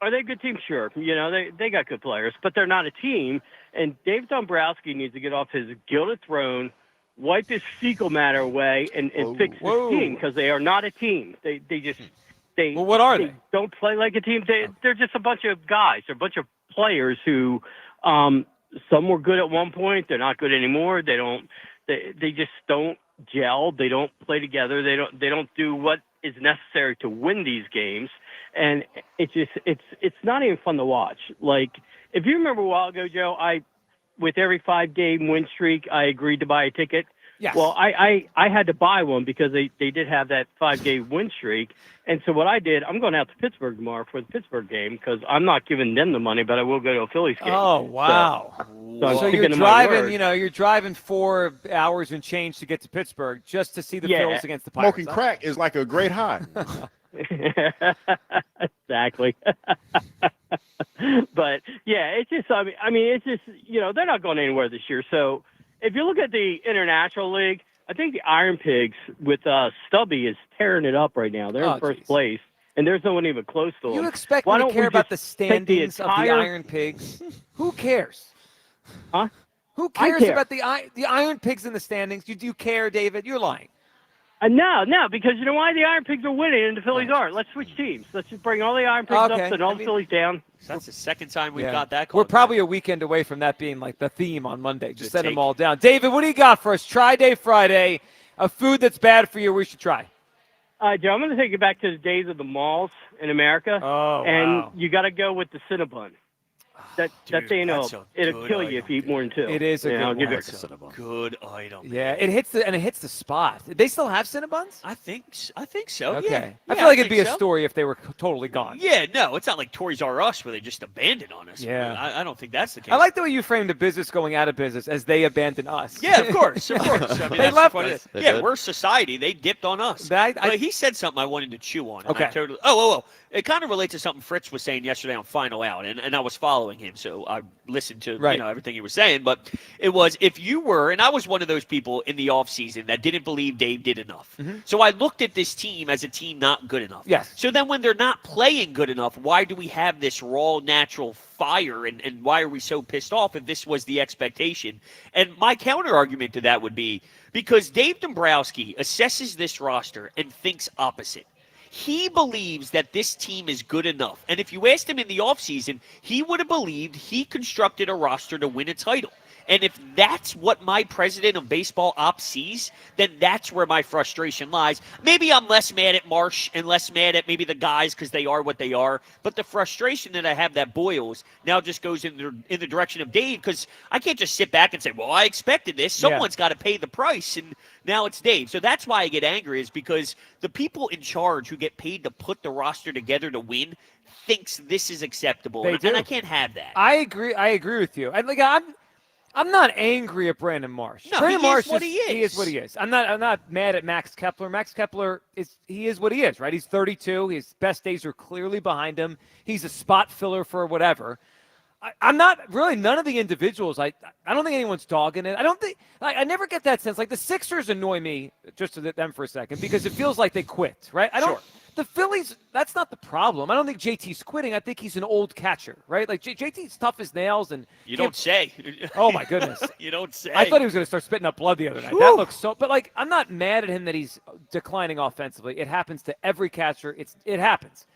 S3: are they a good team? Sure. They got good players, but they're not a team. And Dave Dombrowski needs to get off his gilded throne, wipe his fecal matter away, and fix this team, because they are not a team. They
S6: Well, what are they?
S3: Don't play like a team. They're just a bunch of guys. They're a bunch of players who some were good at one point. They're not good anymore. They just don't gel. They don't play together. They don't do what is necessary to win these games. And it's not even fun to watch. Like, if you remember a while ago, Joe, with every 5-game win streak, I agreed to buy a ticket.
S6: Yes.
S3: Well, I had to buy one because they did have that 5-game win streak. And so what I did, I'm going out to Pittsburgh tomorrow for the Pittsburgh game, because I'm not giving them the money, but I will go to a Phillies game.
S6: Oh, wow.
S3: So
S6: you're driving, you're driving 4 hours and change to get to Pittsburgh just to see the Phillies against the Pirates.
S8: Smoking crack is like a great high.
S3: Exactly. But yeah, it's just, I mean, it's just, they're not going anywhere this year. So if you look at the International League, I think the Iron Pigs with Stubby is tearing it up right now. They're in first place, and there's no one even close to them.
S6: You expect me to care about the standings of the Iron Pigs? Who cares?
S3: Huh?
S6: Who cares about the Iron Pigs in the standings? Do you care, David? You're lying.
S3: No, because you know why? The Iron Pigs are winning and the Phillies aren't. Let's switch teams. Let's just bring all the Iron Pigs up and all the Phillies down.
S7: That's the second time we've got that.
S6: We're probably a weekend away from that being like the theme on Monday. Just send them all down. David, what do you got for us? Tri-Day Friday, a food that's bad for you we should try.
S3: Joe, I'm going to take you back to the days of the malls in America.
S6: Oh,
S3: and you got to go with the Cinnabon. That thing, it'll kill you if you eat more than 2.
S6: It is a good
S3: I'll give
S6: one.
S3: you
S7: Good item.
S6: Yeah, it hits the spot. They still have Cinnabons?
S7: I think so.
S6: Okay.
S7: Yeah.
S6: I feel like it'd be a
S7: so.
S6: story if they were totally gone.
S7: Yeah, no, it's not like Toys R Us where they just abandoned on us.
S6: Yeah.
S7: I don't think that's the case.
S6: I like the way you framed the business going out of business as they abandon us.
S7: Yeah, of course. I mean,
S6: They left
S7: funny.
S6: us.
S7: Yeah, we're society. They dipped on us. But he said something I wanted to chew on.
S6: Okay.
S7: It kind of relates to something Fritz was saying yesterday on Final Out, and I was following him, so I listened to everything he was saying. But it was, if you were, and I was one of those people in the offseason that didn't believe Dave did enough.
S6: Mm-hmm.
S7: So I looked at this team as a team not good enough.
S6: Yes.
S7: So then when they're not playing good enough, why do we have this raw, natural fire, and why are we so pissed off if this was the expectation? And my counter argument to that would be because Dave Dombrowski assesses this roster and thinks opposite. He believes that this team is good enough. And if you asked him in the offseason, he would have believed he constructed a roster to win a title. And if that's what my president of baseball ops sees, then that's where my frustration lies. Maybe I'm less mad at Marsh and less mad at maybe the guys because they are what they are. But the frustration that I have that boils now just goes in the direction of Dave, because I can't just sit back and say, well, I expected this. Someone's got to pay the price, and now it's Dave. So that's why I get angry, is because the people in charge who get paid to put the roster together to win thinks this is acceptable. And I can't have that.
S6: I agree with you. I'm not angry at Brandon Marsh.
S7: No,
S6: Brandon
S7: he
S6: Marsh
S7: is what he is.
S6: He is what he is. I'm not mad at Max Kepler. Max Kepler is what he is, right? He's 32. His best days are clearly behind him. He's a spot filler for whatever. I'm not really none of the individuals. I don't think anyone's dogging it. I never get that sense. Like the Sixers annoy me, just to them for a second, because it feels like they quit, right?
S7: Sure.
S6: The Phillies, that's not the problem. I don't think JT's quitting. I think he's an old catcher, right? Like JT's tough as nails, and
S7: you don't say.
S6: Oh my goodness,
S7: you don't say.
S6: I thought he was going to start spitting up blood the other night.
S7: Whew.
S6: That looks so. But like, I'm not mad at him that he's declining offensively. It happens to every catcher. It happens.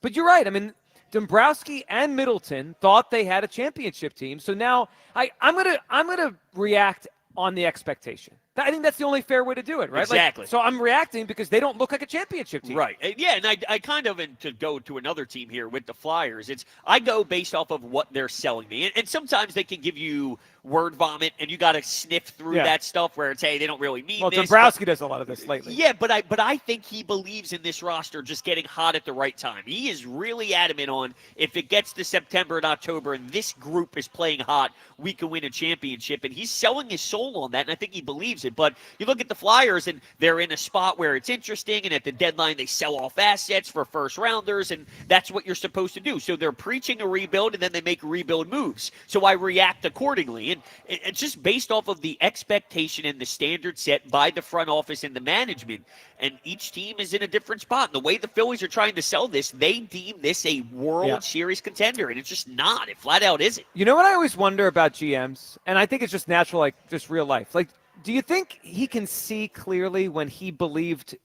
S6: But you're right. I mean, Dombrowski and Middleton thought they had a championship team. So now I'm gonna react on the expectation. I think that's the only fair way to do it, right?
S7: Exactly.
S6: So I'm reacting because they don't look like a championship team.
S7: Right. Yeah, and I kind of, and to go to another team here with the Flyers, I go based off of what they're selling me. And sometimes they can give you word vomit, and you got to sniff through that stuff where it's, hey, they don't really mean this.
S6: Well, Dombrowski does a lot of this lately.
S7: Yeah, but I think he believes in this roster just getting hot at the right time. He is really adamant on if it gets to September and October and this group is playing hot, we can win a championship. And he's selling his soul on that, and I think he believes it. But you look at the Flyers, and they're in a spot where it's interesting, and at the deadline they sell off assets for first-rounders, and that's what you're supposed to do. So they're preaching a rebuild, and then they make rebuild moves. So I react accordingly. And it's just based off of the expectation and the standard set by the front office and the management. And each team is in a different spot. And the way the Phillies are trying to sell this, they deem this a World Series contender, and it's just not. It flat out isn't.
S6: You know what I always wonder about GMs, and I think it's just natural, like just real life. Like, do you think he can see clearly when he believed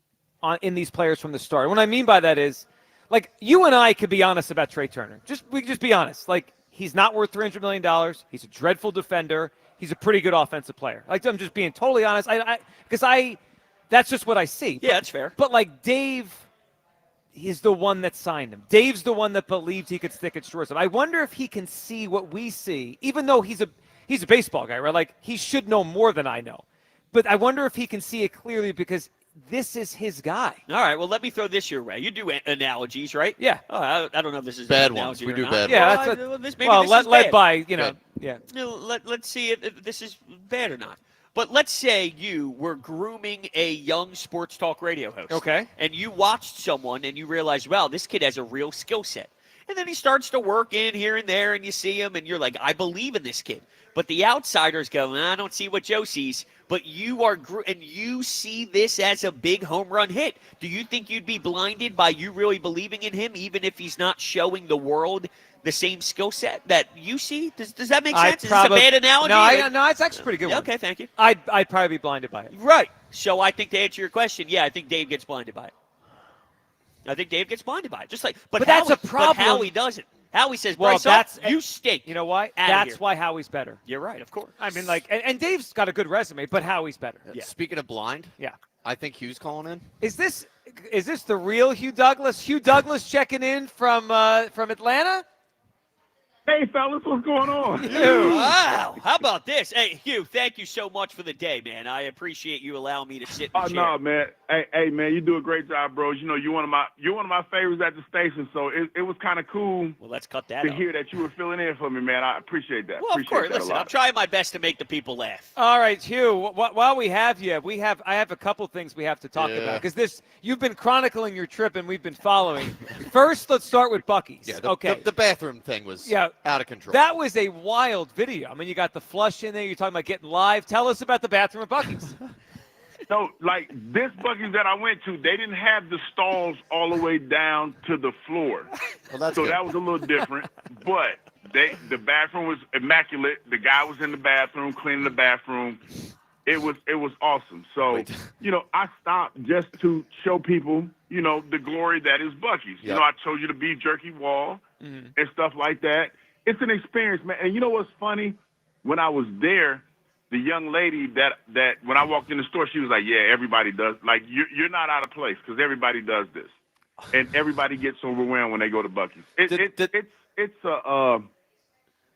S6: in these players from the start? What I mean by that is, like, you and I could be honest about Trey Turner. We could just be honest. Like, he's not worth $300 million. He's a dreadful defender. He's a pretty good offensive player. Like, I'm just being totally honest. That's just what I see.
S7: Yeah, that's fair.
S6: But like Dave, he's the one that signed him. Dave's the one that believed he could stick at shortstop. I wonder if he can see what we see, even though he's a baseball guy, right? Like, he should know more than I know. But I wonder if he can see it clearly because this is his guy.
S7: All right, well, let me throw this your way. You do analogies, right?
S6: Yeah.
S7: Oh, I don't know if this is
S2: bad
S7: an
S2: ones.
S7: analogy
S2: We
S7: or
S2: do
S7: not.
S2: bad
S6: Yeah,
S2: ones.
S6: led by, yeah.
S7: Let's see if this is bad or not. But let's say you were grooming a young sports talk radio host.
S6: Okay.
S7: And you watched someone and you realized, wow, this kid has a real skill set. And then he starts to work in here and there, and you see him, and you're like, I believe in this kid. But the outsiders go, I don't see what Joe sees. But you are, and you see this as a big home run hit. Do you think you'd be blinded by you really believing in him, even if he's not showing the world the same skill set that you see? Does that make sense? Is this a bad analogy?
S6: No, it's actually a pretty good one.
S7: Okay, thank you.
S6: I'd probably be blinded by it.
S7: Right. So I think to answer your question, yeah, I think Dave gets blinded by it. Just like, but
S6: that's a problem.
S7: But Howie doesn't. Howie says,
S6: well,
S7: Bryce, you stink.
S6: You know why?
S7: That's
S6: why Howie's better.
S7: You're right, of course.
S6: I mean, like, and Dave's got a good resume, but Howie's better.
S2: Yeah. Speaking of blind, I think Hugh's calling in.
S6: Is this the real Hugh Douglas? Hugh Douglas checking in from Atlanta?
S8: Hey, fellas, what's going on?
S7: Wow, how about this? Hey, Hugh, thank you so much for the day, man. I appreciate you allowing me to sit in the chair.
S8: No, man. Hey, man, you do a great job, bro. You know, you're one of my favorites at the station, so it was kind of cool.
S7: Well, let's cut that
S8: to
S7: out.
S8: hear that you were filling in for me, man. I appreciate that.
S7: Well, of course. Listen, I'm trying my best to make the people laugh.
S6: All right, Hugh. While we have you, I have a couple things we have to talk about because you've been chronicling your trip and we've been following. First, let's start with Buc-ee's.
S2: Yeah,
S6: okay.
S2: The bathroom thing was out of control.
S6: That was a wild video. I mean, you got the flush in there. You're talking about getting live. Tell us about the bathroom at Buc-ee's.
S8: So, like, this Buc-ee's that I went to, they didn't have the stalls all the way down to the floor.
S2: Well, that's
S8: so
S2: good.
S8: That was a little different. But the bathroom was immaculate. The guy was in the bathroom, cleaning the bathroom. It was awesome. So, you know, I stopped just to show people, you know, the glory that is Buc-ee's.
S2: Yep.
S8: You know, I showed you the beef jerky wall and stuff like that. It's an experience, man. And you know what's funny? When I was there, the young lady that when I walked in the store, she was like, yeah, everybody does. Like, you're not out of place because everybody does this. And everybody gets overwhelmed when they go to Buc-ee's.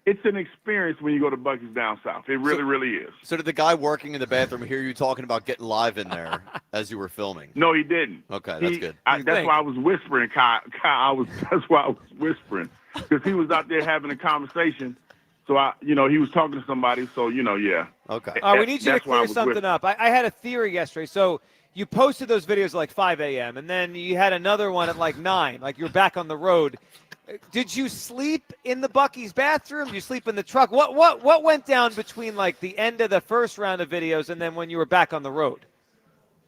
S8: It's an experience when you go to Buc-ee's down south. It really, really is.
S2: So did the guy working in the bathroom hear you talking about getting live in there as you were filming?
S8: No, he didn't.
S2: Okay, that's good.
S8: That's why I was whispering, Kyle. That's why I was whispering. Because he was out there having a conversation. So he was talking to somebody. So yeah.
S2: Okay.
S6: We need you to clear something up. I had a theory yesterday. So you posted those videos at like 5 a.m. and then you had another one at like 9. Like you're back on the road. Did you sleep in the Buc-ee's bathroom? Did you sleep in the truck? What went down between like the end of the first round of videos and then when you were back on the road?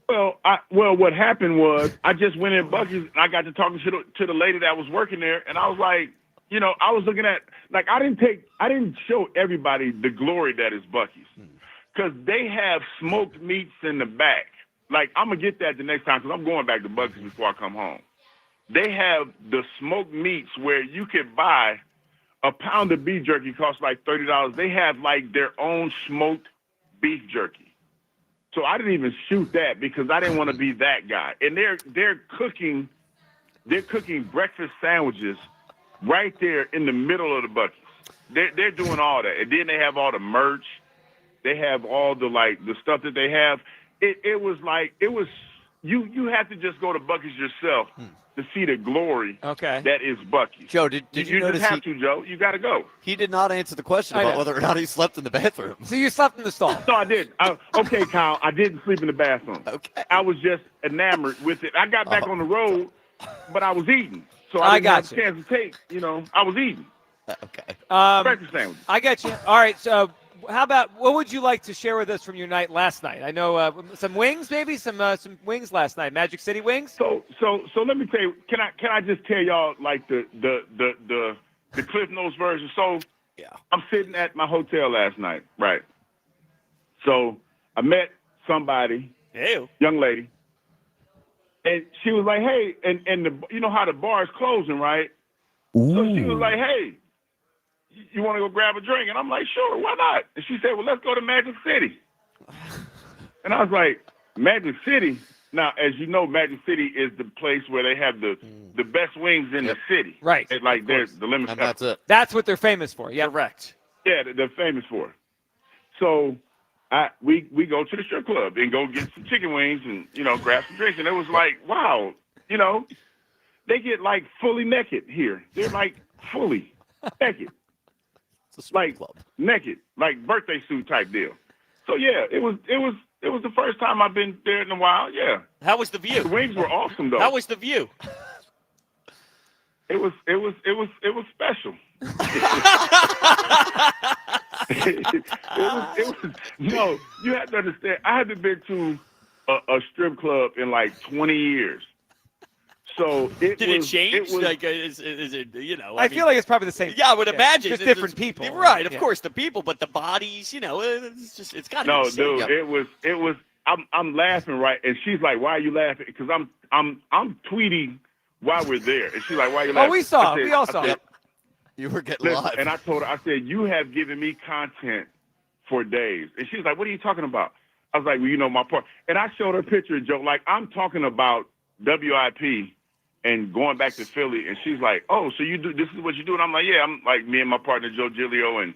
S8: Well, what happened was I just went in Buc-ee's and I got to talking to the lady that was working there, and I was like, I was looking at, like, I didn't show everybody the glory that is Buc-ee's, because they have smoked meats in the back. Like, I'm gonna get that the next time because I'm going back to Buc-ee's before I come home. They have the smoked meats where you could buy a pound of beef jerky costs like $30. They have like their own smoked beef jerky. So I didn't even shoot that because I didn't want to be that guy. And they're cooking breakfast sandwiches right there in the middle of the Buc-ee's. They're doing all that. And then they have all the merch. They have all the stuff that they have. It was you have to just go to Buc-ee's yourself to see the glory that is Buc-ee's.
S2: Joe, did you notice
S8: just have to, Joe. You got to go.
S2: He did not answer the question about whether or not he slept in the bathroom.
S6: So you slept in the stall?
S8: No, I did. Okay, Kyle, I didn't sleep in the bathroom. Okay. I was just enamored with it. I got back on the road, but I was eating. So I didn't have a chance to take, I was eating.
S2: Okay.
S8: Breakfast sandwich.
S6: I got you. All right, so how about what would you like to share with us from your night last night? I know some wings, maybe some wings last night. Magic City wings.
S8: So let me tell you. Can I just tell y'all like the Cliff Notes version? So yeah, I'm sitting at my hotel last night, right? So I met somebody, young lady, and she was like, "Hey," and you know how the bar is closing, right? Ooh. So she was like, "Hey, you want to go grab a drink?" And I'm like, "Sure, why not?" And she said, "Well, let's go to Magic City." And I was like, "Magic City?" Now, as you know, Magic City is the place where they have the best wings in the city.
S6: Right.
S8: It's like there's the lemon pepper.
S2: That's it.
S6: That's what they're famous for. Yeah.
S7: Correct.
S8: Yeah, they're famous for it. So we go to the strip club and go get some chicken wings and, grab some drinks. And it was like, wow, they get like fully naked here. They're like fully naked.
S2: It's a
S8: like
S2: club.
S8: Naked, like birthday suit type deal. So yeah, it was the first time I've been there in a while. Yeah.
S7: How was the view?
S8: The wings were awesome though.
S7: How was the view?
S8: It was special. No, you have to understand. I haven't been to a strip club in like 20 years. So
S7: Did it change?
S8: It was,
S7: like, is it,
S6: I feel like it's probably the same.
S7: Yeah, I would imagine.
S6: Just different people.
S7: Right, of course, the people, but the bodies, it's got to be the same.
S8: No, dude, it was. I'm laughing, right? And she's like, "Why are you laughing?" Because I'm tweeting while we're there, and she's like, "Why are you laughing?"
S6: Oh, we saw. We all saw it.
S2: You were getting live.
S8: And I told her, I said, "You have given me content for days." And she's like, "What are you talking about?" I was like, "Well, my part." And I showed her a picture, Joe. Like, I'm talking about WIP and going back to Philly. And she's like, "Oh, so this is what you do?" And I'm like, "Yeah." I'm like, me and my partner, Joe Giglio, and,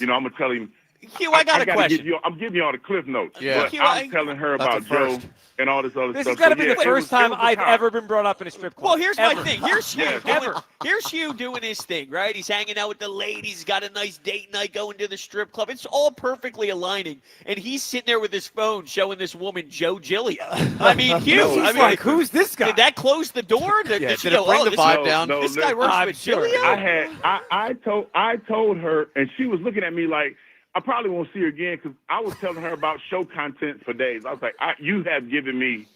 S8: I'm going to tell him.
S7: Hugh, I got a question.
S8: I'm giving you all the cliff notes.
S2: Yeah.
S8: But I'm telling her about Joe and all this other stuff.
S6: This has got to be the first time I've ever been brought up in a strip club.
S7: Well, here's my thing. Here's
S6: Hugh
S7: doing his thing, right? He's hanging out with the ladies. He's got a nice date night going to the strip club. It's all perfectly aligning. And he's sitting there with his phone showing this woman, Joe Giglio. I mean, Hugh.
S6: Like, who's this guy?
S7: Did that close the door? Did she go,
S2: bring the vibe down?
S7: This guy works with Giglio?
S8: I told her, and she was looking at me like, I probably won't see her again because I was telling her about show content for days. I was like, you have given me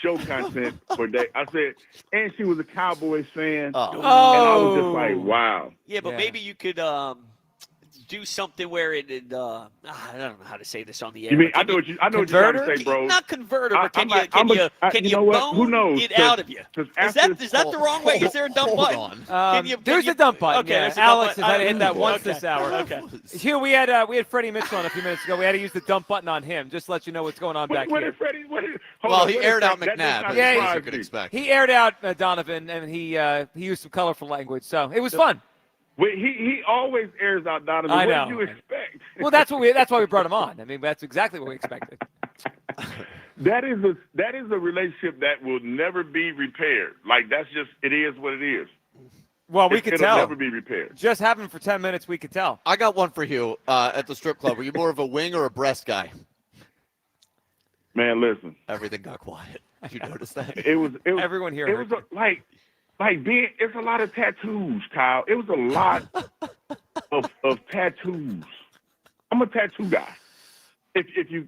S8: show content for days. I said, and she was a Cowboys fan.
S6: Oh.
S8: And I was just like, wow.
S7: Yeah, but maybe you could do something where it I don't know how to say this on the air.
S8: You mean I know what you're trying to say, bro?
S7: Not converter, but can you bone
S8: Who knows?
S7: it out of you? Is that the wrong way? Is there a dump button?
S6: There's a dump button.
S7: Okay,
S6: yeah. Alex has had to hit that once this hour.
S7: Okay.
S6: Hugh, we had Freddie Mitchell on a few minutes ago. We had to use the dump button on him. Just to let you know what's going on back here.
S2: He aired out McNabb.
S6: Yeah,
S2: you could expect.
S6: He aired out Donovan, and he used some colorful language. So it was fun.
S8: He always airs out Donovan.
S6: I know.
S8: What did you expect?
S6: Well, that's why we brought him on. I mean, that's exactly what we expected.
S8: That is a relationship that will never be repaired. Like, that's just, it is what it is.
S6: Well, we could tell.
S8: It'll never be repaired.
S6: Just having for 10 minutes, we could tell.
S2: I got one for you at the strip club. Were you more of a wing or a breast guy?
S8: Man, listen.
S2: Everything got quiet. Did you notice that?
S8: It was
S6: everyone here.
S8: It was being. It's a lot of tattoos, Kyle. It was a lot of tattoos. I'm a tattoo guy. If you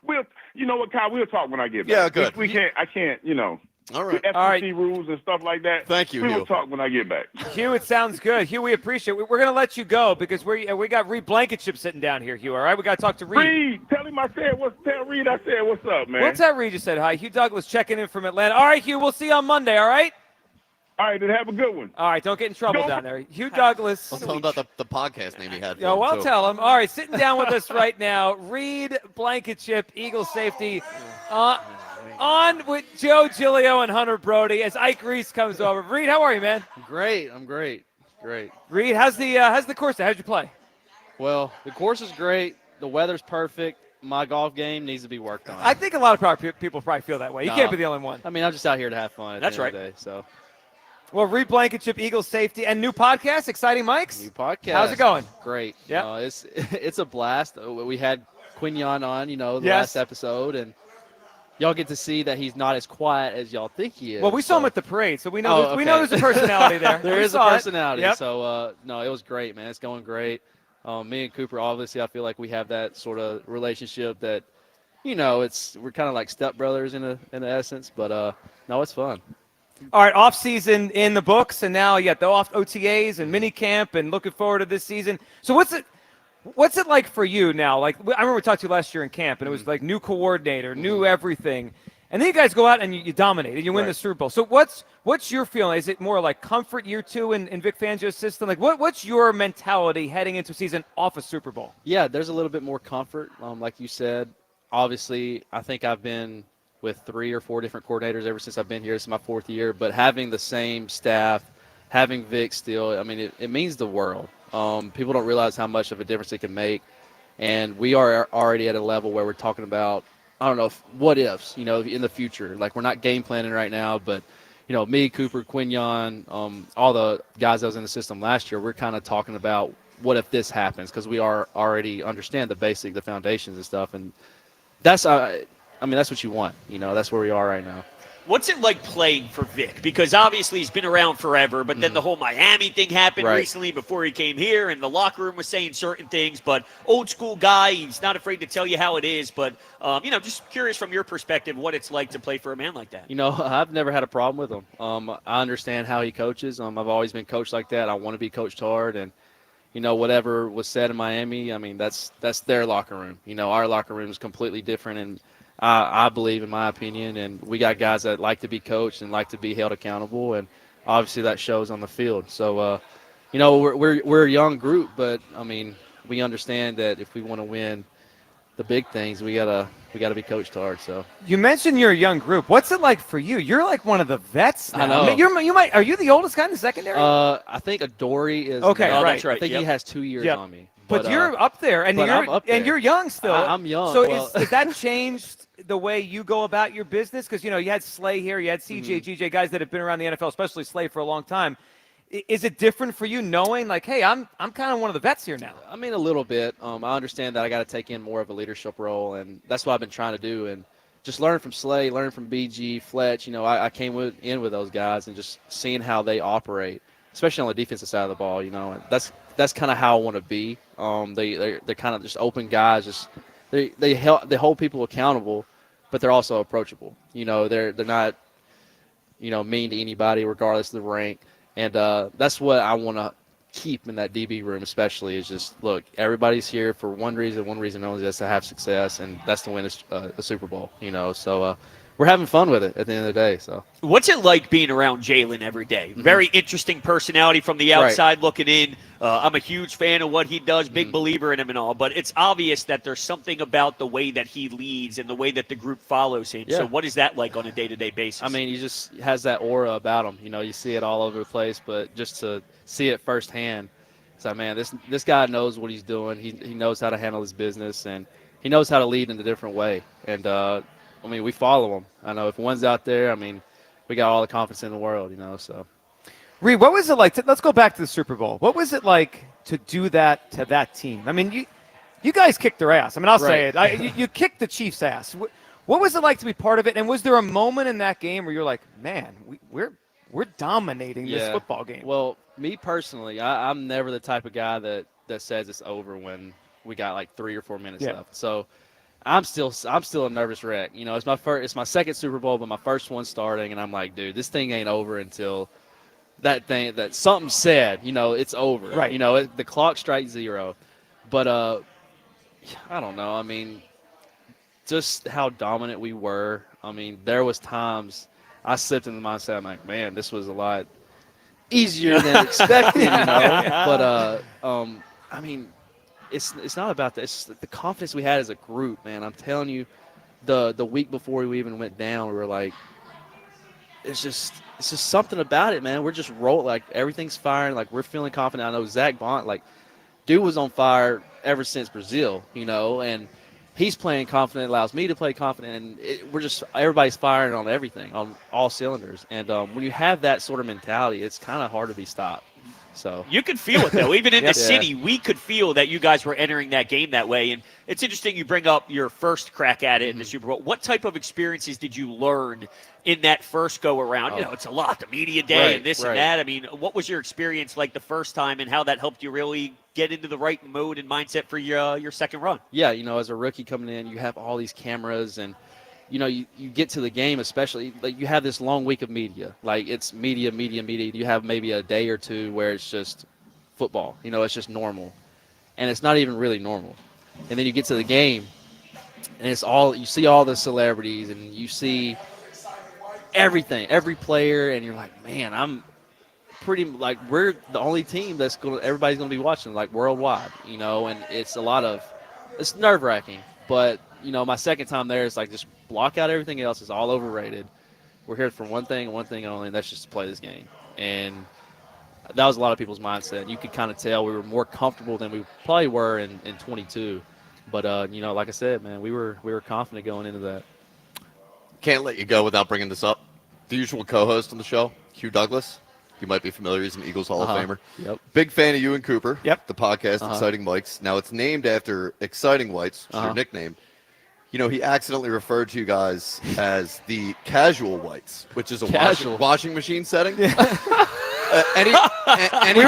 S8: we'll, you know what, Kyle, we'll talk when I get back.
S2: Yeah, good.
S8: We can't. I can't.
S2: All right.
S8: FCC rules and stuff like that.
S2: Thank you,
S8: We
S2: Hugh.
S8: will talk when I get back.
S6: Hugh, it sounds good. Hugh, we appreciate it. We're going to let you go because we got Reed Blankenship sitting down here, Hugh, all right? We got to talk to Reed.
S8: Reed, tell him tell Reed I said what's up, man.
S6: What's that Reed just said hi? Hugh Douglas checking in from Atlanta. All right, Hugh, we'll see you on Monday, all right?
S8: All right, then have a good one.
S6: All right, don't get in trouble down there. Hugh Douglas.
S2: I'll tell him about the podcast name he had.
S6: Yeah, well, I'll tell him. All right, sitting down with us right now, Reed Blankenship, Eagle safety, on with Joe Giglio and Hunter Brody as Ike Reese comes over. Reed, how are you, man?
S1: Great. I'm great. Great.
S6: Reed, how's the course? How'd you play?
S1: Well, the course is great. The weather's perfect. My golf game needs to be worked on.
S6: I think a lot of people probably feel that way. You can't be the only one.
S1: I mean, I'm just out here to have fun.
S6: That's right.
S1: Of the day, so.
S6: Well, Reed Blankenship, Eagle safety, and new podcast, Exciting Mics.
S1: New podcast.
S6: How's it going?
S1: Great.
S6: Yeah.
S1: It's a blast. We had Quignon on, the
S6: Yes.
S1: last episode, and y'all get to see that he's not as quiet as y'all think he is.
S6: Well, we saw him at the parade, so we know we know there's a personality there.
S1: There
S6: We
S1: is a
S6: saw it.
S1: personality.
S6: Yep.
S1: So, no, it was great, man. It's going great. Me and Cooper, obviously, I feel like we have that sort of relationship that, we're kind of like stepbrothers in the essence, but no, it's fun.
S6: All right, off season in the books, and now you got the off OTAs and mini camp, and looking forward to this season. So what's it like for you now? Like I remember we talked to you last year in camp, and it was like new coordinator, new everything, and then you guys go out and you dominate and you win the Super Bowl. So what's your feeling? Is it more like comfort year two in Vic Fangio's system? Like what's your mentality heading into a season off a Super Bowl?
S1: Yeah, there's a little bit more comfort, like you said. Obviously, I think I've been with 3 or 4 different coordinators ever since I've been here. This is my 4th year, but having the same staff, having Vic still, I mean, it means the world. People don't realize how much of a difference it can make, and we are already at a level where we're talking about, I don't know, what ifs, in the future. Like, we're not game planning right now, but, me, Cooper, Quignon, all the guys that was in the system last year, we're kind of talking about what if this happens, because we already understand the foundations and stuff, and that's that's what you want. That's where we are right now.
S7: What's it like playing for Vic? Because obviously he's been around forever, but then the whole Miami thing happened recently before he came here, and the locker room was saying certain things. But old school guy, he's not afraid to tell you how it is. But, just curious from your perspective what it's like to play for a man like that.
S1: I've never had a problem with him. I understand how he coaches. I've always been coached like that. I want to be coached hard, and whatever was said in Miami, I mean, that's their locker room. Our locker room is completely different, and I believe, in my opinion, and we got guys that like to be coached and like to be held accountable, and obviously that shows on the field. So, we're a young group, but I mean, we understand that if we want to win the big things, we gotta be coached hard. So
S6: you mentioned you're a young group. What's it like for you? You're like one of the vets now.
S1: I know.
S6: Are you the oldest guy in the secondary?
S1: I think Adoree is.
S6: Okay, right.
S1: That's right. I think he has 2 years on me.
S6: But you're up there, and you're young still.
S1: I'm young.
S6: So has that changed the way you go about your business? Because you had Slay here, you had CJGJ, guys that have been around the NFL, especially Slay, for a long time. Is it different for you knowing, like, hey, I'm kind of one of the vets here now?
S1: I mean, a little bit. I understand that I got to take in more of a leadership role, and that's what I've been trying to do. And just learn from Slay, learn from BG, Fletch. I came in with those guys and just seeing how they operate, especially on the defensive side of the ball. And that's kind of how I want to be. They're kind of just open guys. Just they hold people accountable, but they're also approachable. They're not mean to anybody regardless of the rank. And that's what I want to keep in that DB room, especially, is just, look, everybody's here for one reason only, that's to have success, and that's to win a Super Bowl. So we're having fun with it at the end of the day. So
S7: what's it like being around Jalen every day? Very interesting personality from the outside looking in. I'm a huge fan of what he does, big believer in him and all, but it's obvious that there's something about the way that he leads and the way that the group follows him.
S1: Yeah.
S7: So what is that like on a day-to-day basis?
S1: I mean, he just has that aura about him. You see it all over the place, but just to see it firsthand, it's like, man, this guy knows what he's doing. He knows how to handle his business, and he knows how to lead in a different way. And we follow him. I know if one's out there, we got all the confidence in the world, so.
S6: Reed, what was it like? Let's go back to the Super Bowl. What was it like to do that to that team? I mean, you guys kicked their ass. I mean, I'll say it. You kicked the Chiefs' ass. What was it like to be part of it? And was there a moment in that game where you're like, man, we're dominating this football game?
S1: Well, me personally, I'm never the type of guy that says it's over when we got like 3 or 4 minutes left. So I'm still a nervous wreck. You know, it's my second Super Bowl, but my first one starting, and I'm like, dude, this thing ain't over until that something said, you know, it's over.
S6: Right.
S1: You know, the clock strikes 0. But I don't know. I mean, just how dominant we were. I mean, there was times I slipped in the mindset. I'm like, man, this was a lot easier than expected, you know. But I mean, it's not about that. It's just the confidence we had as a group, man. I'm telling you, the week before we even went down, we were like, it's just something about it, man. We're just rolling, like everything's firing, like we're feeling confident. I know Zach Bont, like, dude was on fire ever since Brazil, you know, and he's playing confident, allows me to play confident, and everybody's firing on everything, on all cylinders. And when you have that sort of mentality, it's kind of hard to be stopped. So
S7: you could feel it, though. Even in the city, we could feel that you guys were entering that game that way. And it's interesting you bring up your first crack at it in the Super Bowl. What type of experiences did you learn in that first go-around? You know, it's a lot, the media day and this and that. I mean, what was your experience like the first time and how that helped you really get into the right mode and mindset for your second run?
S1: Yeah, you know, as a rookie coming in, you have all these cameras and, you know, you get to the game, especially, like, you have this long week of media. Like, it's media. You have maybe a day or two where it's just football. You know, it's just normal. And it's not even really normal. And then you get to the game, and you see all the celebrities, and you see everything, every player, and you're like, man, I'm pretty, like, we're the only team everybody's going to be watching, like, worldwide, you know, and it's nerve-wracking. But, you know, my second time there, it's like, just block out everything else. It's all overrated. We're here for one thing and one thing only, and that's just to play this game. And that was a lot of people's mindset. You could kind of tell we were more comfortable than we probably were in 22. But, you know, like I said, man, we were confident going into that.
S2: Can't let you go without bringing this up. The usual co-host on the show, Hugh Douglas. You might be familiar. He's an Eagles Hall of Famer.
S1: Yep.
S2: Big fan of you and Cooper.
S6: Yep.
S2: The podcast, Exciting Whites. Now, it's named after Exciting Whites, which is your nickname. You know, he accidentally referred to you guys as the Casual Whites, which is a washing machine setting.
S6: We were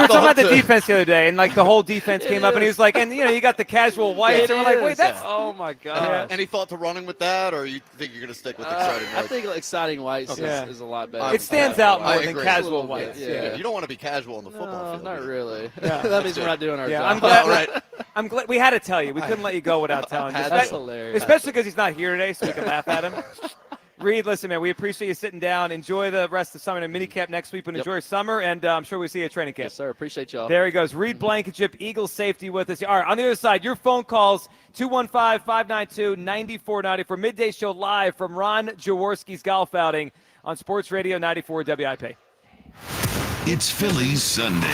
S6: talking about the defense the other day, and like the whole defense came up, and he was like, and you know, you got the Casual Whites, and we're like, wait, that's
S1: oh my god.
S2: Any thought to running with that, or you think you're going to stick with Exciting Whites?
S1: I think Exciting Whites is a lot better.
S6: It stands out more than Casual Whites.
S2: Yeah. You don't want to be casual on the football field.
S1: Not really. That means we're not doing our job.
S6: I'm glad. I'm glad we had to tell you. We couldn't let you go without telling you.
S1: That's hilarious.
S6: Especially because he's not here today, so we can laugh at him. Reed, listen, man, we appreciate you sitting down. Enjoy the rest of the summer and minicamp next week, but enjoy summer, and I'm sure we'll see you at training camp.
S1: Yes, sir. Appreciate y'all.
S6: There he goes. Reed Blankenship, Eagles safety with us. All right, on the other side, your phone calls, 215-592-9490 for Midday Show live from Ron Jaworski's golf outing on Sports Radio 94 WIP.
S5: It's Phillies Sunday.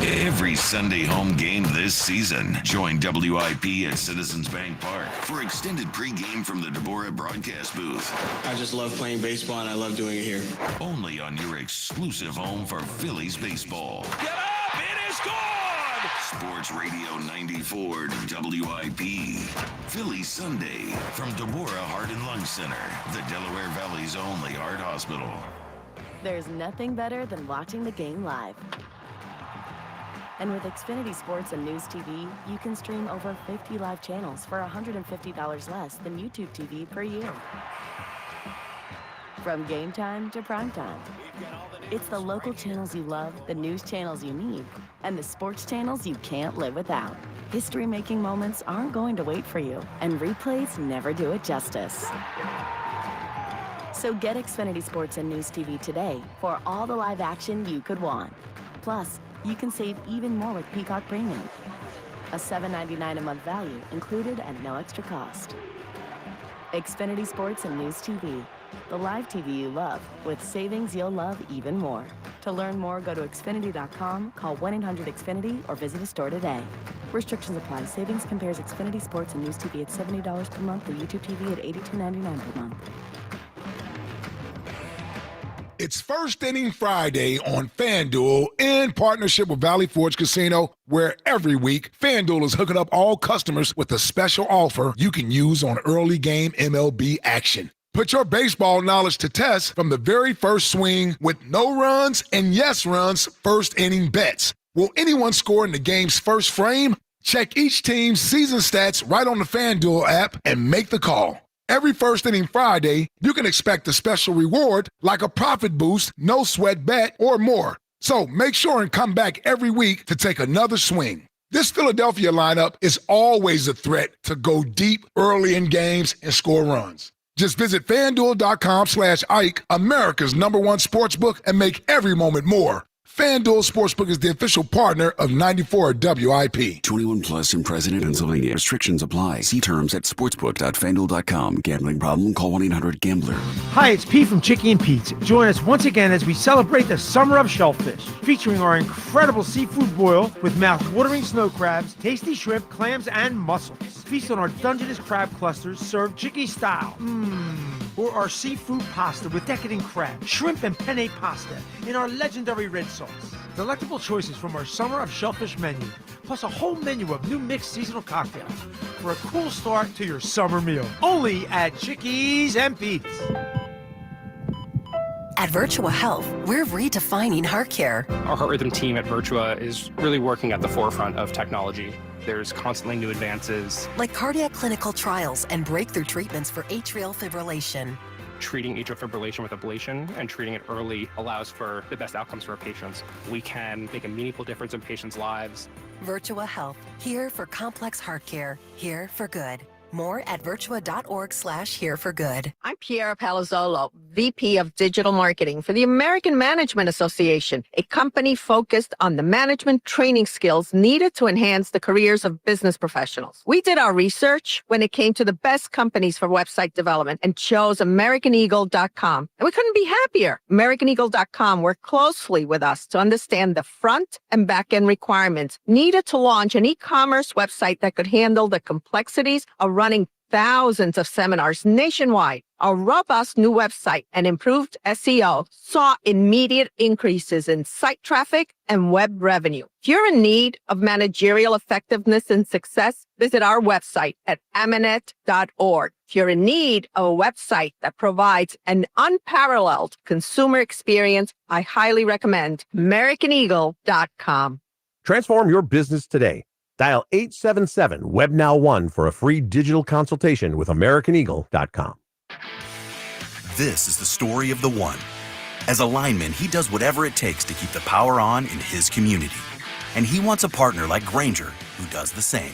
S5: Every Sunday home game this season. Join WIP at Citizens Bank Park for extended pregame from the Deborah broadcast booth.
S25: I just love playing baseball, and I love doing it here.
S5: Only on your exclusive home for Phillies baseball.
S26: Get up! It is gone!
S5: Sports Radio 94 WIP. Phillies Sunday from Deborah Heart and Lung Center, the Delaware Valley's only heart hospital.
S9: There's nothing better than watching the game live. And with Xfinity Sports and News TV, you can stream over 50 live channels for $150 less than YouTube TV per year. From game time to prime time. It's the local channels you love, the news channels you need, and the sports channels you can't live without. History-making moments aren't going to wait for you, and replays never do it justice. So get Xfinity Sports and News TV today for all the live action you could want. Plus, you can save even more with Peacock Premium. A $7.99 a month value included at no extra cost. Xfinity Sports and News TV. The live TV you love with savings you'll love even more. To learn more, go to Xfinity.com, call 1-800-XFINITY, or visit a store today. Restrictions apply. Savings compares Xfinity Sports and News TV at $70 per month and YouTube TV at $82.99 per month.
S11: It's First Inning Friday on FanDuel in partnership with Valley Forge Casino, where every week FanDuel is hooking up all customers with a special offer you can use on early game MLB action. Put your baseball knowledge to test from the very first swing with no runs and yes runs first inning bets. Will anyone score in the game's first frame? Check each team's season stats right on the FanDuel app and make the call. Every First Inning Friday, you can expect a special reward like a profit boost, no sweat bet, or more. So make sure and come back every week to take another swing. This Philadelphia lineup is always a threat to go deep early in games and score runs. Just visit FanDuel.com/Ike, America's #1 sportsbook, and make every moment more. FanDuel Sportsbook is the official partner of 94 WIP.
S12: 21 plus and present in Pennsylvania. Restrictions apply. See terms at sportsbook.fanduel.com. Gambling problem? Call 1-800-GAMBLER.
S14: Hi, it's Pete from Chicky and Pete's. Join us once again as we celebrate the Summer of Shellfish, featuring our incredible seafood boil with mouth-watering snow crabs, tasty shrimp, clams, and mussels. Feast on our Dungeness crab clusters served Chicky style. Or our seafood pasta with decadent crab, shrimp, and penne pasta in our legendary red sauce. Delectable choices from our Summer of Shellfish menu, plus a whole menu of new mixed seasonal cocktails for a cool start to your summer meal. Only at Chickies and Pete's.
S15: At Virtua Health, we're redefining heart care.
S16: Our heart rhythm team at Virtua is really working at the forefront of technology. There's constantly new advances.
S15: Like cardiac clinical trials and breakthrough treatments for atrial fibrillation.
S16: Treating atrial fibrillation with ablation and treating it early allows for the best outcomes for our patients. We can make a meaningful difference in patients' lives.
S15: Virtua Health, here for complex heart care, here for good. More at virtua.org/hereforgood.
S18: I'm Piera Palazzolo, VP of Digital Marketing for the American Management Association, a company focused on the management training skills needed to enhance the careers of business professionals. We did our research when it came to the best companies for website development and chose AmericanEagle.com. And we couldn't be happier. AmericanEagle.com worked closely with us to understand the front and back end requirements needed to launch an e-commerce website that could handle the complexities of running thousands of seminars nationwide. Our robust new website and improved SEO saw immediate increases in site traffic and web revenue. If you're in need of managerial effectiveness and success, visit our website at amanet.org. If you're in need of a website that provides an unparalleled consumer experience, I highly recommend AmericanEagle.com.
S19: Transform your business today. Dial 877-WebNow1 for a free digital consultation with AmericanEagle.com.
S20: This is the story of the one. As a lineman, he does whatever it takes to keep the power on in his community. And he wants a partner like Grainger who does the same.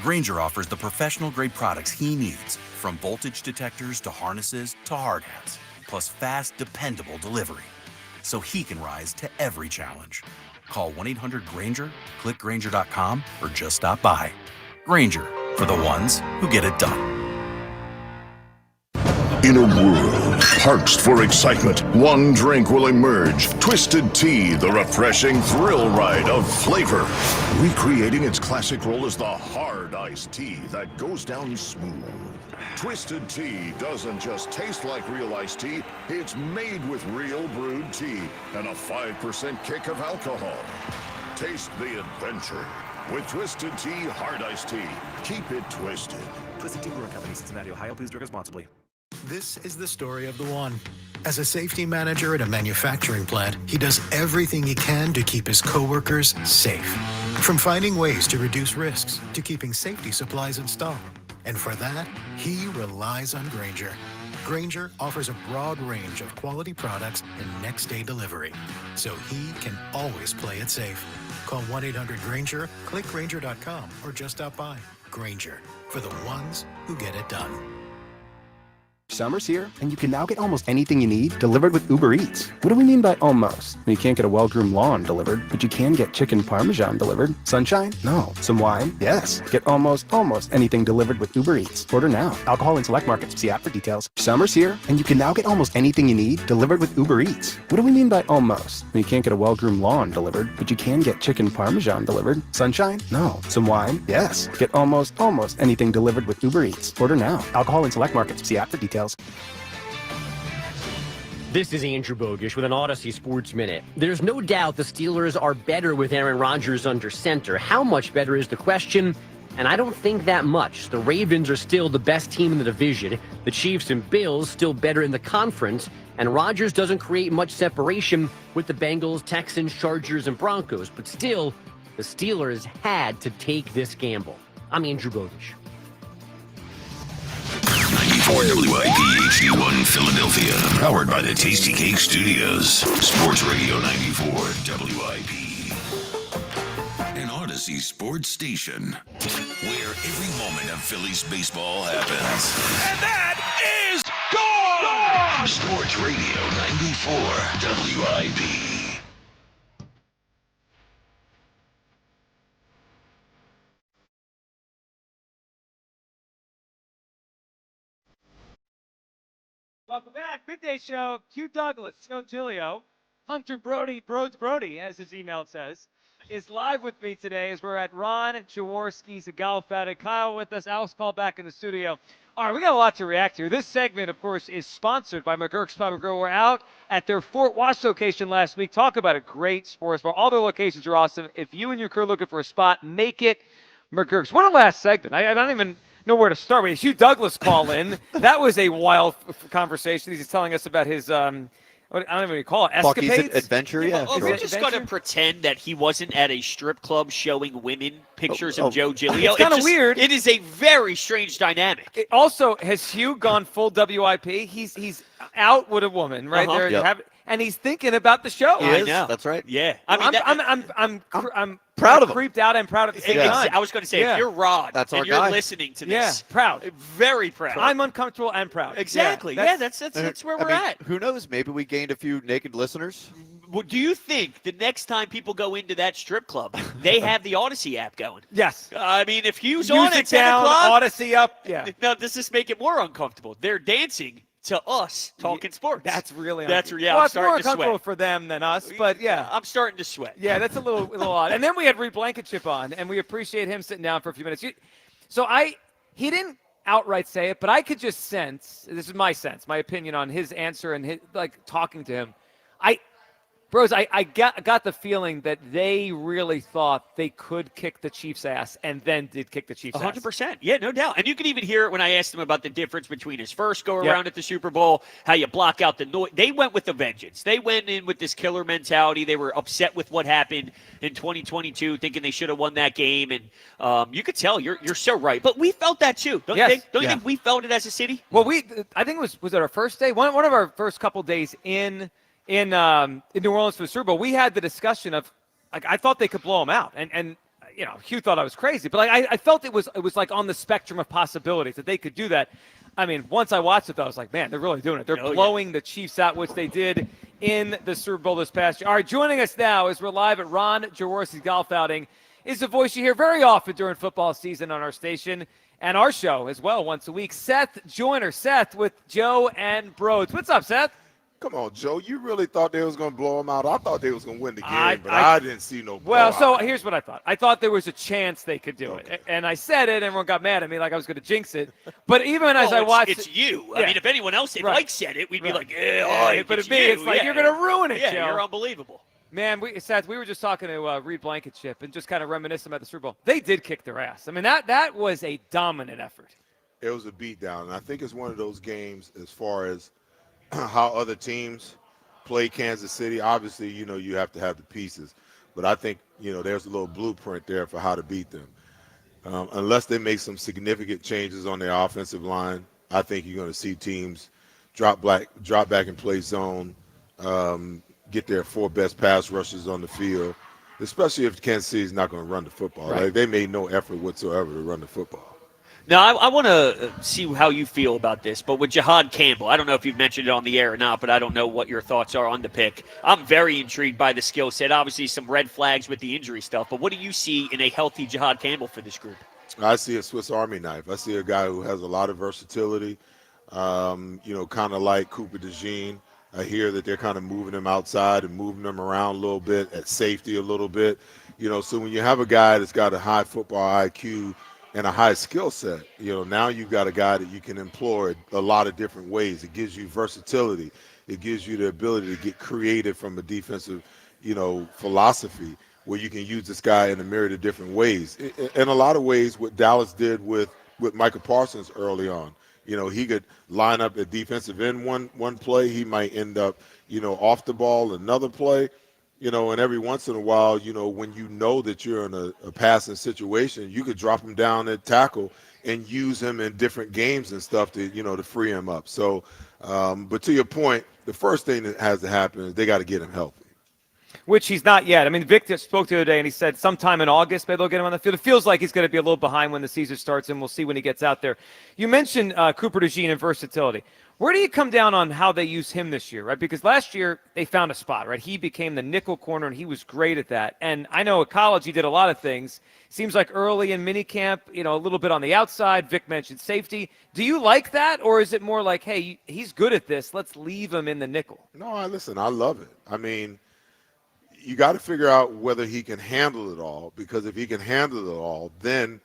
S20: Grainger offers the professional-grade products he needs, from voltage detectors to harnesses to hard hats, plus fast, dependable delivery, so he can rise to every challenge. Call 1-800-GRAINGER, click Grainger.com, or just stop by. Grainger, for the ones who get it done.
S22: In a world parched for excitement, one drink will emerge. Twisted Tea, the refreshing thrill ride of flavor. Recreating its classic role as the hard iced tea that goes down smooth. Twisted Tea doesn't just taste like real iced tea, it's made with real brewed tea and a 5% kick of alcohol. Taste the adventure with Twisted Tea Hard Iced Tea. Keep it twisted.
S29: Twisted Tea Brewing Company, Cincinnati, Ohio. Please drink responsibly.
S30: This is the story of the one. As a safety manager at a manufacturing plant, he does everything he can to keep his coworkers safe. From finding ways to reduce risks to keeping safety supplies in stock. And for that, he relies on Grainger. Grainger offers a broad range of quality products and next-day delivery, so he can always play it safe. Call 1-800-GRAINGER, click Grainger.com, or just stop by. Grainger, for the ones who get it done.
S32: Summer's here, and you can now get almost anything you need delivered with Uber Eats. What do we mean by almost? You can't get a well-groomed lawn delivered, but you can get chicken parmesan delivered. Sunshine? No. Some wine? Yes. Get almost anything delivered with Uber Eats. Order now. Alcohol in select markets. See app for details. Summer's here, and you can now get almost anything you need delivered with Uber Eats. What do we mean by almost? You can't get a well-groomed lawn delivered, but you can get chicken parmesan delivered. Sunshine? No. Some wine? Yes. Get almost anything delivered with Uber Eats. Order now. Alcohol in select markets. See app for details.
S3: This is Andrew Bogish with an Odyssey Sports Minute. There's no doubt the Steelers are better with Aaron Rodgers under center. How much better is the question? And I don't think that much. The Ravens are still the best team in the division. The Chiefs and Bills still better in the conference. And Rodgers doesn't create much separation with the Bengals, Texans, Chargers, and Broncos. But still, the Steelers had to take this gamble. I'm Andrew Bogish.
S5: 94 WIP HD1 Philadelphia. Powered by the Tasty Cake Studios. Sports Radio 94 WIP. An Odyssey Sports Station. Where every moment of Phillies baseball happens.
S26: And that is gone!
S5: Sports Radio 94 WIP.
S6: Welcome back. Midday Show. Q Douglas, Joe Giglio, Hunter Brody, as his email says, is live with me today as we're at Ron Jaworski's Golf Attic. Kyle with us. Alex called back in the studio. All right, we got a lot to react to. This segment, of course, is sponsored by McGurk's Pub and Grill. We're out at their Fort Wash location last week. Talk about a great sports bar. All their locations are awesome. If you and your crew are looking for a spot, make it McGurk's. What a last segment. I don't even know where to start with. Hugh Douglas call in. That was a wild conversation. He's telling us about his I don't even know what you call it. Escapades?
S2: Bucky's adventure, yeah.
S7: Well, we're just going to pretend that he wasn't at a strip club showing women pictures of Joe Giglio.
S6: It's kind of weird.
S7: It is a very strange dynamic.
S6: Also, has Hugh gone full WIP? He's out with a woman right there,
S2: Yep.
S6: and he's thinking about the show.
S2: I know. That's right.
S7: Yeah,
S6: I'm
S2: proud of him.
S6: Creeped out and proud at the same time.
S7: I was going to say, if you're Rod
S2: that's
S7: and
S2: our
S7: you're
S2: guy.
S7: listening to this,
S6: proud,
S7: very proud.
S6: I'm uncomfortable and proud.
S7: Exactly. That's where we're at.
S2: Who knows? Maybe we gained a few naked listeners.
S7: Well, do you think the next time people go into that strip club, they have the Odyssey app going?
S6: Yes.
S7: I mean, if Hugh's
S6: Music
S7: on at 10
S6: down,
S7: o'clock,
S6: Odyssey up. Yeah.
S7: Now, does this make it more uncomfortable? They're dancing to us talking sports.
S6: That's really
S7: well,
S6: it's
S7: I'm
S6: more
S7: starting to
S6: uncomfortable
S7: sweat
S6: for them than us, but yeah.
S7: I'm starting to sweat.
S6: Yeah, that's a little odd. And then we had Reed Blankenship on, and we appreciate him sitting down for a few minutes. He didn't outright say it, but I could just sense, this is my sense, my opinion on his answer and his, talking to him. I got the feeling that they really thought they could kick the Chiefs' ass and then did kick the Chiefs' ass.
S7: 100%. Yeah, no doubt. And you could even hear it when I asked him about the difference between his first go-around at the Super Bowl, how you block out the noise. They went with a vengeance. They went in with this killer mentality. They were upset with what happened in 2022, thinking they should have won that game. And you could tell you're so right. But we felt that too. Don't you think? Don't you think we felt it as a city?
S6: Well, I think it was it our first day? One of our first couple days in New Orleans for the Super Bowl, we had the discussion of, I thought they could blow them out, and Hugh thought I was crazy, but I felt it was on the spectrum of possibilities that they could do that. I mean, once I watched it, though, I was like, man, they're really doing it. They're blowing the Chiefs out, which they did in the Super Bowl this past year. All right, joining us now as we're live at Ron Jaworski's Golf Outing is a voice you hear very often during football season on our station and our show as well once a week. Seth Joyner. Seth with Joe and Broads. What's up, Seth?
S4: Come on, Joe. You really thought they was going to blow them out? I thought they was going to win the game, but I didn't see no blowout.
S6: Well, so here's what I thought. I thought there was a chance they could do it. And I said it, and everyone got mad at me like I was going to jinx it. But even as I watched
S7: it's you. I mean, if anyone else had Mike said it, we'd be like,
S6: but at me, it's like, you're going to ruin it, Joe.
S7: You're unbelievable.
S6: Man, Seth, we were just talking to Reed Blankenship and just kind of reminiscing about the Super Bowl. They did kick their ass. I mean, that was a dominant effort.
S4: It was a beatdown, and I think it's one of those games as far as how other teams play Kansas City. Obviously, you have to have the pieces, but I think there's a little blueprint there for how to beat them. Unless they make some significant changes on their offensive line, I think you're going to see teams drop back and play zone, get their 4 best pass rushers on the field, especially if Kansas City is not going to run the football.
S6: Right.
S4: Like, they made no effort whatsoever to run the football.
S7: Now, I want to see how you feel about this, but with Jihad Campbell, I don't know if you've mentioned it on the air or not, but I don't know what your thoughts are on the pick. I'm very intrigued by the skill set. Obviously, some red flags with the injury stuff, but what do you see in a healthy Jihad Campbell for this group?
S4: I see a Swiss Army knife. I see a guy who has a lot of versatility, kind of like Cooper DeJean. I hear that they're kind of moving him outside and moving him around a little bit, at safety a little bit. So when you have a guy that's got a high football IQ and a high skill set, now you've got a guy that you can employ a lot of different ways. It gives you versatility. it gives you the ability to get creative from a defensive, philosophy where you can use this guy in a myriad of different ways. In a lot of ways, what Dallas did with Micah Parsons early on, he could line up at defensive end one play. He might end up, off the ball another play, and every once in a while, when that you're in a passing situation, you could drop him down at tackle and use him in different games and stuff to, to free him up. So, but to your point, the first thing that has to happen is they got to get him healthy.
S6: Which he's not yet. I mean, Vic just spoke the other day, and he said sometime in August maybe they'll get him on the field. It feels like he's going to be a little behind when the season starts, and we'll see when he gets out there. You mentioned Cooper DeJean and versatility. Where do you come down on how they use him this year, right? Because last year they found a spot, right? He became the nickel corner, and he was great at that. And I know at college he did a lot of things. Seems like early in minicamp, a little bit on the outside. Vic mentioned safety. Do you like that, or is it more like, hey, he's good at this, let's leave him in the nickel?
S4: No, listen, I love it. I mean, you got to figure out whether he can handle it all, because if he can handle it all, then,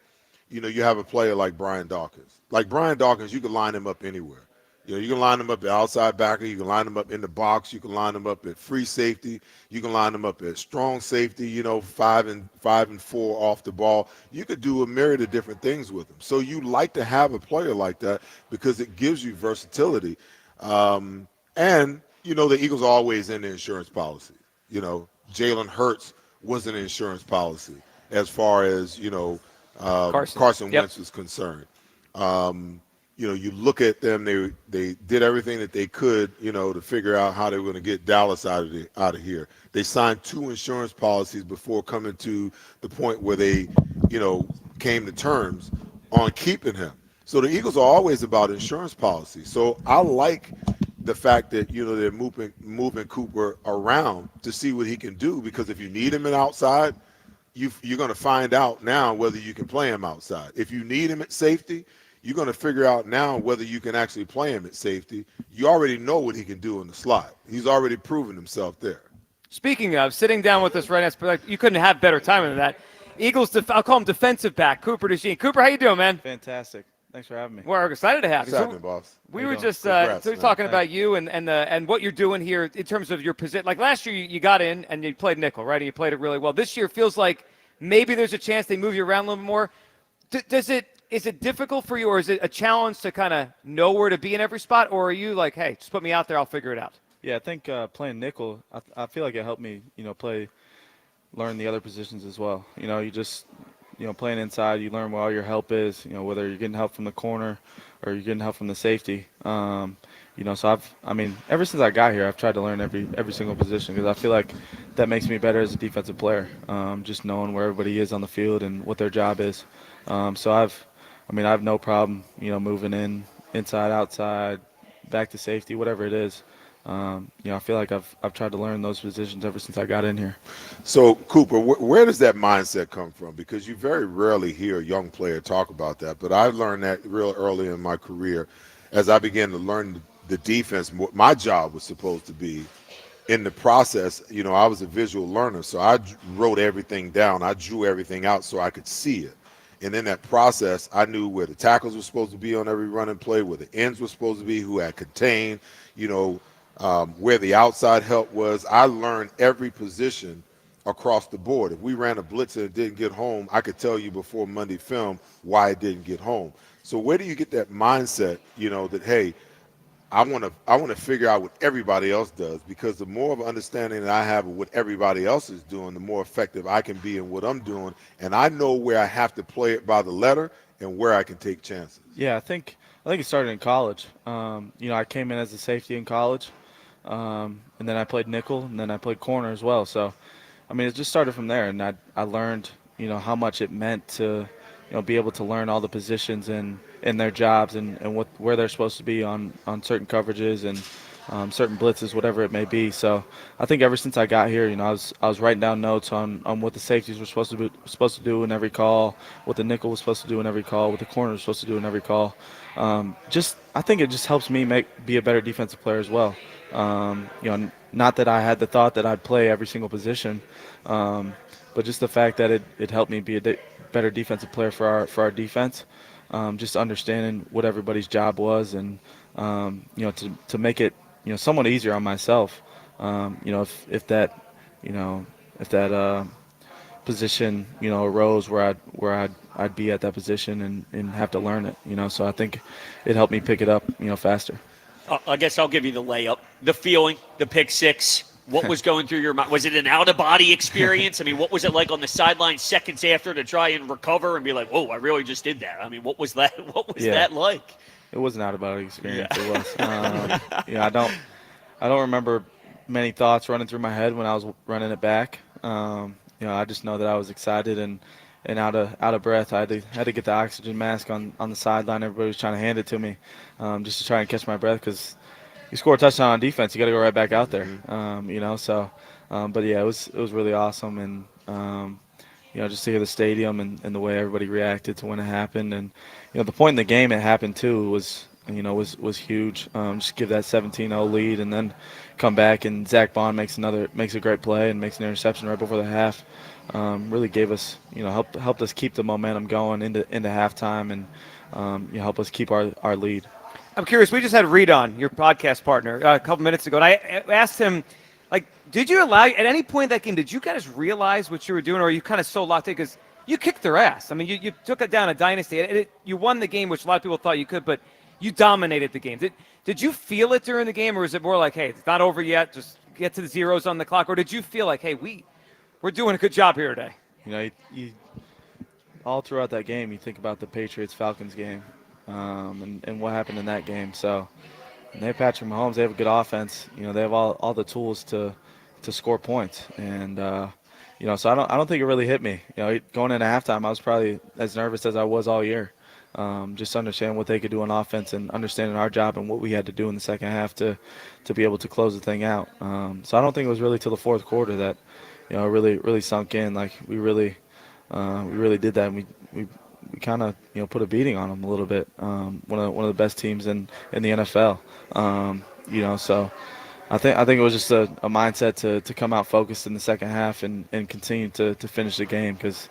S4: you have a player like Brian Dawkins. Like Brian Dawkins, you can line him up anywhere. You can line him up at outside backer. You can line him up in the box. You can line him up at free safety. You can line him up at strong safety, 5 and 4 off the ball. You could do a myriad of different things with him. So you like to have a player like that because it gives you versatility. And, the Eagles are always in the insurance policy. Jalen Hurts was an insurance policy as far as, Carson Wentz is concerned. You look at them, they did everything that they could, to figure out how they were going to get Dallas out of here. They signed 2 insurance policies before coming to the point where they, came to terms on keeping him. So the Eagles are always about insurance policy. So I like the fact that, they're moving Cooper around to see what he can do, because if you need him outside, you're going to find out now whether you can play him outside. If you need him at safety, you're going to figure out now whether you can actually play him at safety. You already know what he can do in the slot. He's already proven himself there.
S6: Speaking of sitting down with us right now, you couldn't have better timing than that. Eagles, I'll call him defensive back, Cooper DeJean. Cooper, how you doing, man?
S1: Fantastic. Thanks for having me.
S6: We're excited to have you.
S4: What's happening, boss?
S6: We were just talking about you and what you're doing here in terms of your position. Like last year, you got in and you played nickel, right? And you played it really well. This year feels like maybe there's a chance they move you around a little bit more. Is it difficult for you, or is it a challenge to kind of know where to be in every spot, or are you like, hey, just put me out there, I'll figure it out?
S1: Yeah, I think playing nickel, I feel like it helped me, learn the other positions as well. You just, playing inside, you learn where all your help is, whether you're getting help from the corner or you're getting help from the safety. So ever since I got here, I've tried to learn every single position, because I feel like that makes me better as a defensive player, just knowing where everybody is on the field and what their job is. So I have no problem, moving inside, outside, back to safety, whatever it is. I feel like I've tried to learn those positions ever since I got in here.
S4: So, Cooper, where does that mindset come from? Because you very rarely hear a young player talk about that, but I learned that real early in my career as I began to learn the defense. My job was supposed to be in the process. I was a visual learner, so I wrote everything down. I drew everything out so I could see it. And in that process, I knew where the tackles were supposed to be on every running play, where the ends were supposed to be, who had contained, where the outside help was. I learned every position across the board. If we ran a blitz and it didn't get home, I could tell you before Monday film why it didn't get home. So where do you get that mindset, that, hey, I want to figure out what everybody else does, because the more of an understanding that I have of what everybody else is doing, the more effective I can be in what I'm doing, and I know where I have to play it by the letter and where I can take chances.
S1: Yeah, I think it started in college. I came in as a safety in college, and then I played nickel, and then I played corner as well. So, it just started from there, and I learned, how much it meant to, be able to learn all the positions and their jobs and where they're supposed to be on certain coverages and certain blitzes, whatever it may be. So I think ever since I got here, I was writing down notes on what the safeties were supposed to do in every call, what the nickel was supposed to do in every call, what the corner was supposed to do in every call. I think it just helps me be a better defensive player as well. Not that I had the thought that I'd play every single position, but just the fact that it helped me be a better defensive player for our defense. Just understanding what everybody's job was, and to make it somewhat easier on myself. If that position, arose where I'd be at that position and have to learn it. So I think it helped me pick it up, faster.
S7: I guess I'll give you the layup, the feeling, the pick six. What was going through your mind? Was it an out-of-body experience? I mean, what was it like on the sideline seconds after to try and recover and be like, whoa, I really just did that? I mean, what was that? What was that like?
S1: It was an out-of-body experience. Yeah. It was. I don't remember many thoughts running through my head when I was running it back. I just know that I was excited and out of breath. I had to get the oxygen mask on the sideline. Everybody was trying to hand it to me just to try and catch my breath because you score a touchdown on defense, you got to go right back out there. But yeah, it was really awesome, and just to hear the stadium and the way everybody reacted to when it happened, and the point in the game it happened too was huge. Just give that 17-0 lead and then come back, and Zach Bond makes a great play and makes an interception right before the half. Really gave us, helped us keep the momentum going into halftime, and help us keep our lead.
S6: I'm curious. We just had Reed on, your podcast partner, a couple minutes ago, and I asked him, did you allow at any point in that game? Did you guys realize what you were doing, or are you kind of so locked in because you kicked their ass? I mean, you took it down a dynasty. You won the game, which a lot of people thought you could, but you dominated the game. Did you feel it during the game, or was it more like, hey, it's not over yet, just get to the zeros on the clock, or did you feel like, hey, we're doing a good job here today?
S1: You all throughout that game, you think about the Patriots-Falcons game. And what happened in that game. So they have Patrick Mahomes. They have a good offense. They have all the tools to score points. And so I don't think it really hit me. Going into halftime, I was probably as nervous as I was all year. Just understanding what they could do on offense and understanding our job and what we had to do in the second half to be able to close the thing out. So I don't think it was really till the fourth quarter that really sunk in. Like we really did that. And we kind of put a beating on them a little bit. One of the best teams in the NFL. So I think it was just a mindset to come out focused in the second half and continue to finish the game, because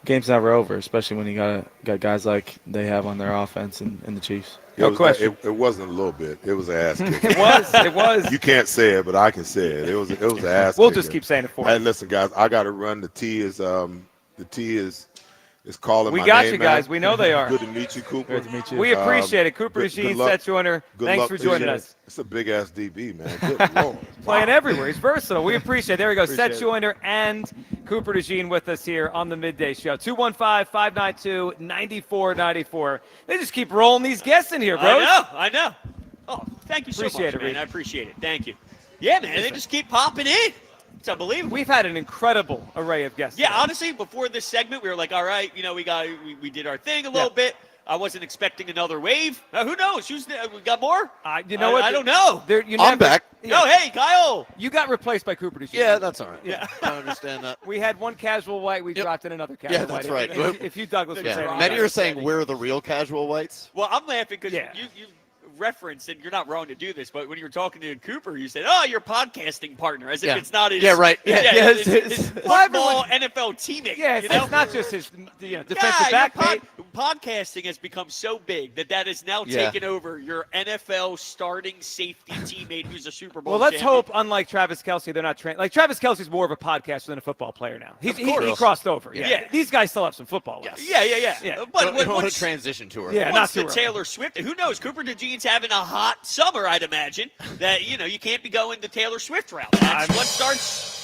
S1: the game's never over, especially when you got guys like they have on their offense and the Chiefs.
S4: No question. It wasn't a little bit. It was an ass kicker.
S6: It was.
S4: You can't say it, but I can say it. It was an ass
S6: We'll
S4: kicker.
S6: just keep saying it for you.
S4: Hey, listen, guys, I got to run. The T is calling my name.
S6: We got you guys. We know they are.
S4: Good to meet you, Cooper.
S1: Good to meet you.
S6: We appreciate it. Cooper DeJean, Set Joiner, thanks for joining us.
S4: It's a big-ass DB, man. Good Lord.
S6: Playing everywhere. He's versatile. We appreciate it. There we go. Set Joiner and Cooper DeJean with us here on the Midday Show. 215-592-9494. They just keep rolling these guests in here, bro.
S7: I know. Oh, thank you so
S6: Appreciate
S7: much,
S6: it,
S7: man.
S6: Reed.
S7: I appreciate it. Thank you. Yeah, man, they just keep popping in. It's unbelievable.
S6: We've had an incredible array of guests.
S7: Yeah,
S6: today.
S7: honestly, before this segment, we were like, all right, we did our thing a little bit. I wasn't expecting another wave. Who knows? We got more?
S6: You know what?
S7: I don't know.
S2: I'm back.
S7: No, hey, Kyle.
S6: You got replaced by Cooper DeJean.
S2: Yeah, that's all right.
S6: Yeah.
S2: I understand that.
S6: We had one casual white. We dropped in another casual white.
S2: Yeah, that's right.
S6: If you, Douglas, would say
S2: Many are saying we're the real casual whites.
S7: Well, I'm laughing because you referenced, and you're not wrong to do this, but when you were talking to Cooper, you said, "Oh, your podcasting partner," as if it's not his.
S2: Yeah, right.
S7: His football NFL teammate.
S6: Yeah, it's not just his defensive back.
S7: Podcasting has become so big that is now taken over your NFL starting safety teammate who's a Super Bowl.
S6: Well, let's
S7: champion.
S6: hope, unlike Travis Kelce, they're not trained. Like Travis Kelce's more of a podcaster than a football player now. He crossed over. Yeah. These guys still have some football left.
S7: Yeah. But
S2: what a transition tour.
S6: Yeah,
S7: once
S6: not
S7: the
S6: too
S7: Taylor Swift, who knows? Cooper DeJean's having a hot summer, I'd imagine. That you can't be going the Taylor Swift route. That's what starts.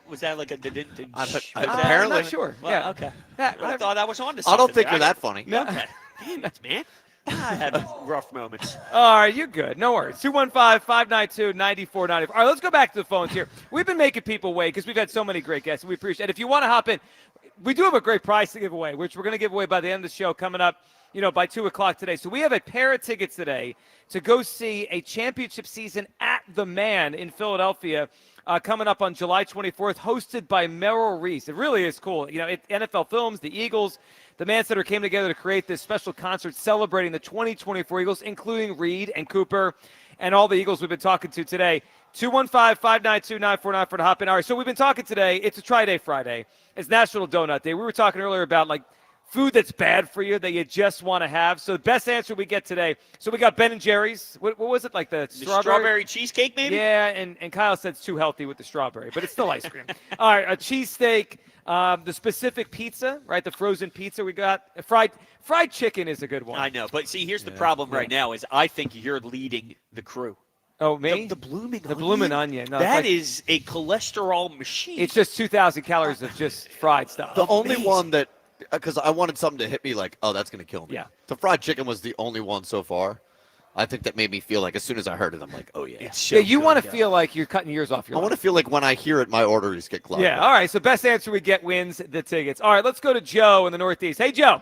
S7: Was that like a?
S2: Apparently,
S6: I'm not sure.
S7: Well, okay. I thought I was on to
S2: I don't
S7: something
S2: think
S7: there.
S2: you're that funny.
S6: No.
S7: Okay. Damn it, man. I have rough moments.
S6: All right, you're good. No worries. 215-592-9494. All right, let's go back to the phones here. We've been making people wait because we've had so many great guests. We appreciate it. If you want to hop in, we do have a great prize to give away, which we're going to give away by the end of the show coming up, by 2 o'clock today. So we have a pair of tickets today to go see a championship season at the Man in Philadelphia coming up on July 24th, hosted by Merrill Reese. It really is cool. NFL Films, the Eagles, the Man Center came together to create this special concert celebrating the 2024 Eagles, including Reed and Cooper and all the Eagles we've been talking to today. 215-592-9494 to hop in. All right, so we've been talking today. It's a Try-Day Friday. It's National Donut Day. We were talking earlier about, food that's bad for you that you just want to have. So the best answer we get today. So we got Ben and Jerry's. What was it, like the
S7: strawberry cheesecake, maybe?
S6: Yeah, and Kyle said it's too healthy with the strawberry, but it's still ice cream. All right, a cheesesteak, the specific pizza, right? The frozen pizza we got. Fried chicken is a good one.
S7: I know, but see, here's the problem right now is I think you're leading the crew.
S6: Oh, me?
S7: The blooming onion?
S6: The blooming onion. No,
S7: that is a cholesterol machine.
S6: It's just 2,000 calories of just fried stuff.
S2: The only one that, because I wanted something to hit me like, oh, that's going to kill me.
S6: Yeah.
S2: The fried chicken was the only one so far. I think that made me feel like as soon as I heard it, I'm like, oh, yeah.
S6: It's so you want to feel like you're cutting years off your
S2: life. I want to feel like when I hear it, my orders get clouded.
S6: Yeah, all right. So best answer we get wins the tickets. All right, let's go to Joe in the Northeast. Hey, Joe.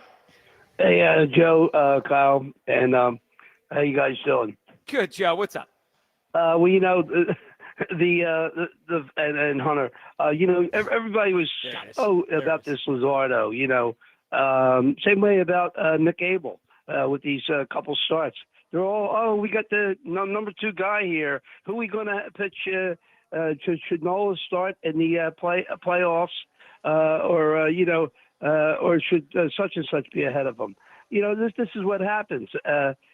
S8: Hey, Joe, Kyle, and how you guys doing?
S6: Good, Joe. What's up?
S8: Well, you know, and Hunter, you know, everybody was about this Luzardo, you know, same way about Nick Abel with these couple starts. They're all, we got the number 2 guy here. Who are we going to pitch? Should Nola start in the playoffs, or you know, or should such and such be ahead of him? You know, this is what happens.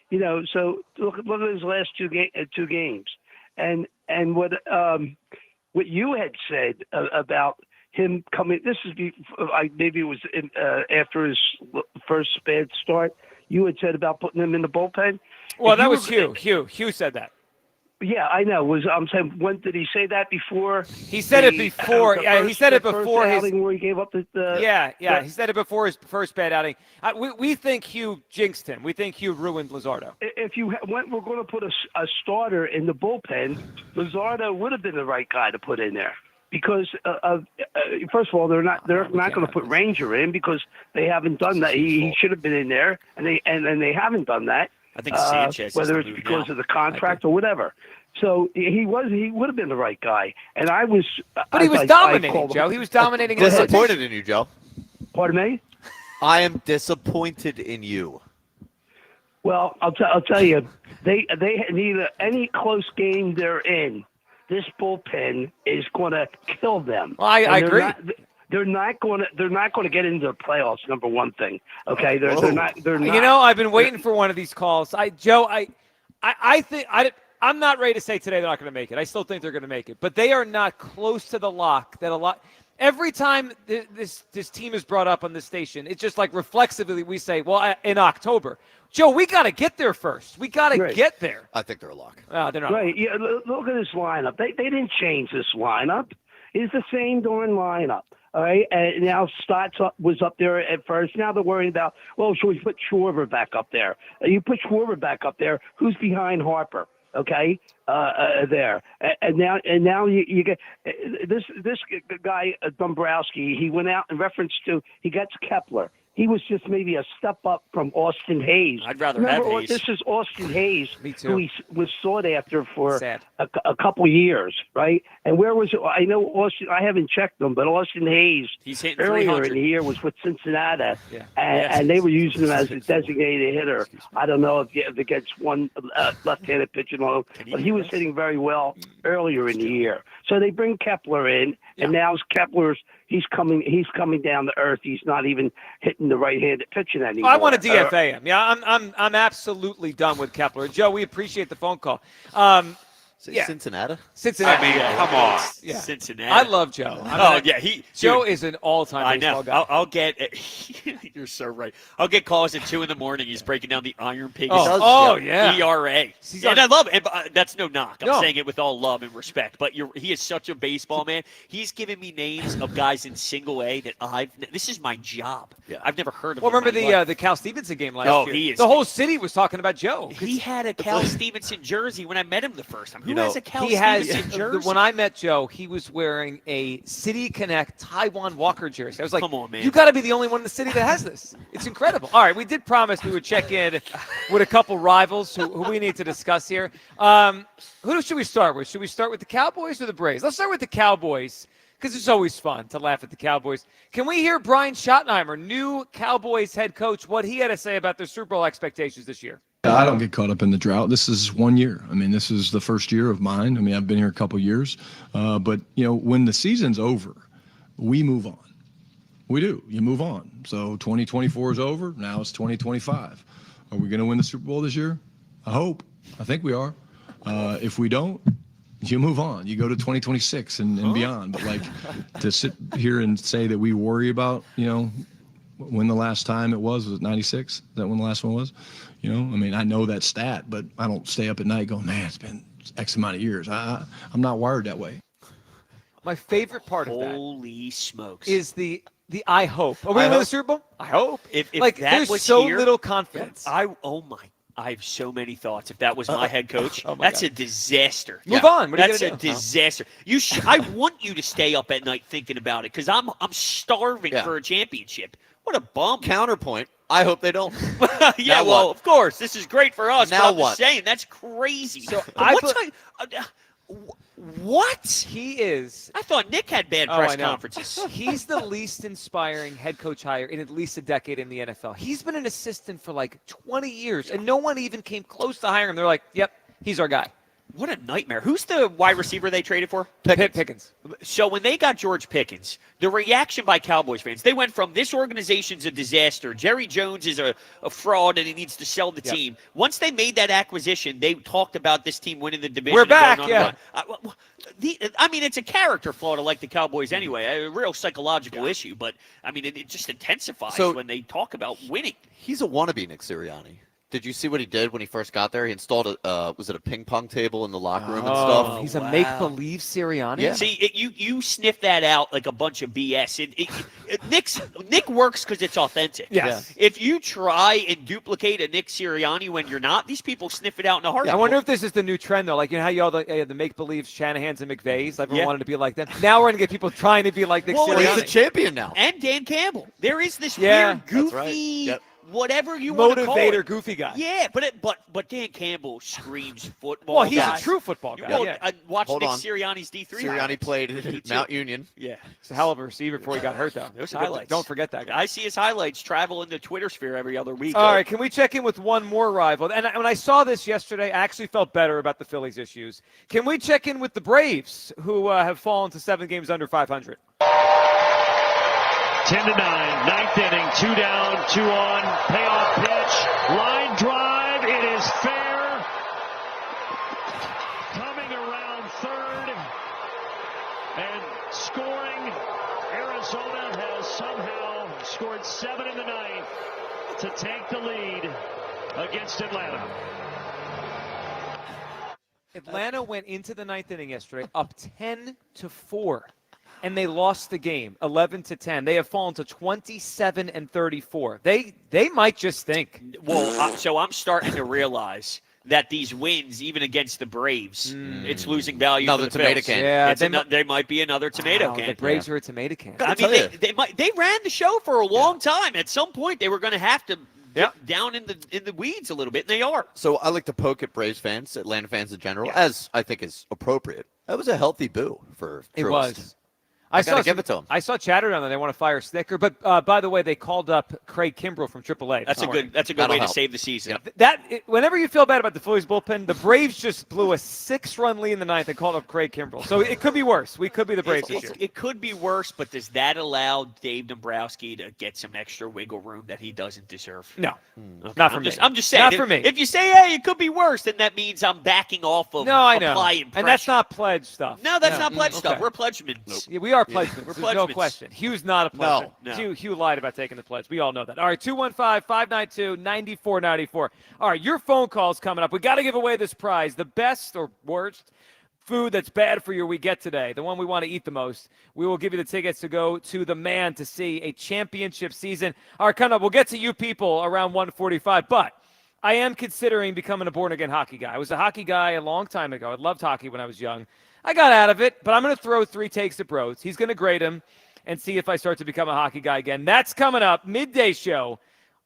S8: You know, so look at his last two games, and what you had said about him coming. This is maybe it was after his first bad start. You had said about putting him in the bullpen.
S6: Well, that was Hugh. Hugh said that.
S8: Yeah, I know. I'm saying, when did he say that before?
S6: He said it before. Yeah, he said it before his
S8: outing where he gave up the.
S6: He said it before his first bad outing. We think Hugh jinxed him. We think Hugh ruined Luzardo.
S8: If you we're going to put a starter in the bullpen, Luzardo would have been the right guy to put in there. Because first of all, they're not going to put Ranger in because they haven't done that. He should have been in there, and they haven't done that.
S7: I think Sanchez,
S8: whether it's because of the contract or whatever. So he would have been the right guy, and I was.
S6: But he was dominating, Joe. He was dominating.
S2: Disappointed in you, Joe.
S8: Pardon me?
S2: I am disappointed in you.
S8: Well, I'll tell you, they need any close game they're in. This bullpen is going to kill them.
S6: Well, I agree.
S8: They're not going to get into the playoffs. Number one thing, okay? They're not.
S6: You know, I've been waiting for one of these calls. Joe, I'm not ready to say today they're not going to make it. I still think they're going to make it, but they are not close to the lock that a lot. Every time this team is brought up on this station, it's just like reflexively we say, well, in October. Joe, we got to get there first. We got to get there.
S2: I think they're a lock.
S6: They're not.
S8: Right. Yeah, look at this lineup. They didn't change this lineup. It's the same darn lineup. All right. And now Stotts was up there at first. Now they're worried about, well, should we put Schwarber back up there? You put Schwarber back up there. Who's behind Harper? Okay, there, and now you get this guy Dombrowski. He went out in reference to he gets Kepler. He was just maybe a step up from Austin Hayes.
S7: I'd rather have Hayes.
S8: This is Austin Hayes,
S6: Me too.
S8: who he was sought after for a couple years, right? And where was it? I know Austin. I haven't checked them, but Austin Hayes earlier in the year was with Cincinnati, and they were using him as a designated hitter. I don't know if it gets one left-handed pitcher, but he was hitting very well earlier in the year. So they bring Kepler in, and now he's coming down to earth. He's not even hitting the right-handed pitching anymore.
S6: I want to DFA him. Yeah, I'm absolutely done with Kepler. Joe, we appreciate the phone call.
S2: Cincinnati?
S6: Cincinnati.
S7: I mean, come on.
S6: Yeah.
S7: Cincinnati.
S6: I love Joe. Joe is an all-time baseball guy.
S7: I'll get – you're so right. I'll get calls at 2 in the morning. He's breaking down the Iron Pig
S6: yeah.
S7: ERA. And I love it. That's no knock. I'm saying it with all love and respect. But he is such a baseball man. He's giving me names of guys in single A that this is my job. Yeah. I've never heard of.
S6: Well, remember the Cal Stevenson game last year? The whole city was talking about Joe.
S7: He had a Cal Stevenson jersey when I met him the first time. Who has a Cal Stevenson jersey?
S6: When I met Joe, he was wearing a City Connect Taiwan Walker jersey. I was like,
S7: come on, man.
S6: You got to be the only one in the city that has this. It's incredible. All right, we did promise we would check in with a couple rivals who we need to discuss here. Who should we start with? Should we start with the Cowboys or the Braves? Let's start with the Cowboys because it's always fun to laugh at the Cowboys. Can we hear Brian Schottenheimer, new Cowboys head coach, what he had to say about their Super Bowl expectations this year?
S9: I don't get caught up in the drought. This is 1 year. I mean, this is the first year of mine. I mean, I've been here a couple years. But, when the season's over, we move on. We do. You move on. So 2024 is over. Now it's 2025. Are we going to win the Super Bowl this year? I hope. I think we are. If we don't, you move on. You go to 2026 and beyond. But like to sit here and say that we worry about, when the last time it was it 96? Is that when the last one was? I mean, I know that stat, but I don't stay up at night going, man, it's been X amount of years. I'm not wired that way.
S6: My favorite part of that.
S7: Holy smokes.
S6: Is the I hope. Are we going to win the Super Bowl? I hope.
S7: If
S6: like,
S7: that
S6: there's
S7: was
S6: so
S7: here,
S6: little confidence.
S7: I have so many thoughts. If that was my head coach, that's
S6: God.
S7: a disaster.
S6: Move on. What are you
S7: That's
S6: gonna
S7: a
S6: do?
S7: disaster. I want you to stay up at night thinking about it because I'm starving for a championship. What a bum.
S2: Counterpoint. I hope they don't.
S7: Yeah, well, of course. This is great for us.
S2: Now
S7: but I'm
S2: what?
S7: just saying, that's crazy.
S6: So
S7: what?
S6: He is.
S7: I thought Nick had bad
S6: Oh,
S7: press
S6: I know.
S7: conferences.
S6: He's the least inspiring head coach hire in at least a decade in the NFL. He's been an assistant for like 20 years, and no one even came close to hiring him. They're like, yep, he's our guy.
S7: What a nightmare. Who's the wide receiver they traded for?
S6: Pickens.
S7: So when they got George Pickens, the reaction by Cowboys fans, they went from this organization's a disaster. Jerry Jones is a fraud and he needs to sell the team. Once they made that acquisition, they talked about this team winning the division.
S6: We're
S7: and going
S6: back,
S7: on
S6: yeah.
S7: a run. I mean, it's a character flaw to like the Cowboys anyway, a real psychological issue. But, I mean, it just intensifies when they talk about winning.
S2: He's a wannabe Nick Sirianni. Did you see what he did when he first got there? He installed was it a ping pong table in the locker room and stuff?
S6: He's a make-believe Sirianni?
S2: Yeah.
S7: See, you sniff that out like a bunch of BS. Nick works because it's authentic.
S6: Yes.
S7: If you try and duplicate a Nick Sirianni when you're not, these people sniff it out in a heartbeat.
S6: I wonder if this is the new trend, though. Like, how you all the make-believe Shanahans and McVays? Everyone
S7: Yeah.
S6: wanted to be like them. Now we're going to get people trying to be like Nick Sirianni.
S2: He's a champion now.
S7: And Dan Campbell. There is this
S6: Yeah.
S7: weird, goofy,
S2: That's right. Yep.
S7: whatever you want to call
S6: Motivator,
S7: it.
S6: goofy guy.
S7: Yeah, but Dan Campbell screams football.
S6: Well, he's
S7: guy.
S6: a true football guy.
S7: Well,
S6: yeah.
S7: I watched
S2: Hold
S7: Nick
S2: on.
S7: Sirianni's D3.
S2: Sirianni
S7: highlights.
S2: played
S7: Me
S2: at
S7: too.
S2: Mount Union.
S7: Yeah.
S6: He's a hell of a receiver before he got hurt, though.
S7: Those
S6: So
S7: highlights.
S6: don't forget that guy.
S7: I see his highlights travel in the Twitter sphere every other week.
S6: All right, can we check in with one more rival? And when I saw this yesterday, I actually felt better about the Phillies' issues. Can we check in with the Braves, who have fallen to 7 games under 500?
S10: 10-9, ninth inning, 2 down, 2 on, payoff pitch, line drive, it is fair. Coming around third and scoring, Arizona has somehow scored 7 in the ninth to take the lead against Atlanta.
S6: Atlanta went into the 9th inning yesterday up 10-4. And they lost the game 11-10. They have fallen to 27-34. They might just think.
S7: Well, so I'm starting to realize that these wins, even against the Braves, it's losing value.
S2: Another
S7: for the
S2: tomato
S7: Phils.
S2: can.
S6: Yeah,
S7: they might be another tomato
S6: Wow,
S7: can.
S6: The Braves are a tomato can.
S7: I mean, they ran the show for a long time. At some point, they were going to have to get down in the weeds a little bit, and they are.
S2: So I like to poke at Braves fans, Atlanta fans in general, as I think is appropriate. That was a healthy boo for
S6: It
S2: Truist.
S6: was.
S2: I gotta give it to him.
S6: I saw chatter down there. They want to fire Snicker, but by the way, they called up Craig Kimbrell from AAA.
S7: That's a good
S2: That'll
S7: way to
S2: help.
S7: save the season.
S6: Whenever you feel bad about the Phillies bullpen, the Braves just blew a 6-run lead in the 9th and called up Craig Kimbrell. So it could be worse. We could be the Braves this year.
S7: It could be worse, but does that allow Dave Dombrowski to get some extra wiggle room that he doesn't deserve?
S6: No,
S7: Okay.
S6: not for me.
S7: I'm just saying.
S6: Not for me.
S7: If you say, hey, it could be worse, then that means I'm backing off of
S6: No, I know.
S7: applying pressure.
S6: And that's not pledge stuff.
S7: No, that's not pledge stuff.
S6: Okay.
S7: We're pledgements.
S6: Yeah, we are pledgements.
S7: We're
S6: There's no
S7: pledgements.
S6: question. Hugh's not a pledge.
S7: No.
S6: Hugh lied about taking the pledge. We all know that. All right, 215-592-9494. All right, your phone call's coming up. We got to give away this prize. The best or worst food that's bad for you we get today, the one we want to eat the most. We will give you the tickets to go to the Man to see a championship season. All right, coming up, we'll get to you people around 1:45, but I am considering becoming a born-again hockey guy. I was a hockey guy a long time ago. I loved hockey when I was young. I got out of it, but I'm going to throw 3 takes at Bros. He's going to grade him and see if I start to become a hockey guy again. That's coming up, midday show.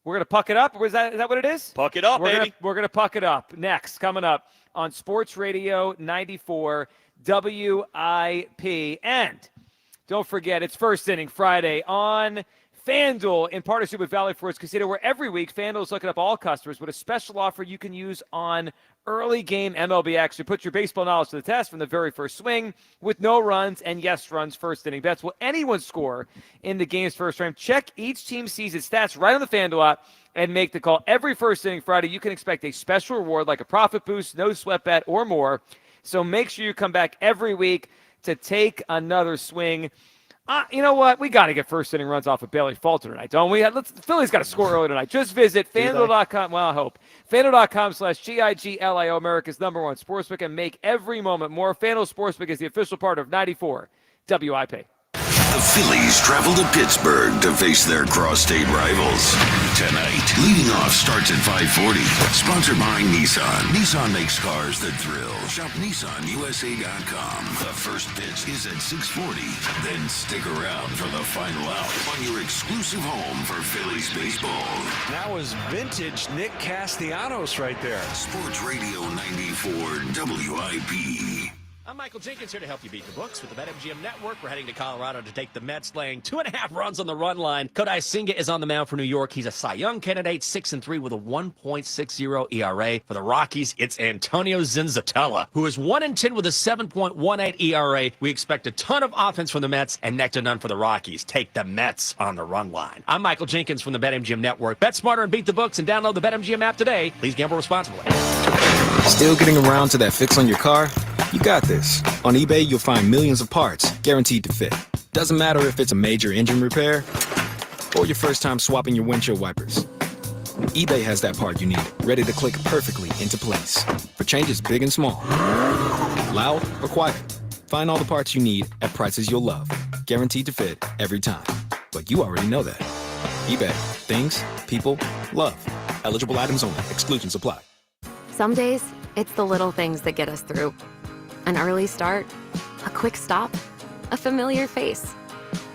S6: We're going to puck it up. Is that what it is?
S7: Puck it up, baby.
S6: We're going to puck it up. Next, coming up on Sports Radio 94 WIP. And don't forget, it's First Inning Friday on FanDuel, in partnership with Valley Forge Casino, where every week FanDuel is looking up all customers with a special offer you can use on early game MLB action. Put your baseball knowledge to the test from the very first swing with no runs and yes runs first inning bets. Will anyone score in the game's first frame? Check each team's season stats right on the FanDuel app and make the call. Every first inning Friday, you can expect a special reward like a profit boost, no sweat bet, or more. So make sure you come back every week to take another swing. You know what? We got to get first inning runs off of Bailey Falter tonight, don't we? Philly's got to score early tonight. Just visit FanDuel.com. Well, I hope. FanDuel.com/GIGLIO, America's #1 sportsbook, and make every moment more. FanDuel Sportsbook is the official part of 94 WIP.
S5: The Phillies travel to Pittsburgh to face their cross-state rivals. Tonight, leading off starts at 5:40. Sponsored by Nissan. Nissan makes cars that thrill. Shop NissanUSA.com. The first pitch is at 6:40. Then stick around for the final out on your exclusive home for Phillies baseball.
S11: That was vintage Nick Castellanos right there.
S5: Sports Radio 94 WIP.
S12: I'm Michael Jenkins here to help you beat the books with the BetMGM Network. We're heading to Colorado to take the Mets, laying 2.5 runs on the run line. Kodai Senga is on the mound for New York. He's a Cy Young candidate, 6-3 with a 1.60 ERA. For the Rockies, it's Antonio Zenzatella, who is 1-10 with a 7.18 ERA. We expect a ton of offense from the Mets and next to none for the Rockies. Take the Mets on the run line. I'm Michael Jenkins from the BetMGM Network. Bet smarter and beat the books and download the BetMGM app today. Please gamble responsibly.
S13: Still getting around to that fix on your car? You got this. On eBay, you'll find millions of parts guaranteed to fit. Doesn't matter if it's a major engine repair or your first time swapping your windshield wipers. eBay has that part you need, ready to click perfectly into place for changes big and small. Loud or quiet, find all the parts you need at prices you'll love. Guaranteed to fit every time. But you already know that. eBay. Things, people, love. Eligible items only. Exclusions apply.
S14: Some days, it's the little things that get us through. An early start, a quick stop, a familiar face.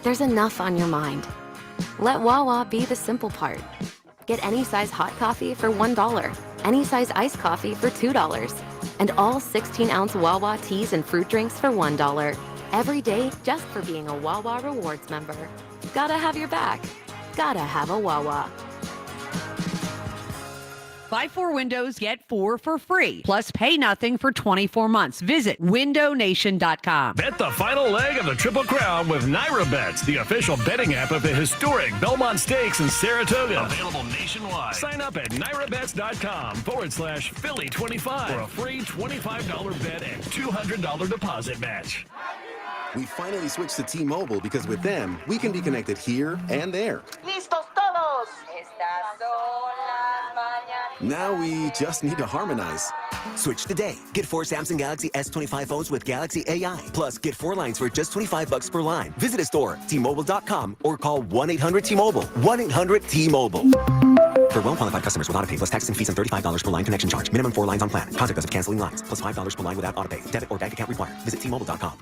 S14: There's enough on your mind. Let Wawa be the simple part. Get any size hot coffee for $1, any size iced coffee for $2, and all 16-ounce Wawa teas and fruit drinks for $1. Every day, just for being a Wawa Rewards member. Gotta have your back. Gotta have a Wawa.
S17: Buy 4 windows, get 4 for free. Plus, pay nothing for 24 months. Visit windownation.com.
S10: Bet the final leg of the Triple Crown with NyraBets, the official betting app of the historic Belmont Stakes in Saratoga. Available nationwide. Sign up at NyraBets.com/Philly25 for a free $25 bet and $200 deposit match.
S21: We finally switched to T-Mobile because with them, we can be connected here and there.
S23: ¡Listos todos! Estas son las mañanitas.
S21: Now we just need to harmonize.
S24: Switch today. Get 4 Samsung Galaxy S25 phones with Galaxy AI. Plus, get 4 lines for just $25 per line. Visit a store, T-Mobile.com, or call 1-800-T-Mobile. 1-800-T-Mobile. For well-qualified customers with autopay plus taxes and fees and $35 per line connection charge. Minimum 4 lines on plan. Contact us if canceling lines. Plus $5 per line without autopay. Debit or bank account required. Visit T-Mobile.com.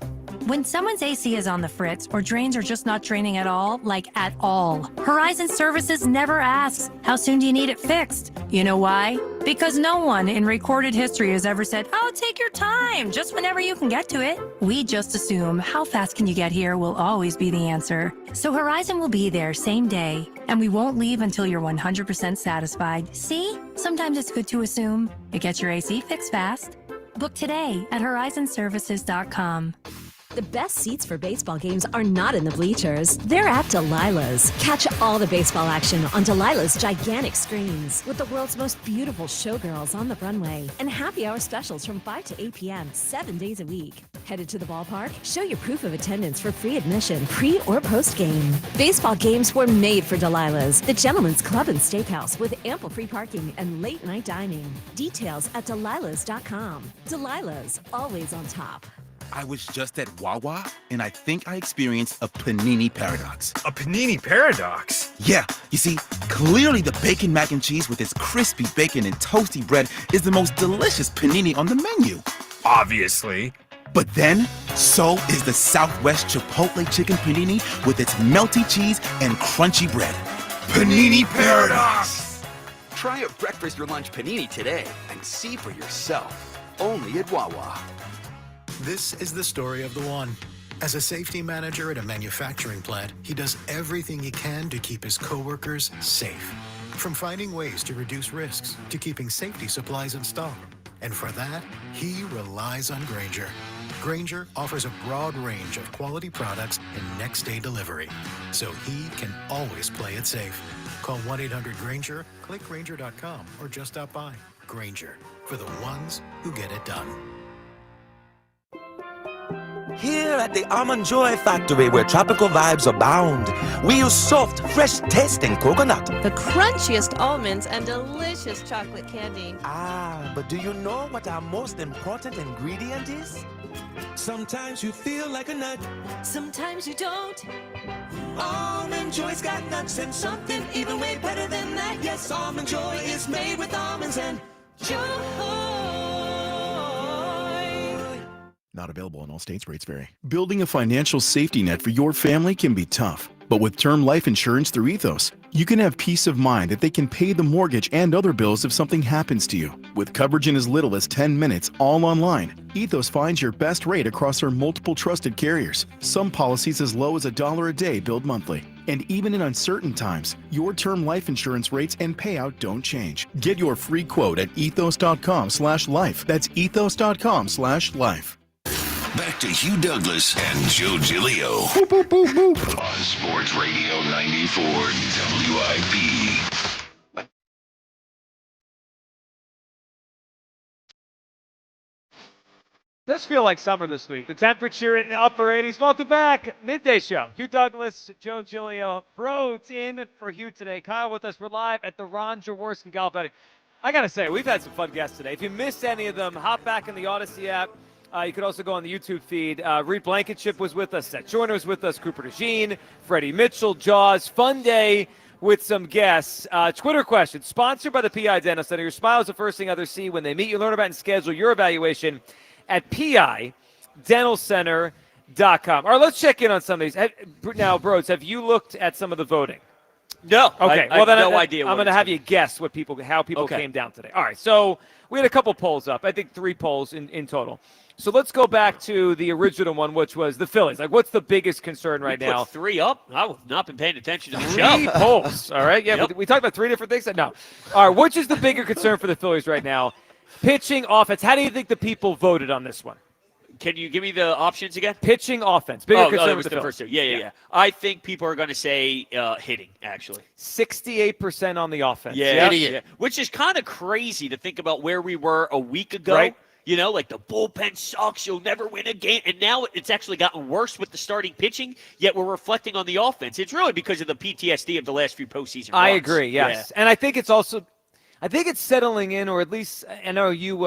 S25: When someone's AC is on the fritz or drains are just not draining at all, like at all, Horizon Services never asks, how soon do you need it fixed? You know why? Because no one in recorded history has ever said, oh, take your time, just whenever you can get to it. We just assume how fast can you get here will always be the answer. So Horizon will be there same day, and we won't leave until you're 100% satisfied. See? Sometimes it's good to assume. It gets your AC fixed fast. Book today at horizonservices.com.
S27: The best seats for baseball games are not in the bleachers. They're at Delilah's. Catch all the baseball action on Delilah's gigantic screens with the world's most beautiful showgirls on the runway and happy hour specials from 5 to 8 p.m. 7 days a week. Headed to the ballpark? Show your proof of attendance for free admission, pre or post game. Baseball games were made for Delilah's, the gentleman's club and steakhouse with ample free parking and late night dining. Details at delilahs.com. Delilah's, always on top.
S28: I was just at Wawa, and I think I experienced a panini paradox.
S11: A panini paradox?
S28: Yeah, you see, clearly the bacon mac and cheese with its crispy bacon and toasty bread is the most delicious panini on the menu.
S11: Obviously.
S28: But then, so is the Southwest Chipotle chicken panini with its melty cheese and crunchy bread.
S11: Panini paradox!
S31: Try a breakfast or lunch panini today and see for yourself. Only at Wawa.
S30: This is the story of the one. As a safety manager at a manufacturing plant, he does everything he can to keep his coworkers safe. From finding ways to reduce risks to keeping safety supplies in stock. And for that, he relies on Grainger. Grainger offers a broad range of quality products and next-day delivery, so he can always play it safe. Call 1-800-GRAINGER, click Grainger.com, or just stop by. Grainger, for the ones who get it done.
S1: Here at the Almond Joy Factory, where tropical vibes abound, we use soft, fresh-tasting coconut.
S3: The crunchiest almonds and delicious chocolate candy.
S1: Ah, but do you know what our most important ingredient is? Sometimes you feel like a nut.
S3: Sometimes you don't.
S1: Almond Joy's got nuts and something even way better than that. Yes, Almond Joy is made with almonds and joy.
S28: Not available in all states. Rates vary. Building a financial safety net for your family can be tough. But with term life insurance through Ethos, you can have peace of mind that they can pay the mortgage and other bills if something happens to you. With coverage in as little as 10 minutes, all online, Ethos finds your best rate across their multiple trusted carriers. Some policies as low as $1 a day billed monthly. And even in uncertain times, your term life insurance rates and payout don't change. Get your free quote at ethos.com/life. That's ethos.com/life.
S5: Back to Hugh Douglas and Joe Giglio. Boop, boop, boop, boop. On Sports Radio 94 WIP.
S6: Does feel like summer this week. The temperature in the upper 80s. Welcome back. Midday show. Hugh Douglas, Joe Giglio. Broads in for Hugh today. Kyle with us. We're live at the Ron Jaworski Golf Outing. I got to say, we've had some fun guests today. If you missed any of them, hop back in the Odyssey app. You could also go on the YouTube feed. Reed Blankenship was with us. Seth Joyner was with us. Cooper DeJean, Freddie Mitchell, Jaws. Fun day with some guests. Twitter question. Sponsored by the PI Dental Center. Your smile is the first thing others see when they meet you. Learn about and schedule your evaluation at PIDentalCenter.com. All right, let's check in on some of these. Now, Broads, have you looked at some of the voting?
S7: No.
S6: Okay.
S7: I have no idea.
S6: I'm going to have you guess how people came down today. All right. So we had a couple polls up. I think 3 polls in total. So let's go back to the original one, which was the Phillies. Like, what's the biggest concern right now?
S7: Put 3 up? I have not been paying attention to the
S6: 3
S7: show.
S6: polls. All right. Yeah.
S7: Yep.
S6: We talked about 3 different things. No. All right. Which is the bigger concern for the Phillies right now? Pitching, offense. How do you think the people voted on this one?
S7: Can you give me the options again?
S6: Pitching, offense. Bigger concern
S7: that
S6: with
S7: was
S6: the
S7: first
S6: Phillies.
S7: two. Yeah. I think people are going to say hitting, actually.
S6: 68% on the offense.
S7: Yeah. Which is kind of crazy to think about where we were a week ago.
S6: Right.
S7: You know, like the bullpen sucks, you'll never win a game. And now it's actually gotten worse with the starting pitching, yet we're reflecting on the offense. It's really because of the PTSD of the last few postseason runs.
S6: I agree, yes.
S7: Yeah.
S6: And I think it's settling in, or at least I know you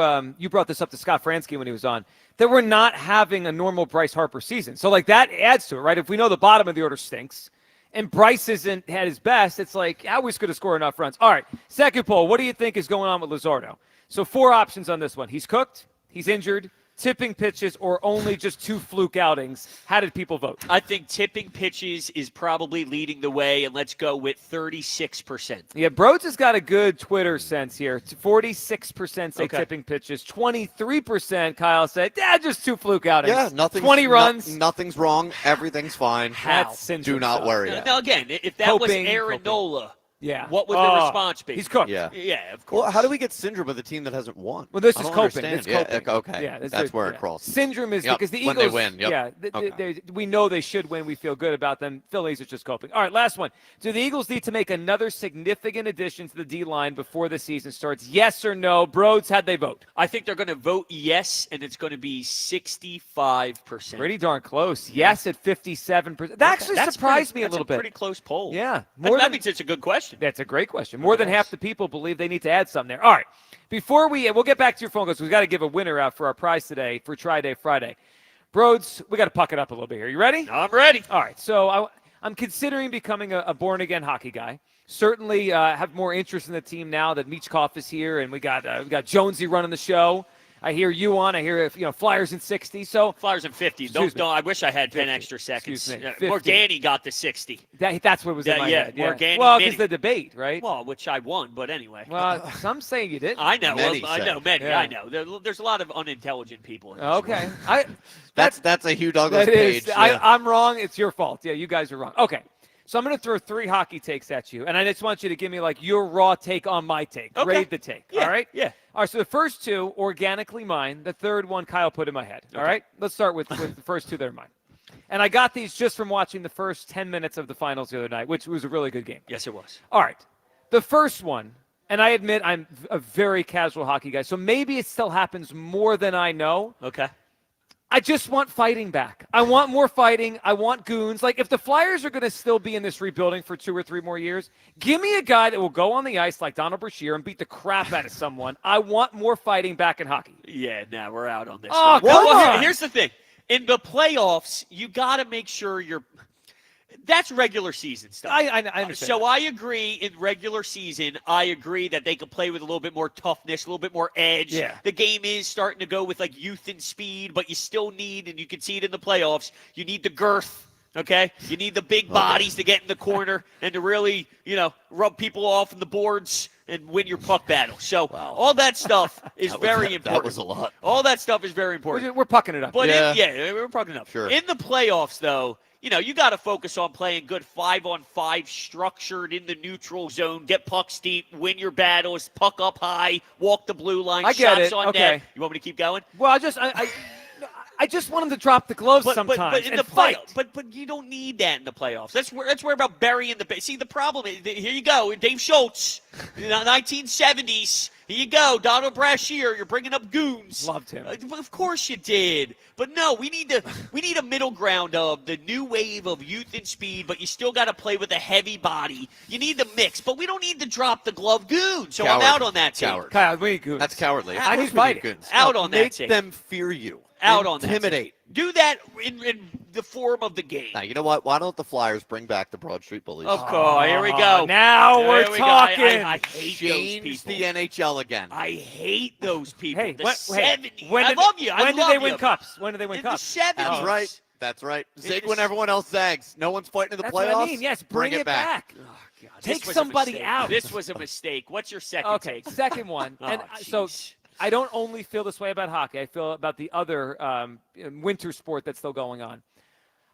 S6: brought this up to Scott Fransky when he was on, that we're not having a normal Bryce Harper season. So, like, that adds to it, right? If we know the bottom of the order stinks and Bryce isn't at his best, it's like, how are we going to score enough runs? All right, second poll, what do you think is going on with Luzardo? So 4 options on this one. He's cooked, he's injured, tipping pitches, or only just 2 fluke outings. How did people vote?
S7: I think tipping pitches is probably leading the way, and let's go with 36%.
S6: Yeah, Broads has got a good Twitter sense here. 46% say tipping pitches. 23%, Kyle said, just 2 fluke outings.
S2: Yeah, nothing.
S6: 20 runs.
S2: Nothing's wrong. Everything's fine.
S6: That's syndrome
S2: Do not
S6: stuff.
S2: worry.
S7: Now, again, if that was Aaron Nola,
S6: yeah,
S7: what would the response be?
S6: He's cooked.
S2: Yeah,
S7: of course.
S2: Well, how do we get syndrome with a team that hasn't won?
S6: Well, this
S2: I
S6: is
S2: don't
S6: coping.
S2: understand.
S6: It's coping.
S2: Okay.
S6: Yeah,
S2: that's where it crosses.
S6: Syndrome is because the Eagles,
S2: when they win. Yep.
S6: We know they should win. We feel good about them. Phillies are just coping. All right, last one. Do the Eagles need to make another significant addition to the D-line before the season starts? Yes or no? Broads, how'd they vote?
S7: I think they're going to vote yes, and it's going to be 65%.
S6: Pretty darn close. Yes at 57%. That actually surprised me a little bit.
S7: That's a pretty close poll.
S6: Yeah.
S7: That means it's a good question.
S6: That's a great question. More than half the people believe they need to add something there. All right. Before we'll get back to your phone calls. We've got to give a winner out for our prize today for Tri-Day Friday. Broads, we got to puck it up a little bit here. You ready?
S7: I'm ready.
S6: All right. So I'm considering becoming a born-again hockey guy. Certainly have more interest in the team now that Michkov is here, and we got Jonesy running the show. I hear you on. I hear Flyers in 60. So
S7: Flyers in 50. Don't. I wish I had 10 extra seconds. Morgani got to 60.
S6: That's what was in my head. Yeah.
S7: Morgani.
S6: Well, because the debate, right?
S7: Well, which I won, but anyway.
S6: Well, some say you didn't.
S7: I know.
S2: Many
S7: I know. Many.
S6: Yeah.
S7: I know. There's a lot of unintelligent people. In this
S6: Okay.
S7: room.
S2: That's a Hugh Douglas
S6: that
S2: page.
S6: is. I'm wrong. It's your fault. Yeah, you guys are wrong. Okay. So I'm going to throw 3 hockey takes at you, and I just want you to give me your raw take on my take.
S7: Okay.
S6: Grade the take.
S7: Yeah,
S6: all right?
S7: yeah.
S6: All right, so the first 2, organically mine. The third one, Kyle put in my head. All right? Let's start with the first 2 that are mine. And I got these just from watching the first 10 minutes of the finals the other night, which was a really good game.
S7: Yes, it was.
S6: All right. The first one, and I admit I'm a very casual hockey guy, so maybe it still happens more than I know.
S7: Okay.
S6: I just want fighting back. I want more fighting. I want goons. If the Flyers are going to still be in this rebuilding for 2 or 3 more years, give me a guy that will go on the ice like Donald Brashear and beat the crap out of someone. I want more fighting back in hockey.
S7: Yeah, we're out on this.
S6: Oh, come on.
S7: Here's the thing. In the playoffs, you got to make sure you're – that's regular season stuff.
S6: I understand.
S7: So I agree in regular season, I agree that they could play with a little bit more toughness, a little bit more edge.
S6: Yeah.
S7: The game is starting to go with youth and speed, but you still need, and you can see it in the playoffs, you need the girth. Okay? You need the big bodies to get in the corner and to really, rub people off in the boards and win your puck battle. So all that stuff is very important.
S2: That was a lot.
S7: All that stuff is very important.
S6: We're pucking it up.
S7: But
S2: Yeah.
S7: we're pucking it up.
S2: Sure.
S7: In the playoffs, though, you got to focus on playing good 5-on-5, structured in the neutral zone, get pucks deep, win your battles, puck up high, walk the blue line,
S6: I get
S7: shots
S6: it.
S7: on
S6: Okay.
S7: net. You want me to keep going?
S6: Well, I just want him to drop the gloves sometimes
S7: in
S6: and
S7: the
S6: fight.
S7: But you don't need that in the playoffs. That's where about burying the base. See, the problem is, here you go, Dave Schultz, 1970s. Here you go, Donald Brashear. You're bringing up goons.
S6: Loved him.
S7: Of course you did. But no, we need a middle ground of the new wave of youth and speed, but you still got to play with a heavy body. You need the mix, but we don't need to drop the glove goon. So
S2: Coward.
S7: I'm out on that team.
S2: Coward.
S6: Kyle, we need goons.
S2: That's cowardly.
S6: I need fighting.
S7: Out on that
S2: Make
S7: team.
S2: them fear you.
S7: Out on that.
S2: Intimidate.
S7: Do that in the form of the game.
S2: Now, you know what? Why don't the Flyers bring back the Broad Street Bullies?
S7: Of course. Here we go.
S6: Now
S7: Here
S6: we're
S7: we
S6: talking.
S7: Go. I hate
S2: Change
S7: those people.
S2: the NHL again.
S7: I hate those people.
S6: Hey,
S7: the
S6: when
S7: 70s.
S6: did,
S7: I love you.
S6: When did they win cups? When did they win
S7: In
S6: cups?
S7: the 70s.
S2: That's right. That's right. Zig when everyone else zags. No one's fighting in the
S6: That's
S2: playoffs.
S6: what I mean. Yes, bring it back.
S7: Oh, God.
S6: Take
S7: This was
S6: somebody
S7: a mistake.
S6: out.
S7: This was a mistake. What's your second
S6: Okay,
S7: take?
S6: second one.
S7: Oh,
S6: And
S7: jeez.
S6: so I don't only feel this way about hockey. I feel about the other winter sport that's still going on.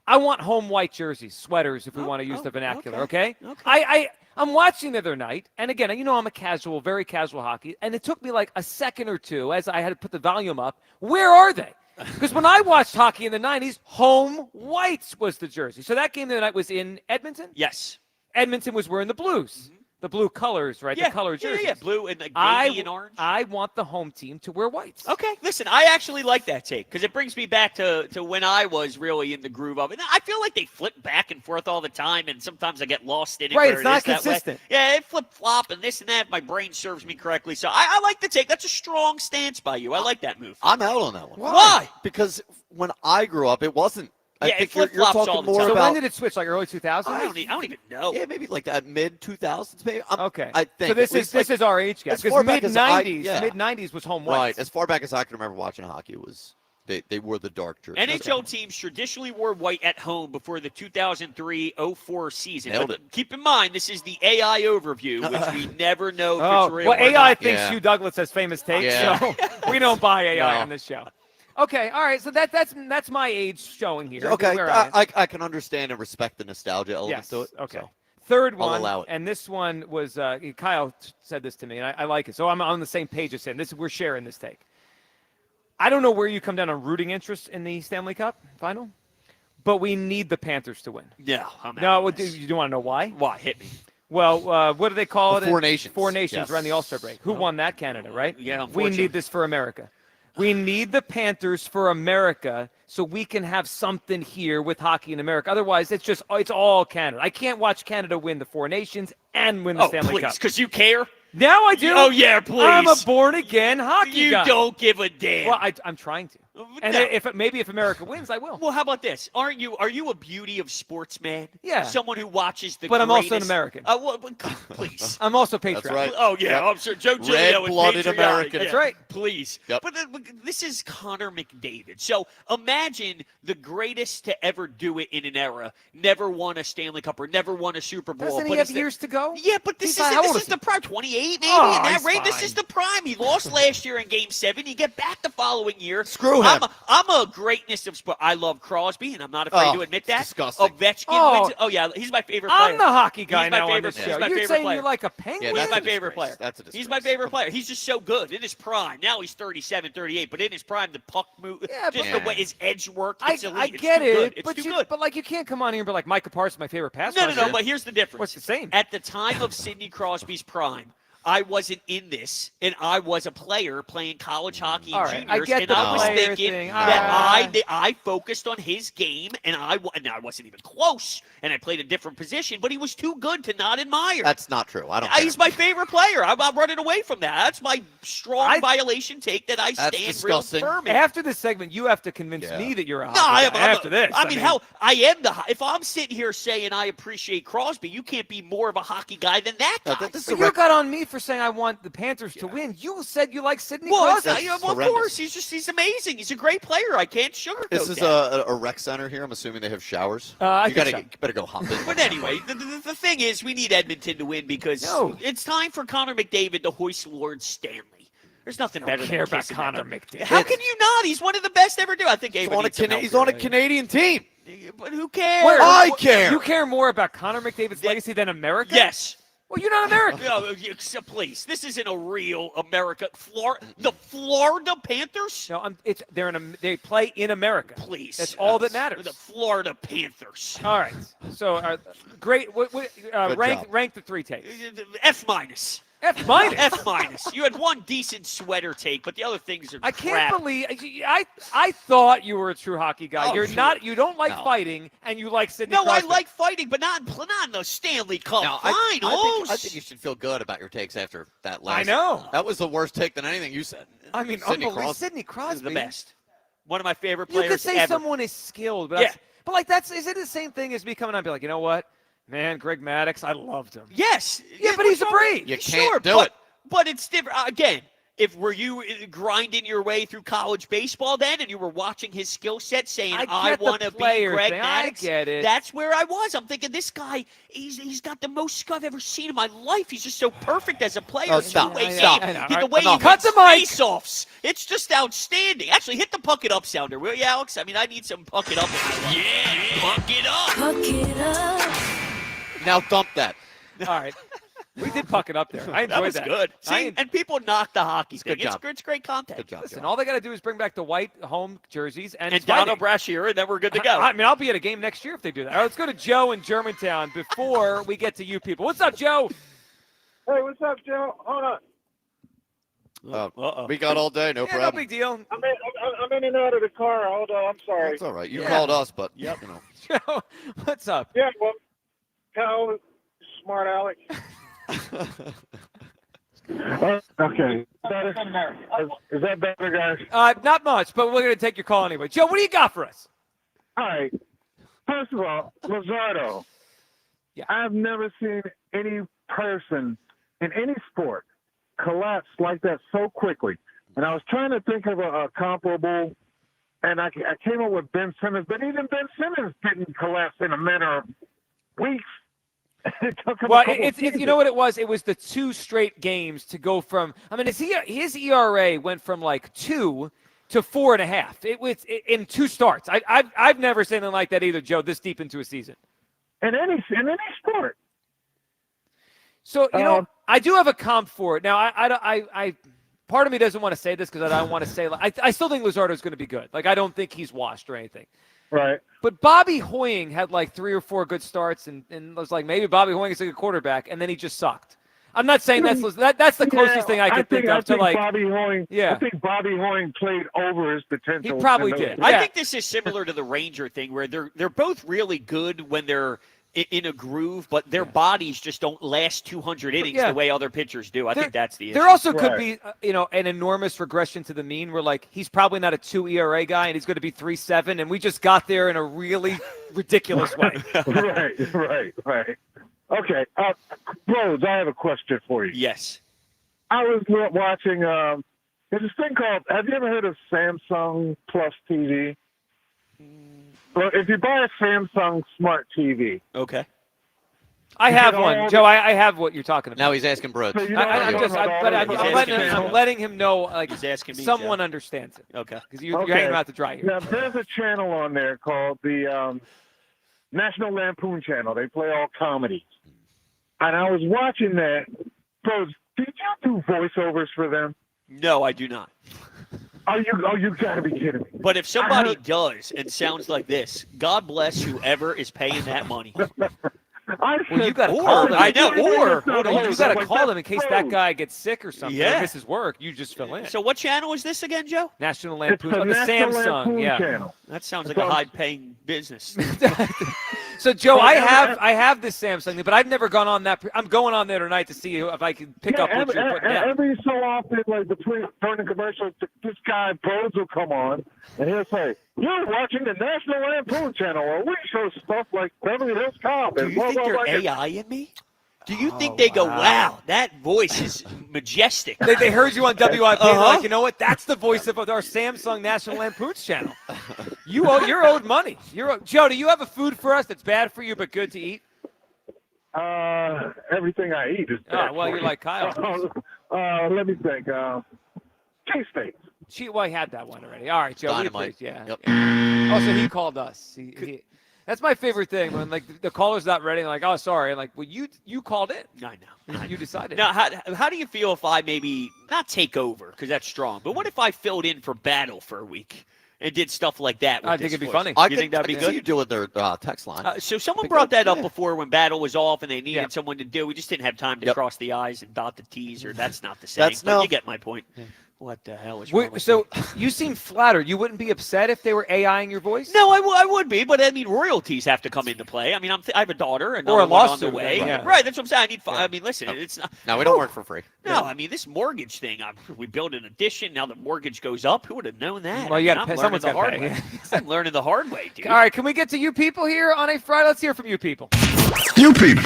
S6: I want home white jerseys, sweaters, if we want to use the vernacular, okay? I'm watching the other night, and again, I'm a casual, very casual hockey, and it took me like a second or two as I had to put the volume up. Where are they? Because when I watched hockey in the 90s, home whites was the jersey. So that game the other night was in Edmonton?
S7: Yes.
S6: Edmonton was wearing the blues. The blue colors, right?
S7: Yeah,
S6: the color jerseys.
S7: Yeah, blue and navy and orange.
S6: I want the home team to wear whites.
S7: Okay, listen, I actually like that take because it brings me back to when I was really in the groove of it. I feel like they flip back and forth all the time, and sometimes I get lost in it.
S6: Right,
S7: where
S6: it's not
S7: that way.
S6: consistent.
S7: Yeah, it flip-flop and this and that. My brain serves me correctly. So I like the take. That's a strong stance by you. I like that move.
S2: I'm out on that one.
S7: Why?
S2: Because when I grew up, it wasn't. I
S7: Yeah,
S2: think
S7: it
S2: you're
S7: flip-flops
S2: talking
S7: all the
S2: more
S7: time.
S6: So
S2: about.
S6: when did it switch? Like early 2000s?
S7: I don't even know.
S2: Yeah, maybe like that mid 2000s, maybe.
S6: Okay.
S2: I think.
S6: So this
S2: At least,
S6: is our age gap.
S2: as
S6: Because
S2: far back as
S6: mid 90s was home
S2: Right.
S6: whites.
S2: As far back as I can remember watching hockey, it was they wore the dark jersey.
S7: NHL teams traditionally wore white at home before the 2003-04 season.
S2: Nailed
S7: But
S2: it.
S7: keep in mind, this is the AI overview, which we never know if
S6: Oh,
S7: it's real.
S6: well,
S7: or
S6: AI
S7: not.
S6: thinks
S2: Yeah.
S6: Hugh Douglas has famous takes,
S2: Yeah.
S6: so we don't buy AI
S2: No.
S6: on this show. Okay, all right. So that's my age showing here.
S2: Okay,
S6: Where I am.
S2: I can understand and respect the nostalgia element
S6: Yes.
S2: to it.
S6: Okay.
S2: so.
S6: Third
S2: I'll
S6: one,
S2: allow it.
S6: and this one was Kyle said this to me, and I like it. So I'm on the same page as him. We're sharing this take. I don't know where you come down on rooting interest in the Stanley Cup final, but we need the Panthers to win.
S7: No, I'm out
S6: No,
S7: on
S6: do
S7: this.
S6: you want to know why?
S7: Why? Hit me.
S6: Well, what do they call
S2: The
S6: it?
S2: Four Nations.
S6: Four Nations
S2: Yes.
S6: around the All-Star break. Who won that? Canada, right?
S7: Yeah,
S6: We
S7: unfortunately.
S6: need this for America. We need the Panthers for America so we can have something here with hockey in America. Otherwise, it's all Canada. I can't watch Canada win the Four Nations and win the Stanley Cup.
S7: Because you care?
S6: Now I do.
S7: Oh, yeah, please.
S6: I'm a born-again hockey
S7: You
S6: guy.
S7: don't give a damn.
S6: Well, I'm trying to. And
S7: No.
S6: if America wins, I will.
S7: Well, how about this? Are you a beauty of sports man?
S6: Yeah.
S7: Someone who watches the
S6: But I'm also an
S7: greatest-
S6: American.
S7: Please.
S6: I'm also patriotic.
S2: right.
S7: Oh, yeah.
S2: Yep.
S7: I'm sure Joe Giglio is
S2: Red-blooded
S7: patriotic.
S2: American.
S7: Yeah,
S6: That's right.
S7: Please.
S2: Yep.
S7: But this is Connor McDavid. So imagine the greatest to ever do it in an era. Never won a Stanley Cup or never won a Super Bowl.
S6: Doesn't he
S7: but
S6: have
S7: is
S6: years to go?
S7: Yeah, but this
S6: How old
S7: is
S6: he?
S7: the prime. 28 maybe
S6: Oh,
S7: in that
S6: he's
S7: range. This
S6: fine.
S7: is the prime. He lost last year in Game 7. You get back the following year.
S2: Screw him.
S7: I'm a greatness of sport. I love Crosby, and I'm not afraid to admit that.
S2: Disgusting.
S7: Ovechkin wins. Oh, yeah, he's my favorite player.
S6: I'm the hockey guy
S7: He's my
S6: now on
S7: favorite-
S6: this
S7: he's
S6: show.
S7: my
S6: You're
S7: favorite
S6: saying
S7: player.
S6: you like a Penguin?
S7: He's my
S2: a
S7: favorite
S2: disgrace.
S7: player.
S2: That's a disgrace.
S7: He's my favorite player. He's just so good in his prime. Now he's 37, 38, but in his prime, the puck move,
S6: Yeah,
S7: just
S2: but-
S7: the way his edge work,
S6: I
S7: it's elite. It's
S6: get
S7: too
S6: it,
S7: good. It's
S6: but
S7: too good.
S6: but like you can't come on here and be like Micah Parsons, my favorite pass
S7: No,
S6: rusher.
S7: but here's the difference.
S6: What's the same?
S7: At the time of Sidney Crosby's prime, I wasn't in this, and I was a player playing college hockey
S6: All
S7: and
S6: right,
S7: juniors,
S6: I get
S7: and
S6: the
S7: I was
S6: player
S7: thinking
S6: thing.
S7: that I focused on his game, and I wasn't even close, and I played a different position, but he was too good to not admire.
S2: That's not true. I don't care.
S7: He's my favorite player. I'm running away from that. That's my strong violation take that I
S2: That's
S7: stand real
S2: disgusting.
S7: firm in.
S6: After this segment, you have to convince
S2: Yeah.
S6: me that you're a
S7: No,
S6: hockey guy after this.
S7: I mean, how I am if I'm sitting here saying I appreciate Crosby, you can't be more of a hockey guy than that guy.
S2: This is
S6: But
S2: a
S6: you
S2: rec-
S6: got on me for saying I want the Panthers to win. You said you like Sidney
S7: Well,
S6: Crosby.
S7: of
S2: horrendous.
S7: course, he's amazing. He's a great player. I can't sugarcoat
S2: This is
S7: that.
S2: a rec center here. I'm assuming they have showers.
S6: I
S2: you
S6: think
S2: gotta better go hop in.
S7: But anyway, the thing is, we need Edmonton to win because it's time for Connor McDavid to hoist Lord Stanley. There's nothing better
S6: care
S7: than
S6: about
S7: kissing
S6: Connor
S7: that guy.
S6: McDavid.
S7: How can you not? He's one of the best ever do. I think
S2: He's
S7: Ava needs some help
S2: on a
S7: here.
S2: Canadian team.
S7: But who cares?
S6: Wait,
S2: I care.
S6: You care more about Connor McDavid's legacy than America?
S7: Yes.
S6: Well, you're not American.
S7: No, please. This isn't a real America. The Florida Panthers?
S6: No, they play in America.
S7: Please.
S6: That's all that matters.
S7: The Florida Panthers.
S6: All right. So, great. Rank the three takes.
S7: F minus.
S6: F minus.
S7: F minus. You had one decent sweater take, but the other things are
S6: I
S7: crap.
S6: can't believe I thought you were a true hockey guy.
S7: Oh,
S6: You're
S7: sure.
S6: not. You don't like fighting, and you like Sidney
S7: No,
S6: Crosby.
S7: I like fighting, but not in the Stanley Cup
S2: Now,
S7: Finals.
S2: I think you should feel good about your takes after that last.
S6: I know.
S2: That was the worst take than anything you said.
S6: I mean,
S2: Sidney
S6: unbelievable.
S2: Crosby.
S6: Sidney Crosby
S7: Is the best. One of my favorite
S6: You
S7: players
S6: could say
S7: ever.
S6: someone is skilled, but
S7: Yeah.
S6: but like is it the same thing as me coming out and be like, you know what, man, Greg Maddux, I loved him.
S7: Yes.
S6: Yeah, but he's a breed.
S2: You
S7: Sure,
S2: can't do it.
S7: But it's different. Again, were you grinding your way through college baseball then, and you were watching his skill set, saying, "I
S6: get the
S7: want to be
S6: player
S7: Greg
S6: thing. I
S7: Maddux"?
S6: get it.
S7: That's where I was. I'm thinking this guy, he's got the most skill I've ever seen in my life. He's just so perfect as a player.
S2: Oh, stop.
S7: Two-way
S2: Stop.
S7: game.
S6: I know.
S7: The
S6: All right,
S7: way he
S6: enough.
S7: wins
S6: Cut the mic.
S7: face-offs. It's just outstanding. Actually, hit the puck it up sounder, will you, Alex? I mean, I need some puck it up. Yeah, puck it up.
S3: Puck it up.
S2: Now dump that.
S6: All right, we did puck it up there. I enjoyed
S7: That was good. See, and people knock the hockey thing.
S2: good job.
S7: It's great content.
S2: Good job.
S6: Listen,
S2: Joe.
S6: all they got to do is bring back the white home jerseys and
S7: Donald
S6: fighting.
S7: Brashear, and then we're good to go.
S6: I mean, I'll be at a game next year if they do that. All right, let's go to Joe in Germantown before we get to you people. What's up, Joe?
S4: Hey, what's up, Joe? Hold on.
S2: We got all day, no
S6: Yeah, no
S2: problem.
S6: big deal.
S4: I'm in and out of the car. Hold on. I'm sorry.
S2: That's all right. You
S6: Yeah.
S2: called us, but you know.
S6: Joe, what's up?
S4: Yeah, well, Cal, smart Alex. Okay. Is that better, guys?
S6: Not much, but we're going to take your call anyway. Joe, what do you got for us?
S4: All right. First of all, Luzardo.
S6: Yeah.
S4: I've never seen any person in any sport collapse like that so quickly. And I was trying to think of a comparable, and I came up with Ben Simmons, but even Ben Simmons didn't collapse in a matter of weeks.
S6: Well, it's you know what it was? It was the 2 straight games to go from. I mean, his ERA went from like 2 to 4.5. It was in 2 starts. I've never seen anything like that either, Joe. This deep into a season.
S4: In any sport.
S6: So you know, I do have a comp for it. Now, I part of me doesn't want to say this because I don't want to say. I still think Luzardo is going to be good. Like I don't think he's washed or anything.
S4: Right.
S6: But Bobby Hoying had like 3 or 4 good starts, and it was like maybe Bobby Hoying is a good quarterback, and then he just sucked. I'm not saying that's the closest thing I could think of to like
S4: Bobby Hoying.
S6: Yeah.
S4: I think Bobby Hoying played over his potential.
S6: He probably did.
S7: I think this is similar to the Ranger thing, where they're both really good when they're in a groove, but their bodies just don't last 200 innings the way other pitchers do. I think that's the issue.
S6: There also could be, an enormous regression to the mean where, like, he's probably not a 2 ERA guy and he's going to be 3.7, and we just got there in a really ridiculous way.
S4: Right. Okay. Rose, I have a question for you.
S7: Yes.
S4: I was watching, there's this thing called, have you ever heard of Samsung Plus TV? Well, if you buy a Samsung Smart TV.
S7: Okay.
S6: I have one, Joe. I have what you're talking about.
S2: Now he's asking Brooks.
S4: So
S6: I'm letting him know, like,
S7: he's asking me,
S6: someone
S7: Joe.
S6: understands it.
S7: Okay.
S6: Because you're hanging out to dry here.
S4: Now, there's a channel on there called the National Lampoon Channel. They play all comedies. And I was watching that. Bro, did you do voiceovers for them?
S7: No, I do not.
S4: You gotta be kidding me.
S7: But if somebody does and sounds like this, God bless whoever is paying that money.
S6: Well, you got to call them.
S7: I know.
S6: You got to call them in case that guy gets sick or something.
S7: Yeah.
S6: Or misses work. You just fill in.
S7: So what channel is this again, Joe?
S6: National Lampoon.
S4: It's the National
S6: Samsung.
S4: Lampoon channel.
S7: That sounds like a high-paying business.
S6: So, Joe, I have this Samsung thing, but I've never gone on that. I'm going on there tonight to see if I can pick up what you're putting down.
S4: Every so often, like during the commercials, this guy Rhodes will come on and he'll say, "You're watching the National Lampoon Channel, where we show stuff like Beverly Hills Cop."
S7: Do you think they're AI in me? Do you think they go, wow, that voice is majestic?
S6: They heard you on WIP. Like, you know what? That's the voice of our Samsung National Lampoon's channel. You're owed money. Joe, do you have a food for us that's bad for you but good to eat?
S4: Everything I eat is bad.
S6: Well, you're like Kyle.
S4: Let me think. Cheesesteaks.
S6: Well, I had that one already. All right, Joe.
S2: Dynamite.
S6: Yeah.
S2: Yep.
S6: Also, he called us. That's my favorite thing when, like, the caller's not ready. And like, oh, sorry. And like, well, you called it.
S7: I know.
S6: You decided.
S7: Now, how do you feel if I maybe not take over because that's strong, but what if I filled in for Battle for a week and did stuff like that? With
S6: I think it'd be
S7: voice?
S6: funny.
S7: You think that'd be good?
S2: You do it their text line.
S7: So someone brought that up before when Battle was off and they needed someone to do. We just didn't have time to cross the I's and dot the T's, or that's not the saying. But you get my point. Yeah. What the hell is wrong with
S6: so you seem flattered. You wouldn't be upset if they were AIing your voice?
S7: No, I would be, but I mean, royalties have to come into play. I mean, I have a daughter, and
S6: or a
S7: on
S6: lawsuit
S7: the way.
S6: Yeah.
S7: Right, that's what I'm saying. I mean, listen, it's not.
S2: No, we don't work for free.
S7: No, I mean, this mortgage thing. We built an addition. Now the mortgage goes up. Who would have known that?
S6: Well, you got to
S7: I'm
S6: pay.
S7: learning
S6: Someone's
S7: the
S6: got
S7: hard
S6: to
S7: way.
S6: pay.
S7: I'm learning the hard way, dude.
S6: All right, can we get to you people here on a Friday? Let's hear from you people.
S5: You people.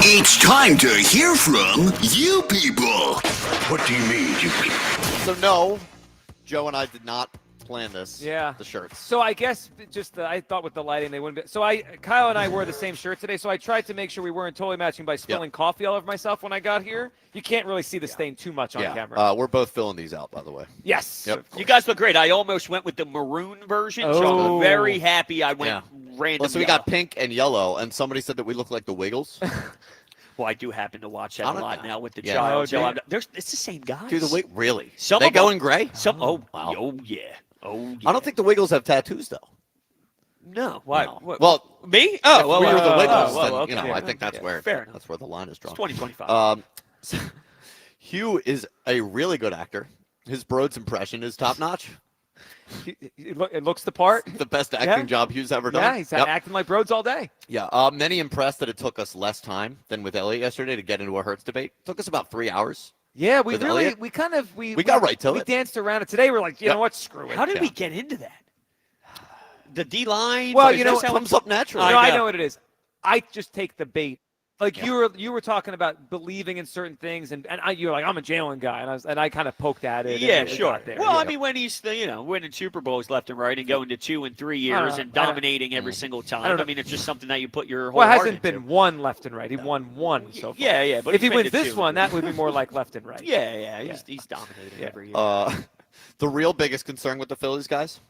S5: It's time to hear from you people. What do you mean, you people?
S2: So no, Joe and I did not plan this.
S6: Yeah.
S2: The shirts.
S6: So I guess I thought with the lighting they wouldn't be. So Kyle and I wore the same shirt today. So I tried to make sure we weren't totally matching by spilling coffee all over myself when I got here. You can't really see the stain too much on camera.
S2: We're both filling these out, by the way.
S6: Yes.
S2: Yep.
S7: You guys look great. I almost went with the maroon version, so I'm very happy I went random.
S2: Well, so we got pink and yellow, and somebody said that we look like the Wiggles.
S7: Well, I do happen to watch that a lot now with the
S2: Yeah.
S7: child.
S2: Oh,
S7: So it's the same guys.
S2: Dude, really?
S7: Some
S2: they
S7: of
S2: go
S7: them-
S2: in gray?
S7: Wow. Oh, yeah.
S2: I don't think the Wiggles have tattoos, though.
S7: No. Why?
S2: No.
S7: What,
S2: Well,
S7: me?
S2: if we were the Wiggles, then,
S7: okay.
S2: I think that's where
S7: Fair enough.
S2: that's where the line is drawn.
S7: It's 2025.
S2: Hugh is a really good actor. His Broads impression is top notch.
S6: It looks the part.
S2: The best acting job Hugh's ever done.
S6: Yeah, he's acting like Broads all day.
S2: Yeah, many impressed that it took us less time than with Elliot yesterday to get into a Hurts debate. It took us about 3 hours.
S6: Yeah,
S2: with Elliot.
S6: we
S2: got right to it.
S6: We danced around it today. We're like, you know what? Screw it.
S7: How did we get into that? The D line.
S6: Well, you know,
S2: it comes up naturally.
S6: I know what it is. I just take the bait. Like you were talking about believing in certain things, and you were like, I'm a Jalen guy, and I kind of poked at it.
S7: Yeah,
S6: and
S7: sure.
S6: got there.
S7: Well, I mean, when he's winning Super Bowls left and right and going to 2 and 3 years and dominating every single time. I mean, it's just something that you put your whole
S6: Well, it
S7: heart
S6: hasn't
S7: into.
S6: been one left and right. He won one so far.
S7: Yeah. But
S6: if he
S7: he's
S6: wins
S7: been to
S6: this
S7: 2.
S6: one, that would be more like left and right.
S7: Yeah. He's dominating every year.
S2: The real biggest concern with the Phillies, guys,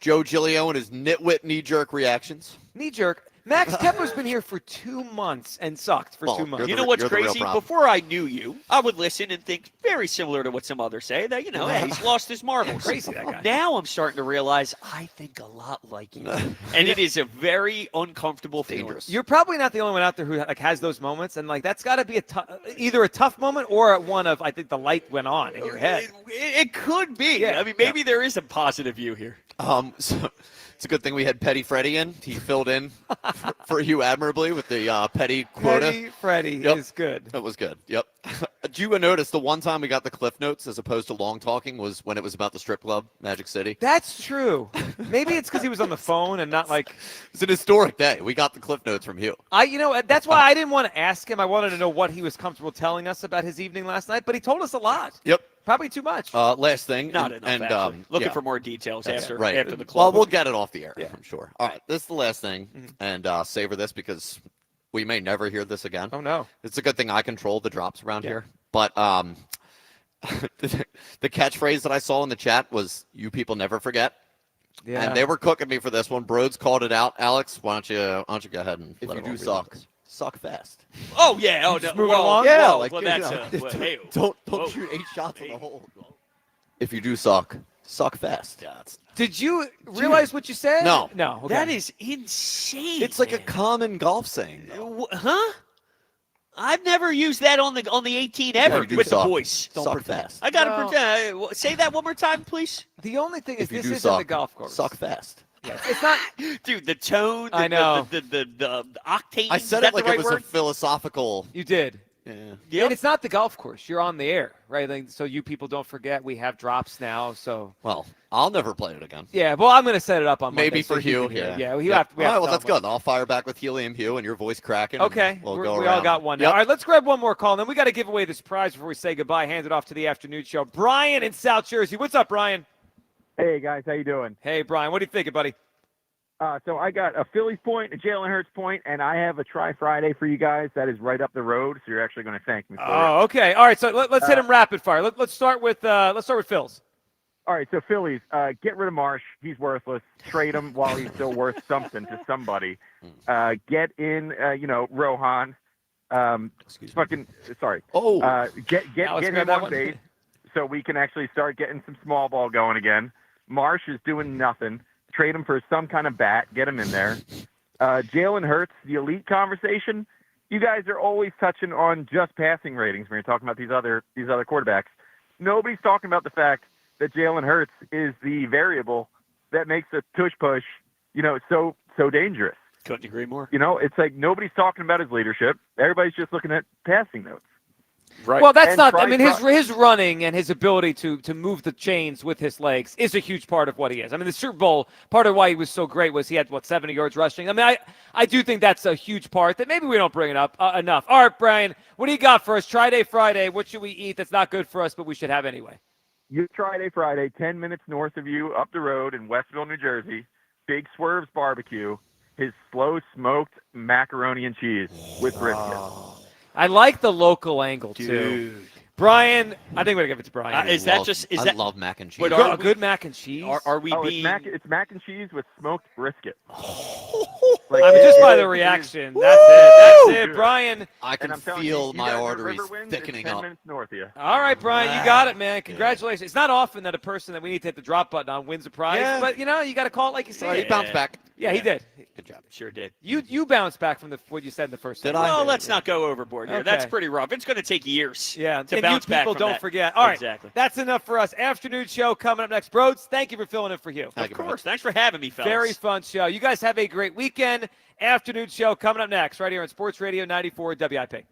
S2: Joe Giglio and his nitwit knee-jerk reactions.
S6: Knee-jerk. Max Kepler's been here for 2 months and sucked for 2 months.
S7: You know what's crazy? Before I knew you, I would listen and think very similar to what some others say, that, hey, he's lost his marbles.
S6: Crazy, that guy.
S7: Now I'm starting to realize I think a lot like you. And it is a very uncomfortable feeling.
S6: You're probably not the only one out there who has those moments, and that's got to be either a tough moment or one of, I think the light went on in your head.
S7: It could be.
S6: Yeah.
S7: I mean, maybe there is a positive view here.
S2: So it's a good thing we had Petty Freddy in. He filled in for you admirably with the Petty quota.
S6: Petty Freddy
S2: Yep.
S6: is good.
S2: That was good. Yep. Did you notice the one time we got the cliff notes as opposed to long talking was when it was about the strip club, Magic City?
S6: That's true. Maybe it's because he was on the phone and not like.
S2: It's an historic day. We got the cliff notes from you.
S6: That's why I didn't want to ask him. I wanted to know what he was comfortable telling us about his evening last night, but he told us a lot.
S2: Yep.
S6: Probably too much.
S2: Last thing.
S7: Not enough, actually. Looking for more details after the club.
S2: Well, we'll get it off the air,
S6: Yeah.
S2: I'm sure. All right, this is the last thing, and savor this because we may never hear this again.
S6: Oh, no.
S2: It's a good thing I control the drops around here. But the catchphrase that I saw in the chat was, "You people never forget."
S6: Yeah.
S2: And they were cooking me for this one. Broads called it out. Alex, why don't you go ahead and
S6: If
S2: let
S6: you
S2: it
S6: do
S2: all
S6: suck.
S2: suck fast.
S7: Oh, yeah. Oh, no.
S6: Just moving along?
S2: Yeah,
S7: Whoa,
S2: like,
S7: well,
S2: you
S7: that's
S2: know,
S7: hey,
S2: don't
S7: whoa.
S2: shoot 8 shots in the hole. If you do suck fast.
S7: Yeah, it's-
S6: Did you realize what you said?
S2: No.
S6: No. Okay.
S7: That is insane.
S2: It's like a
S7: man.
S2: common golf saying. though.
S7: Huh? I've never used that on the 18 ever
S2: you do
S7: with
S2: suck.
S7: the voice.
S2: Don't
S6: Suck
S2: pretend.
S6: fast.
S7: I got to pretend. Say that one more time, please.
S6: The only thing is
S2: If you
S6: this
S2: do
S6: isn't
S2: suck,
S6: the golf course.
S2: Suck fast.
S6: Yes. It's not.
S7: Dude, the tone,
S6: I know.
S7: the octane.
S2: I said
S7: is that
S2: it like
S7: the right
S2: it was
S7: word?
S2: a philosophical.
S6: You did.
S2: Yeah.
S7: Yep.
S6: And it's not the golf course. You're on the air, right? Like, so you people don't forget we have drops now. So
S2: Well, I'll never play it again.
S6: yeah. Well, I'm going to set it up on Monday,
S2: Maybe
S6: so
S2: for Hugh.
S6: can hear it.
S2: Yeah.
S6: Yeah. We
S2: Yep.
S6: have to. We
S2: All
S6: have
S2: right,
S6: to
S2: well, that's
S6: tell
S2: good. I'll fire back with Helium Hugh and your voice cracking. and
S6: Okay.
S2: We'll
S6: we
S2: go
S6: all
S2: around.
S6: got one now.
S2: Yep.
S6: All right. Let's grab one more call. And then we got to give away this prize before we say goodbye. Hand it off to the afternoon show. Brian in South Jersey. What's up, Brian?
S8: Hey guys, how you doing?
S6: Hey, Brian. What do you think, buddy?
S8: So I got a Phillies point, a Jalen Hurts point, and I have a Try Friday for you guys. That is right up the road, so you're actually going to thank me for it.
S6: Oh, okay. All right. So let's hit him rapid fire. Let's start with Phil's.
S8: All right, so Phillies, get rid of Marsh. He's worthless. Trade him while he's still worth something to somebody. Get in, Rohan. Fucking sorry.
S2: Oh.
S8: Get
S6: Alex,
S8: him
S6: grab that
S8: on
S6: one.
S8: base so we can actually start getting some small ball going again. Marsh is doing nothing. Trade him for some kind of bat. Get him in there. Jalen Hurts, the elite conversation. You guys are always touching on just passing ratings when you're talking about these other quarterbacks. Nobody's talking about the fact that Jalen Hurts is the variable that makes a tush push, so dangerous.
S7: Couldn't agree more.
S8: It's like nobody's talking about his leadership. Everybody's just looking at passing notes.
S7: Right.
S6: Well, that's
S8: And
S6: not.
S8: try-
S6: I mean, his running and his ability to move the chains with his legs is a huge part of what he is. I mean, the Super Bowl, part of why he was so great was he had 70 yards rushing. I mean, I do think that's a huge part that maybe we don't bring it up enough. All right, Brian, what do you got for us? Try-Day Friday. What should we eat that's not good for us, but we should have anyway?
S8: You Friday, 10 minutes north of you, up the road in Westville, New Jersey. Big Swerve's Barbecue. His slow smoked macaroni and cheese with brisket.
S6: I like the local angle too.
S7: Dude.
S6: Brian, I think we're gonna give it to Brian.
S2: I love mac and cheese.
S7: But
S6: a good mac and cheese.
S7: Are we being?
S8: It's mac and cheese with smoked brisket.
S6: I mean, just by the reaction, that's it, Brian.
S2: I can
S8: And I'm telling
S2: feel
S8: you,
S2: my
S8: guys are
S2: arteries
S8: River Winds,
S2: thickening
S8: it's 10
S2: up.
S8: minutes north of you.
S6: All right, Brian, you got it, man. Congratulations. It's not often that a person that we need to hit the drop button on wins a prize,
S2: Yeah.
S6: but you got to call it like you say.
S2: He bounced back.
S6: Yeah, he did.
S2: Good job.
S7: Sure did.
S6: You bounced back from what you said in the first.
S2: Did
S6: segment.
S2: I?
S7: Well, let's not go overboard here. That's
S6: Okay.
S7: pretty rough. It's going to take years.
S6: Yeah,
S7: to
S6: and
S7: bounce
S6: you
S7: back
S6: people
S7: from
S6: don't
S7: that.
S6: forget. All right,
S7: Exactly.
S6: that's enough for us. Afternoon show coming up next. Broads, thank you for filling in for Hugh.
S7: Of course. Thanks for having me, fellas.
S6: Very fun show. You guys have a great weekend. Afternoon show coming up next, right here on Sports Radio 94 WIP.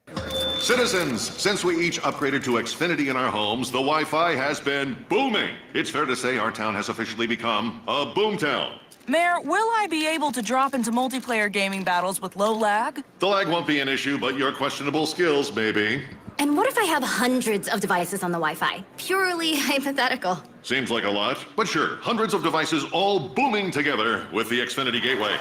S9: Citizens, since we each upgraded to Xfinity in our homes, the Wi-Fi has been booming. It's fair to say our town has officially become a boomtown.
S12: Mayor, will I be able to drop into multiplayer gaming battles with low lag?
S9: The lag won't be an issue, but your questionable skills may be.
S15: And what if I have hundreds of devices on the Wi-Fi? Purely hypothetical.
S9: Seems like a lot, but sure, hundreds of devices all booming together with the Xfinity Gateway.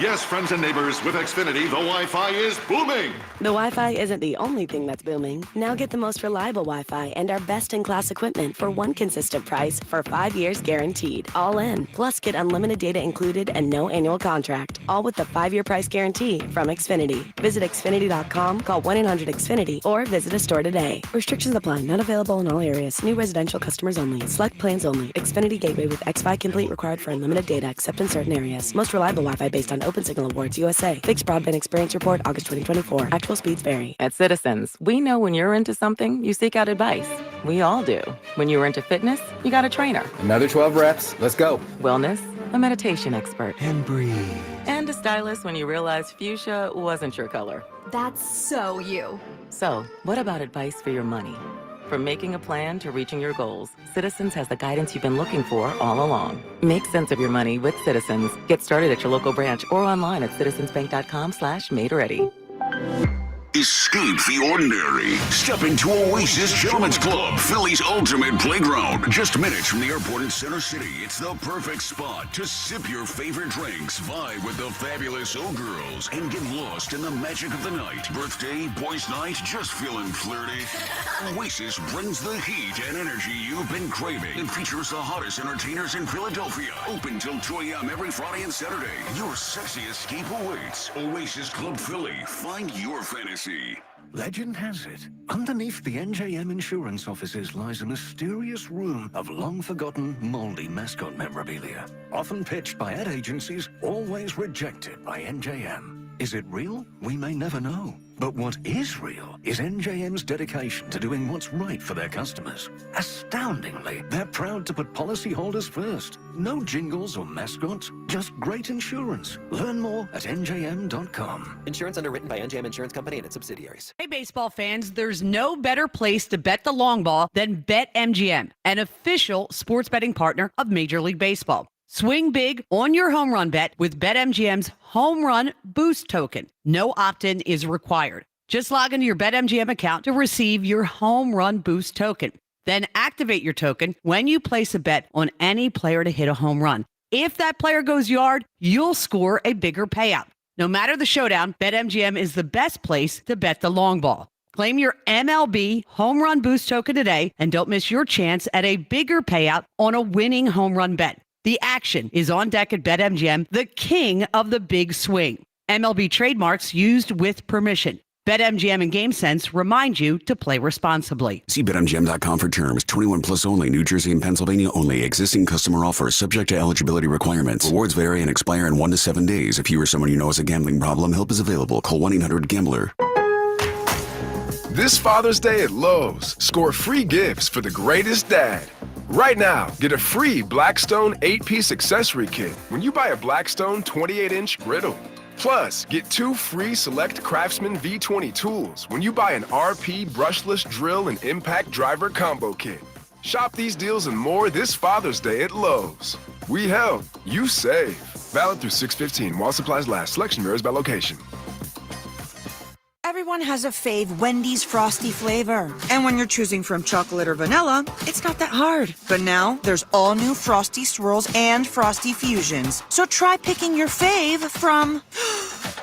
S9: Yes, friends and neighbors, with Xfinity, the Wi-Fi is booming.
S16: The Wi-Fi isn't the only thing that's booming. Now get the most reliable Wi-Fi and our best-in-class equipment for one consistent price for 5 years guaranteed. All in. Plus, get unlimited data included and no annual contract. All with the 5-year price guarantee from Xfinity. Visit Xfinity.com, call 1-800-XFINITY, or visit a store today. Restrictions apply. Not available in all areas. New residential customers only. Select plans only. Xfinity Gateway with X5 Complete required for unlimited data except in certain areas. Most reliable Wi-Fi based on Open Signal Awards USA. Fixed Broadband Experience Report, August 2024. Actual speeds vary.
S18: At Citizens, we know when you're into something, you seek out advice.
S16: We all do. When you were into fitness, you got a trainer.
S21: Another 12 reps. Let's go.
S16: Wellness, a meditation expert.
S21: And breathe.
S16: And a stylist when you realized fuchsia wasn't your color.
S15: That's so you.
S16: So, what about advice for your money? From making a plan to reaching your goals, Citizens has the guidance you've been looking for all along. Make sense of your money with Citizens. Get started at your local branch or online at citizensbank.com/made-ready.
S5: Escape the ordinary. Step into Oasis Gentlemen's Club, Philly's ultimate playground. Just minutes from the airport in Center City. It's the perfect spot to sip your favorite drinks, vibe with the fabulous O-Girls, and get lost in the magic of the night. Birthday, boys' night, just feeling flirty? Oasis brings the heat and energy you've been craving. It features the hottest entertainers in Philadelphia. Open till 2 a.m. every Friday and Saturday. Your sexy escape awaits. Oasis Club Philly. Find your fantasy.
S11: Legend has it, underneath the NJM insurance offices lies a mysterious room of long-forgotten, moldy mascot memorabilia. Often pitched by ad agencies, always rejected by NJM. Is it real? We may never know. But what is real is NJM's dedication to doing what's right for their customers. Astoundingly, they're proud to put policyholders first. No jingles or mascots, just great insurance. Learn more at njm.com.
S24: Insurance underwritten by NJM Insurance Company and its subsidiaries.
S10: Hey, baseball fans, there's no better place to bet the long ball than BetMGM, an official sports betting partner of Major League Baseball. Swing big on your home run bet with BetMGM's Home Run Boost Token. No opt-in is required. Just log into your BetMGM account to receive your Home Run Boost Token. Then activate your token when you place a bet on any player to hit a home run. If that player goes yard, you'll score a bigger payout. No matter the showdown, BetMGM is the best place to bet the long ball. Claim your MLB Home Run Boost Token today and don't miss your chance at a bigger payout on a winning home run bet. The action is on deck at BetMGM, the king of the big swing. MLB trademarks used with permission. BetMGM and GameSense remind you to play responsibly.
S5: See BetMGM.com for terms. 21 plus only. New Jersey and Pennsylvania only. Existing customer offer subject to eligibility requirements. Rewards vary and expire in 1 to 7 days. If you or someone you know has a gambling problem, help is available. Call 1-800-GAMBLER.
S13: This Father's Day at Lowe's, score free gifts for the greatest dad. Right now, get a free Blackstone 8-piece accessory kit when you buy a Blackstone 28-inch griddle. Plus, get 2 free select Craftsman V20 tools when you buy an RP brushless drill and impact driver combo kit. Shop these deals and more this Father's Day at Lowe's. We help, you save. Valid through 6/15 while supplies last. Selection varies by location.
S14: Everyone has a fave Wendy's Frosty flavor. And when you're choosing from chocolate or vanilla, it's not that hard. But now, there's all new Frosty Swirls and Frosty Fusions. So try picking your fave from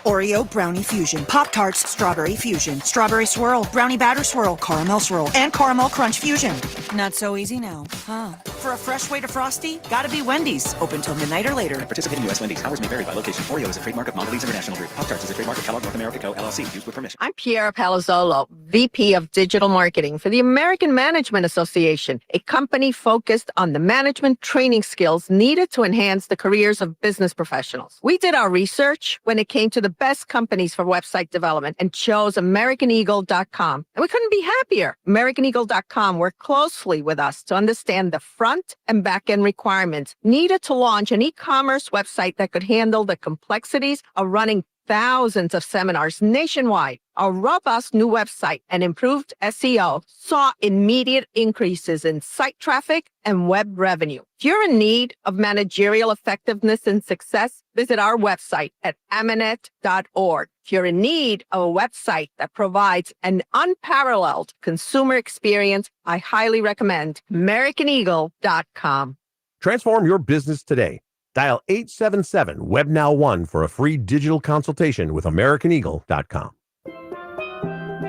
S14: Oreo Brownie Fusion, Pop-Tarts Strawberry Fusion, Strawberry Swirl, Brownie Batter Swirl, Caramel Swirl, and Caramel Crunch Fusion. Not so easy now, huh? For a fresh way to Frosty, gotta be Wendy's. Open till midnight or later.
S24: Participating U.S. Wendy's. Hours may vary by location. Oreo is a trademark of Mondelez International Group. Pop-Tarts is a trademark of Kellogg North America Co. LLC. Used with permission.
S17: I'm Piera Palazzolo, VP of Digital Marketing for the American Management Association, a company focused on the management training skills needed to enhance the careers of business professionals. We did our research when it came to the best companies for website development and chose AmericanEagle.com. And we couldn't be happier. AmericanEagle.com worked closely with us to understand the front and back end requirements needed to launch an e-commerce website that could handle the complexities of running thousands of seminars nationwide. Our robust new website and improved SEO saw immediate increases in site traffic and web revenue. If you're in need of managerial effectiveness and success, visit our website at amanet.org. If you're in need of a website that provides an unparalleled consumer experience, I highly recommend AmericanEagle.com.
S18: Transform your business today. Dial 877-WebNow1 for a free digital consultation with AmericanEagle.com.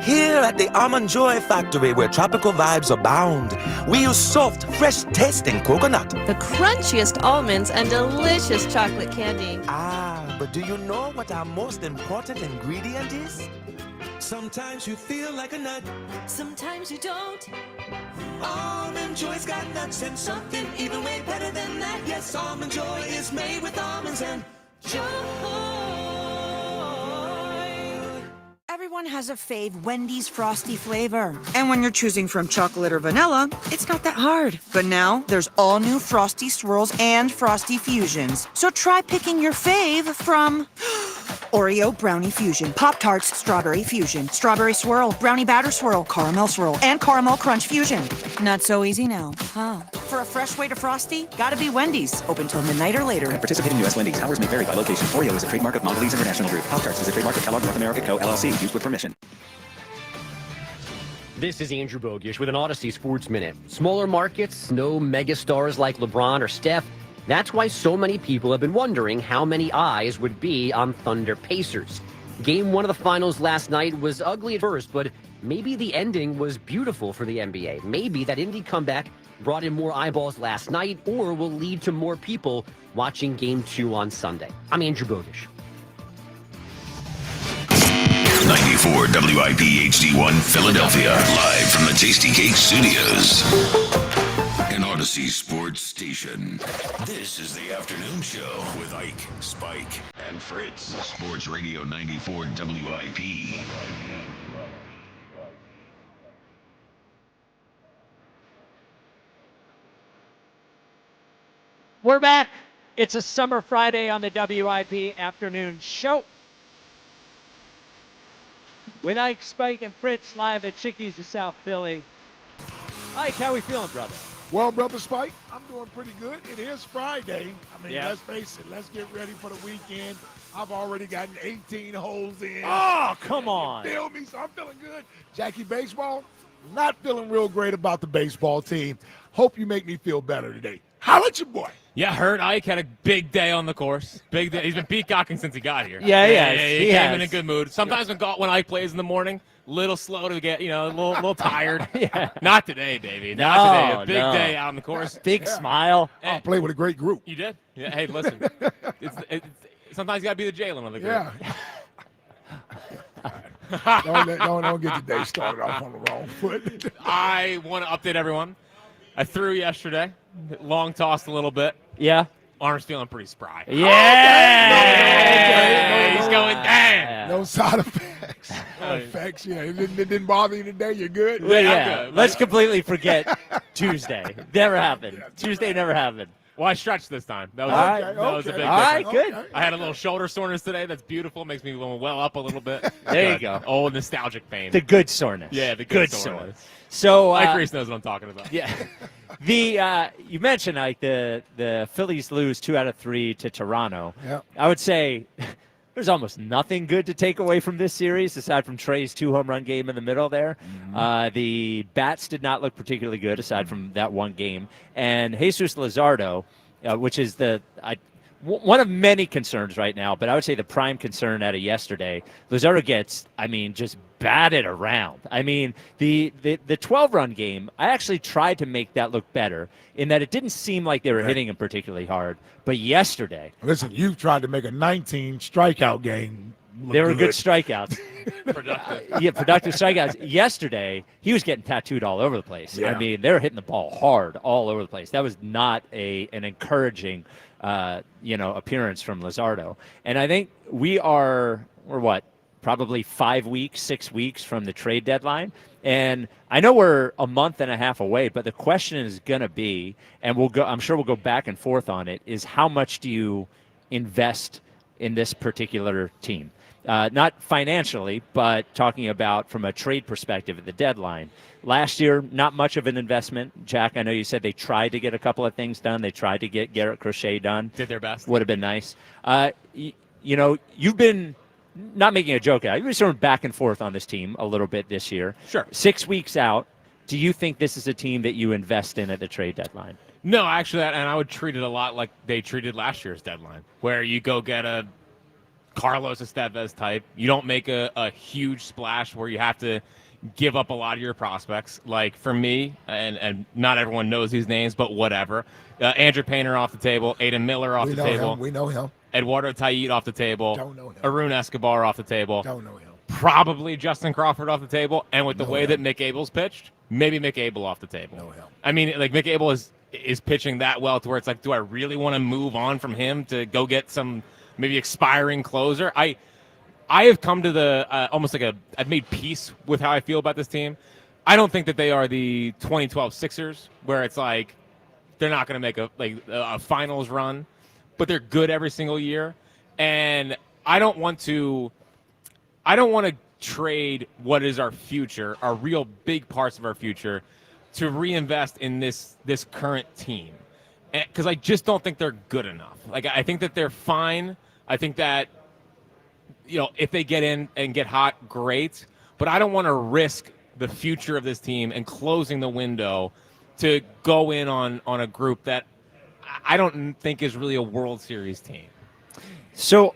S19: Here at the Almond Joy Factory, where tropical vibes abound, we use soft, fresh-tasting coconut.
S3: The crunchiest almonds and delicious chocolate candy.
S19: Ah, but do you know what our most important ingredient is?
S1: Sometimes you feel like a nut.
S3: Sometimes you don't.
S1: Almond Joy's got nuts and something even way better than that. Yes, Almond Joy is made with almonds and joy.
S14: Everyone Everyone has a fave Wendy's Frosty flavor. And when you're choosing from chocolate or vanilla, it's not that hard. But now, there's all new Frosty Swirls and Frosty Fusions. So try picking your fave from Oreo Brownie Fusion, Pop-Tarts Strawberry Fusion, Strawberry Swirl, Brownie Batter Swirl, Caramel Swirl, and Caramel Crunch Fusion. Not so easy now, huh? For a fresh way to Frosty, gotta be Wendy's. Open till midnight or later.
S4: At participating U.S. Wendy's, hours may vary by location. Oreo is a trademark of Mondelez International Group. Pop-Tarts is a trademark of Kellogg North America Co. LLC. Used with permission.
S20: This is Andrew Bogish with an Odyssey Sports Minute. Smaller markets, no megastars like LeBron or Steph. That's why so many people have been wondering how many eyes would be on Thunder Pacers. Game 1 of the finals last night was ugly at first, but maybe the ending was beautiful for the NBA. Maybe that Indy comeback brought in more eyeballs last night or will lead to more people watching Game 2 on Sunday. I'm Andrew Bogish.
S5: 94 WIP HD1 Philadelphia, live from the Tasty Cake Studios. An Odyssey Sports Station. This is the afternoon show with Ike, Spike, and Fritz. Sports Radio 94 WIP.
S22: We're back. It's a summer Friday on the WIP afternoon show. With Ike, Spike, and Fritz live at Chickies of South Philly. Ike, how we feeling, brother?
S23: Well, Brother Spike, I'm doing pretty good. It is Friday. I mean,
S22: Yeah.
S23: let's face it. Let's get ready for the weekend. I've already gotten 18 holes in.
S22: Oh, come on.
S23: You feel me? So I'm feeling good. Jackie Baseball, not feeling real great about the baseball team. Hope you make me feel better today. Holla at your boy.
S25: Yeah, heard Ike had a big day on the course. Big day. He's been peacocking since he got here.
S22: Yeah,
S25: he came in a good mood. Sometimes when Ike plays in the morning, little slow to get, a little tired.
S22: Yeah.
S25: Not today, baby. Not today. A big
S22: no.
S25: day out on the course.
S22: Big smile.
S23: I play with a great group.
S25: You did? Yeah. Hey, listen. Sometimes you got to be the Jalen of the group.
S23: Yeah. don't get the day started off on the wrong foot.
S25: I want to update everyone. I threw yesterday. Long tossed a little bit.
S22: Yeah.
S25: Arm's feeling pretty spry.
S22: Yeah.
S25: Okay. He's going, dang.
S23: No side effects. Yeah. It didn't bother you today. You're good?
S22: Yeah. Let's completely forget Tuesday. Never happened. Tuesday never happened.
S25: Well, I stretched this time. That was,
S22: All
S25: that was a big
S22: All right,
S25: difference.
S22: good.
S25: I had a little shoulder soreness today. That's beautiful. Makes me well up a little bit.
S22: There you go.
S25: Old nostalgic pain.
S22: The good soreness.
S25: Yeah, the good soreness.
S22: So
S25: Mike Reese knows what I'm talking about.
S22: Yeah. You mentioned like the Phillies lose 2 out of 3 to Toronto.
S23: Yeah.
S22: I would say there's almost nothing good to take away from this series aside from Trey's 2 home run game in the middle there.
S23: Mm-hmm.
S22: The bats did not look particularly good aside from that one game. And Jesus Luzardo, which is one of many concerns right now, but I would say the prime concern out of yesterday, Luzardo gets, just batted around. The 12-run game, I actually tried to make that look better in that it didn't seem like they were hitting him particularly hard. But yesterday...
S23: Listen, you've tried to make a 19 strikeout game look
S22: They were good strikeouts.
S25: Productive.
S22: Productive strikeouts. Yesterday, he was getting tattooed all over the place.
S23: Yeah.
S22: They were hitting the ball hard all over the place. That was not an encouraging appearance from Luzardo. And I think we're probably 5 weeks, 6 weeks from the trade deadline. And I know we're a month and a half away, but the question is going to be, and I'm sure we'll go back and forth on it, is how much do you invest in this particular team? Not financially, but talking about from a trade perspective at the deadline. Last year, not much of an investment. Jack, I know you said they tried to get a couple of things done. They tried to get Garrett Crochet done.
S25: Did their best.
S22: Would have been nice. You've been, not making a joke out, you've been sort of back and forth on this team a little bit this year.
S25: Sure.
S22: 6 weeks out, do you think this is a team that you invest in at the trade deadline?
S25: No, actually, and I would treat it a lot like they treated last year's deadline, where you go get a Carlos Estevez type. You don't make a huge splash where you have to give up a lot of your prospects. Like for me, and not everyone knows these names, but whatever. Andrew Painter off the table. Aiden Miller off the table.
S23: We know him.
S25: Eduardo Taillid off the table.
S23: Don't know him.
S25: Arun Escobar off the table.
S23: Don't know him.
S25: Probably Justin Crawford off the table. And with the
S23: Know
S25: way
S23: him.
S25: that Mick Abel's pitched, maybe Mick Abel off the table.
S23: Know him.
S25: Mick Abel is pitching that well to where it's like, do I really want to move on from him to go get some maybe expiring closer? I I have come to the almost like I've made peace with how I feel about this team. I don't think that they are the 2012 Sixers, where it's like they're not going to make a finals run, but they're good every single year. And I don't want to trade what is our future, our real big parts of our future, to reinvest in this current team, because I just don't think they're good enough. Like, I think that they're fine. I think that, if they get in and get hot, great. But I don't want to risk the future of this team and closing the window to go in on a group that I don't think is really a World Series team.
S2: So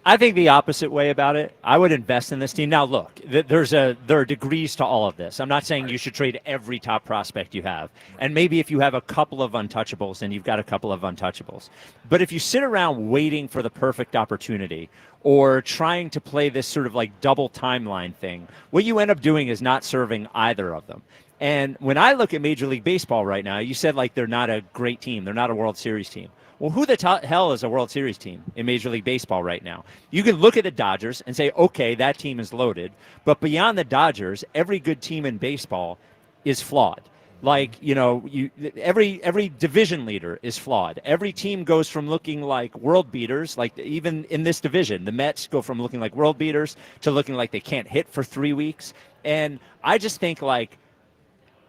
S2: I think the opposite way about it. I would invest in this team. Now, look, there are degrees to all of this. I'm not saying you should trade every top prospect you have. And maybe if you have a couple of untouchables, then you've got a couple of untouchables. But if you sit around waiting for the perfect opportunity or trying to play this sort of like double timeline thing, what you end up doing is not serving either of them. And when I look at Major League Baseball right now, you said like they're not a great team. They're not a World Series team. Well, who the hell is a World Series team in Major League Baseball right now? You can look at the Dodgers and say, okay, that team is loaded. But beyond the Dodgers, every good team in baseball is flawed. Like, every division leader is flawed. Every team goes from looking like world beaters, like even in this division, the Mets go from looking like world beaters to looking like they can't hit for 3 weeks. And I just think like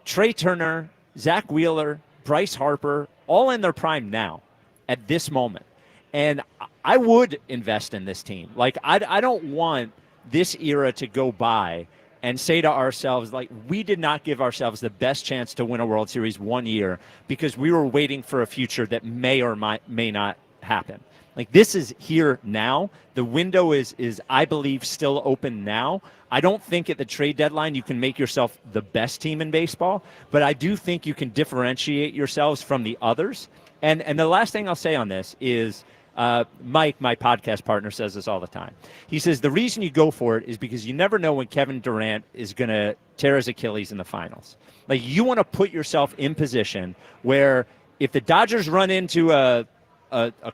S2: Trey Turner, Zach Wheeler, Bryce Harper, all in their prime now. At this moment. And I would invest in this team. Like, I don't want this era to go by and say to ourselves, like, we did not give ourselves the best chance to win a World Series 1 year because we were waiting for a future that may or may not happen. Like, this is here now. The window is I believe, still open now. I don't think at the trade deadline you can make yourself the best team in baseball, but I do think you can differentiate yourselves from the others. And the last thing I'll say on this is Mike, my podcast partner, says this all the time. He says the reason you go for it is because you never know when Kevin Durant is going to tear his Achilles in the finals. Like, you want to put yourself in position where if the Dodgers run into a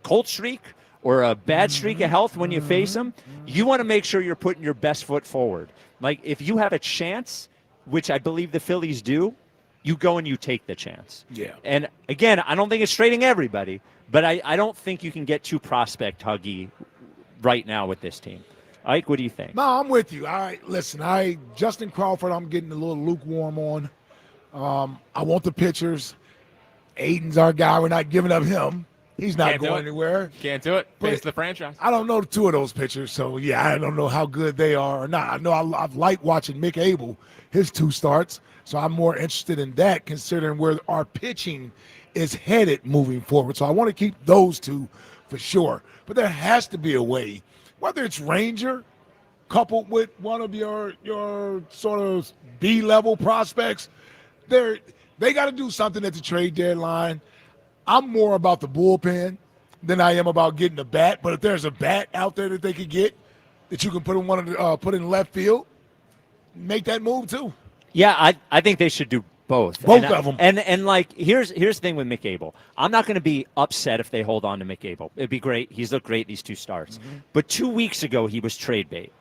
S2: cold streak or a bad streak of health when you face them, you want to make sure you're putting your best foot forward. Like, if you have a chance, which I believe the Phillies do, you go and you take the chance.
S23: Yeah.
S2: And again, I don't think it's trading everybody, but I don't think you can get too prospect huggy right now with this team. Ike, what do you think?
S23: No, I'm with you. All right, listen, Justin Crawford, I'm getting a little lukewarm on. I want the pitchers. Aiden's our guy. We're not giving up him. He's not going anywhere.
S25: Can't do it. Face the franchise.
S23: I don't know the two of those pitchers, so yeah, I don't know how good they are or not. I know I've liked watching Mick Abel, his 2 starts. So I'm more interested in that, considering where our pitching is headed moving forward. So I want to keep those 2 for sure. But there has to be a way, whether it's Ranger coupled with one of your sort of B-level prospects, they got to do something at the trade deadline. I'm more about the bullpen than I am about getting a bat. But if there's a bat out there that they could get that you can put in left field, make that move too.
S2: Yeah, I think they should do both.
S23: Both of them.
S2: And like, here's the thing with Mick Abel. I'm not going to be upset if they hold on to Mick Abel. It'd be great. He's looked great these 2 starts. Mm-hmm. But 2 weeks ago, he was trade bait.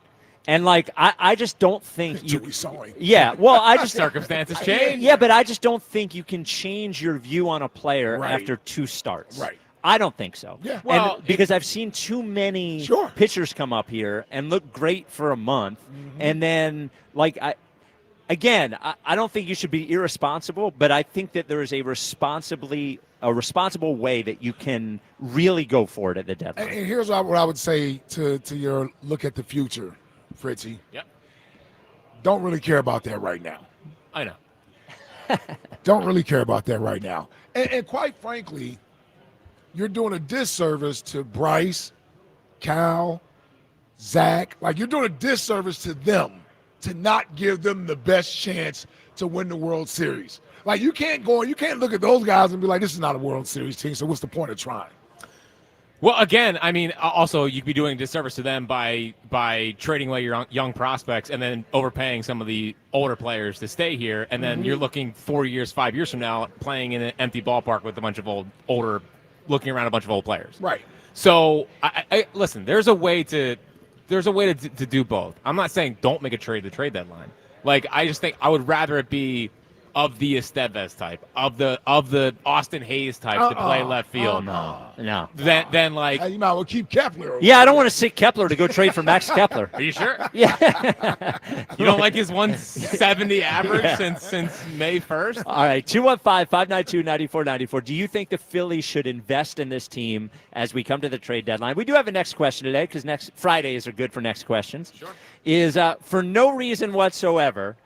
S2: And like, I just don't think you. Yeah, well, I just
S25: circumstances change.
S2: Yeah, but I just don't think you can change your view on a player after 2 starts.
S23: Right.
S2: I don't think so.
S23: Yeah.
S2: Well, because I've seen too many pitchers come up here and look great for a month, and then like Again, I don't think you should be irresponsible, but I think that there is a responsible way that you can really go for it at the deadline.
S23: And here's what I would say to your look at the future, Fritzy.
S25: Yep.
S23: Don't really care about that right now.
S25: I know.
S23: Don't really care about that right now. And quite frankly, you're doing a disservice to Bryce, Cal, Zach. Like, you're doing a disservice to them to not give them the best chance to win the World Series. Like, you can't look at those guys and be like, this is not a World Series team, so what's the point of trying?
S25: Well, again, I mean, also you could be doing a disservice to them by trading away your young prospects and then overpaying some of the older players to stay here, and then you're looking 4 years, 5 years from now, playing in an empty ballpark with a bunch of looking around a bunch of old players.
S23: Right.
S25: So, I listen. There's a way to there's a way to do both. I'm not saying don't make a trade the trade deadline. Like, I just think I would rather it be of the Estevez type, of the Austin Hayes type to play left field.
S2: No.
S25: Then like,
S23: Hey, you might well keep Kepler.
S2: Yeah, I don't want to sit Kepler to go trade for Max Kepler.
S25: Are you sure?
S2: Yeah.
S25: You don't like his 170 average since May 1st?
S2: All right, 215-592-9494. Do you think the Phillies should invest in this team as we come to the trade deadline? We do have a next question today because next Fridays are good for next questions.
S25: Sure.
S2: Is for no reason whatsoever,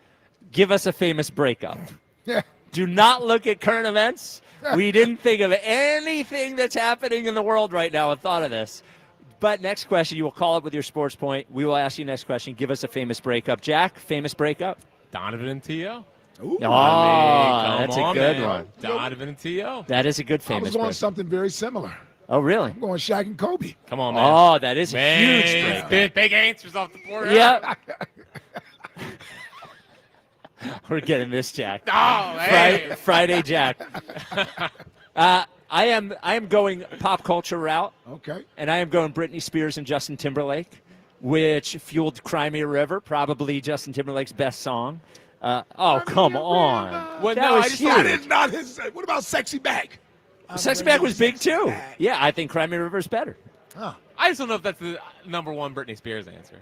S2: give us a famous breakup.
S23: Yeah.
S2: Do not look at current events. We didn't think of anything that's happening in the world right now and thought of this. But next question, you will call up with your sports point. We will ask you next question. Give us a famous breakup. Jack, famous breakup?
S25: Donovan and T.O.
S23: Ooh.
S2: That's a good one.
S25: Donovan and T.O.
S2: That is a good
S23: I
S2: famous
S23: was going
S2: breakup.
S23: something very similar.
S2: Oh, really?
S23: I'm going Shaq and Kobe.
S25: Come on, man.
S2: Oh, that is a huge breakup.
S25: Big answers off the board.
S2: Yeah. We're getting this, Jack.
S25: Oh, hey.
S2: Friday, Jack. I am going pop culture route.
S23: Okay.
S2: And I am going Britney Spears and Justin Timberlake, which fueled Cry Me a River, probably Justin Timberlake's best song. Come on.
S23: Well,
S2: That was huge.
S23: That is not his. What about Sexy Back?
S2: Sexy Back was big, too. Yeah, I think Cry Me a River is better.
S25: I just don't know if that's the number one Britney Spears answer.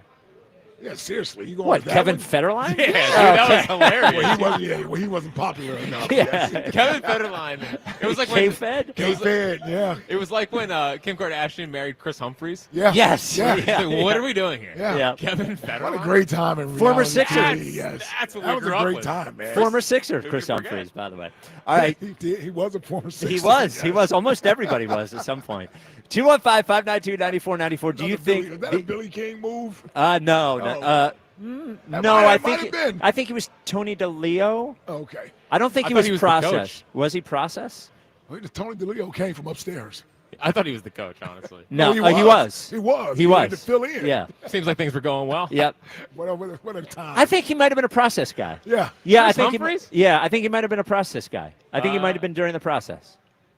S23: Yeah, seriously. You going
S2: What,
S23: with that
S2: Kevin
S23: one?
S2: Federline?
S25: Yeah, dude, that was hilarious.
S23: He wasn't popular enough.
S2: Yeah.
S25: Kevin Federline. It was like
S2: K-Fed?
S23: K-Fed, yeah.
S25: It was like when Kim Kardashian married Chris Humphries.
S23: Yeah.
S2: Yes.
S23: Yeah.
S25: It's like, what are we doing here?
S23: Yeah.
S25: Kevin Federline.
S23: What a great time in
S2: Former
S23: reality
S2: Sixer.
S23: TV, yes.
S25: That's what
S23: that
S25: we
S23: was
S25: grew
S23: a
S25: up
S23: great
S25: with.
S23: time, man.
S2: Former Sixer, Chris
S25: forget?
S2: Humphries, by the way. All right.
S23: He was a former Sixer.
S2: He was.
S23: yes.
S2: He was. Almost everybody was at some point. 215-592-9494. Do you think?
S23: Was that a Billy King move?
S2: No.
S23: That
S2: No,
S23: might have been.
S2: I think it was Tony DeLeo.
S23: Okay.
S2: I don't think
S25: I
S2: he
S25: thought
S2: was
S25: he was the coach.
S2: processed. Was he processed?
S23: Well, Tony DeLeo came from upstairs.
S25: I thought he was the coach, honestly.
S2: No,
S23: he
S2: he
S23: was.
S2: was.
S23: He was.
S2: He
S23: He
S2: was.
S23: had to fill in.
S2: Yeah.
S25: Seems like things were going well.
S2: Yep.
S23: What a time.
S2: I think he might have been a process guy.
S23: Yeah.
S2: Yeah,
S25: Chris
S2: I think.
S25: Humphries?
S2: I think he might have been a process guy. I think he might have been during the process.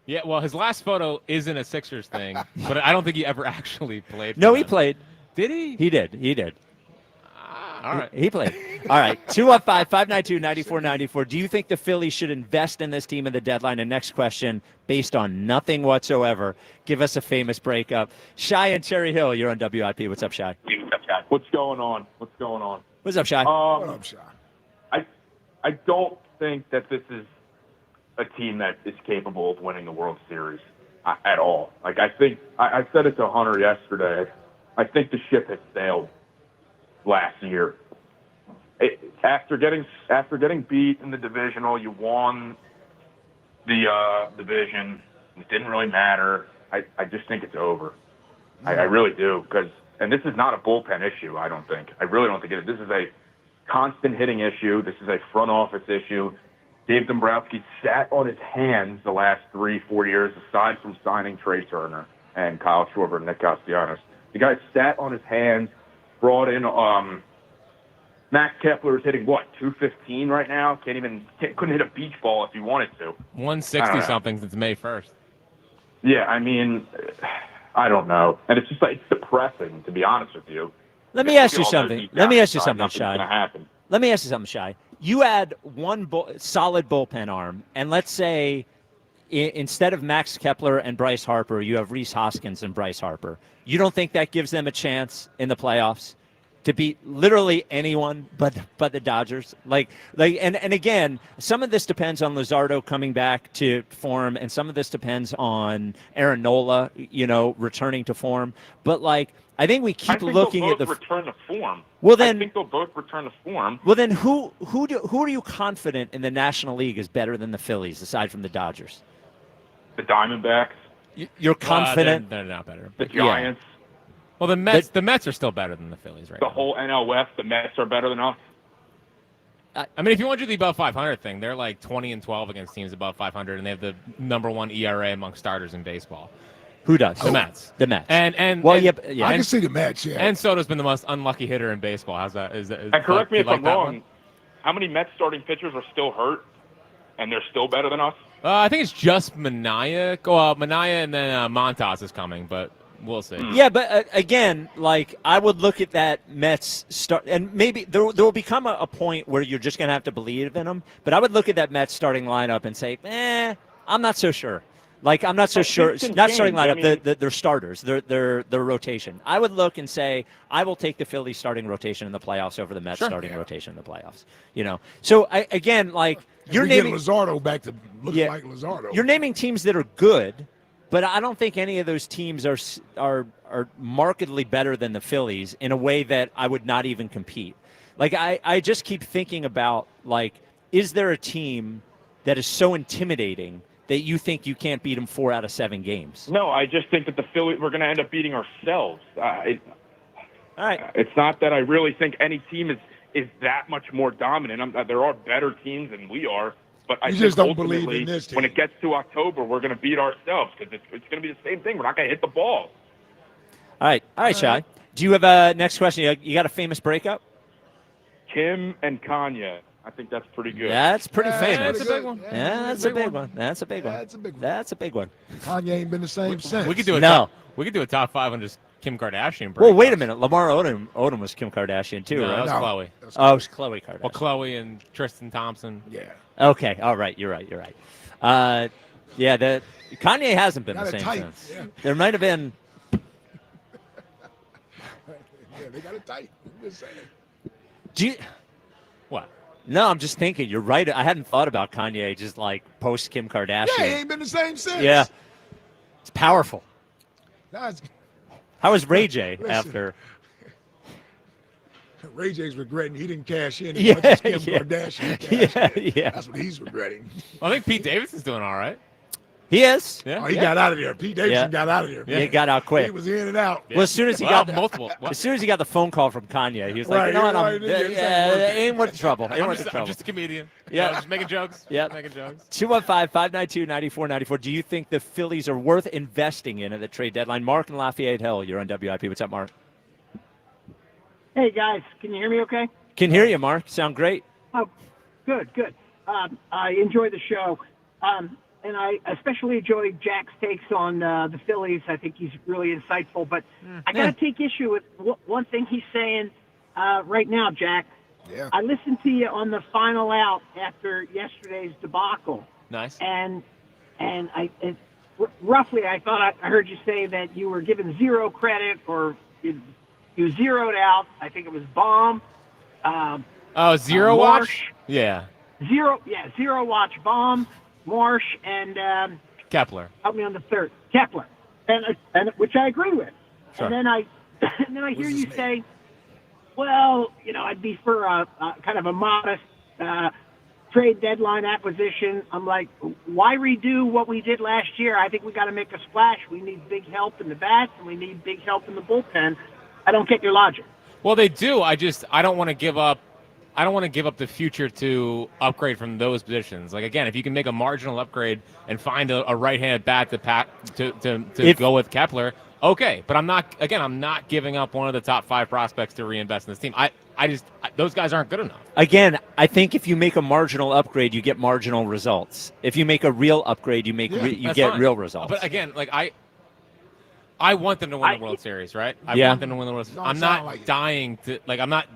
S25: Yeah, well, his last photo isn't a Sixers thing, but I don't think he ever actually played.
S2: No,
S25: for
S2: he
S25: them.
S2: played.
S25: Did he?
S2: He did.
S25: All right.
S2: He played. All right. 215-592-9494. Do you think the Phillies should invest in this team at the deadline? And next question, based on nothing whatsoever, give us a famous breakup. Shy and Cherry Hill, you're on WIP. What's up, Shy?
S6: What's going on? What's going on?
S2: What's up, Shy?
S23: What up, Shy?
S6: I don't think that this is a team that is capable of winning the World Series at all. Like, I think I said it to Hunter yesterday. I think the ship has sailed last year. After getting beat in the divisional, you won the division. It didn't really matter. I just think it's over. I really do, and this is not a bullpen issue. I don't think. I really don't think it is. This is a constant hitting issue. This is a front office issue. Dave Dombrowski sat on his hands the last 3-4 years, aside from signing Trey Turner and Kyle Schwarber and Nick Castellanos. The guy sat on his hands, brought in Max Kepler is hitting, 215 right now? Couldn't hit a beach ball if he wanted to.
S25: 160-something since May 1st.
S6: Yeah, I mean, I don't know. And it's just like, it's depressing, to be honest with you.
S2: Let me ask you something. Shy. Let me ask you something, Shy. You add one solid bullpen arm, and let's say instead of Max Kepler and Bryce Harper, you have Rhys Hoskins and Bryce Harper. You don't think that gives them a chance in the playoffs to beat literally anyone but the Dodgers? And again, some of this depends on Luzardo coming back to form, and some of this depends on Aaron Nola, returning to form. But I think we keep looking at the
S6: return to form.
S2: Well, then
S6: I think they'll both return to form.
S2: Well, then who are you confident in the National League is better than the Phillies aside from the Dodgers?
S6: The Diamondbacks.
S2: You're confident?
S25: They're not better.
S6: The Giants.
S25: Yeah. Well, the Mets are still better than the Phillies right now.
S6: The whole NL West, the Mets are better than us.
S25: I mean, if you want to do the above 500 thing, they're like 20-12 against teams above 500, and they have the number one ERA among starters in baseball.
S2: Who does?
S25: The Mets.
S2: The Mets.
S6: I
S23: can see the Mets. Yeah.
S25: And Soto's been the most unlucky hitter in baseball. How's that? And
S6: correct me if I'm wrong. How many Mets starting pitchers are still hurt, and they're still better than us?
S25: I think it's just Minaya. Minaya, and then Montas is coming, but we'll see.
S2: Yeah, but again, like I would look at that Mets start, and maybe there will become a point where you're just going to have to believe in them. But I would look at that Mets starting lineup and say, I'm not so sure. Like I'm not so sure.
S6: This can
S2: Not starting
S6: change.
S2: lineup. Their starters. Their rotation. I would look and say I will take the Phillies starting rotation in the playoffs over the Mets starting rotation in the playoffs. So again, like you're naming
S23: Luzardo back to look like Luzardo.
S2: You're naming teams that are good, but I don't think any of those teams are markedly better than the Phillies in a way that I would not even compete. Like I just keep thinking about like, is there a team that is so intimidating that you think you can't beat them 4 out of 7 games?
S6: No, I just think that the Phillies, we're going to end up beating ourselves.
S2: All right.
S6: It's not that I really think any team is that much more dominant. There are better teams than we are, but I
S23: You
S6: think
S23: just don't
S6: ultimately,
S23: believe in this team.
S6: when it gets to October, we're going to beat ourselves because it's going to be the same thing. We're not going to hit the ball.
S2: All right, Shai. Do you have a next question? You got a famous breakup?
S6: Kim and Kanye. I think that's pretty good.
S2: That's pretty famous.
S23: That's a big one.
S2: Yeah, that's a big one. That's a big one.
S23: That's a big one.
S2: That's a big one.
S23: Kanye ain't been the same since.
S25: We could do a
S2: No.
S25: we could do a top 5 on just Kim Kardashian.
S2: Well,
S25: breakups.
S2: wait a minute. Lamar Odom was Kim Kardashian too,
S25: No,
S2: right?
S25: that was Khloe.
S2: Oh, it was Khloe Kardashian.
S25: Well, Khloe and Tristan Thompson.
S23: Yeah.
S2: Okay. All right. You're right. Yeah. The Kanye hasn't been
S23: Got
S2: the
S23: it
S2: same
S23: tight.
S2: since.
S23: Yeah.
S2: There might have been.
S23: Yeah, they got it tight. I'm just saying.
S2: Do you,
S25: What?
S2: No, I'm just thinking. You're right. I hadn't thought about Kanye just like post Kim Kardashian.
S23: Yeah, he ain't been the same since.
S2: Yeah. It's powerful.
S23: Nah, it's-
S2: How was Ray J
S23: Listen.
S2: after?
S23: Ray J's regretting he didn't cash in.
S2: Yeah,
S23: As Kim
S2: yeah.
S23: Kardashian cashed in.
S2: Yeah.
S23: That's what he's regretting.
S25: I think Pete Davidson's doing all right.
S2: He is.
S25: Yeah.
S23: Oh, he got out of there. Pete Davidson
S2: Yeah.
S23: got out of there.
S2: Yeah. He got out quick.
S23: He was in and out.
S2: Well, as soon as he
S25: Well,
S2: got
S25: multiple.
S2: as soon as he got the phone call from Kanye, he was like,
S23: Right,
S2: you know what?
S23: right,
S2: It ain't worth the trouble. Ain't
S25: I'm
S2: worth the
S25: just,
S2: trouble.
S25: I'm just a comedian.
S2: Yeah.
S25: Just making jokes.
S2: Yeah.
S25: Making jokes.
S2: 215-592-9494. Do you think the Phillies are worth investing in at the trade deadline? Mark and Lafayette Hill, you're on WIP. What's up, Mark?
S7: Hey, guys, can you hear me okay?
S2: Can hear you, Mark. Sound great.
S7: Oh, good. I enjoy the show. And I especially enjoy Jack's takes on the Phillies. I think he's really insightful. But I got to take issue with one thing he's saying right now, Jack.
S23: Yeah.
S7: I listened to you on the final out after yesterday's debacle.
S25: Nice.
S7: And roughly, I thought I heard you say that you were given zero credit or you zeroed out. I think it was Baum.
S25: Zero
S7: Marsh.
S25: watch? Yeah.
S7: Zero watch Baum, Marsh, and
S25: Kepler.
S7: help me on the third, Kepler, and which I agree with.
S25: Sure.
S7: And then I hear you say, well, I'd be for a kind of a modest trade deadline acquisition. I'm like, why redo what we did last year? I think we got to make a splash. We need big help in the bats, and we need big help in the bullpen. I don't get your logic.
S25: Well, they do. I don't want to give up. I don't want to give up the future to upgrade from those positions. Like again, if you can make a marginal upgrade and find a right-handed bat to go with Kepler, okay. But I'm not giving up one of the top 5 prospects to reinvest in this team. Those guys aren't good enough.
S2: Again, I think if you make a marginal upgrade, you get marginal results. If you make a real upgrade, you get
S25: fine.
S2: real results.
S25: But again, like I want them to win the World Series, right? I
S2: Yeah.
S25: want them to win the World Series.
S23: Don't
S25: I'm
S23: sound
S25: not
S23: like it.
S25: dying to I'm not.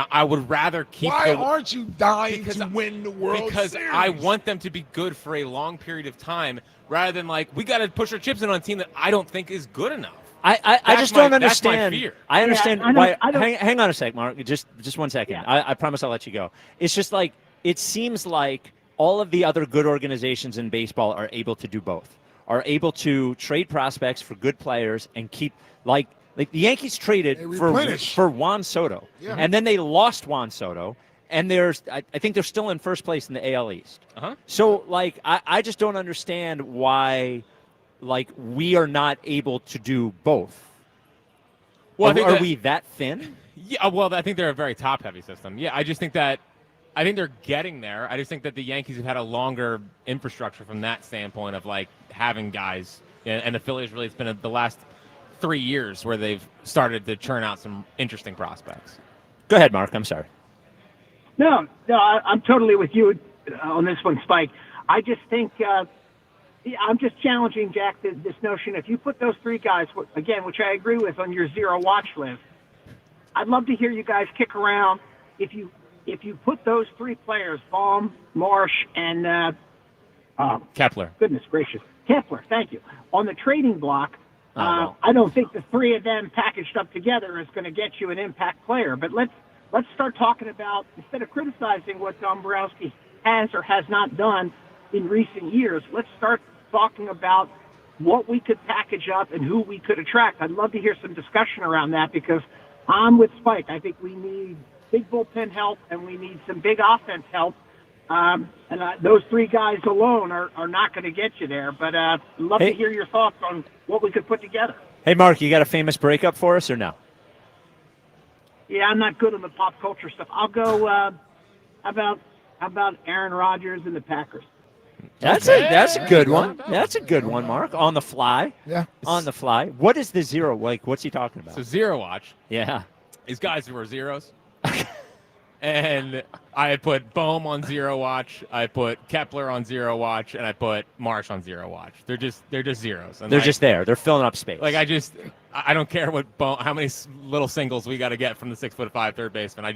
S25: I would rather keep.
S23: Why aren't you dying to win the World
S25: Because
S23: Series?
S25: I want them to be good for a long period of time, rather than we got to push our chips in on a team that I don't think is good enough.
S2: I just don't
S25: That's my
S2: understand.
S25: fear.
S2: I understand
S7: Yeah, I
S2: why.
S7: don't-
S2: Hang on a sec, Mark. Just 1 second.
S7: Yeah.
S2: I promise I'll let you go. It's just like it seems like all of the other good organizations in baseball are able to do both. Are able to trade prospects for good players and keep like the Yankees traded for Juan Soto,
S23: Yeah.
S2: and then they lost Juan Soto, and I think they're still in first place in the AL East.
S25: Uh-huh.
S2: So I just don't understand why we are not able to do both.
S25: Well,
S2: Are we that thin?
S25: Yeah, well, I think they're a very top-heavy system. Yeah, I think they're getting there. I just think that the Yankees have had a longer infrastructure from that standpoint of having guys, and the Phillies really, it's been the last 3 years where they've started to churn out some interesting prospects.
S2: Go ahead, Mark. I'm sorry.
S7: No, I'm totally with you on this one, Spike. I just think Yeah, I'm just challenging, Jack, this notion. If you put those three guys, again, which I agree with, on your zero watch list, I'd love to hear you guys kick around. If you put those three players, Baum, Marsh, and
S25: Kepler.
S7: Goodness gracious, Kepler, thank you, on the trading block,
S22: well.
S7: I don't think the three of them packaged up together is going to get you an impact player. But let's start talking about, instead of criticizing what Dombrowski has or has not done in recent years, let's start talking about what we could package up and who we could attract. I'd love to hear some discussion around that, because I'm with Spike. I think we need big bullpen help and we need some big offense help. Those three guys alone are not going to get you there. But I'd love to hear your thoughts on what we could put together.
S22: Hey, Mark, you got a famous breakup for us or no?
S7: Yeah, I'm not good on the pop culture stuff. I'll go. How about Aaron Rodgers and the Packers?
S22: That's a good one. That's a good one, Mark. On the fly.
S23: Yeah.
S22: On the fly. What is the zero? Like, what's he talking about?
S25: So zero watch.
S22: Yeah.
S25: These guys who are zeros. And I put Bohm on zero watch. I put Kepler on zero watch, and I put Marsh on zero watch. They're just zeros. And
S22: They're just there. They're filling up space.
S25: Like I don't care how many little singles we got to get from the 6'5" third baseman.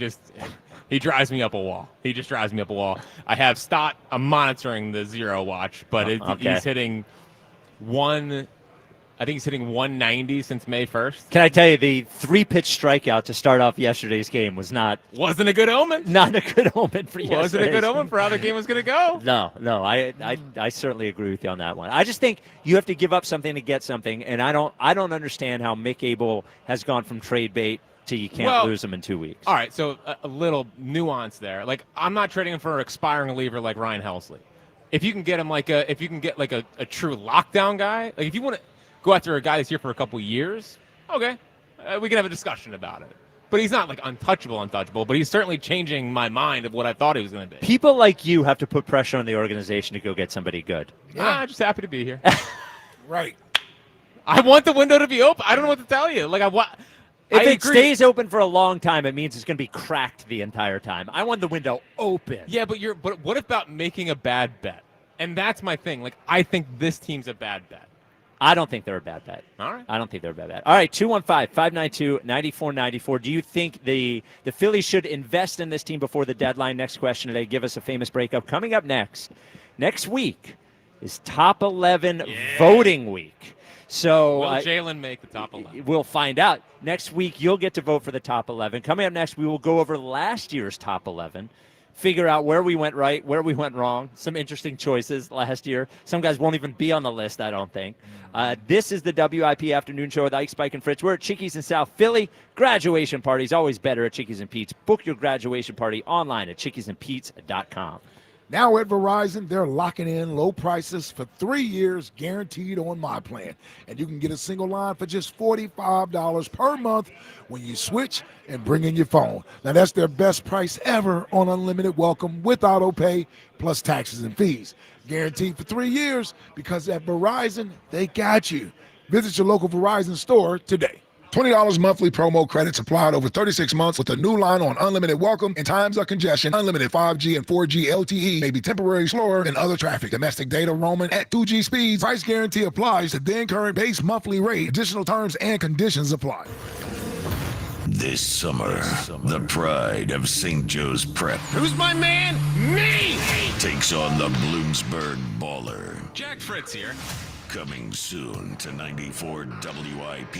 S25: He drives me up a wall. He just drives me up a wall. I have Stott. I'm monitoring the zero watch, but he's hitting I think he's hitting 190 since May 1st.
S22: Can I tell you, the 3-pitch strikeout to start off yesterday's game
S25: wasn't a good omen.
S22: Not a good omen for yesterday.
S25: Wasn't a good omen for how the game was going to go.
S22: No, I certainly agree with you on that one. I just think you have to give up something to get something, and I don't understand how Mick Abel has gone from trade bait to you can't lose him in 2 weeks.
S25: All right, so a little nuance there. Like, I'm not trading him for an expiring reliever like Ryan Helsley. If you can get him a true lockdown guy, like if you want to go after a guy that's here for a couple years, okay, we can have a discussion about it. But he's not like untouchable, but he's certainly changing my mind of what I thought he was going to be.
S22: People like you have to put pressure on the organization to go get somebody good.
S25: Yeah, I'm just happy to be here.
S23: Right.
S25: I want the window to be open. I don't know what to tell you. Like
S22: If it stays open for a long time, it means it's going to be cracked the entire time. I want the window open.
S25: Yeah, but what about making a bad bet? And that's my thing. Like, I think this team's a bad bet.
S22: I don't think they're a bad bet.
S25: All right.
S22: I don't think they're a bad bet. All right, 215-592-9494. Do you think the Phillies should invest in this team before the deadline? Next question today. Give us a famous breakup. Coming up next week is Top 11 voting week. So
S25: will Jalen make the top 11?
S22: We'll find out. Next week, you'll get to vote for the top 11. Coming up next, we will go over last year's top 11. Figure out where we went right, where we went wrong. Some interesting choices last year. Some guys won't even be on the list, I don't think. This is the WIP Afternoon Show with Ike, Spike, and Fritz. We're at Chickies in South Philly. Graduation parties, always better at Chickies and Pete's. Book your graduation party online at chickiesandpete's.com.
S23: Now at Verizon, they're locking in low prices for 3 years guaranteed on my plan. And you can get a single line for just $45 per month when you switch and bring in your phone. Now that's their best price ever on unlimited welcome with auto pay plus taxes and fees. Guaranteed for 3 years because at Verizon, they got you. Visit your local Verizon store today. $20 monthly promo credits applied over 36 months with a new line on unlimited welcome in times of congestion. Unlimited 5G and 4G LTE may be temporarily slower than other traffic. Domestic data roaming at 2G speeds. Price guarantee applies to then current base monthly rate. Additional terms and conditions apply.
S5: This summer, the pride of St. Joe's Prep
S8: Who's my man? Me!
S5: takes on the Bloomsburg Baller.
S8: Jack Fritz here.
S5: Coming soon to 94 WIP.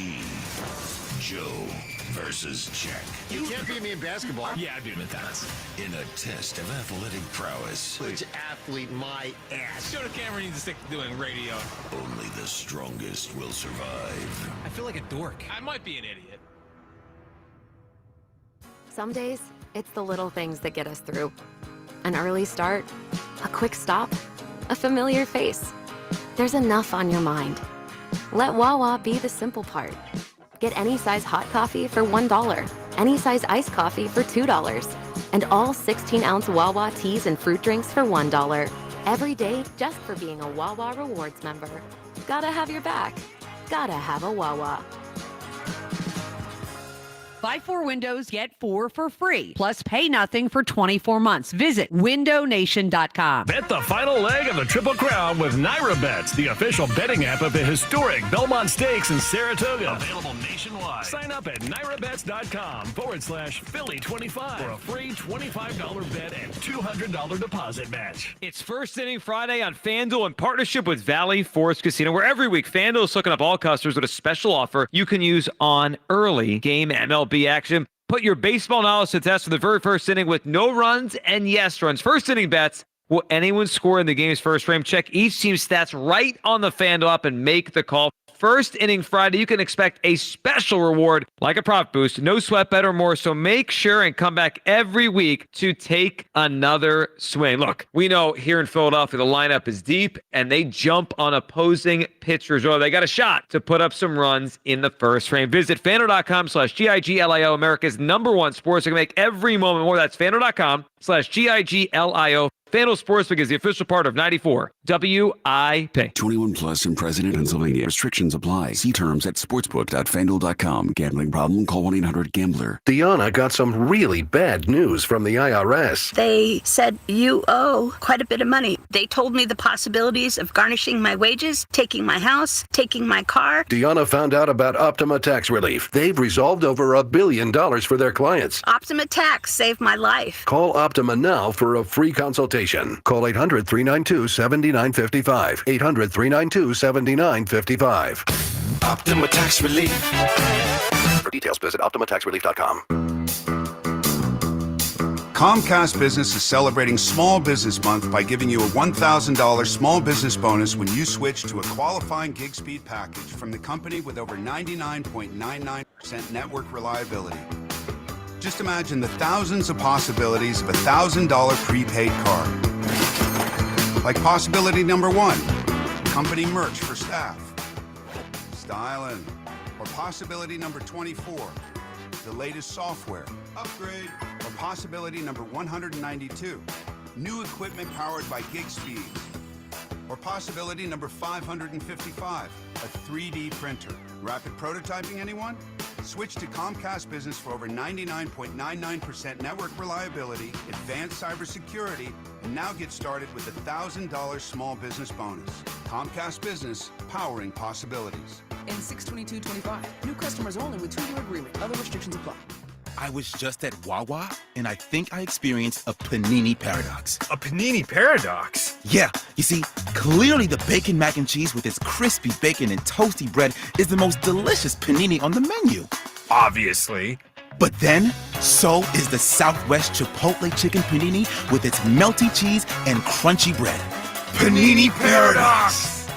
S5: Joe versus Jack.
S8: You can't beat me in basketball.
S5: Yeah, I beat him in tennis. In a test of athletic prowess.
S8: Which athlete my ass?
S25: Show the camera needs to stick to doing radio.
S5: Only the strongest will survive.
S8: I feel like a dork.
S25: I might be an idiot.
S9: Some days, it's the little things that get us through. An early start, a quick stop, a familiar face. There's enough on your mind. Let Wawa be the simple part. Get any size hot coffee for $1, any size iced coffee for $2, and all 16-ounce Wawa teas and fruit drinks for $1. Every day just for being a Wawa Rewards member. Gotta have your back. Gotta have a Wawa.
S10: Buy 4 windows, get 4 for free. Plus, pay nothing for 24 months. Visit windownation.com.
S11: Bet the final leg of the Triple Crown with Naira Bets, the official betting app of the historic Belmont Stakes in Saratoga. Available nationwide. Sign up at NairaBets.com/Philly25 for a free $25 bet and $200 deposit match.
S12: It's First Inning Friday on FanDuel in partnership with Valley Forest Casino, where every week FanDuel is hooking up all customers with a special offer you can use on early game MLB action. Put your baseball knowledge to the test for the very first inning with no runs and yes runs. First inning bets. Will anyone score in the game's first frame? Check each team's stats right on the FanDuel app and make the call. First Inning Friday, you can expect a special reward like a prop boost, no sweat bet or more. So make sure and come back every week to take another swing. Look, we know here in Philadelphia, the lineup is deep and they jump on opposing pitchers. Or they got a shot to put up some runs in the first frame. Visit FanDuel.com/GIGLIO, America's #1 sports. You can make every moment more. That's FanDuel.com/GIGLIO. FanDuel Sportsbook is the official part of 94 WIP.
S15: 21 plus and present in Pennsylvania. Restrictions apply. See terms at sportsbook.fanduel.com. Gambling problem? Call 1-800-GAMBLER.
S16: Deanna got some really bad news from the IRS.
S21: They said you owe quite a bit of money. They told me the possibilities of garnishing my wages, taking my house, taking my car.
S16: Deanna found out about Optima Tax Relief. They've resolved over $1 billion for their clients.
S21: Optima Tax saved my life.
S16: Call Optima now for a free consultation. Call 800-392-7955. 800-392-7955.
S24: Optima Tax Relief.
S16: For details, visit OptimaTaxRelief.com.
S26: Comcast Business is celebrating Small Business Month by giving you a $1,000 small business bonus when you switch to a qualifying gig speed package from the company with over 99.99% network reliability. Just imagine the thousands of possibilities of a $1,000 prepaid card. Like possibility number 1, company merch for staff. Styling. Or possibility number 24, the latest software. Upgrade. Or possibility number 192, new equipment powered by gig speeds. Or possibility number 555, a 3D printer. Rapid prototyping, anyone? Switch to Comcast Business for over 99.99% network reliability, advanced cybersecurity, and now get started with a $1,000 small business bonus. Comcast Business, powering possibilities.
S27: In 6/22/25, new customers only with 2-year agreement. Other restrictions apply.
S28: I was just at Wawa, and I think I experienced a panini paradox.
S11: A panini paradox?
S28: Yeah, you see, clearly the bacon mac and cheese with its crispy bacon and toasty bread is the most delicious panini on the menu.
S11: Obviously.
S28: But then, so is the Southwest Chipotle chicken panini with its melty cheese and crunchy bread.
S11: Panini paradox!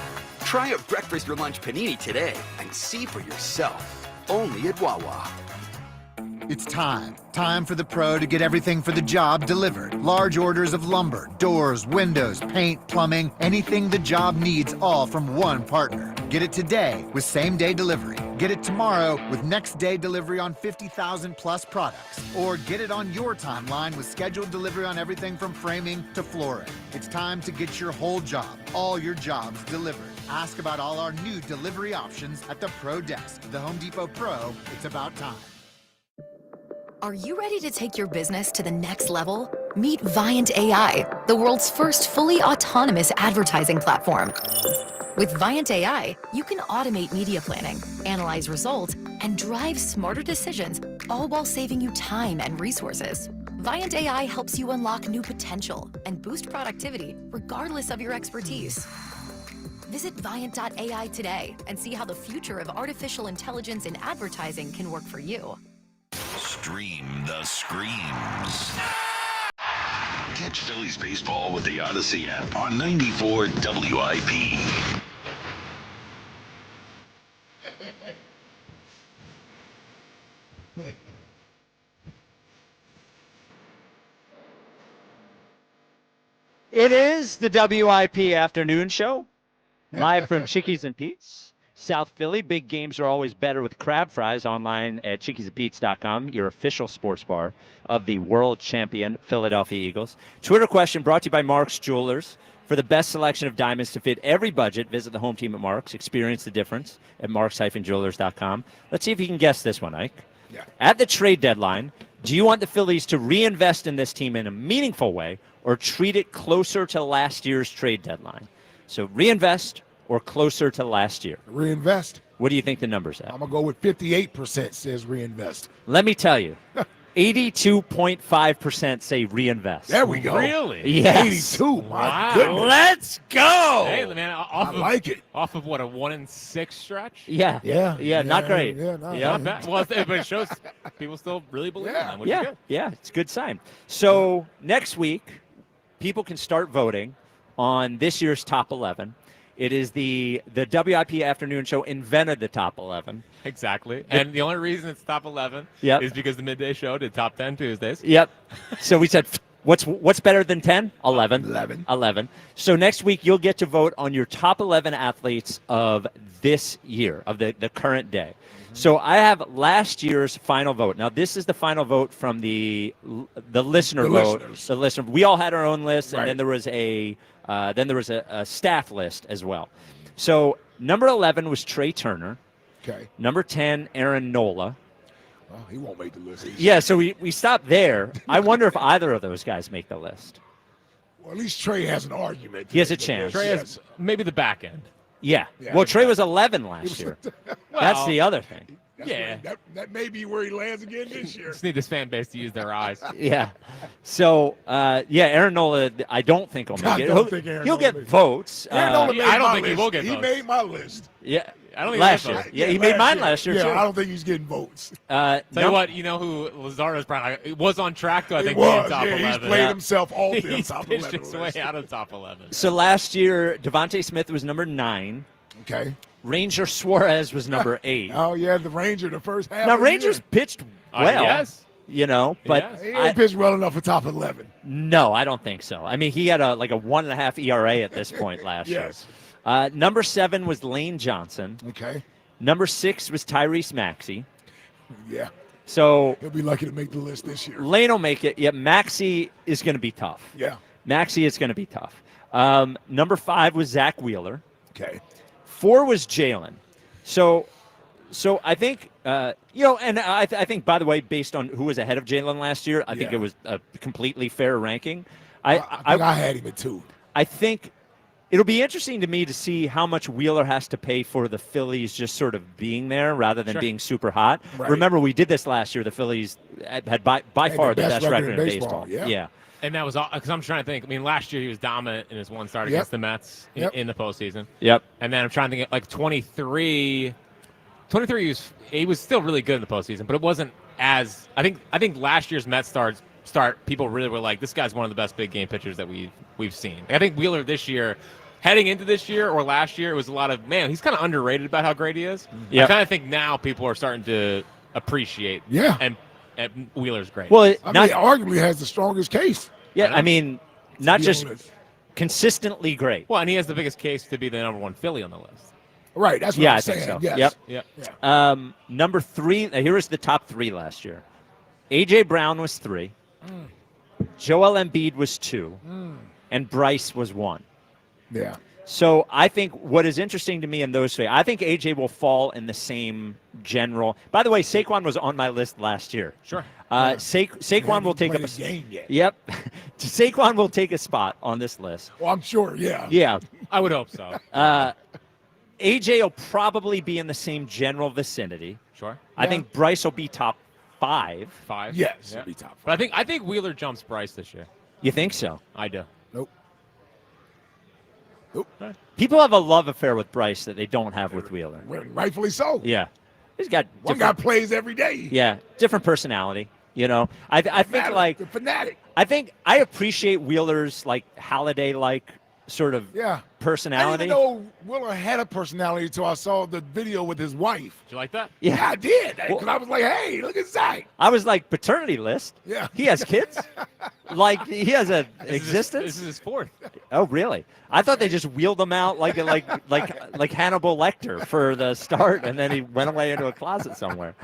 S29: Try a breakfast or lunch panini today and see for yourself. Only at Wawa.
S30: It's time. Time for the pro to get everything for the job delivered. Large orders of lumber, doors, windows, paint, plumbing, anything the job needs, all from one partner. Get it today with same-day delivery. Get it tomorrow with next-day delivery on 50,000 plus products. Or get it on your timeline with scheduled delivery on everything from framing to flooring. It's time to get your whole job, all your jobs delivered. Ask about all our new delivery options at the Pro Desk. The Home Depot Pro, it's about time.
S31: Are you ready to take your business to the next level? Meet Viant AI, the world's first fully autonomous advertising platform. With Viant AI, you can automate media planning, analyze results, and drive smarter decisions, all while saving you time and resources. Viant AI helps you unlock new potential and boost productivity regardless of your expertise. Visit Viant.ai today and see how the future of artificial intelligence in advertising can work for you.
S5: Stream the screams. Catch Phillies baseball with the Odyssey app on 94 WIP.
S2: It is the WIP afternoon show, live from Chickies and Pete's. South Philly, big games are always better with crab fries. Online at chickiesandpete's.com, your official sports bar of the world champion Philadelphia Eagles. Twitter question brought to you by Mark's Jewelers. For the best selection of diamonds to fit every budget, visit the home team at Mark's. Experience the difference at marks-jewelers.com. Let's see if you can guess this one, Ike.
S23: Yeah.
S2: At the trade deadline, do you want the Phillies to reinvest in this team in a meaningful way or treat it closer to last year's trade deadline? So reinvest or closer to last year?
S23: Reinvest.
S2: What do you think the number's at?
S23: I'm going to go with 58% says reinvest.
S2: Let me tell you, 82.5% say reinvest.
S23: There we go.
S25: Really?
S2: Yes.
S23: 82. My goodness.
S2: Let's go.
S25: Hey, man,
S23: I like it.
S25: Off of what, a 1-6 stretch?
S2: Yeah.
S23: Yeah.
S2: Not great.
S23: Yeah, no,
S2: Yeah.
S25: Not bad. Well, but it shows people still really believe in them, which is good.
S2: Yeah, it's a good sign. So next week, people can start voting on this year's top 11. It is the WIP afternoon show invented the top 11.
S25: Exactly. And the only reason it's top 11 is because the midday show did top 10 Tuesdays.
S2: Yep. So we said, what's better than 10? 11. 11. So next week, you'll get to vote on your top 11 athletes of this year, of the current day. So I have last year's final vote. Now, this is the final vote from the listener vote.
S23: Listeners.
S2: The listener. We all had our own list,
S23: Right.
S2: and then there was a staff list as well. So number 11 was Trey Turner.
S23: Okay.
S2: Number 10, Aaron Nola.
S23: Well, he won't make the list.
S2: Yeah, so we stopped there. I wonder if either of those guys make the list.
S23: Well, at least Trey has an argument.
S2: He has a chance.
S25: Trey has maybe the back end.
S2: Yeah.
S23: Yeah,
S2: Well, Trey was 11 last year. That's the other thing.
S23: That may be where he lands again this year.
S25: Just need this fan base to use their eyes.
S2: Yeah. So, Aaron Nola, I don't think he'll make
S23: I
S2: it.
S23: don't think Aaron
S2: He'll
S23: Nola
S2: get
S23: makes it.
S2: votes.
S23: Aaron Nola made
S25: I don't
S23: my
S25: think he
S23: list.
S25: will get
S23: He
S25: votes.
S23: made my list.
S2: Yeah.
S25: I don't think
S2: last
S25: he'll
S2: year.
S25: get votes.
S2: Yeah, he made mine last year,
S23: yeah,
S2: too.
S23: I don't think he's getting votes.
S25: Tell you what, you know who Luzardo's probably was on track to, I think,
S23: He was,
S25: being top
S23: yeah,
S25: 11.
S23: he's played himself off the
S25: He's
S23: top
S25: pitched
S23: 11
S25: his
S23: list.
S25: way out of top 11.
S2: So last year, Devontae Smith was number 9.
S23: Okay.
S2: Ranger Suarez was number 8.
S23: Oh, yeah, the Ranger, the first half
S2: Now,
S23: of the
S2: Rangers
S23: year.
S2: pitched well.
S25: Yes.
S2: You know, but
S25: Yes.
S23: He didn't pitch well enough for top 11.
S2: no, I don't think so. I mean, he had a 1.5 ERA at this point last
S23: Yes.
S2: year. Number 7 was Lane Johnson.
S23: Okay.
S2: Number 6 was Tyrese Maxey.
S23: Yeah.
S2: So
S23: He'll be lucky to make the list this year.
S2: Lane will make it. Yeah, Maxey is going to be tough.
S23: Yeah.
S2: Maxey is going to be tough. Number 5 was Zach Wheeler.
S23: Okay.
S2: 4 was Jalen. So I think, and I think, by the way, based on who was ahead of Jalen last year, I think
S23: Yeah.
S2: it was a completely fair ranking.
S23: I think I had him at 2.
S2: I think it'll be interesting to me to see how much Wheeler has to pay for the Phillies just sort of being there rather than being super hot.
S23: Right.
S2: Remember, we did this last year. The Phillies had by far the best record in baseball.
S23: Yeah.
S25: And that was all because I'm trying to think. I mean, last year he was dominant in his one start
S23: Yep.
S25: against the Mets
S23: Yep.
S25: in the postseason.
S2: Yep.
S25: And then I'm trying to think, like 23 he was still really good in the postseason, but it wasn't as I think last year's Mets start people really were like, this guy's one of the best big game pitchers that we've seen. I think Wheeler this year, heading into this year or last year, it was a lot of he's kind of underrated about how great he is.
S2: Yep.
S25: I kind of think now people are starting to appreciate.
S23: Yeah.
S25: And Wheeler's great.
S2: Well,
S23: I mean, arguably has the strongest case.
S2: Yeah, I mean, not
S23: be
S2: just
S23: honest.
S2: consistently great.
S25: Well, and he has the biggest case to be the number 1 Philly on the list.
S23: Right. That's what
S2: Yeah,
S23: I'm
S2: I think
S23: saying.
S2: so.
S23: Yes.
S25: Yep.
S2: Number 3, here is the top 3 last year. A.J. Brown was 3. Joel Embiid was 2. And Bryce was 1.
S23: Yeah.
S2: So I think what is interesting to me in those 3, I think A.J. will fall in the same general. By the way, Saquon was on my list last year.
S25: Sure.
S2: Saquon will take
S23: played
S2: up
S23: his game yet.
S2: Yep. Saquon will take a spot on this list.
S23: Well, I'm sure. Yeah.
S2: Yeah.
S25: I would hope so.
S2: AJ will probably be in the same general vicinity.
S25: Sure.
S2: I think Bryce will be top 5.
S25: 5.
S23: Yes.
S25: Yeah.
S23: He'll be top 5.
S25: But I think Wheeler jumps Bryce this year.
S2: You think so?
S25: I do.
S23: Nope.
S2: People have a love affair with Bryce that they don't have with Wheeler.
S23: Rightfully so.
S2: Yeah. He's got
S23: One guy plays every day.
S2: Yeah, different personality. You know, I think like
S23: the fanatic.
S2: I think I appreciate Wheeler's like Holiday-like sort of personality.
S23: I didn't even know Wheeler had a personality until I saw the video with his wife.
S25: Did you like that?
S2: Yeah.
S23: I did. Because I was like, hey, look at Zach.
S2: I was like, paternity list.
S23: Yeah.
S2: He has kids. Like he has a existence.
S25: This is his 4th.
S2: Oh, really? I thought they just wheeled him out like Hannibal Lecter for the start, and then he went away into a closet somewhere.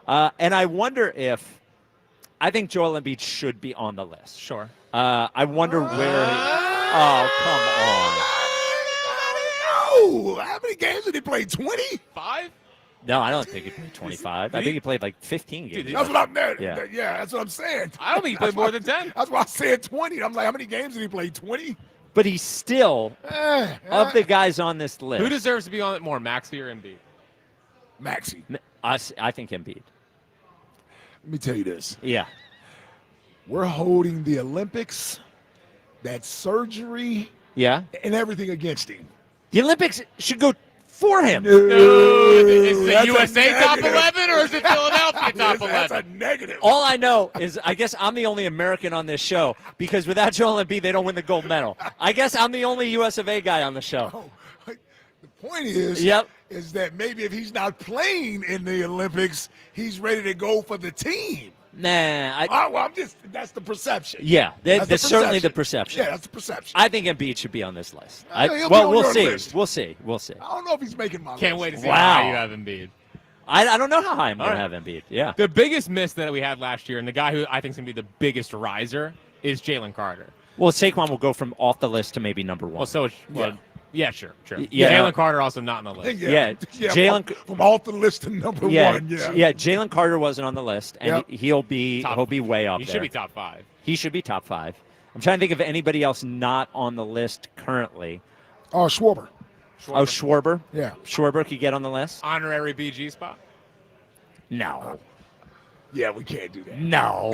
S2: And I wonder if I think Joel Embiid should be on the list.
S25: Sure.
S2: I wonder where. Oh, come
S23: Oh, how many games did he play? 20?
S25: 5?
S2: No, I don't think he played 25. I think he played like 15 games.
S23: That's what I'm there.
S2: Yeah.
S23: Yeah, that's what I'm saying.
S25: I don't think he played more than 10.
S23: That's why I said 20. I'm like, how many games did he play? 20?
S2: But he's still, of the guys on this list.
S25: Who deserves to be on it more, Maxey or Embiid?
S23: Maxey.
S2: I think Embiid.
S23: Let me tell you this.
S2: Yeah.
S23: We're holding the Olympics, that surgery, and everything against him.
S2: The Olympics should go for him.
S23: No,
S25: is it
S23: that's a
S25: USA top
S23: negative.
S25: 11 or is it Philadelphia top 11?
S23: That's a negative.
S2: All I know is I guess I'm the only American on this show because without Joel Embiid, they don't win the gold medal. I guess I'm the only US of A guy on the show.
S23: The point is, is that maybe if he's not playing in the Olympics, he's ready to go for the team.
S2: Nah.
S23: That's the perception.
S2: Yeah,
S23: That's
S2: that's certainly the perception.
S23: Yeah, that's the perception.
S2: I think Embiid should be on this list.
S23: He'll be
S2: Well,
S23: on
S2: we'll
S23: your
S2: see.
S23: list.
S2: We'll see. We'll see.
S23: I don't know if he's making my list.
S25: Can't wait to see
S2: Wow.
S25: how high you have Embiid.
S2: I don't know how high I'm going
S25: All
S2: to
S25: right.
S2: have Embiid. Yeah.
S25: The biggest miss that we had last year, and the guy who I think is going to be the biggest riser, is Jalen Carter.
S2: Well, Saquon will go from off the list to maybe number one.
S25: Well, yeah, sure.
S2: Yeah.
S25: Jalen Carter also not on the list.
S2: Yeah. Jalen
S23: from off the list to number one.
S2: Yeah. Jalen Carter wasn't on the list, and
S23: Yep.
S2: he'll be way up
S25: He
S2: there.
S25: should be top 5.
S2: He should be top 5. I'm trying to think of anybody else not on the list currently.
S23: Oh, Schwarber.
S2: Oh, Schwarber.
S23: Yeah.
S2: Schwarber could get on the list.
S25: Honorary BG spot.
S2: No.
S23: Yeah, we can't do that.
S2: No.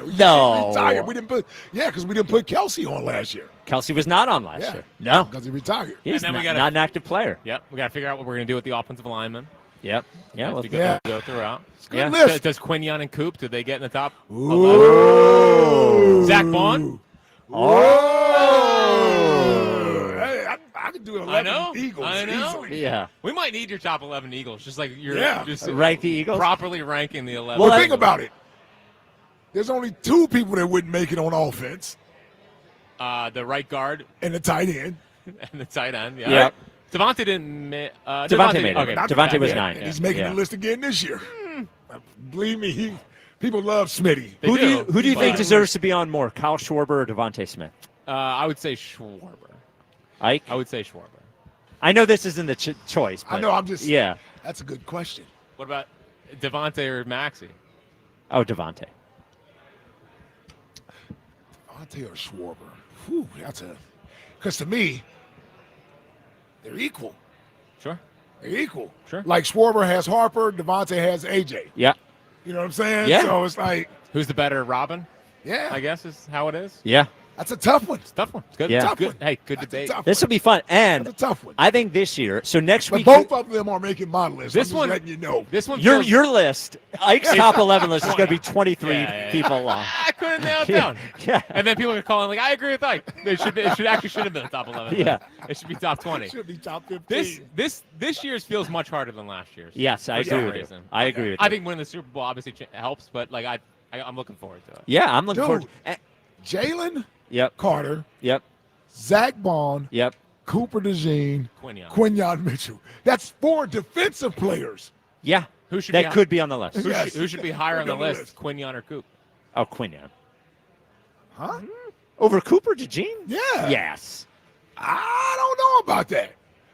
S23: We
S2: No.
S23: retired. We didn't put because we didn't put Kelsey on last year.
S2: Kelsey was not on last year. No.
S23: Because he retired.
S2: He's
S25: And then we
S2: not an active player.
S25: Yep, we got to figure out what we're going to do with the offensive linemen.
S2: Yep. Yeah.
S25: As
S2: Well,
S25: we go throughout.
S23: Good list.
S25: Does Quinion and Coop, do they get in the top?
S23: Ooh.
S25: 11? Zach Bond?
S23: Hey, I could do 11 Eagles
S25: I know.
S23: easily.
S2: Yeah.
S25: We might need your top 11 Eagles, just like you're just
S2: Rank the Eagles?
S25: properly ranking the 11.
S23: Well, think about it. There's only 2 people that wouldn't make it on offense.
S25: The right guard
S23: and the tight end.
S25: And the tight end, yeah.
S2: Yep.
S25: Devontae didn't make
S2: Devontae made it.
S25: Okay.
S2: Devontae was 9.
S23: He's making the list again this year. Believe me, people love Smitty.
S2: Who do you think deserves to be on more, Kyle Schwarber or Devontae Smith?
S25: I would say Schwarber.
S2: Ike?
S25: I would say Schwarber.
S2: I know this isn't the choice. But
S23: I know, I'm just.
S2: Yeah.
S23: That's a good question.
S25: What about Devontae or Maxey?
S2: Oh, Devontae.
S23: Devontae or Schwarber? Whew, because to me, they're equal.
S25: Sure.
S23: They're equal.
S25: Sure.
S23: Like Schwarber has Harper, Devontae has AJ.
S2: Yeah.
S23: You know what I'm saying?
S2: Yeah.
S23: So it's like.
S25: Who's the better Robin?
S23: Yeah.
S25: I guess is how it is.
S2: Yeah.
S23: That's a tough one.
S25: It's a tough one. It's good.
S2: Yeah.
S23: Tough
S25: Good.
S23: one.
S25: Hey, good debate.
S2: This will be fun. And
S23: That's a tough one.
S2: I think this year, so next
S23: But
S2: week.
S23: both of them are making my list.
S25: This
S23: I'm just
S25: one-
S23: letting you know.
S25: This one.
S2: Your
S25: feels-
S2: list, Ike's top 11 list is going to be 23
S25: Yeah.
S2: people long.
S25: I couldn't nail it
S2: Yeah.
S25: down.
S2: Yeah.
S25: And then people are calling like, I agree with Ike. It should have been a top 11.
S2: Yeah.
S25: It should be top 20.
S23: It should be top 15.
S25: This year's feels much harder than last year's.
S2: Yes, I
S25: for some
S2: agree with you.
S25: reason.
S2: I agree with
S25: I
S2: you.
S25: think winning the Super Bowl obviously helps, but like I'm looking forward to it.
S2: Yeah, I'm looking
S23: Dude,
S2: forward.
S23: Jalen
S2: Yep.
S23: Carter,
S2: Yep.
S23: Zach Bond,
S2: Yep.
S23: Cooper DeJean,
S25: Quinion.
S23: Quinion Mitchell. That's 4 defensive players.
S2: Yeah.
S25: Who should
S2: That
S25: be
S2: could be on the list.
S25: Who should be higher on the
S23: Put them on the
S25: list, Quinion or Coop?
S2: Oh, Quinion.
S23: Huh?
S2: Over Cooper DeJean?
S23: Yeah.
S2: Yes.
S23: I don't know about that.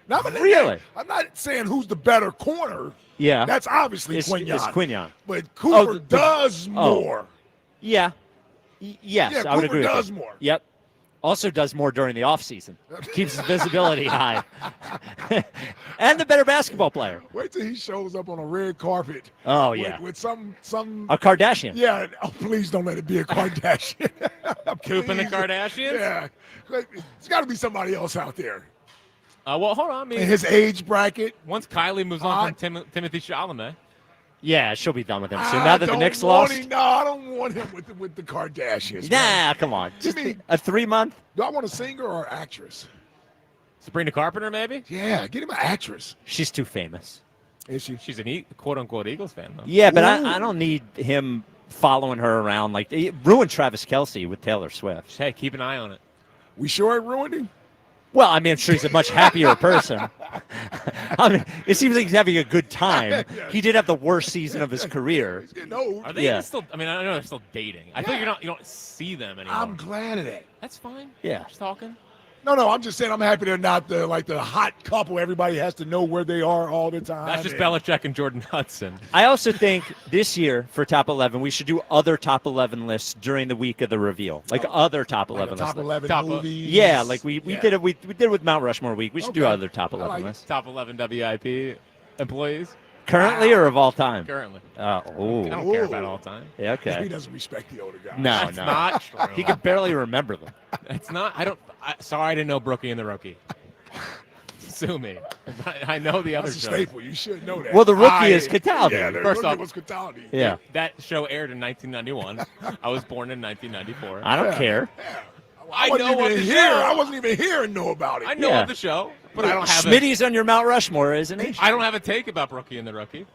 S23: Now,
S2: Really?
S23: I'm not saying who's the better corner.
S2: Yeah.
S23: That's obviously
S2: It's
S23: Quinion.
S2: Quinion.
S23: But Cooper
S2: the-
S23: does
S2: oh.
S23: more.
S2: Yeah. Yes,
S23: Yeah,
S2: I would
S23: Cooper
S2: agree
S23: does
S2: with you.
S23: more.
S2: Yep. Also does more during the offseason. Keeps his visibility high. And the better basketball player.
S23: Wait till he shows up on a red carpet.
S2: Oh,
S23: with,
S2: yeah.
S23: With some.
S2: A Kardashian.
S23: Yeah. Oh, please don't let it be a Kardashian.
S25: Coop and the
S23: Please.
S25: Kardashians?
S23: Yeah. It's got to be somebody else out there.
S25: Well, hold on. I mean,
S23: In his age bracket.
S25: once Kylie moves on from Timothy Chalamet.
S2: Yeah, she'll be done with him soon.
S23: I
S2: Now that the
S23: don't
S2: Knicks
S23: want
S2: lost.
S23: him- No, I don't want him with the Kardashians. man.
S2: Nah, come on. Just
S23: mean-
S2: a 3-month?
S23: Do I want a singer or an actress?
S25: Sabrina Carpenter, maybe?
S23: Yeah, get him an actress.
S2: She's too famous.
S23: Is she?
S25: She's an quote-unquote Eagles fan, though.
S2: Yeah, but
S23: Ooh.
S2: I don't need him following her around. Like, it ruined Travis Kelce with Taylor Swift.
S25: Hey, keep an eye on it.
S23: We sure it ruined him?
S2: Well, I mean, I'm sure he's a much happier person. I mean, it seems like he's having a good time. He did have the worst season of his career.
S23: He's getting old.
S25: Are they even still? I mean, I know they're still dating. I feel like you don't see them anymore.
S23: I'm glad of that.
S25: That's fine.
S2: Yeah.
S25: Just talking.
S23: No, I'm just saying I'm happy they're not the hot couple. Everybody has to know where they are all the time.
S25: That's just Belichick and Jordan Hudson.
S2: I also think this year for top 11, we should do other top 11 lists during the week of the reveal, like other top 11 lists.
S23: Top 11 movies.
S2: Yeah, like we did it. We did it with Mount Rushmore week. We should do other top 11 lists.
S25: Top 11 WIP employees.
S2: Currently or of all time?
S25: Currently.
S2: Oh,
S25: I don't care about all time.
S2: Yeah, okay.
S23: He doesn't respect the older guys.
S2: No,
S25: That's not true.
S2: He can barely remember them.
S25: It's not. Sorry, I didn't know Brookie and the Rookie. Sue me. I know the other
S23: That's a
S25: show.
S23: staple. You should know that.
S2: Well, the Rookie is Cataldi.
S23: Yeah, the
S25: First
S23: Rookie
S25: off,
S23: was Cataldi.
S2: Yeah.
S25: That show aired in 1991. I was born in 1994.
S2: I don't care.
S23: I wasn't even here. I wasn't even here and know about it.
S25: I know of the show, but I don't have
S2: Smitty's on your Mount Rushmore, isn't he?
S25: I don't have a take about Brookie and the Rookie.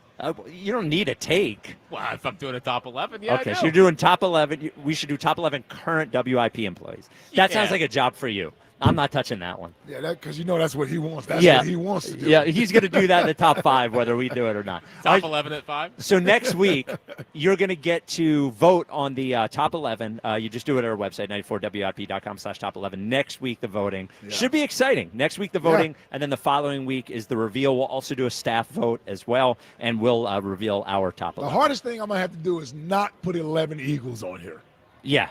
S2: You don't need a take.
S25: Well, if I'm doing a top 11, yeah.
S2: Okay,
S25: I
S2: so
S25: know.
S2: you're doing top 11. We should do top 11 current WIP employees. That sounds
S25: Yeah.
S2: like a job for you. I'm not touching that one.
S23: Yeah, because that's what he wants. That's
S2: Yeah.
S23: what he wants to do.
S2: Yeah, he's going to do that in the top 5, whether we do it or not.
S25: Top 11 at 5.
S2: So next week, you're going to get to vote on the top 11. You just do it at our website, 94wip.com/top 11. Next week, the voting should be exciting. Next week, the voting, and then the following week is the reveal. We'll also do a staff vote as well, and we'll reveal our top 11.
S23: The hardest thing I'm going to have to do is not put 11 Eagles on here.
S2: Yeah.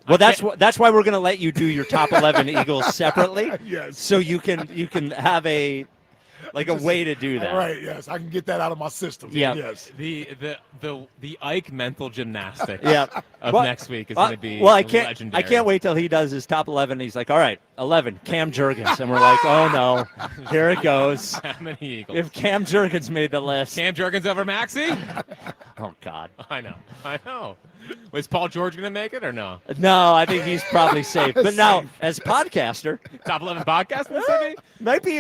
S2: Well, that's why we're going to let you do your top 11 Eagles separately.
S23: Yes.
S2: So you can have a way to do that.
S23: Right, yes. I can get that out of my system.
S2: Yeah.
S23: Yes.
S25: The Ike mental gymnastics
S2: Yeah.
S25: of next week is going to be legendary.
S2: I can't wait till he does his top 11. He's like, all right, 11, Cam Jurgens. And we're like, oh, no, here it goes.
S25: How many Eagles?
S2: If Cam Jurgens made the list.
S25: Cam Jurgens over Maxey?
S2: Oh, God.
S25: I know. Was Paul George going to make it or no?
S2: No, I think he's probably safe. But now, as podcaster.
S25: Top 11 podcast in the city?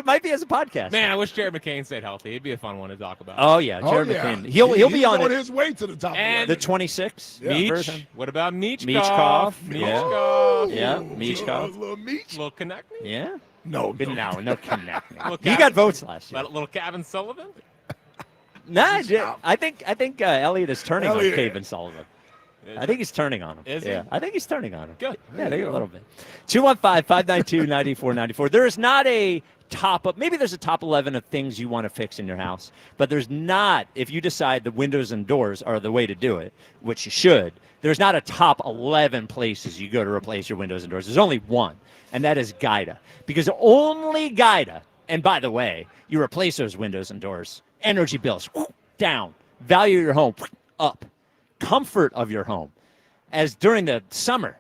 S2: Might be as a podcast.
S25: Man, I wish Jared McCain stayed healthy. He'd be a fun one to talk about.
S2: Oh, yeah, Jared McCain. He'll be on
S23: his way to the top.
S25: And
S2: the 26.
S25: Meech. What about Meechkoff?
S2: Yeah, Meechkoff.
S23: Little Meech.
S25: Little Connect Me?
S2: Yeah.
S23: No
S2: Connect Me. He got votes last year.
S25: Little Kevin Sullivan?
S2: Nah, I think Elliot is turning on Kevin Sullivan. I think he's turning on him.
S25: Is he?
S2: Yeah, I think he's turning on him.
S25: Good.
S2: Yeah, I think a little bit. 215-592-9494. There is not a top. Maybe there's a top 11 of things you want to fix in your house, but there's not. If you decide the windows and doors are the way to do it, which you should, there's not a top 11 places you go to replace your windows and doors. There's only one, and that is Guida. Because only Guida, and by the way, you replace those windows and doors, energy bills down, value of your home up, comfort of your home, as during the summer,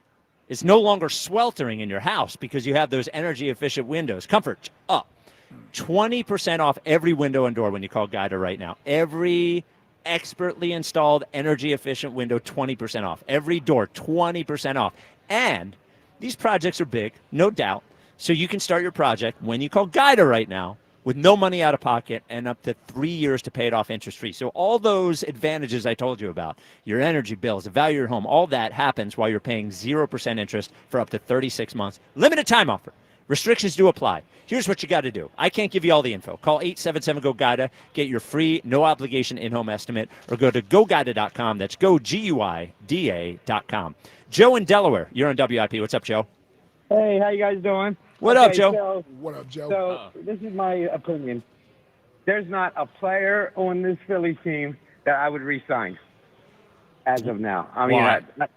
S2: it's no longer sweltering in your house because you have those energy efficient windows. Comfort up. 20% off every window and door when you call Guida right now. Every expertly installed energy efficient window, 20% off. Every door, 20% off. And these projects are big, no doubt. So you can start your project when you call Guida right now with no money out of pocket and up to 3 years to pay it off interest-free. So all those advantages I told you about, your energy bills, the value of your home, all that happens while you're paying 0% interest for up to 36 months. Limited time offer. Restrictions do apply. Here's what you got to do. I can't give you all the info. Call 877-GO-GUIDA. Get your free, no-obligation in-home estimate, or go to GoGuida.com. That's GoGuida.com. Joe in Delaware, you're on WIP. What's up, Joe?
S1: Hey, how you guys doing?
S2: What up, Joe?
S1: So,
S23: what up, Joe?
S1: So this is my opinion. There's not a player on this Phillies team that I would re-sign as of now. I mean,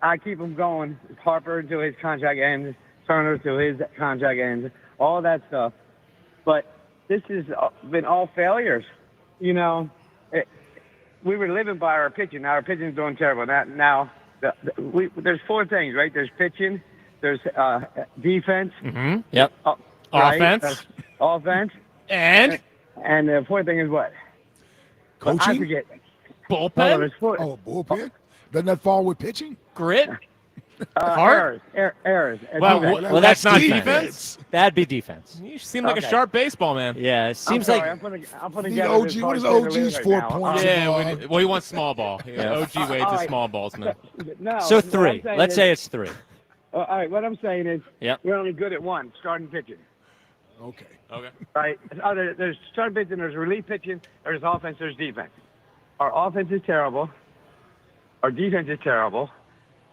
S1: I keep him going. Harper until his contract ends, Turner till his contract ends, all that stuff. But this has been all failures. You know, we were living by our pitching. Now our pitching's doing terrible. There's four things, right? There's pitching. There's defense.
S25: Mm-hmm.
S2: Yep.
S1: Right?
S25: Offense.
S1: Offense.
S25: And
S1: the fourth thing is what?
S23: Coaching?
S1: I forget.
S25: Bullpen?
S23: Bullpen? Doesn't that fall with pitching?
S25: Grit?
S1: Errors.
S25: Well, that's not defense.
S2: That'd be defense.
S25: You seem like a sharp baseball man.
S2: Yeah, it seems
S1: I'm putting together
S23: OG,
S1: this
S23: what is
S1: hard
S23: OG's
S1: right
S23: 4
S1: now.
S23: points?
S25: Yeah, he wants small ball. OG Wade's a small ballsman.
S1: No,
S2: So
S1: what
S2: 3.
S1: I'm saying
S2: Let's
S1: is-
S2: say it's 3.
S1: All right, what I'm saying is
S2: Yep.
S1: we're only good at one, starting pitching.
S23: Okay.
S1: Right? There's starting pitching, there's relief pitching, there's offense, there's defense. Our offense is terrible. Our defense is terrible.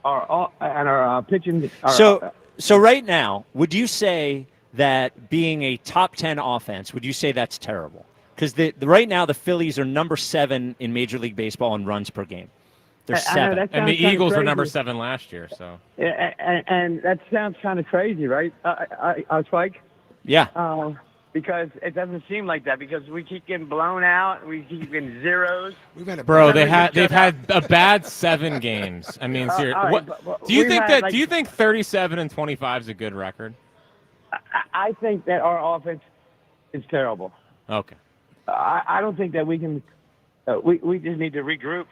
S1: Our pitching.
S2: So right now, would you say that being a top 10 offense, would you say that's terrible? Because right now the Phillies are number 7 in Major League Baseball in runs per game. They're 7.
S25: And the Eagles were number 7 last year. So.
S1: And that sounds kind of crazy, right? Spike?
S2: Yeah.
S1: Because it doesn't seem like that. Because we keep getting blown out, we keep getting zeros.
S25: Bro, they've had a bad 7 games. I mean, seriously.
S1: Right,
S25: Do you think that? Do you think 37-25 is a good record?
S1: I think that our offense is terrible.
S25: Okay.
S1: I don't think that we can. We just need to regroup.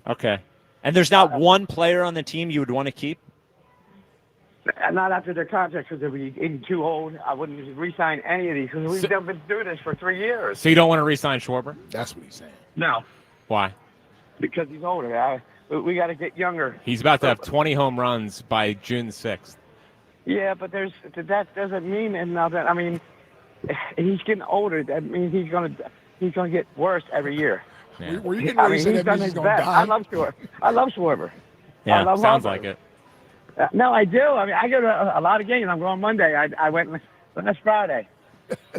S2: Okay. And there's not one player on the team you would want to keep?
S1: Not after their contract, because they'll be getting too old. I wouldn't re-sign any of these, because we've been doing this for 3 years.
S25: So you don't want to re-sign Schwarber?
S23: That's what he's saying.
S1: No.
S25: Why?
S1: Because he's older. We got to get younger.
S25: He's about to have 20 home runs by June 6th.
S1: Yeah, but that doesn't mean another. I mean, he's getting older. That means he's gonna get worse every year.
S23: Yeah. Were you getting ready to say that means he's going to die?
S1: I love Schwarber.
S25: Yeah, sounds like it.
S1: No, I do. I mean, I go to a lot of games. I'm going Monday. I went last Friday.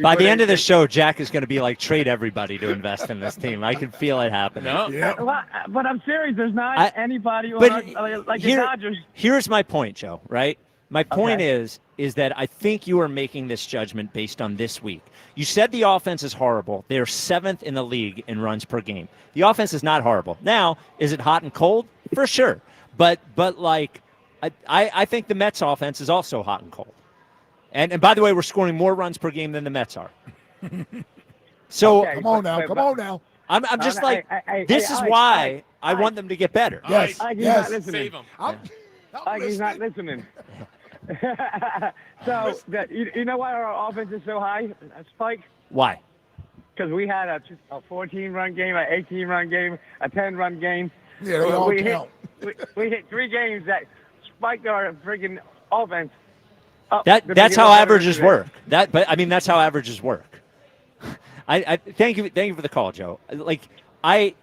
S2: By the end of the show, Jack is going to be like, trade everybody to invest in this team. I can feel it happening.
S25: No.
S1: Yeah. But I'm serious. There's not anybody like the Dodgers.
S2: Here's my point, Joe, right? My point is that I think you are making this judgment based on this week. You said the offense is horrible. They're 7th in the league in runs per game. The offense is not horrible. Now, is it hot and cold? For sure. But like, I think the Mets offense is also hot and cold. And by the way, we're scoring more runs per game than the Mets are. So
S23: come on now.
S2: I'm just like, this is why I want them to get better.
S23: Yes.
S1: Not listening.
S25: Save him.
S1: He's not listening. So you know why our offense is so high, Spike?
S2: Why?
S1: Because we had a 14-run game, an 18-run game, a 10-run game.
S23: Yeah, they all count.
S1: We hit 3 games that spiked our freaking offense.
S2: That's how averages work. That's how averages work. I thank you for the call, Joe. Like I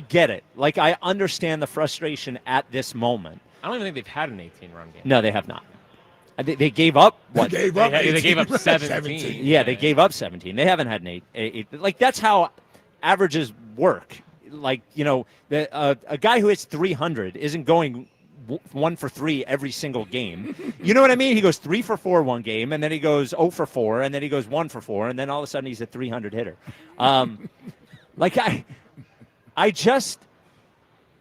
S2: get it. Like I understand the frustration at this moment.
S25: I don't even think they've had an 18-run game.
S2: No, they have not. They gave up what?
S23: They
S25: gave up 17.
S2: Yeah, they gave up 17. They haven't had an 8. Like that's how averages work. Like a guy who hits 300 isn't going 1 for 3 every single game. You know what I mean? He goes 3 for 4 one game, and then he goes 0 for 4, and then he goes 1 for 4, and then all of a sudden he's a 300 hitter. Like I just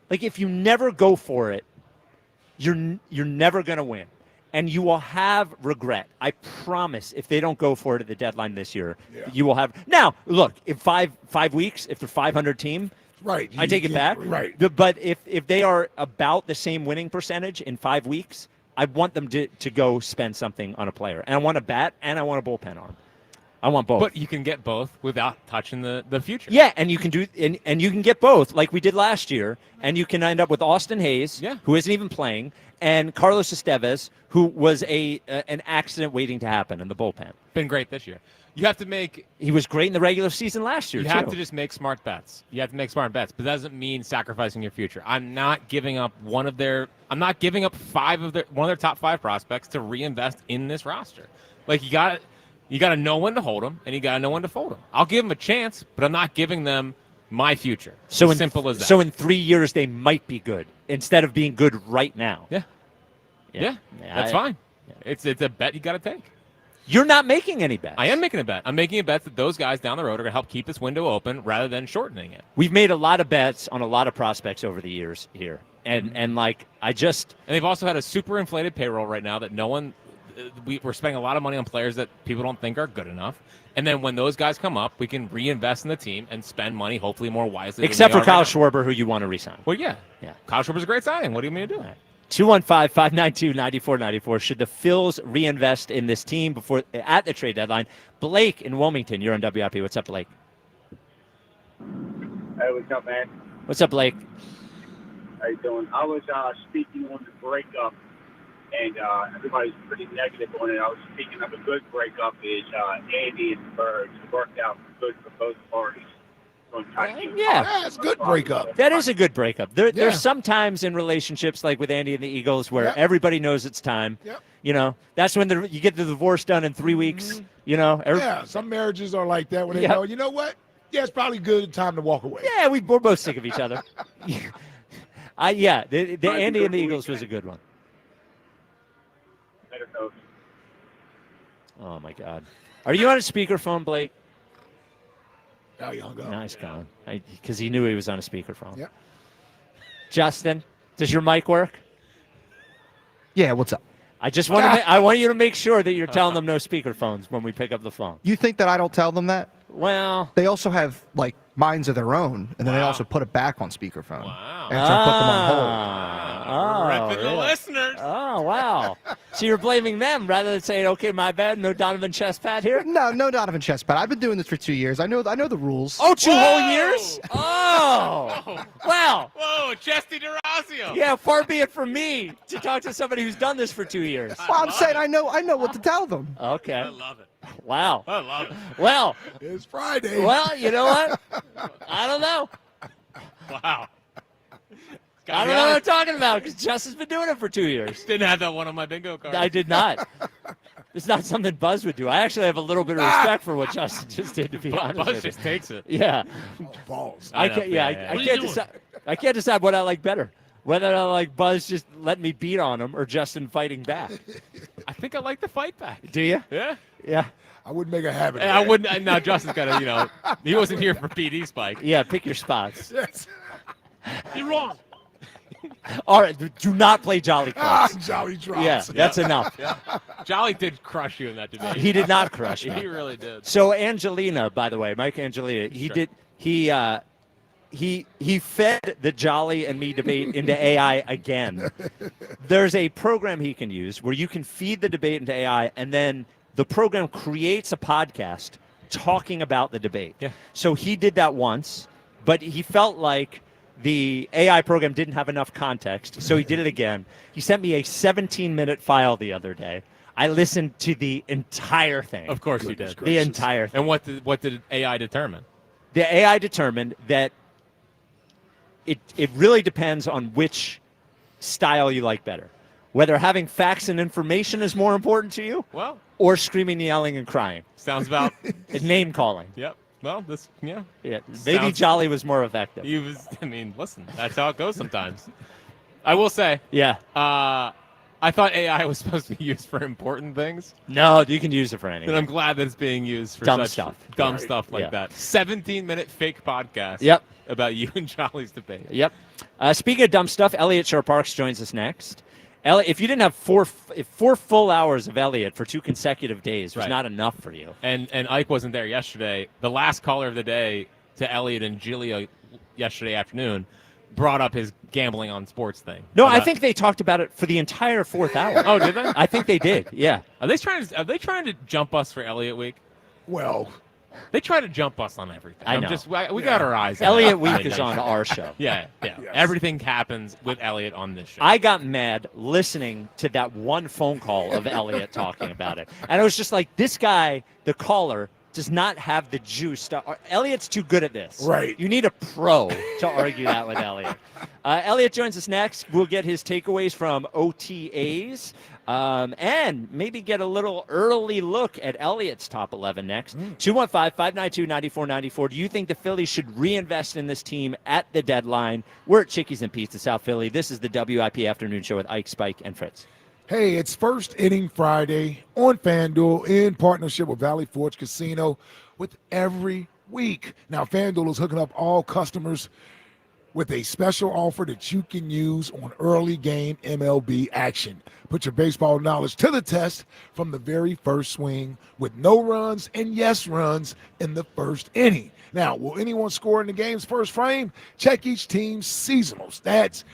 S2: like if you never go for it, you're never going to win. And you will have regret. I promise if they don't go for it at the deadline this year, you will have. Now, look, in 5 weeks, if they're 500 team,
S23: right,
S2: I take it back.
S23: Right.
S2: But if they are about the same winning percentage in 5 weeks, I want them to go spend something on a player. And I want a bat and I want a bullpen arm. I want both.
S25: But you can get both without touching the future.
S2: Yeah, and you can do and you can get both like we did last year, and you can end up with Austin Hayes, who isn't even playing, and Carlos Estevez, who was an accident waiting to happen in the bullpen.
S25: Been great this year. You have to make.
S2: He was great in the regular season last year.
S25: You have to just make smart bets. You have to make smart bets, but that doesn't mean sacrificing your future. I'm not giving up one of their top 5 prospects to reinvest in this roster. Like you got to know when to hold them, and you got to know when to fold them. I'll give them a chance, but I'm not giving them my future. So simple as that.
S2: So in 3 years, they might be good instead of being good right now.
S25: Yeah, that's fine. It's a bet you got to take.
S2: You're not making any bets.
S25: I am making a bet. I'm making a bet that those guys down the road are going to help keep this window open rather than shortening it.
S2: We've made a lot of bets on a lot of prospects over the years here, and like I just
S25: and they've also had a super inflated payroll right now that no one. We're spending a lot of money on players that people don't think are good enough. And then when those guys come up, we can reinvest in the team and spend money, hopefully more wisely.
S2: Except for Kyle Schwarber, who you want to resign.
S25: Well, yeah. Kyle Schwarber's a great signing. What do you mean to do?
S2: 215-592-9494. Should the Phils reinvest in this team at the trade deadline? Blake in Wilmington, you're on WIP. What's up, Blake?
S3: Hey, what's up, man?
S2: What's up, Blake?
S3: How you doing? I was speaking on the breakup, and everybody's pretty negative on it. I was speaking of a good breakup is Andy and Birds. It worked out good for both parties. going to try to keep
S2: Yeah,
S23: it's a good breakup.
S2: That is a good breakup. There's sometimes in relationships like with Andy and the Eagles where everybody knows it's time.
S23: Yep.
S2: You know, that's when you get the divorce done in 3 weeks. You know,
S23: Yeah, some marriages are like that when they go, you know what? Yeah, it's probably good time to walk away.
S2: Yeah, we're both sick of each other. The Andy and the Eagles was a good one.
S3: Better coach.
S2: Oh my God, are you on a speakerphone, Blake?
S23: Oh, you hung up.
S2: Nice gone. Because he knew he was on a speakerphone.
S23: Yep.
S2: Justin, does your mic work?
S4: Yeah, what's up?
S2: I just want to. I want you to make sure that you're telling them no speakerphones when we pick up the phone.
S4: You think that I don't tell them that?
S2: Well,
S4: they also have like minds of their own, and then they also put it back on speakerphone.
S25: Wow.
S4: And so I put them on hold.
S25: Ripping the listeners.
S2: Oh, wow. So you're blaming them rather than saying, okay, my bad, no Donovan Chestpat here?
S4: No Donovan Chestpat. I've been doing this for 2 years. I know the rules.
S2: Oh, 2 whole years? Oh, wow.
S25: Whoa, Chesty DeRazio.
S2: Yeah, far be it from me to talk to somebody who's done this for 2 years.
S4: Well, I'm saying I know what to tell them.
S2: Okay.
S25: I love it.
S2: Wow.
S25: I love it.
S2: Well,
S23: it's Friday.
S2: Well, you know what? I don't know.
S25: Wow.
S2: I don't know what I'm talking about because Justin's been doing it for 2 years.
S25: Didn't have that one on my bingo card.
S2: I did not. It's not something Buzz would do. I actually have a little bit of respect for what Justin just did, to be honest.
S25: Buzz
S2: with you.
S25: just takes it.
S2: Yeah.
S23: Balls.
S2: I can't decide what I like better. Whether I like Buzz just letting me beat on him or Justin fighting back.
S25: I think I like the fight back.
S2: Do you?
S25: Yeah.
S2: Yeah.
S23: I wouldn't make a habit.
S25: I wouldn't. Now Justin's got to, he wasn't here for PD Spike.
S2: Yeah, pick your spots.
S23: Yes.
S25: You're wrong.
S2: All right, do not play Jolly Cross.
S23: Jolly Drops.
S2: Yeah, that's enough.
S25: Yeah. Jolly did crush you in that debate.
S2: He did not crush me.
S25: He really did.
S2: So Angelina, by the way, Mike Angelina, he fed the Jolly and me debate into AI again. There's a program he can use where you can feed the debate into AI, and then the program creates a podcast talking about the debate.
S25: Yeah.
S2: So he did that once, but he felt like the AI program didn't have enough context, so he did it again. He sent me a 17-minute file the other day. I listened to the entire thing.
S25: Of course you did.
S2: The entire thing.
S25: And what did AI determine?
S2: The AI determined that it really depends on which style you like better. Whether having facts and information is more important to you,
S25: Well,
S2: or screaming, yelling, and crying.
S25: sounds about.
S2: Name calling.
S25: Yep. Well,
S2: Yeah, maybe
S25: Sounds-
S2: Jolly was more effective.
S25: Listen, that's how it goes sometimes. I will say,
S2: Yeah.
S25: I thought AI was supposed to be used for important things.
S2: No, you can use it for
S25: And
S2: anything.
S25: I'm glad that it's being used for
S2: Dumb
S25: such
S2: stuff.
S25: dumb
S2: Right.
S25: stuff like
S2: Yeah.
S25: that. 17-minute fake podcast.
S2: Yep.
S25: About you and Jolly's debate.
S2: Yep. Speaking of dumb stuff, Elliot Shore-Parks joins us next. Elliot, if you didn't have four full hours of Elliot for 2 consecutive days, was
S25: Right.
S2: not enough for you.
S25: And Ike wasn't there yesterday. The last caller of the day to Elliot and Julia yesterday afternoon brought up his gambling on sports thing.
S2: No, I think they talked about it for the entire 4th hour.
S25: Oh, did they?
S2: I think they did. Yeah.
S25: Are they trying to jump us for Elliot Week?
S23: Well,
S25: they try to jump us on everything.
S2: I know.
S25: We got our eyes. on
S2: Elliot
S25: that.
S2: Week is on our show.
S25: Yeah.
S23: Yes.
S25: Everything happens with Elliot on this show.
S2: I got mad listening to that one phone call of Elliot talking about it. And I was just like, this guy, the caller, does not have the juice. Elliot's too good at this.
S23: Right.
S2: You need a pro to argue that with Elliot. Elliot joins us next. We'll get his takeaways from OTAs and maybe get a little early look at Elliot's top 11 next. 215-592-9494. Do you think the Phillies should reinvest in this team at the deadline? We're at Chickies and Pizza, South Philly. This is the WIP Afternoon Show with Ike, Spike, and Fritz.
S23: hey, it's First Inning Friday on FanDuel in partnership with Valley Forge Casino with every week. Now, FanDuel is hooking up all customers with a special offer that you can use on early game MLB action. Put your baseball knowledge to the test from the very first swing with no runs and yes runs in the first inning. Now, will anyone score in the game's first frame? Check each team's seasonal stats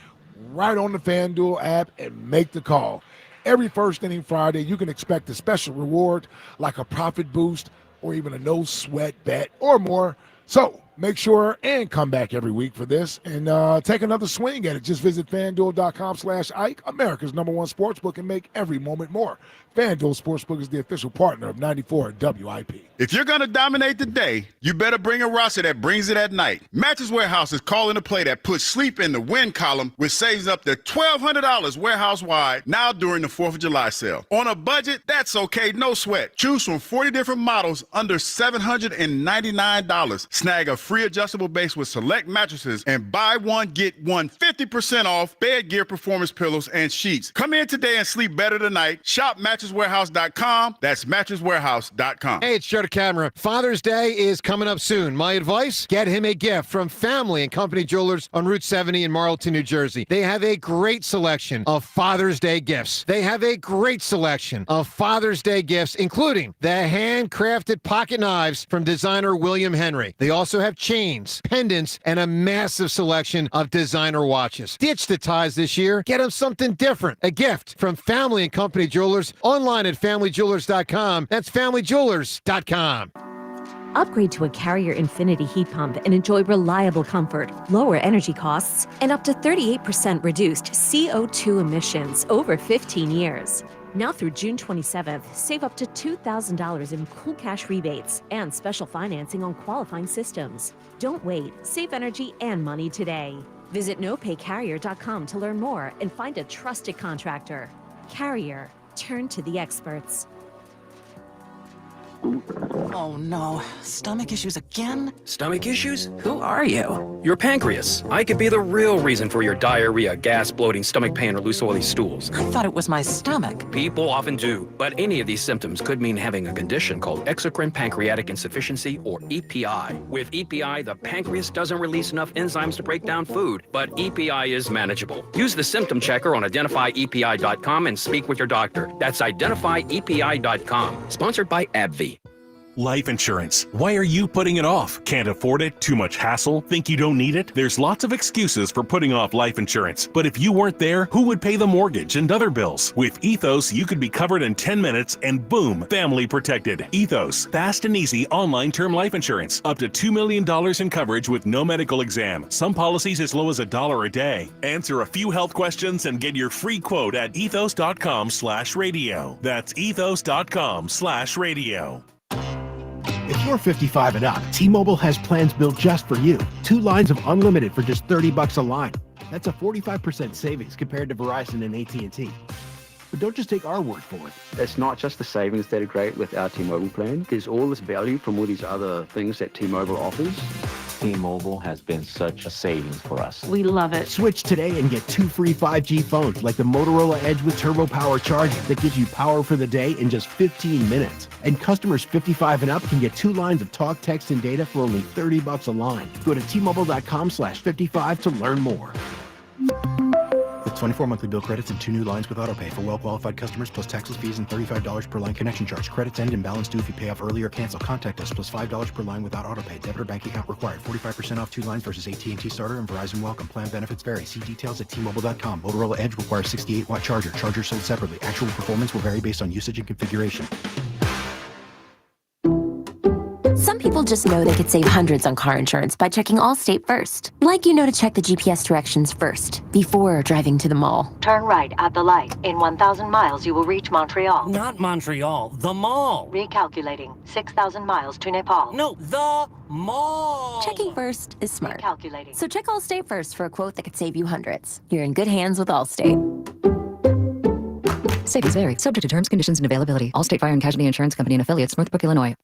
S23: right on the FanDuel app and make the call. Every First Inning Friday, you can expect a special reward like a profit boost or even a no-sweat bet or more. So make sure and come back every week for this and take another swing at it. Just visit FanDuel.com/Ike, America's #1 sportsbook, and make every moment more. FanDuel Sportsbook is the official partner of 94 WIP.
S6: If you're going to dominate the day, you better bring a roster that brings it at night. Mattress Warehouse is calling a play that puts sleep in the win column, which saves up to $1,200 warehouse-wide now during the 4th of July sale. On a budget, that's okay, no sweat. Choose from 40 different models under $799. Snag a free adjustable base with select mattresses and buy one, get one 50% off bed gear, performance pillows, and sheets. Come in today and sleep better tonight. Shop MattressWarehouse.com. That's MattressWarehouse.com.
S7: Hey, it's Joe DeCamera. Father's Day is coming up soon. My advice, get him a gift from Family and Company Jewelers on Route 70 in Marlton, New Jersey. They have a great selection of Father's Day gifts. including the handcrafted pocket knives from designer William Henry. They also have chains, pendants, and a massive selection of designer watches. Ditch the ties this year. Get them something different. A gift from Family and Company Jewelers. Online at FamilyJewelers.com. That's FamilyJewelers.com.
S8: Upgrade to a Carrier Infinity heat pump and enjoy reliable comfort, lower energy costs, and up to 38% reduced CO2 emissions over 15 years. Now through June 27th, save up to $2,000 in cool cash rebates and special financing on qualifying systems. Don't wait. Save energy and money today. Visit nopaycarrier.com to learn more and find a trusted contractor. Carrier. Turn to the experts.
S9: Oh no, stomach issues again?
S13: Stomach issues? Who are you? Your pancreas. I could be the real reason for your diarrhea, gas, bloating, stomach pain, or loose oily stools.
S9: I thought it was my stomach.
S13: People often do, but any of these symptoms could mean having a condition called exocrine pancreatic insufficiency, or EPI. With EPI, the pancreas doesn't release enough enzymes to break down food, but EPI is manageable. Use the symptom checker on identifyepi.com and speak with your doctor. That's identifyepi.com. Sponsored by AbbVie.
S14: Life insurance. Why are you putting it off? Can't afford it? Too much hassle? Think you don't need it? There's lots of excuses for putting off life insurance. But if you weren't there, who would pay the mortgage and other bills? With Ethos, you could be covered in 10 minutes and boom, family protected. Ethos, fast and easy online term life insurance. Up to $2 million in coverage with no medical exam. Some policies as low as $1 a day. Answer a few health questions and get your free quote at ethos.com/radio. That's ethos.com/radio.
S17: If you're 55 and up, T-Mobile has plans built just for you. 2 lines of unlimited for just $30 a line. That's a 45% savings compared to Verizon and AT&T. But don't just take our word for it.
S18: It's not just the savings that are great with our T-Mobile plan. There's all this value from all these other things that T-Mobile offers.
S19: T-Mobile has been such a savings for us.
S17: We love it. Switch today and get 2 free 5G phones like the Motorola Edge with Turbo Power charging that gives you power for the day in just 15 minutes. And customers 55 and up can get 2 lines of talk, text, and data for only $30 a line. Go to T-Mobile.com/55 to learn more. With 24 monthly bill credits and 2 new lines with autopay for well-qualified customers, plus taxes, fees, and $35 per line connection charge. Credits end and balance due if you pay off early or cancel. Contact us, plus $5 per line without autopay. Debit or bank account required. 45% off 2 lines versus AT&T Starter and Verizon Welcome. Plan benefits vary. See details at T-Mobile.com. Motorola Edge requires 68-watt charger. Charger sold separately. Actual performance will vary based on usage and configuration.
S31: Some people just know they could save hundreds on car insurance by checking Allstate first. Like you know to check the GPS directions first, before driving to the mall.
S20: Turn right at the light. In 1,000 miles, you will reach Montreal.
S22: Not Montreal, the mall.
S20: Recalculating. 6,000 miles to Nepal.
S22: No, the mall.
S31: Checking first is smart.
S20: Recalculating.
S31: So check Allstate first for a quote that could save you hundreds. You're in good hands with Allstate.
S32: Savings vary. Subject to terms, conditions, and availability. Allstate Fire and Casualty Insurance Company and Affiliates, Northbrook, Illinois.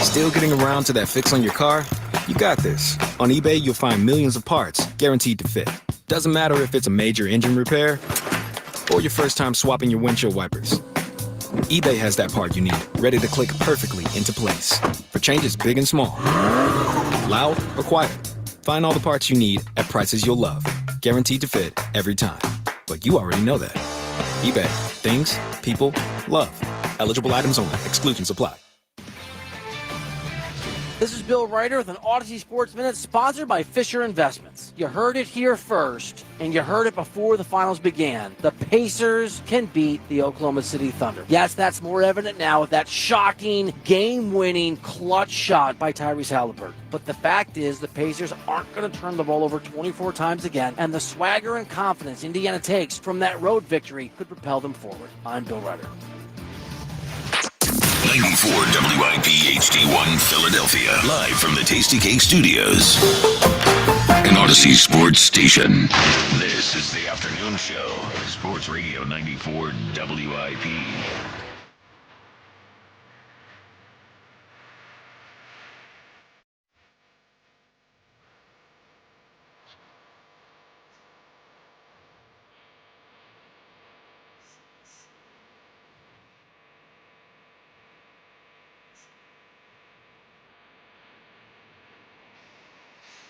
S33: Still getting around to that fix on your car? You got this. On eBay, you'll find millions of parts, guaranteed to fit. Doesn't matter if it's a major engine repair or your first time swapping your windshield wipers. eBay has that part you need, ready to click perfectly into place. For changes big and small, loud or quiet. Find all the parts you need at prices you'll love. Guaranteed to fit every time. But you already know that. eBay. Things, people, love. Eligible items only. Exclusions apply.
S5: This is Bill Ryder with an Odyssey Sports Minute sponsored by Fisher Investments. You heard it here first, and you heard it before the finals began. The Pacers can beat the Oklahoma City Thunder. Yes, that's more evident now with that shocking, game-winning clutch shot by Tyrese Halliburton. But the fact is the Pacers aren't going to turn the ball over 24 times again, and the swagger and confidence Indiana takes from that road victory could propel them forward. I'm Bill Ryder.
S10: 94 WIP HD1 Philadelphia, live from the Tasty Cake Studios. An Odyssey Sports Station. This is the afternoon show. Sports Radio 94 WIP.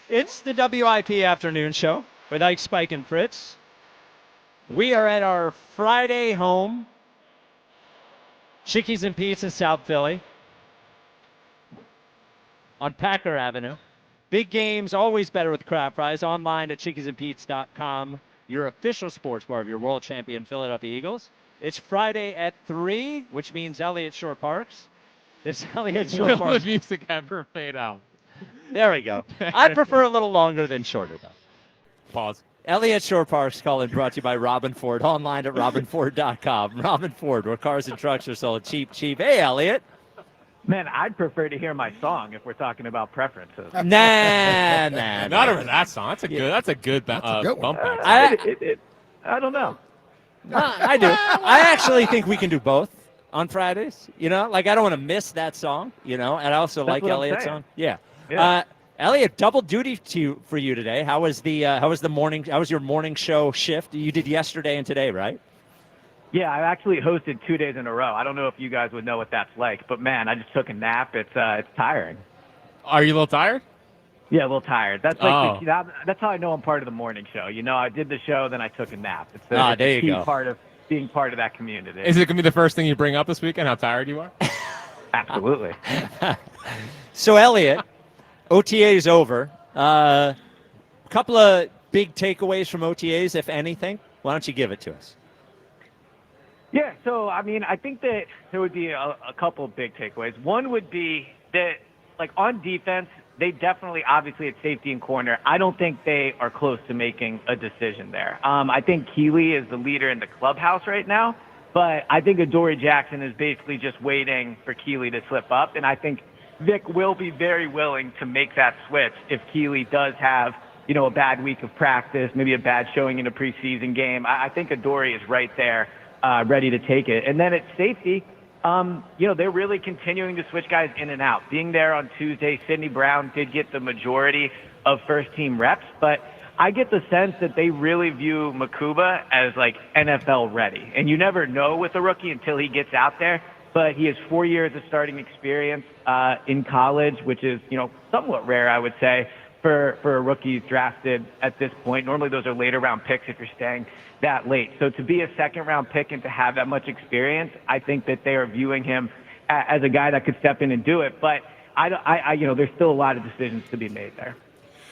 S2: It's the WIP afternoon show with Ike, Spike, and Fritz. We are at our Friday home, Chickies and Pete's in South Philly, on Packer Avenue. Big games, always better with crowd fries. Online at chickiesandpete's.com, your official sports bar of your world champion Philadelphia Eagles. It's Friday at 3, which means Elliott Shore Parks. This Elliott Shore Parks.
S25: The music ever fade out.
S2: There we go. I prefer a little longer than shorter, though.
S25: Pause.
S2: Elliott Shore Parks calling brought to you by Robin Ford. Online at robinford.com. Robin Ford, where cars and trucks are sold cheap. Hey, Elliott.
S11: Man, I'd prefer to hear my song if we're talking about preferences.
S2: Nah.
S25: Not over that song. That's a good bump back.
S11: I don't know.
S2: I do. I actually think we can do both on Fridays. You know, like I don't want to miss that song. You know, and I also
S11: That's
S2: like
S11: what I'm
S2: Elliott's
S11: saying.
S2: song. Yeah.
S11: Yeah.
S2: Elliott, double duty for you today. How was your morning show shift? You did yesterday and today, right?
S11: Yeah, I actually hosted 2 days in a row. I don't know if you guys would know what that's like, but man, I just took a nap. It's tiring.
S25: Are you a little tired?
S11: Yeah, a little tired. That's like that's how I know I'm part of the morning show. You know, I did the show, then I took a nap. It's a
S2: there you
S11: key
S2: go.
S11: part of being part of that community.
S25: Is it going to be the first thing you bring up this weekend, how tired you are?
S11: Absolutely.
S2: So, Elliott, OTA is over. A couple of big takeaways from OTAs, if anything. Why don't you give it to us?
S11: Yeah, so, I mean, I think that there would be a couple of big takeaways. One would be that, like, on defense, they definitely, obviously, at safety and corner, I don't think they are close to making a decision there. I think Keeley is the leader in the clubhouse right now, but I think Adoree Jackson is basically just waiting for Keeley to slip up, and I think Vic will be very willing to make that switch if Keeley does have, you know, a bad week of practice, maybe a bad showing in a preseason game. I think Adoree is right there, ready to take it. And then at safety, you know, they're really continuing to switch guys in and out. Being there on Tuesday, Sidney Brown did get the majority of first-team reps, but I get the sense that they really view Makuba as, like, NFL ready. And you never know with a rookie until he gets out there, but he has 4 years of starting experience in college, which is, you know, somewhat rare, I would say, for a rookie drafted at this point. Normally those are later round picks if you're staying that late. So to be a second round pick and to have that much experience, I think that they are viewing him as a guy that could step in and do it. But I you know, there's still a lot of decisions to be made there.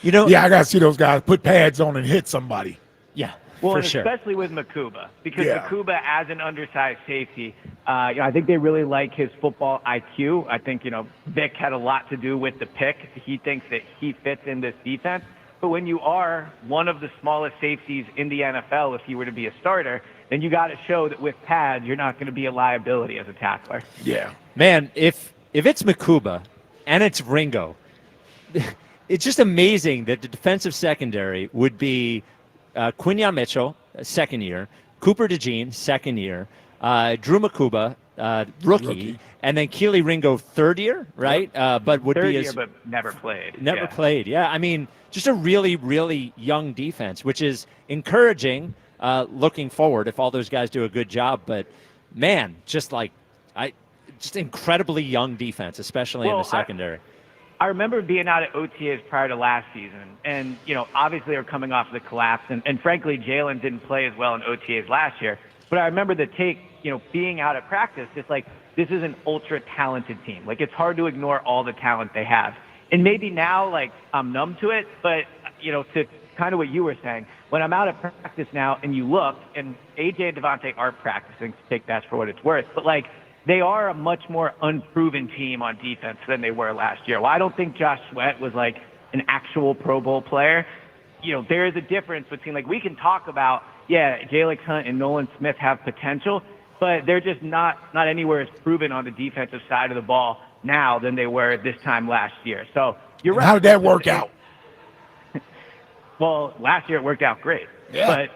S2: You know,
S23: yeah, I got to see those guys put pads on and hit somebody.
S2: Yeah,
S11: well,
S2: for
S11: and
S2: sure.
S11: especially with Makuba, because
S23: Yeah.
S11: Makuba, as an undersized safety, you know, I think they really like his football IQ. I think, you know, Vic had a lot to do with the pick. He thinks that he fits in this defense. But when you are one of the smallest safeties in the NFL, if you were to be a starter, then you got to show that with pads, you're not going to be a liability as a tackler.
S23: Yeah.
S2: Man, if it's Makuba and it's Ringo, it's just amazing that the defensive secondary would be Quinyon Mitchell, second year, Cooper DeJean, second year, Drew Makuba, rookie, and then Keely Ringo, third year, right? But would
S11: Third
S2: be
S11: year, but never played.
S2: Never played. Yeah, I mean, just a really, really young defense, which is encouraging looking forward if all those guys do a good job. But man, just incredibly young defense, especially in the secondary.
S11: I remember being out at OTAs prior to last season, and, you know, obviously they're coming off the collapse, and frankly, Jalen didn't play as well in OTAs last year. But I remember the take being out at practice, just like this is an ultra talented team. Like it's hard to ignore all the talent they have. And maybe now, like I'm numb to it, but to kind of what you were saying, when I'm out at practice now and you look, and AJ and Devontae are practicing, to take that for what it's worth, but like they are a much more unproven team on defense than they were last year. Well, I don't think Josh Sweat was like an actual Pro Bowl player. There is a difference between, like, we can talk about, Jalen Hunt and Nolan Smith have potential, but they're just not anywhere as proven on the defensive side of the ball now than they were this time last year. So you're right.
S23: How did that work out?
S11: Well, last year it worked out great.
S23: Yeah.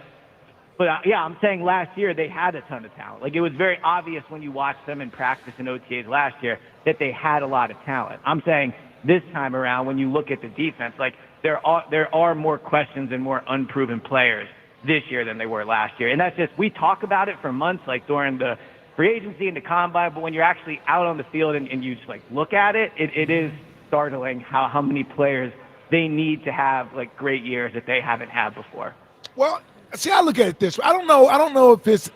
S11: But I'm saying last year they had a ton of talent. Like, it was very obvious when you watched them in practice and OTAs last year that they had a lot of talent. I'm saying this time around, when you look at the defense, like there are more questions and more unproven players this year than they were last year. And that's just, we talk about it for months, like during the free agency and the combine, but when you're actually out on the field and you just like look at it, it is startling how many players they need to have like great years that they haven't had before.
S23: Well, see, I look at it this way. I don't know if it's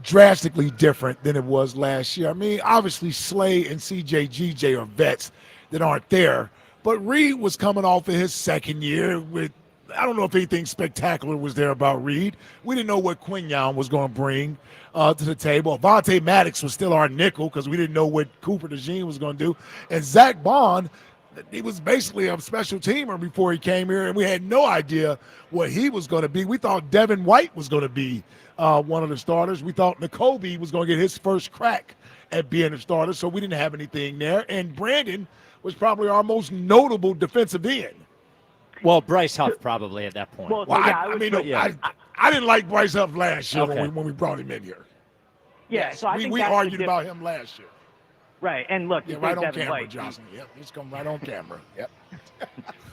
S23: drastically different than it was last year. I mean, obviously Slay and CJGJ are vets that aren't there, but Reed was coming off of his second year with, I don't know if anything spectacular was there about Reed. We didn't know what Quinyon was going to bring to the table. Vontae Maddox was still our nickel because we didn't know what Cooper DeJean was going to do. And Zach Bond, he was basically a special teamer before he came here, and we had no idea what he was going to be. We thought Devin White was going to be one of the starters. We thought N'Kobe was going to get his first crack at being a starter, so we didn't have anything there. And Brandon was probably our most notable defensive end.
S2: Well, Bryce Huff probably at that point.
S23: Well, I didn't like Bryce Huff last year when we brought him in here.
S11: Yeah, so I think
S23: we argued about him last year.
S11: Right, and look,
S23: right on
S11: Devin
S23: camera,
S11: White.
S23: Johnson. Yep, he's come right on camera. Yep.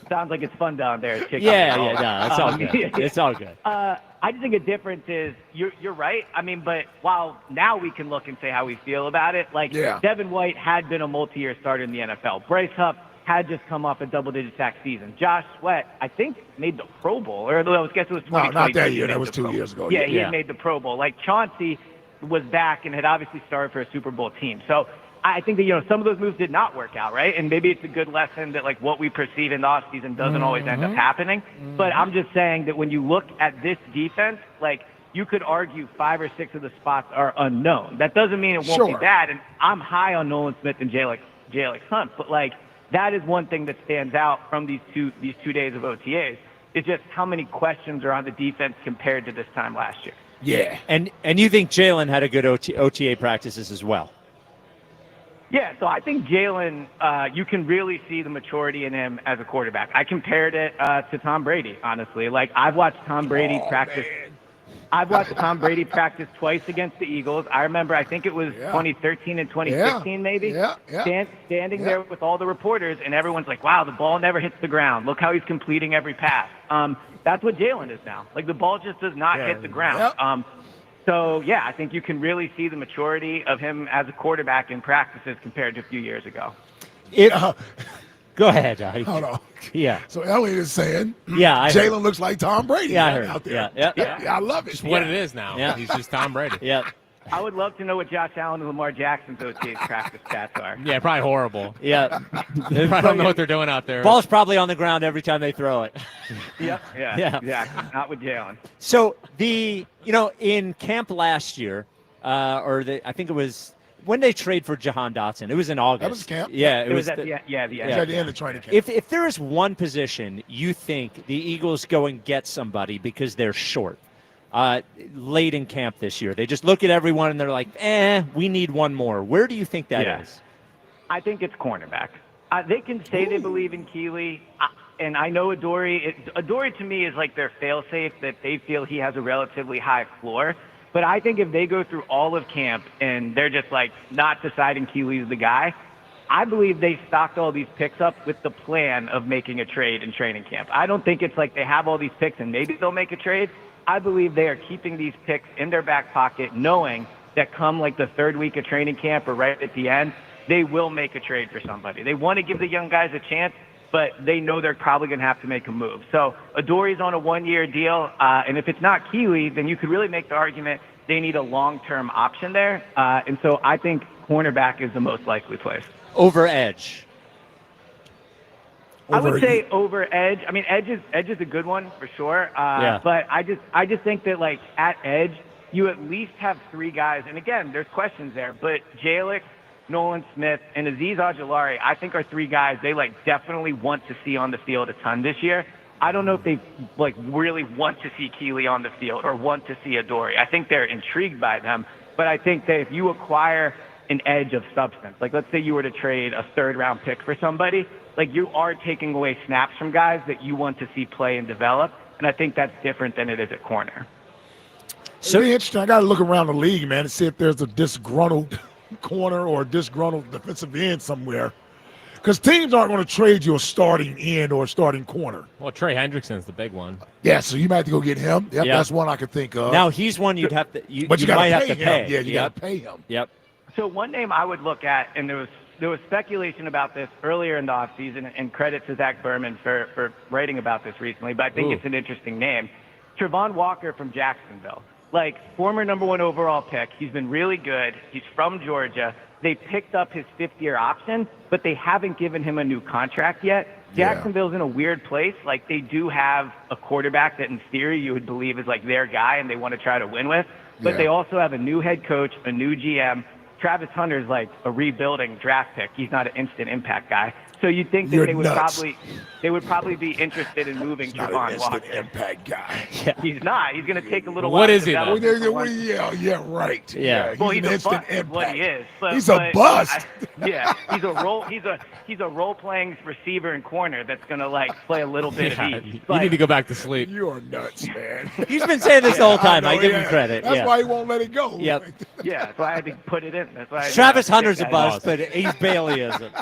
S11: Sounds like it's fun down there.
S2: No, it's all good. It's all good.
S11: I just think a difference is you're right. I mean, but while now we can look and say how we feel about it, like Devin White had been a multi-year starter in the NFL. Bryce Huff had just come off a double-digit sack season. Josh Sweat, I think, made the Pro Bowl, or I guess it was 2020.
S23: No, not that year. That was 2 years ago.
S11: Yeah, he had made the Pro Bowl. Like Chauncey was back and had obviously started for a Super Bowl team. So I think that, some of those moves did not work out, right? And maybe it's a good lesson that, like, what we perceive in the offseason doesn't always end up happening. But I'm just saying that when you look at this defense, like, you could argue 5 or 6 of the spots are unknown. That doesn't mean it won't be bad. And I'm high on Nolan Smith and Jalen Hunt. But, like, that is one thing that stands out from these two days of OTAs. It's just how many questions are on the defense compared to this time last year.
S23: Yeah.
S2: And you think Jalen had a good OTA practices as well?
S11: Yeah, so I think Jalen, you can really see the maturity in him as a quarterback. I compared it to Tom Brady, honestly. Like, I've watched Tom Brady practice. I've watched Tom Brady practice twice against the Eagles. I remember, I think it was 2013 and 2015 maybe, standing there with all the reporters, and everyone's like, wow, the ball never hits the ground. Look how he's completing every pass. That's what Jalen is now. Like, the ball just does not hit the ground. So, yeah, I think you can really see the maturity of him as a quarterback in practices compared to a few years ago.
S2: Go ahead.
S23: Hold on.
S2: Yeah.
S23: So Elliot is saying,
S2: Jalen
S23: looks like Tom Brady out there.
S2: Yeah,
S23: I love it.
S25: Just what it is now.
S2: Yeah.
S25: He's just Tom Brady.
S2: Yeah.
S11: I would love to know what Josh Allen and Lamar Jackson's OTA's practice stats are.
S25: Yeah, probably horrible.
S2: Yeah.
S25: They probably don't know what they're doing out there.
S2: Ball's probably on the ground every time they throw it.
S11: Yeah, exactly. Not with Jalen.
S2: So in camp last year, I think it was when they trade for Jahan Dotson. It was in August.
S23: That was camp.
S2: Yeah,
S11: it was at the
S23: end of training camp.
S2: If there is one position you think the Eagles go and get somebody because they're short, late in camp this year, they just look at everyone and they're like, we need one more. Where do you think that is?
S11: I think it's cornerback. They can say they believe in Keeley, and I know Adoree. Adoree to me is like their fail-safe, that they feel he has a relatively high floor. But I think if they go through all of camp and they're just like not deciding Keeley's the guy, I believe they stocked all these picks up with the plan of making a trade in training camp. I don't think it's like they have all these picks and maybe they'll make a trade. I believe they are keeping these picks in their back pocket, knowing that come like the third week of training camp or right at the end, they will make a trade for somebody. They want to give the young guys a chance, but they know they're probably going to have to make a move. So Adoree's on a one-year deal, and if it's not Keeley, then you could really make the argument they need a long-term option there. And so I think cornerback is the most likely place.
S2: Over edge.
S11: I would say over edge. I mean, edge is a good one for sure. But I just think that like at edge, you at least have three guys. And again, there's questions there. But Jalik, Nolan Smith, and Azeez Ojulari, I think are three guys they like definitely want to see on the field a ton this year. I don't know if they like really want to see Keeley on the field or want to see Adoree'. I think they're intrigued by them. But I think that if you acquire an edge of substance, like let's say you were to trade a third-round pick for somebody, like you are taking away snaps from guys that you want to see play and develop, and I think that's different than it is at corner.
S23: So it'd be interesting. I got to look around the league, man, and see if there's a disgruntled corner or a disgruntled defensive end somewhere. Because teams aren't going to trade you a starting end or a starting corner.
S25: Well, Trey Hendrickson's the big one.
S23: Yeah, so you might have to go get him. Yep, that's one I could think of.
S2: Now he's one you'd have to.
S23: But you
S2: might have to
S23: him.
S2: pay.
S23: Yeah, you got to pay him.
S2: Yep.
S11: So one name I would look at, and there was speculation about this earlier in the offseason, and credit to Zach Berman for writing about this recently, but I think it's an interesting name. Trevon Walker from Jacksonville. Like, former number 1 overall pick. He's been really good. He's from Georgia. They picked up his 5th-year option, but they haven't given him a new contract yet. Jacksonville's in a weird place. Like, they do have a quarterback that, in theory, you would believe is, like, their guy and they want to try to win with. But they also have a new head coach, a new GM. Travis Hunter's like a rebuilding draft pick. He's not an instant impact guy. So you'd think that they would probably be interested in moving Trevon Walker.
S23: Impact guy.
S11: He's not. He's going to take a little while.
S25: What is he?
S23: Yeah, right.
S11: Yeah. Well, he's
S23: an
S11: a
S23: instant
S11: bust.
S23: impact.
S11: What he is.
S23: He's a bust.
S11: He's a role. He's a role-playing receiver and corner that's going to like play a little bit of each.
S25: You need to go back to sleep.
S23: You are nuts, man.
S2: He's been saying this the whole time. I give him credit.
S23: That's why he won't let it go.
S2: Yep.
S11: Yeah, that's why I had to put it in. That's why
S2: Travis Hunter's a bust, but Ace Bailey isn't.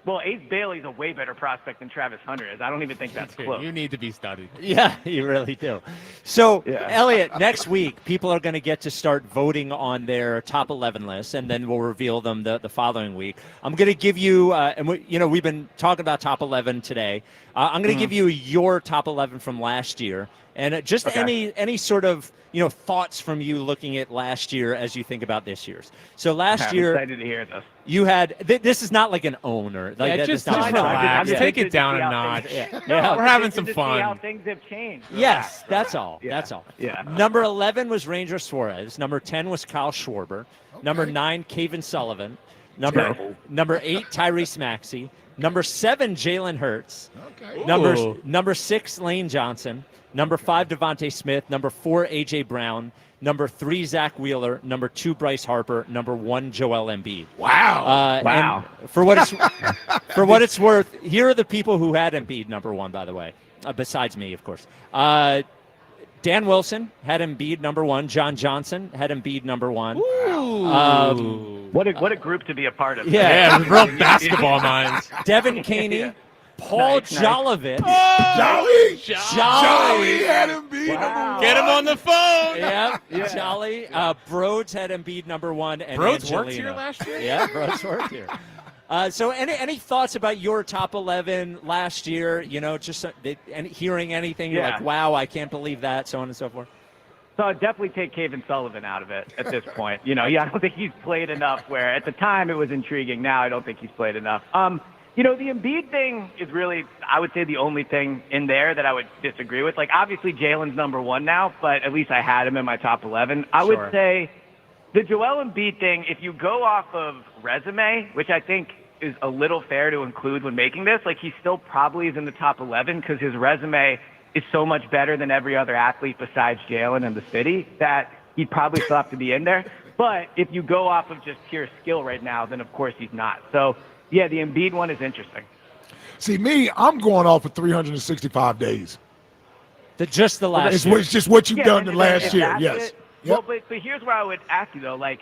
S11: Well, Ace Bailey's a way better prospect than Travis Hunter is. I don't even think that's close.
S25: You need to be studied.
S2: Yeah, you really do. So, Elliot, next week, people are going to get to start voting on their top 11 lists, and then we'll reveal them the following week. I'm going to give you, we've been talking about top 11 today. I'm going to give you your top 11 from last year, and just any sort of thoughts from you looking at last year as you think about this year's. So last year,
S11: I'm excited to hear this.
S2: You had this is not like an owner. Like
S25: just relax. Take it down a notch. We're having some fun.
S11: See how things have changed.
S2: Yes, that's all. That's all.
S11: Yeah.
S2: Number 11 was Ranger Suarez. Number 10 was Kyle Schwarber. Number 9, Kevin Sullivan. Number 8, Tyrese Maxey. Number 7, Jalen Hurts.
S23: Okay.
S2: Number 6, Lane Johnson. Number 5, Devontae Smith. Number 4, A.J. Brown. Number 3, Zach Wheeler. Number 2, Bryce Harper. Number 1, Joel Embiid.
S23: Wow.
S11: Wow.
S2: And for what it's worth, here are the people who had Embiid number 1, by the way, besides me, of course. Dan Wilson had Embiid number 1. John Johnson had Embiid number 1.
S11: What a group to be a part of.
S25: Yeah, real basketball minds.
S2: Devin Caney. Paul Jolovich.
S23: Jolly had Embiid number 1.
S25: Get him on the phone.
S2: Yep. Jolly. Broads had Embiid number 1. And
S25: Broads
S2: Angelino.
S25: worked here last year?
S2: Yeah, Broads worked here. So any thoughts about your top 11 last year, just hearing anything, you're like, wow, I can't believe that, so on and so forth?
S11: So I'd definitely take Kevin Sullivan out of it at this point. I don't think he's played enough where at the time it was intriguing. Now I don't think he's played enough. The Embiid thing is really, I would say, the only thing in there that I would disagree with. Like, obviously, Jalen's number 1 now, but at least I had him in my top 11. I would say the Joel Embiid thing, if you go off of resume, which I think is a little fair to include when making this, like, he still probably is in the top 11 because his resume is so much better than every other athlete besides Jalen in the city that he'd probably still have to be in there. But if you go off of just pure skill right now, then, of course, he's not. So, yeah, the Embiid one is interesting.
S23: See, me, I'm going off for 365 days.
S2: Just the last year.
S23: It's just what you've done the last year, yes.
S11: Well, but here's where I would ask you, though, like,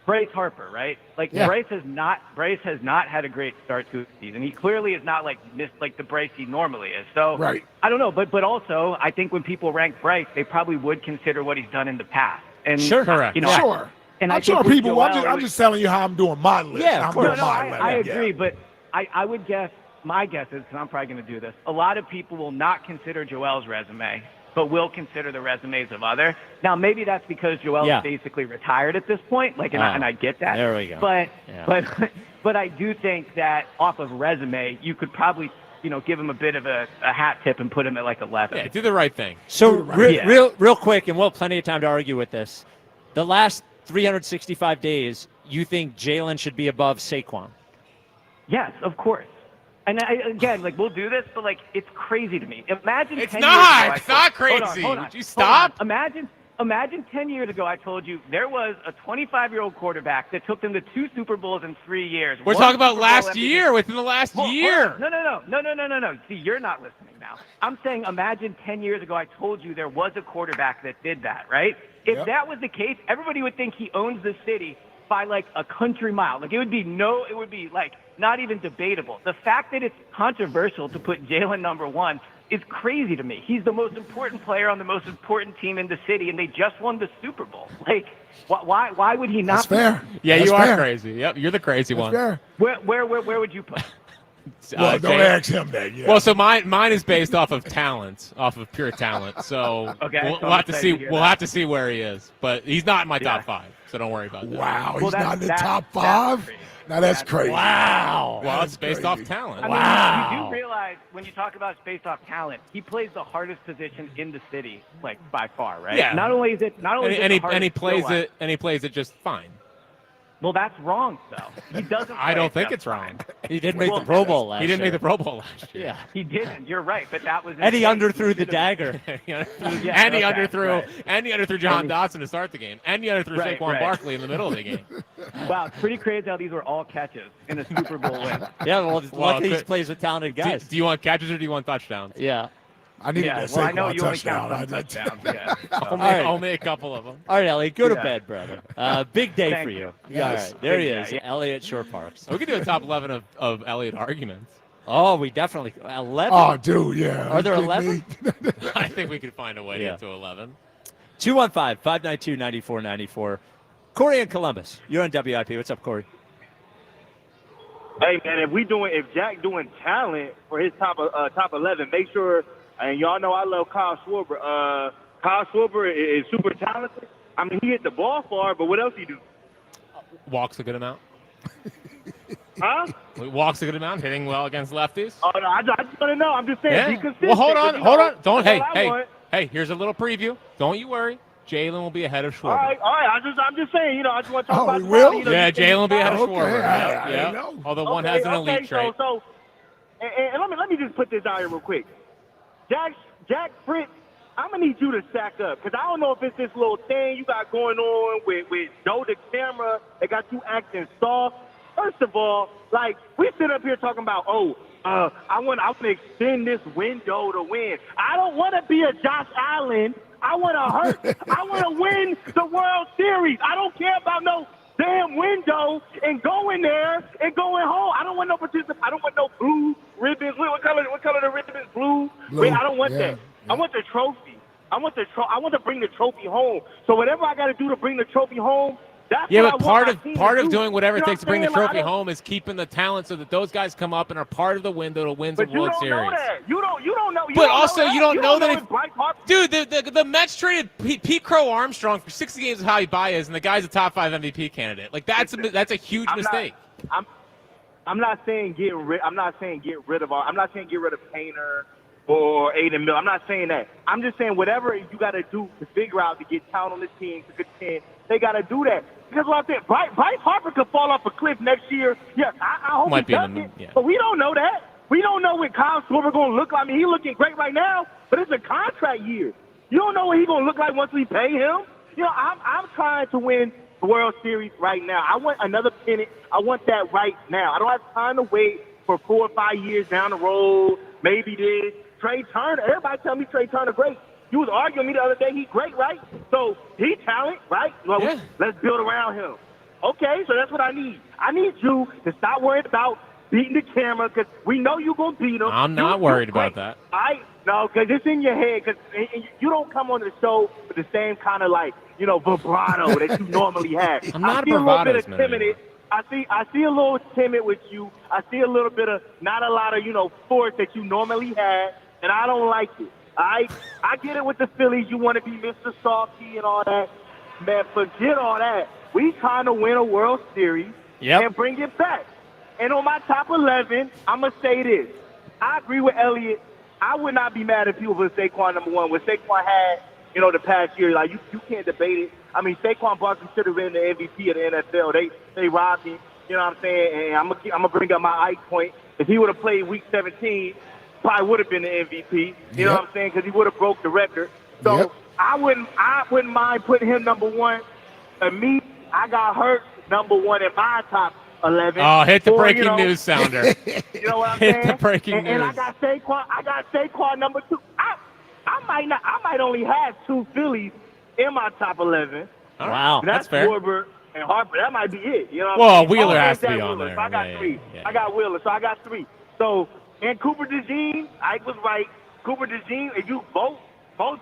S11: Bryce Harper, right? Like, Bryce has not had a great start to the season. He clearly is not, missed, the Bryce he normally is. So, I don't know. But also, I think when people rank Bryce, they probably would consider what he's done in the past. And,
S25: correct.
S23: Sure.
S11: And
S23: I'm sure people, I'm just telling you how I'm doing my list.
S2: Yeah, of course.
S11: I agree, but I would guess, my guess is, because I'm probably going to do this, a lot of people will not consider Joel's resume but will consider the resumes of other. Now, maybe that's because Joel's basically retired at this point, and I get that.
S2: There we go.
S11: But I do think that off of resume, you could probably, give him a bit of a hat tip and put him at like 11.
S25: Yeah, do the right thing.
S2: So real quick, and we'll have plenty of time to argue with this. The last 365 days, you think Jalen should be above Saquon?
S11: Yes, of course. And again, we'll do this, but it's crazy to me. Imagine
S25: it's
S11: 10
S25: not.
S11: Years ago,
S25: it's not crazy.
S11: Hold on,
S25: Would you stop?
S11: Imagine 10 years ago I told you there was a 25-year-old quarterback that took them to 2 Super Bowls in 3 years.
S25: We're talking about last year, within the last year.
S11: No. See, you're not listening now. I'm saying imagine 10 years ago I told you there was a quarterback that did that, right? If that was the case, everybody would think he owns the city by a country mile. It would be not even debatable. The fact that it's controversial to put Jalen number 1 is crazy to me. He's the most important player on the most important team in the city, and they just won the Super Bowl. Why would he not?
S23: That's fair.
S25: Yeah,
S23: That's
S25: you are
S23: fair.
S25: crazy. Yep, you're the crazy
S23: That's
S25: one.
S23: Fair.
S11: Where would you put?
S23: Well, don't ask him that. Yeah.
S25: Well, so mine is based off of talent, off of pure talent. So we'll have to see. We'll have to see where he is, but he's not in my top 5, so don't worry about that.
S23: Wow, he's not in the top 5. Now that's crazy.
S25: Wow. Well,
S23: That's
S25: it's based
S23: crazy.
S25: off talent.
S11: You do realize when you talk about it's based off talent, he plays the hardest position in the city, by far, right?
S25: Yeah.
S11: Not only is it
S25: and he plays it just fine.
S11: Well, that's wrong, though. He doesn't.
S25: I don't think it's wrong.
S2: He did make the Pro Bowl last year.
S25: He didn't make the Pro Bowl last year.
S2: Yeah.
S11: He didn't. You're right, but that was.
S2: And he underthrew the dagger.
S25: And he underthrew John Dotson to start the game. And he underthrew Saquon Barkley in the middle of the game.
S11: Wow, it's pretty crazy how these were all catches in a Super Bowl win.
S2: Yeah, luckily he plays with talented guys.
S25: Do you want catches or do you want touchdowns?
S2: Yeah.
S23: I need that Saquon
S11: I know you
S23: touchdown.
S11: only count some touchdowns. Yeah, so.
S25: Only a couple of them.
S2: All right, Elliot, go to bed, brother. Big day for you.
S23: Yes.
S2: All right, there he is, Elliot Shore Parks.
S25: We could do a top 11 of Elliot arguments.
S2: Oh, we definitely 11.
S23: Oh, dude, yeah.
S2: Are there 11?
S25: I think we could find a way to get to 11.
S2: 215-592-9494. Corey in Columbus, you're on WIP. What's up, Corey?
S1: Hey man, if Jack doing talent for his top 11, make sure. And y'all know I love Kyle Schwarber. Kyle Schwarber is super talented. I mean, he hit the ball far, but what else he do?
S25: Walks a good amount.
S1: Huh?
S25: Walks a good amount, hitting well against lefties.
S1: Oh no, I just want to know. I'm just saying, be consistent.
S25: Well, hold on. Don't.
S1: Want.
S25: Hey. Here's a little preview. Don't you worry. Jalen will be ahead of Schwarber.
S1: All right. I'm just saying. I just want to talk about.
S23: He will?
S25: Yeah, Jalen will be ahead of Schwarber.
S23: I didn't know.
S25: Although one has an elite trait.
S1: And let me just put this out here real quick. Jack Fritz, I'm gonna need you to stack up because I don't know if it's this little thing you got going on with Joe the camera that got you acting soft. First of all, we sit up here talking about, I want to extend this window to win. I don't want to be a Josh Allen. I want to hurt. I want to win the World Series. I don't care about no damn window and going there and going home. I don't want no participant. I don't want no blue ribbons. What color the ribbons? Blue. Wait, I don't want that. I want the trophy. I want to bring the trophy home. So whatever I got to do to bring the trophy home, that's what
S25: but part of doing whatever it takes to bring the trophy home is keeping the talent so that those guys come up and are part of the window to win the World Series.
S1: You don't know.
S25: But also, you don't know that. Dude, the Mets traded Pete Crow Armstrong for 60 games of Javi Baez, and the guy's a top 5 MVP candidate. That's a huge mistake.
S1: I'm not saying get rid of Painter or Aiden Miller. I'm not saying that. I'm just saying whatever you got to do to figure out to get talent on the team to contend, they got to do that. Because what I'm saying, Bryce Harper could fall off a cliff next year. Yes, I hope he doesn't. But we don't know that. We don't know what Kyle Schwarber going to look like. I mean, he's looking great right now, but it's a contract year. You don't know what he's going to look like once we pay him. I'm trying to win the World Series right now. I want another pennant. I want that right now. I don't have time to wait for 4 or 5 years down the road. Maybe this. Trey Turner. Everybody tell me Trey Turner great. You was arguing with me the other day. He's great, right? So he talent, right? Well, let's build around him. Okay, so that's what I need. I need you to stop worrying about beating the camera because we know you're going to beat him.
S25: I'm not worried about that.
S1: No, because it's in your head because you don't come on the show with the same kind of vibrato that you normally have.
S25: I'm not
S1: a
S25: bravado.
S1: little bit of timid. I see a little timid with you. I see a little bit of not a lot of force that you normally have, and I don't like it. I get it with the Phillies. You want to be Mr. Salty and all that. Man, forget all that. We trying to win a World Series and bring it back. And on my top 11, I'm going to say this. I agree with Elliot. I would not be mad if people put Saquon number one. What Saquon had, the past year, like you can't debate it. I mean, Saquon Barkley should have been the MVP of the NFL. They robbed him. You know what I'm saying? And I'm gonna bring up my Ike point. If he would have played Week 17, probably would have been the MVP. You know what I'm saying? Because he would have broke the record. So I wouldn't mind putting him number one. And me, I got hurt number one in my top 11.
S25: Oh, hit the breaking news sounder.
S1: You know what I'm saying?
S25: Hit the breaking news.
S1: And I got Saquon number two. I might only have 2 Phillies in my top 11.
S2: Wow,
S1: that's
S25: fair.
S1: Schwarber and Harper. That might be it. You know what
S25: Well,
S1: I'm saying?
S25: Wheeler has to be
S1: Wheeler.
S25: on there.
S1: So I got 3. I got Wheeler, so I got 3. So, and Cooper DeJean, Ike was right. Cooper DeJean, if you both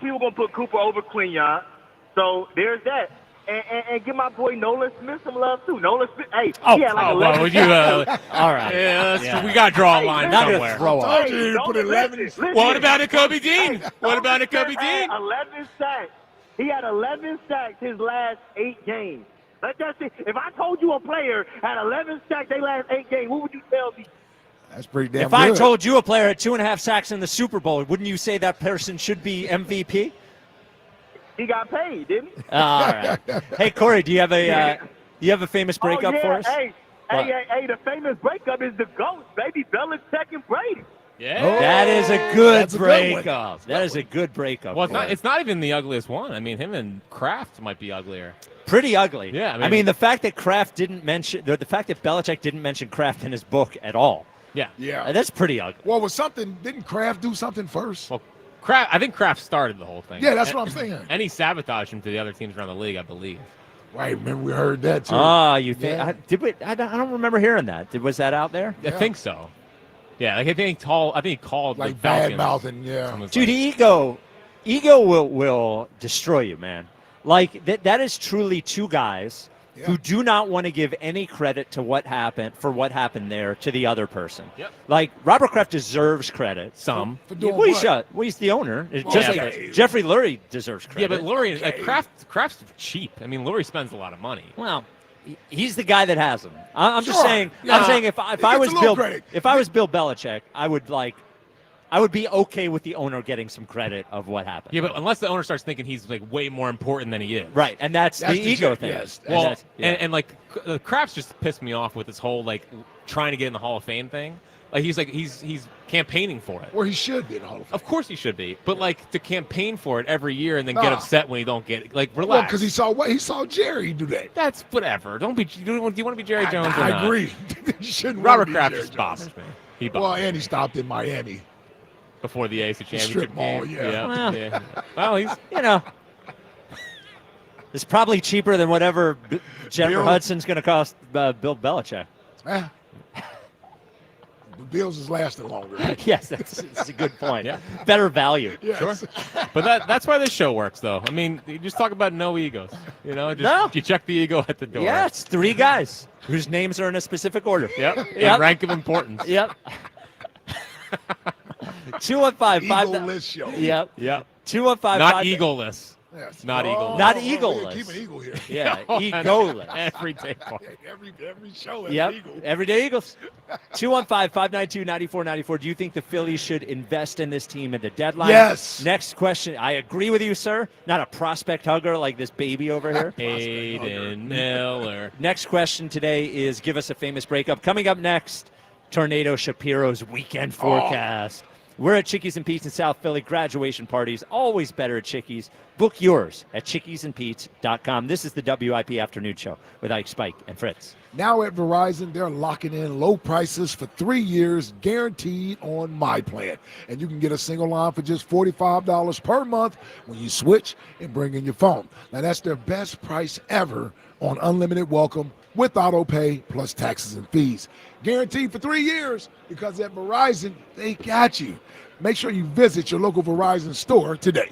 S1: people gonna put Cooper over Quignon. So there's that. And give my boy Nolan Smith some love too. Nolan Smith, hey, he had like 11.
S25: Would you?
S2: All right.
S25: Yeah, we got to draw a line somewhere.
S23: I told you to put 11.
S25: What about Kobe Dean? What about Kobe Dean?
S1: 11 sacks. He had 11 sacks his last 8 games. Let's just see. If I told you a player had 11 sacks their last 8 games, what would you tell me?
S23: That's pretty damn
S2: If
S23: good.
S2: I told you a player had 2.5 sacks in the Super Bowl, wouldn't you say that person should be MVP?
S1: He got paid, didn't he?
S2: All right. Hey, Corey, do you have a famous breakup for us?
S1: Hey, the famous breakup is the GOAT, baby, Belichick and Brady.
S25: Yeah.
S2: That is a good breakup. That is a good breakup.
S25: Well, it's not even the ugliest one. I mean, him and Kraft might be uglier.
S2: Pretty ugly.
S25: Yeah.
S2: I mean, the fact that Kraft didn't mention the fact that Belichick didn't mention Kraft in his book at all.
S25: Yeah.
S23: Yeah.
S2: That's pretty ugly.
S23: Well, didn't Kraft do something first?
S25: Well, I think Kraft started the whole thing.
S23: Yeah, that's what I'm saying.
S25: And he sabotaged him to the other teams around the league, I believe.
S23: Right, remember we heard that too.
S2: You think?
S23: Yeah.
S2: I don't remember hearing that. Was that out there?
S25: I think so. Yeah, like I think he called
S23: like
S25: the
S23: bad
S25: Falcons.
S23: mouthing. Yeah,
S2: dude, ego will destroy you, man. Like that is truly 2 guys who do not want to give any credit to what happened there to the other person.
S25: Yep.
S2: Like Robert Kraft deserves credit.
S25: Some.
S23: For doing
S2: Well, he's the owner. Jeffrey Lurie deserves credit.
S25: Yeah, but Lurie, Kraft's cheap. I mean, Lurie spends a lot of money.
S2: Well, he's the guy that has them. I'm just saying.
S23: Yeah.
S2: I'm saying if I was Bill Belichick, I would be okay with the owner getting some credit of what happened.
S25: Yeah, but unless the owner starts thinking he's like way more important than he is.
S2: Right, and that's the ego thing.
S23: Yes.
S25: Well, and like Kraft's just pissed me off with this whole like trying to get in the Hall of Fame thing. Like he's campaigning for it.
S23: Or he should be in the Hall of Fame.
S25: Of course he should be, but like to campaign for it every year and then get upset when he don't get it. Like relax.
S23: Well, because he saw Jerry do that.
S25: That's whatever. Do you want to be Jerry Jones? Or
S23: I
S25: not?
S23: agree. You shouldn't.
S25: Robert
S23: want to be
S25: Kraft
S23: Jerry
S25: just
S23: Jones.
S25: bothers me. He
S23: and he stopped in Miami
S25: before the AFC Championship
S23: strip mall.
S25: game.
S23: Yeah.
S25: Well, he's
S2: it's probably cheaper than whatever Jennifer
S23: Bill?
S2: Hudson's going to cost Bill Belichick.
S23: The Bills is lasting longer.
S2: Yes, that's a good point. Yeah. Better value.
S23: Yes.
S25: Sure. But that's why this show works, though. I mean, you just talk about no egos. You check the ego at the door.
S2: Yeah, it's 3 guys whose names are in a specific order.
S25: Yep. In rank of importance.
S2: Yep. 215
S23: Eagle-less show.
S2: Yep. 215
S25: Not egoless.
S23: Yes.
S25: Not egoless.
S2: Not egoless.
S23: Keep an eagle here.
S2: Yeah, egoless.
S25: Every day.
S23: Every show has
S2: Yep.
S23: an eagle.
S2: Everyday Eagles. 215-592-9494. Do you think the Phillies should invest in this team at the deadline?
S23: Yes.
S2: Next question. I agree with you, sir. Not a prospect hugger like this baby over here.
S25: Aiden Miller.
S2: Next question today is give us a famous breakup. Coming up next, Tornado Shapiro's weekend forecast. We're at Chickies and Pete's in South Philly. Graduation parties, always better at Chickies. Book yours at chickiesandpete's.com. This is the WIP Afternoon Show with Ike, Spike, and Fritz.
S23: Now at Verizon, they're locking in low prices for 3 years, guaranteed on my plan. And you can get a single line for just $45 per month when you switch and bring in your phone. Now, that's their best price ever on unlimited welcome with auto pay plus taxes and fees. Guaranteed for 3 years because at Verizon, they got you. Make sure you visit your local Verizon store today.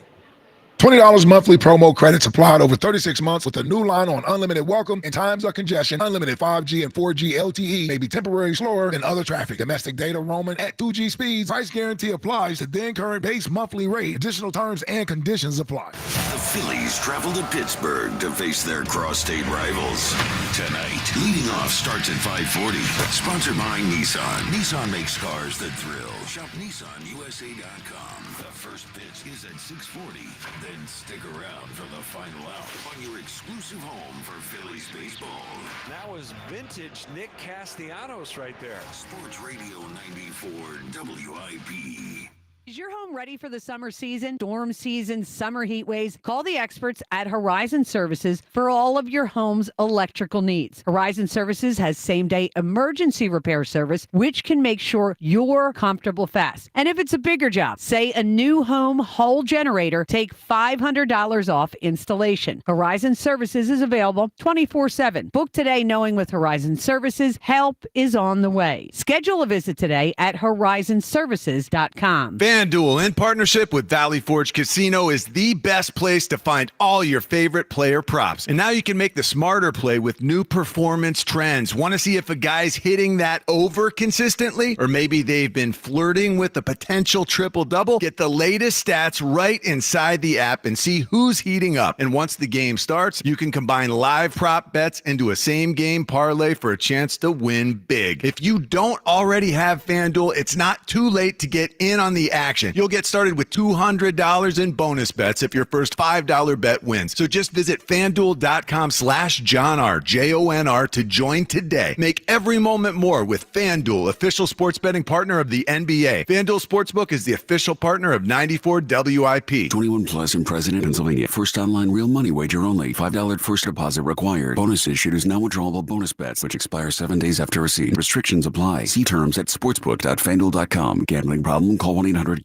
S23: $20 monthly promo credits applied over 36 months with a new line on unlimited welcome. In times of congestion, unlimited 5G and 4G LTE may be temporarily slower than other traffic. Domestic data roaming at 2G speeds. Price guarantee applies to then current base monthly rate. Additional terms and conditions apply.
S10: The Phillies travel to Pittsburgh to face their cross-state rivals. Tonight, leading off starts at 5:40. Sponsored by Nissan. Nissan makes cars that thrill. Shop NissanUSA.com. The first pitch is at 6:40. Then stick around for the final out on your exclusive home for Phillies baseball.
S3: That was vintage Nick Castellanos right there.
S10: Sports Radio 94 WIP.
S4: Is your home ready for the summer season, storm season, summer heat waves? Call the experts at Horizon Services for all of your home's electrical needs. Horizon Services has same-day emergency repair service, which can make sure you're comfortable fast. And if it's a bigger job, say a new home whole generator, take $500 off installation. Horizon Services is available 24/7. Book today knowing with Horizon Services, help is on the way. Schedule a visit today at horizonservices.com.
S6: FanDuel, in partnership with Valley Forge Casino, is the best place to find all your favorite player props. And now you can make the smarter play with new performance trends. Want to see if a guy's hitting that over consistently? Or maybe they've been flirting with a potential triple-double? Get the latest stats right inside the app and see who's heating up. And once the game starts, you can combine live prop bets into a same-game parlay for a chance to win big. If you don't already have FanDuel, it's not too late to get in on the action. You'll get started with $200 in bonus bets if your first $5 bet wins. So just visit FanDuel.com/JohnR, JONR, to join today. Make every moment more with FanDuel, official sports betting partner of the NBA. FanDuel Sportsbook is the official partner of 94 WIP.
S10: 21 plus and present in Pennsylvania. First online real money wager only. $5 first deposit required. Bonus issued is now withdrawable bonus bets, which expire 7 days after receipt. Restrictions apply. See terms at sportsbook.fanduel.com. Gambling problem? Call 1-800-GAMBLER.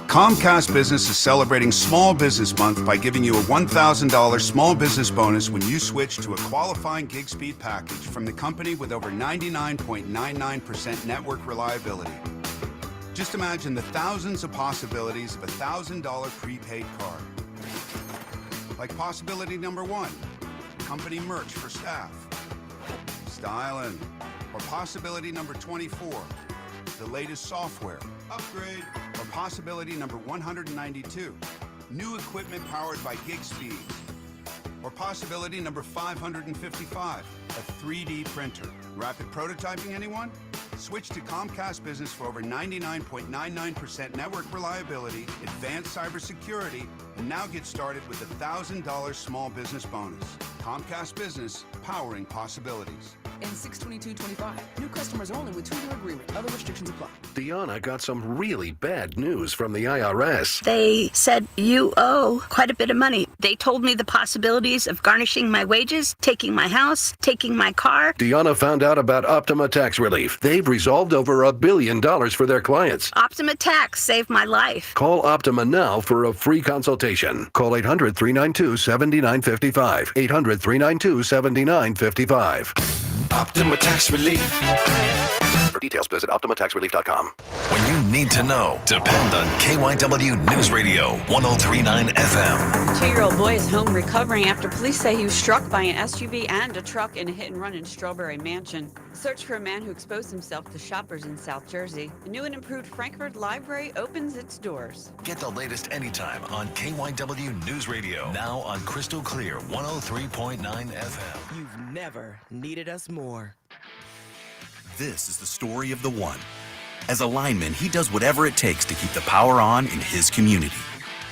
S12: Comcast Business is celebrating Small Business Month by giving you a $1,000 small business bonus when you switch to a qualifying gig speed package from the company with over 99.99% network reliability. Just imagine the thousands of possibilities of a $1,000 prepaid card. Like possibility number 1, company merch for staff. Styling. Or possibility number 24, the latest software upgrade. Or possibility number 192, new equipment powered by gig speeds. Or possibility number 555, a 3D printer. Rapid prototyping, anyone? Switch to Comcast Business for over 99.99% network reliability, advanced cybersecurity, and now get started with a $1,000 small business bonus. Comcast Business, powering possibilities.
S15: And 6/22/25. New customers only with 2-year agreement. Other restrictions apply.
S3: Deanna got some really bad news from the IRS.
S16: They said you owe quite a bit of money. They told me the possibilities of garnishing my wages, taking my house, taking my car.
S3: Deanna found out about Optima Tax Relief. They've resolved over $1 billion for their clients.
S16: Optima Tax saved my life.
S3: Call Optima now for a free consultation. Call 800-392-7955. 800-392-7955.
S10: Optima Tax Relief.
S3: For details, visit OptimaTaxRelief.com.
S10: When you need to know, depend on KYW News Radio 103.9 FM.
S21: 2-year-old boy is home recovering after police say he was struck by an SUV and a truck in a hit-and-run in Strawberry Mansion. Search for a man who exposed himself to shoppers in South Jersey. A new and improved Frankfurt Library opens its doors.
S10: Get the latest anytime on KYW News Radio. Now on Crystal Clear 103.9 FM.
S24: You've never needed us more.
S26: This is the story of the one. As a lineman, he does whatever it takes to keep the power on in his community.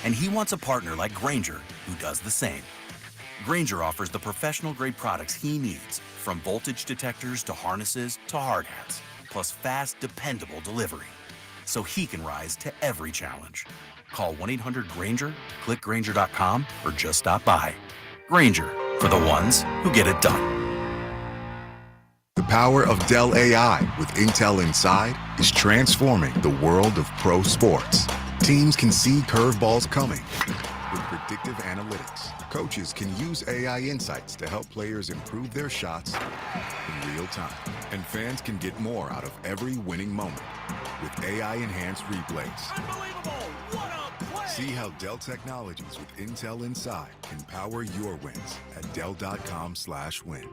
S26: And he wants a partner like Grainger who does the same. Grainger offers the professional-grade products he needs, from voltage detectors to harnesses to hard hats, plus fast, dependable delivery, so he can rise to every challenge. Call 1-800-GRAINGER, click Grainger.com, or just stop by. Grainger, for the ones who get it done.
S27: The power of Dell AI with Intel Inside is transforming the world of pro sports. Teams can see curveballs coming with predictive analytics. Coaches can use AI insights to help players improve their shots in real time. And fans can get more out of every winning moment with AI-enhanced replays.
S22: Unbelievable! What a
S27: See how Dell Technologies with Intel Inside can power your wins at Dell.com/win.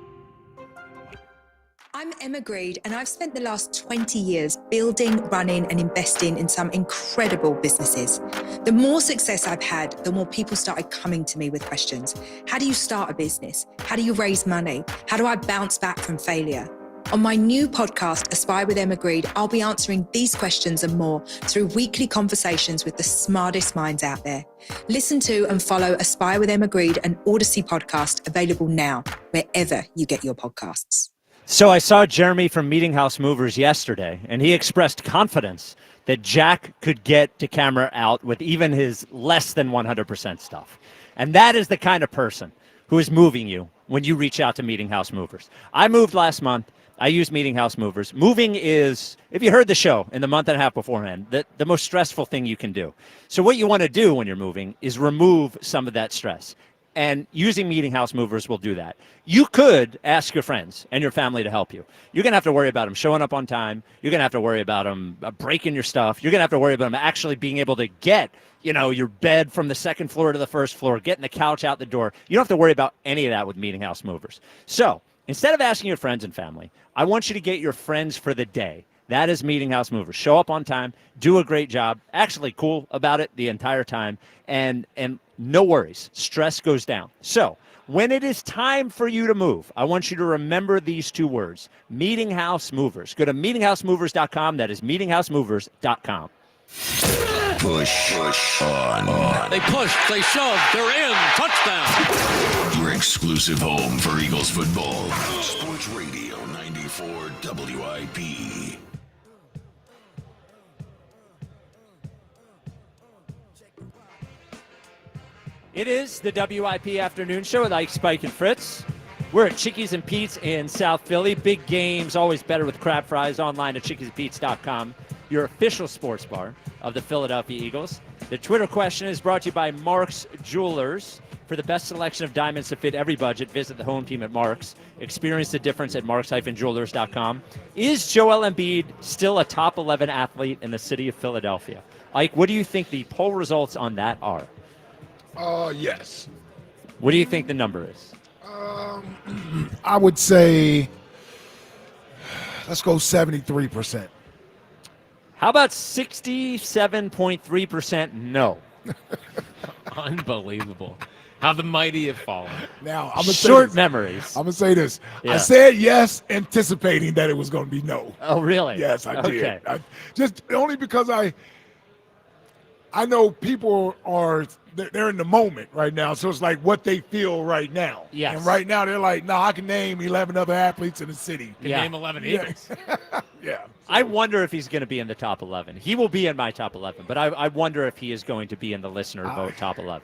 S7: I'm Emma Greed, and I've spent the last 20 years building, running, and investing in some incredible businesses. The more success I've had, the more people started coming to me with questions. How do you start a business? How do you raise money? How do I bounce back from failure? On my new podcast, Aspire with Emma Greed, I'll be answering these questions and more through weekly conversations with the smartest minds out there. Listen to and follow Aspire with Emma Greed, an Odyssey podcast, available now, wherever you get your podcasts.
S2: So I saw Jeremy from Meeting House Movers yesterday, and he expressed confidence that Jack could get to camera out with even his less than 100% stuff. And that is the kind of person who is moving you when you reach out to Meeting House Movers. I moved last month. I use Meeting House Movers. Moving is, if you heard the show in the month and a half beforehand, the most stressful thing you can do. So what you want to do when you're moving is remove some of that stress. And using Meeting House Movers will do that. You could ask your friends and your family to help you. You're going to have to worry about them showing up on time. You're going to have to worry about them breaking your stuff. You're going to have to worry about them actually being able to get, your bed from the second floor to the first floor, getting the couch out the door. You don't have to worry about any of that with Meeting House Movers. So instead of asking your friends and family, I want you to get your friends for the day. That is Meeting House Movers. Show up on time, do a great job, actually cool about it the entire time, and no worries. Stress goes down. So when it is time for you to move, I want you to remember these two words, Meeting House Movers. Go to meetinghousemovers.com. That is meetinghousemovers.com.
S10: Push on.
S22: They push, they shove, they're in. Touchdown.
S10: Your exclusive home for Eagles football. Sports Radio 94 WIP.
S2: It is the WIP Afternoon Show with Ike, Spike, and Fritz. We're at Chickies and Pete's in South Philly. Big games, always better with crab fries. Online at chickiesandpete's.com, your official sports bar of the Philadelphia Eagles. The Twitter question is brought to you by Mark's Jewelers. For the best selection of diamonds to fit every budget, visit the home team at Mark's. Experience the difference at marks-jewelers.com. Is Joel Embiid still a top 11 athlete in the city of Philadelphia? Ike, what do you think the poll results on that are?
S23: Yes.
S2: What do you think the number is?
S23: I would say, let's go 73%.
S2: How about 67.3% no?
S25: Unbelievable. How the mighty have fallen.
S23: Now, I'm gonna
S2: short memories.
S23: I'm going to say this.
S2: Yeah.
S23: I said yes, anticipating that it was going to be no.
S2: Oh, really?
S23: Yes, I
S2: Okay.
S23: did. Just only because I know people they're in the moment right now, so it's like what they feel right now.
S2: Yes.
S23: And right now they're like, no, I can name 11 other athletes in the city.
S25: Can name 11 Eagles.
S23: Yeah.
S2: I wonder if he's going to be in the top 11. He will be in my top 11, but I wonder if he is going to be in the listener vote top 11.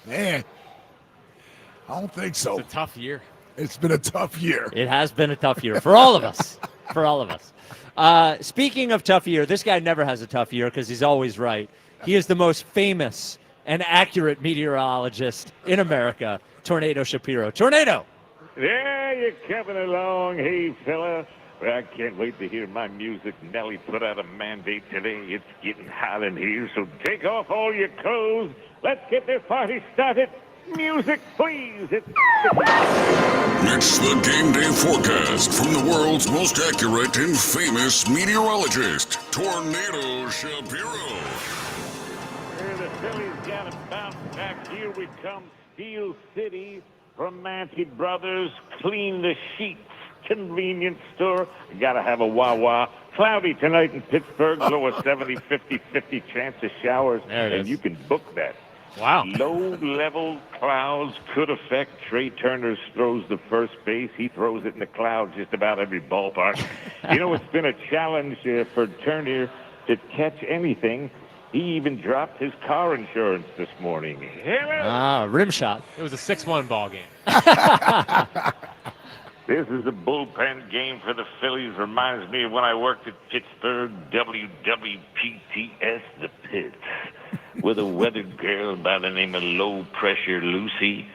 S23: Man, I don't think so.
S25: It's a tough year.
S23: It's been a tough year.
S2: It has been a tough year for all of us. For all of us. Speaking of tough year, this guy never has a tough year because he's always right. He is the most famous and accurate meteorologist in America, Tornado Shapiro. Tornado!
S8: Yeah, you're coming along. Hey, fella. Well, I can't wait to hear my music. Nelly put out a mandate today. It's getting hot in here, so take off all your clothes. Let's get this party started. Music, please.
S10: It's the game day forecast from the world's most accurate and famous meteorologist, Tornado Shapiro.
S8: The Phillies got to bounce back. Here we come. Steel City, Romantic Brothers, clean the sheets. Convenience store. Got to have a Wawa. Cloudy tonight in Pittsburgh. Low of 70, 50 chance of showers. And you can book that.
S25: Wow.
S8: Low-level clouds could affect Trey Turner's throws to first base. He throws it in the clouds just about every ballpark. It's been a challenge for Turner to catch anything. He even dropped his car insurance this morning.
S2: Rim shot.
S25: It was a 6-1 ball game.
S8: This is a bullpen game for the Phillies. Reminds me of when I worked at Pittsburgh, WWPTS, the Pits, with a weather girl by the name of Low Pressure Lucy,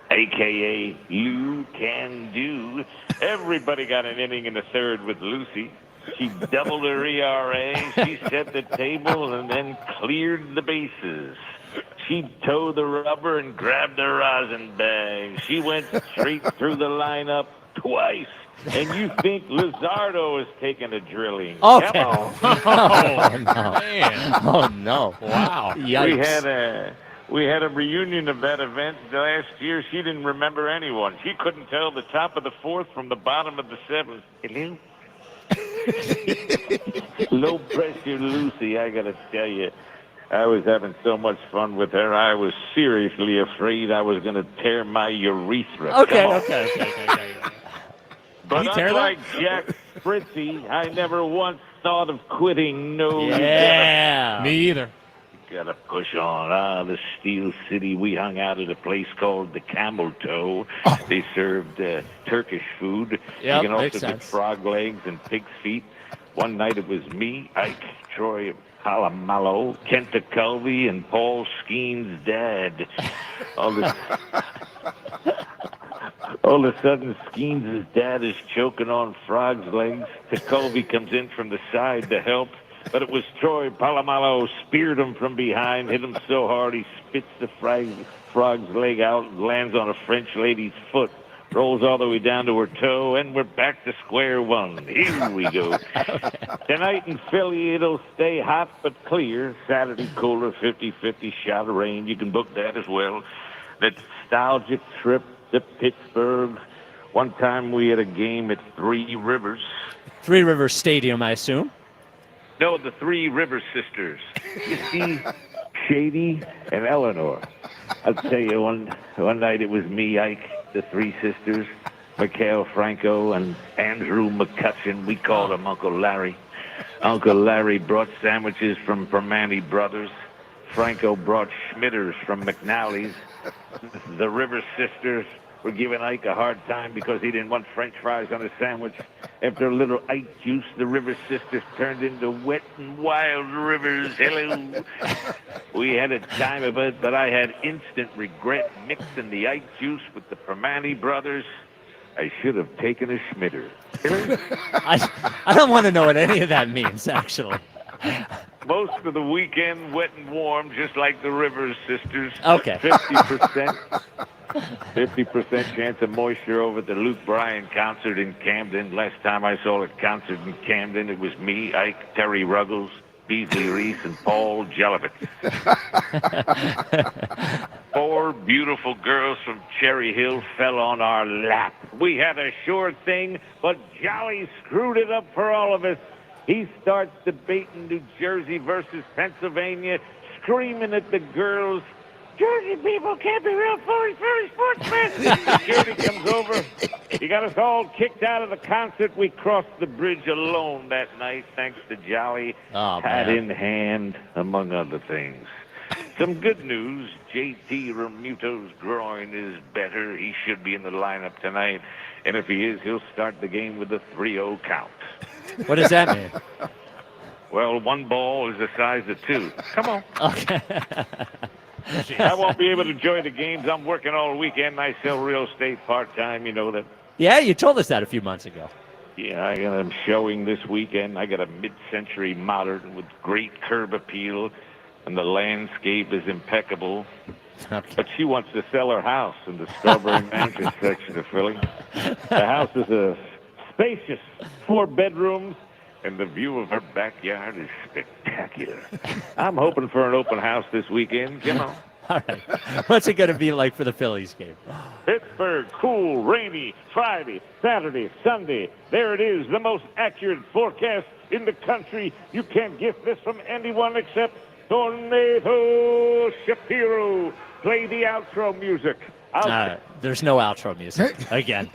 S8: a.k.a. Lou Can Do. Every Everybody got an inning in the third with Lucy. She doubled her ERA. She set the table and then cleared the bases. She towed the rubber and grabbed the rosin bag. She went straight through the lineup twice. And you think Luzardo is taking a drilling.
S2: Okay.
S8: Come on.
S2: Oh, no. Man. Oh, no. Wow. Yikes.
S8: We had a reunion of that event last year. She didn't remember anyone. She couldn't tell the top of the fourth from the bottom of the seventh. Hello? Low pressure Lucy, I got to tell you. I was having so much fun with her. I was seriously afraid I was going to tear my urethra.
S2: Okay.
S8: But
S2: you tear
S8: unlike Jack Fritzy, I never once thought of quitting. No,
S2: Yeah.
S25: Me either.
S8: You gotta push on. The Steel City. We hung out at a place called the Camel Toe. They served Turkish food.
S2: Yep,
S8: You can also
S2: makes
S8: get
S2: sense.
S8: frog legs and pig's feet. One night it was me, Ike, Troy Palomalo, Kenta Culvey, and Paul Skeen's dad. All of a sudden, Skeens' dad is choking on frog's legs. Colby comes in from the side to help, but it was Troy Palomalo speared him from behind, hit him so hard he spits the frog's leg out and lands on a French lady's foot, rolls all the way down to her toe, and we're back to square one. Here we go. Tonight in Philly, it'll stay hot but clear. Saturday, cooler, 50-50 shot of rain. You can book that as well. The nostalgic trip to Pittsburgh. One time we had a game at Three Rivers.
S2: Three Rivers Stadium, I assume.
S8: No, the Three Rivers sisters. You see, Shady and Eleanor. I'll tell you, one night it was me, Ike, the three sisters, Mikhail Franco, and Andrew McCutcheon. We called him Uncle Larry. Uncle Larry brought sandwiches from Permane Brothers. Franco brought Schmitters from McNally's. The Rivers sisters were giving Ike a hard time because he didn't want French fries on his sandwich. After a little Ike juice, the Rivers sisters turned into wet and wild rivers. Hello. We had a time of it, but I had instant regret mixing the Ike juice with the Permane Brothers. I should have taken a Schmitter.
S2: I don't want to know what any of that means, actually.
S8: Most of the weekend, wet and warm, just like the Rivers sisters.
S2: Okay.
S8: 50% chance of moisture over at the Luke Bryan concert in Camden. Last time I saw a concert in Camden, it was me, Ike, Terry Ruggles, Beasley Reese, and Paul Jelovitz. 4 beautiful girls from Cherry Hill fell on our lap. We had a sure thing, but Jolly screwed it up for all of us. He starts debating New Jersey versus Pennsylvania, screaming at the girls, Jersey people can't be real Philly sportsmen. Security comes over. He got us all kicked out of the concert. We crossed the bridge alone that night, thanks to Jolly, hat in hand, among other things. Some good news, JT Remuto's groin is better. He should be in the lineup tonight. And if he is, he'll start the game with a 3-0 count.
S2: What does that mean?
S8: Well, 1 ball is the size of 2. Come on.
S2: Okay.
S8: I won't be able to enjoy the games. I'm working all weekend. I sell real estate part-time. You know that.
S2: Yeah, you told us that a few months ago.
S8: Yeah, I got a showing this weekend. I got a mid-century modern with great curb appeal, and the landscape is impeccable.
S2: Okay.
S8: But she wants to sell her house in the Strawberry Mansion section of Philly. The house is a spacious 4 bedrooms, and the view of her backyard is spectacular. I'm hoping for an open house this weekend. Come on.
S2: All right. What's it going to be like for the Phillies game?
S8: Pittsburgh, cool, rainy, Friday, Saturday, Sunday. There it is, the most accurate forecast in the country. You can't get this from anyone except Tornado Shapiro. Play the outro music.
S2: There's no outro music again.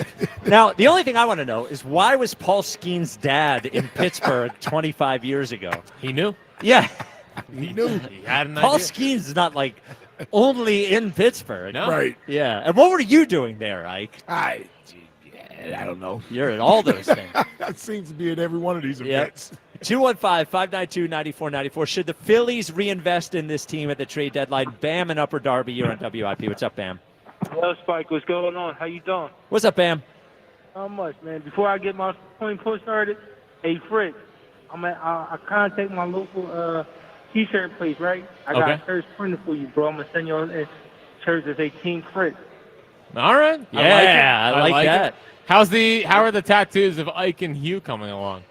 S2: Now, the only thing I want to know is why was Paul Skeen's dad in Pittsburgh 25 years ago?
S25: He knew.
S2: Yeah.
S25: He knew. He had an
S2: Paul
S25: idea.
S2: Skeen's not like only in Pittsburgh.
S25: No.
S23: Right.
S2: Yeah. And what were you doing there, Ike?
S23: I don't know.
S2: You're at all those things.
S23: That seems to be at every one of these
S2: Yep.
S23: events.
S2: 215-592-9494. Should the Phillies reinvest in this team at the trade deadline? Bam and Upper Darby, you're on WIP. What's up, Bam?
S9: Hello, Spike. What's going on? How you doing?
S2: What's up, Bam?
S1: How much, man? Before I get my point push started, hey, Fritz, I contact my local T-shirt place, right? I got a shirt printed for you, bro. I'm going to send you a shirt that say Team Fritz.
S25: All right.
S2: Yeah, I like that.
S25: How are the tattoos of Ike and Hugh coming along?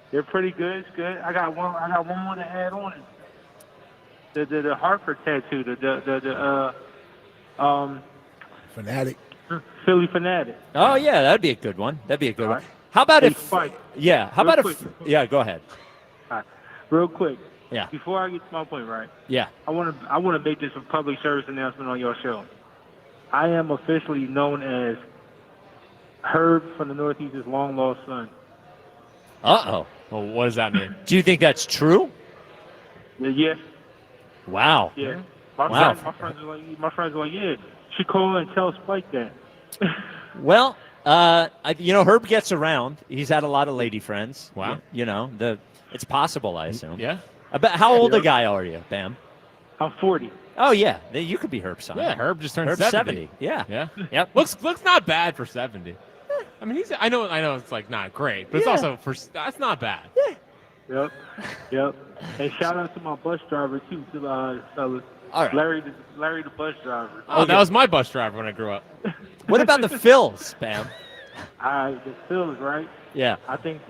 S1: They're pretty good. It's good. I got one more to add on it. The Hartford tattoo, the
S23: Fanatic.
S1: Philly Fanatic.
S2: Oh yeah, that'd be a good one. That'd be a good one. How about if?
S1: Spike.
S2: Yeah. How
S1: Real
S2: about
S1: quick.
S2: if? Yeah. Go ahead.
S1: All right. Real quick.
S2: Yeah.
S1: Before I get to my point, right?
S2: Yeah.
S1: I want to make this a public service announcement on your show. I am officially known as Herb from the Northeast's long lost son.
S2: Uh-oh.
S25: Well, what does that mean?
S2: Do you think that's true?
S1: Yes.
S2: Wow.
S1: Yeah.
S2: Wow.
S1: My friends are like, yeah. She call and tell Spike that.
S2: Well, Herb gets around. He's had a lot of lady friends.
S25: Wow.
S2: It's possible, I assume.
S25: Yeah.
S2: How old a guy are you, Bam?
S1: I'm 40.
S2: Oh yeah, you could be Herb's son.
S25: Yeah, Herb just turned
S2: Herb's
S25: 70.
S2: Yeah.
S25: Yeah.
S2: Yep.
S25: Looks not bad for 70. I mean, I know it's like not great, but it's also that's not bad.
S1: Yep. And shout out to my bus driver too, fellas.
S2: All right.
S1: Larry the bus driver.
S25: Oh, that was my bus driver when I grew up.
S2: What about the Phils, Bam?
S1: The Phillies, right?
S2: Yeah.
S1: I think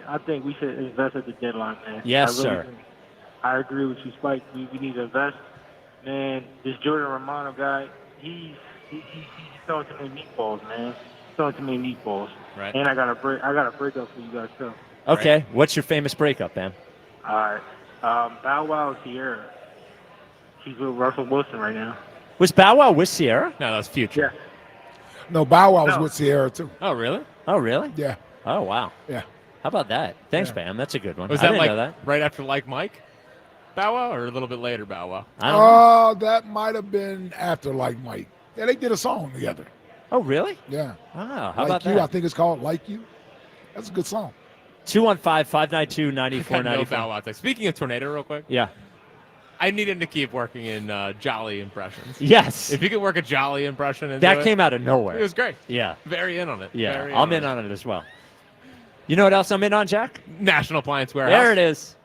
S1: we should invest at the deadline, man.
S2: Yes, sir.
S1: I agree with you, Spike. We need to invest. Man, this Jordan Romano guy, he's throwing too many meatballs, man. He's throwing too many meatballs.
S25: Right.
S1: And I got a breakup for you guys too.
S2: Okay.
S25: Right.
S2: What's your famous breakup, Bam?
S1: All right. Bow Wow Sierra. She's with Russell Wilson right now.
S2: Was Bow Wow with Sierra?
S25: No, that was Future.
S1: Yeah.
S23: No, Bow Wow was with Sierra too.
S25: Oh, really?
S2: Oh, really?
S23: Yeah.
S2: Oh, wow.
S23: Yeah.
S2: How about that? Thanks, Bam. That's a good one.
S25: Was
S2: I
S25: that
S2: didn't
S25: like
S2: know that.
S25: right after Like Mike? Bow Wow, or a little bit later Bow Wow?
S2: I don't know.
S23: That might have been after Like Mike. Yeah, they did a song together.
S2: Oh, really?
S23: Yeah.
S2: Oh, how
S23: Like
S2: about
S23: You,
S2: that?
S23: I think it's called Like You. That's a good song.
S2: 215-592-9494.
S25: Bow Wow thing. Speaking of Tornado, real quick.
S2: Yeah.
S25: I needed to keep working in Jolly impressions.
S2: Yes.
S25: If you could work a Jolly impression into
S2: That
S25: it,
S2: came out of nowhere.
S25: It was great.
S2: Yeah.
S25: Very in on it.
S2: Yeah.
S25: Very
S2: I'm in on it as well. You know what else I'm in on, Jack?
S25: National Appliance Warehouse.
S2: There it is.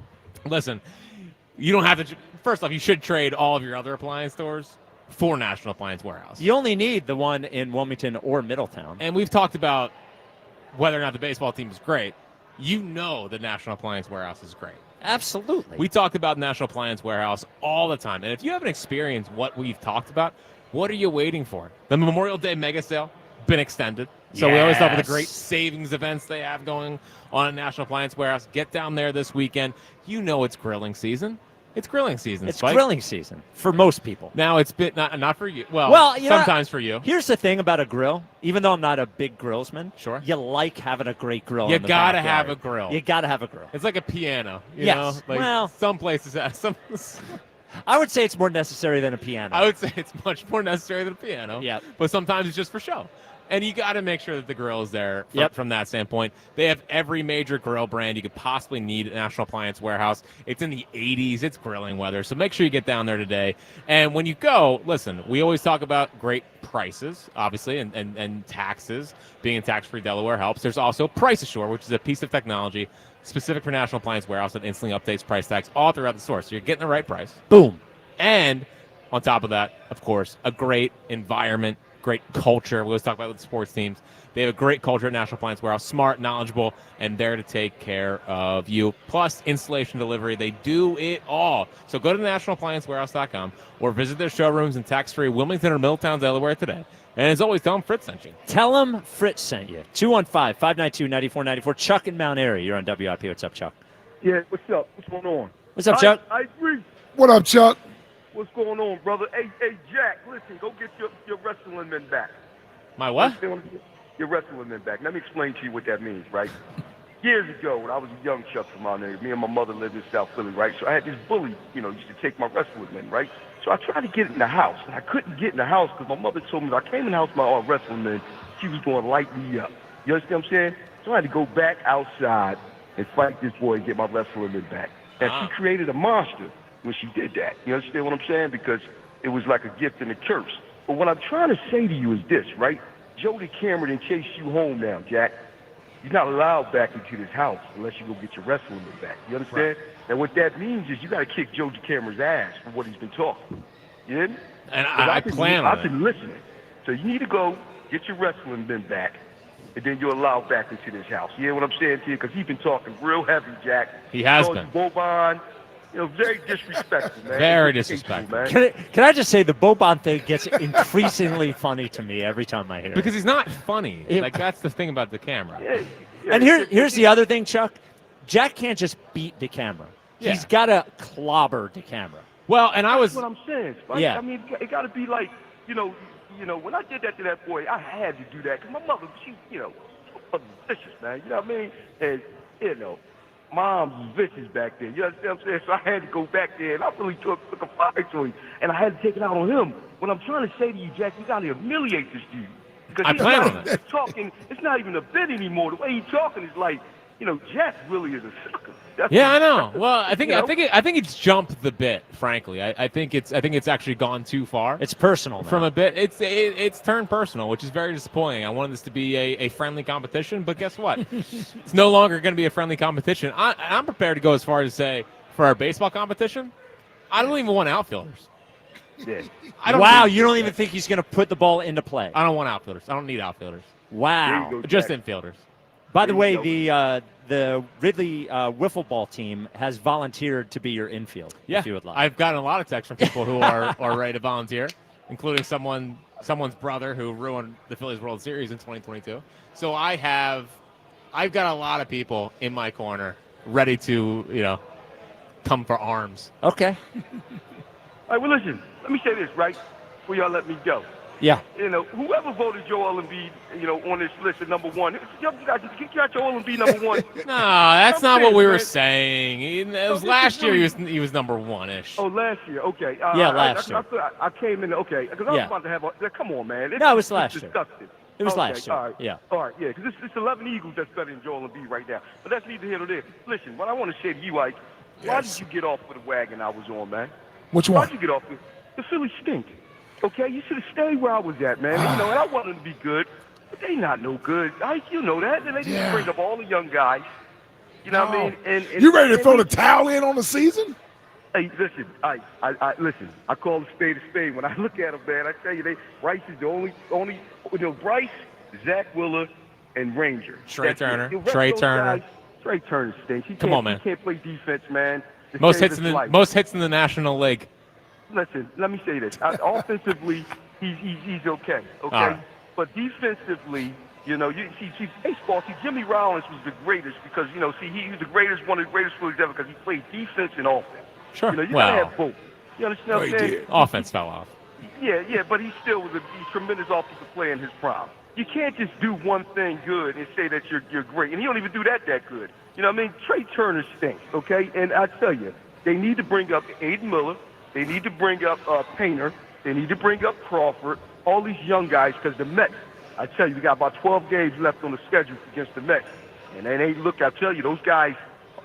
S25: Listen, you don't have to. First off, you should trade all of your other appliance stores for National Appliance Warehouse.
S2: You only need the one in Wilmington or Middletown.
S25: And we've talked about whether or not the baseball team is great. You know the National Appliance Warehouse is great.
S2: Absolutely.
S25: We talk about National Appliance Warehouse all the time. And if you haven't experienced what we've talked about, what are you waiting for? The Memorial Day mega sale, been extended. So we always talk about the great savings events they have going on at National Appliance Warehouse. Get down there this weekend. You know it's grilling season. It's grilling season.
S2: It's
S25: Spike.
S2: grilling season for most people.
S25: Now it's been not for you. Well, sometimes for you.
S2: Here's the thing about a grill. Even though I'm not a big grillsman,
S25: sure,
S2: you like having a great grill.
S25: You
S2: in the
S25: gotta
S2: backyard.
S25: have a grill.
S2: You gotta have a grill.
S25: It's like a piano. You
S2: Yes.
S25: know? Like
S2: Well,
S25: some places have some.
S2: I would say it's more necessary than a piano.
S25: I would say it's much more necessary than a piano.
S2: Yeah.
S25: But sometimes it's just for show. And you got to make sure that the grill is there from that standpoint. They have every major grill brand you could possibly need at National Appliance Warehouse. It's in the 80s. It's grilling weather. So make sure you get down there today. And when you go, listen, we always talk about great prices, obviously, and taxes. Being in tax-free Delaware helps. There's also Price Assure, which is a piece of technology specific for National Appliance Warehouse that instantly updates price tags all throughout the store. So you're getting the right price.
S2: Boom.
S25: And on top of that, of course, a great environment, great culture. We always talk about with the sports teams. They have a great culture at National Appliance Warehouse, smart, knowledgeable, and there to take care of you. Plus, installation, delivery, they do it all. So go to nationalappliancewarehouse.com or visit their showrooms in tax-free Wilmington or Middletown, Delaware today. And as always, tell them Fritz sent you.
S2: Tell them Fritz sent you. 215-592-9494. Chuck in Mount Airy. You're on WIP. What's up, Chuck?
S9: Yeah, what's up? What's going on?
S2: What's up, Chuck?
S9: I agree.
S23: What up, Chuck?
S9: What's going on, brother? Hey, Jack, listen, go get your wrestling men back.
S25: My what?
S9: Your wrestling men back. Let me explain to you what that means, right? Years ago, when I was a young Chuck from out there, me and my mother lived in South Philly, right? So I had this bully, used to take my wrestling men, right? So I tried to get in the house, and I couldn't get in the house because my mother told me if I came in the house with my wrestling men, she was going to light me up. You understand what I'm saying? So I had to go back outside and fight this boy and get my wrestling men back. And she created a monster when she did that. You understand what I'm saying? Because it was like a gift and a curse. But what I'm trying to say to you is this, right? Jody Cameron chased you home now, Jack. You're not allowed back into this house unless you go get your wrestling back. You understand? And what that means is you got to kick Joe DeCamera's ass for what he's been talking. You hear me?
S25: And I plan on it.
S9: I've been listening. So you need to go get your wrestling men back, and then you're allowed back into this house. You hear what I'm saying to you? Because he's been talking real heavy, Jack.
S25: He has
S9: called
S25: been.
S9: you Boban. Very disrespectful, man.
S25: Very disrespectful.
S9: Man.
S2: Can I just say the Boban thing gets increasingly funny to me every time I hear it.
S25: Because he's not funny. Like, that's the thing about the camera.
S2: And here's the other thing, Chuck. Jack can't just beat DeCamera.
S25: Yeah.
S2: He's got to clobber DeCamera.
S25: Well, and
S9: That's what I'm saying. Spike.
S2: Yeah.
S9: I mean, it got to be like, you know, when I did that to that boy, I had to do that because my mother, she was vicious, man. You know what I mean? And Mom's was vicious back then. You understand what I'm saying? So I had to go back there, and I really took a fire to him, and I had to take it out on him. What I'm trying to say to you, Jack, you got to humiliate this dude. Because
S25: I plan on it.
S9: Talking, it's not even a bit anymore. The way he's talking is like, Jack really is a sucker.
S25: Yeah, I know. Well, I think it's jumped the bit. Frankly, I think it's actually gone too far.
S2: It's personal now.
S25: From a bit. It's turned personal, which is very disappointing. I wanted this to be a friendly competition, but guess what? It's no longer going to be a friendly competition. I'm prepared to go as far as to say for our baseball competition, I don't even want outfielders.
S9: Yeah.
S2: You don't even think he's going to put the ball into play?
S25: I don't want outfielders. I don't need outfielders.
S2: Wow.
S9: Go,
S25: Just infielders.
S2: By the way, the Ridley wiffle ball team has volunteered to be your infield.
S25: Yeah,
S2: if you would like.
S25: I've gotten a lot of texts from people who are ready to volunteer, including someone's brother who ruined the Phillies World Series in 2022. So I've got a lot of people in my corner ready to come for arms.
S2: Okay.
S9: All right, well, listen, let me say this, right, before y'all let me go.
S2: Yeah.
S9: Whoever voted Joel Embiid, on this list at number one, you got Joel Embiid number one.
S25: No, that's not what we were saying. It was last year he was number one-ish.
S9: Oh, last year, okay.
S2: Last year.
S9: I came in, okay, because I was about to have come on, man.
S2: No, it was last year.
S9: Disgusting.
S2: It was last year,
S9: all right.
S2: yeah.
S9: All right, yeah, because it's 11 Eagles that's better than Joel Embiid right now. But that's neither here nor there. Listen, what I want to say to you, Ike, why did you get off of the wagon I was on, man?
S23: Which one?
S9: Why did you get off it? The Phillies stink. Okay, you should have stayed where I was at, man. And I wanted them to be good, but they not no good. You know that. And they just bring up all the young guys. You know what I mean? And
S23: you ready to throw the towel in on the season?
S9: Hey, listen, listen. I call a spade a spade. When I look at them, man, I tell you, Bryce is the only Bryce, Zach Wheeler, and Ranger.
S25: Trey Turner.
S9: Trey Turner stinks.
S25: Come on, man.
S9: He can't play defense, man.
S25: Most hits in the National League.
S9: Listen, let me say this. Offensively, he's okay.
S25: Right.
S9: But defensively, you see baseball. See, Jimmy Rollins was the greatest because he was the greatest, one of the greatest Phillies ever because he played defense and offense.
S25: Sure.
S9: You gotta have both. You understand what I'm saying?
S25: Offense fell off.
S9: Yeah, but he still was a tremendous offensive player in his prime. You can't just do one thing good and say that you're great, and he don't even do that good. You know what I mean? Trey Turner stinks. Okay, and I tell you, they need to bring up Aiden Miller. They need to bring up Painter. They need to bring up Crawford, all these young guys, because the Mets, I tell you, we got about 12 games left on the schedule against the Mets. And I tell you, those guys,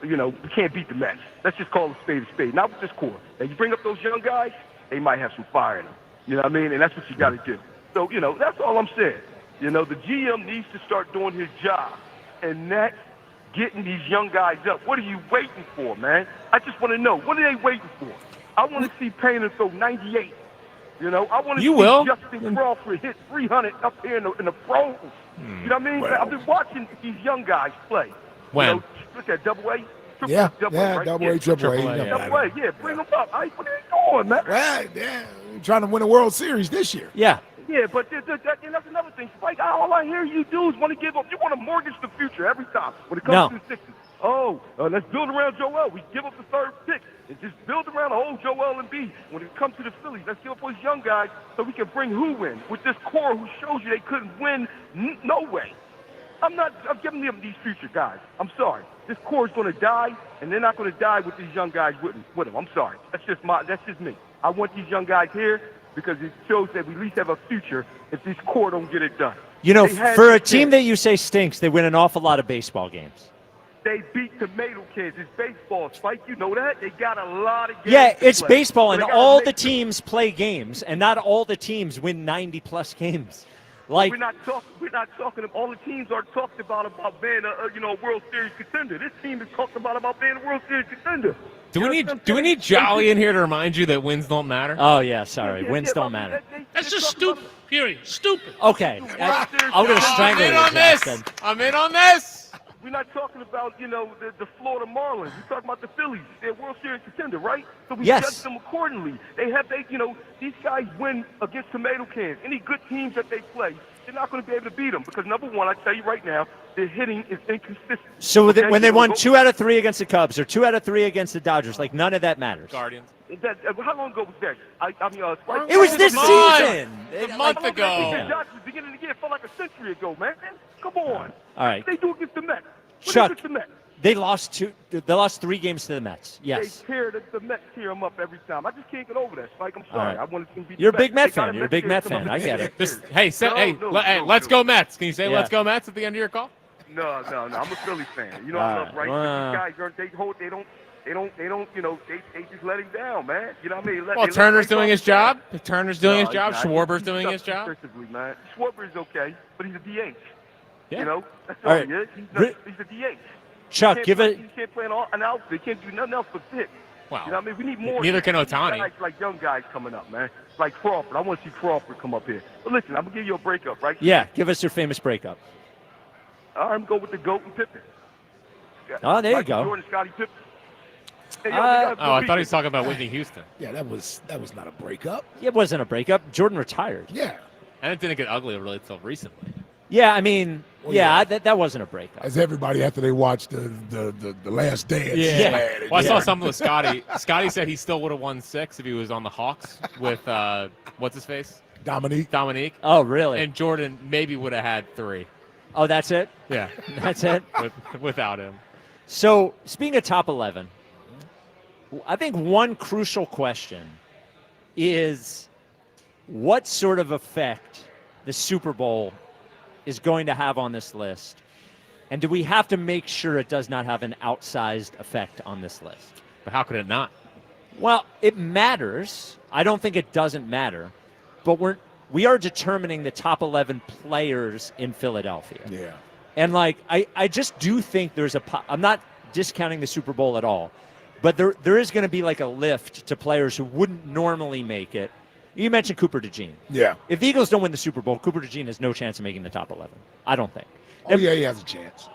S9: we can't beat the Mets. Let's just call a spade, not with this core. And you bring up those young guys, they might have some fire in them. You know what I mean? And that's what you got to do. So, that's all I'm saying. The GM needs to start doing his job. And that's getting these young guys up. What are you waiting for, man? I just want to know, what are they waiting for? I want to see Painter throw 98. I want to see Justin Crawford hit 300 up here in the pros. You know what I mean? I've been watching these young guys play.
S25: When?
S9: Look at Double-A.
S23: Double A, Triple A.
S9: Yeah, bring them up. What are you doing, man?
S23: Right, yeah. Trying to win a World Series this year.
S2: Yeah.
S9: Yeah, but that's another thing. Spike, all I hear you do is want to give up. You want to mortgage the future every time when it comes to the Sixers. Let's build around Joel. We give up the third pick and just build around the whole Joel Embiid. When it comes to the Phillies, let's give up those young guys so we can bring who in with this core who shows you they couldn't win no way. I'm giving them these future guys. I'm sorry. This core is going to die, and they're not going to die with these young guys with them. I'm sorry. That's just me. I want these young guys here because it shows that we at least have a future if this core don't get it done.
S2: For a team that you say stinks, they win an awful lot of baseball games.
S9: They beat tomato kids. It's baseball, Spike. You know that? They got a lot of games.
S2: Yeah, it's
S9: play.
S2: baseball, and all the teams play games, and not all the teams win 90-plus games. Like
S9: we're not talking. All the teams are talked about being a World Series contender. This team is talked about being a World Series contender.
S25: Do we need Jolly in here to remind you that wins don't matter?
S2: Oh yeah, sorry, wins don't matter.
S5: That's just stupid. Period. Stupid.
S2: Okay, I'm gonna strangle you, Jackson.
S25: I'm in on this.
S9: We're not talking about, the Florida Marlins. We're talking about the Phillies. They're World Series contender, right? So we
S2: Yes.
S9: judge them accordingly. These guys win against tomato cans. Any good teams that they play, they're not going to be able to beat them because, number one, I tell you right now, their hitting is inconsistent.
S2: So
S9: Okay?
S2: when they won 2 out of 3 against the Cubs or 2 out of 3 against the Dodgers, like none of that matters.
S25: Guardians.
S9: How long ago was that?
S2: It was this season.
S25: A month ago.
S9: Beginning of the year, it felt like a century ago, man. Come on.
S2: All right.
S9: They do against the Mets.
S2: Chuck,
S9: The Mets?
S2: they lost 3 games to the Mets. Yes.
S9: They the Mets tear them up every time. I just can't get over that, Spike. I'm
S2: All
S9: sorry.
S2: right.
S9: I want to see them beat
S2: You're a
S9: the
S2: big
S9: Mets.
S2: Met fan. You're a big Met fan. I get it.
S25: Let's go Mets. Can you say
S2: Yeah.
S25: let's go Mets at the end of your call?
S9: No. I'm a Philly fan. I love right. These guys, they just let him down, man. You know what I mean?
S25: Well, Turner's doing his job. Turner's doing his job. Schwarber's doing his job.
S9: Defensively, man. Schwarber's okay, but he's a DH.
S25: Yeah.
S9: That's
S2: All
S9: all
S2: right.
S9: he is. He's a DH.
S2: Chuck,
S9: He
S2: give it.
S9: can't play an outfit. He can't do nothing else but hit.
S25: Wow.
S9: You know what I mean? We need more.
S25: Neither can Ohtani.
S9: Like young guys coming up, man. Like Crawford. I want to see Crawford come up here. But listen, I'm going to give you a breakup, right?
S2: Yeah, give us your famous breakup.
S9: I'm going with the GOAT and Pippen.
S2: Oh, there you
S9: Michael
S2: go.
S9: Jordan, Scottie Pippen. Hey,
S25: I thought he was talking about Whitney Houston.
S23: Yeah, that was not a breakup.
S2: It wasn't a breakup. Jordan retired.
S23: Yeah.
S25: And it didn't get ugly really until recently.
S2: Yeah, I mean, that wasn't a breakup.
S23: As everybody after they watched the Last Dance.
S2: Yeah.
S25: Well, I saw something with Scotty. Scotty said he still would have won 6 if he was on the Hawks with what's his face?
S23: Dominique.
S2: Oh, really?
S25: And Jordan maybe would have had 3.
S2: Oh, that's it?
S25: Yeah.
S2: That's it?
S25: Without him.
S2: So, speaking of top 11, I think one crucial question is what sort of effect the Super Bowl is going to have on this list, and do we have to make sure it does not have an outsized effect on this list?
S25: But how could it not?
S2: Well, it matters. I don't think it doesn't matter, but we are determining the top 11 players in Philadelphia.
S23: Yeah.
S2: And I just do think there's I'm not discounting the Super Bowl at all, but there is going to be like a lift to players who wouldn't normally make it. You mentioned Cooper DeJean.
S23: Yeah.
S2: If the Eagles don't win the Super Bowl, Cooper DeJean has no chance of making the top 11. I don't think.
S23: Oh, yeah, he has a chance.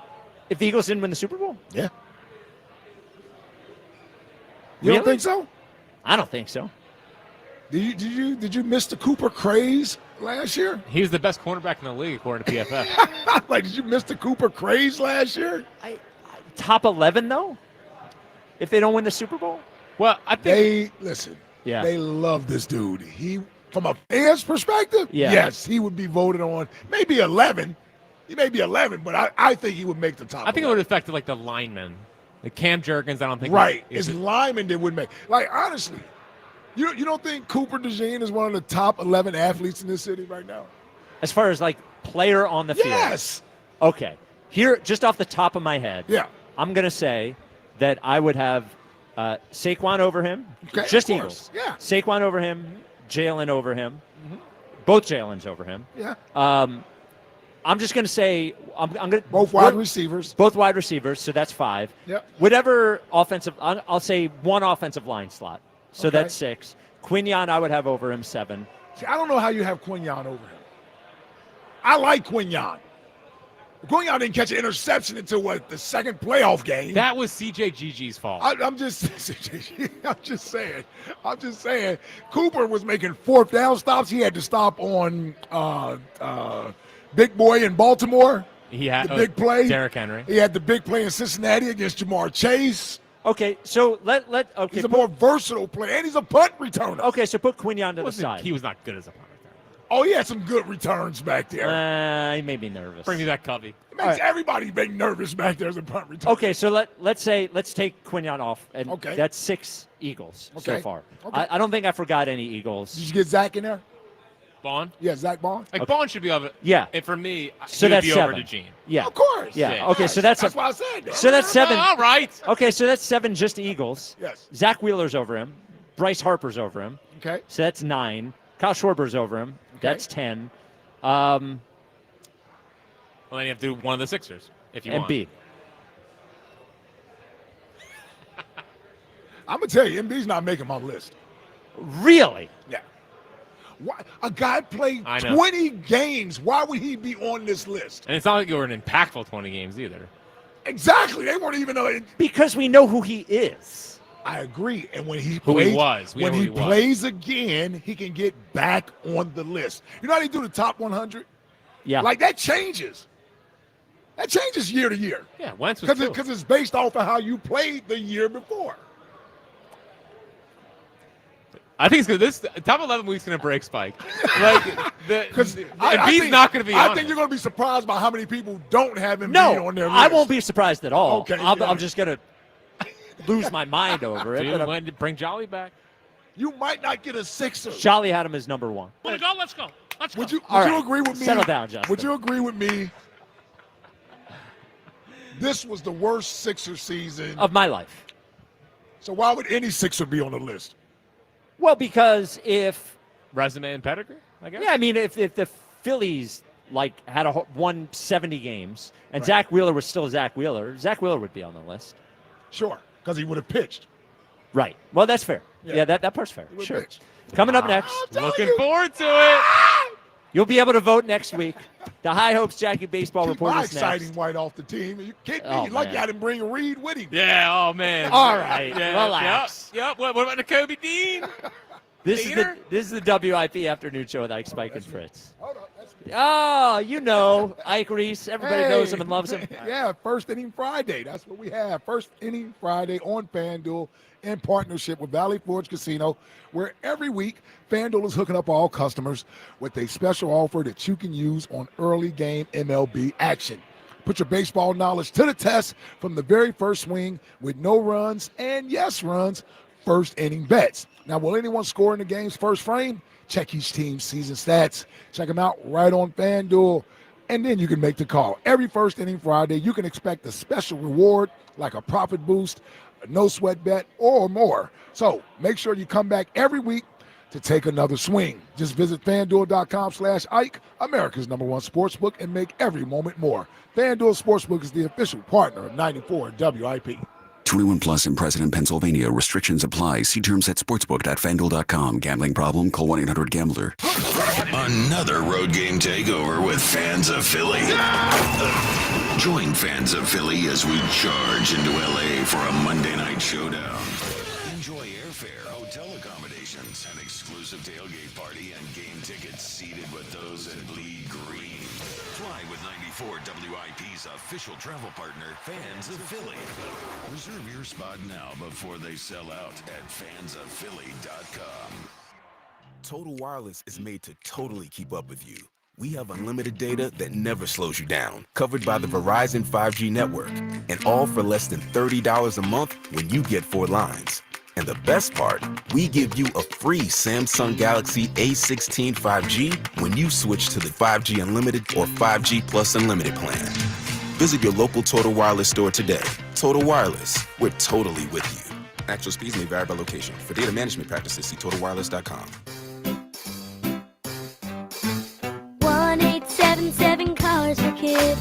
S2: If the Eagles didn't win the Super Bowl?
S23: Yeah. You don't think so?
S2: I don't think so.
S23: Did you miss the Cooper craze last year?
S25: He was the best cornerback in the league according to PFF.
S23: Did you miss the Cooper craze last year?
S2: Top 11 though? If they don't win the Super Bowl?
S25: Well, I think
S2: Yeah.
S23: They love this dude. He, from a fan's perspective,
S2: Yeah.
S23: yes, he would be voted on. Maybe 11. He may be 11, but I think he would make the top.
S25: I think it would have affected like the linemen. Like Cam Jerkins, I don't think.
S23: Right. It's linemen that would make. Honestly, you don't think Cooper DeJean is one of the top 11 athletes in this city right now?
S2: As far as player on the field?
S23: Yes.
S2: Okay. Here, just off the top of my head,
S23: yeah,
S2: I'm going to say that I would have Saquon over him.
S23: Okay,
S2: just
S23: of course.
S2: Eagles.
S23: Yeah.
S2: Saquon over him, Jalen over him, both Jalen's over him.
S23: Yeah.
S2: I'm just going to say I'm going to
S23: both wide receivers.
S2: Both wide receivers, so that's 5.
S23: Yep.
S2: Whatever offensive, I'll say one offensive line slot, so
S23: Okay.
S2: that's 6. Quinion I would have over him 7.
S23: See, I don't know how you have Quinion over him. I like Quinion. Quinion didn't catch an interception until the second playoff game.
S25: That was CJGJ's fault.
S23: I'm just saying. Cooper was making 4th down stops. He had to stop on Big Boy in Baltimore.
S25: He had
S23: the big play.
S25: Derrick Henry.
S23: He had the big play in Cincinnati against Jamar Chase.
S2: Okay, so okay.
S23: He's a more versatile player, and he's a punt returner.
S2: Okay, so put Quinion to the side.
S25: He was not good as a punt returner.
S23: Oh, he had some good returns back there.
S2: He made me nervous.
S25: Bring me that Covey.
S23: It makes everybody make nervous back there as a punt returner.
S2: Okay, so let's take Quinion off, and that's 6 Eagles so
S23: Okay.
S2: far.
S23: Okay.
S2: I don't think I forgot any Eagles.
S23: Did you get Zach in there?
S25: Bond?
S23: Yeah, Zach Bond.
S25: Like Bond should be over.
S2: Yeah.
S25: And for me,
S2: So
S25: he would
S2: that's
S25: be
S2: 7.
S25: over DeJean.
S2: Yeah,
S23: Of course.
S2: Yeah. Okay, so that's
S23: why I said that.
S2: So that's 7.
S25: All right.
S2: Okay, so that's 7 just Eagles.
S23: Yes.
S2: Zach Wheeler's over him. Bryce Harper's over him.
S23: Okay.
S2: So that's 9. Kyle Schwarber's over him. That's 10.
S25: Well, then you have to do one of the Sixers if you want.
S2: Embiid.
S23: I'm going to tell you, Embiid's not making my list.
S2: Really?
S23: Yeah. Why? A guy played
S25: I know.
S23: 20 games. Why would he be on this list?
S25: And it's not like you were an impactful 20 games either.
S23: Exactly. They weren't even.
S2: Because we know who he is.
S23: I agree. And when he
S25: Who he
S23: plays,
S25: was. We
S23: when
S25: know who
S23: he
S25: he was.
S23: plays again, he can get back on the list. You know how they do the top 100?
S2: Yeah.
S23: Like that changes. That changes year to year.
S25: Yeah, Wentz was too.
S23: Because it's based off of how you played the year before.
S25: I think it's good. This top 11 week's going to break Spike. Like, Embiid's
S23: think-
S25: not going to be on
S23: I think
S25: it.
S23: you're going to be surprised by how many people don't have Embiid
S2: No,
S23: on their list.
S2: I won't be surprised at all.
S23: Okay,
S2: I'm just going to lose my mind over it.
S25: Dude,
S2: But I'm-
S25: when to bring Jolly back.
S23: You might not get a Sixer.
S2: Jolly had him as number one.
S5: Want to go? Let's go. Let's go.
S23: Would you
S2: All right.
S23: agree with me?
S2: Settle down, Justin.
S23: Would you agree with me? This was the worst Sixer season
S2: Of my life.
S23: So why would any Sixer be on the list?
S2: Well, because
S25: Resume and pedigree, I guess?
S2: Yeah, I mean, if the Phillies had won 70 games and Zach Wheeler was still Zach Wheeler would be on the list.
S23: Sure, because he would have pitched.
S2: Right. Well, that's fair. Yeah, that part's fair.
S23: He would
S2: Sure.
S23: pitch.
S2: Coming up next.
S25: Looking forward to it.
S2: You'll be able to vote next week. The High Hopes Jackie Baseball
S23: Keep
S2: Report
S23: my
S2: is
S23: exciting
S2: next.
S23: White off the team. You kidding me?
S2: Oh,
S23: Like
S2: man.
S23: you had him bring Reed with him.
S25: Yeah, oh, man.
S2: All right,
S25: Yeah,
S2: relax.
S25: Yep. What about the Kobe Dean?
S2: This is the WIP afternoon show with Ike, Spike, and Fritz. Oh, you know, Ike Reese. Everybody knows him and loves him.
S23: Yeah, First Inning Friday. That's what we have. First Inning Friday on FanDuel in partnership with Valley Forge Casino, where every week FanDuel is hooking up all customers with a special offer that you can use on early game MLB action. Put your baseball knowledge to the test from the very first swing with no runs and yes runs, first inning bets. Now, will anyone score in the game's first frame? Check each team's season stats. Check them out right on FanDuel, and then you can make the call. Every First Inning Friday, you can expect a special reward like a profit boost, a no-sweat bet, or more. So make sure you come back every week to take another swing. Just visit FanDuel.com/Ike, America's #1 sportsbook, and make every moment more. FanDuel Sportsbook is the official partner of 94 WIP.
S11: 21 plus in President, Pennsylvania. Restrictions apply. See terms at sportsbook.fanduel.com. Gambling problem? Call 1-800-GAMBLER.
S10: Another road game takeover with fans of Philly. Join fans of Philly as we charge into LA for a Monday night showdown. Enjoy airfare, hotel accommodations, an exclusive tailgate party, and game tickets seated with those that bleed green. Fly with 94 WIP's official travel partner, Fans of Philly. Reserve your spot now before they sell out at fansofphilly.com.
S27: Total Wireless is made to totally keep up with you. We have unlimited data that never slows you down, covered by the Verizon 5G network, and all for less than $30 a month when you get 4 lines. And the best part, we give you a free Samsung Galaxy A16 5G when you switch to the 5G Unlimited or 5G Plus Unlimited plan. Visit your local Total Wireless store today. Total Wireless, we're totally with you. Actual speeds may vary by location. For data management practices, see TotalWireless.com.
S13: 1-877 Cars for Kids.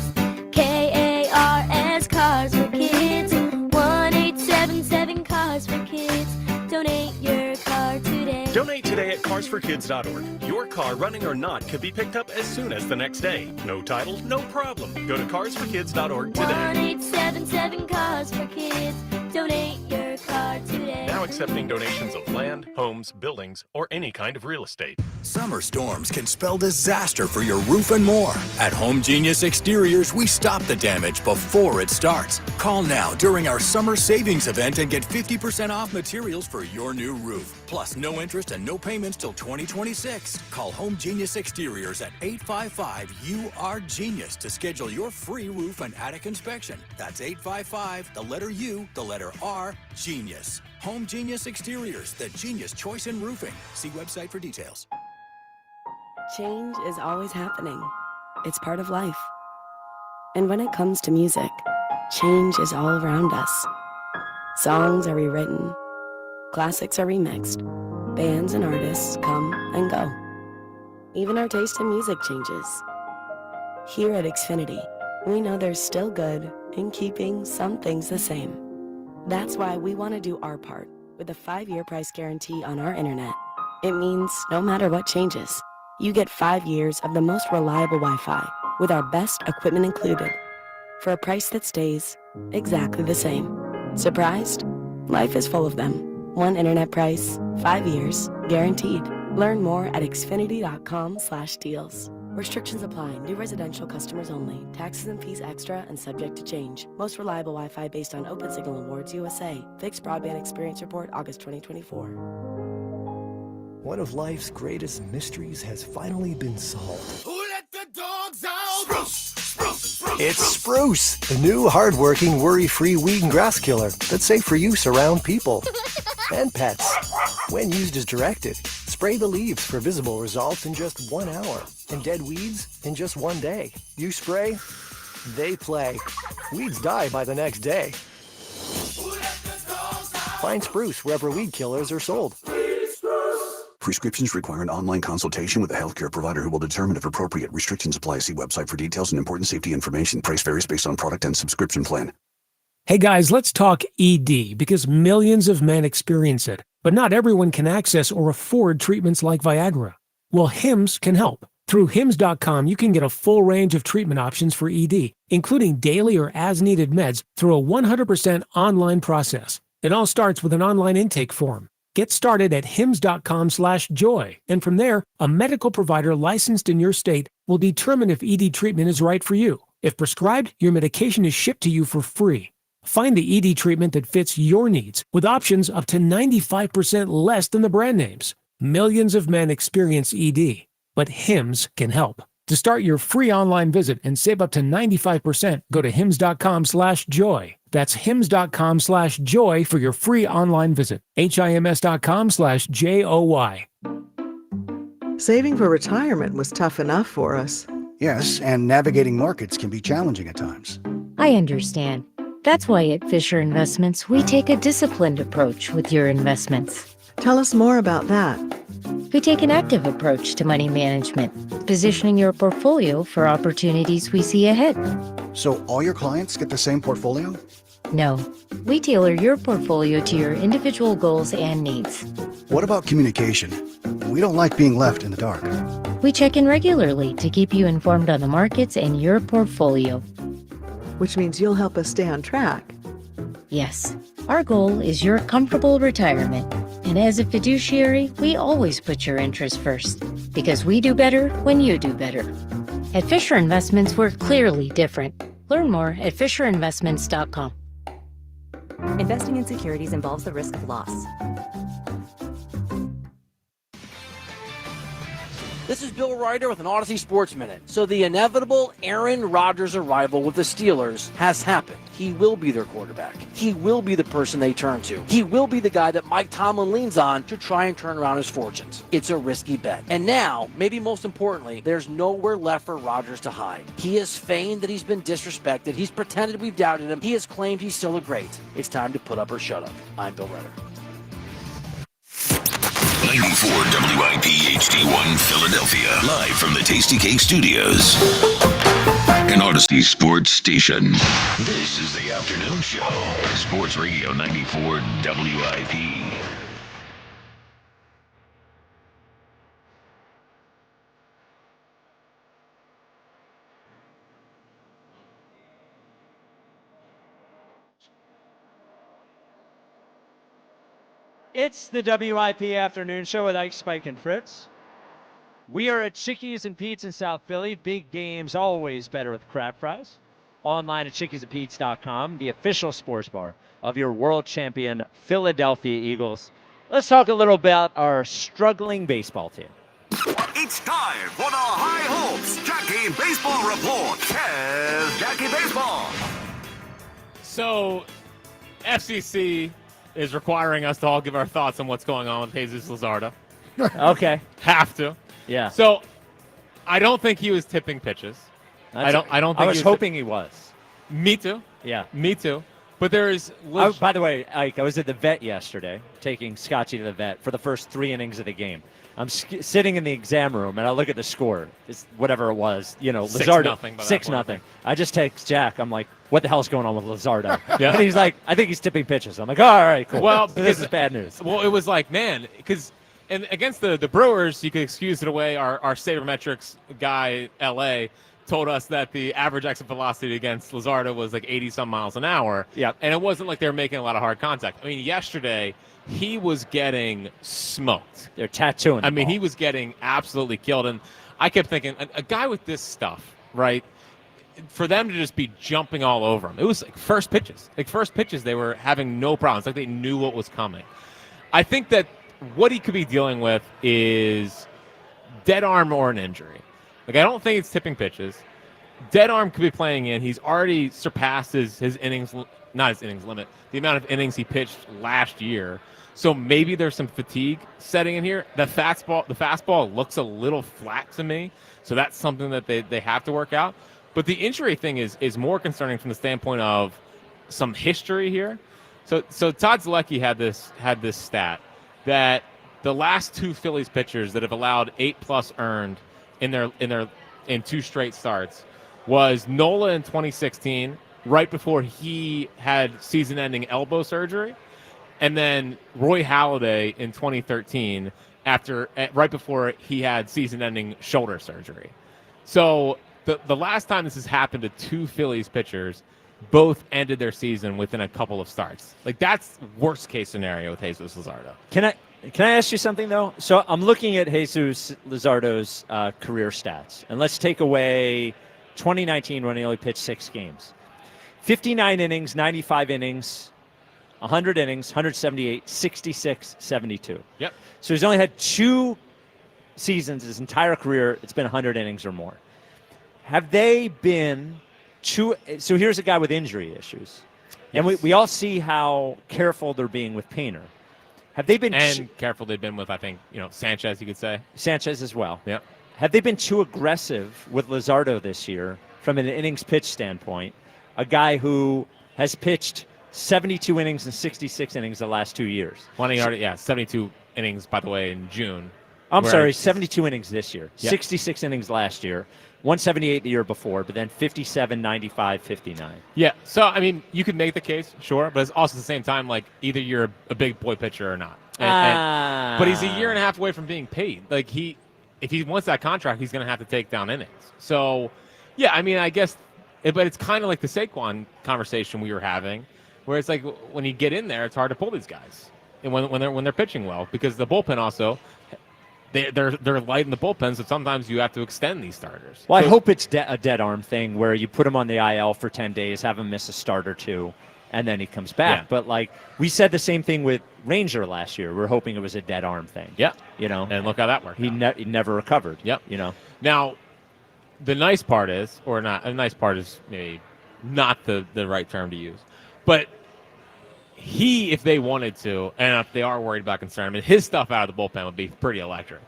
S13: KARS Cars for Kids. 1-877 Cars for Kids. Donate your car today.
S14: Donate today at carsforkids.org. Your car, running or not, could be picked up as soon as the next day. No title, no problem. Go to carsforkids.org today.
S13: 1-877 Cars for Kids. Donate your car today.
S14: Now accepting donations of land, homes, buildings, or any kind of real estate.
S17: Summer storms can spell disaster for your roof and more. At Home Genius Exteriors, we stop the damage before it starts. Call now during our summer savings event and get 50% off materials for your new roof. Plus, no interest and no payments till 2026. Call Home Genius Exteriors at 855-UR-GENIUS to schedule your free roof and attic inspection. That's 855, the letter U, the letter R, Genius. Home Genius Exteriors, the genius choice in roofing. See website for details.
S18: Change is always happening. It's part of life. And when it comes to music, change is all around us. Songs are rewritten. Classics are remixed. Bands and artists come and go. Even our taste in music changes. Here at Xfinity, we know there's still good in keeping some things the same. That's why we want to do our part with a 5-year price guarantee on our internet. It means no matter what changes, you get 5 years of the most reliable Wi-Fi with our best equipment included for a price that stays exactly the same. Surprised? Life is full of them. One internet price, 5 years, guaranteed. Learn more at xfinity.com/deals. Restrictions apply. New residential customers only. Taxes and fees extra and subject to change. Most reliable Wi-Fi based on Open Signal Awards USA. Fixed Broadband Experience Report, August 2024.
S4: One of life's greatest mysteries has finally been solved.
S17: Who let the dogs out? Spruce!
S4: It's Spruce, the new hard-working, worry-free weed and grass killer that's safe for use around people and pets. When used as directed, spray the leaves for visible results in just 1 hour and dead weeds in just 1 day. You spray, they play. Weeds die by the next day. Find Spruce wherever weed killers are sold.
S11: Prescriptions require an online consultation with a healthcare provider who will determine if appropriate. Restrictions apply. See website for details and important safety information. Price varies based on product and subscription plan.
S6: Hey guys, let's talk ED because millions of men experience it, but not everyone can access or afford treatments like Viagra. Well, Hims can help. Through Hims.com, you can get a full range of treatment options for ED, including daily or as-needed meds through a 100% online process. It all starts with an online intake form. Get started at hims.com/joy, and from there, a medical provider licensed in your state will determine if ED treatment is right for you. If prescribed, your medication is shipped to you for free. Find the ED treatment that fits your needs with options up to 95% less than the brand names. Millions of men experience ED, but Hims can help. To start your free online visit and save up to 95%, go to hims.com/joy. That's hims.com/joy for your free online visit. HIMS.com/JOY.
S12: Saving for retirement was tough enough for us.
S15: Yes, and navigating markets can be challenging at times.
S16: I understand. That's why at Fisher Investments, we take a disciplined approach with your investments.
S12: Tell us more about that.
S16: We take an active approach to money management, positioning your portfolio for opportunities we see ahead.
S15: So all your clients get the same portfolio?
S16: No, we tailor your portfolio to your individual goals and needs.
S15: What about communication? We don't like being left in the dark.
S16: We check in regularly to keep you informed on the markets and your portfolio.
S12: Which means you'll help us stay on track.
S16: Yes, our goal is your comfortable retirement. And as a fiduciary, we always put your interests first, because we do better when you do better. At Fisher Investments, we're clearly different. Learn more at FisherInvestments.com.
S19: Investing in securities involves the risk of loss.
S20: This is Bill Ryder with an Odyssey Sports Minute. So the inevitable Aaron Rodgers arrival with the Steelers has happened. He will be their quarterback. He will be the person they turn to. He will be the guy that Mike Tomlin leans on to try and turn around his fortunes. It's a risky bet. And now, maybe most importantly, there's nowhere left for Rodgers to hide. He has feigned that he's been disrespected. He's pretended we've doubted him. He has claimed he's still a great. It's time to put up or shut up. I'm Bill Ryder.
S10: 94 WIP HD1 Philadelphia, live from the Tasty Cake Studios. An Odyssey Sports Station. This is the afternoon show. Sports Radio 94 WIP.
S2: It's the WIP Afternoon Show with Ike, Spike, and Fritz. We are at Chickies and Pete's in South Philly. Big games, always better with crab fries. Online at chickiesandpete's.com, the official sports bar of your world champion Philadelphia Eagles. Let's talk a little about our struggling baseball team.
S28: It's time for the High Hopes Jackie Baseball Report. Here's Jackie Baseball.
S25: So, FCC is requiring us to all give our thoughts on what's going on with Jesus Luzardo.
S2: Okay.
S25: Have to.
S2: Yeah.
S25: So, I don't think he was tipping pitches. I don't think
S2: I was hoping he was.
S25: Me too.
S2: Yeah.
S25: Me too. But there is.
S2: By the way, Ike, I was at the vet yesterday, taking Scotchy to the vet for the first 3 innings of the game. I'm sitting in the exam room, and I look at the score. It's whatever it was. Luzardo 6-0. I just text Jack. I'm like, what the hell's going on with Luzardo?
S25: Yeah.
S2: And he's like, I think he's tipping pitches. I'm like, all right, cool.
S25: Well,
S2: this is bad news.
S25: Well, it was like, man, because and against the Brewers, you could excuse it away. Our sabermetrics guy, LA, told us that the average exit velocity against Luzardo was like 80-some miles an hour.
S2: Yeah.
S25: And it wasn't like they were making a lot of hard contact. I mean, yesterday, he was getting smoked.
S2: They're tattooing the ball.
S25: He was getting absolutely killed. And I kept thinking, a guy with this stuff, right, for them to just be jumping all over him. It was like first pitches. They were having no problems. Like they knew what was coming. I think that what he could be dealing with is dead arm or an injury. Like, I don't think it's tipping pitches. Dead arm could be playing in. He's already surpassed his innings, not his innings limit, the amount of innings he pitched last year. So maybe there's some fatigue setting in here. The fastball looks a little flat to me. So that's something that they have to work out. But the injury thing is more concerning from the standpoint of some history here. So Todd Zielecki had this stat that the last 2 Phillies pitchers that have allowed 8+ earned in 2 straight starts was Nola in 2016, right before he had season-ending elbow surgery, and then Roy Halladay in 2013 right before he had season-ending shoulder surgery. So the last time this has happened to 2 Phillies pitchers, both ended their season within a couple of starts. Like, that's worst case scenario with Jesus Luzardo.
S2: Can I ask you something, though? So I'm looking at Jesus Luzardo's career stats, and let's take away 2019 when he only pitched 6 games. 59 innings, 95 innings, 100 innings, 178, 66, 72.
S25: Yep.
S2: So he's only had 2 seasons his entire career. It's been 100 innings or more. Have they been so here's a guy with injury issues. Yes. And we all see how careful they're being with Painter. Have they been
S25: careful they've been with, I think, Sanchez, you could say.
S2: Sanchez as well.
S25: Yep.
S2: Have they been too aggressive with Luzardo this year from an innings pitch standpoint? A guy who has pitched 72 innings and 66 innings the last 2 years.
S25: 72 innings, by the way, in June.
S2: I'm sorry, 72 innings this year.
S25: Yep.
S2: 66 innings last year. 178 the year before, but then 57, 95, 59.
S25: Yeah, so, I mean, you could make the case, sure, but it's also at the same time, like, either you're a big boy pitcher or not. But he's a year and a half away from being paid. Like, if he wants that contract, he's going to have to take down innings. So, yeah, I mean, I guess, but it's kind of like the Saquon conversation we were having, where it's like when you get in there, it's hard to pull these guys, and when they're pitching well, because the bullpen also. They're light in the bullpen, so sometimes you have to extend these starters.
S2: Well, I hope it's a dead arm thing where you put him on the IL for 10 days, have him miss a start or 2, and then he comes back.
S25: Yeah.
S2: But, like, we said the same thing with Ranger last year. We're hoping it was a dead arm thing.
S25: Yeah.
S2: And
S25: look how that worked.
S2: He never recovered.
S25: Yep.
S2: Now,
S25: the nice part is, or not, a nice part is maybe not the right term to use, but if they wanted to, and if they are worried about concern, I mean, his stuff out of the bullpen would be pretty electric.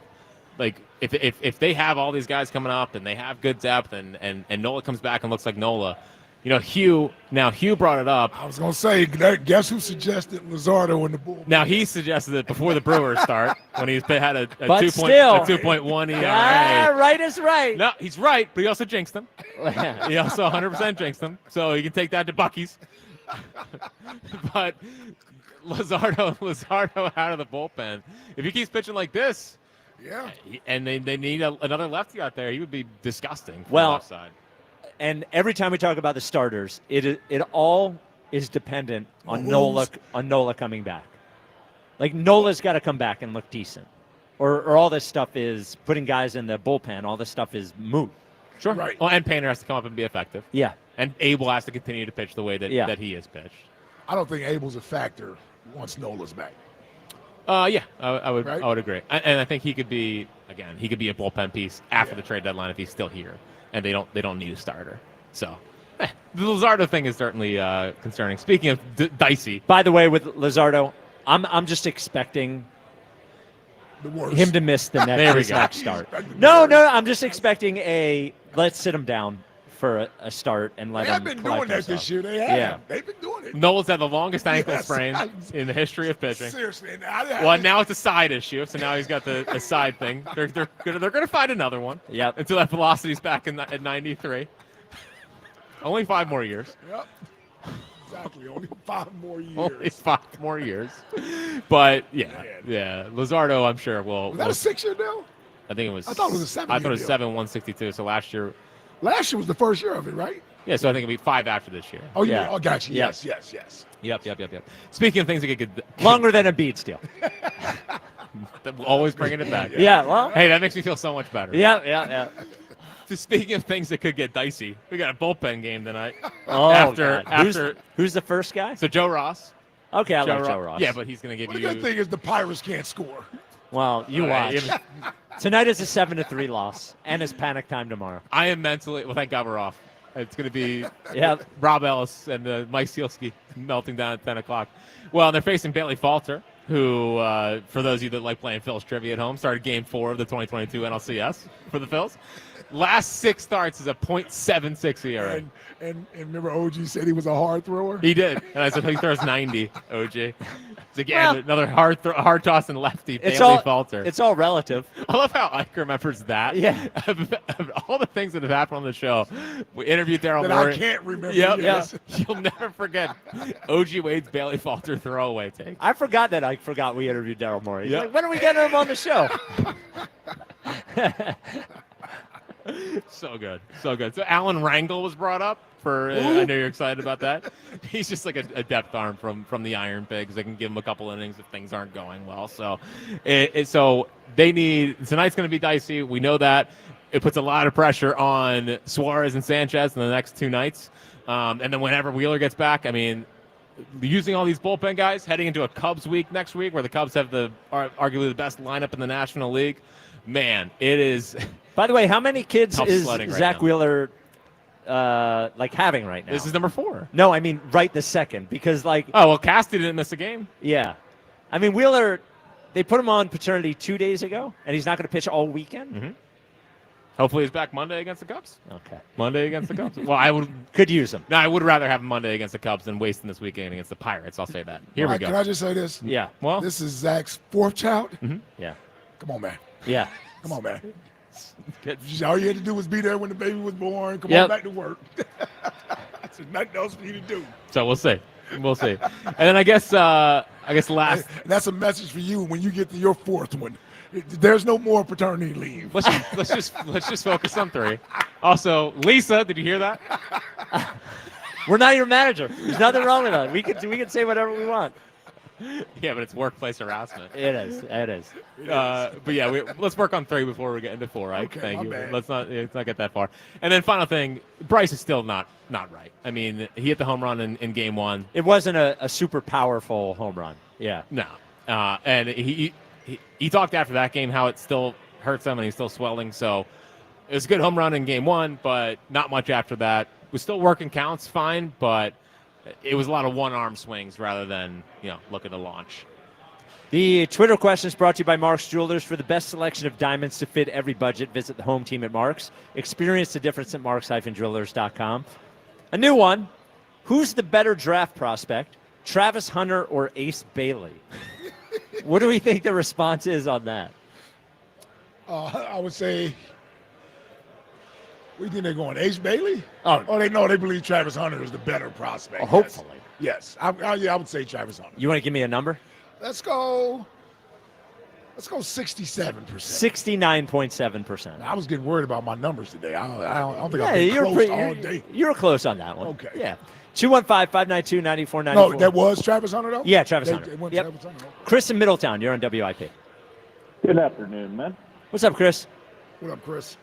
S25: Like, if they have all these guys coming up and they have good depth and Nola comes back and looks like Nola, Hugh brought it up.
S23: I was going to say, guess who suggested Luzardo in the bullpen?
S25: Now, he suggested it before the Brewers start when he had a 2.1 ERA.
S2: Right is right.
S25: No, he's right, but he also jinxed him. He also 100% jinxed him, so you can take that to Buc-ee's. But Luzardo out of the bullpen. If he keeps pitching like this,
S23: yeah,
S25: and they need another lefty out there, he would be disgusting. From
S2: the
S25: left side.
S2: And every time we talk about the starters, it all is dependent on Nola coming back. Like, Nola's got to come back and look decent, or all this stuff is putting guys in the bullpen. All this stuff is moot.
S25: Sure.
S23: Right.
S25: Well, and Painter has to come up and be effective.
S2: Yeah.
S25: And Abel has to continue to pitch the way that he has pitched.
S23: I don't think Abel's a factor once Nola's back.
S25: Yeah, I would agree. And I think he could be a bullpen piece after the trade deadline if he's still here, and they don't need a starter. So the Luzardo thing is certainly concerning. Speaking of dicey,
S2: by the way, with Luzardo, I'm just expecting him to miss the next start. No, I'm just expecting let's sit him down for a start and let
S23: They have
S2: him
S23: been
S2: collect
S23: doing that
S2: himself.
S23: this year. They have.
S2: Yeah.
S23: They've been doing it.
S25: Noel's had the longest ankle
S23: Yes.
S25: sprain in the history of pitching.
S23: Seriously.
S25: Well, now it's a side issue, so now he's got the side thing. They're gonna find another one.
S2: Yep.
S25: Until that velocity's back at 93. Only 5 more years.
S23: Yep. Exactly. Only 5 more years.
S25: Only 5 more years. But yeah. Luzardo, I'm sure will.
S23: Was that a 6-year deal?
S25: I think it was.
S23: I thought it was a 7-year
S25: I thought it was
S23: deal.
S25: 7, 162. So last year.
S23: Last year was the first year of it, right?
S25: Yeah, so I think it'll be 5 after this year.
S23: Oh, yeah. Oh, gotcha.
S2: Yeah.
S23: Yes.
S25: Yep. Speaking of things that could
S2: Longer than a Beats deal.
S25: always bringing it back.
S2: Yeah, well.
S25: Hey, that makes me feel so much better.
S2: Yeah.
S25: Just speaking of things that could get dicey, we got a bullpen game tonight.
S2: Oh,
S25: after
S2: God. Who's the first guy?
S25: So Joe Ross.
S2: Okay, I like Joe Ross.
S25: Yeah, but he's going to give
S23: Well,
S25: you.
S23: the good thing is the Pirates can't score.
S2: Well, you watch. Tonight is a 7-3 loss, and it's panic time tomorrow.
S25: I am mentally. Well, thank God we're off. It's going to be
S2: Yeah.
S25: Rob Ellis and Mike Sealski melting down at 10 o'clock. Well, they're facing Bailey Falter, who, for those of you that like playing Phil's trivia at home, started Game 4 of the 2022 NLCS for the Phils. Last 6 starts is a .76 ERA.
S23: And remember, OG said he was a hard thrower.
S25: He did, and I said he throws 90. OG. So again, another hard toss and lefty. Bailey Falter.
S2: It's all relative.
S25: I love how Ike remembers that.
S2: Yeah.
S25: Of all the things that have happened on the show, we interviewed Daryl
S23: That
S25: Morey.
S23: I can't remember.
S25: Yep.
S23: Yes.
S25: You'll never forget OG Wade's Bailey Falter throwaway take.
S2: I forgot that I forgot we interviewed Daryl Morey. He's
S25: Yep.
S2: like, when are we getting him on the show?
S25: So good. So Alan Rangel was brought up for. I know you're excited about that. He's just like a depth arm from the Iron Pigs. They can give him a couple innings if things aren't going well. So, so they need tonight's going to be dicey. We know that. It puts a lot of pressure on Suarez and Sanchez in the next 2 nights, and then whenever Wheeler gets back, I mean, using all these bullpen guys heading into a Cubs week next week, where the Cubs have arguably the best lineup in the National League. Man, it is.
S2: By the way, how many kids
S25: Tough
S2: is
S25: sledding right
S2: Zach
S25: now.
S2: Wheeler having right now?
S25: This is number 4.
S2: No, I mean right this second, because
S25: Oh, well, Casty didn't miss a game.
S2: Yeah. I mean, Wheeler, they put him on paternity 2 days ago, and he's not going to pitch all weekend?
S25: Mm-hmm. Hopefully he's back Monday against the Cubs.
S2: Okay.
S25: Monday against the Cubs. Well, I would
S2: could use him.
S25: No, I would rather have him Monday against the Cubs than wasting this weekend against the Pirates. I'll say that. Here we go.
S23: Can I just say this?
S2: Yeah.
S25: Well,
S23: this is Zach's 4th child.
S25: Mm-hmm.
S2: Yeah.
S23: Come on, man.
S2: Yeah.
S23: Come on, man. All you had to do was be there when the baby was born. Come
S2: Yep.
S23: on back to work. There's nothing else for you to do.
S25: So we'll see. And then I guess last.
S23: That's a message for you when you get to your 4th one. There's no more paternity leave.
S25: Let's just focus on 3. Also, Lisa, did you hear that?
S2: We're not your manager. There's nothing wrong with that. We can say whatever we want.
S25: Yeah, but it's workplace harassment.
S2: It is.
S25: But yeah, let's work on 3 before we get into 4. Right?
S23: Okay,
S25: Thank
S23: my
S25: you.
S23: bad.
S25: Let's not get that far. And then final thing, Bryce is still not right. I mean, he hit the home run in Game 1.
S2: It wasn't a super powerful home run. Yeah.
S25: No. And he talked after that game how it still hurts him and he's still swelling. So it was a good home run in Game 1, but not much after that. Was still working counts fine, but it was a lot of one-arm swings rather than, looking to launch.
S2: The Twitter question is brought to you by Mark's Jewelers. For the best selection of diamonds to fit every budget, visit the home team at Mark's. Experience the difference at marks-jewelers.com. A new one. Who's the better draft prospect, Travis Hunter or Ace Bailey? What do we think the response is on that?
S23: I would say, what do you think they're going? Ace Bailey?
S2: Oh,
S23: they believe Travis Hunter is the better prospect.
S2: Hopefully.
S23: Yes. I would say Travis Hunter.
S2: You want to give me a number?
S23: Let's go 67%.
S2: 69.7%.
S23: I was getting worried about my numbers today. I don't think I've been close all day.
S2: You're close on that one.
S23: Okay.
S2: Yeah. 215-592-9494.
S23: No, that was Travis Hunter, though?
S2: Yeah, Travis Hunter.
S23: It went
S2: Yep.
S23: Travis Hunter.
S2: Chris in Middletown, you're on WIP.
S1: Good afternoon, man.
S2: What's up, Chris?
S23: What up, Chris?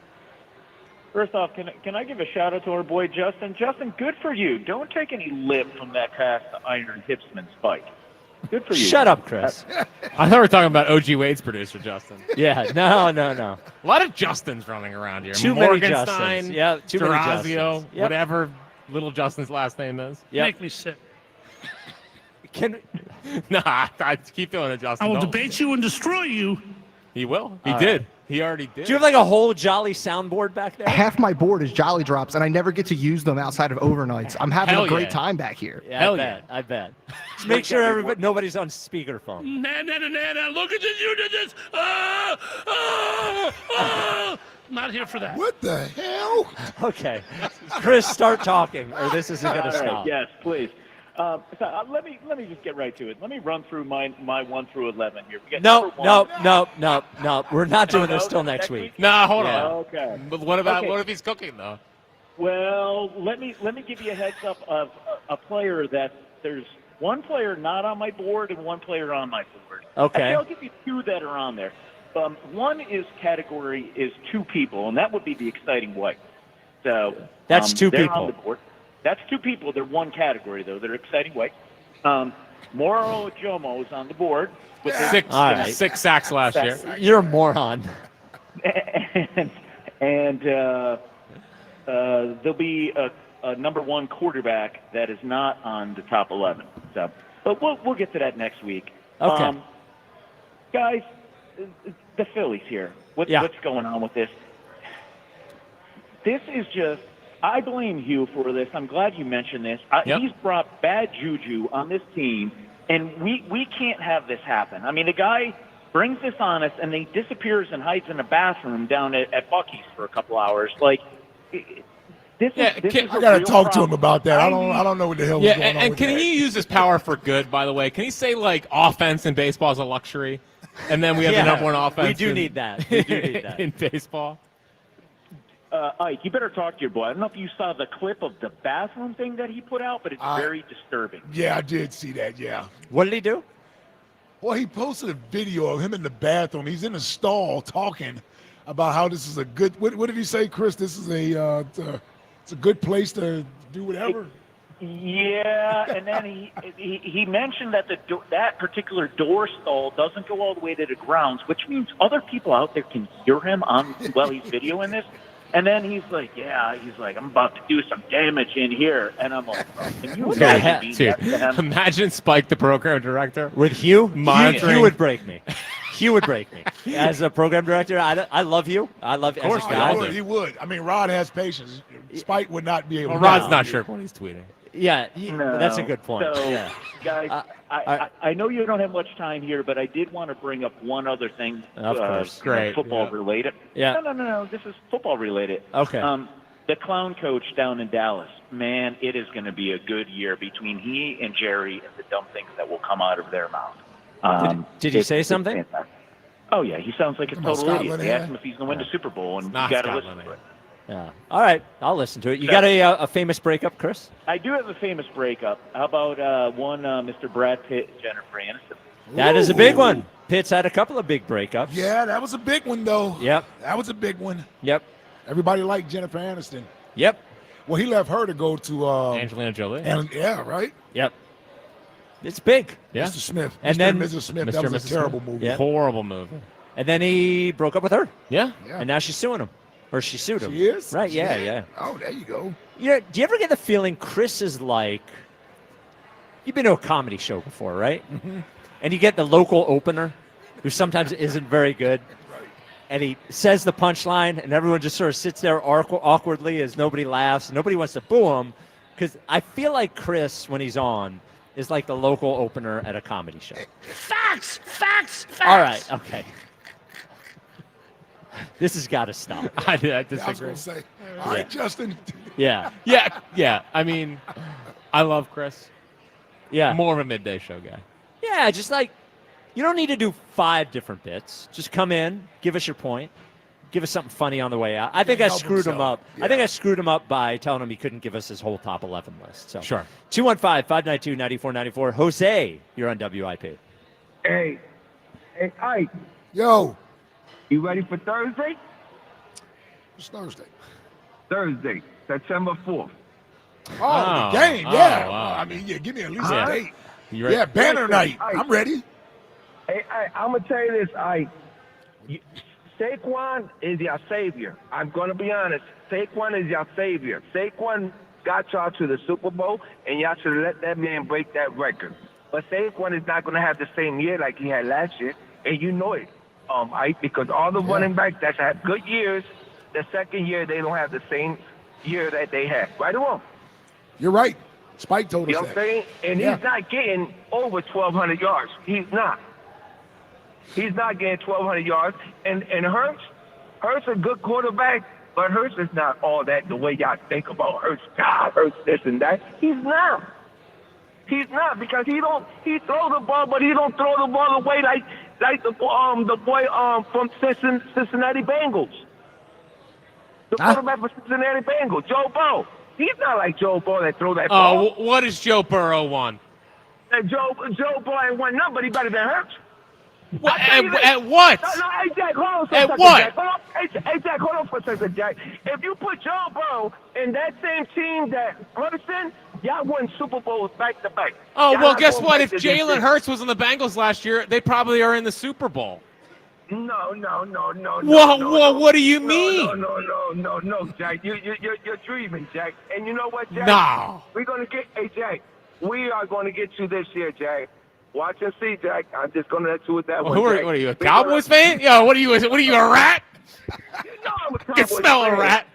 S1: First off, can I give a shout out to our boy Justin? Justin, good for you. Don't take any lip from that cast iron hipsman spike. Good for you.
S2: Shut up, Chris.
S25: I thought we were talking about OG Wade's producer, Justin.
S2: Yeah, no.
S25: A lot of Justins running around here.
S2: Too many
S25: Morgenstein,
S2: Justins. Yeah, too many
S25: Durazio,
S2: Justins. Yep.
S25: whatever little Justin's last name is.
S2: Yep.
S5: Make me sick.
S25: Nah, I keep doing it, Justin.
S5: I will
S25: Don't.
S5: debate you and destroy you.
S25: He will. He
S2: All
S25: did.
S2: right.
S25: He already did.
S2: Do you have like a whole Jolly soundboard back there?
S15: Half my board is Jolly Drops, and I never get to use them outside of overnights. I'm having a great time back here.
S2: Yeah, I bet. Just make sure nobody's on speakerphone.
S5: Na, look at this, you did this. Not here for that.
S23: What the hell?
S2: Okay. Chris, start talking, or this isn't going to
S1: All right,
S2: stop.
S1: yes, please. Let me just get right to it. Let me run through my 1 through 11 here. We got
S2: No.
S1: number 1.
S2: We're not doing this till next week.
S25: Nah, hold on.
S1: Okay.
S25: But what if he's cooking though?
S1: Well, let me give you a heads up of a player that there's one player not on my board and one player on my board.
S2: Okay.
S1: Actually, I'll give you 2 that are on there. One category is 2 people, and that would be the exciting white. So
S2: that's 2
S1: they're
S2: people.
S1: on the board. That's 2 people. They're one category, though. They're exciting white. Moro Jomo is on the board. With
S25: Six sacks last year.
S2: You're a moron.
S1: And there'll be a number 1 quarterback that is not on the top 11. So, but we'll get to that next week.
S2: Okay.
S1: Guys, the Phillies here. What's going on with this? This is just. I blame Hugh for this. I'm glad you mentioned this. He's brought bad juju on this team, and we can't have this happen. I mean, the guy brings this on us, and then he disappears and hides in a bathroom down at Buc-ee's for a couple hours. Like, this is
S23: I got to talk to him about that. I don't know what the hell was going on
S25: and
S23: with
S25: can
S23: that.
S25: he use his power for good, by the way? Can he say, like, offense in baseball is a luxury, and then we have the number 1 offense?
S2: We do need that. We do need that.
S25: in baseball.
S1: Ike, you better talk to your boy. I don't know if you saw the clip of the bathroom thing that he put out, but it's very disturbing.
S23: Yeah, I did see that, yeah.
S2: What did he do?
S23: Well, he posted a video of him in the bathroom. He's in a stall talking about how this is a good – what did he say, Chris? This is it's a good place to do whatever?
S1: Yeah, and then he mentioned that that particular door stall doesn't go all the way to the grounds, which means other people out there can hear him while he's videoing this. And then he's like, I'm about to do some damage in here. And I'm like, can you imagine being
S25: Dude,
S1: next to him?
S25: imagine Spike, the program director.
S2: With Hugh?
S25: Monitoring.
S2: Hugh would break me. Hugh would break me. As a program director, I love Hugh. I love
S25: Of course
S2: as a guy.
S23: He would. I mean, Rod has patience. Spike would not be able to.
S25: Rod's not sure when he's tweeting.
S2: Yeah,
S1: No.
S2: that's a good point.
S1: So,
S2: yeah.
S1: guys, I know you don't have much time here, but I did want to bring up one other thing.
S2: Of course.
S25: Great.
S1: Football related.
S2: Yeah.
S1: No. This is football related.
S2: Okay.
S1: The clown coach down in Dallas, man, it is going to be a good year between he and Jerry and the dumb things that will come out of their mouth.
S2: Did he say something?
S1: Oh, yeah. He sounds like a total
S23: Scotland,
S1: idiot. They
S23: yeah.
S1: asked him if he's going to win the Super Bowl, and you
S25: Not
S1: got to
S25: Scotland,
S1: listen to it.
S2: Yeah. All right. I'll listen to it. You got a famous breakup, Chris?
S1: I do have a famous breakup. How about Mr. Brad Pitt and Jennifer Aniston?
S2: That is a big one. Pitt's had a couple of big breakups.
S23: Yeah, that was a big one, though.
S2: Yep.
S23: That was a big one.
S2: Yep.
S23: Everybody liked Jennifer Aniston.
S2: Yep.
S23: Well, he left her to go to
S25: Angelina Jolie.
S23: Yeah, right?
S2: Yep. It's big.
S25: Yeah.
S23: Mr. Smith.
S2: And
S23: Mr.
S2: then
S23: Mrs. Smith.
S25: Mr.
S23: That was
S25: Mrs.
S23: a terrible
S25: Smith.
S23: movie.
S2: Yeah.
S25: Horrible movie.
S2: And then he broke up with her.
S25: Yeah.
S2: And now she's suing him. Or she sued him.
S23: She is?
S2: Right, yeah.
S23: Oh, there you go.
S2: You know, do you ever get the feeling Chris is like, you've been to a comedy show before, right?
S23: Mm-hmm.
S2: And you get the local opener who sometimes isn't very good. And he says the punchline, and everyone just sort of sits there awkwardly as nobody laughs. Nobody wants to boo him. Because I feel like Chris, when he's on, is like the local opener at a comedy show.
S5: Facts!
S2: All right, okay. This has got to stop.
S25: I
S23: Yeah, I was
S25: disagree.
S23: going to say, all right, Justin.
S2: Yeah.
S25: Yeah. I mean, I love Chris.
S2: Yeah.
S25: More of a midday show guy.
S2: Yeah, just like, you don't need to do 5 different bits. Just come in, give us your point, give us something funny on the way out. I think I
S23: help
S2: screwed him
S23: himself.
S2: up. I think I screwed him up by telling him he couldn't give us his whole top 11 list. So
S25: Sure.
S2: 215-592-9494. Jose, you're on WIP.
S3: Hey, Ike,
S23: Yo.
S3: you ready for Thursday?
S23: It's Thursday.
S3: Thursday, September 4th.
S23: Oh, the game, yeah.
S25: Oh, wow.
S23: I mean, yeah, give me at least
S25: Yeah.
S23: a date.
S25: You ready?
S23: Yeah, banner night.
S3: Ike.
S23: I'm ready.
S3: Hey, I'm going to tell you this, Ike. Saquon is your savior. I'm going to be honest. Saquon is your savior. Saquon got y'all to the Super Bowl, and y'all should let that man break that record. But Saquon is not going to have the same year like he had last year, and you know it. Ike, because all the running backs that had good years, the second year they don't have the same year that they had. Right or wrong?
S23: You're right. Spike told us
S3: You know what I'm saying? And
S23: Yeah.
S3: he's not getting over 1,200 yards. He's not. He's not getting 1,200 yards. And Hurts a good quarterback, but Hurts is not all that the way y'all think about Hurts. God, Hurts this and that. He's not. He's not, because he throws the ball, but he don't throw the ball away like the boy from Cincinnati Bengals. The quarterback for Cincinnati Bengals, Joe Burrow. He's not like Joe Burrow that throw that ball.
S25: Oh, what has Joe Burrow won?
S3: Joe Burrow ain't won nothing, but he better than Hurts.
S25: What, at what?
S3: No, hey, Jack, hold on for a
S25: At
S3: second,
S25: what?
S3: Jack. Hold on. Hey, Jack, hold on for a second, Jack. If you put Joe Burrow in that same team that Hurts in, y'all won Super Bowls back-to-back.
S25: Oh,
S3: Y'all
S25: well,
S3: not
S25: guess
S3: going
S25: what?
S3: back
S25: If
S3: to this
S25: Jalen
S3: shit.
S25: Hurts was on the Bengals last year, they probably are in the Super Bowl.
S3: No.
S25: What do you mean?
S3: No, Jack. You're dreaming, Jack. And you know what, Jack?
S25: No.
S3: We're gonna get, hey, Jack. We are going to get you this year, Jack. Watch and see, Jack. I'm just gonna let you with that
S25: Well,
S3: one. Jack.
S25: what are you, a Cowboys fan? Yo, what are you, a rat?
S3: No, I'm a
S25: You can
S3: Cowboys
S25: smell a
S3: fan.
S25: rat.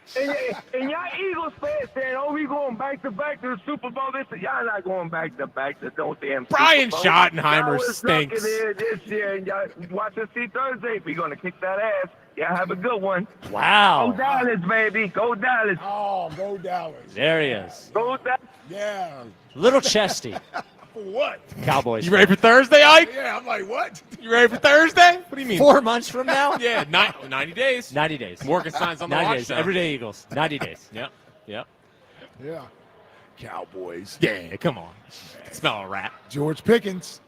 S3: And y'all Eagles fans saying, "Oh, we going back-to-back to the Super Bowl." This, y'all not going back-to-back to no damn
S25: Brian
S3: Super Bowl.
S25: Schottenheimer
S3: Y'all was stuck
S25: stinks.
S3: in there this year, and y'all watch and see Thursday. We're gonna kick that ass. Y'all have a good one.
S2: Wow.
S3: Go Dallas, baby. Go Dallas.
S23: Oh, go Dallas.
S2: There he is.
S3: Go Dallas.
S23: Yeah.
S2: Little chesty.
S23: For what?
S2: Cowboys.
S25: You ready for Thursday, Ike?
S23: Yeah, I'm like, what?
S25: You ready for Thursday? What do you mean?
S2: 4 months from now?
S25: Yeah, 90 days.
S2: 90 days.
S25: Morgan signs on the
S2: 90
S25: watch
S2: days.
S25: now.
S2: Everyday Eagles. 90 days.
S25: Yep.
S23: Yeah. Cowboys.
S25: Yeah, come on. Smell a rat.
S23: George Pickens.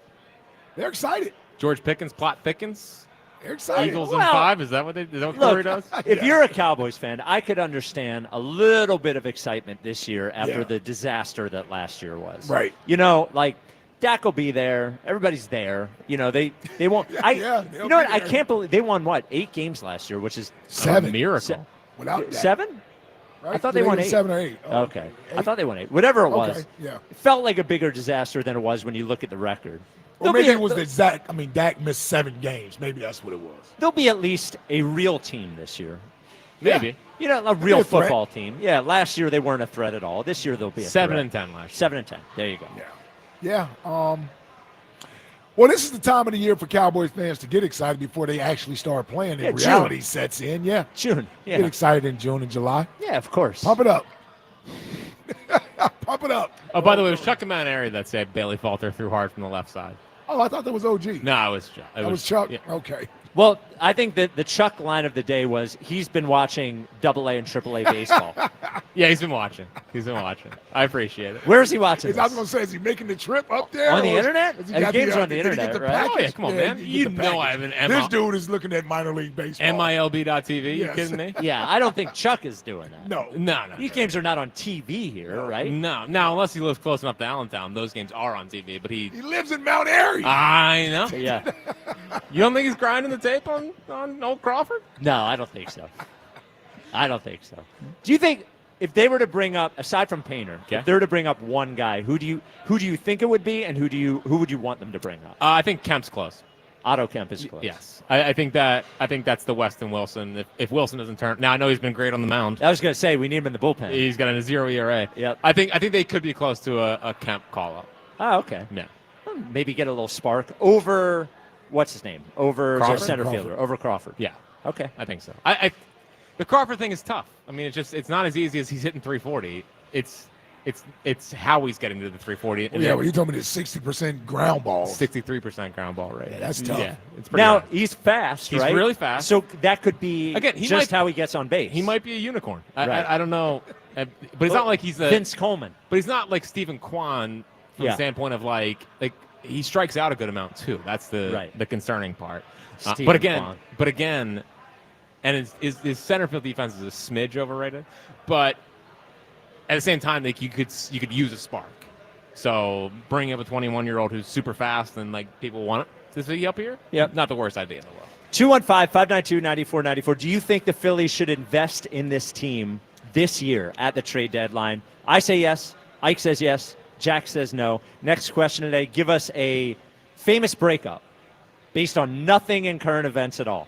S23: They're excited.
S25: George Pickens, plot thickens.
S23: They're excited.
S25: Eagles in
S2: Well,
S25: 5. Is that what Corey
S2: Look,
S25: does?
S2: if you're a Cowboys fan, I could understand a little bit of excitement this year after the disaster that last year was.
S23: Right.
S2: You know, like Dak will be there. Everybody's there. You know, they won't.
S23: they'll
S2: you know
S23: be
S2: what? I
S23: there.
S2: can't believe they won 8 games last year, which is
S23: 7.
S25: A miracle.
S23: Without Dak.
S2: 7.
S23: Right?
S2: I thought they won 8.
S23: 7 or 8. Oh,
S2: Okay. I thought they won 8. Whatever it was.
S23: Okay, yeah.
S2: It felt like a bigger disaster than it was when you look at the record.
S23: Or
S2: There'll
S23: maybe
S2: be
S23: it was Dak missed 7 games. Maybe that's what it was.
S2: There'll be at least a real team this year.
S25: Maybe.
S2: You know, a real
S23: a threat.
S2: football team. Yeah, last year they weren't a threat at all. This year they'll be a
S25: 7
S2: threat.
S25: and 10 last year.
S2: 7 and 10. There you go.
S23: Yeah. Well, this is the time of the year for Cowboys fans to get excited before they actually start playing and
S2: Yeah,
S23: reality
S2: June.
S23: sets in. Yeah.
S2: June. Yeah.
S23: Get excited in June and July.
S2: Yeah, of course.
S23: Pump it up. Pump it up.
S25: Oh, by the way, it was Chuck Maneri that said Bailey Falter threw hard from the left side.
S23: Oh, I thought that was OG.
S25: No, it was Chuck.
S23: That was Chuck?
S25: Yeah.
S23: Okay.
S2: Well, I think that the Chuck line of the day was he's been watching AA and AAA baseball.
S25: Yeah, he's been watching. I appreciate it.
S2: Where is he watching
S23: I was
S2: this?
S23: going to say, is he making the trip up there?
S2: On the
S23: or
S2: internet?
S23: has he
S2: The
S23: got
S2: games are on the
S23: did he get
S2: internet, right?
S23: package?
S25: Oh, yeah, come on, man.
S23: he
S25: You
S23: get the
S25: know I
S23: package.
S25: have an
S23: This dude is looking at minor league baseball.
S25: MILB.TV.
S23: Yes.
S25: You kidding me?
S2: Yeah, I don't think Chuck is doing that.
S23: No.
S25: No.
S2: These games are not on TV here, right?
S25: No, unless he lives close enough to Allentown. Those games are on TV, but he
S23: lives in Mount Airy.
S25: I know.
S2: Yeah.
S25: You don't think he's grinding the tape on old Crawford?
S2: No, I don't think so. Do you think if they were to bring up, aside from Painter, if they were to bring up one guy, who do you think it would be, and who would you want them to bring up?
S25: I think Kemp's close.
S2: Otto Kemp is close.
S25: Yes, I think that's the Weston Wilson. If Wilson doesn't turn, now I know he's been great on the mound.
S2: I was going to say we need him in the bullpen.
S25: He's got a 0 ERA.
S2: Yep.
S25: I think they could be close to a Kemp call up.
S2: Oh, okay.
S25: Yeah.
S2: Maybe get a little spark over what's his name? Over
S25: Crawford?
S2: the center fielder, over Crawford.
S25: Yeah.
S2: Okay.
S25: I think so. The Crawford thing is tough. I mean, it's not as easy as he's hitting 340. It's how he's getting to the 340.
S23: Well, yeah, when you told me this 60% ground ball.
S25: 63% ground ball rate.
S23: Yeah, that's tough.
S25: Yeah, it's pretty
S2: Now
S25: high.
S2: he's fast,
S25: He's
S2: right?
S25: really fast.
S2: So that could be
S25: Again,
S2: just how he gets on base.
S25: He might be a unicorn.
S2: Right.
S25: I don't know, but it's not like he's a
S2: Vince Coleman.
S25: But he's not like Stephen Kwan from the standpoint of like he strikes out a good amount too. That's the concerning part. But again, and his center field defense is a smidge overrated. But at the same time, like you could use a spark. So bring up a 21-year-old who's super fast and like people want to see up here.
S2: Yep.
S25: Not the worst idea in the world.
S2: 215-592-9494. Do you think the Phillies should invest in this team this year at the trade deadline? I say yes. Ike says yes. Jack says no. Next question today. Give us a famous breakup based on nothing in current events at all.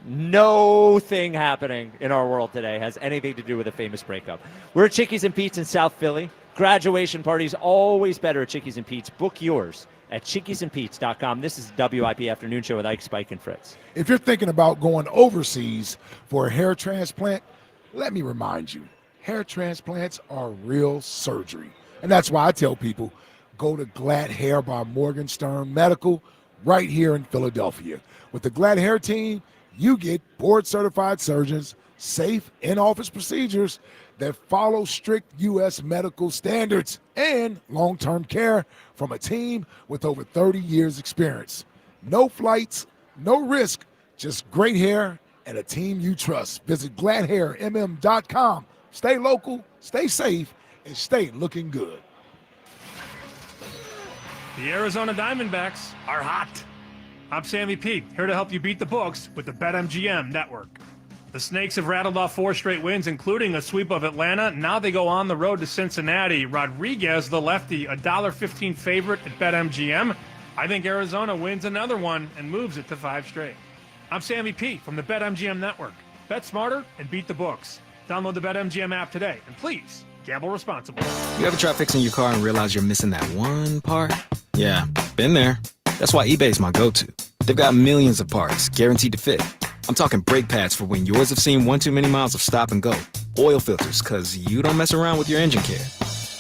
S2: No thing happening in our world today has anything to do with a famous breakup. We're at Chickies and Pete's in South Philly. Graduation parties always better at Chickies and Pete's. Book yours at chickiesandpete's.com. This is the WIP Afternoon Show with Ike, Spike, and Fritz.
S23: If you're thinking about going overseas for a hair transplant, let me remind you, hair transplants are real surgery. And that's why I tell people, go to Glad Hair by Morgenstern Medical right here in Philadelphia. With the Glad Hair team, you get board-certified surgeons, safe in-office procedures that follow strict U.S. medical standards, and long-term care from a team with over 30 years experience. No flights, no risk, just great hair and a team you trust. Visit gladhairmm.com. Stay local, stay safe, and stay looking good.
S7: The Arizona Diamondbacks are hot. I'm Sammy Pete, here to help you beat the books with the BetMGM network. The Snakes have rattled off 4 straight wins, including a sweep of Atlanta. Now they go on the road to Cincinnati. Rodriguez, the lefty, a $1.15 favorite at BetMGM. I think Arizona wins another one and moves it to 5 straight. I'm Sammy Pete from the BetMGM network. Bet smarter and beat the books. Download the BetMGM app today. And please, gamble responsibly.
S8: You ever try fixing your car and realize you're missing that one part? Yeah, been there. That's why eBay's my go-to. They've got millions of parts, guaranteed to fit. I'm talking brake pads for when yours have seen one too many miles of stop and go. Oil filters, because you don't mess around with your engine care.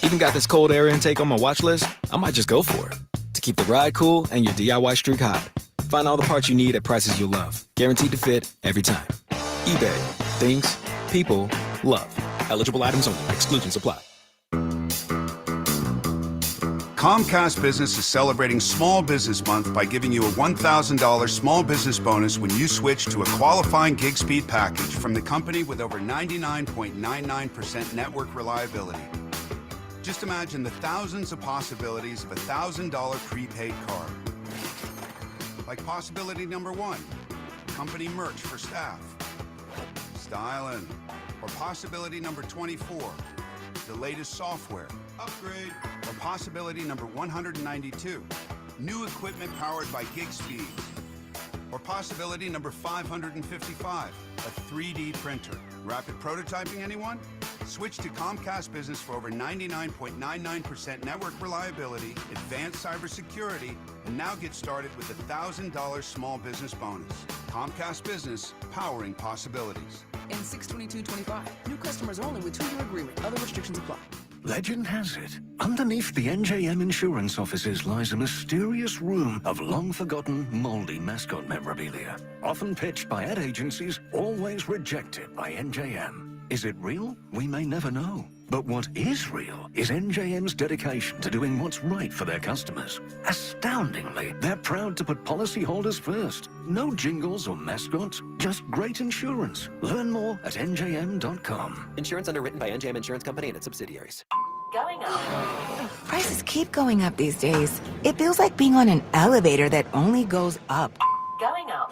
S8: Even got this cold air intake on my watch list. I might just go for it. To keep the ride cool and your DIY streak hot. Find all the parts you need at prices you'll love. Guaranteed to fit every time. eBay. Things. People. Love. Eligible items only. Exclusions apply.
S9: Comcast Business is celebrating Small Business Month by giving you a $1,000 small business bonus when you switch to a qualifying gig speed package from the company with over 99.99% network reliability. Just imagine the thousands of possibilities of a $1,000 prepaid card. Like possibility number 1, company merch for staff. Styling. Or possibility number 24, the latest software. Upgrade. Or possibility number 192, new equipment powered by gig speeds. Or possibility number 555, a 3D printer. Rapid prototyping, anyone? Switch to Comcast Business for over 99.99% network reliability, advanced cybersecurity, and now get started with a $1,000 small business bonus. Comcast Business, powering possibilities.
S21: In 6/22/25, new customers only with 2-year agreement. Other restrictions apply.
S22: Legend has it, underneath the NJM insurance offices lies a mysterious room of long-forgotten, moldy mascot memorabilia. Often pitched by ad agencies, always rejected by NJM. Is it real? We may never know. But what is real is NJM's dedication to doing what's right for their customers. Astoundingly, they're proud to put policyholders first. No jingles or mascots, just great insurance. Learn more at njm.com.
S24: Insurance underwritten by NJM Insurance Company and its subsidiaries.
S26: Going up. Prices keep going up these days. It feels like being on an elevator that only goes up.
S22: Going up.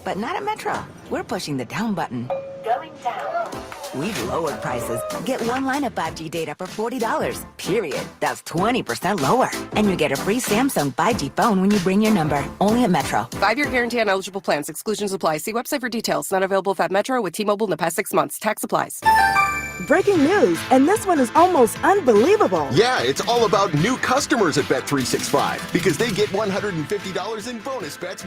S26: But not at Metro. We're pushing the down button.
S22: Going down.
S26: We've lowered prices. Get one line of 5G data for $40. Period. That's 20% lower. And you get a free Samsung 5G phone when you bring your number. Only at Metro.
S18: 5-year guarantee on eligible plans. Exclusions apply. See website for details. Not available at Metro with T-Mobile in the past 6 months. Tax applies.
S12: Breaking news, and this one is almost unbelievable.
S27: Yeah, it's all about new customers at Bet365 because they get $150 in bonus bets.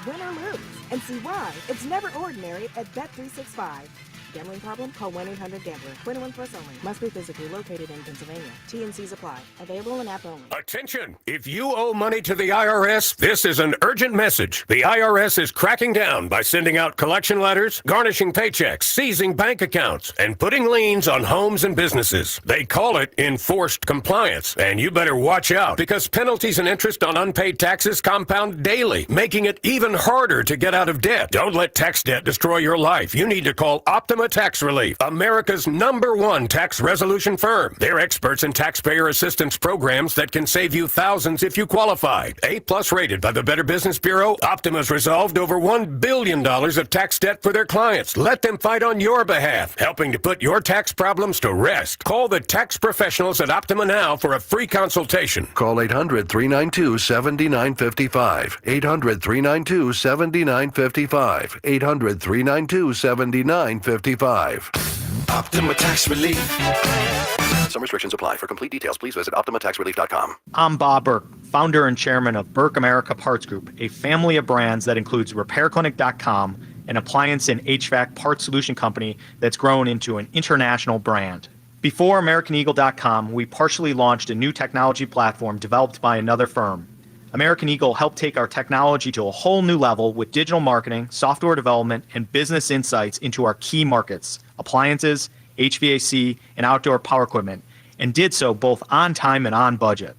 S29: Win or lose, and see why it's never ordinary at Bet365. Gambling problem? Call 1-800-GAMBLER. 21 plus only. Must be physically located in Pennsylvania. T&Cs apply. Available in app only.
S30: Attention! If you owe money to the IRS, this is an urgent message. The IRS is cracking down by sending out collection letters, garnishing paychecks, seizing bank accounts, and putting liens on homes and businesses. They call it enforced compliance, and you better watch out because penalties and interest on unpaid taxes compound daily, making it even harder to get out of debt. Don't let tax debt destroy your life. You need to call Optima Optima Tax Relief, America's #1 tax resolution firm. They're experts in taxpayer assistance programs that can save you thousands if you qualify. A+ rated by the Better Business Bureau, Optima's resolved over $1 billion of tax debt for their clients. Let them fight on your behalf, helping to put your tax problems to rest. Call the tax professionals at Optima now for a free consultation.
S4: Call 800-392-7955. 800-392-7955. 800-392-7955.
S27: Optima Tax Relief. Some restrictions apply. For complete details, please visit OptimaTaxRelief.com.
S6: I'm Bob Burke, founder and chairman of Burke America Parts Group, a family of brands that includes RepairClinic.com, an appliance and HVAC parts solution company that's grown into an international brand. Before AmericanEagle.com, we partially launched a new technology platform developed by another firm. American Eagle helped take our technology to a whole new level with digital marketing, software development, and business insights into our key markets, appliances, HVAC, and outdoor power equipment, and did so both on time and on budget.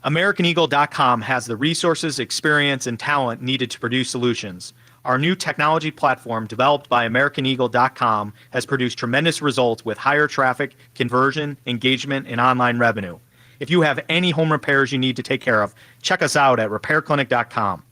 S6: AmericanEagle.com has the resources, experience, and talent needed to produce solutions. Our new technology platform, developed by AmericanEagle.com, has produced tremendous results with higher traffic, conversion, engagement, and online revenue. If you have any home repairs you need to take care of, check us out at RepairClinic.com.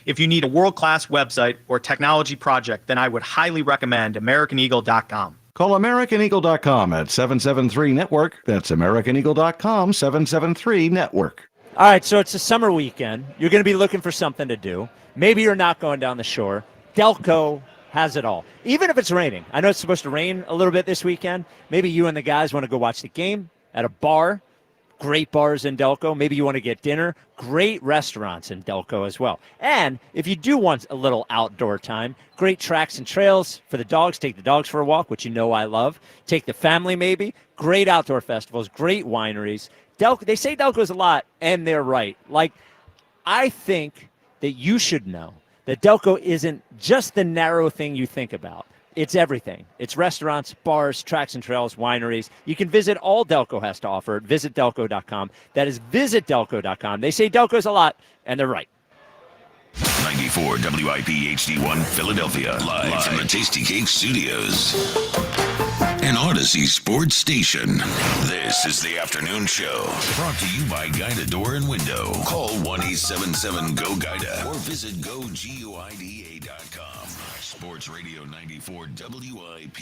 S6: If you need a world-class website or technology project, then I would highly recommend AmericanEagle.com.
S10: Call AmericanEagle.com at 773-NETWORK. That's AmericanEagle.com, 773-NETWORK.
S2: All right, so it's a summer weekend. You're going to be looking for something to do. Maybe you're not going down the shore. Delco has it all. Even if it's raining. I know it's supposed to rain a little bit this weekend. Maybe you and the guys want to go watch the game at a bar. Great bars in Delco. Maybe you want to get dinner. Great restaurants in Delco as well. And if you do want a little outdoor time, great tracks and trails for the dogs. Take the dogs for a walk, which you know I love. Take the family maybe. Great outdoor festivals, great wineries. Delco, they say Delco's a lot, and they're right. Like, I think that you should know that Delco isn't just the narrow thing you think about. It's everything. It's restaurants, bars, tracks and trails, wineries. You can visit all Delco has to offer at visitdelco.com. That is visitdelco.com. They say Delco's a lot, and they're right.
S11: 94 WIP HD1 Philadelphia, live from the Tasty Cake Studios. An Odyssey sports station. This is the afternoon show. Brought to you by Guida Door and Window. Call 1-877-GO-GUIDA or visit GoGuida.com. Sports Radio 94 WIP.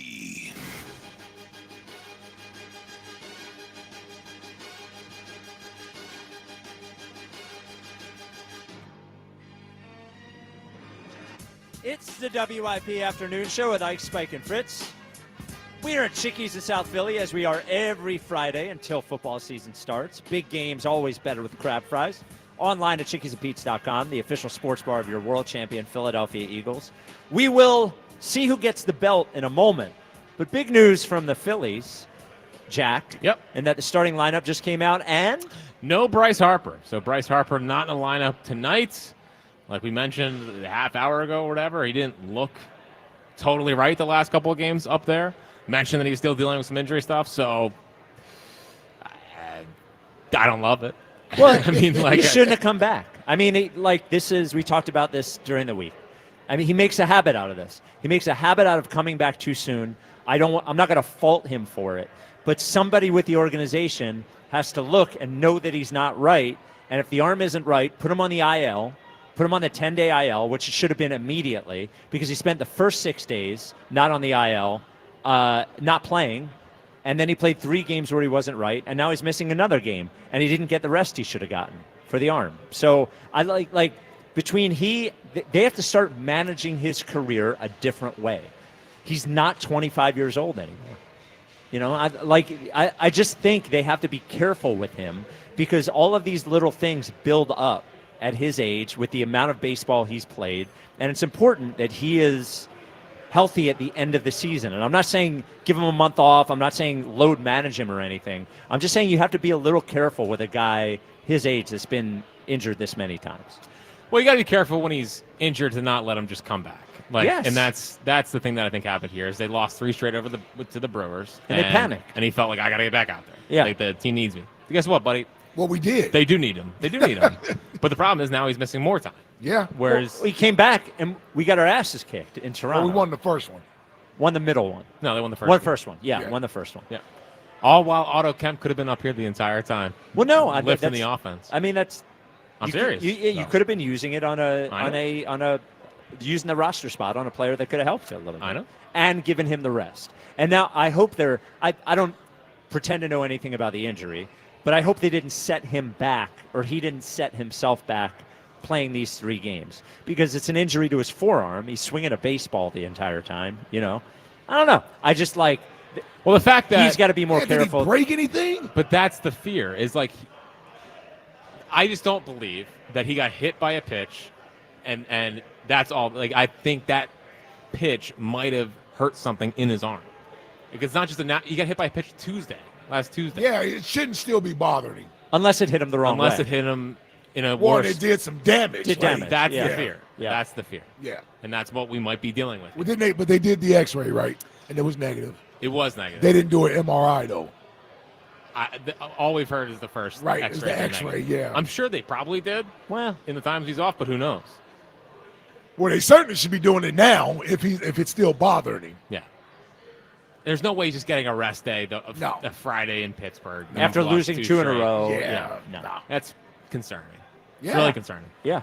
S2: It's the WIP Afternoon Show with Ike, Spike, and Fritz. We are at Chickies in South Philly, as we are every Friday until football season starts. Big games, always better with crab fries. Online at chickiesandpete's.com, the official sports bar of your world champion Philadelphia Eagles. We will see who gets the belt in a moment. But big news from the Phillies, Jack.
S25: Yep.
S2: And that the starting lineup just came out, and
S25: no Bryce Harper. So Bryce Harper not in the lineup tonight. Like we mentioned a half hour ago or whatever, he didn't look totally right the last couple of games up there. Mentioned that he's still dealing with some injury stuff, so I don't love it.
S2: Well,
S25: I mean, like,
S2: he shouldn't have come back. I mean, we talked about this during the week. I mean, he makes a habit out of this. He makes a habit out of coming back too soon. I'm not going to fault him for it, but somebody with the organization has to look and know that he's not right. And if the arm isn't right, put him on the IL. Put him on the 10-day IL, which it should have been immediately, because he spent the first 6 days not on the IL, not playing, and then he played 3 games where he wasn't right, and now he's missing another game, and he didn't get the rest he should have gotten for the arm. So I they have to start managing his career a different way. He's not 25 years old anymore. You know, I just think they have to be careful with him, because all of these little things build up at his age with the amount of baseball he's played. And it's important that he is healthy at the end of the season. And I'm not saying give him a month off. I'm not saying load manage him or anything. I'm just saying you have to be a little careful with a guy his age that's been injured this many times.
S25: Well, you got to be careful when he's injured to not let him just come back.
S2: Yes.
S25: And that's the thing that I think happened here is they lost 3 straight over to the Brewers.
S2: And they panicked.
S25: And he felt like, I got to get back out there.
S2: Yeah.
S25: Like, the team needs me. But guess what, buddy?
S23: Well, we did.
S25: They do need him. But the problem is now he's missing more time.
S23: Yeah.
S25: Whereas
S2: we came back and we got our asses kicked in Toronto.
S23: Well, we won the first one.
S2: Won the middle one.
S25: No, they won the first
S2: Won
S25: one.
S2: the first one. Yeah, won the first one.
S25: Yeah. All while Otto Kemp could have been up here the entire time.
S2: Well, no,
S25: lifting the offense.
S2: I mean, that's.
S25: I'm serious.
S2: You could have been using it on a using the roster spot on a player that could have helped you a little bit.
S25: I know.
S2: And given him the rest. And now I hope I don't pretend to know anything about the injury, but I hope they didn't set him back or he didn't set himself back playing these 3 games because it's an injury to his forearm. He's swinging a baseball the entire time, I don't know. I just like
S25: the fact that
S2: he's got to be more careful.
S23: Did he break anything?
S25: But that's the fear is like I just don't believe that he got hit by a pitch and that's all. Like I think that pitch might have hurt something in his arm. Because it's not just he got hit by a pitch last Tuesday.
S23: Yeah, it shouldn't still be bothering him.
S2: Unless it hit him the wrong way.
S25: Unless it hit him in a
S23: Or
S25: worse.
S23: it did some damage.
S25: That's
S23: Yeah.
S25: the fear.
S2: Yeah.
S25: That's the fear.
S23: Yeah.
S25: And that's what we might be dealing with.
S23: Well, but they did the X-ray, right? And it was negative.
S25: It was negative.
S23: They didn't do an MRI though.
S25: All we've heard is the first
S23: Right,
S25: X-ray.
S23: is the X-ray, yeah.
S25: I'm sure they probably did.
S2: Well,
S25: in the times he's off, but who knows?
S23: Well, they certainly should be doing it now if it's still bothering him.
S25: Yeah. There's no way he's just getting a rest day a Friday in Pittsburgh.
S2: After losing 2 in a row.
S23: Yeah.
S2: No.
S25: That's concerning.
S23: Yeah.
S25: It's really concerning.
S2: Yeah.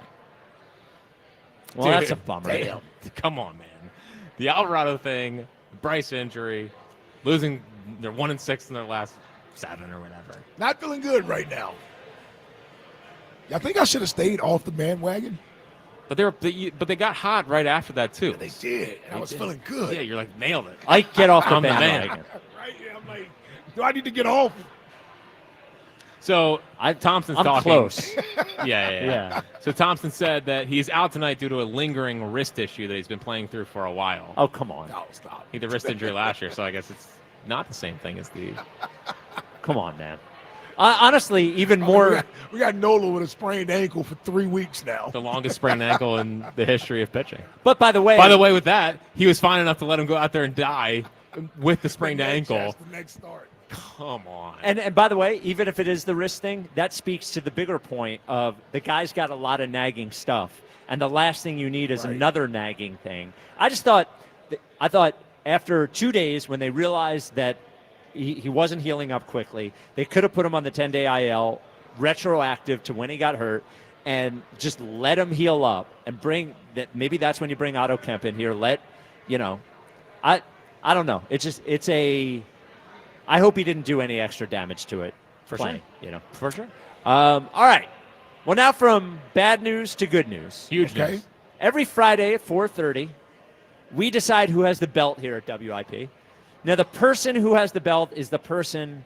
S2: Well,
S25: Dude,
S2: that's a bummer.
S25: Damn. Come on, man. The Alvarado thing, Bryce injury, losing, they're 1-6 in their last 7 or whatever.
S23: Not feeling good right now. I think I should have stayed off the bandwagon.
S25: But they got hot right after that too.
S23: Yeah, they did. And I was feeling good.
S25: Yeah, you're like nailed it.
S2: I get off the
S25: I'm
S2: bandwagon.
S23: Right? Yeah, I'm like, do I need to get off?
S25: So Thompson's
S2: I'm
S25: talking.
S2: close.
S25: Yeah. So Thompson said that he's out tonight due to a lingering wrist issue that he's been playing through for a while.
S2: Oh, come on.
S23: No, stop.
S25: He had the wrist injury last year, so I guess it's not the same thing as the.
S2: Come on, man. Honestly, even more.
S23: We got Nola with a sprained ankle for 3 weeks now.
S25: The longest sprained ankle in the history of pitching.
S2: But by the way,
S25: with that, he was fine enough to let him go out there and die with the sprained ankle.
S23: The next start.
S25: Come on.
S2: And by the way, even if it is the wrist thing, that speaks to the bigger point of the guy's got a lot of nagging stuff, and the last thing you need is another nagging thing. I thought after 2 days when they realized that he wasn't healing up quickly, they could have put him on the 10-day IL, retroactive to when he got hurt, and just let him heal up and bring that. Maybe that's when you bring Otto Kemp in here. I don't know. I hope he didn't do any extra damage to it.
S25: For
S2: playing,
S25: sure. For sure.
S2: All right. Well, now from bad news to good news.
S25: Huge news.
S2: Every Friday at 4:30, we decide who has the belt here at WIP. Now, the person who has the belt is the person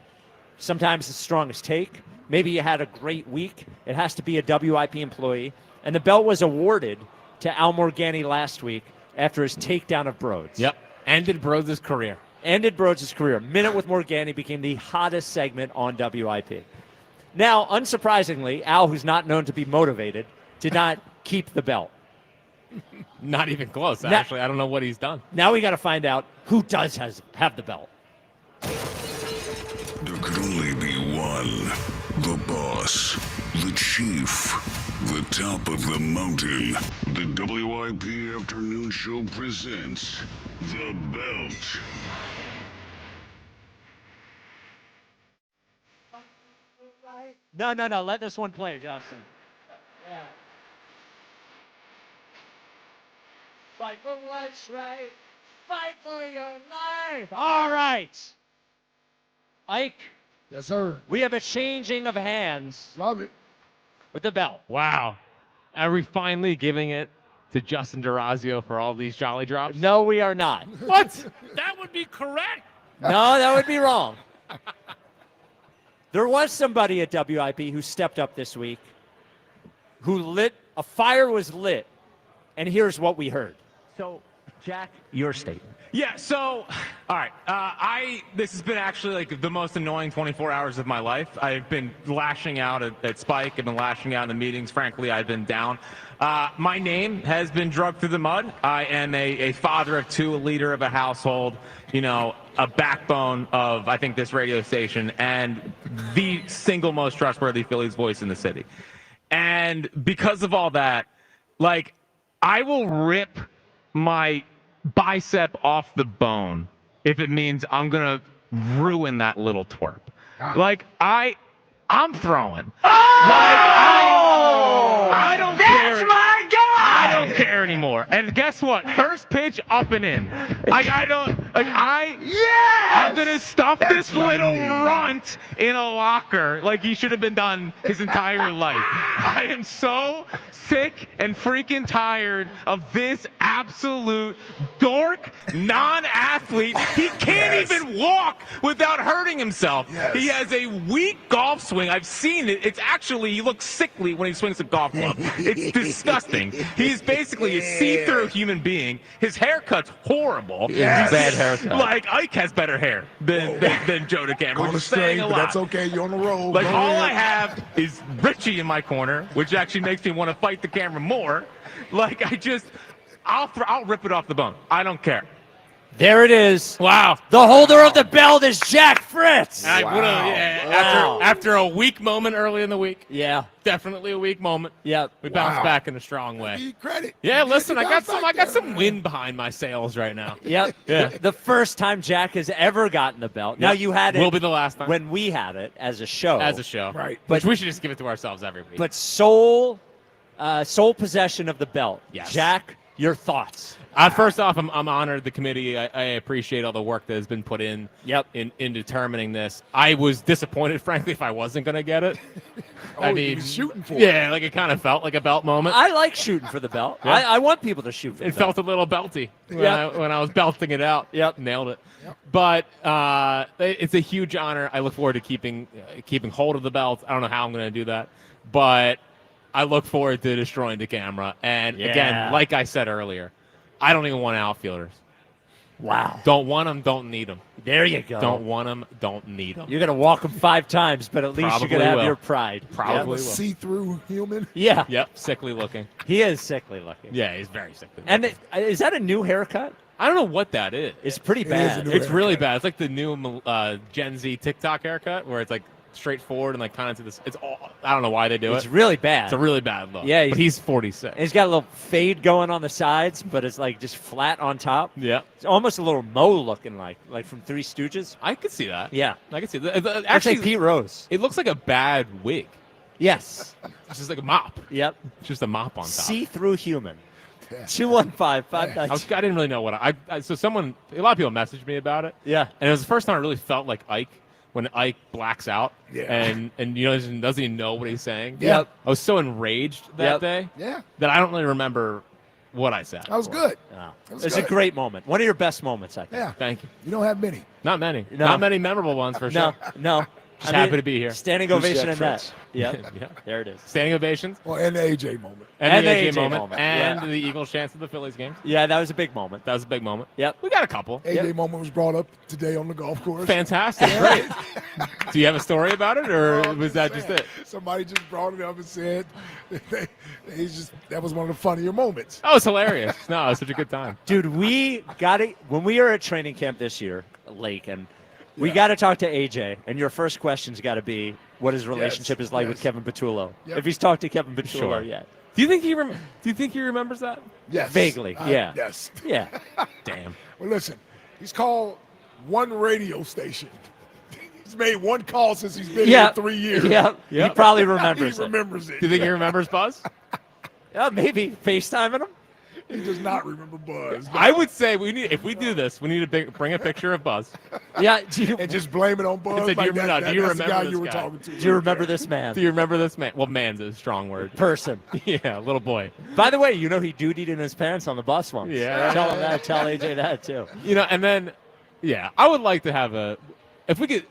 S2: sometimes the strongest take. Maybe you had a great week. It has to be a WIP employee. And the belt was awarded to Al Morgani last week after his takedown of Broads.
S25: Yep. Ended Broads' career.
S2: Ended Broads' career. Minute with Morgani became the hottest segment on WIP. Now, unsurprisingly, Al, who's not known to be motivated, did not keep the belt.
S25: Not even close, actually. I don't know what he's done.
S2: Now we got to find out who does have the belt.
S11: There could only be one. The boss. The chief. The top of the mountain. The WIP Afternoon Show presents The Belt.
S2: No. Let this one play, Johnson. Yeah. Fight for what's right. Fight for your life. All right. Ike.
S23: Yes, sir.
S2: We have a changing of hands.
S23: Love it.
S2: With the belt.
S25: Wow. Are we finally giving it to Justin DeRazio for all these jolly drops?
S2: No, we are not.
S25: What? That would be correct.
S2: No, that would be wrong. There was somebody at WIP who stepped up this week, a fire was lit, and here's what we heard. So, Jack, your statement.
S25: Yeah, so, all right. This has been actually like the most annoying 24 hours of my life. I've been lashing out at Spike. I've been lashing out in the meetings. Frankly, I've been down. My name has been dragged through the mud. I am a father of two, a leader of a household, a backbone of, I think, this radio station, and the single most trustworthy Phillies voice in the city. And because of all that, I will rip my bicep off the bone if it means I'm gonna ruin that little twerp. Like I'm throwing. I don't care. That's my guy. I don't care anymore. And guess what? First pitch up and in. I'm gonna stuff this little runt in a locker like he should have been done his entire life. I am so sick and freaking tired of this absolute dork non-athlete. He can't even walk without hurting himself. He has a weak golf swing. I've seen it. It's actually, he looks sickly when he swings a golf club. It's disgusting. He's basically a see-through human being. His haircut's horrible.
S2: Yes. Bad haircut.
S25: Like, Ike has better hair than Joe DeCamera, which is saying a lot.
S23: That's okay. You're on the road.
S25: Like, all I have is Richie in my corner, which actually makes me want to fight the camera more. Like, I'll rip it off the bone. I don't care.
S2: There it is.
S25: Wow.
S2: The holder of the belt is Jack Fritz.
S25: After a weak moment early in the week.
S2: Yeah.
S25: Definitely a weak moment.
S2: Yep.
S25: We bounced back in a strong way.
S23: Give you credit.
S25: Yeah, listen, I got some wind behind my sails right now.
S2: Yep.
S25: Yeah.
S2: The first time Jack has ever gotten the belt. Now you had it.
S25: Will be the last time.
S2: When we had it as a show.
S23: Right.
S25: Which we should just give it to ourselves every week.
S2: But sole possession of the belt.
S25: Yes.
S2: Jack, your thoughts.
S25: First off, I'm honored the committee. I appreciate all the work that has been put in in determining this. I was disappointed, frankly, if I wasn't going to get it. I mean,
S23: you was shooting for it.
S25: Yeah, like it kind of felt like a belt moment.
S2: I like shooting for the belt.
S25: Yeah.
S2: I want people to shoot for the
S25: It
S2: belt.
S25: felt a little belty when I was belting it out.
S2: Yep.
S25: Nailed it. Yep. But it's a huge honor. I look forward to keeping hold of the belt. I don't know how I'm going to do that, but I look forward to destroying the camera. And again, like I said earlier, I don't even want outfielders.
S2: Wow.
S25: Don't want them, don't need them.
S2: There you go.
S25: Don't want them, don't need them.
S2: You're going to walk them 5 times, but at least
S25: Probably
S2: you're going to have
S25: will.
S2: your pride.
S25: Probably will.
S23: See-through human.
S2: Yeah.
S25: Yep, sickly looking.
S2: He is sickly looking.
S25: Yeah, he's very sickly
S2: And
S25: looking.
S2: is that a new haircut?
S25: I don't know what that is.
S2: It's pretty bad.
S25: It's really bad. It's like the new Gen Z TikTok haircut where it's like straightforward and like kind of to this. It's all. I don't know why they do it.
S2: It's really bad.
S25: It's a really bad look.
S2: Yeah,
S25: but he's 46.
S2: He's got a little fade going on the sides, but it's like just flat on top.
S25: Yeah,
S2: it's almost a little Mo looking like from Three Stooges.
S25: I could see that.
S2: Yeah,
S25: I could see that.
S2: Actually,
S25: Actually,
S2: like Pete Rose.
S25: It looks like a bad wig.
S2: Yes,
S25: it's just like a mop.
S2: Yep,
S25: it's just a mop on top.
S2: See-through human. 215-592.
S25: I didn't really know what a lot of people messaged me about it.
S2: Yeah,
S25: and it was the first time I really felt like Ike. When Ike blacks out and doesn't even know what he's saying.
S2: Yep.
S25: I was so enraged that day that I don't really remember what I said.
S23: That was good.
S2: No.
S23: That was
S2: It's a
S23: good.
S2: great moment. One of your best moments, I think.
S23: Yeah.
S25: Thank you.
S23: You don't have many.
S25: Not many.
S2: No.
S25: Not many memorable ones for sure.
S2: No.
S25: Just happy to be here.
S2: Standing
S23: Who's
S2: ovation
S23: Jack
S2: in
S23: Fritz?
S2: that. Yep. There it is.
S25: Standing ovations.
S23: Well, and the AJ moment.
S25: And the AJ
S2: AJ
S25: moment. And
S2: Yeah.
S25: the Eagles' chance of the Phillies game.
S2: Yeah, that was a big moment.
S25: That was a big moment.
S2: Yep.
S25: We got a couple.
S23: AJ moment was brought up today on the golf course.
S25: Fantastic. Great. Do you have a story about it, or was that just it?
S23: Somebody just brought it up and said that was one of the funnier moments.
S25: Oh, it's hilarious. No, it was such a good time.
S2: Dude, we got it when we were at training camp this year, Lake, and we got to talk to AJ. And your first question's got to be what his relationship is like with Kevin Patullo.
S23: Yep.
S2: If he's talked to Kevin Patullo
S25: Sure.
S2: yet.
S25: Do you think he remembers that?
S23: Yes.
S2: Vaguely, yeah.
S23: Yes.
S2: Yeah.
S25: Damn.
S23: Well, listen, he's called one radio station. He's made one call since he's been here 3 years.
S2: Yeah. He probably remembers
S23: He
S2: it.
S23: remembers it.
S25: Do you think he remembers Buzz?
S2: Yeah, maybe FaceTiming him.
S23: He does not remember Buzz.
S25: I would say if we do this, we need to bring a picture of Buzz.
S2: Yeah.
S23: And just blame it on Buzz.
S25: And say, do you remember
S23: that's the guy
S25: this
S23: you were
S25: guy?
S23: talking to.
S2: Do you remember this man?
S25: Do you remember this man? Well, man's a strong word.
S2: Person.
S25: Yeah, little boy.
S2: By the way, he dutied in his pants on the bus once.
S25: Yeah.
S2: Tell him that. Tell AJ that, too.
S25: And then, I would like to have if we could,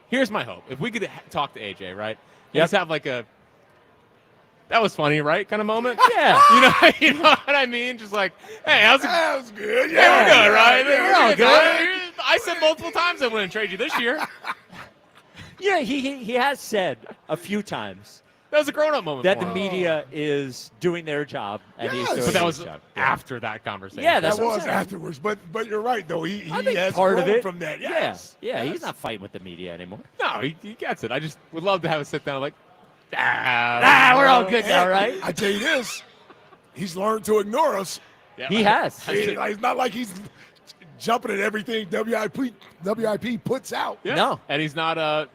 S25: here's my hope. If we could talk to AJ, right? Just have like that was funny, right? Kind of moment.
S2: Yeah.
S25: You know what I mean? Just like, hey, how's it?
S23: That was good.
S25: Yeah, we're good, right?
S23: Yeah,
S25: We're all
S23: good.
S25: I said multiple times I wouldn't trade you this year.
S2: Yeah, he has said a few times
S25: That was a grown-up moment
S2: that
S25: for
S2: the
S25: him.
S2: media is doing their job, and he's doing
S25: But that
S2: his
S25: was
S2: job.
S25: after that conversation.
S2: Yeah, that's
S23: That
S2: what I'm
S23: was
S2: saying.
S23: afterwards. But you're right, though. He
S2: I think
S23: has
S2: part of
S23: grown
S2: it
S23: from that.
S2: Yeah,
S23: Yes.
S2: yeah, he's not fighting with the media anymore.
S25: No, he gets it. I just would love to have a sit down like,
S2: we're all good now, right?
S23: I tell you this, he's learned to ignore us.
S25: Yeah,
S2: He has.
S23: It's not like he's jumping at everything WIP puts out.
S25: Yeah.
S2: No.
S25: And he's not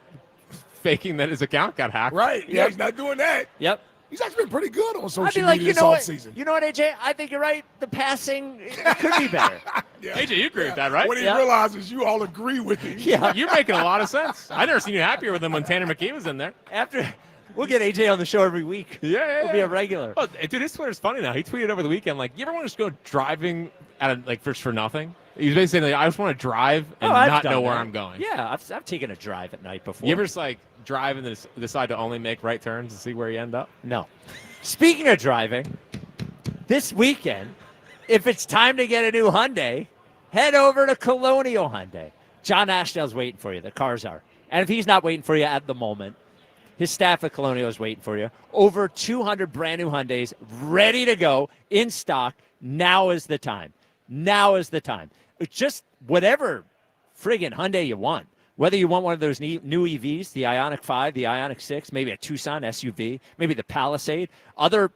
S25: faking that his account got hacked.
S23: Right. Yeah, he's not doing that.
S2: Yep.
S23: He's actually been pretty good on social
S2: I'd be like,
S23: media
S2: you
S23: this
S2: know what?
S23: offseason.
S2: You know what, AJ? I think you're right. The passing it could be better.
S25: AJ, you agree with that, right?
S23: When he realizes you all agree with him.
S2: Yeah.
S25: You're making a lot of sense. I've never seen you happier with him when Tanner McKee was in there.
S2: We'll get AJ on the show every week.
S25: Yeah.
S2: He'll be a regular.
S25: Oh, dude, his Twitter's funny now. He tweeted over the weekend, like, you ever want to just go driving for nothing? He was basically saying, like, I just want to drive and not know where I'm going.
S2: Yeah, I've taken a drive at night before.
S25: You ever just, like, drive and then decide to only make right turns and see where you end up?
S2: No. Speaking of driving, this weekend, if it's time to get a new Hyundai, head over to Colonial Hyundai. John Ashdale's waiting for you. The cars are. And if he's not waiting for you at the moment, his staff at Colonial is waiting for you. Over 200 brand new Hyundais ready to go in stock. Now is the time. Now is the time. Just whatever friggin' Hyundai you want. Whether you want one of those new EVs, the Ioniq 5, the Ioniq 6, maybe a Tucson SUV, maybe the Palisade. Other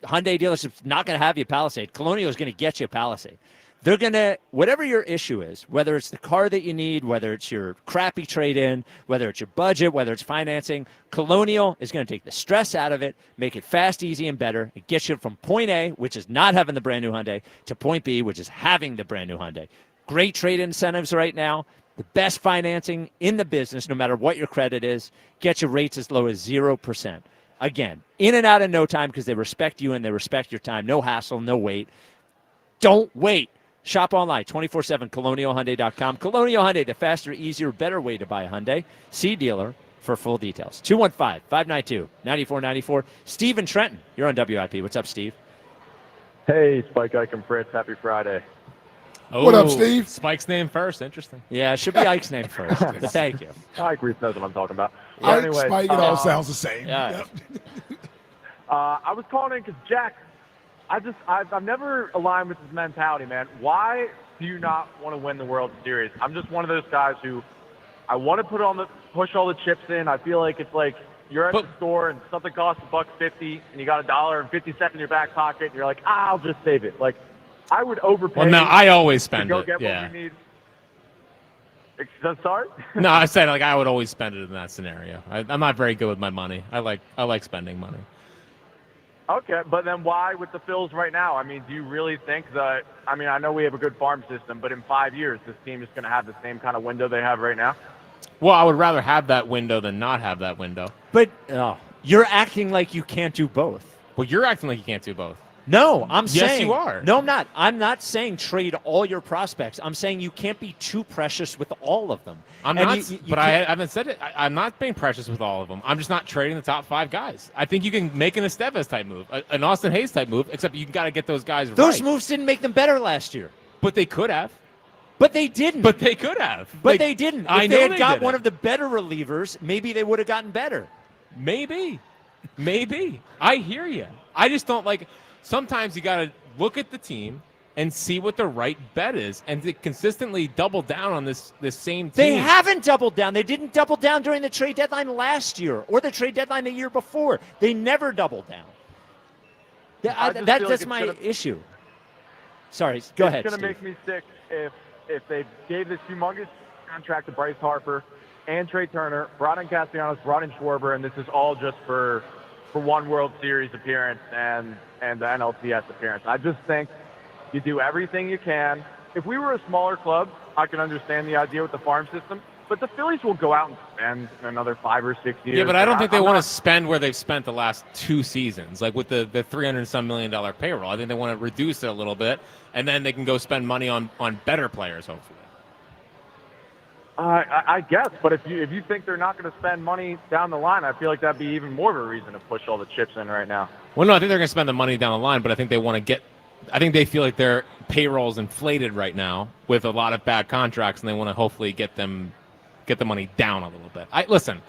S2: Hyundai dealerships not going to have you a Palisade. Colonial is going to get you a Palisade. They're going to, whatever your issue is, whether it's the car that you need, whether it's your crappy trade-in, whether it's your budget, whether it's financing, Colonial is going to take the stress out of it, make it fast, easy, and better. It gets you from point A, which is not having the brand new Hyundai, to point B, which is having the brand new Hyundai. Great trade incentives right now. The best financing in the business, no matter what your credit is, get your rates as low as 0%. Again, in and out in no time because they respect you and they respect your time. No hassle, no wait. Don't wait. Shop online, 24/7, colonialhyundai.com. Colonial Hyundai, the faster, easier, better way to buy a Hyundai. See dealer for full details. 215-592-9494. Steve in Trenton, you're on WIP. What's up, Steve?
S1: Hey, Spike, Ike, and Fritz. Happy Friday.
S23: What up, Steve?
S25: Spike's name first. Interesting.
S2: Yeah, it should be Ike's name first. But thank you.
S1: Ike Reese knows what I'm talking about.
S23: Ike,
S1: Anyway,
S23: Spike, it all sounds the same.
S2: Yeah.
S1: I was calling in because Jack, I've never aligned with his mentality, man. Why do you not want to win the World Series? I'm just one of those guys who I want to push all the chips in. I feel like it's like you're at the store and something costs $1.50 and you got $1.50 in your back pocket and you're like, I'll just save it. Like, I would overpay.
S25: Well, no, I always spend
S1: to go
S25: it.
S1: get
S25: Yeah.
S1: what we need. Sorry?
S25: No, I said like I would always spend it in that scenario. I'm not very good with my money. I like spending money.
S1: Okay, but then why with the Phils right now? I mean, do you really think that, I mean, I know we have a good farm system, but in 5 years, this team is going to have the same kind of window they have right now?
S25: Well, I would rather have that window than not have that window.
S2: But you're acting like you can't do both.
S25: Well, you're acting like you can't do both.
S2: No, I'm saying.
S25: Yes, you are.
S2: No, I'm not. I'm not saying trade all your prospects. I'm saying you can't be too precious with all of them.
S25: I'm
S2: And
S25: not,
S2: you
S25: but I
S2: can't-
S25: haven't said it. I'm not being precious with all of them. I'm just not trading the top 5 guys. I think you can make an Estevez type move, an Austin Hayes type move, except you got to get those guys right.
S2: Those moves didn't make them better last year.
S25: But they could have.
S2: But they didn't.
S25: But they could have.
S2: But they didn't. If
S25: I know
S2: they had
S25: they
S2: got
S25: didn't.
S2: one of the better relievers, maybe they would have gotten better.
S25: Maybe. I hear you. I just don't like. Sometimes you got to look at the team and see what the right bet is, and to consistently double down on this same team.
S2: They haven't doubled down. They didn't double down during the trade deadline last year or the trade deadline the year before. They never doubled down. That's my issue. Sorry, go ahead.
S1: It's going to make me sick if they gave this humongous contract to Bryce Harper and Trey Turner, brought in Castellanos, brought in Schwarber, and this is all just for one World Series appearance and the NLCS appearance. I just think you do everything you can. If we were a smaller club, I could understand the idea with the farm system, but the Phillies will go out and spend another 5 or 6 years.
S25: Yeah, but I don't think they want to spend where they've spent the last 2 seasons, like with the $300-some million payroll. I think they want to reduce it a little bit, and then they can go spend money on better players, hopefully.
S1: I guess, but if you think they're not going to spend money down the line, I feel like that'd be even more of a reason to push all the chips in right now.
S25: Well, no, I think they're going to spend the money down the line, but I think they want to get – I think they feel like their payroll's inflated right now with a lot of bad contracts, and they want to hopefully get the money down a little bit. Listen,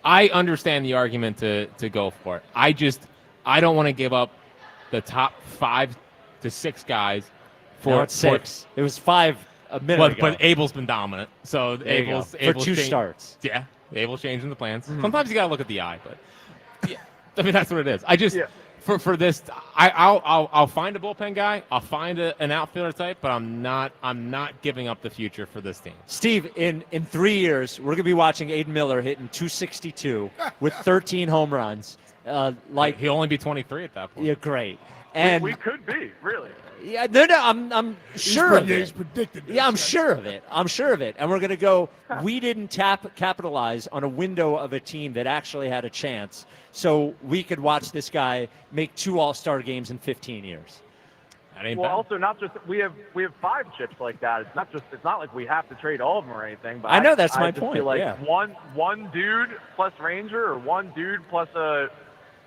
S25: I understand the argument to go for it. I don't want to give up the top 5 to 6 guys for
S2: 6. It was 5 a minute ago.
S25: But Abel's been dominant. So Abel's
S2: for 2 starts.
S25: Yeah, Abel's changing the plans. Sometimes you got to look at the eye, but yeah, I mean that's what it is. For this, I'll find a bullpen guy. I'll find an outfielder type, but I'm not giving up the future for this team.
S2: Steve, in 3 years, we're gonna be watching Aiden Miller hitting 262 with 13 home runs.
S25: He'll only be 23 at that point.
S2: Yeah, great. And
S1: we could be really.
S2: Yeah, no, I'm sure of it.
S23: He's predicted this.
S2: Yeah, I'm sure of it. I'm sure of it. And we're going to go, we didn't capitalize on a window of a team that actually had a chance. So we could watch this guy make 2 All-Star games in 15 years.
S25: That ain't
S1: well,
S25: bad.
S1: also not just we have 5 chips like that. It's not like we have to trade all of them or anything. But
S2: I know that's
S1: I
S2: my
S1: just
S2: point.
S1: Feel like
S2: yeah.
S1: one dude plus Ranger or one dude plus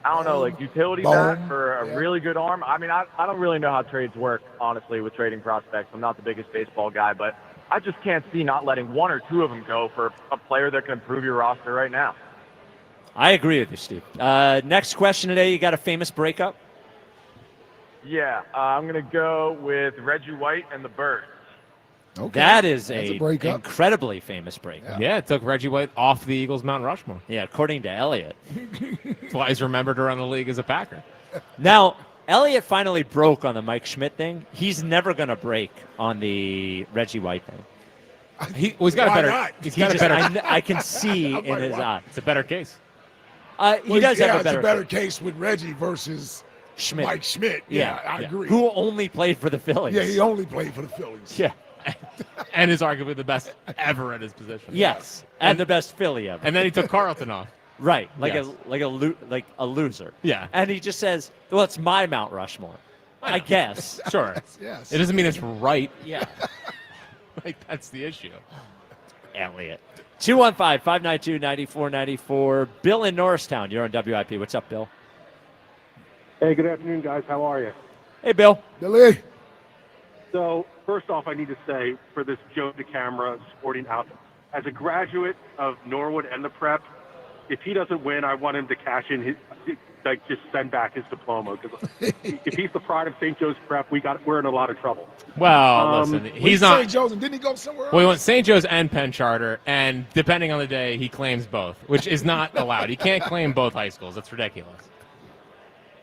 S1: like utility
S23: Bone.
S1: bat for a really good arm. I mean, I don't really know how trades work, honestly, with trading prospects. I'm not the biggest baseball guy, but I just can't see not letting 1 or 2 of them go for a player that can improve your roster right now.
S2: I agree with you, Steve. Next question today, you got a famous breakup?
S1: Yeah, I'm going to go with Reggie White and the Birds.
S23: Okay.
S2: That is
S23: That's
S2: a
S23: breakup.
S2: incredibly famous breakup.
S25: Yeah, it took Reggie White off the Eagles' Mount Rushmore.
S2: Yeah, according to Elliott.
S25: That's why he's remembered around the league as a Packer.
S2: Now, Elliott finally broke on the Mike Schmidt thing. He's never going to break on the Reggie White thing.
S25: He's got
S23: Why
S25: a better.
S23: not?
S25: He's got a better.
S2: I can see in his eye.
S25: It's a better case.
S2: He does have a better,
S23: it's a better case with Reggie versus
S2: Schmidt.
S23: Mike Schmidt. Yeah, I agree.
S2: Who only played for the Phillies.
S23: Yeah, he only played for the Phillies.
S2: Yeah.
S25: And is arguably the best ever at his position.
S2: Yes, and the best Philly ever.
S25: And then he took Carlton off.
S2: Right, like
S25: Yes.
S2: a loser.
S25: Yeah.
S2: And he just says, "Well, it's my Mount Rushmore." I guess.
S25: Sure.
S23: Yes.
S25: It doesn't mean it's right.
S2: Yeah.
S25: Like that's the issue.
S2: Elliott. 215-592-9494. Bill in Norristown. You're on WIP. What's up, Bill?
S3: Hey, good afternoon, guys. How are you?
S2: Hey, Bill.
S23: Billy.
S3: So, first off, I need to say for this Joe DeCamara sporting outfit, as a graduate of Norwood and the prep, if he doesn't win, I want him to cash in his, just send back his diploma. Because if he's the pride of St. Joe's prep, we're in a lot of trouble.
S25: Well, listen, he's not.
S23: St. Joe's, and didn't he go somewhere else?
S25: Well, he went St. Joe's and Penn Charter, and depending on the day, he claims both, which is not allowed. He can't claim both high schools. That's ridiculous.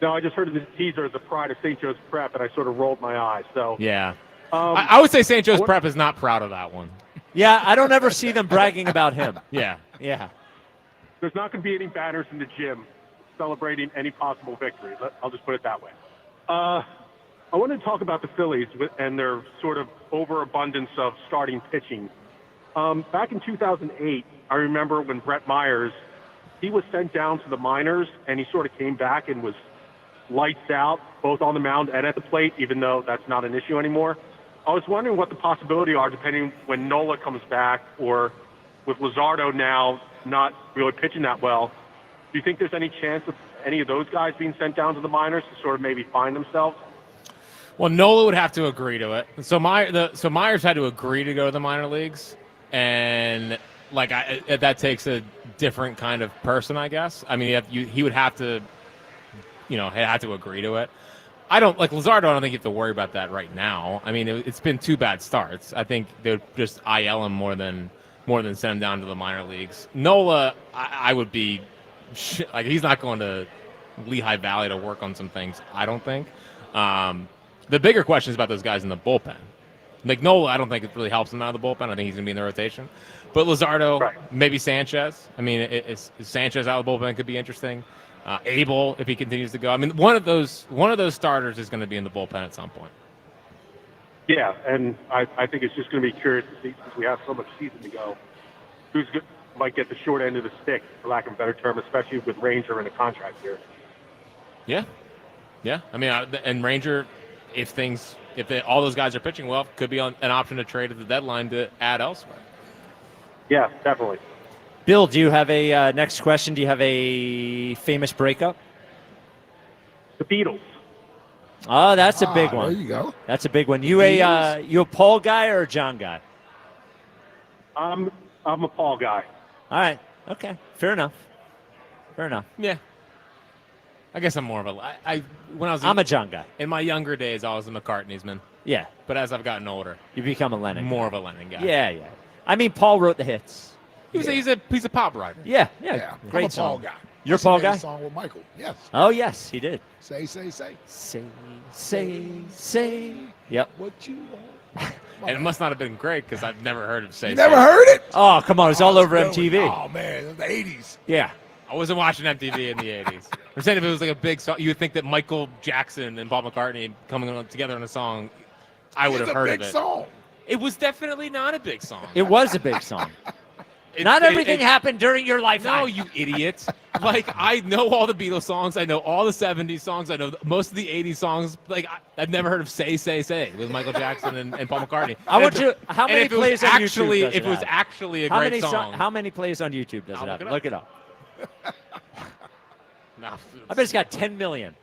S3: No, I just heard the teaser, the pride of St. Joe's prep, and I sort of rolled my eyes. So
S25: Yeah. I would say St. Joe's prep is not proud of that one.
S2: Yeah, I don't ever see them bragging about him.
S25: Yeah.
S2: Yeah.
S3: There's not going to be any banners in the gym celebrating any possible victory. I'll just put it that way. I want to talk about the Phillies and their sort of overabundance of starting pitching. Back in 2008, I remember when Brett Myers, he was sent down to the minors, and he sort of came back and was lights out, both on the mound and at the plate, even though that's not an issue anymore. I was wondering what the possibility are, depending when Nola comes back, or with Luzardo now not really pitching that well. Do you think there's any chance of any of those guys being sent down to the minors to sort of maybe find themselves?
S25: Well, Nola would have to agree to it. So Myers had to agree to go to the minor leagues, and that takes a different kind of person, I guess. I mean, he would have to, had to agree to it. I don't like Luzardo. I don't think you have to worry about that right now. I mean, it's been 2 bad starts. I think they would just IL him more than send him down to the minor leagues. Nola, I would be he's not going to Lehigh Valley to work on some things. I don't think. The bigger question is about those guys in the bullpen. Like Nola, I don't think it really helps him out of the bullpen. I think he's going to be in the rotation. But Luzardo, maybe Sanchez. I mean, Sanchez out of the bullpen could be interesting. Abel, if he continues to go. I mean, one of those starters is going to be in the bullpen at some point.
S3: Yeah, and I think it's just going to be curious to see, since we have so much season to go, who's might get the short end of the stick, for lack of a better term, especially with Ranger in a contract here.
S25: Yeah. I mean, and Ranger, if all those guys are pitching well, could be an option to trade at the deadline to add elsewhere.
S3: Yeah, definitely.
S2: Bill, do you have a next question? Do you have a famous breakup?
S3: The Beatles.
S2: Oh, that's a big one.
S23: There you go.
S2: That's a big one. You a Paul guy or a John guy?
S3: I'm a Paul guy.
S2: All right. Okay. Fair enough.
S25: Yeah. I guess I'm more of
S2: I'm a John guy.
S25: In my younger days, I was a McCartney's man.
S2: Yeah.
S25: But as I've gotten older,
S2: you become a Lennon.
S25: More of a Lennon guy.
S2: Yeah. I mean, Paul wrote the hits.
S25: He's a pop writer.
S2: Yeah.
S23: I'm
S2: Great
S23: a Paul
S2: song.
S23: guy.
S2: You're
S23: Plus, he
S2: Paul
S23: made a
S2: guy?
S23: song with Michael. Yes.
S2: Oh, yes, he did.
S23: Say, say, say.
S2: Say. Yep.
S23: What you want.
S25: And it must not have been great because I've never heard of Say.
S23: You never heard it?
S2: Oh, come on. It's all over
S23: it's
S2: MTV.
S23: Oh, man. It was the 80s.
S2: Yeah.
S25: I wasn't watching MTV in the 80s. I'm saying if it was like a big song, you would think that Michael Jackson and Paul McCartney coming together on a song, I would have heard of it.
S23: It's a big song.
S25: It was definitely not a big song.
S2: It was a big song. Not everything happened during your lifetime.
S25: No, you idiot. Like, I know all the Beatles songs. I know all the 70s songs. I know most of the 80s songs. Like, I've never heard of Say, Say, Say with Michael Jackson and Paul McCartney.
S2: I want you. How many plays on YouTube?
S25: If it was actually a great song.
S2: How many plays on YouTube does it have? Look it up.
S25: No,
S2: I bet it's got 10 million.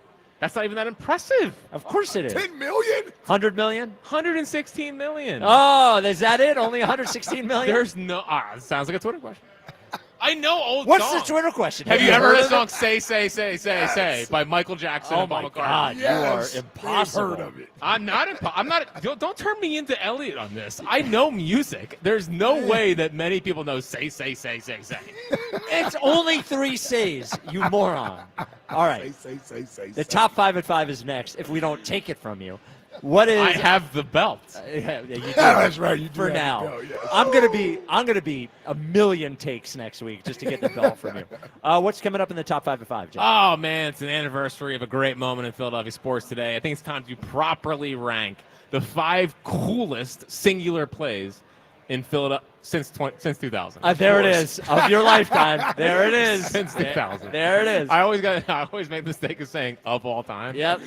S25: That's not even that impressive.
S2: Of course it is.
S23: 10 million?
S2: 100 million?
S25: 116 million.
S2: Oh, is that it? Only 116 million?
S25: There's no. Sounds like a Twitter question. I know old
S2: What's
S25: songs.
S2: the Twitter question?
S25: Have you ever heard the song "Say, Say, Say, Say, Say" by Michael Jackson and Paul McCartney?
S2: God, you are impossible.
S23: Heard of it.
S25: I'm not. I'm not. Don't turn me into Elliot on this. I know music. There's no way that many people know "Say, Say, Say, Say, Say."
S2: It's only 3 says, you moron. All right.
S23: Say.
S2: The top 5 at 5 is next. If we don't take it from you, what is?
S25: I have the belt.
S2: Yeah, you do.
S23: That's right. You do
S2: For
S23: have
S2: now,
S23: to go, yes.
S2: I'm gonna be a million takes next week just to get the belt from you. What's coming up in the top 5 at 5, Jeff?
S25: Oh man, it's an anniversary of a great moment in Philadelphia sports today. I think it's time to properly rank the 5 coolest singular plays in Philadelphia since 2000.
S2: There it is of your lifetime. There it is.
S25: Since 2000.
S2: There it is.
S25: I always make the mistake of saying of all time.
S2: Yep.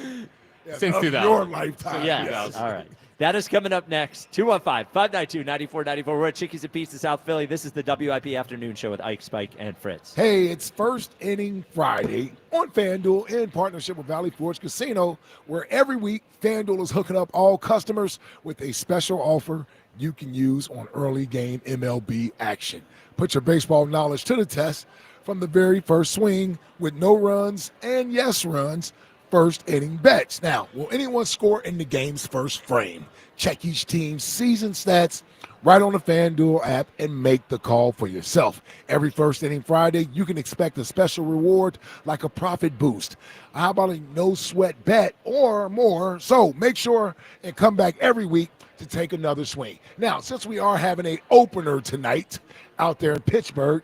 S25: Since
S23: of
S25: 2000.
S23: your lifetime.
S2: Yes. All right. That is coming up next. 215-592-9494. We're at Chickies and Pizza, South Philly. This is the WIP Afternoon Show with Ike, Spike, and Fritz.
S23: Hey, it's First Inning Friday on FanDuel in partnership with Valley Forge Casino, where every week FanDuel is hooking up all customers with a special offer you can use on early game MLB action. Put your baseball knowledge to the test from the very first swing with no runs and yes runs. First inning bets. Now, will anyone score in the game's first frame? Check each team's season stats right on the FanDuel app and make the call for yourself. Every First Inning Friday, you can expect a special reward like a profit boost. How about a no-sweat bet or more? So make sure and come back every week to take another swing. Now, since we are having an opener tonight out there in Pittsburgh,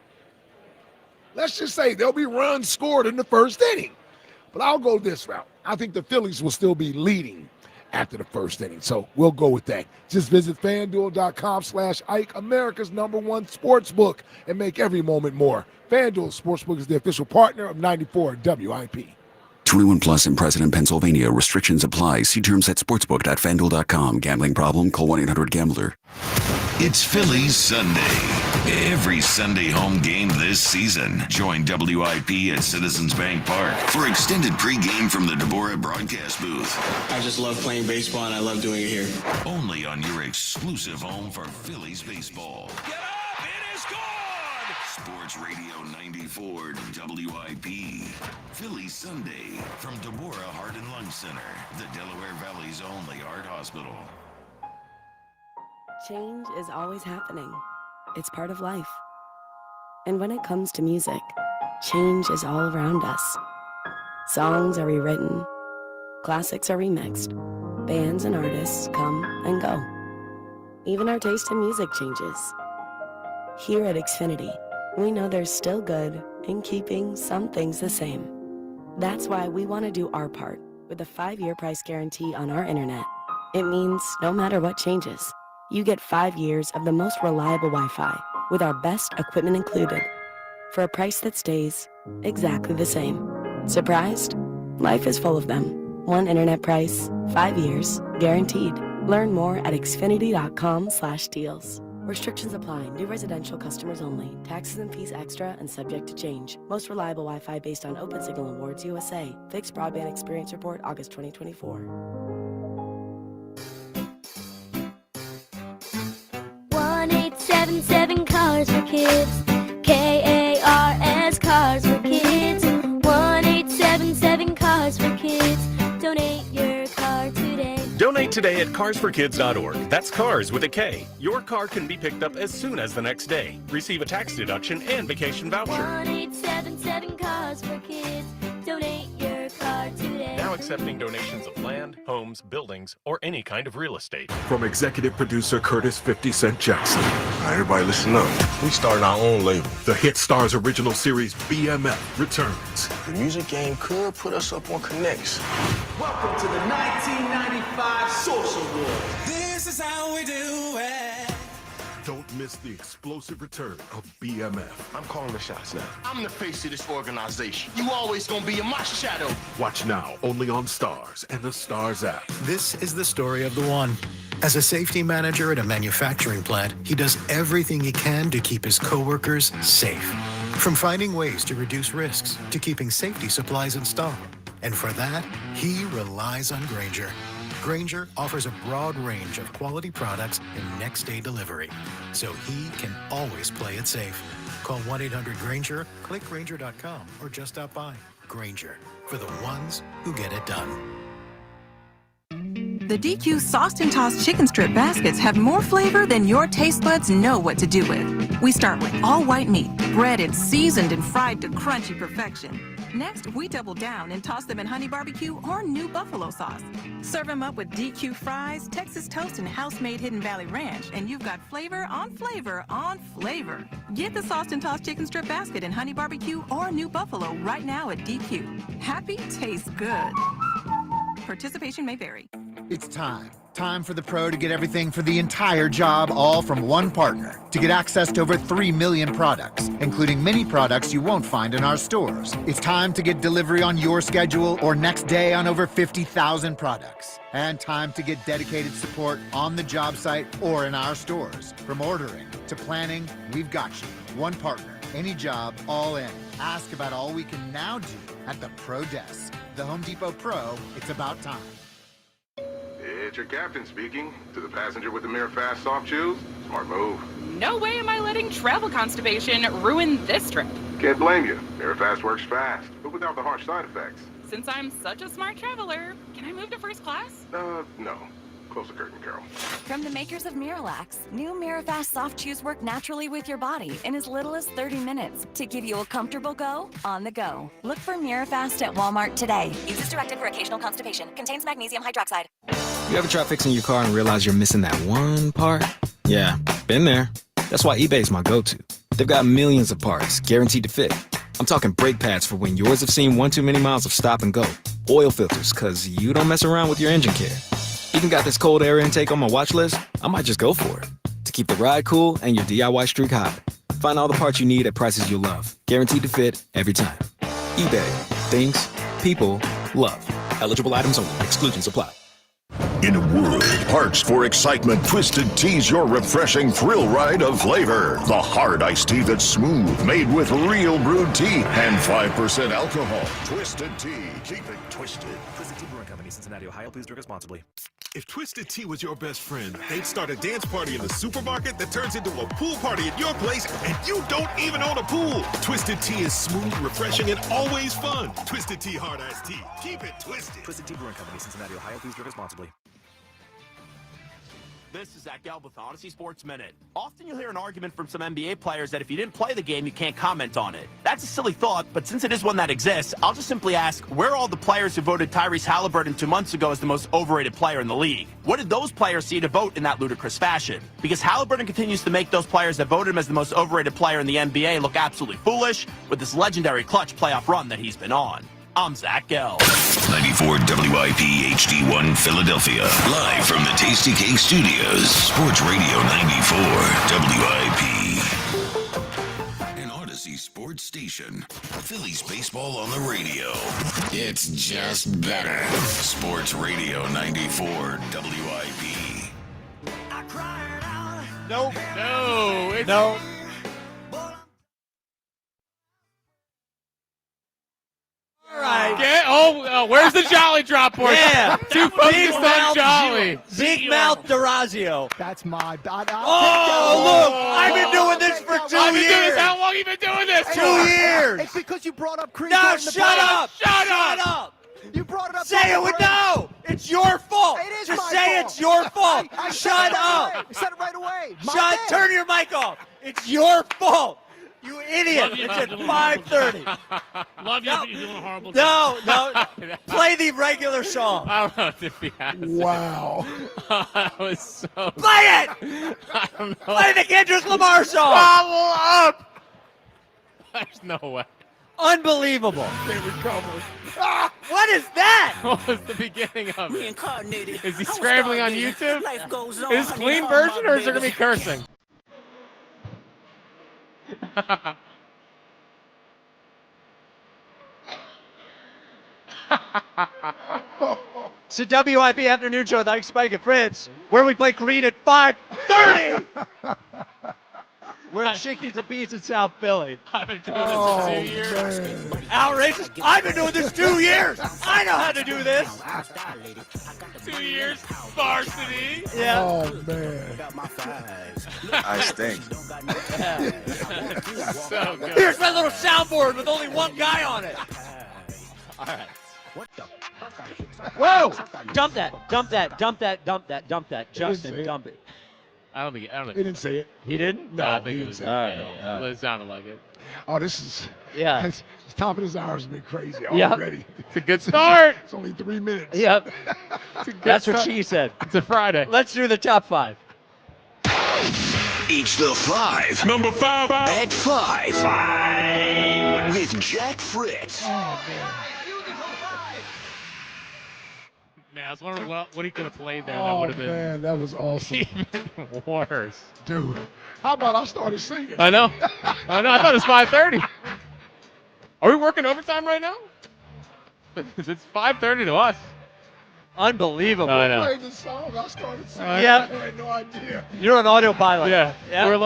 S23: let's just say there'll be runs scored in the first inning. But I'll go this route. I think the Phillies will still be leading after the first inning. So we'll go with that. Just visit FanDuel.com/Ike, America's #1 sportsbook, and make every moment more. FanDuel Sportsbook is the official partner of 94 WIP.
S5: 21 plus in President, Pennsylvania. Restrictions apply. See terms at sportsbook.fanduel.com. Gambling problem? Call 1-800-GAMBLER.
S11: It's Phillies Sunday. Every Sunday home game this season. Join WIP at Citizens Bank Park for extended pregame from the Deborah broadcast booth.
S7: I just love playing baseball and I love doing it here.
S11: Only on your exclusive home for Phillies baseball.
S7: Get up! It is gone!
S11: Sports Radio 94 WIP. Phillies Sunday from Deborah Heart and Lung Center, the Delaware Valley's only heart hospital.
S18: Change is always happening. It's part of life. And when it comes to music, change is all around us. Songs are rewritten. Classics are remixed. Bands and artists come and go. Even our taste in music changes. Here at Xfinity, we know there's still good in keeping some things the same. That's why we want to do our part with a 5-year price guarantee on our internet. It means no matter what changes, you get 5 years of the most reliable Wi-Fi with our best equipment included for a price that stays exactly the same. Surprised? Life is full of them. One internet price, 5 years, guaranteed. Learn more at xfinity.com/deals. Restrictions apply. New residential customers only. Taxes and fees extra and subject to change. Most reliable Wi-Fi based on Open Signal Awards USA. Fixed Broadband Experience Report, August 2024.
S13: 1877 Cars for Kids. KARS Cars for Kids. 1877 Cars for Kids. Donate your car today.
S27: Donate
S8: today at carsforkids.org. That's cars with a K. Your car can be picked up as soon as the next day. Receive a tax deduction and vacation voucher.
S13: 1-877-CARS-FOR-KIDS. Donate your car today.
S8: Now accepting donations of land, homes, buildings, or any kind of real estate.
S9: From executive producer Curtis 50 Cent Jackson.
S14: Everybody listen up. We started our own label.
S9: The Hit Stars original series BMF returns.
S14: The music game could put us up on Connects.
S15: Welcome to the 1995 Social War. This is how we do it.
S9: Don't miss the explosive return of BMF.
S14: I'm calling the shots now. I'm the face of this organization. You always gonna be in my shadow.
S9: Watch now, only on Stars and the Stars app.
S16: This is the story of the one. As a safety manager at a manufacturing plant, he does everything he can to keep his coworkers safe. From finding ways to reduce risks to keeping safety supplies in stock. And for that, he relies on Grainger. Grainger offers a broad range of quality products and next-day delivery, so he can always play it safe. Call 1-800-GRAINGER, click Grainger.com, or just stop by. Grainger, for the ones who get it done.
S17: The DQ Sauced and Tossed Chicken Strip Baskets have more flavor than your taste buds know what to do with. We start with all white meat, breaded, seasoned, and fried to crunchy perfection. Next, we double down and toss them in honey barbecue or new buffalo sauce. Serve them up with DQ fries, Texas toast, and house-made Hidden Valley Ranch, and you've got flavor on flavor on flavor. Get the Sauced and Tossed Chicken Strip Basket in honey barbecue or new buffalo right now at DQ. Happy tastes good. Participation may vary.
S19: It's time. Time for the pro to get everything for the entire job, all from one partner. To get access to over 3 million products, including many products you won't find in our stores. It's time to get delivery on your schedule or next day on over 50,000 products. And time to get dedicated support on the job site or in our stores. From ordering to planning, we've got you. One partner, any job, all in. Ask about all we can now do at the Pro Desk. The Home Depot Pro, it's about time.
S20: It's your captain speaking. To the passenger with the Mirror Fast soft shoes, smart move.
S21: No way am I letting travel constipation ruin this trip.
S20: Can't blame you. Mirror Fast works fast, but without the harsh side effects.
S21: Since I'm such a smart traveler, can I move to first class?
S20: No. Close the curtain, Carol.
S26: From the makers of Miralax, new Mirafast soft chews work naturally with your body in as little as 30 minutes to give you a comfortable go on the go. Look for Mirafast at Walmart today. Use as directed for occasional constipation. Contains magnesium hydroxide.
S24: You ever try fixing your car and realize you're missing that one part? Yeah, been there. That's why eBay's my go-to. They've got millions of parts, guaranteed to fit. I'm talking brake pads for when yours have seen one too many miles of stop and go. Oil filters, cause you don't mess around with your engine care. Even got this cold air intake on my watch list. I might just go for it. To keep the ride cool and your DIY streak high. Find all the parts you need at prices you'll love. Guaranteed to fit every time. eBay. Things. People. Love. Eligible items only. Exclusions apply.
S11: In a world parched for excitement, Twisted Tea's your refreshing thrill ride of flavor. The hard iced tea that's smooth, made with real brewed tea and 5% alcohol. Twisted Tea. Keep it twisted.
S15: Twisted Tea Brewing Company, Cincinnati, Ohio. Please drink responsibly.
S28: If Twisted Tea was your best friend, they'd start a dance party in the supermarket that turns into a pool party at your place, and you don't even own a pool. Twisted Tea is smooth, refreshing, and always fun. Twisted Tea Hard Iced Tea. Keep it twisted.
S15: Twisted Tea Brewing Company, Cincinnati, Ohio. Please drink responsibly.
S31: This is Zach Gelb with Odyssey Sports Minute. Often you'll hear an argument from some NBA players that if you didn't play the game, you can't comment on it. That's a silly thought, but since it is one that exists, I'll just simply ask, where are all the players who voted Tyrese Halliburton 2 months ago as the most overrated player in the league? What did those players see to vote in that ludicrous fashion? Because Halliburton continues to make those players that voted him as the most overrated player in the NBA look absolutely foolish with this legendary clutch playoff run that he's been on. I'm Zach Gelb.
S11: 94 WIP HD1 Philadelphia. Live from the Tasty Cake Studios. Sports Radio 94 WIP. An Odyssey sports station. Phillies baseball on the radio. It's just better. Sports Radio 94 WIP.
S25: Nope. No. No.
S2: All right.
S25: Where's the Jolly drop board?
S2: Yeah.
S25: Too focused on Jolly.
S2: Big mouth Durazio.
S32: That's my.
S2: Look, I've been doing this for 2 years.
S25: How long have you been doing this?
S2: 2 years.
S32: It's because you brought up cream.
S2: No, shut up.
S25: Shut up.
S32: You brought it up.
S2: Say it with no. It's your fault.
S1: It is
S2: Just
S1: my
S2: say
S1: fault.
S2: it's your fault.
S1: I
S2: Shut up.
S1: I said it right away.
S2: Turn your mic off. It's your fault. You idiot.
S3: Love you,
S2: It's
S3: you're
S2: at
S3: doing a horrible
S2: 5:30.
S3: Love you,
S2: No.
S3: but you're doing a horrible job.
S2: No. Play the regular song.
S25: I don't know if he has it.
S4: Wow.
S25: That was so.
S2: Play it.
S25: I don't know.
S2: Play the Kendrick Lamar song.
S25: Follow up. There's no way.
S2: Unbelievable.
S4: They recovered.
S2: What is that?
S25: What was the beginning of it?
S1: Reincarnated.
S25: Is he scrambling on YouTube?
S1: Life goes on.
S25: Is this clean version or is there going to be cursing?
S2: It's a WIP afternoon show with Ike, Spike, and Fritz, where we play Creed at 5:30. We're at Shicky's and Beats in South Philly.
S25: I've been doing this for 2 years.
S4: Man.
S2: Outrageous. I've been doing this 2 years. I know how to do this.
S25: 2 years. Varsity.
S2: Yeah.
S4: Oh, man.
S5: I stink.
S25: So good.
S2: Here's my little soundboard with only one guy on it. All right. Whoa! Dump that. Justin, dump it.
S25: I don't think.
S4: He didn't say it.
S2: He didn't?
S4: No,
S25: I think
S4: he
S25: it
S4: didn't
S25: was.
S4: say
S2: All right.
S25: It sounded like it.
S4: Oh, this is.
S2: Yeah.
S4: It's top of his hours has been crazy
S2: Yep.
S4: already.
S25: It's a good start.
S4: It's only 3 minutes.
S2: Yep.
S25: It's a good
S2: That's what
S25: start.
S2: she said.
S25: It's a Friday.
S2: Let's do the top 5.
S11: It's the 5.
S28: Number 5.
S11: At 5. With Jack Fritz.
S4: Oh, man.
S25: Man, I was wondering what he could have played there. That
S4: Oh,
S25: would have been
S4: man, that was awesome.
S25: even worse.
S4: Dude, how about I started singing?
S25: I know. I thought it was 5:30. Are we working overtime right now? It's 5:30 to us.
S2: Unbelievable.
S25: I know.
S4: Played the song, I started singing.
S2: Yep.
S4: I had no idea.
S2: You're on autopilot.
S25: Yeah.
S2: Yep.
S25: We're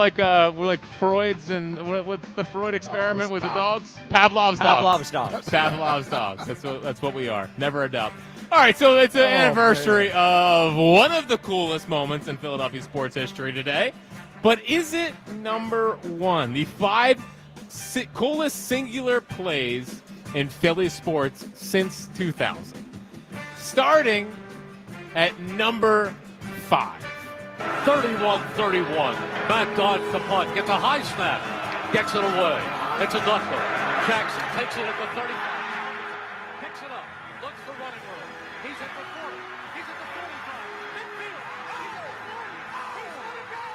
S25: like Freud's and what the Freud experiment with the dogs? Pavlov's dogs. Pavlov's dogs. That's what we are. Never a doubt. All right, so it's an anniversary of one of the coolest moments in Philadelphia sports history today. But is it number 1? The 5 coolest singular plays in Philly sports since 2000. Starting at number 5.
S3: 31-31. Back dodge the punt. Gets a high snap. Gets it away. It's a knuckle. Jackson takes it at the 35. Picks it up. Looks for running room. He's at the 40. He's at the 45. Midfield. He's at the 40. He's going to go.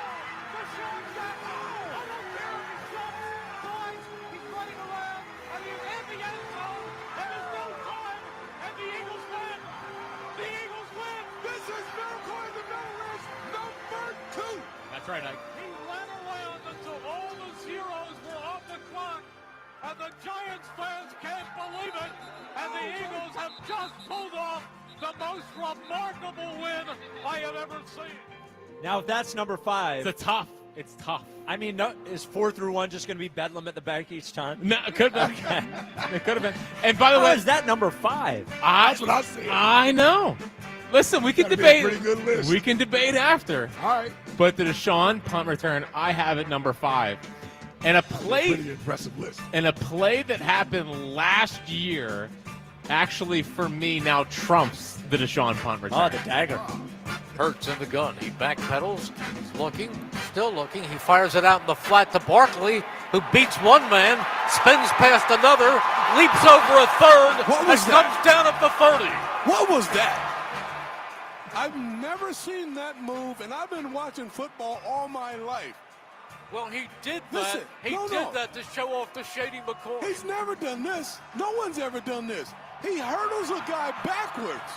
S3: Deshaun's got it. I don't care if he jumps, dives. He's running around. And he's in the end zone. There is no time. And the Eagles win. The Eagles win. This is Miracle in the Middle List number 2.
S25: That's right, Ike.
S3: He ran around until all the zeros were off the clock. And the Giants fans can't believe it. And the Eagles have just pulled off the most remarkable win I have ever seen.
S2: Now, if that's number 5.
S25: It's tough. It's tough.
S2: I mean, no, is 4 through 1 just going to be bedlam at the back each time?
S25: No, it could have been. It could have been. And by the
S2: How
S25: way,
S2: is that number 5?
S4: That's what I said.
S25: I know. Listen, we can
S4: That'd be
S25: debate.
S4: a pretty good list.
S25: We can debate after.
S4: All right.
S25: But the Deshaun punt return, I have at number 5. And a play,
S4: Pretty impressive list.
S25: and a play that happened last year, actually for me now trumps the Deshaun punt return.
S2: Oh, the dagger.
S3: Hurts in the gun. He backpedals. He's looking. Still looking. He fires it out in the flat to Barkley, who beats one man, spins past another, leaps over a third, and comes down at the 30.
S28: What was that? I've never seen that move, and I've been watching football all my life.
S3: Well, he did that.
S28: Listen,
S3: He
S28: no,
S3: did
S28: no.
S3: that to show off the Shady McCoy.
S28: He's never done this. No one's ever done this. He hurdles a guy backwards.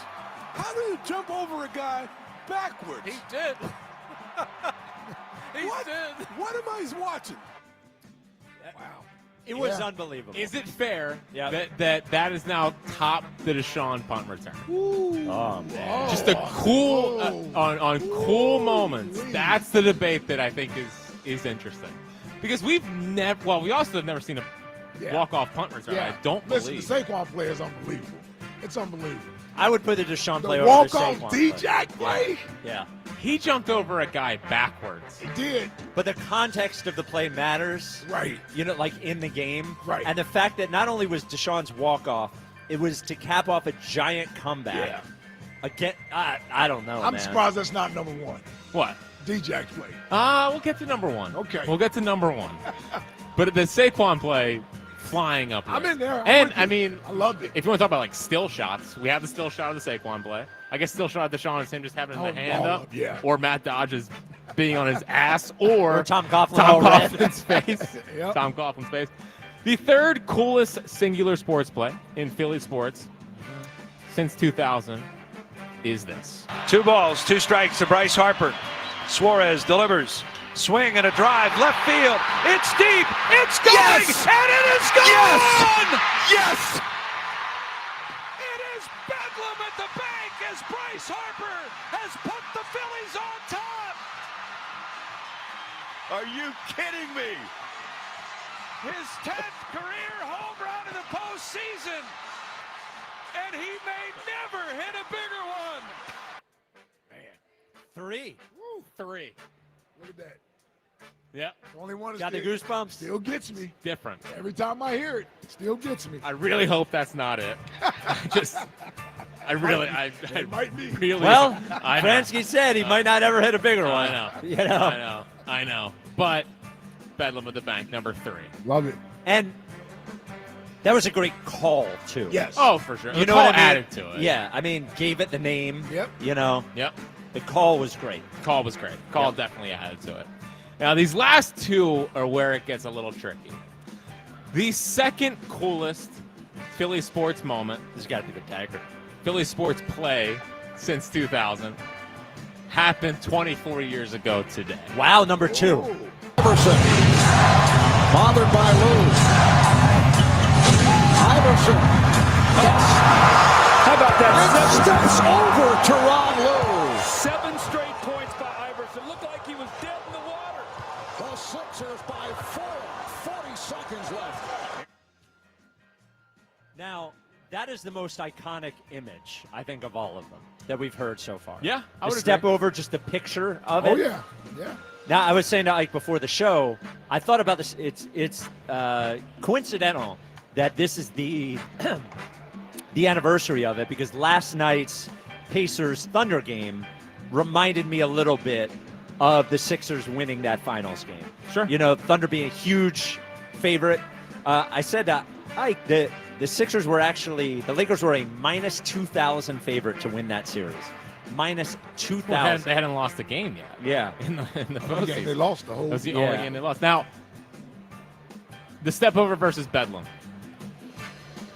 S28: How do you jump over a guy backwards?
S3: He did. He
S28: What?
S3: did.
S28: What am I watching?
S2: Wow. It was unbelievable.
S25: Is it fair
S2: Yeah.
S25: that is now top the Deshaun punt return?
S2: Oh, man.
S25: Just a cool on cool moments. That's the debate that I think is interesting, because we also have never seen a walk-off punt return.
S4: Yeah.
S25: I don't
S4: Listen,
S25: believe.
S4: the Saquon play is unbelievable. It's unbelievable.
S2: I would put the Deshaun
S4: The
S2: play over the
S4: walk-off
S2: Saquon
S4: D-Jack play.
S2: Yeah.
S25: He jumped over a guy backwards.
S4: He did.
S2: But the context of the play matters.
S4: Right.
S2: You know, like in the game.
S4: Right.
S2: And the fact that not only was Deshaun's walk-off, it was to cap off a giant comeback.
S4: Yeah.
S2: Again, I don't know,
S4: I'm
S2: man.
S4: surprised that's not number one.
S25: What?
S4: D-Jack's play.
S25: We'll get to number one.
S4: Okay.
S25: We'll get to number one. But the Saquon play, flying up.
S4: I'm in there.
S25: And, I mean,
S4: I loved it.
S25: If you want to talk about, like, still shots, we have the still shot of the Saquon play. I guess still shot of Deshaun is him just having the hand up.
S4: Yeah.
S25: Or Matt Dodge's being on his ass. Or
S2: Tom Coughlin's
S25: face.
S4: Yep.
S25: Tom Coughlin's face. The third coolest singular sports play in Philly sports since 2000 is this.
S1: 2 balls, 2 strikes to Bryce Harper. Suarez delivers. Swing and a drive, left field. It's deep. It's going.
S4: Yes!
S1: And it is gone.
S4: Yes!
S1: It is bedlam at the bank as Bryce Harper has put the Phillies on top. Are you kidding me? His 10th career home run in the postseason. And he may never hit a bigger one.
S2: Three.
S4: Woo.
S25: 3.
S4: Look at that.
S25: Yep.
S4: The only one is
S2: Got the goosebumps.
S4: Still gets me.
S25: Different.
S4: Every time I hear it, still gets me.
S25: I really hope that's not it. I really
S4: might be.
S25: Really.
S2: Well,
S25: I know.
S2: Bransky said he might not ever hit a bigger one.
S25: I know.
S2: You know.
S25: I know. But Bedlam at the Bank, number 3.
S4: Love it.
S2: And that was a great call, too.
S4: Yes.
S25: Oh, for sure.
S2: You
S25: The
S2: know
S25: call
S2: what I mean?
S25: added to it.
S2: Yeah, I mean, gave it the name.
S4: Yep.
S2: You know.
S25: Yep.
S2: The call was great.
S25: Call was great. Call definitely added to it. Now, these last 2 are where it gets a little tricky. The second coolest Philly sports moment,
S2: This has got to be the dagger.
S25: Philly sports play since 2000, happened 24 years ago today.
S2: Wow, number 2.
S6: Iverson, bothered by Lou. Iverson, yes.
S1: How about that?
S6: And steps over Teron Lou.
S1: 7 straight points by Iverson. Looked like he was dead in the water.
S6: The Sixers by 4. 40 seconds left.
S2: Now, that is the most iconic image, I think, of all of them that we've heard so far.
S25: Yeah, I
S2: the
S25: would
S2: step
S25: agree.
S2: over, just the picture of it.
S4: Oh, yeah. Yeah.
S2: Now, I was saying to Ike before the show, I thought about this. It's coincidental that this is the the anniversary of it, because last night's Pacers Thunder game reminded me a little bit of the Sixers winning that finals game.
S25: Sure.
S2: You know, Thunder being a huge favorite. I said that Ike, the Sixers were actually, the Lakers were a minus 2,000 favorite to win that series. Minus 2,000.
S25: They hadn't lost a game yet.
S2: Yeah.
S25: In the
S4: One game they lost the whole.
S25: That was the only game they lost. Now, the step over versus Bedlam.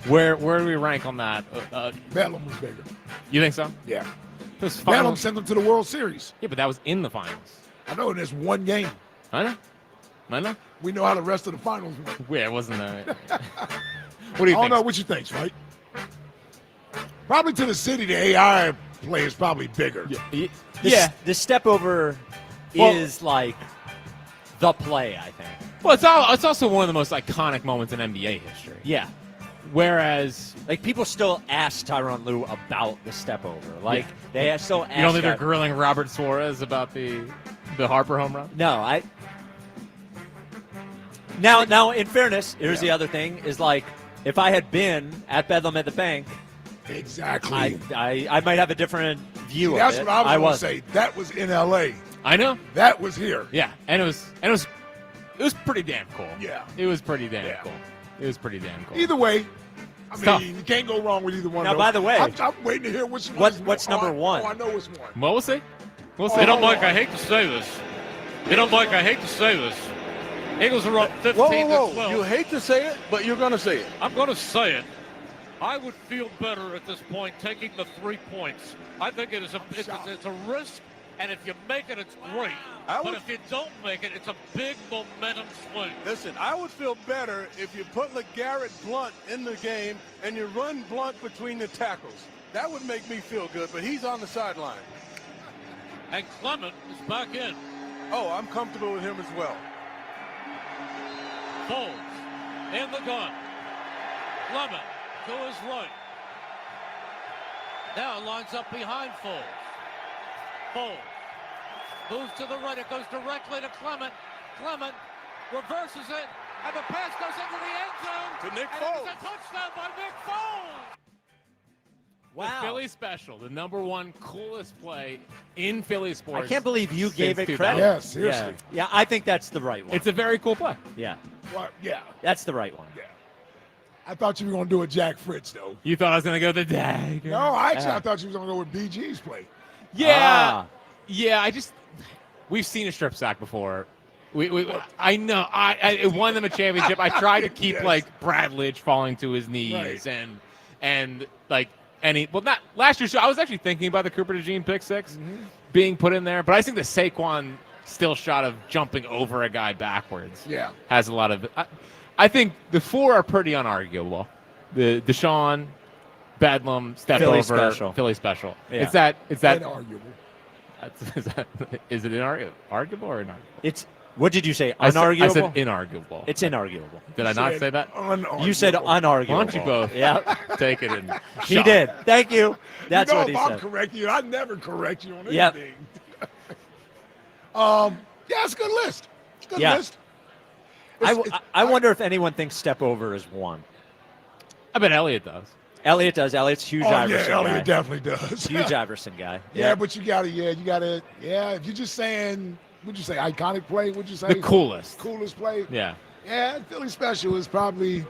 S25: Where do we rank on that?
S4: Bedlam was bigger.
S25: You think so?
S4: Yeah.
S25: This
S4: Bedlam
S25: finals.
S4: sent them to the World Series.
S25: Yeah, but that was in the finals.
S4: I know, and there's one game.
S25: I know.
S4: We know how the rest of the finals went.
S25: Yeah, it wasn't that. What do you
S4: I don't
S25: think?
S4: know what you think, right? Probably to the city, the AI play is probably bigger.
S2: The step over is like the play, I think.
S25: Well, it's also one of the most iconic moments in NBA history.
S2: Yeah.
S25: Whereas,
S2: like, people still ask Tyronn Lue about the step over. Like, they still ask.
S25: You don't think they're grilling Robert Suarez about the Harper home run?
S2: No, Now, in fairness, here's the other thing: is like, if I had been at Bedlam at the Bank,
S4: exactly,
S2: I might have a different view of
S4: that's
S2: it.
S4: what I was
S2: wasn't.
S4: going to say. That was in L.A.
S25: I know.
S4: That was here.
S25: Yeah, and it was pretty damn cool.
S4: Yeah.
S25: It was pretty damn cool. It was pretty damn cool.
S4: Either way, I
S25: Tough.
S4: mean, you can't go wrong with either one.
S2: Now,
S4: of those.
S2: by the way,
S4: I'm waiting to hear which one.
S2: what's number one?
S4: Oh, I know which one.
S25: Well, we'll see. We'll see.
S3: You know, Mike, I hate to say this. I hate to say this. Eagles are up 15 to 12.
S14: You hate to say it, but you're going to say it.
S3: I'm going to say it. I would feel better at this point taking the 3 points. I think it's a risk, and if you make it, it's great. But if you don't make it, it's a big momentum swing.
S14: Listen, I would feel better if you put LeGarrette Blount in the game and you run Blount between the tackles. That would make me feel good, but he's on the sideline.
S3: And Clement is back in.
S14: Oh, I'm comfortable with him as well.
S3: Foles in the gun. Clement to his right. Now lines up behind Foles. Foles moves to the right. It goes directly to Clement. Clement reverses it, and the pass goes into the end zone.
S14: To Nick
S3: and
S14: Foles.
S3: It's a touchdown by Nick Foles.
S2: Wow.
S25: The Philly special, the #1 coolest play in Philly sports.
S2: I can't believe you gave it
S25: 2000.
S2: credit.
S4: Yeah, seriously.
S2: Yeah, I think that's the right one.
S25: It's a very cool play.
S2: Yeah.
S4: What? Yeah.
S2: That's the right one.
S4: Yeah. I thought you were going to do a Jack Fritz, though.
S25: You thought I was going to go the dagger?
S4: No, actually, I thought you was going to go with BG's play.
S25: Yeah. Yeah, we've seen a strip sack before. I know. I won them a championship. I tried to keep like Brad Lidge falling to his knees and like not last year. So I was actually thinking about the Cooper DeJean pick six being put in there, but I think the Saquon still shot of jumping over a guy backwards has a lot of. I think the 4 are pretty unarguable. The Deshaun, Bedlam, step
S2: Philly
S25: over,
S2: special.
S25: Philly special.
S2: Yeah.
S25: It's that
S4: Inarguable.
S25: Is it inarguable or inarguable?
S2: It's. What did you say? Unarguable?
S25: I said inarguable.
S2: It's inarguable.
S25: Did I not say that?
S2: You said unarguable.
S25: Why don't you both take it in?
S2: He did. Thank you. That's what he
S4: if I'm
S2: said.
S4: correct you, I never correct you on anything.
S2: Yep.
S4: It's a good list. It's a good list.
S2: I wonder if anyone thinks step over is one.
S25: I bet Elliott does.
S2: Elliott does. Elliott's huge Iverson guy.
S4: Elliott definitely does.
S2: Huge Iverson guy.
S4: Yeah, but you gotta. If you're just saying, would you say iconic play? Would you say
S25: The coolest
S4: play?
S25: Yeah.
S4: Yeah, Philly special is probably.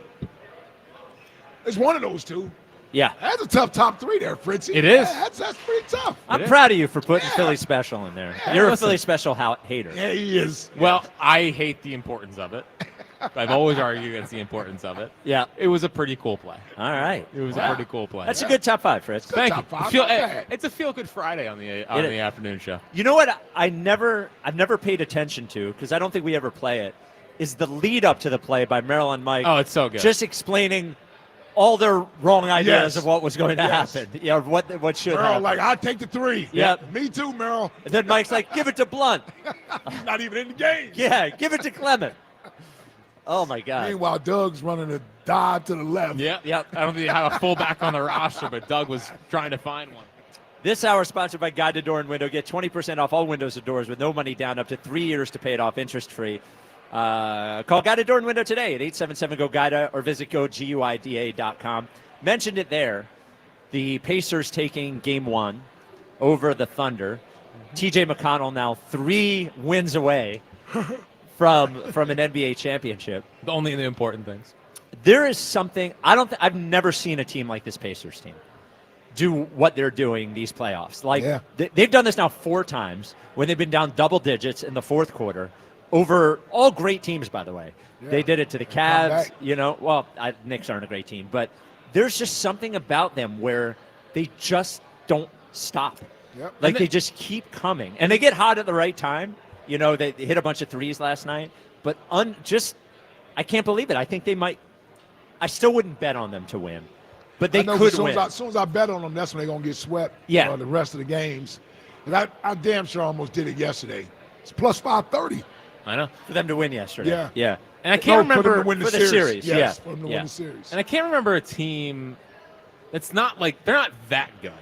S4: It's one of those two.
S2: Yeah.
S4: That's a tough top 3 there, Fritzy.
S25: It is.
S4: Yeah, that's pretty tough.
S2: I'm proud of you for putting Philly special in there. You're a Philly special hater.
S4: Yeah, he is.
S25: Well, I hate the importance of it. I've always argued against the importance of it.
S2: Yeah.
S25: It was a pretty cool play.
S2: All right.
S25: It was a pretty cool play.
S2: That's a good top 5, Fritz.
S25: Thank
S4: top
S25: you.
S4: five, not bad.
S25: It's a feel-good Friday on the afternoon show.
S2: You know what I've never paid attention to, because I don't think we ever play it, is the lead up to the play by Merrill and Mike.
S25: Oh, it's so good.
S2: Just explaining all their wrong ideas
S4: Yes.
S2: of what was going to happen. Yeah, what should
S4: Merrill,
S2: happen.
S4: like, I'll take the 3.
S2: Yeah.
S4: Me too, Merrill.
S2: And then Mike's like, give it to Blunt.
S4: He's not even in the game.
S2: Yeah, give it to Clement. Oh, my God.
S4: Meanwhile, Doug's running a dive to the left.
S25: Yeah. I don't think they have a fullback on the roster, but Doug was trying to find one.
S2: This hour sponsored by Guided Door and Window. Get 20% off all windows and doors with no money down, up to 3 years to pay it off interest-free. Call Guided Door and Window today at 877-GO-GUIDA or visit GoGUIDA.com. Mentioned it there. The Pacers taking Game 1 over the Thunder. TJ McConnell now 3 wins away from an NBA championship.
S25: Only the important things.
S2: There is something I've never seen a team like this Pacers team do what they're doing these playoffs. Like they've done this now 4 times when they've been down double digits in the fourth quarter over all great teams, by the way. Yeah. They did it to the Cavs, Knicks aren't a great team, but there's just something about them where they just don't stop.
S4: Yep.
S2: Like they just keep coming. And they get hot at the right time. You know, they hit a bunch of threes last night, but I can't believe it. I think they might. I still wouldn't bet on them to win, but they could win.
S4: As soon as I bet on them, that's when they're going to get swept.
S2: Yeah.
S4: The rest of the games. And I damn sure almost did it yesterday. It's plus 530.
S25: I know.
S2: For them to win yesterday.
S4: Yeah.
S2: Yeah.
S25: And I can't remember
S4: for them to win the series.
S2: Yes,
S4: for them to win the series.
S25: And I can't remember a team that's not like they're not that good.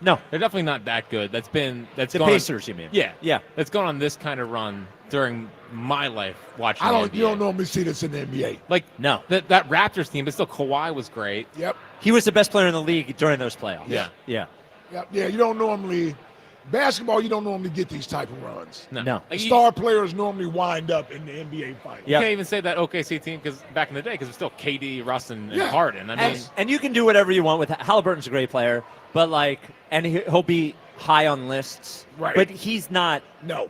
S2: No,
S25: they're definitely not that good. That's the
S2: Pacers, you mean?
S25: Yeah,
S2: yeah.
S25: That's gone on this kind of run during my life watching.
S4: You don't normally see this in the NBA.
S25: Like
S2: no,
S25: that Raptors team, but still Kawhi was great.
S4: Yep,
S2: he was the best player in the league during those playoffs.
S25: Yeah.
S4: Yeah. You don't normally basketball. You don't normally get these type of runs.
S2: No.
S25: Like
S4: Star players normally wind up in the NBA finals.
S25: You can't even say that OKC team because back in the day, because it's still KD, Russ, and Harden.
S2: And you can do whatever you want with Halliburton's a great player, but he'll be high on lists.
S4: Right.
S2: But he's not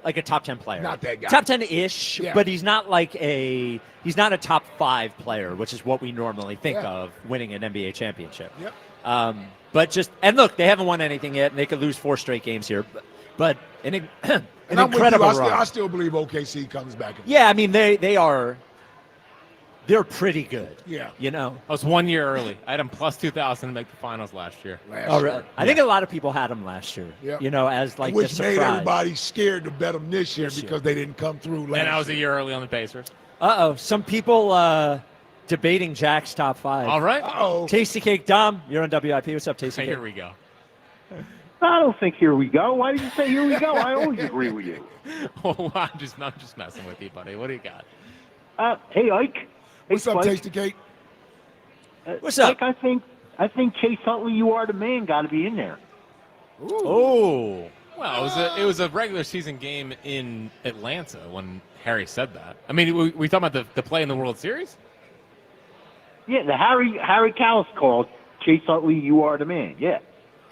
S2: like a top 10 player.
S4: Not that guy.
S2: Top 10-ish, but he's not he's not a top 5 player, which is what we normally think of winning an NBA championship.
S4: Yep.
S2: But look, they haven't won anything yet, and they could lose 4 straight games here. But an incredible run.
S4: I still believe OKC comes back.
S2: Yeah, I mean they're pretty good.
S4: Yeah.
S2: You know,
S25: I was 1 year early. I had them plus 2,000 to make the finals last year.
S2: Really? I think a lot of people had them last year.
S4: Yep.
S2: You know, as like
S4: which
S2: the surprise.
S4: made everybody scared to bet them this year because they didn't come through last year.
S25: And I was a year early on the Pacers.
S2: Some people debating Jack's top 5.
S25: All right.
S2: Tasty Cake Dom, you're on WIP. What's up, Tasty Cake?
S25: Here we go.
S7: I don't think here we go. Why did you say here we go? I always agree with you.
S25: I'm just messing with you, buddy. What do you got?
S7: Hey, Ike.
S4: What's up,
S7: Spike.
S4: Tasty Cake?
S2: What's up?
S7: Ike, I think I think Chase Utley, you are the man, got to be in there.
S2: Oh.
S25: Well, it was a regular season game in Atlanta when Harry said that. I mean, we talking about the play in the World Series?
S7: Yeah, the Harry Callis called Chase Utley, you are the man. Yeah.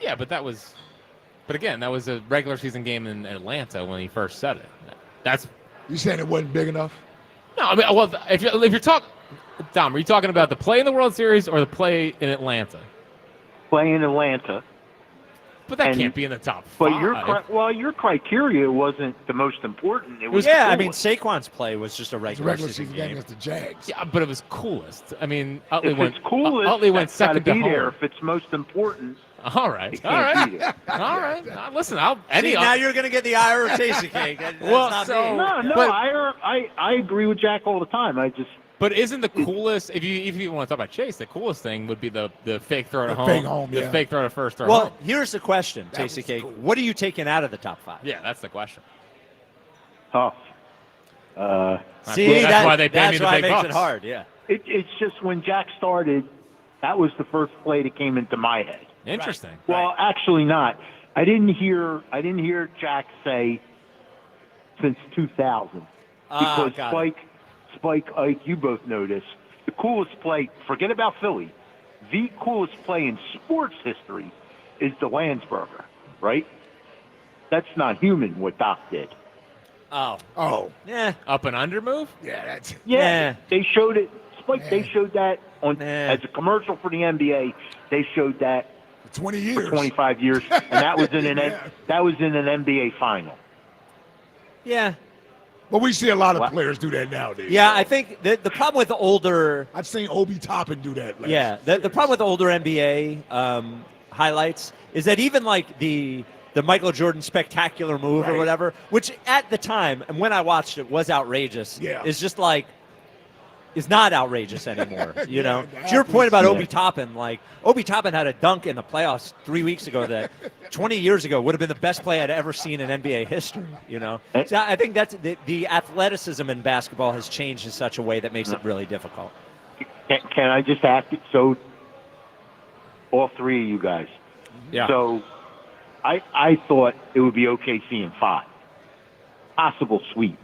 S25: Yeah, but again, that was a regular season game in Atlanta when he first said it. That's
S4: You saying it wasn't big enough?
S25: no. I mean, well, if you're talking, Dom, are you talking about the play in the World Series or the play in Atlanta?
S7: Play in Atlanta.
S25: But that can't be in the top
S7: But
S25: five.
S7: your criteria wasn't the most important. It was
S2: Yeah,
S7: the
S2: I mean,
S7: coolest.
S2: Saquon's play was just a regular season game.
S4: against the Jags.
S25: Yeah, but it was coolest. I mean, Utley
S7: If
S25: went,
S7: it's coolest,
S25: Utley went
S7: that's gotta
S25: second to
S7: be there.
S25: home.
S7: If it's most important,
S25: All right,
S7: it
S25: all
S7: can't
S25: right,
S7: be there.
S25: all right. Listen,
S2: See, now you're going to get the Ira tasty cake. That's
S25: Well,
S2: not
S25: so-
S2: me.
S7: No,
S25: But-
S7: I agree with Jack all the time.
S25: But isn't the coolest, if you want to talk about Chase, the coolest thing would be the fake throw to home.
S4: fake home,
S25: The
S4: yeah.
S25: fake throw to first throw
S2: Well,
S25: home.
S2: here's the question, Tasty Cake. What are you taking out of the top five?
S25: Yeah, that's the question.
S7: tough.
S2: See,
S25: that's why they pay me
S2: that's
S25: the
S2: why
S25: big
S2: it makes
S25: bucks.
S2: it hard, yeah.
S7: It's just when Jack started, that was the first play that came into my head.
S25: Interesting.
S7: Well, actually not. I didn't hear Jack say since 2000 because
S2: got it.
S7: Spike, Ike, you both know this. The coolest play, forget about Philly, the coolest play in sports history is the Landsberger, right? That's not human what Doc did.
S4: Oh.
S2: Yeah.
S25: Up and under move?
S4: Yeah, that's
S7: Yeah, they showed it. Spike, they showed that on as a commercial for the NBA. They showed that
S4: 20 years.
S7: for 25 years, and that was in an NBA final.
S2: Yeah.
S4: But we see a lot of players do that nowadays.
S2: Yeah, I think the problem with the older
S4: I've seen Obi Toppin do that.
S2: Yeah, the problem with the older NBA highlights is that even like the Michael Jordan spectacular move or whatever, which at the time and when I watched it was outrageous, is just like is not outrageous anymore. You know, to your point about Obi Toppin, like Obi Toppin had a dunk in the playoffs 3 weeks ago that 20 years ago would have been the best play I'd ever seen in NBA history. You know, so I think that's the athleticism in basketball has changed in such a way that makes it really difficult.
S7: Can I just ask it? So, all three of you guys.
S2: Yeah.
S7: So, I thought it would be OKC in 5. Possible sweep.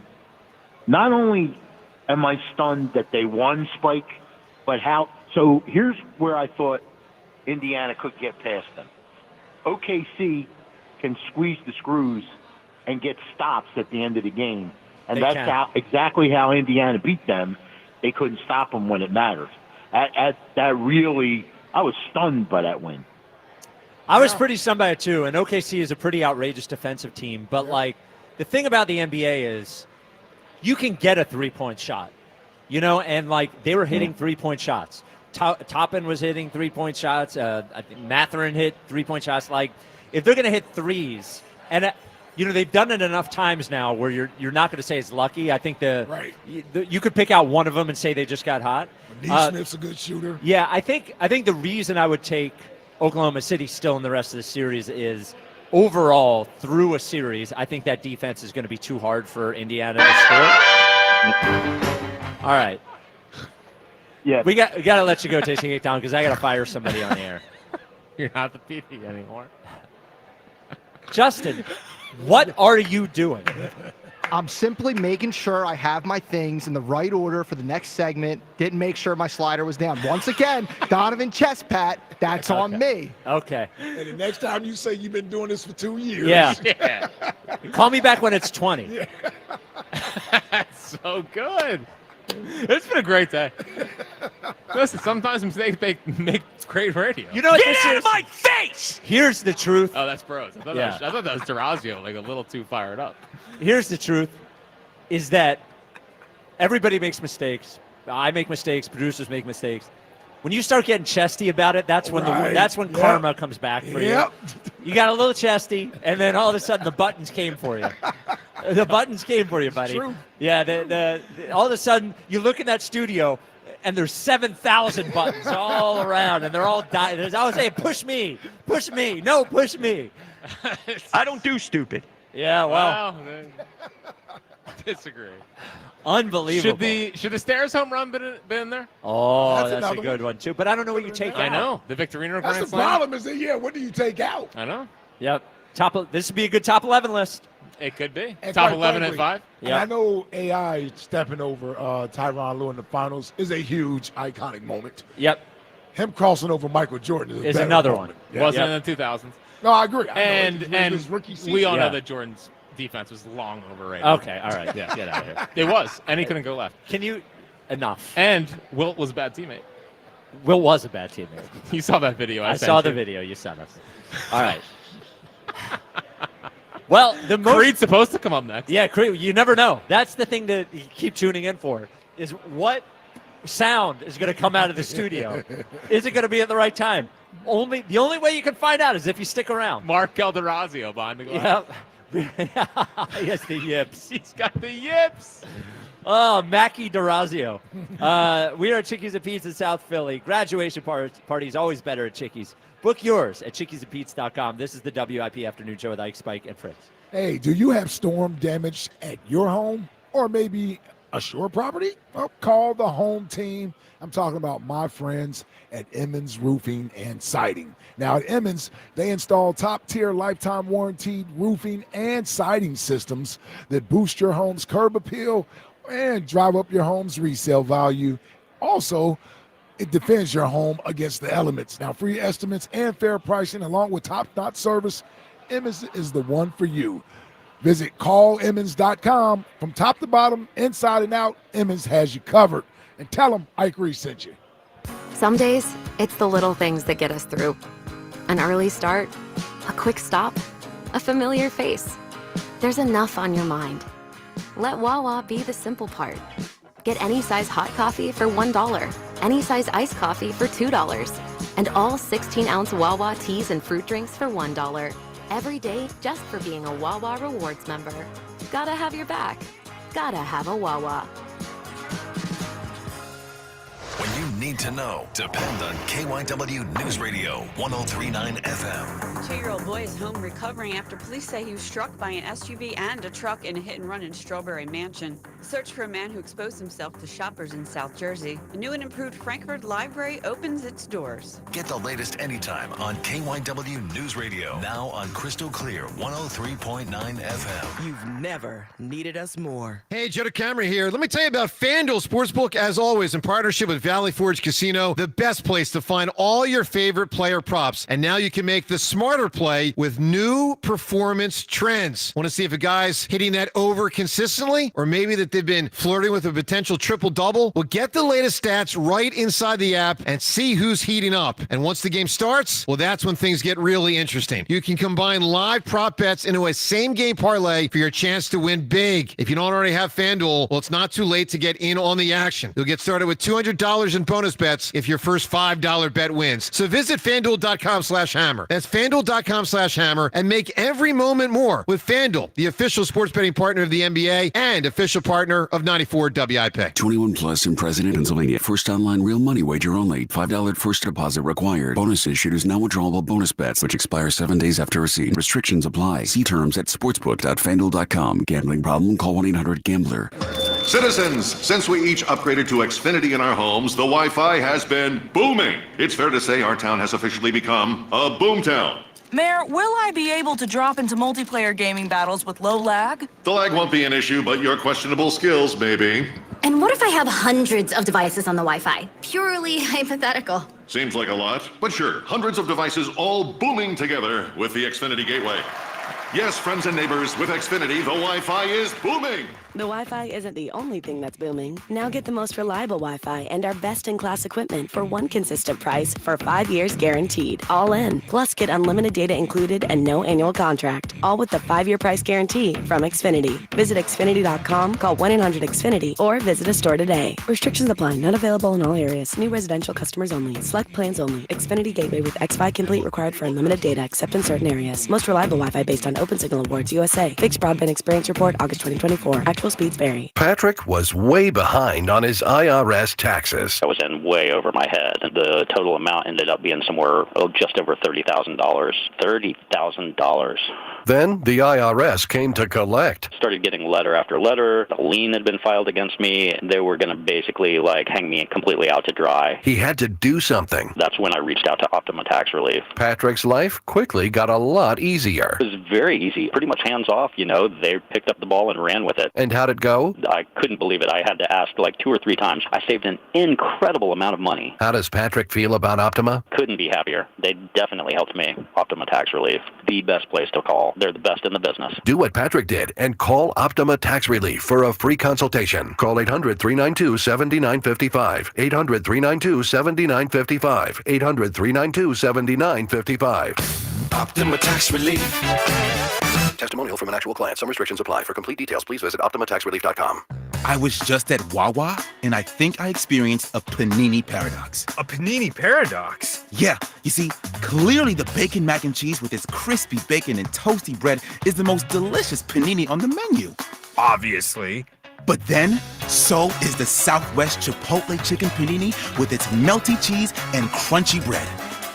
S7: Not only am I stunned that they won, Spike, but how. So, here's where I thought Indiana could get past them. OKC can squeeze the screws and get stops at the end of the game. And
S2: They
S7: that's
S2: can.
S7: exactly how Indiana beat them. They couldn't stop them when it mattered. That really, I was stunned by that win.
S2: I was pretty stunned by it too, and OKC is a pretty outrageous defensive team. But like, the thing about the NBA is, you can get a 3-point shot, you know, and like they were hitting 3-point shots. Toppin was hitting 3-point shots. I think Mathurin hit 3-point shots. Like, if they're going to hit threes, and you know they've done it enough times now where you're not going to say it's lucky. I think you could pick out one of them and say they just got hot.
S4: Smith's a good shooter.
S2: Yeah, I think the reason I would take Oklahoma City still in the rest of the series is overall through a series, I think that defense is going to be too hard for Indiana to score. All right.
S7: Yeah.
S2: We got to let you go, Tasting It Down, because I got to fire somebody on the air.
S25: You're not the PD anymore.
S2: Justin, what are you doing?
S8: I'm simply making sure I have my things in the right order for the next segment. Didn't make sure my slider was down. Once again, Donovan chest pat, that's on me.
S2: Okay.
S4: And the next time you say you've been doing this for 2 years.
S2: Yeah. Call me back when it's 20.
S4: Yeah.
S25: That's so good. It's been a great day. Listen, sometimes mistakes make great radio.
S2: You know what
S25: Get
S2: this
S25: out
S2: is?
S25: of my face!
S2: Here's the truth.
S25: Oh, that's Bros. I thought that was Durazio, like a little too fired up.
S2: Here's the truth, is that everybody makes mistakes. I make mistakes. Producers make mistakes. When you start getting chesty about it, that's when karma comes back for you. You got a little chesty, and then all of a sudden the buttons came for you. The buttons came for you, buddy.
S4: True.
S2: Yeah. All of a sudden you look in that studio, and there's 7,000 buttons all around, and they're all dying. There's always saying, "Push me, no, push me."
S9: I don't do stupid.
S2: Yeah, well.
S25: disagree.
S2: Unbelievable.
S25: Should the Stairs home run been there?
S2: Oh, that's a
S4: another
S2: good one, too. But I don't know what you take out.
S25: I know. The Victorino
S4: That's
S25: Grand
S4: the
S25: Slam.
S4: problem is that, what do you take out?
S25: I know.
S2: Yep. This would be a good top 11 list.
S25: It could be.
S4: And
S25: Top
S4: quite
S25: 11
S4: frankly,
S25: at 5?
S4: And I know AI stepping over Tyronn Lue in the finals is a huge, iconic moment.
S2: Yep.
S4: Him crossing over Michael Jordan
S2: is another one.
S4: Yeah.
S25: Wasn't in the 2000s.
S4: No, I agree.
S25: And
S4: his rookie season.
S25: we all know that Jordan's defense was long overrated.
S2: Okay, all right.
S25: Yeah, get out of here. It was, and he couldn't go left.
S2: Can you enough?
S25: And Wilt was a bad teammate.
S2: Wilt was a bad teammate.
S25: You saw that video.
S2: I saw the video you sent us. All right. Well,
S25: Creed's supposed to come up next.
S2: Yeah, Creed. You never know. That's the thing that you keep tuning in for. Is what sound is going to come out of the studio? Is it going to be at the right time? The only way you can find out is if you stick around.
S25: Mark Elderazio behind the glass.
S2: Yep. He has the yips.
S25: He's got the yips.
S2: Oh, Mackie D'Orazio. We are at Chickies and Pete's in South Philly. Graduation parties always better at Chickies. Book yours at chickiesandpete's.com. This is the WIP Afternoon Show with Ike, Spike, and Fritz.
S4: Hey, do you have storm damage at your home or maybe a shore property? Well, call the home team. I'm talking about my friends at Emmons Roofing and Siding. Now, at Emmons, they install top-tier lifetime warranted roofing and siding systems that boost your home's curb appeal and drive up your home's resale value. Also, it defends your home against the elements. Now, free estimates and fair pricing along with top-notch service, Emmons is the one for you. Visit callemmons.com. From top to bottom, inside and out, Emmons has you covered. And tell them Ike Reese sent you.
S9: Some days, it's the little things that get us through. An early start, a quick stop, a familiar face. There's enough on your mind. Let Wawa be the simple part. Get any size hot coffee for $1, any size iced coffee for $2, and all 16-ounce Wawa teas and fruit drinks for $1. Every day just for being a Wawa Rewards member. Gotta have your back. Gotta have a Wawa.
S11: When you need to know, depend on KYW News Radio 103.9 FM.
S10: 2-year-old boy is home recovering after police say he was struck by an SUV and a truck in a hit-and-run in Strawberry Mansion. Search for a man who exposed himself to shoppers in South Jersey. A new and improved Frankfurt Library opens its doors.
S11: Get the latest anytime on KYW News Radio. Now on Crystal Clear 103.9 FM.
S12: You've never needed us more.
S13: Hey, Joe DeCamera here. Let me tell you about FanDuel Sportsbook, as always, in partnership with Valley Forge Casino, the best place to find all your favorite player props. And now you can make the smarter play with new performance trends. Want to see if a guy's hitting that over consistently, or maybe that they've been flirting with a potential triple-double? Well, get the latest stats right inside the app and see who's heating up. And once the game starts, well, that's when things get really interesting. You can combine live prop bets into a same-game parlay for your chance to win big. If you don't already have FanDuel, well, it's not too late to get in on the action. You'll get started with $200 in bonus bets if your first $5 bet wins. So visit FanDuel.com/hammer. That's FanDuel.com/hammer and make every moment more with FanDuel, the official sports betting partner of the NBA and official partner of 94 WIP.
S16: 21 plus in President, Pennsylvania. First online real money wager only. $5 first deposit required. Bonus issued is now withdrawable bonus bets, which expire 7 days after receipt. Restrictions apply. See terms at sportsbook.fanduel.com. Gambling problem? Call 1-800-GAMBLER.
S18: Citizens, since we each upgraded to Xfinity in our homes, the Wi-Fi has been booming. It's fair to say our town has officially become a boomtown.
S22: Mayor, will I be able to drop into multiplayer gaming battles with low lag?
S18: The lag won't be an issue, but your questionable skills may be.
S23: And what if I have hundreds of devices on the Wi-Fi? Purely hypothetical.
S18: Seems like a lot, but sure, hundreds of devices all booming together with the Xfinity Gateway. Yes, friends and neighbors, with Xfinity, the Wi-Fi is booming.
S27: The Wi-Fi isn't the only thing that's booming. Now get the most reliable Wi-Fi and our best-in-class equipment for one consistent price for 5 years guaranteed. All in. Plus, get unlimited data included and no annual contract. All with the 5-year price guarantee from Xfinity. Visit Xfinity.com, call 1-800-XFINITY, or visit a store today. Restrictions apply. Not available in all areas. New residential customers only. Select plans only. Xfinity Gateway with X5 Complete required for unlimited data except in certain areas. Most reliable Wi-Fi based on Open Signal Awards USA. Fixed Broadband Experience Report, August 2024. Actual speeds vary.
S29: Patrick was way behind on his IRS taxes.
S30: I was in way over my head. The total amount ended up being somewhere just over $30,000. $30,000.
S29: Then the IRS came to collect.
S30: Started getting letter after letter. A lien had been filed against me. They were going to basically hang me completely out to dry.
S29: He had to do something.
S30: That's when I reached out to Optima Tax Relief.
S29: Patrick's life quickly got a lot easier.
S30: It was very easy, pretty much hands off. They picked up the ball and ran with it.
S29: And how'd it go?
S30: I couldn't believe it. I had to ask 2 or 3 times. I saved an incredible amount of money.
S29: How does Patrick feel about Optima?
S30: Couldn't be happier. They definitely helped me. Optima Tax Relief, the best place to call. They're the best in the business.
S29: Do what Patrick did and call Optima Tax Relief for a free consultation. Call 800-392-7955. 800-392-7955. 800-392-7955. Optima Tax Relief. Testimonial from an actual client. Some restrictions apply. For complete details, please visit OptimaTaxRelief.com.
S1: I was just at Wawa, and I think I experienced a panini paradox.
S5: A panini paradox?
S1: Yeah, you see, clearly the bacon mac and cheese with its crispy bacon and toasty bread is the most delicious panini on the menu.
S5: Obviously.
S1: But then, so is the Southwest Chipotle chicken panini with its melty cheese and crunchy bread.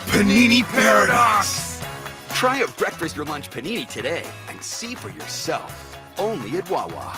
S5: Panini paradox!
S15: Try a breakfast or lunch panini today and see for yourself. Only at Wawa.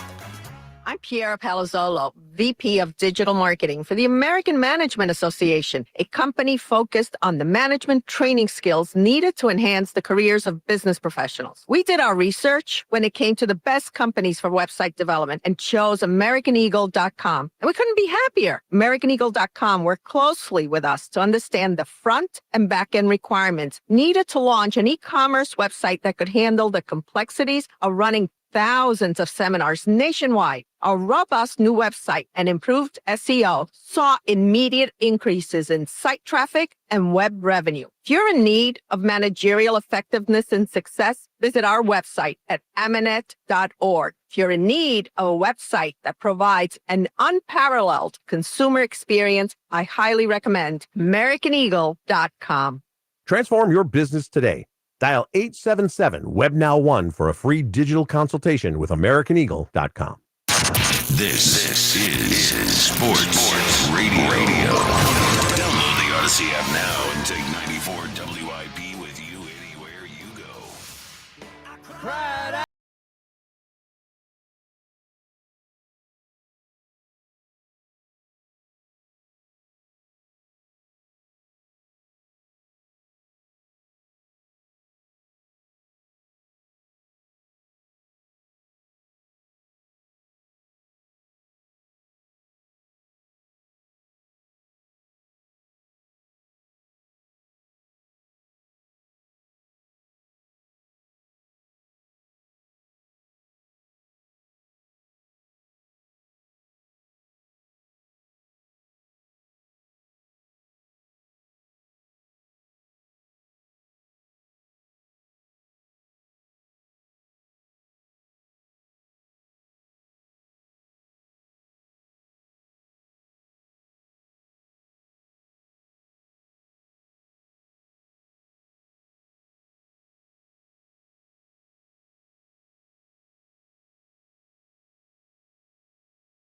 S17: I'm Piera Palazzolo, VP of Digital Marketing for the American Management Association, a company focused on the management training skills needed to enhance the careers of business professionals. We did our research when it came to the best companies for website development and chose AmericanEagle.com. And we couldn't be happier. AmericanEagle.com worked closely with us to understand the front and back end requirements needed to launch an e-commerce website that could handle the complexities of running thousands of seminars nationwide. Our robust new website and improved SEO saw immediate increases in site traffic and web revenue. If you're in need of managerial effectiveness and success, visit our website at amanet.org. If you're in need of a website that provides an unparalleled consumer experience, I highly recommend AmericanEagle.com.
S19: Transform your business today. Dial 877-WebNow1 for a free digital consultation with AmericanEagle.com.
S11: This is Sports Radio. Download the Odyssey app now and take 94 WIP with you anywhere you go.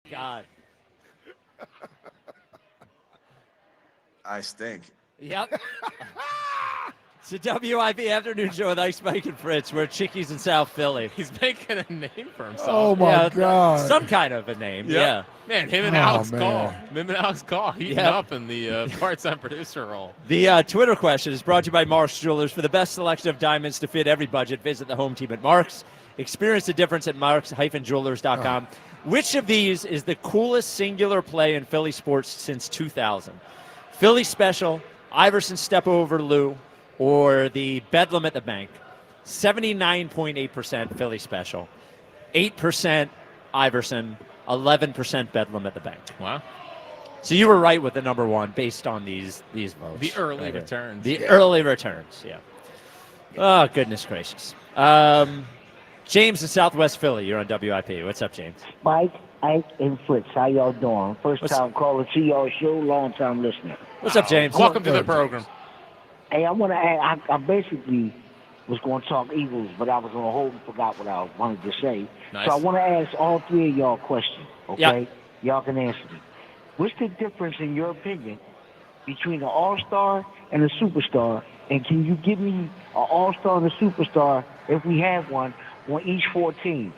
S2: God.
S5: I stink.
S2: Yep. It's a WIP afternoon show with Ice Mike and Fritz. We're Chickies in South Philly.
S25: He's making a name for himself.
S4: Oh, my God.
S2: Some kind of a name, yeah.
S25: Man, him and Alex Call heating up in the part-time producer role.
S2: The Twitter question is brought to you by Mark's Jewelers. For the best selection of diamonds to fit every budget, visit the home team at Mark's. Experience the difference at marks-jewelers.com. Which of these is the coolest singular play in Philly sports since 2000? Philly Special, Iverson Step Over Lou, or the Bedlam at the Bank? 79.8% Philly Special, 8% Iverson, 11% Bedlam at the Bank.
S25: Wow.
S2: So you were right with the number one based on these votes.
S25: The early returns.
S2: The early returns, yeah. Oh, goodness gracious. James in Southwest Philly, you're on WIP. What's up, James?
S20: Mike, Ike, and Fritz, how y'all doing? First time caller to y'all show, long time listener.
S2: What's up, James?
S25: Welcome to the program.
S20: Hey, I want to add, I basically was going to talk Eagles, but I was on hold and forgot what I wanted to say.
S25: Nice.
S20: So I want to ask all three of y'all a question, okay?
S2: Yep.
S20: Y'all can answer me. What's the difference, in your opinion, between an all-star and a superstar And can you give me an all-star and a superstar, if we have one, on each 4 teams?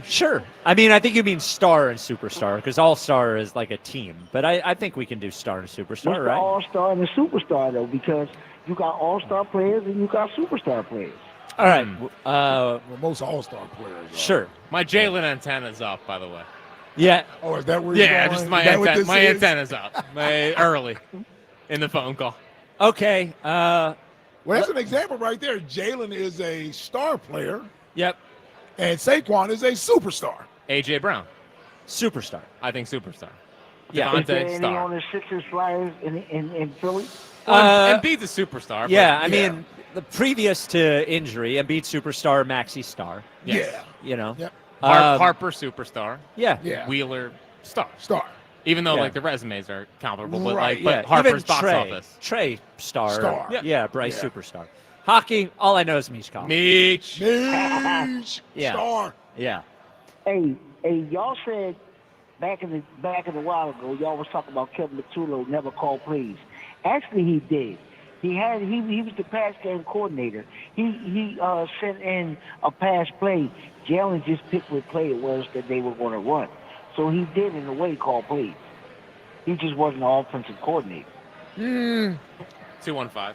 S2: Sure. I mean, I think you mean star and superstar because all-star is like a team. But I think we can do star and superstar,
S20: What's the
S2: right?
S20: all-star and the superstar, though? Because you got all-star players and you got superstar players.
S2: All right.
S4: Well, most all-star players.
S2: Sure.
S25: My Jalen antenna's up, by the way.
S2: Yeah.
S4: Oh, is that where you're
S25: Yeah,
S4: going?
S25: just
S4: Is
S25: my
S4: that what this is?
S25: antenna's up. Early in the phone call.
S2: Okay.
S4: Well, that's an example right there. Jalen is a star player.
S2: Yep.
S4: And Saquon is a superstar.
S25: A.J. Brown.
S2: Superstar.
S25: I think superstar.
S2: Yeah.
S20: Is there
S25: Devontae,
S20: any
S25: star.
S20: on the Sixers Flyers in Philly?
S25: Embiid's a superstar. but-
S2: Yeah, I mean, the previous to injury, Embiid superstar, Maxey star.
S25: Yes.
S4: Yeah.
S2: You know.
S4: Yep.
S25: Harper superstar.
S2: Yeah.
S4: Yeah.
S25: Wheeler star.
S4: Star.
S25: Even though
S2: Yeah.
S25: like the resumes are comparable, but
S4: Right,
S25: but
S2: Yeah.
S25: Harper's
S2: Even
S25: box
S2: Trey.
S25: office.
S2: Trey star.
S4: Star.
S2: Yeah. Bryce
S4: Yeah.
S2: superstar. Hockey, all I know is Mish Koff.
S25: Meech.
S4: Mitch.
S2: Yeah.
S4: Star.
S2: Yeah.
S20: Hey, y'all said back in a while ago, y'all was talking about Kevin Matullo never called plays. Actually, he did. He was the pass game coordinator. He sent in a pass play. Jalen just picked what play it was that they were going to run. So he did, in a way, call plays. He just wasn't an offensive coordinator.
S25: 215.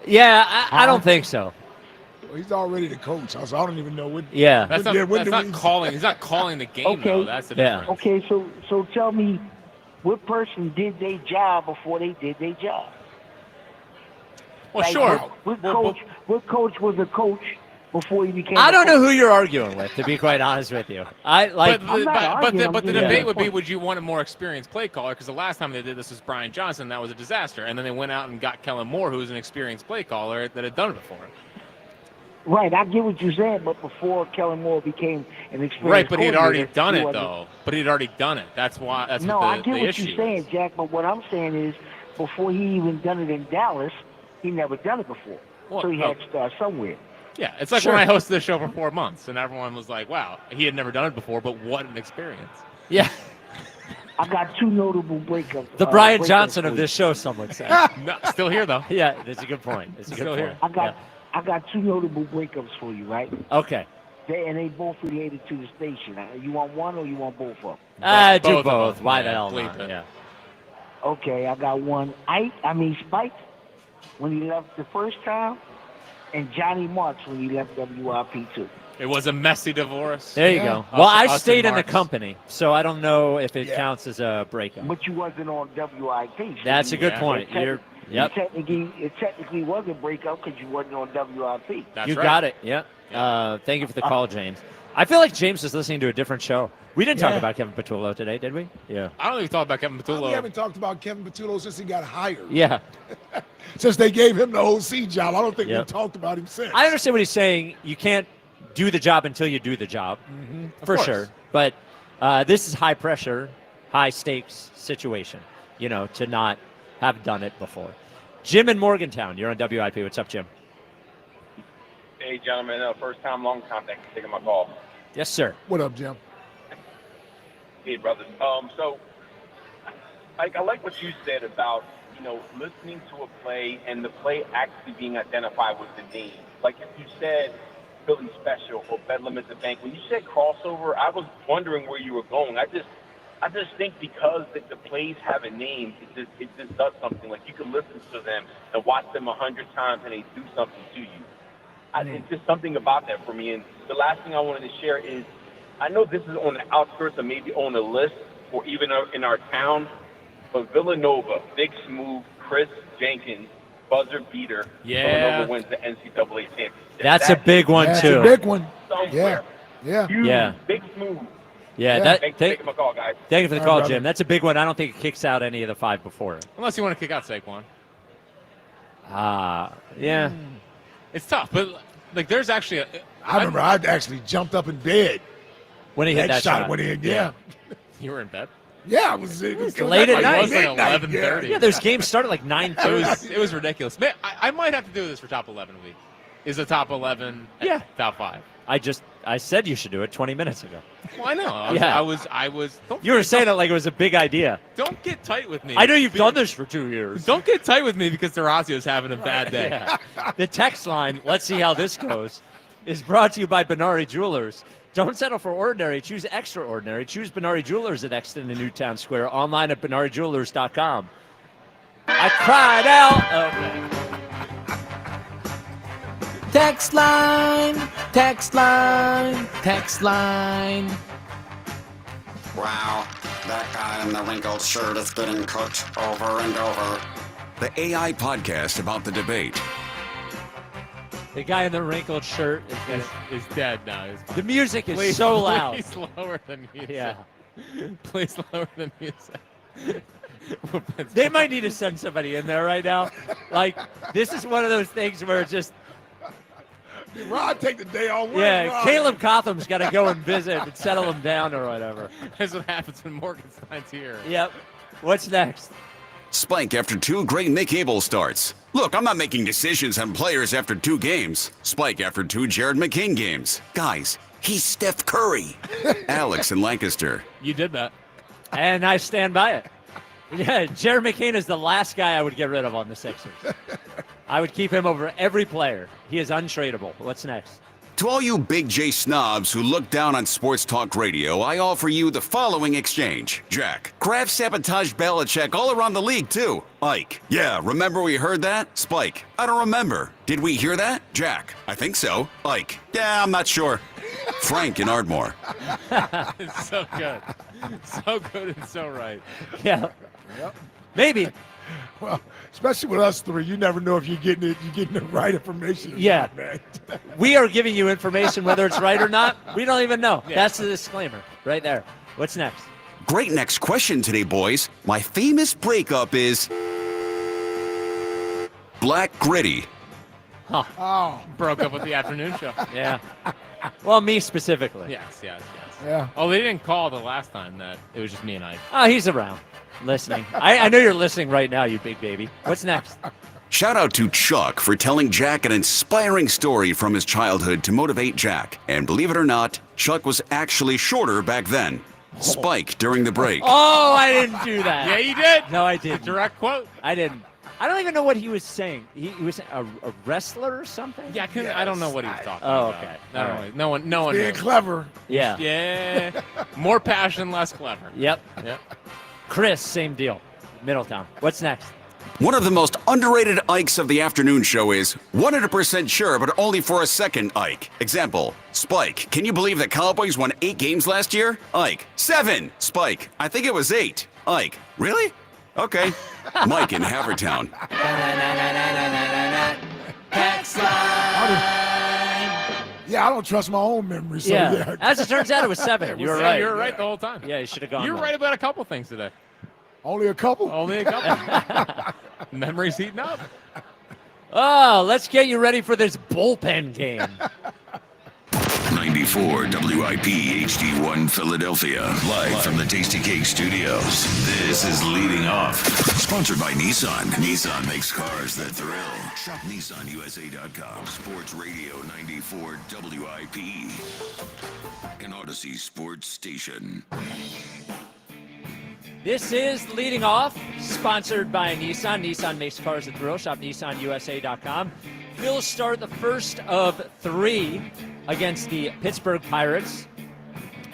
S2: Yeah, I don't think so.
S4: Well, he's already the coach, so I don't even know what.
S2: Yeah.
S25: That's
S4: When
S25: not,
S4: did- when
S25: that's
S4: did
S25: not
S4: we-
S25: calling. He's not calling the game
S20: Okay.
S25: though. That's the
S2: Yeah.
S25: difference.
S20: Okay, so tell me, what person did their job before they did their job?
S25: Well,
S20: Like,
S25: sure.
S20: What coach was a coach before he became?
S2: I
S20: a
S2: don't know
S20: coach?
S2: who you're arguing with, to be quite honest with you. I like.
S25: But
S20: I'm not arguing,
S25: but the
S20: I'm just
S25: debate
S20: making
S25: would
S20: a
S25: be:
S20: point.
S25: would you want a more experienced play caller? Because the last time they did this was Brian Johnson. That was a disaster. And then they went out and got Kellen Moore, who was an experienced play caller that had done it before.
S20: Right, I get what you're saying, but before Kellen Moore became an experienced
S25: Right, but he had already
S20: coordinator,
S25: done
S20: he
S25: it
S20: wasn't-
S25: though. But he had already done it. That's why. That's
S20: No,
S25: what
S20: I
S25: the
S20: get what
S25: issue
S20: you're saying,
S25: is.
S20: Jack. But what I'm saying is, before he even done it in Dallas, he never done it before.
S25: Well,
S20: So he had to start somewhere.
S25: Yeah, it's like
S2: Sure.
S25: when I hosted the show for 4 months, and everyone was like, "Wow, he had never done it before, but what an experience!"
S2: Yeah.
S20: I got 2 notable breakups.
S2: The Brian
S20: breakups
S2: Johnson
S20: for
S2: of
S20: you.
S2: this show, some would say.
S25: No, still here though.
S2: Yeah, that's a good point. It's a good
S25: Still
S2: point.
S25: here.
S20: I got 2 notable breakups for you, right?
S2: Yeah. Okay.
S20: They both related to the station. You want one or you want both of them?
S2: Do
S25: Both of
S2: both.
S25: them.
S2: Why
S25: Yeah,
S2: the hell
S25: bleep
S2: not?
S25: it.
S2: Yeah.
S20: Okay, I got one. Spike when he left the first time, and Johnny Marks when he left WIP too.
S25: It was a messy divorce.
S2: There you
S4: Yeah.
S2: go. Well, I
S25: Us
S2: stayed
S25: and
S2: in the
S25: Marks.
S2: company, so I don't know if it
S4: Yeah.
S2: counts as a breakup.
S20: But you wasn't on WIP. so
S2: That's a
S20: you-
S2: good
S25: Yeah.
S2: point. You're. Yep.
S20: It technically was a breakup because you wasn't on WIP.
S25: That's
S2: You
S25: right.
S2: got it. Yep. Thank you for the call, James. I feel like James is listening to a different show. We didn't talk
S4: Yeah.
S2: about Kevin Patullo today, did we? Yeah.
S25: I don't even talk about Kevin
S4: We
S25: Patullo.
S4: haven't talked about Kevin Patullo since he got hired.
S2: Yeah.
S4: Since they gave him the OC job, I don't think
S2: Yep.
S4: we've talked about him since.
S2: I understand what he's saying. You can't do the job until you do the job, for
S25: course.
S2: sure. But this is high pressure, high stakes situation, to not have done it before. Jim in Morgantown, you're on WIP. What's up, Jim?
S3: Hey, gentlemen. First time, long time. Thanks for taking my call.
S2: Yes, sir.
S4: What up, Jim?
S3: Hey, brothers. So, I like what you said about, listening to a play and the play actually being identified with the name. Like if you said Philly Special or Bedlam at the Bank, when you said crossover, I was wondering where you were going. I just think because the plays have a name, it just does something. Like you can listen to them and watch them 100 times and they do something to you. It's just something about that for me. And the last thing I wanted to share is, I know this is on the outskirts or maybe on the list or even in our town, but Villanova, Big Smooth, Chris Jenkins, buzzer beater,
S25: Yeah.
S3: Villanova wins the NCAA championship.
S2: That's a big one,
S4: That's
S2: too.
S4: a big one.
S3: Somewhere.
S4: Yeah.
S3: Huge,
S2: Yeah.
S3: Big Smooth.
S2: Yeah.
S3: Thanks for taking my call, guys.
S2: Thank you for the
S4: All
S2: call,
S4: right, brother.
S2: Jim. That's a big one. I don't think it kicks out any of the 5 before it.
S25: Unless you want to kick out Saquon.
S2: Yeah.
S25: It's tough, but like there's actually
S4: I remember I actually jumped up in bed.
S2: When he hit that shot.
S4: went in. Yeah.
S25: You were in bed.
S4: Yeah, it was
S2: late at night.
S25: It was like
S4: midnight,
S25: 11:30.
S2: Yeah, those games start at like 9:30.
S25: It was ridiculous. Man, I might have to do this for top 11 week. Is the top 11?
S2: Yeah.
S25: Top 5.
S2: I I said you should do it 20 minutes ago.
S25: Well, I know.
S2: Yeah.
S25: I was.
S2: You were saying it like it was a big idea.
S25: Don't get tight with me.
S2: I know you've done this for 2 years.
S25: Don't get tight with me because Horazio's having a bad day.
S2: Yeah. The text line, let's see how this goes, is brought to you by Benari Jewelers. Don't settle for ordinary. Choose extraordinary. Choose Benari Jewelers at Exton and Newtown Square. Online at BenariJewelers.com. I cried out. Okay.
S6: Text line, text line, text line.
S7: Wow, that guy in the wrinkled shirt is getting cooked over and over.
S16: The AI podcast about the debate.
S2: The guy in the wrinkled shirt
S25: is dead now.
S2: The music is so loud.
S25: Please lower the music.
S2: Yeah.
S25: Please lower the music.
S2: They might need to send somebody in there right now. Like, this is one of those things where it's just.
S4: Rod, take the day off.
S2: Yeah,
S4: Rod.
S2: Caleb Cotham's got to go and visit and settle him down or whatever.
S25: That's what happens when Morgenstein's here.
S2: Yep. What's next?
S16: Spike after 2 great Nick Abel starts. Look, I'm not making decisions on players after 2 games. Spike after 2 Jared McCain games. Guys, he's Steph Curry. Alex in Lancaster.
S25: You did that.
S2: And I stand by it. Yeah, Jared McCain is the last guy I would get rid of on the Sixers. I would keep him over every player. He is untradeable. What's next?
S16: To all you Big J snobs who look down on sports talk radio, I offer you the following exchange. Jack, Kraft sabotaged Belichick all around the league, too. Ike, yeah, remember we heard that? Spike, I don't remember. Did we hear that? Jack, I think so. Ike, yeah, I'm not sure. Frank in Ardmore.
S25: It's so good. So good and so right.
S2: Yeah.
S4: Yep.
S2: Maybe.
S4: Well, especially with us three, you never know if you're getting the right information.
S2: Yeah.
S4: Not, man.
S2: We are giving you information whether it's right or not. We don't even know.
S25: Yeah.
S2: That's the disclaimer right there. What's next?
S16: Great next question today, boys. My famous breakup is Black Gritty.
S2: Huh.
S4: Oh.
S25: Broke up with the afternoon show.
S2: Yeah. Well, me specifically.
S25: Yes.
S4: Yeah.
S25: Oh, they didn't call the last time that it was just me and Ike.
S2: Oh, he's around. Listening. I know you're listening right now, you big baby. What's next?
S16: Shout out to Chuck for telling Jack an inspiring story from his childhood to motivate Jack. And believe it or not, Chuck was actually shorter back then. Spike during the break.
S2: Oh, I didn't do that.
S25: Yeah, you did.
S2: No, I didn't.
S25: Direct quote.
S2: I didn't. I don't even know what he was saying. He was a wrestler or something?
S25: Yeah, I don't know what he was talking
S2: Oh,
S25: about.
S2: okay.
S25: I don't
S2: All
S25: know.
S2: right.
S25: No one
S4: Being
S25: knows.
S4: clever.
S2: Yeah.
S25: Yeah. More passion, less clever.
S2: Yep.
S25: Yep.
S2: Chris, same deal. Middletown. What's next?
S16: One of the most underrated Ikes of the afternoon show is 100% sure, but only for a second Ike. Example, Spike, can you believe the Cowboys won 8 games last year? Ike, 7. Spike, I think it was 8. Ike, really? Okay. Mike in Havertown.
S4: Yeah, I don't trust my own memory. So yeah.
S2: As it turns out, it was 7. You were right.
S25: You were right the whole time.
S2: Yeah, you should have gone.
S25: You were right about a couple things today.
S4: Only a couple?
S25: Only a couple. Memory's heating up.
S2: Oh, let's get you ready for this bullpen game.
S11: 94 WIP HD1 Philadelphia, live from the Tasty Cake Studios. This is Leading Off, sponsored by Nissan. Nissan makes cars that thrill. Shop NissanUSA.com. Sports Radio 94 WIP, an Odyssey sports station.
S2: This is Leading Off, sponsored by Nissan. Nissan makes cars that thrill. Shop NissanUSA.com. Phil's start the first of 3 against the Pittsburgh Pirates.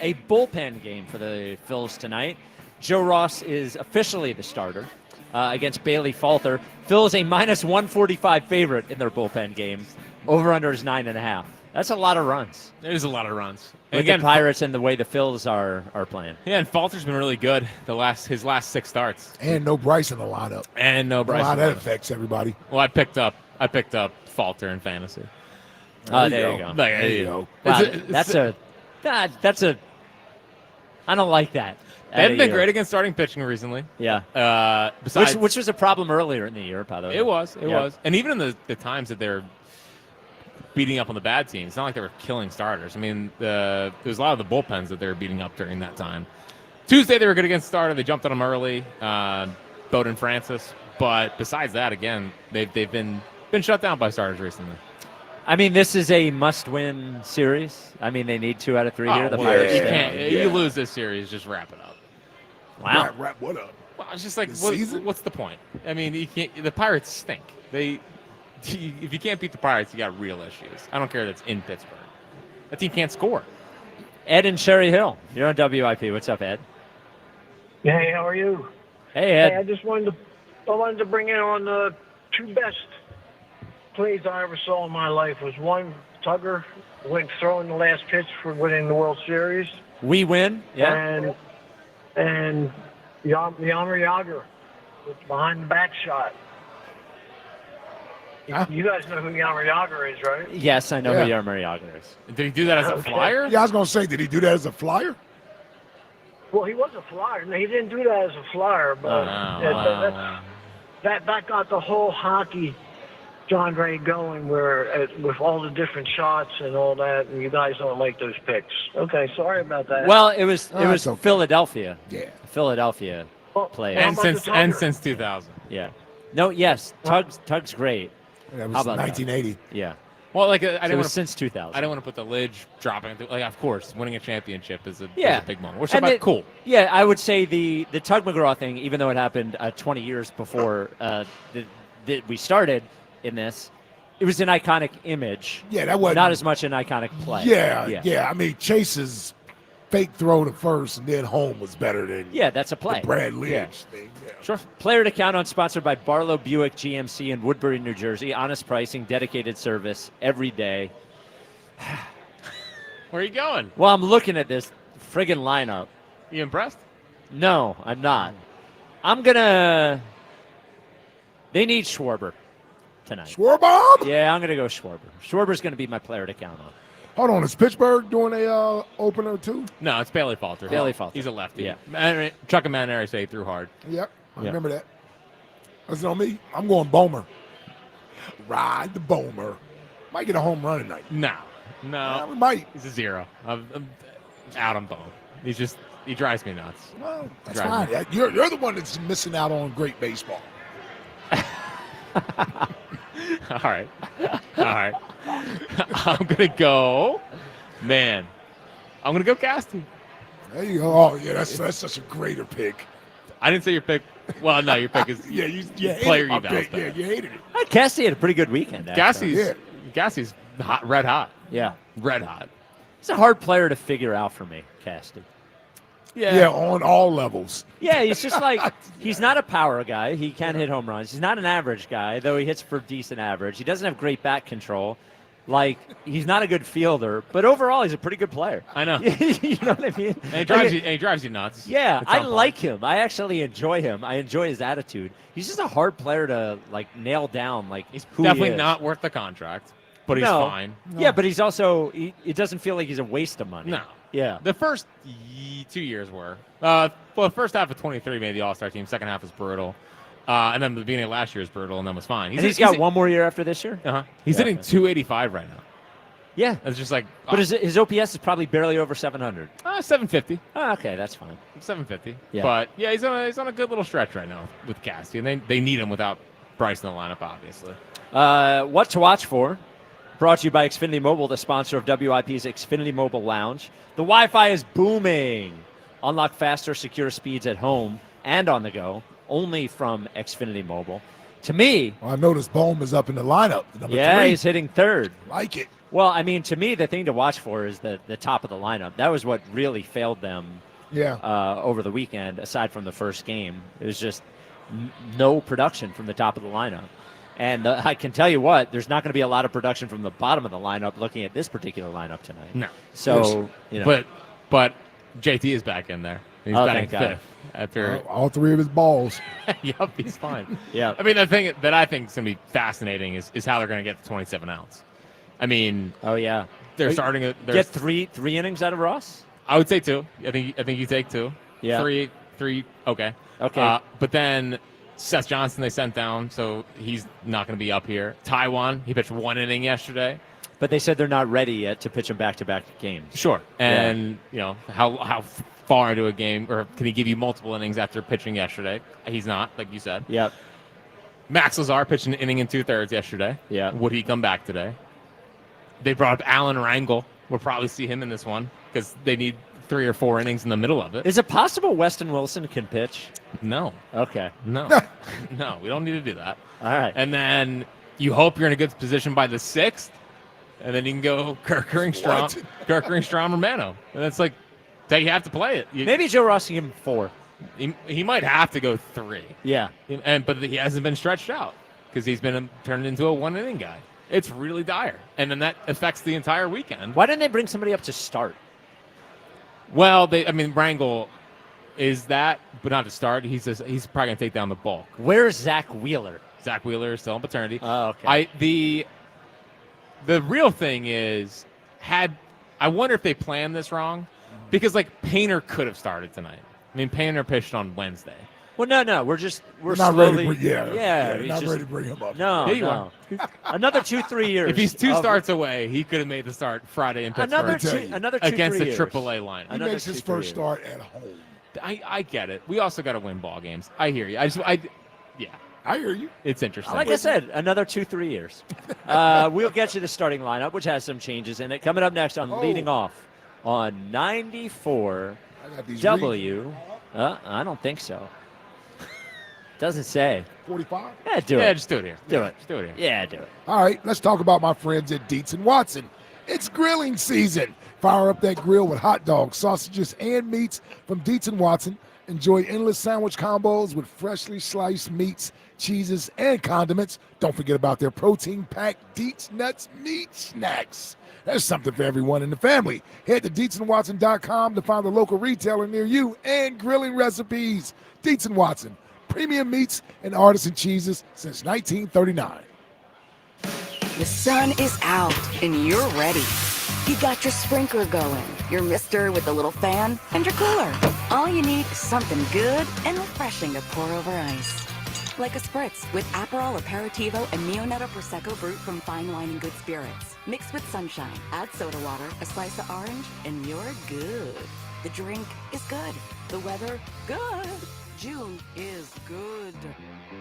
S2: A bullpen game for the Phils tonight. Joe Ross is officially the starter against Bailey Falter. Phil is a minus 145 favorite in their bullpen game. Over-under is 9.5. That's a lot of runs.
S25: It is a lot of runs.
S2: With
S25: Again,
S2: the Pirates and the way the Phils are playing.
S25: Yeah, and Falter's been really good his last 6 starts.
S4: And no Bryce in the lineup.
S25: And no Bryce.
S4: A lot that affects everybody.
S25: Well, I picked up Falter in fantasy.
S2: Oh, there you go.
S25: There you go.
S2: Wow, that's a. I don't like that.
S25: They haven't been great against starting pitching recently.
S2: Yeah.
S25: Besides,
S2: which was a problem earlier in the year, by the way.
S25: It was. And even in the times that they're beating up on the bad teams, it's not like they were killing starters. I mean, there was a lot of the bullpens that they were beating up during that time. Tuesday, they were good against starter. They jumped on them early. Bowden Francis. But besides that, again, they've been shut down by starters recently.
S2: I mean, this is a must-win series. I mean, they need 2 out of 3 here. The Pirates.
S25: You
S2: stay.
S25: can't. You lose this series, just wrap it up.
S2: Wow.
S4: Wrap what up?
S25: Well, it's just like,
S4: The
S25: what's the point? I mean, you can't. The Pirates stink. If you can't beat the Pirates, you got real issues. I don't care that it's in Pittsburgh. That team can't score.
S2: Ed and Cherry Hill. You're on WIP. What's up, Ed?
S8: Hey, how are you?
S2: Hey, Ed.
S8: Hey, I just wanted to bring in on the 2 best plays I ever saw in my life. Was one, Tugger went throwing the last pitch for winning the World Series.
S2: We win. Yeah.
S8: And Yammer Yager with behind the back shot. You guys know who Yammer Yager is, right?
S2: Yes, I know who Yarmer Yager is.
S25: Did he do that as a flyer?
S4: Yeah, I was going to say, did he do that as a flyer?
S8: Well, he was a flyer. No, he didn't do that as a flyer, but that got the whole hockey genre going with all the different shots and all that, and you guys don't like those picks. Okay, sorry about that.
S2: Well, it was
S4: okay.
S2: Philadelphia.
S4: Yeah.
S2: Philadelphia play.
S25: And since 2000.
S2: Yeah. No, yes. Tug's great.
S4: That was
S2: How about
S4: 1980.
S2: that? Yeah.
S25: Well, like I
S2: So
S25: didn't
S2: it
S25: want
S2: was since 2000.
S25: I don't want to put the lid dropping. Like, of course, winning a championship is a big moment. Which
S2: And
S25: is cool.
S2: Yeah, I would say the Tug McGraw thing, even though it happened 20 years before we started in this, it was an iconic image.
S4: Yeah, that wasn't
S2: not as much an iconic play.
S4: Yeah. I mean, Chase's fake throw to first and then home was better than
S2: that's a play.
S4: the Brad Lynch
S2: Yeah.
S4: thing. Yeah.
S2: Sure. Player to count on, sponsored by Barlow Buick GMC in Woodbury, New Jersey. Honest pricing, dedicated service every day.
S25: Where are you going?
S2: Well, I'm looking at this friggin' lineup.
S25: You impressed?
S2: No, I'm not. They need Schwarber tonight.
S4: Schwarber?
S2: Yeah, I'm going to go Schwarber. Schwarber's going to be my player to count on.
S4: Hold on, is Pittsburgh doing a opener too?
S25: No, it's Bailey Falter.
S2: Bailey Falter.
S25: He's a lefty.
S2: Yeah.
S25: Chuck and Maneri say he threw hard.
S4: Yep, I remember that. That's on me. I'm going Bomer. Ride the Bomer. Might get a home run tonight.
S25: No.
S4: Yeah, we might.
S25: He's a 0. I'm out on Bone. He drives me nuts.
S4: Well, that's fine. You're the one that's missing out on great baseball.
S25: All right. I'm going to go, man. I'm going to go Casty.
S4: There you go. Oh, yeah, that's such a greater pick.
S25: I didn't say your pick. Well, no, your pick is player you bounced.
S4: Yeah, you hated it.
S2: Cassie had a pretty good weekend.
S25: Cassie's hot, red hot.
S2: Yeah.
S25: Red hot.
S2: He's a hard player to figure out for me, Casty.
S4: Yeah, on all levels.
S2: Yeah, he's just like, he's not a power guy. He can't hit home runs. He's not an average guy, though he hits for decent average. He doesn't have great bat control. Like, he's not a good fielder, but overall, he's a pretty good player.
S25: I know.
S2: You know what I mean?
S25: And he drives you nuts.
S2: Yeah, I like him. I actually enjoy him. I enjoy his attitude. He's just a hard player to, like, nail down, like,
S25: he's
S2: who
S25: definitely
S2: he is.
S25: not worth the contract, but he's fine.
S2: Yeah, but he's also, it doesn't feel like he's a waste of money.
S25: No.
S2: Yeah.
S25: The first 2 years were. Well, the first half of 23 made the All-Star team. Second half was brutal. And then the beginning of last year was brutal, and then was fine.
S2: He's got one more year after this year?
S25: Uh-huh. He's hitting 285 right now.
S2: Yeah.
S25: It's just like...
S2: But his OPS is probably barely over 700.
S25: 750.
S2: Oh, okay, that's fine.
S25: 750.
S2: Yeah.
S25: But, yeah, he's on a good little stretch right now with Cassie, and they need him without Bryce in the lineup, obviously.
S2: What to watch for? Brought to you by Xfinity Mobile, the sponsor of WIP's Xfinity Mobile Lounge. The Wi-Fi is booming. Unlock faster, secure speeds at home and on the go, only from Xfinity Mobile. To me...
S4: Well, I noticed Bohm is up in the lineup. Number 3.
S2: He's hitting third.
S4: Like it.
S2: Well, I mean, to me, the thing to watch for is the top of the lineup. That was what really failed them over the weekend, aside from the first game. It was just no production from the top of the lineup. And I can tell you what, there's not going to be a lot of production from the bottom of the lineup looking at this particular lineup tonight.
S25: No.
S2: So,
S25: But JT is back in there. He's batting fifth. After
S4: all 3 of his balls.
S25: Yep, he's fine.
S2: Yeah.
S25: I mean, the thing that I think is going to be fascinating is how they're going to get the 27 outs. I mean, they're starting to
S2: get three innings out of Ross.
S25: I would say 2. I think you take 2.
S2: Yeah.
S25: 3. Okay. But then Seth Johnson they sent down, so he's not going to be up here. Taiwan, he pitched 1 inning yesterday.
S2: But they said they're not ready yet to pitch him back-to-back games.
S25: Sure. And, how far into a game, or can he give you multiple innings after pitching yesterday? He's not, like you said.
S2: Yep.
S25: Max Lazar pitched an inning and 2/3 yesterday.
S2: Yeah.
S25: Would he come back today? They brought up Alan Rangel. We'll probably see him in this one because they need 3 or 4 innings in the middle of it.
S2: Is it possible Weston Wilson can pitch?
S25: No.
S2: Okay.
S25: No. No, we don't need to do that.
S2: All right.
S25: And then you hope you're in a good position by the 6th, and then you can go Kirk Ringstrom, Romano. And that's like, that you have to play it.
S2: Maybe Joe Ross can give him 4.
S25: He might have to go 3.
S2: Yeah.
S25: But he hasn't been stretched out because he's been turned into a 1-inning guy. It's really dire. And then that affects the entire weekend.
S2: Why didn't they bring somebody up to start?
S25: Well, Rangel is that, but not to start. He's probably going to take down the bulk.
S2: Where's Zach Wheeler?
S25: Zach Wheeler is still on paternity.
S2: Oh, okay.
S25: The real thing is, I wonder if they planned this wrong, because Painter could have started tonight. I mean, Painter pitched on Wednesday.
S2: Well, no. We're
S4: not
S2: slowly.
S4: ready
S2: He's
S4: not
S2: just,
S4: ready to bring him up.
S2: No,
S25: Yeah, you
S2: no. Another 2-3 years.
S25: If he's 2 starts away, he could have made the start Friday in Pittsburgh.
S2: Another 2-3
S25: against the
S2: years.
S25: AAA line.
S4: He makes his first start at home.
S25: I get it. We also got to win ball games. I hear you.
S4: I hear you.
S25: It's interesting.
S2: Like I said, another 2-3 years. We'll get you the starting lineup, which has some changes in it. Coming up next on Leading Off on 94 W. I don't think so. Doesn't say.
S4: 45?
S2: Yeah, do it.
S25: Yeah, just do it here.
S2: Do it.
S25: Just do it here.
S2: Yeah, do it.
S4: All right, let's talk about my friends at Dietz & Watson. It's grilling season. Fire up that grill with hot dogs, sausages, and meats from Dietz & Watson. Enjoy endless sandwich combos with freshly sliced meats, cheeses, and condiments. Don't forget about their protein-packed Dietz Nuts meat snacks. There's something for everyone in the family. Head to DietzandWatson.com to find the local retailer near you and grilling recipes. Dietz & Watson, premium meats and artisan cheeses since 1939.
S9: The sun is out and you're ready. You got your sprinkler going, your mister with a little fan, and your cooler. All you need is something good and refreshing to pour over ice. Like a spritz with Aperol, Aperitivo, and Neonetto Prosecco brewed from Fine Wine and Good Spirits. Mix with sunshine, add soda water, a slice of orange, and you're good. The drink is good. The weather, good. June is good.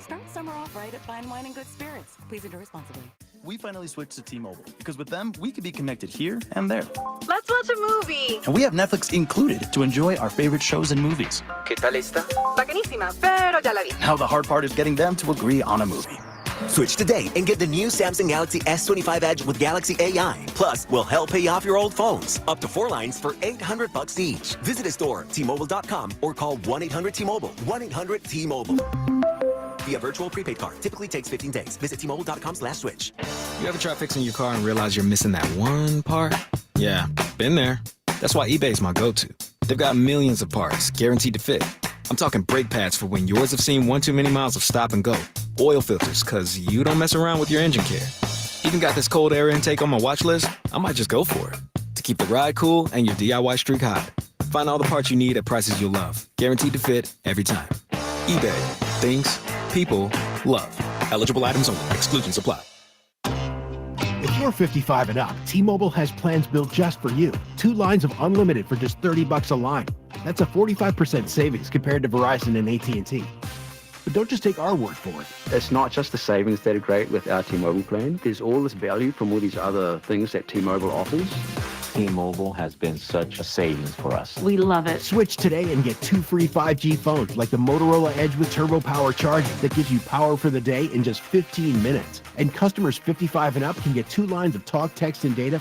S9: Start summer off right at Fine Wine and Good Spirits. Please enjoy responsibly.
S10: We finally switched to T-Mobile because with them, we could be connected here and there.
S12: Let's watch a movie.
S10: And we have Netflix included to enjoy our favorite shows and movies.
S12: ¿Qué tal esta? Bacanísima, pero ya la vi.
S10: Now the hard part is getting them to agree on a movie.
S13: Switch today and get the new Samsung Galaxy S25 Edge with Galaxy AI. Plus, we'll help pay off your old phones. Up to 4 lines for $800 each. Visit a store, T-Mobile.com, or call 1-800-T-Mobile. 1-800-T-Mobile. Via virtual prepaid card. Typically takes 15 days. Visit T-Mobile.com/switch.
S14: You ever try fixing your car and realize you're missing that one part? Yeah, been there. That's why eBay's my go-to. They've got millions of parts, guaranteed to fit. I'm talking brake pads for when yours have seen one too many miles of stop and go. Oil filters, cause you don't mess around with your engine care. Even got this cold air intake on my watch list. I might just go for it. To keep the ride cool and your DIY streak hot. Find all the parts you need at prices you'll love. Guaranteed to fit every time. eBay. Things people love. Eligible items only. Exclusions apply.
S21: If you're 55 and up, T-Mobile has plans built just for you. 2 lines of unlimited for just $30 a line. That's a 45% savings compared to Verizon and AT&T. But don't just take our word for it.
S22: It's not just the savings that are great with our T-Mobile plan. There's all this value from all these other things that T-Mobile offers.
S24: T-Mobile has been such a savings for us.
S21: We love it. Switch today and get 2 free 5G phones like the Motorola Edge with Turbo Power charging that gives you power for the day in just 15 minutes. And customers 55 and up can get 2 lines of talk, text, and data